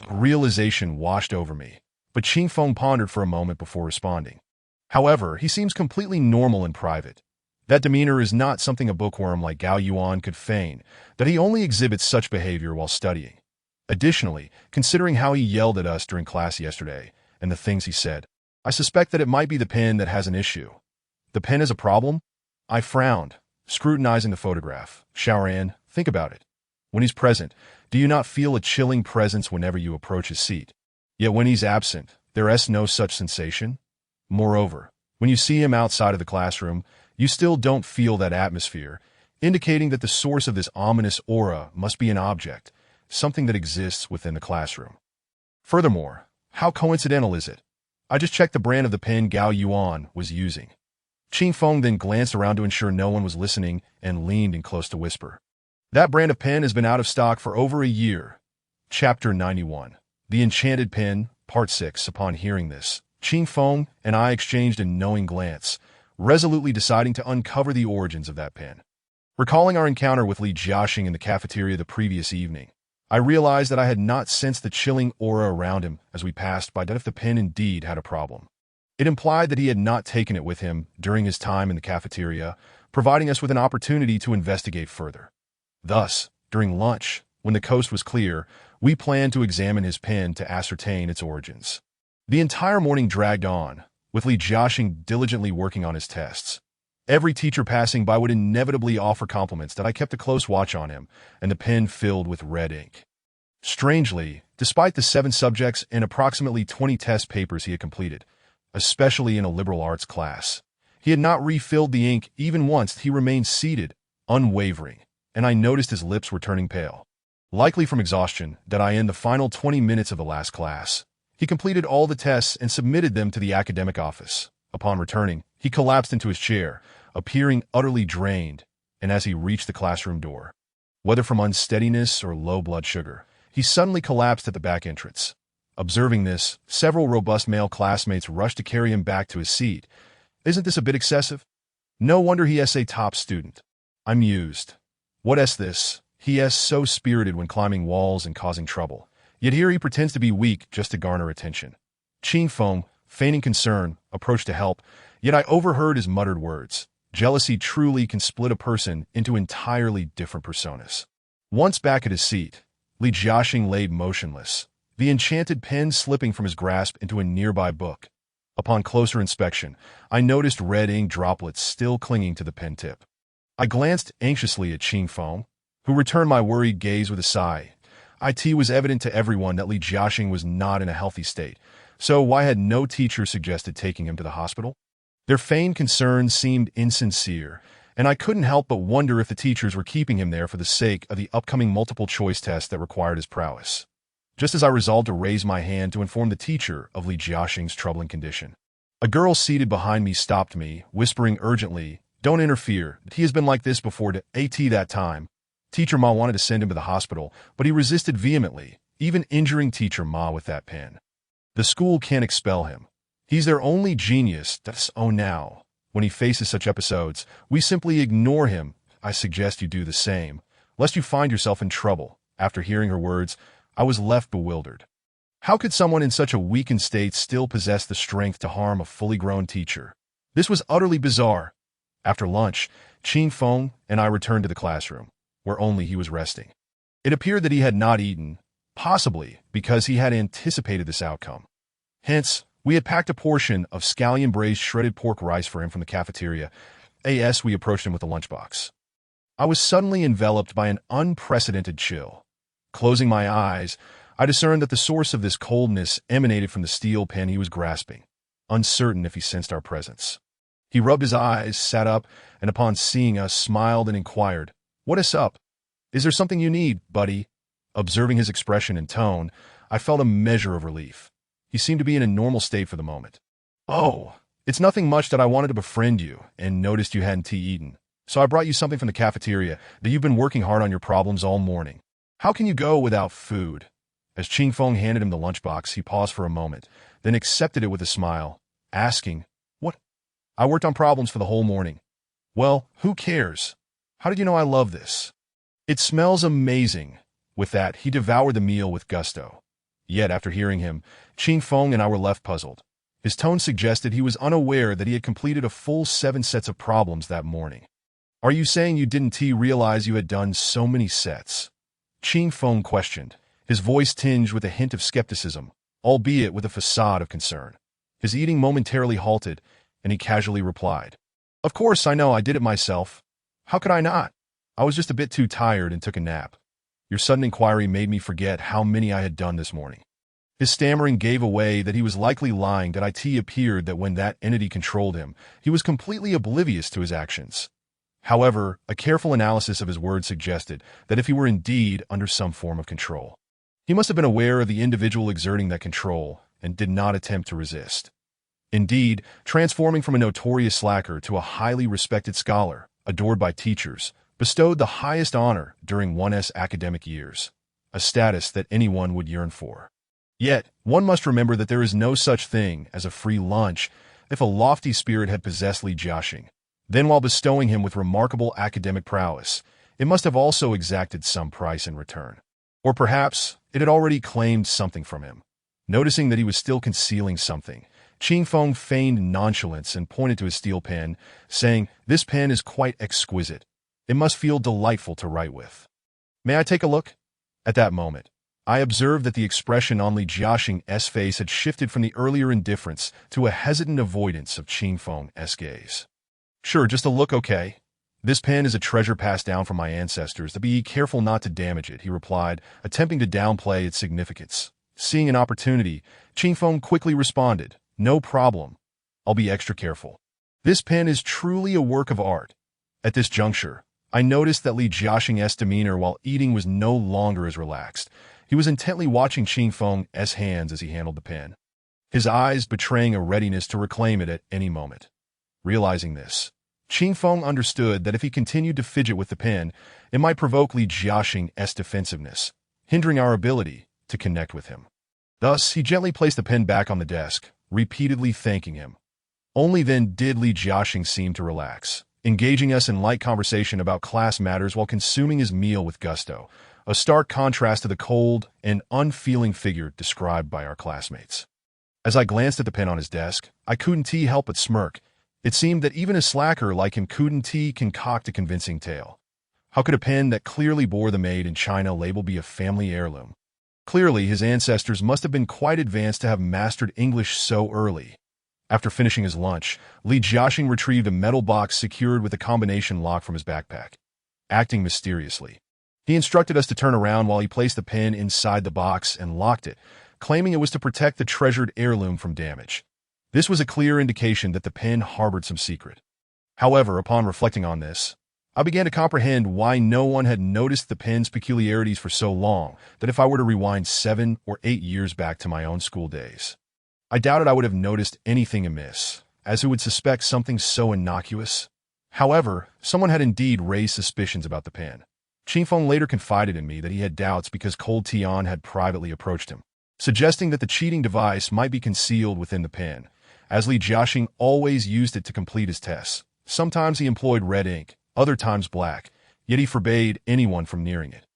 Realization washed over me, but Qing Feng pondered for a moment before responding. However, he seems completely normal in private. That demeanor is not something a bookworm like Gao Yuan could feign, that he only exhibits such behavior while studying. Additionally, considering how he yelled at us during class yesterday, and the things he said, I suspect that it might be the pen that has an issue. The pen is a problem? I frowned, scrutinizing the photograph. Xiaoran, think about it. When he's present, do you not feel a chilling presence whenever you approach his seat? Yet when he's absent, there is no such sensation? Moreover, when you see him outside of the classroom, you still don't feel that atmosphere, indicating that the source of this ominous aura must be an object, something that exists within the classroom. Furthermore, how coincidental is it? I just checked the brand of the pen Gao Yuan was using. Qing Feng then glanced around to ensure no one was listening and leaned in close to whisper. That brand of pen has been out of stock for over a year. Chapter 91. The Enchanted Pen, Part 6. Upon hearing this, Qing Feng and I exchanged a knowing glance, resolutely deciding to uncover the origins of that pen. Recalling our encounter with Li Jiaxing in the cafeteria the previous evening, I realized that I had not sensed the chilling aura around him as we passed by, that if the pen indeed had a problem. It implied that he had not taken it with him during his time in the cafeteria, providing us with an opportunity to investigate further. Thus, during lunch, when the coast was clear, we planned to examine his pen to ascertain its origins. The entire morning dragged on, with Li Jiaxing diligently working on his tests. Every teacher passing by would inevitably offer compliments that I kept a close watch on him, and the pen filled with red ink. Strangely, despite the 7 subjects and approximately 20 test papers he had completed, especially in a liberal arts class, he had not refilled the ink even once. He remained seated, unwavering, and I noticed his lips were turning pale, likely from exhaustion. That in the final 20 minutes of the last class, he completed all the tests and submitted them to the academic office. Upon returning, he collapsed into his chair, appearing utterly drained, and as he reached the classroom door, whether from unsteadiness or low blood sugar, he suddenly collapsed at the back entrance. Observing this, several robust male classmates rushed to carry him back to his seat. Isn't this a bit excessive? No wonder he is a top student. I mused. What is this? He is so spirited when climbing walls and causing trouble. Yet here he pretends to be weak just to garner attention. Qing Feng, feigning concern, approached to help, yet I overheard his muttered words. Jealousy truly can split a person into entirely different personas. Once back at his seat, Li Jiaxing laid motionless, the enchanted pen slipping from his grasp into a nearby book. Upon closer inspection, I noticed red ink droplets still clinging to the pen tip. I glanced anxiously at Qing Feng, who returned my worried gaze with a sigh. It was evident to everyone that Li Jiaxing was not in a healthy state, so why had no teacher suggested taking him to the hospital? Their feigned concern seemed insincere, and I couldn't help but wonder if the teachers were keeping him there for the sake of the upcoming multiple-choice test that required his prowess. Just as I resolved to raise my hand to inform the teacher of Li Jiaxing's troubling condition, a girl seated behind me stopped me, whispering urgently, "Don't interfere. He has been like this before. That time, Teacher Ma wanted to send him to the hospital, but he resisted vehemently, even injuring Teacher Ma with that pen. The school can't expel him. He's their only genius. Now, when he faces such episodes, we simply ignore him. I suggest you do the same, lest you find yourself in trouble." After hearing her words, I was left bewildered. How could someone in such a weakened state still possess the strength to harm a fully grown teacher? This was utterly bizarre. After lunch, Qing Feng and I returned to the classroom, where only he was resting. It appeared that he had not eaten, possibly because he had anticipated this outcome. Hence, we had packed a portion of scallion braised shredded pork rice for him from the cafeteria. We approached him with a lunchbox. I was suddenly enveloped by an unprecedented chill. Closing my eyes, I discerned that the source of this coldness emanated from the steel pen he was grasping, uncertain if he sensed our presence. He rubbed his eyes, sat up, and upon seeing us, smiled and inquired, "What is up?" Is there something you need, buddy? Observing his expression and tone, I felt a measure of relief. He seemed to be in a normal state for the moment. Oh, it's nothing much that I wanted to befriend you and noticed you hadn't eaten. So I brought you something from the cafeteria that you've been working hard on your problems all morning. How can you go without food? As Ching Feng handed him the lunchbox, he paused for a moment, then accepted it with a smile, asking, "What?" "I worked on problems for the whole morning." "Well, who cares? How did you know I love this?" "It smells amazing." With that, he devoured the meal with gusto. Yet, after hearing him, Ching Feng and I were left puzzled. His tone suggested he was unaware that he had completed a full 7 sets of problems that morning. "Are you saying you didn't realize you had done so many sets?" Ching Feng questioned, his voice tinged with a hint of skepticism, albeit with a facade of concern. His eating momentarily halted, and he casually replied, "Of course I know I did it myself. How could I not? I was just a bit too tired and took a nap. Your sudden inquiry made me forget how many I had done this morning." His stammering gave away that he was likely lying. That it appeared that when that entity controlled him, he was completely oblivious to his actions. However, a careful analysis of his words suggested that if he were indeed under some form of control, he must have been aware of the individual exerting that control and did not attempt to resist. Indeed, transforming from a notorious slacker to a highly respected scholar, adored by teachers, bestowed the highest honor during one's academic years, a status that anyone would yearn for. Yet, one must remember that there is no such thing as a free lunch. If a lofty spirit had possessed Li Jiaxing, then while bestowing him with remarkable academic prowess, it must have also exacted some price in return. Or perhaps it had already claimed something from him. Noticing that he was still concealing something, Ching Feng feigned nonchalance and pointed to his steel pen, saying, "This pen is quite exquisite. It must feel delightful to write with. May I take a look?" At that moment, I observed that the expression on Li Jiaxing's face had shifted from the earlier indifference to a hesitant avoidance of Ching Feng's gaze. "Sure, just a look, okay? This pen is a treasure passed down from my ancestors, to be careful not to damage it," he replied, attempting to downplay its significance. Seeing an opportunity, Ching Feng quickly responded, "No problem. I'll be extra careful. This pen is truly a work of art." At this juncture, I noticed that Li Jiaxing's demeanor while eating was no longer as relaxed. He was intently watching Ching Feng's hands as he handled the pen, his eyes betraying a readiness to reclaim it at any moment. Realizing this, Ching Feng understood that if he continued to fidget with the pen, it might provoke Li Jiaxing's defensiveness, hindering our ability to connect with him. Thus, he gently placed the pen back on the desk, repeatedly thanking him. Only then did Li Jiaxing seem to relax, engaging us in light conversation about class matters while consuming his meal with gusto, a stark contrast to the cold and unfeeling figure described by our classmates. As I glanced at the pen on his desk, I couldn't help but smirk. It seemed that even a slacker like him couldn't concoct a convincing tale. How could a pen that clearly bore the Made in China label be a family heirloom? Clearly, his ancestors must have been quite advanced to have mastered English so early. After finishing his lunch, Li Jiaxing retrieved a metal box secured with a combination lock from his backpack. Acting mysteriously, he instructed us to turn around while he placed the pen inside the box and locked it, claiming it was to protect the treasured heirloom from damage. This was a clear indication that the pen harbored some secret. However, upon reflecting on this, I began to comprehend why no one had noticed the pen's peculiarities for so long that if I were to rewind 7 or 8 years back to my own school days, I doubted I would have noticed anything amiss, as who would suspect something so innocuous? However, someone had indeed raised suspicions about the pen. Ching Feng later confided in me that he had doubts because Cold Tian had privately approached him, suggesting that the cheating device might be concealed within the pen, as Li Jiaxing always used it to complete his tests. Sometimes he employed red ink, other times black, yet he forbade anyone from nearing it,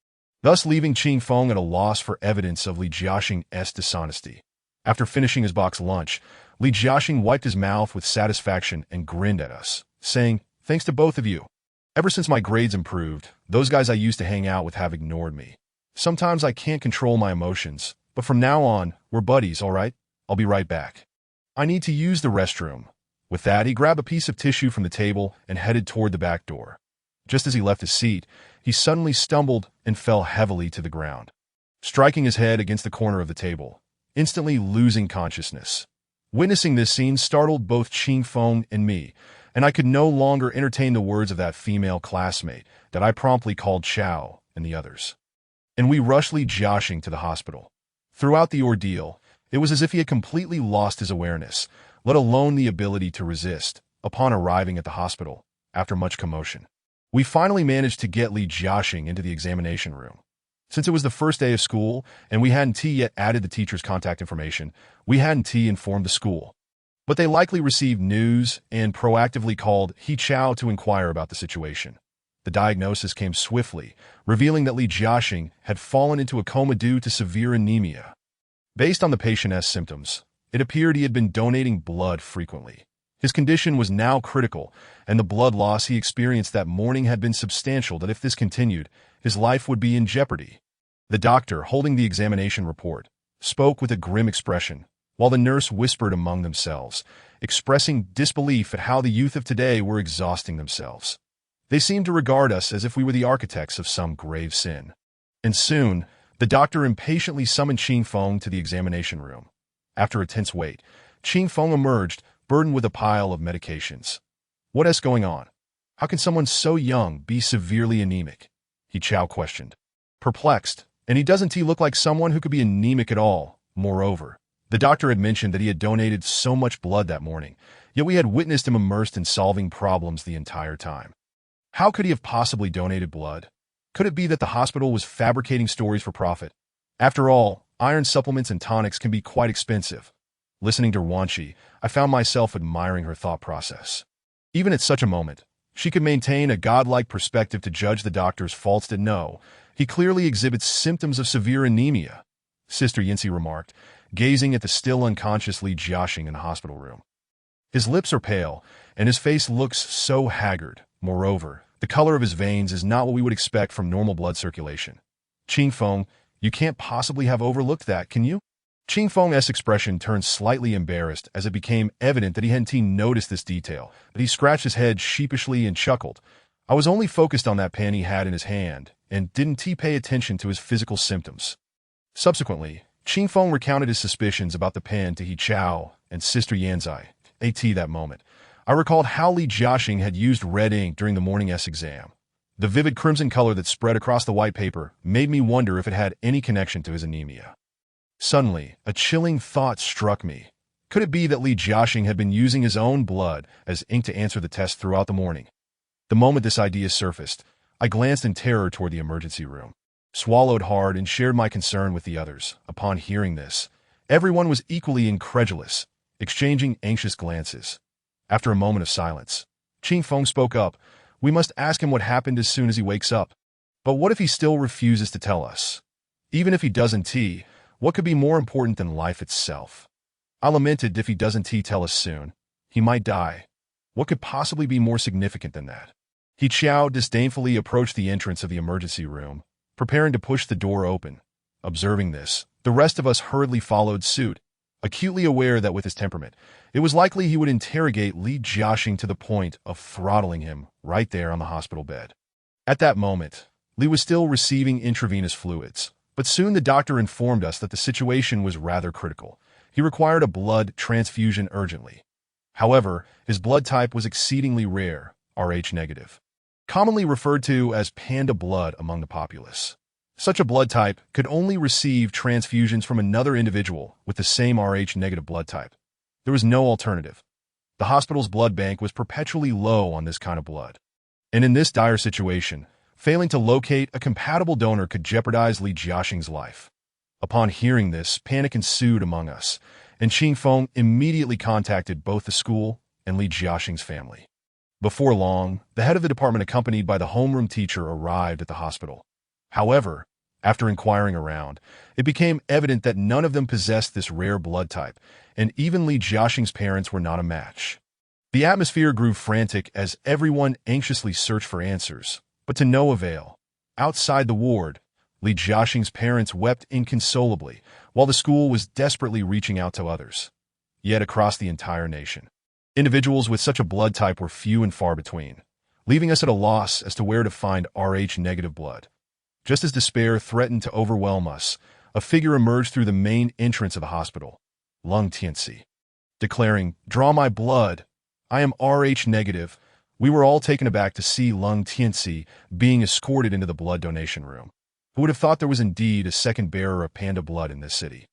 thus leaving Ching Feng at a loss for evidence of Li Jiaxing's dishonesty. After finishing his box lunch, Li Jiaxing wiped his mouth with satisfaction and grinned at us, saying, "Thanks to both of you. Ever since my grades improved, those guys I used to hang out with have ignored me. Sometimes I can't control my emotions, but from now on, we're buddies, all right? I'll be right back. I need to use the restroom." With that, he grabbed a piece of tissue from the table and headed toward the back door. Just as he left his seat, he suddenly stumbled and fell heavily to the ground, striking his head against the corner of the table, instantly losing consciousness. Witnessing this scene startled both Ching Feng and me, and I could no longer entertain the words of that female classmate that I promptly called Chow and the others. And we rushed Li Jiaxing to the hospital. Throughout the ordeal, it was as if he had completely lost his awareness, let alone the ability to resist, upon arriving at the hospital, after much commotion. We finally managed to get Li Jiaxing into the examination room. Since it was the first day of school, and we hadn't yet added the teacher's contact information, we hadn't informed the school. But they likely received news and proactively called He Chao to inquire about the situation. The diagnosis came swiftly, revealing that Li Jiaxing had fallen into a coma due to severe anemia. Based on the patient's symptoms, it appeared he had been donating blood frequently. His condition was now critical, and the blood loss he experienced that morning had been substantial that if this continued, his life would be in jeopardy. The doctor, holding the examination report, spoke with a grim expression, while the nurse whispered among themselves, expressing disbelief at how the youth of today were exhausting themselves. They seemed to regard us as if we were the architects of some grave sin. And soon, the doctor impatiently summoned Qing Feng to the examination room. After a tense wait, Qing Feng emerged, burdened with a pile of medications. "What is going on? How can someone so young be severely anemic?" He Chao questioned. Perplexed, and he doesn't look like someone who could be anemic at all. Moreover, the doctor had mentioned that he had donated so much blood that morning, yet we had witnessed him immersed in solving problems the entire time. How could he have possibly donated blood? Could it be that the hospital was fabricating stories for profit? After all, iron supplements and tonics can be quite expensive. Listening to Wanqi, I found myself admiring her thought process. Even at such a moment, she could maintain a godlike perspective to judge the doctor's faults that no, he clearly exhibits symptoms of severe anemia, Sister Yancy remarked, gazing at the still unconscious Li Jiaxing in the hospital room. His lips are pale, and his face looks so haggard. Moreover, the color of his veins is not what we would expect from normal blood circulation. Qing Feng, you can't possibly have overlooked that, can you? Qing Feng's expression turned slightly embarrassed as it became evident that he hadn't noticed this detail, but he scratched his head sheepishly and chuckled. I was only focused on that pen he had in his hand, and didn't pay attention to his physical symptoms. Subsequently, Qing Feng recounted his suspicions about the pen to He Chao and Sister Yanzai. At that moment, I recalled how Li Jiaxing had used red ink during the morning's exam. The vivid crimson color that spread across the white paper made me wonder if it had any connection to his anemia. Suddenly, a chilling thought struck me. Could it be that Li Jiaxing had been using his own blood as ink to answer the test throughout the morning? The moment this idea surfaced, I glanced in terror toward the emergency room, swallowed hard, and shared my concern with the others. Upon hearing this, everyone was equally incredulous, exchanging anxious glances. After a moment of silence, Qing Feng spoke up. We must ask him what happened as soon as he wakes up. But what if he still refuses to tell us? Even if he doesn't, what could be more important than life itself? I lamented if he doesn't tell us soon, he might die. What could possibly be more significant than that? He Chao disdainfully approached the entrance of the emergency room, preparing to push the door open. Observing this, the rest of us hurriedly followed suit, acutely aware that with his temperament, it was likely he would interrogate Li Jiaxing to the point of throttling him right there on the hospital bed. At that moment, Li was still receiving intravenous fluids, but soon the doctor informed us that the situation was rather critical. He required a blood transfusion urgently. However, his blood type was exceedingly rare, Rh negative, commonly referred to as panda blood among the populace. Such a blood type could only receive transfusions from another individual with the same Rh negative blood type. There was no alternative. The hospital's blood bank was perpetually low on this kind of blood. And in this dire situation, failing to locate a compatible donor could jeopardize Li Jiaxing's life. Upon hearing this, panic ensued among us, and Qing Feng immediately contacted both the school and Li Jiaxing's family. Before long, the head of the department accompanied by the homeroom teacher arrived at the hospital. However, after inquiring around, it became evident that none of them possessed this rare blood type, and even Li Jiaxing's parents were not a match. The atmosphere grew frantic as everyone anxiously searched for answers, but to no avail. Outside the ward, Li Jiaxing's parents wept inconsolably, while the school was desperately reaching out to others. Yet across the entire nation, individuals with such a blood type were few and far between, leaving us at a loss as to where to find Rh negative blood. Just as despair threatened to overwhelm us, a figure emerged through the main entrance of the hospital, Lung Tianxi, declaring, "Draw my blood. I am Rh negative. We were all taken aback to see Lung Tianxi being escorted into the blood donation room. Who would have thought there was indeed a second bearer of panda blood in this city?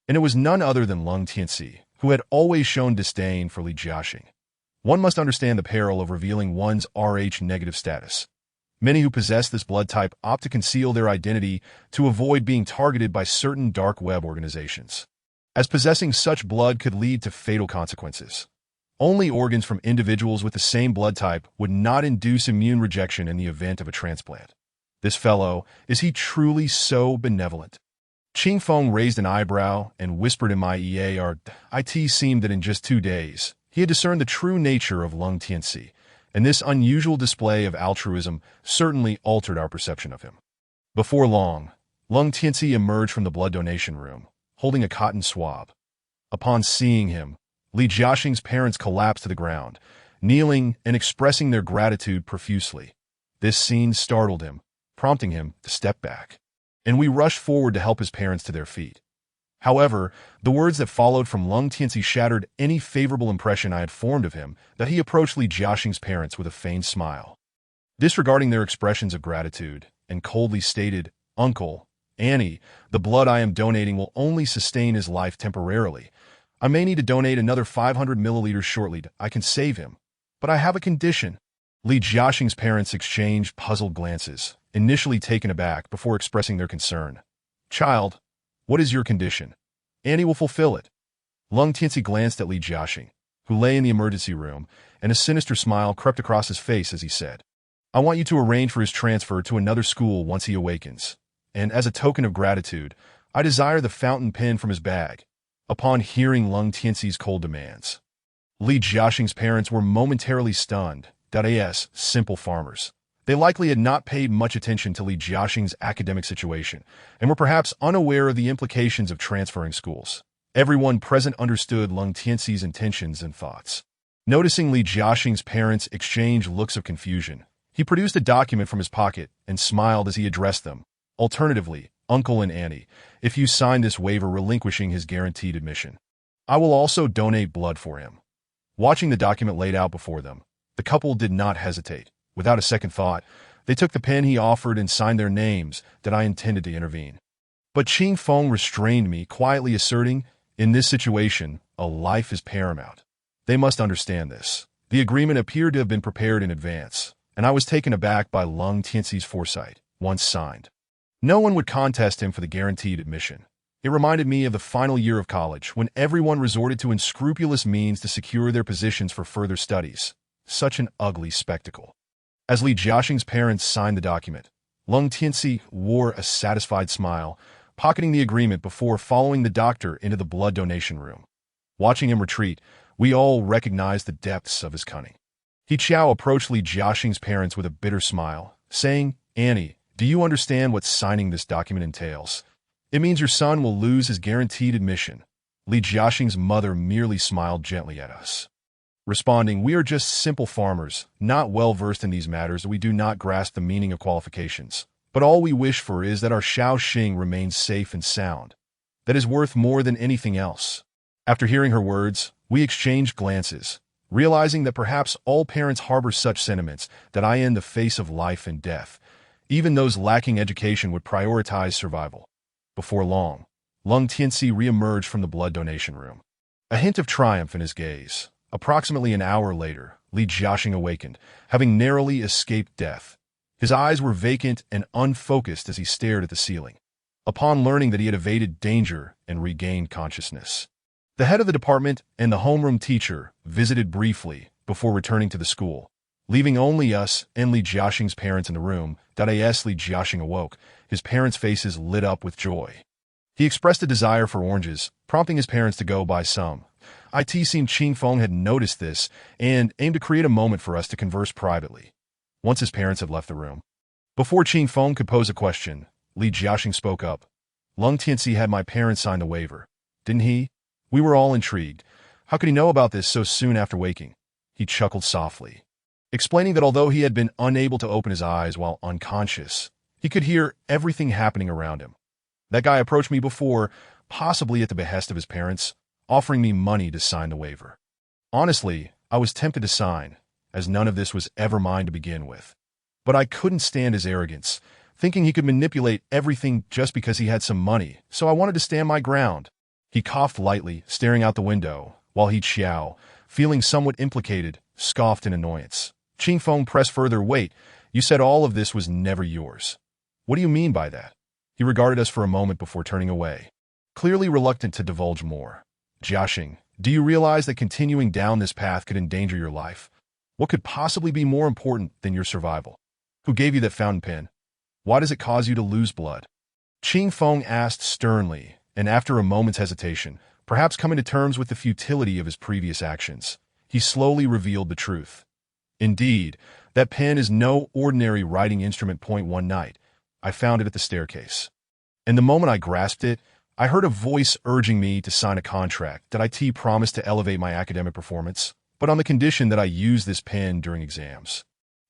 And it was none other than Lung Tianxi, who had always shown disdain for Li Jiaxing. One must understand the peril of revealing one's Rh-negative status. Many who possess this blood type opt to conceal their identity to avoid being targeted by certain dark web organizations, as possessing such blood could lead to fatal consequences. Only organs from individuals with the same blood type would not induce immune rejection in the event of a transplant. This fellow, is he truly so benevolent? Qing Feng raised an eyebrow and whispered in my ear. It seemed that in just 2 days, he had discerned the true nature of Lung Tianxi, and this unusual display of altruism certainly altered our perception of him. Before long, Lung Tianxi emerged from the blood donation room, holding a cotton swab. Upon seeing him, Li Jiaxing's parents collapsed to the ground, kneeling and expressing their gratitude profusely. This scene startled him, prompting him to step back, and we rushed forward to help his parents to their feet. However, the words that followed from Lung Tianxi shattered any favorable impression I had formed of him, that he approached Li Jiaxing's parents with a feigned smile. Disregarding their expressions of gratitude, and coldly stated, "Uncle, Annie, the blood I am donating will only sustain his life temporarily. I may need to donate another 500 milliliters shortly. I can save him. But I have a condition." Li Jiaxing's parents exchanged puzzled glances, initially taken aback before expressing their concern. "Child, what is your condition? Annie will fulfill it." Lung Tianxi glanced at Li Jiaxing, who lay in the emergency room, and a sinister smile crept across his face as he said, "I want you to arrange for his transfer to another school once he awakens. And as a token of gratitude, I desire the fountain pen from his bag." Upon hearing Lung Tianxi's cold demands, Li Jiaxing's parents were momentarily stunned. As simple farmers, they likely had not paid much attention to Li Jiaxing's academic situation, and were perhaps unaware of the implications of transferring schools. Everyone present understood Lung Tianxi's intentions and thoughts. Noticing Li Jiaxing's parents exchange looks of confusion, he produced a document from his pocket and smiled as he addressed them. "Alternatively, Uncle and Annie, if you sign this waiver relinquishing his guaranteed admission, I will also donate blood for him." Watching the document laid out before them, the couple did not hesitate. Without a second thought, they took the pen he offered and signed their names. That I intended to intervene. But Qing Feng restrained me, quietly asserting, "In this situation, a life is paramount. They must understand this." The agreement appeared to have been prepared in advance, and I was taken aback by Lung Tianxi's foresight. Once signed, no one would contest him for the guaranteed admission. It reminded me of the final year of college, when everyone resorted to unscrupulous means to secure their positions for further studies. Such an ugly spectacle. As Li Jiaxing's parents signed the document, Lung Tianxi wore a satisfied smile, pocketing the agreement before following the doctor into the blood donation room. Watching him retreat, we all recognized the depths of his cunning. He Chao approached Li Jiaxing's parents with a bitter smile, saying, "Annie, do you understand what signing this document entails? It means your son will lose his guaranteed admission." Li Jiaxing's mother merely smiled gently at us, responding, "We are just simple farmers, not well versed in these matters. We do not grasp the meaning of qualifications. But all we wish for is that our Shaoxing remains safe and sound. That is worth more than anything else." After hearing her words, we exchanged glances, realizing that perhaps all parents harbor such sentiments. That in the face of life and death, even those lacking education would prioritize survival. Before long, Lung Tianxi re-emerged from the blood donation room, a hint of triumph in his gaze. Approximately an hour later, Li Jiaxing awakened, having narrowly escaped death. His eyes were vacant and unfocused as he stared at the ceiling. Upon learning that he had evaded danger and regained consciousness, the head of the department and the homeroom teacher visited briefly before returning to the school, leaving only us and Li Jiaxing's parents in the room. As Li Jiaxing awoke, his parents' faces lit up with joy. He expressed a desire for oranges, prompting his parents to go buy some. It seemed Qing Feng had noticed this and aimed to create a moment for us to converse privately. Once his parents had left the room, before Qing Feng could pose a question, Li Jiaxing spoke up. "Lung Tianxi had my parents sign the waiver, didn't he?" We were all intrigued. How could he know about this so soon after waking? He chuckled softly, explaining that although he had been unable to open his eyes while unconscious, he could hear everything happening around him. "That guy approached me before, possibly at the behest of his parents, offering me money to sign the waiver. Honestly, I was tempted to sign, as none of this was ever mine to begin with. But I couldn't stand his arrogance, thinking he could manipulate everything just because he had some money, so I wanted to stand my ground. He coughed lightly, staring out the window, while he Xiao, feeling somewhat implicated, scoffed in annoyance. Qing Feng pressed further. Wait, you said all of this was never yours. What do you mean by that? He regarded us for a moment before turning away, clearly reluctant to divulge more. Jiaxing, do you realize that continuing down this path could endanger your life? What could possibly be more important than your survival? Who gave you that fountain pen? Why does it cause you to lose blood? Qing Feng asked sternly, and after a moment's hesitation, perhaps coming to terms with the futility of his previous actions, he slowly revealed the truth. Indeed, that pen is no ordinary writing instrument. One night, I found it at the staircase. And the moment I grasped it, I heard a voice urging me to sign a contract that IT promised to elevate my academic performance, but on the condition that I use this pen during exams.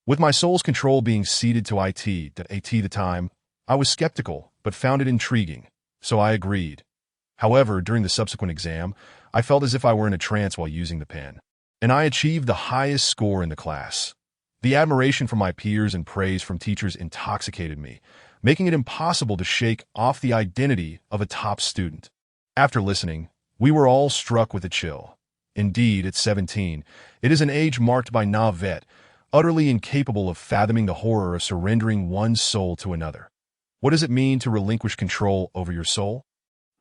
With my soul's control being ceded to IT at the time, I was skeptical, but found it intriguing, so I agreed. However, during the subsequent exam, I felt as if I were in a trance while using the pen, and I achieved the highest score in the class. The admiration from my peers and praise from teachers intoxicated me, making it impossible to shake off the identity of a top student. After listening, we were all struck with a chill. Indeed, at 17, it is an age marked by naivete, utterly incapable of fathoming the horror of surrendering one's soul to another. What does it mean to relinquish control over your soul?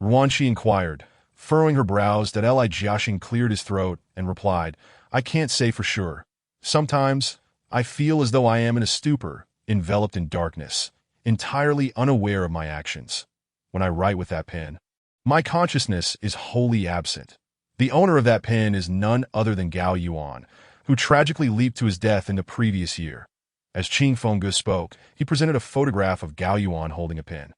Ruanqi inquired, furrowing her brows. Li Jiaxing cleared his throat and replied, I can't say for sure. Sometimes, I feel as though I am in a stupor, enveloped in darkness, entirely unaware of my actions. When I write with that pen, my consciousness is wholly absent. The owner of that pen is none other than Gao Yuan, who tragically leaped to his death in the previous year. As Qing Fengge spoke, he presented a photograph of Gao Yuan holding a pen.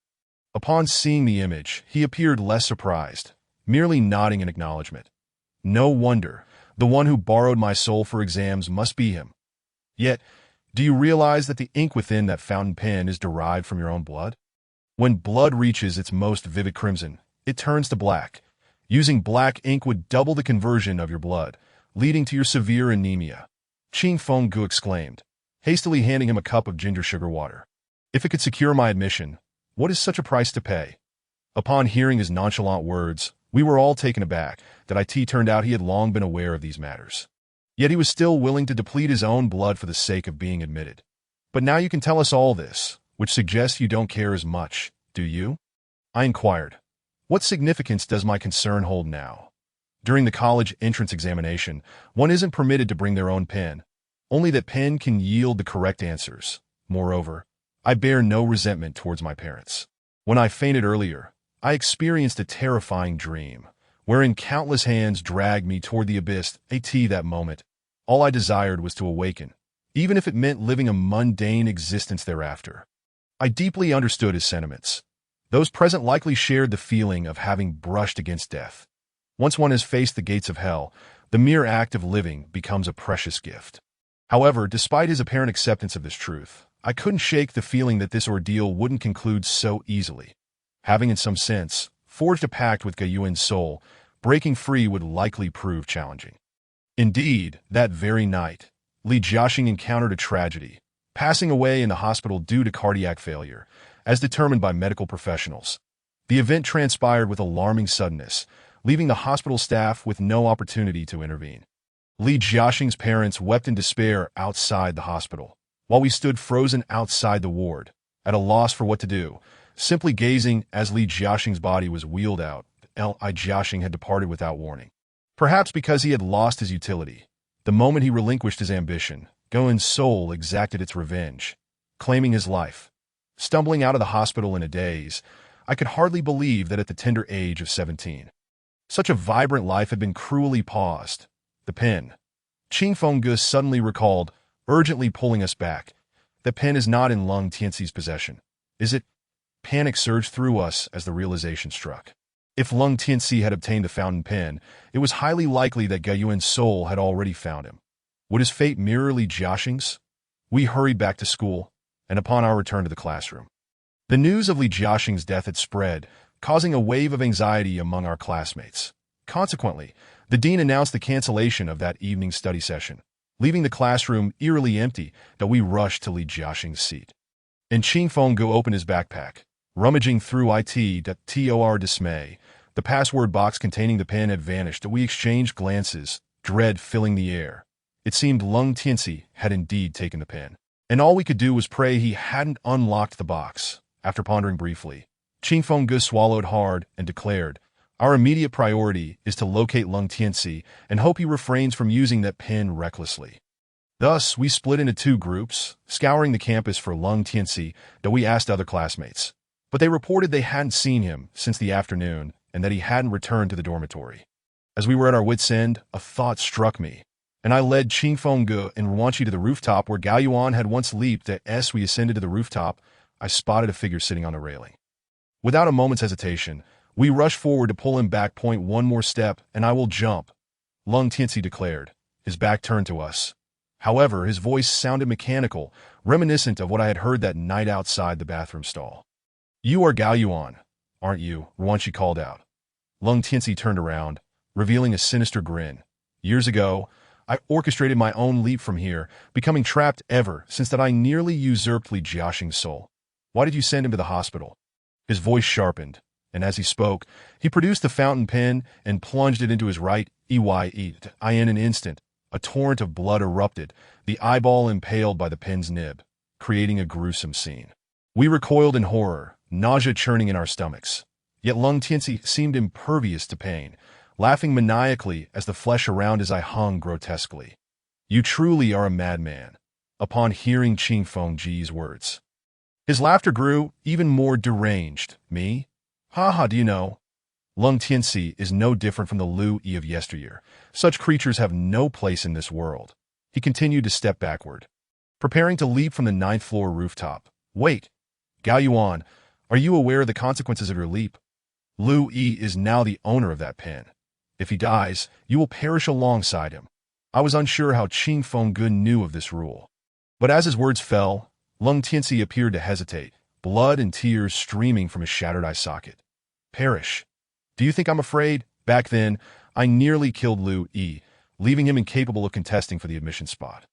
Upon seeing the image, he appeared less surprised, merely nodding in acknowledgement. No wonder, the one who borrowed my soul for exams must be him. Yet, do you realize that the ink within that fountain pen is derived from your own blood? When blood reaches its most vivid crimson, it turns to black. Using black ink would double the conversion of your blood, leading to your severe anemia. Qing Fengge exclaimed, hastily handing him a cup of ginger sugar water. If it could secure my admission, what is such a price to pay? Upon hearing his nonchalant words, we were all taken aback that it turned out he had long been aware of these matters. Yet he was still willing to deplete his own blood for the sake of being admitted. But now you can tell us all this, which suggests you don't care as much, do you? I inquired. What significance does my concern hold now? During the college entrance examination, one isn't permitted to bring their own pen. Only that pen can yield the correct answers. Moreover, I bear no resentment towards my parents. When I fainted earlier, I experienced a terrifying dream, wherein countless hands dragged me toward the abyss. That moment, all I desired was to awaken, even if it meant living a mundane existence thereafter. I deeply understood his sentiments. Those present likely shared the feeling of having brushed against death. Once one has faced the gates of hell, the mere act of living becomes a precious gift. However, despite his apparent acceptance of this truth, I couldn't shake the feeling that this ordeal wouldn't conclude so easily. Having, in some sense, forged a pact with Gayuan's soul, breaking free would likely prove challenging. Indeed, that very night, Li Jiaxing encountered a tragedy, passing away in the hospital due to cardiac failure, as determined by medical professionals. The event transpired with alarming suddenness, leaving the hospital staff with no opportunity to intervene. Li Jiaxing's parents wept in despair outside the hospital, while we stood frozen outside the ward, at a loss for what to do, simply gazing as Li Jiaxing's body was wheeled out. Li Jiaxing had departed without warning. Perhaps because he had lost his utility. The moment he relinquished his ambition, Gayuan's soul exacted its revenge, claiming his life. Stumbling out of the hospital in a daze, I could hardly believe that at the tender age of 17, such a vibrant life had been cruelly paused. The pen. Qing Fengge suddenly recalled, urgently pulling us back. The pen is not in Lung Tianxi's possession. Is it? Panic surged through us as the realization struck. If Lung Tianxi had obtained the fountain pen, it was highly likely that Gayuan's soul had already found him. Would his fate mirror Li Jiaxing's? We hurried back to school, and upon our return to the classroom, the news of Li Jiaxing's death had spread, causing a wave of anxiety among our classmates. Consequently, the dean announced the cancellation of that evening's study session. leaving the classroom eerily empty that we rushed to Li Jiaxing's seat. And Qing Fenggu opened his backpack, rummaging through to our dismay. The password box containing the pen had vanished. We exchanged glances, dread filling the air. It seemed Lung Tianxi had indeed taken the pen, and all we could do was pray he hadn't unlocked the box. After pondering briefly, Qing Fenggu swallowed hard and declared, "Our immediate priority is to locate Lung Tianxi and hope he refrains from using that pen recklessly." Thus, we split into two groups, scouring the campus for Lung Tianxi, though we asked other classmates. But they reported they hadn't seen him since the afternoon and that he hadn't returned to the dormitory. As we were at our wits' end, a thought struck me, and I led Qing Fenggu and Ruanqi to the rooftop where Gao Yuan had once leaped. As we ascended to the rooftop, I spotted a figure sitting on the railing. Without a moment's hesitation, we rushed forward to pull him back. "One more step, and I will jump," Lung Tianxi declared, his back turned to us. However, his voice sounded mechanical, reminiscent of what I had heard that night outside the bathroom stall. "You are Gao Yuan, aren't you?" Ruanqi called out. Lung Tianxi turned around, revealing a sinister grin. "Years ago, I orchestrated my own leap from here, becoming trapped ever since that I nearly usurped Li Jiaxing's soul. Why did you send him to the hospital?" His voice sharpened, and as he spoke, he produced the fountain pen and plunged it into his right eye. In an instant, a torrent of blood erupted, the eyeball impaled by the pen's nib, creating a gruesome scene. We recoiled in horror, nausea churning in our stomachs. Yet Lung Tianxi seemed impervious to pain, laughing maniacally as the flesh around his eye hung grotesquely. "You truly are a madman," upon hearing Qing Fenggu's words. His laughter grew even more deranged. "Me? Ha, do you know? Lung Tianxi is no different from the Lu Yi of yesteryear. Such creatures have no place in this world." He continued to step backward, preparing to leap from the 9th-floor rooftop. "Wait, Gao Yuan, are you aware of the consequences of your leap? Lu Yi is now the owner of that pen. If he dies, you will perish alongside him." I was unsure how Qing Fenggu knew of this rule. But as his words fell, Lung Tianxi appeared to hesitate, blood and tears streaming from his shattered eye socket. "Perish? Do you think I'm afraid? Back then, I nearly killed Lu Yi, leaving him incapable of contesting for the admission spot.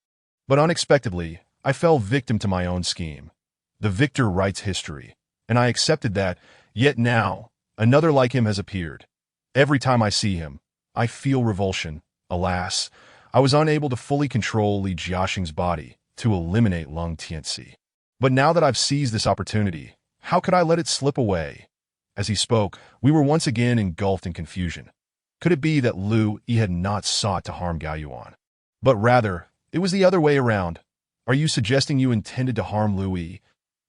But unexpectedly, I fell victim to my own scheme. The victor writes history, and I accepted that, yet now, another like him has appeared. Every time I see him, I feel revulsion. Alas, I was unable to fully control Li Jiaxing's body to eliminate Lung Tianxi. But now that I've seized this opportunity, how could I let it slip away?" As he spoke, we were once again engulfed in confusion. Could it be that Lu Yi had not sought to harm Gao Yuan, but rather, it was the other way around? "Are you suggesting you intended to harm Lu Yi?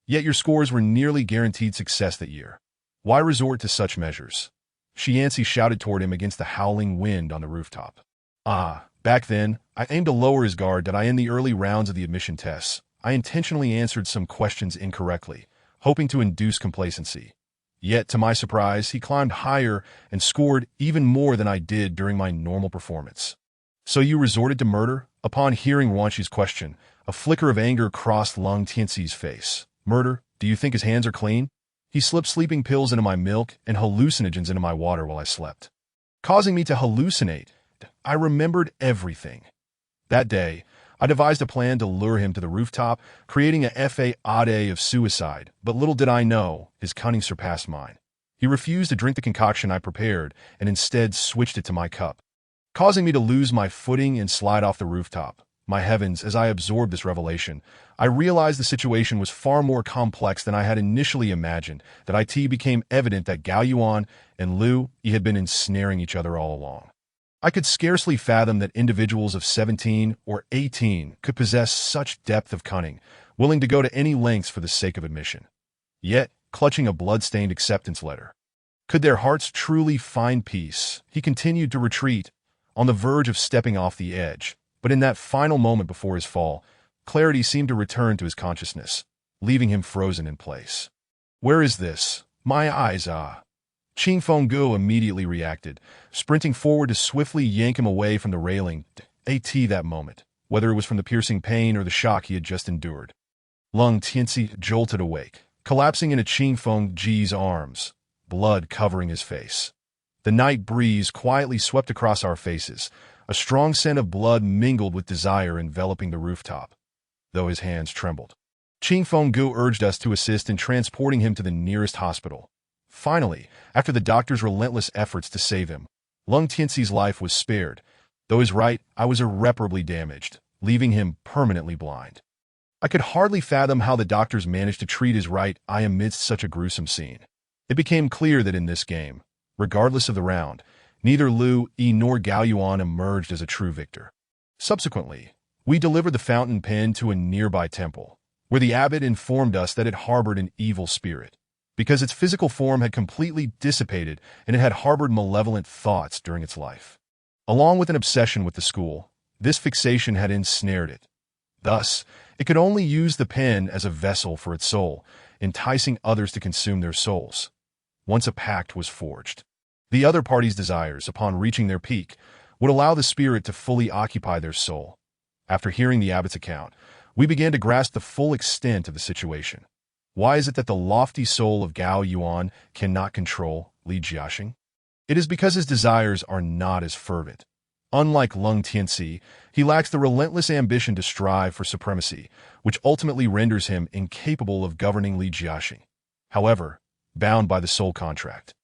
Yet your scores were nearly guaranteed success that year. Why resort to such measures?" Xianxi shouted toward him against the howling wind on the rooftop. Back then, I aimed to lower his guard that in the early rounds of the admission tests, I intentionally answered some questions incorrectly, hoping to induce complacency. Yet, to my surprise, he climbed higher and scored even more than I did during my normal performance. "So you resorted to murder?" Upon hearing Ruanqi's question, a flicker of anger crossed Lung Tianxi's face. "Murder? Do you think his hands are clean? He slipped sleeping pills into my milk and hallucinogens into my water while I slept, causing me to hallucinate. I remembered everything. That day, I devised a plan to lure him to the rooftop, creating a fade of suicide, but little did I know, his cunning surpassed mine. He refused to drink the concoction I prepared and instead switched it to my cup, causing me to lose my footing and slide off the rooftop. My heavens, as I absorbed this revelation, I realized the situation was far more complex than I had initially imagined. That it became evident that Gao Yuan and Lu Yi had been ensnaring each other all along. I could scarcely fathom that individuals of 17 or 18 could possess such depth of cunning, willing to go to any lengths for the sake of admission, yet clutching a blood-stained acceptance letter. Could their hearts truly find peace? He continued to retreat, on the verge of stepping off the edge, but in that final moment before his fall, clarity seemed to return to his consciousness, leaving him frozen in place. "Where is this? My eyes, Qing Fenggu immediately reacted, sprinting forward to swiftly yank him away from the railing. That moment, whether it was from the piercing pain or the shock he had just endured. Lung Tianxi jolted awake, collapsing into Qing Fenggu's arms, blood covering his face. The night breeze quietly swept across our faces, A strong scent of blood mingled with desire enveloping the rooftop, though his hands trembled. Qing Fenggu urged us to assist in transporting him to the nearest hospital. Finally, after the doctor's relentless efforts to save him, Lung Tianxi's life was spared, though his right eye was irreparably damaged, leaving him permanently blind. I could hardly fathom how the doctors managed to treat his right eye amidst such a gruesome scene. It became clear that in this game, regardless of the round, neither Lu Yi nor Gao Yuan emerged as a true victor. Subsequently, we delivered the fountain pen to a nearby temple, where the abbot informed us that it harbored an evil spirit, because its physical form had completely dissipated and it had harbored malevolent thoughts during its life. Along with an obsession with the school, this fixation had ensnared it. Thus, it could only use the pen as a vessel for its soul, enticing others to consume their souls. Once a pact was forged, the other party's desires, upon reaching their peak, would allow the spirit to fully occupy their soul. After hearing the abbot's account, we began to grasp the full extent of the situation. Why is it that the lofty soul of Gao Yuan cannot control Li Jiaxing? It is because his desires are not as fervent. Unlike Lung Tianxi, he lacks the relentless ambition to strive for supremacy, which ultimately renders him incapable of governing Li Jiaxing. However, bound by the soul contract,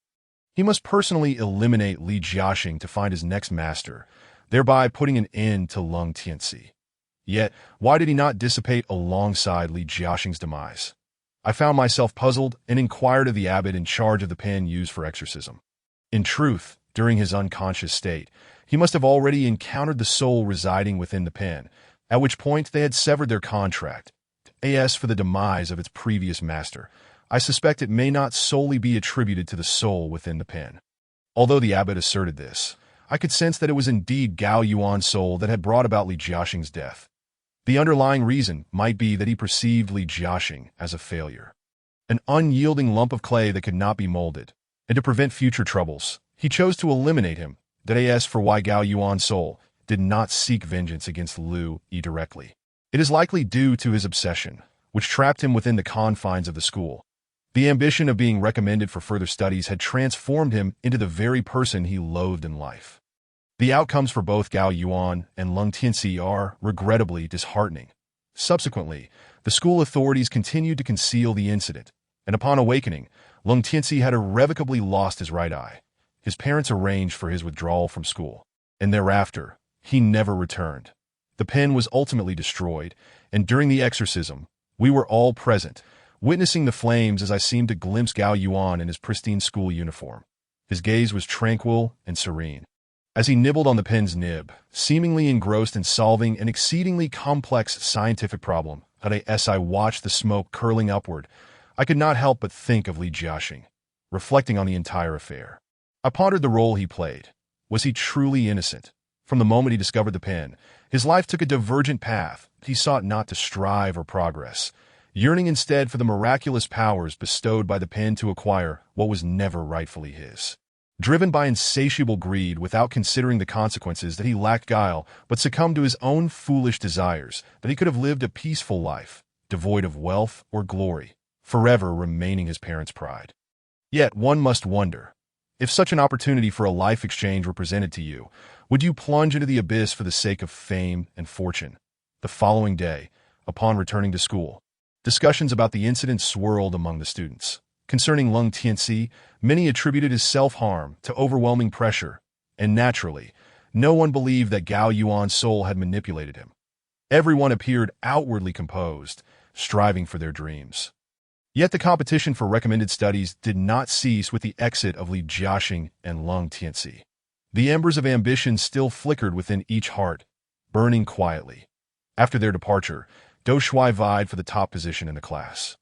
he must personally eliminate Li Jiaxing to find his next master, thereby putting an end to Lung Tianxi. Yet, why did he not dissipate alongside Li Jiaxing's demise? I found myself puzzled and inquired of the abbot in charge of the pen used for exorcism. In truth, during his unconscious state, he must have already encountered the soul residing within the pen, at which point they had severed their contract. As for the demise of its previous master, I suspect it may not solely be attributed to the soul within the pen. Although the abbot asserted this, I could sense that it was indeed Gao Yuan's soul that had brought about Li Jiaxing's death. The underlying reason might be that he perceived Li Jiaxing as a failure, an unyielding lump of clay that could not be molded, and to prevent future troubles, he chose to eliminate him. That is for why Gao Yuan's soul did not seek vengeance against Lu Yi directly. It is likely due to his obsession, which trapped him within the confines of the school. The ambition of being recommended for further studies had transformed him into the very person he loathed in life. The outcomes for both Gao Yuan and Lung Tianxi are, regrettably, disheartening. Subsequently, the school authorities continued to conceal the incident, and upon awakening, Lung Tianxi had irrevocably lost his right eye. His parents arranged for his withdrawal from school, and thereafter, he never returned. The pen was ultimately destroyed, and during the exorcism, we were all present, witnessing the flames as I seemed to glimpse Gao Yuan in his pristine school uniform. His gaze was tranquil and serene. As he nibbled on the pen's nib, seemingly engrossed in solving an exceedingly complex scientific problem, as I watched the smoke curling upward, I could not help but think of Li Jiaxing, reflecting on the entire affair. I pondered the role he played. Was he truly innocent? From the moment he discovered the pen, his life took a divergent path. He sought not to strive or progress, yearning instead for the miraculous powers bestowed by the pen to acquire what was never rightfully his. Driven by insatiable greed without considering the consequences, that he lacked guile but succumbed to his own foolish desires, that he could have lived a peaceful life, devoid of wealth or glory, forever remaining his parents' pride. Yet one must wonder, if such an opportunity for a life exchange were presented to you, would you plunge into the abyss for the sake of fame and fortune? The following day, upon returning to school, discussions about the incident swirled among the students. Concerning Lung Tianxi, many attributed his self-harm to overwhelming pressure, and naturally, no one believed that Gao Yuan's soul had manipulated him. Everyone appeared outwardly composed, striving for their dreams. Yet the competition for recommended studies did not cease with the exit of Li Jiaxing and Lung Tianxi. The embers of ambition still flickered within each heart, burning quietly. After their departure, Dou Shui vied for the top position in the class.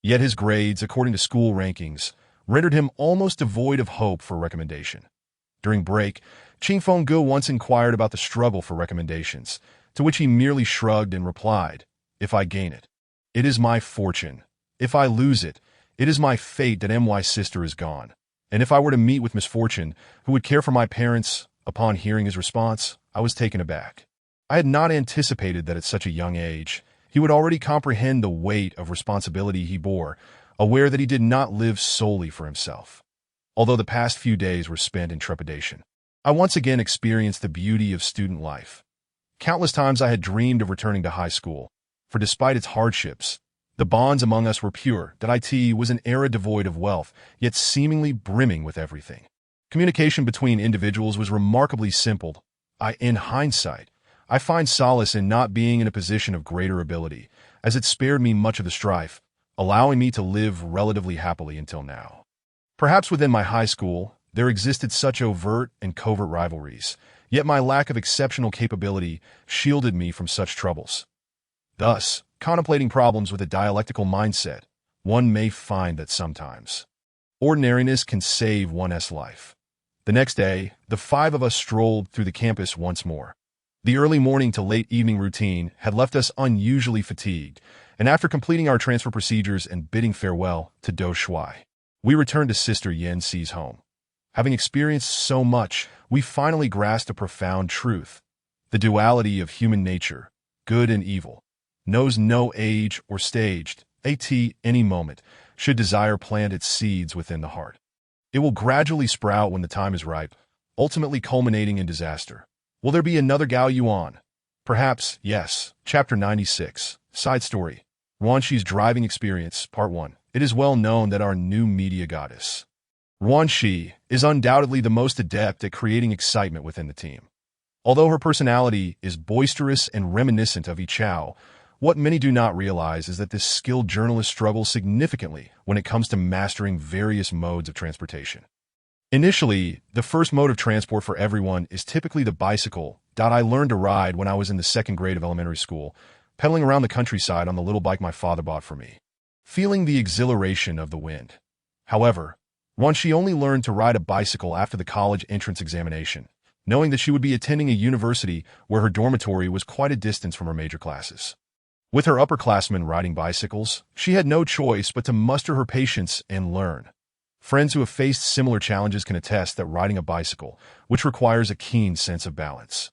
Yet his grades, according to school rankings, rendered him almost devoid of hope for recommendation. During break, Qing Fenggu once inquired about the struggle for recommendations, to which he merely shrugged and replied, "If I gain it, it is my fortune. If I lose it, it is my fate that my sister is gone. And if I were to meet with misfortune, who would care for my parents?" Upon hearing his response, I was taken aback. I had not anticipated that at such a young age, he would already comprehend the weight of responsibility he bore, aware that he did not live solely for himself. Although the past few days were spent in trepidation, I once again experienced the beauty of student life. Countless times I had dreamed of returning to high school, for despite its hardships, the bonds among us were pure. It was an era devoid of wealth, yet seemingly brimming with everything. Communication between individuals was remarkably simple. In hindsight, I find solace in not being in a position of greater ability, as it spared me much of the strife, allowing me to live relatively happily until now. Perhaps within my high school, there existed such overt and covert rivalries, yet my lack of exceptional capability shielded me from such troubles. Thus, contemplating problems with a dialectical mindset, one may find that sometimes ordinariness can save one's life. The next day, the five of us strolled through the campus once more. The early morning to late evening routine had left us unusually fatigued, and after completing our transfer procedures and bidding farewell to Do Shui, we returned to Sister Yen Si's home. Having experienced so much, we finally grasped a profound truth. The duality of human nature, good and evil, knows no age or stage. Any moment, should desire plant its seeds within the heart. It will gradually sprout when the time is ripe, ultimately culminating in disaster. Will there be another Gao Yuan? Perhaps, yes. Chapter 96. Side Story. Ruan Shi's Driving Experience, Part 1. It is well known that our new media goddess, Ruan Shi, is undoubtedly the most adept at creating excitement within the team. Although her personality is boisterous and reminiscent of Yi Chao, what many do not realize is that this skilled journalist struggles significantly when it comes to mastering various modes of transportation. Initially, the first mode of transport for everyone is typically the bicycle. I learned to ride when I was in the second grade of elementary school, pedaling around the countryside on the little bike my father bought for me, feeling the exhilaration of the wind. However, once she only learned to ride a bicycle after the college entrance examination, knowing that she would be attending a university where her dormitory was quite a distance from her major classes. With her upperclassmen riding bicycles, she had no choice but to muster her patience and learn. Friends who have faced similar challenges can attest that riding a bicycle, which requires a keen sense of balance,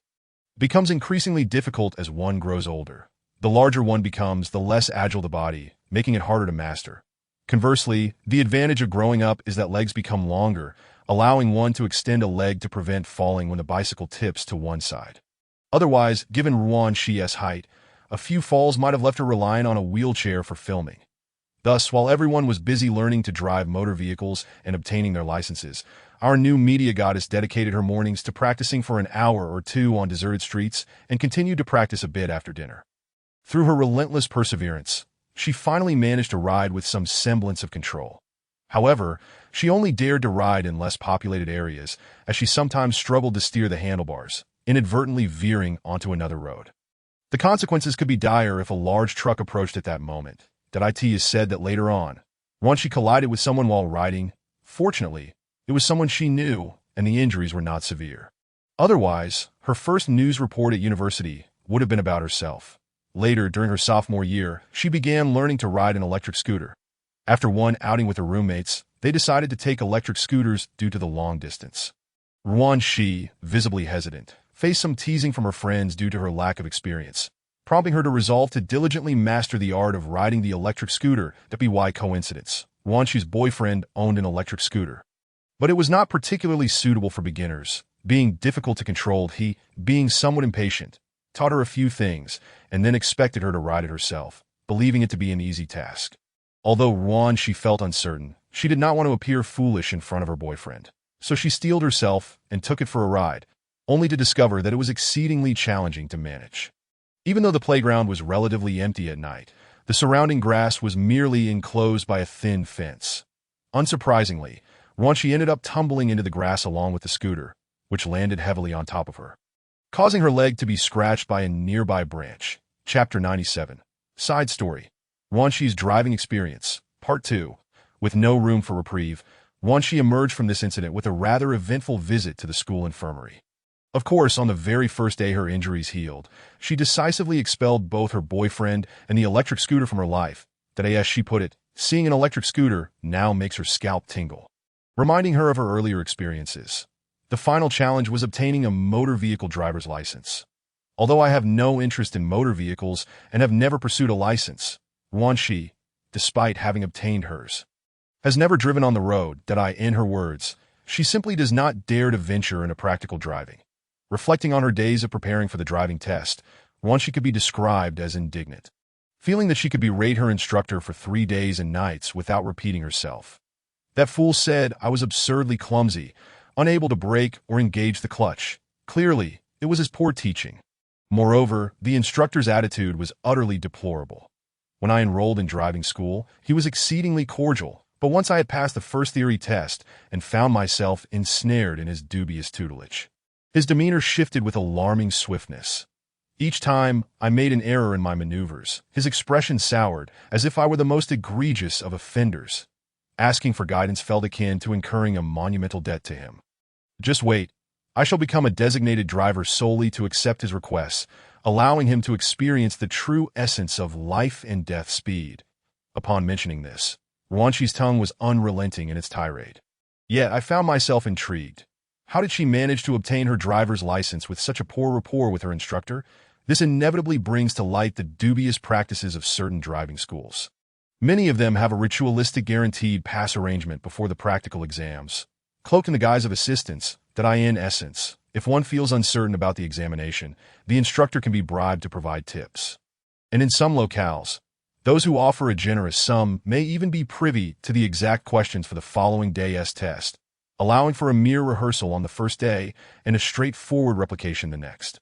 becomes increasingly difficult as one grows older. The larger one becomes, the less agile the body, making it harder to master. Conversely, the advantage of growing up is that legs become longer, allowing one to extend a leg to prevent falling when the bicycle tips to one side. Otherwise, given Ruan Shi's height, a few falls might have left her relying on a wheelchair for filming. Thus, while everyone was busy learning to drive motor vehicles and obtaining their licenses, our new media goddess dedicated her mornings to practicing for an hour or two on deserted streets and continued to practice a bit after dinner. Through her relentless perseverance, she finally managed to ride with some semblance of control. However, she only dared to ride in less populated areas, as she sometimes struggled to steer the handlebars, inadvertently veering onto another road. The consequences could be dire if a large truck approached at that moment. It is said that later on, once she collided with someone while riding, fortunately, it was someone she knew, and the injuries were not severe. Otherwise, her first news report at university would have been about herself. Later, during her sophomore year, she began learning to ride an electric scooter. After one outing with her roommates, they decided to take electric scooters due to the long distance. Ruan Shi, visibly hesitant, faced some teasing from her friends due to her lack of experience, prompting her to resolve to diligently master the art of riding the electric scooter. By coincidence, Ruan Shi's boyfriend owned an electric scooter, but it was not particularly suitable for beginners, being difficult to control. He, being somewhat impatient, taught her a few things and then expected her to ride it herself, believing it to be an easy task. Although Ruan Shi felt uncertain, she did not want to appear foolish in front of her boyfriend, so she steeled herself and took it for a ride, only to discover that it was exceedingly challenging to manage. Even though the playground was relatively empty at night, the surrounding grass was merely enclosed by a thin fence. Unsurprisingly, Ruan Shi ended up tumbling into the grass along with the scooter, which landed heavily on top of her, causing her leg to be scratched by a nearby branch. Chapter 97. Side Story. Ruan Shi's Driving Experience, Part 2. With no room for reprieve, Ruan Shi emerged from this incident with a rather eventful visit to the school infirmary. Of course, on the very first day her injuries healed, she decisively expelled both her boyfriend and the electric scooter from her life. As she put it, seeing an electric scooter now makes her scalp tingle, reminding her of her earlier experiences. The final challenge was obtaining a motor vehicle driver's license. Although I have no interest in motor vehicles and have never pursued a license, Ruan Shi, despite having obtained hers, has never driven on the road. In her words, She simply does not dare to venture into practical driving. Reflecting on her days of preparing for the driving test, once she could be described as indignant, feeling that she could berate her instructor for 3 days and nights without repeating herself. That fool said I was absurdly clumsy, unable to brake or engage the clutch. Clearly, it was his poor teaching. Moreover, the instructor's attitude was utterly deplorable. When I enrolled in driving school, he was exceedingly cordial, but once I had passed the first theory test and found myself ensnared in his dubious tutelage, his demeanor shifted with alarming swiftness. Each time I made an error in my maneuvers, his expression soured, as if I were the most egregious of offenders. Asking for guidance felt akin to incurring a monumental debt to him. Just wait. I shall become a designated driver solely to accept his requests, allowing him to experience the true essence of life and death speed. Upon mentioning this, Ruanqi's tongue was unrelenting in its tirade. Yet I found myself intrigued. How did she manage to obtain her driver's license with such a poor rapport with her instructor? This inevitably brings to light the dubious practices of certain driving schools. Many of them have a ritualistic guaranteed pass arrangement before the practical exams, cloaked in the guise of assistance, that in essence, if one feels uncertain about the examination, the instructor can be bribed to provide tips. And in some locales, those who offer a generous sum may even be privy to the exact questions for the following day's test, allowing for a mere rehearsal on the first day and a straightforward replication the next.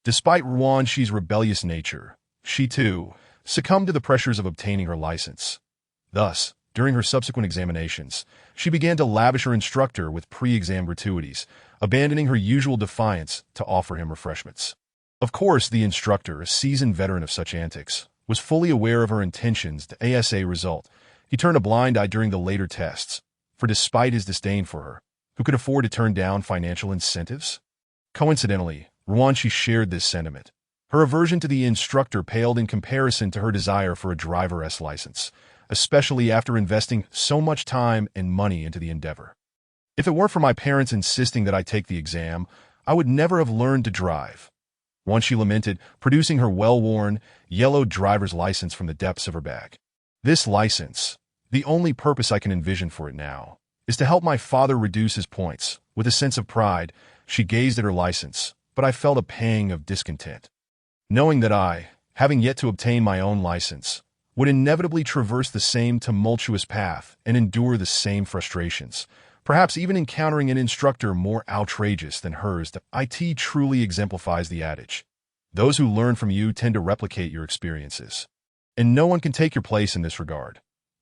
Despite Ruanqi's rebellious nature, she too succumbed to the pressures of obtaining her license. Thus, during her subsequent examinations, she began to lavish her instructor with pre-exam gratuities, abandoning her usual defiance to offer him refreshments. Of course, the instructor, a seasoned veteran of such antics, was fully aware of her intentions to ASA result. He turned a blind eye during the later tests, for despite his disdain for her, who could afford to turn down financial incentives? Coincidentally, Ruanqi shared this sentiment. Her aversion to the instructor paled in comparison to her desire for a driver's license, especially after investing so much time and money into the endeavor. If it weren't for my parents insisting that I take the exam, I would never have learned to drive. Once she lamented, producing her well-worn, yellow driver's license from the depths of her bag. This license, the only purpose I can envision for it now, is to help my father reduce his points. With a sense of pride, she gazed at her license, but I felt a pang of discontent. Knowing that I, having yet to obtain my own license, would inevitably traverse the same tumultuous path and endure the same frustrations, perhaps even encountering an instructor more outrageous than hers, that IT truly exemplifies the adage. Those who learn from you tend to replicate your experiences. And no one can take your place in this regard.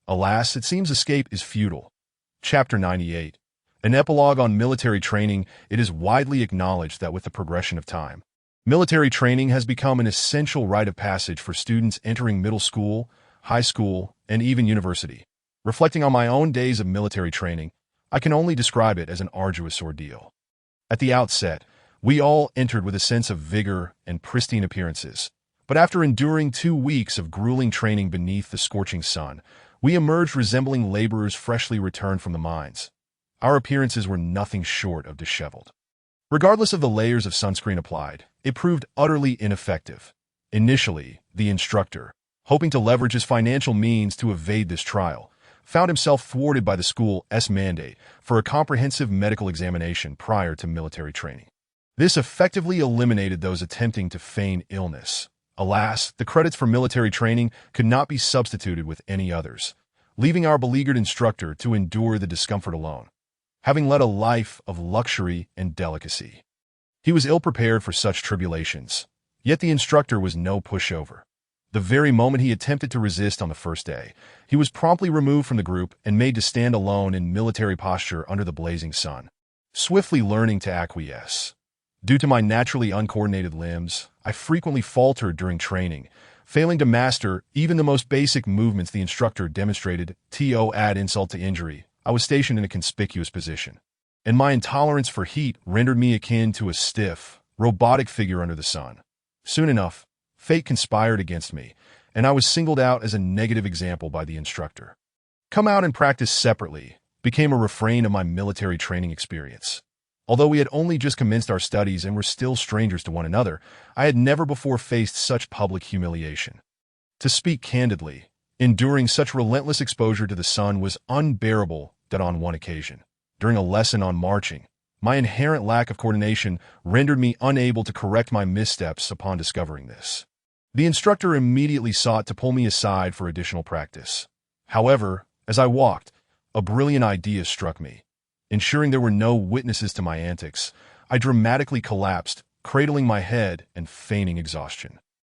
Alas, it seems escape is futile. Chapter 98. An epilogue on military training. It is widely acknowledged that with the progression of time, military training has become an essential rite of passage for students entering middle school, high school, and even university. Reflecting on my own days of military training, I can only describe it as an arduous ordeal. At the outset, we all entered with a sense of vigor and pristine appearances, but after enduring 2 weeks of grueling training beneath the scorching sun, we emerged resembling laborers freshly returned from the mines. Our appearances were nothing short of disheveled. Regardless of the layers of sunscreen applied, it proved utterly ineffective. Initially, the instructor, hoping to leverage his financial means to evade this trial, found himself thwarted by the school's mandate for a comprehensive medical examination prior to military training. This effectively eliminated those attempting to feign illness. Alas, the credits for military training could not be substituted with any others, leaving our beleaguered instructor to endure the discomfort alone, having led a life of luxury and delicacy. He was ill-prepared for such tribulations, yet the instructor was no pushover. The very moment he attempted to resist on the first day, he was promptly removed from the group and made to stand alone in military posture under the blazing sun, swiftly learning to acquiesce. Due to my naturally uncoordinated limbs, I frequently faltered during training, failing to master even the most basic movements the instructor demonstrated. To add insult to injury, I was stationed in a conspicuous position, and my intolerance for heat rendered me akin to a stiff, robotic figure under the sun. Soon enough, fate conspired against me, and I was singled out as a negative example by the instructor. Come out and practice separately became a refrain of my military training experience. Although we had only just commenced our studies and were still strangers to one another, I had never before faced such public humiliation. To speak candidly, enduring such relentless exposure to the sun was unbearable. That on one occasion, during a lesson on marching. My inherent lack of coordination rendered me unable to correct my missteps upon discovering this. The instructor immediately sought to pull me aside for additional practice. However, as I walked, a brilliant idea struck me. Ensuring there were no witnesses to my antics, I dramatically collapsed, cradling my head and feigning exhaustion.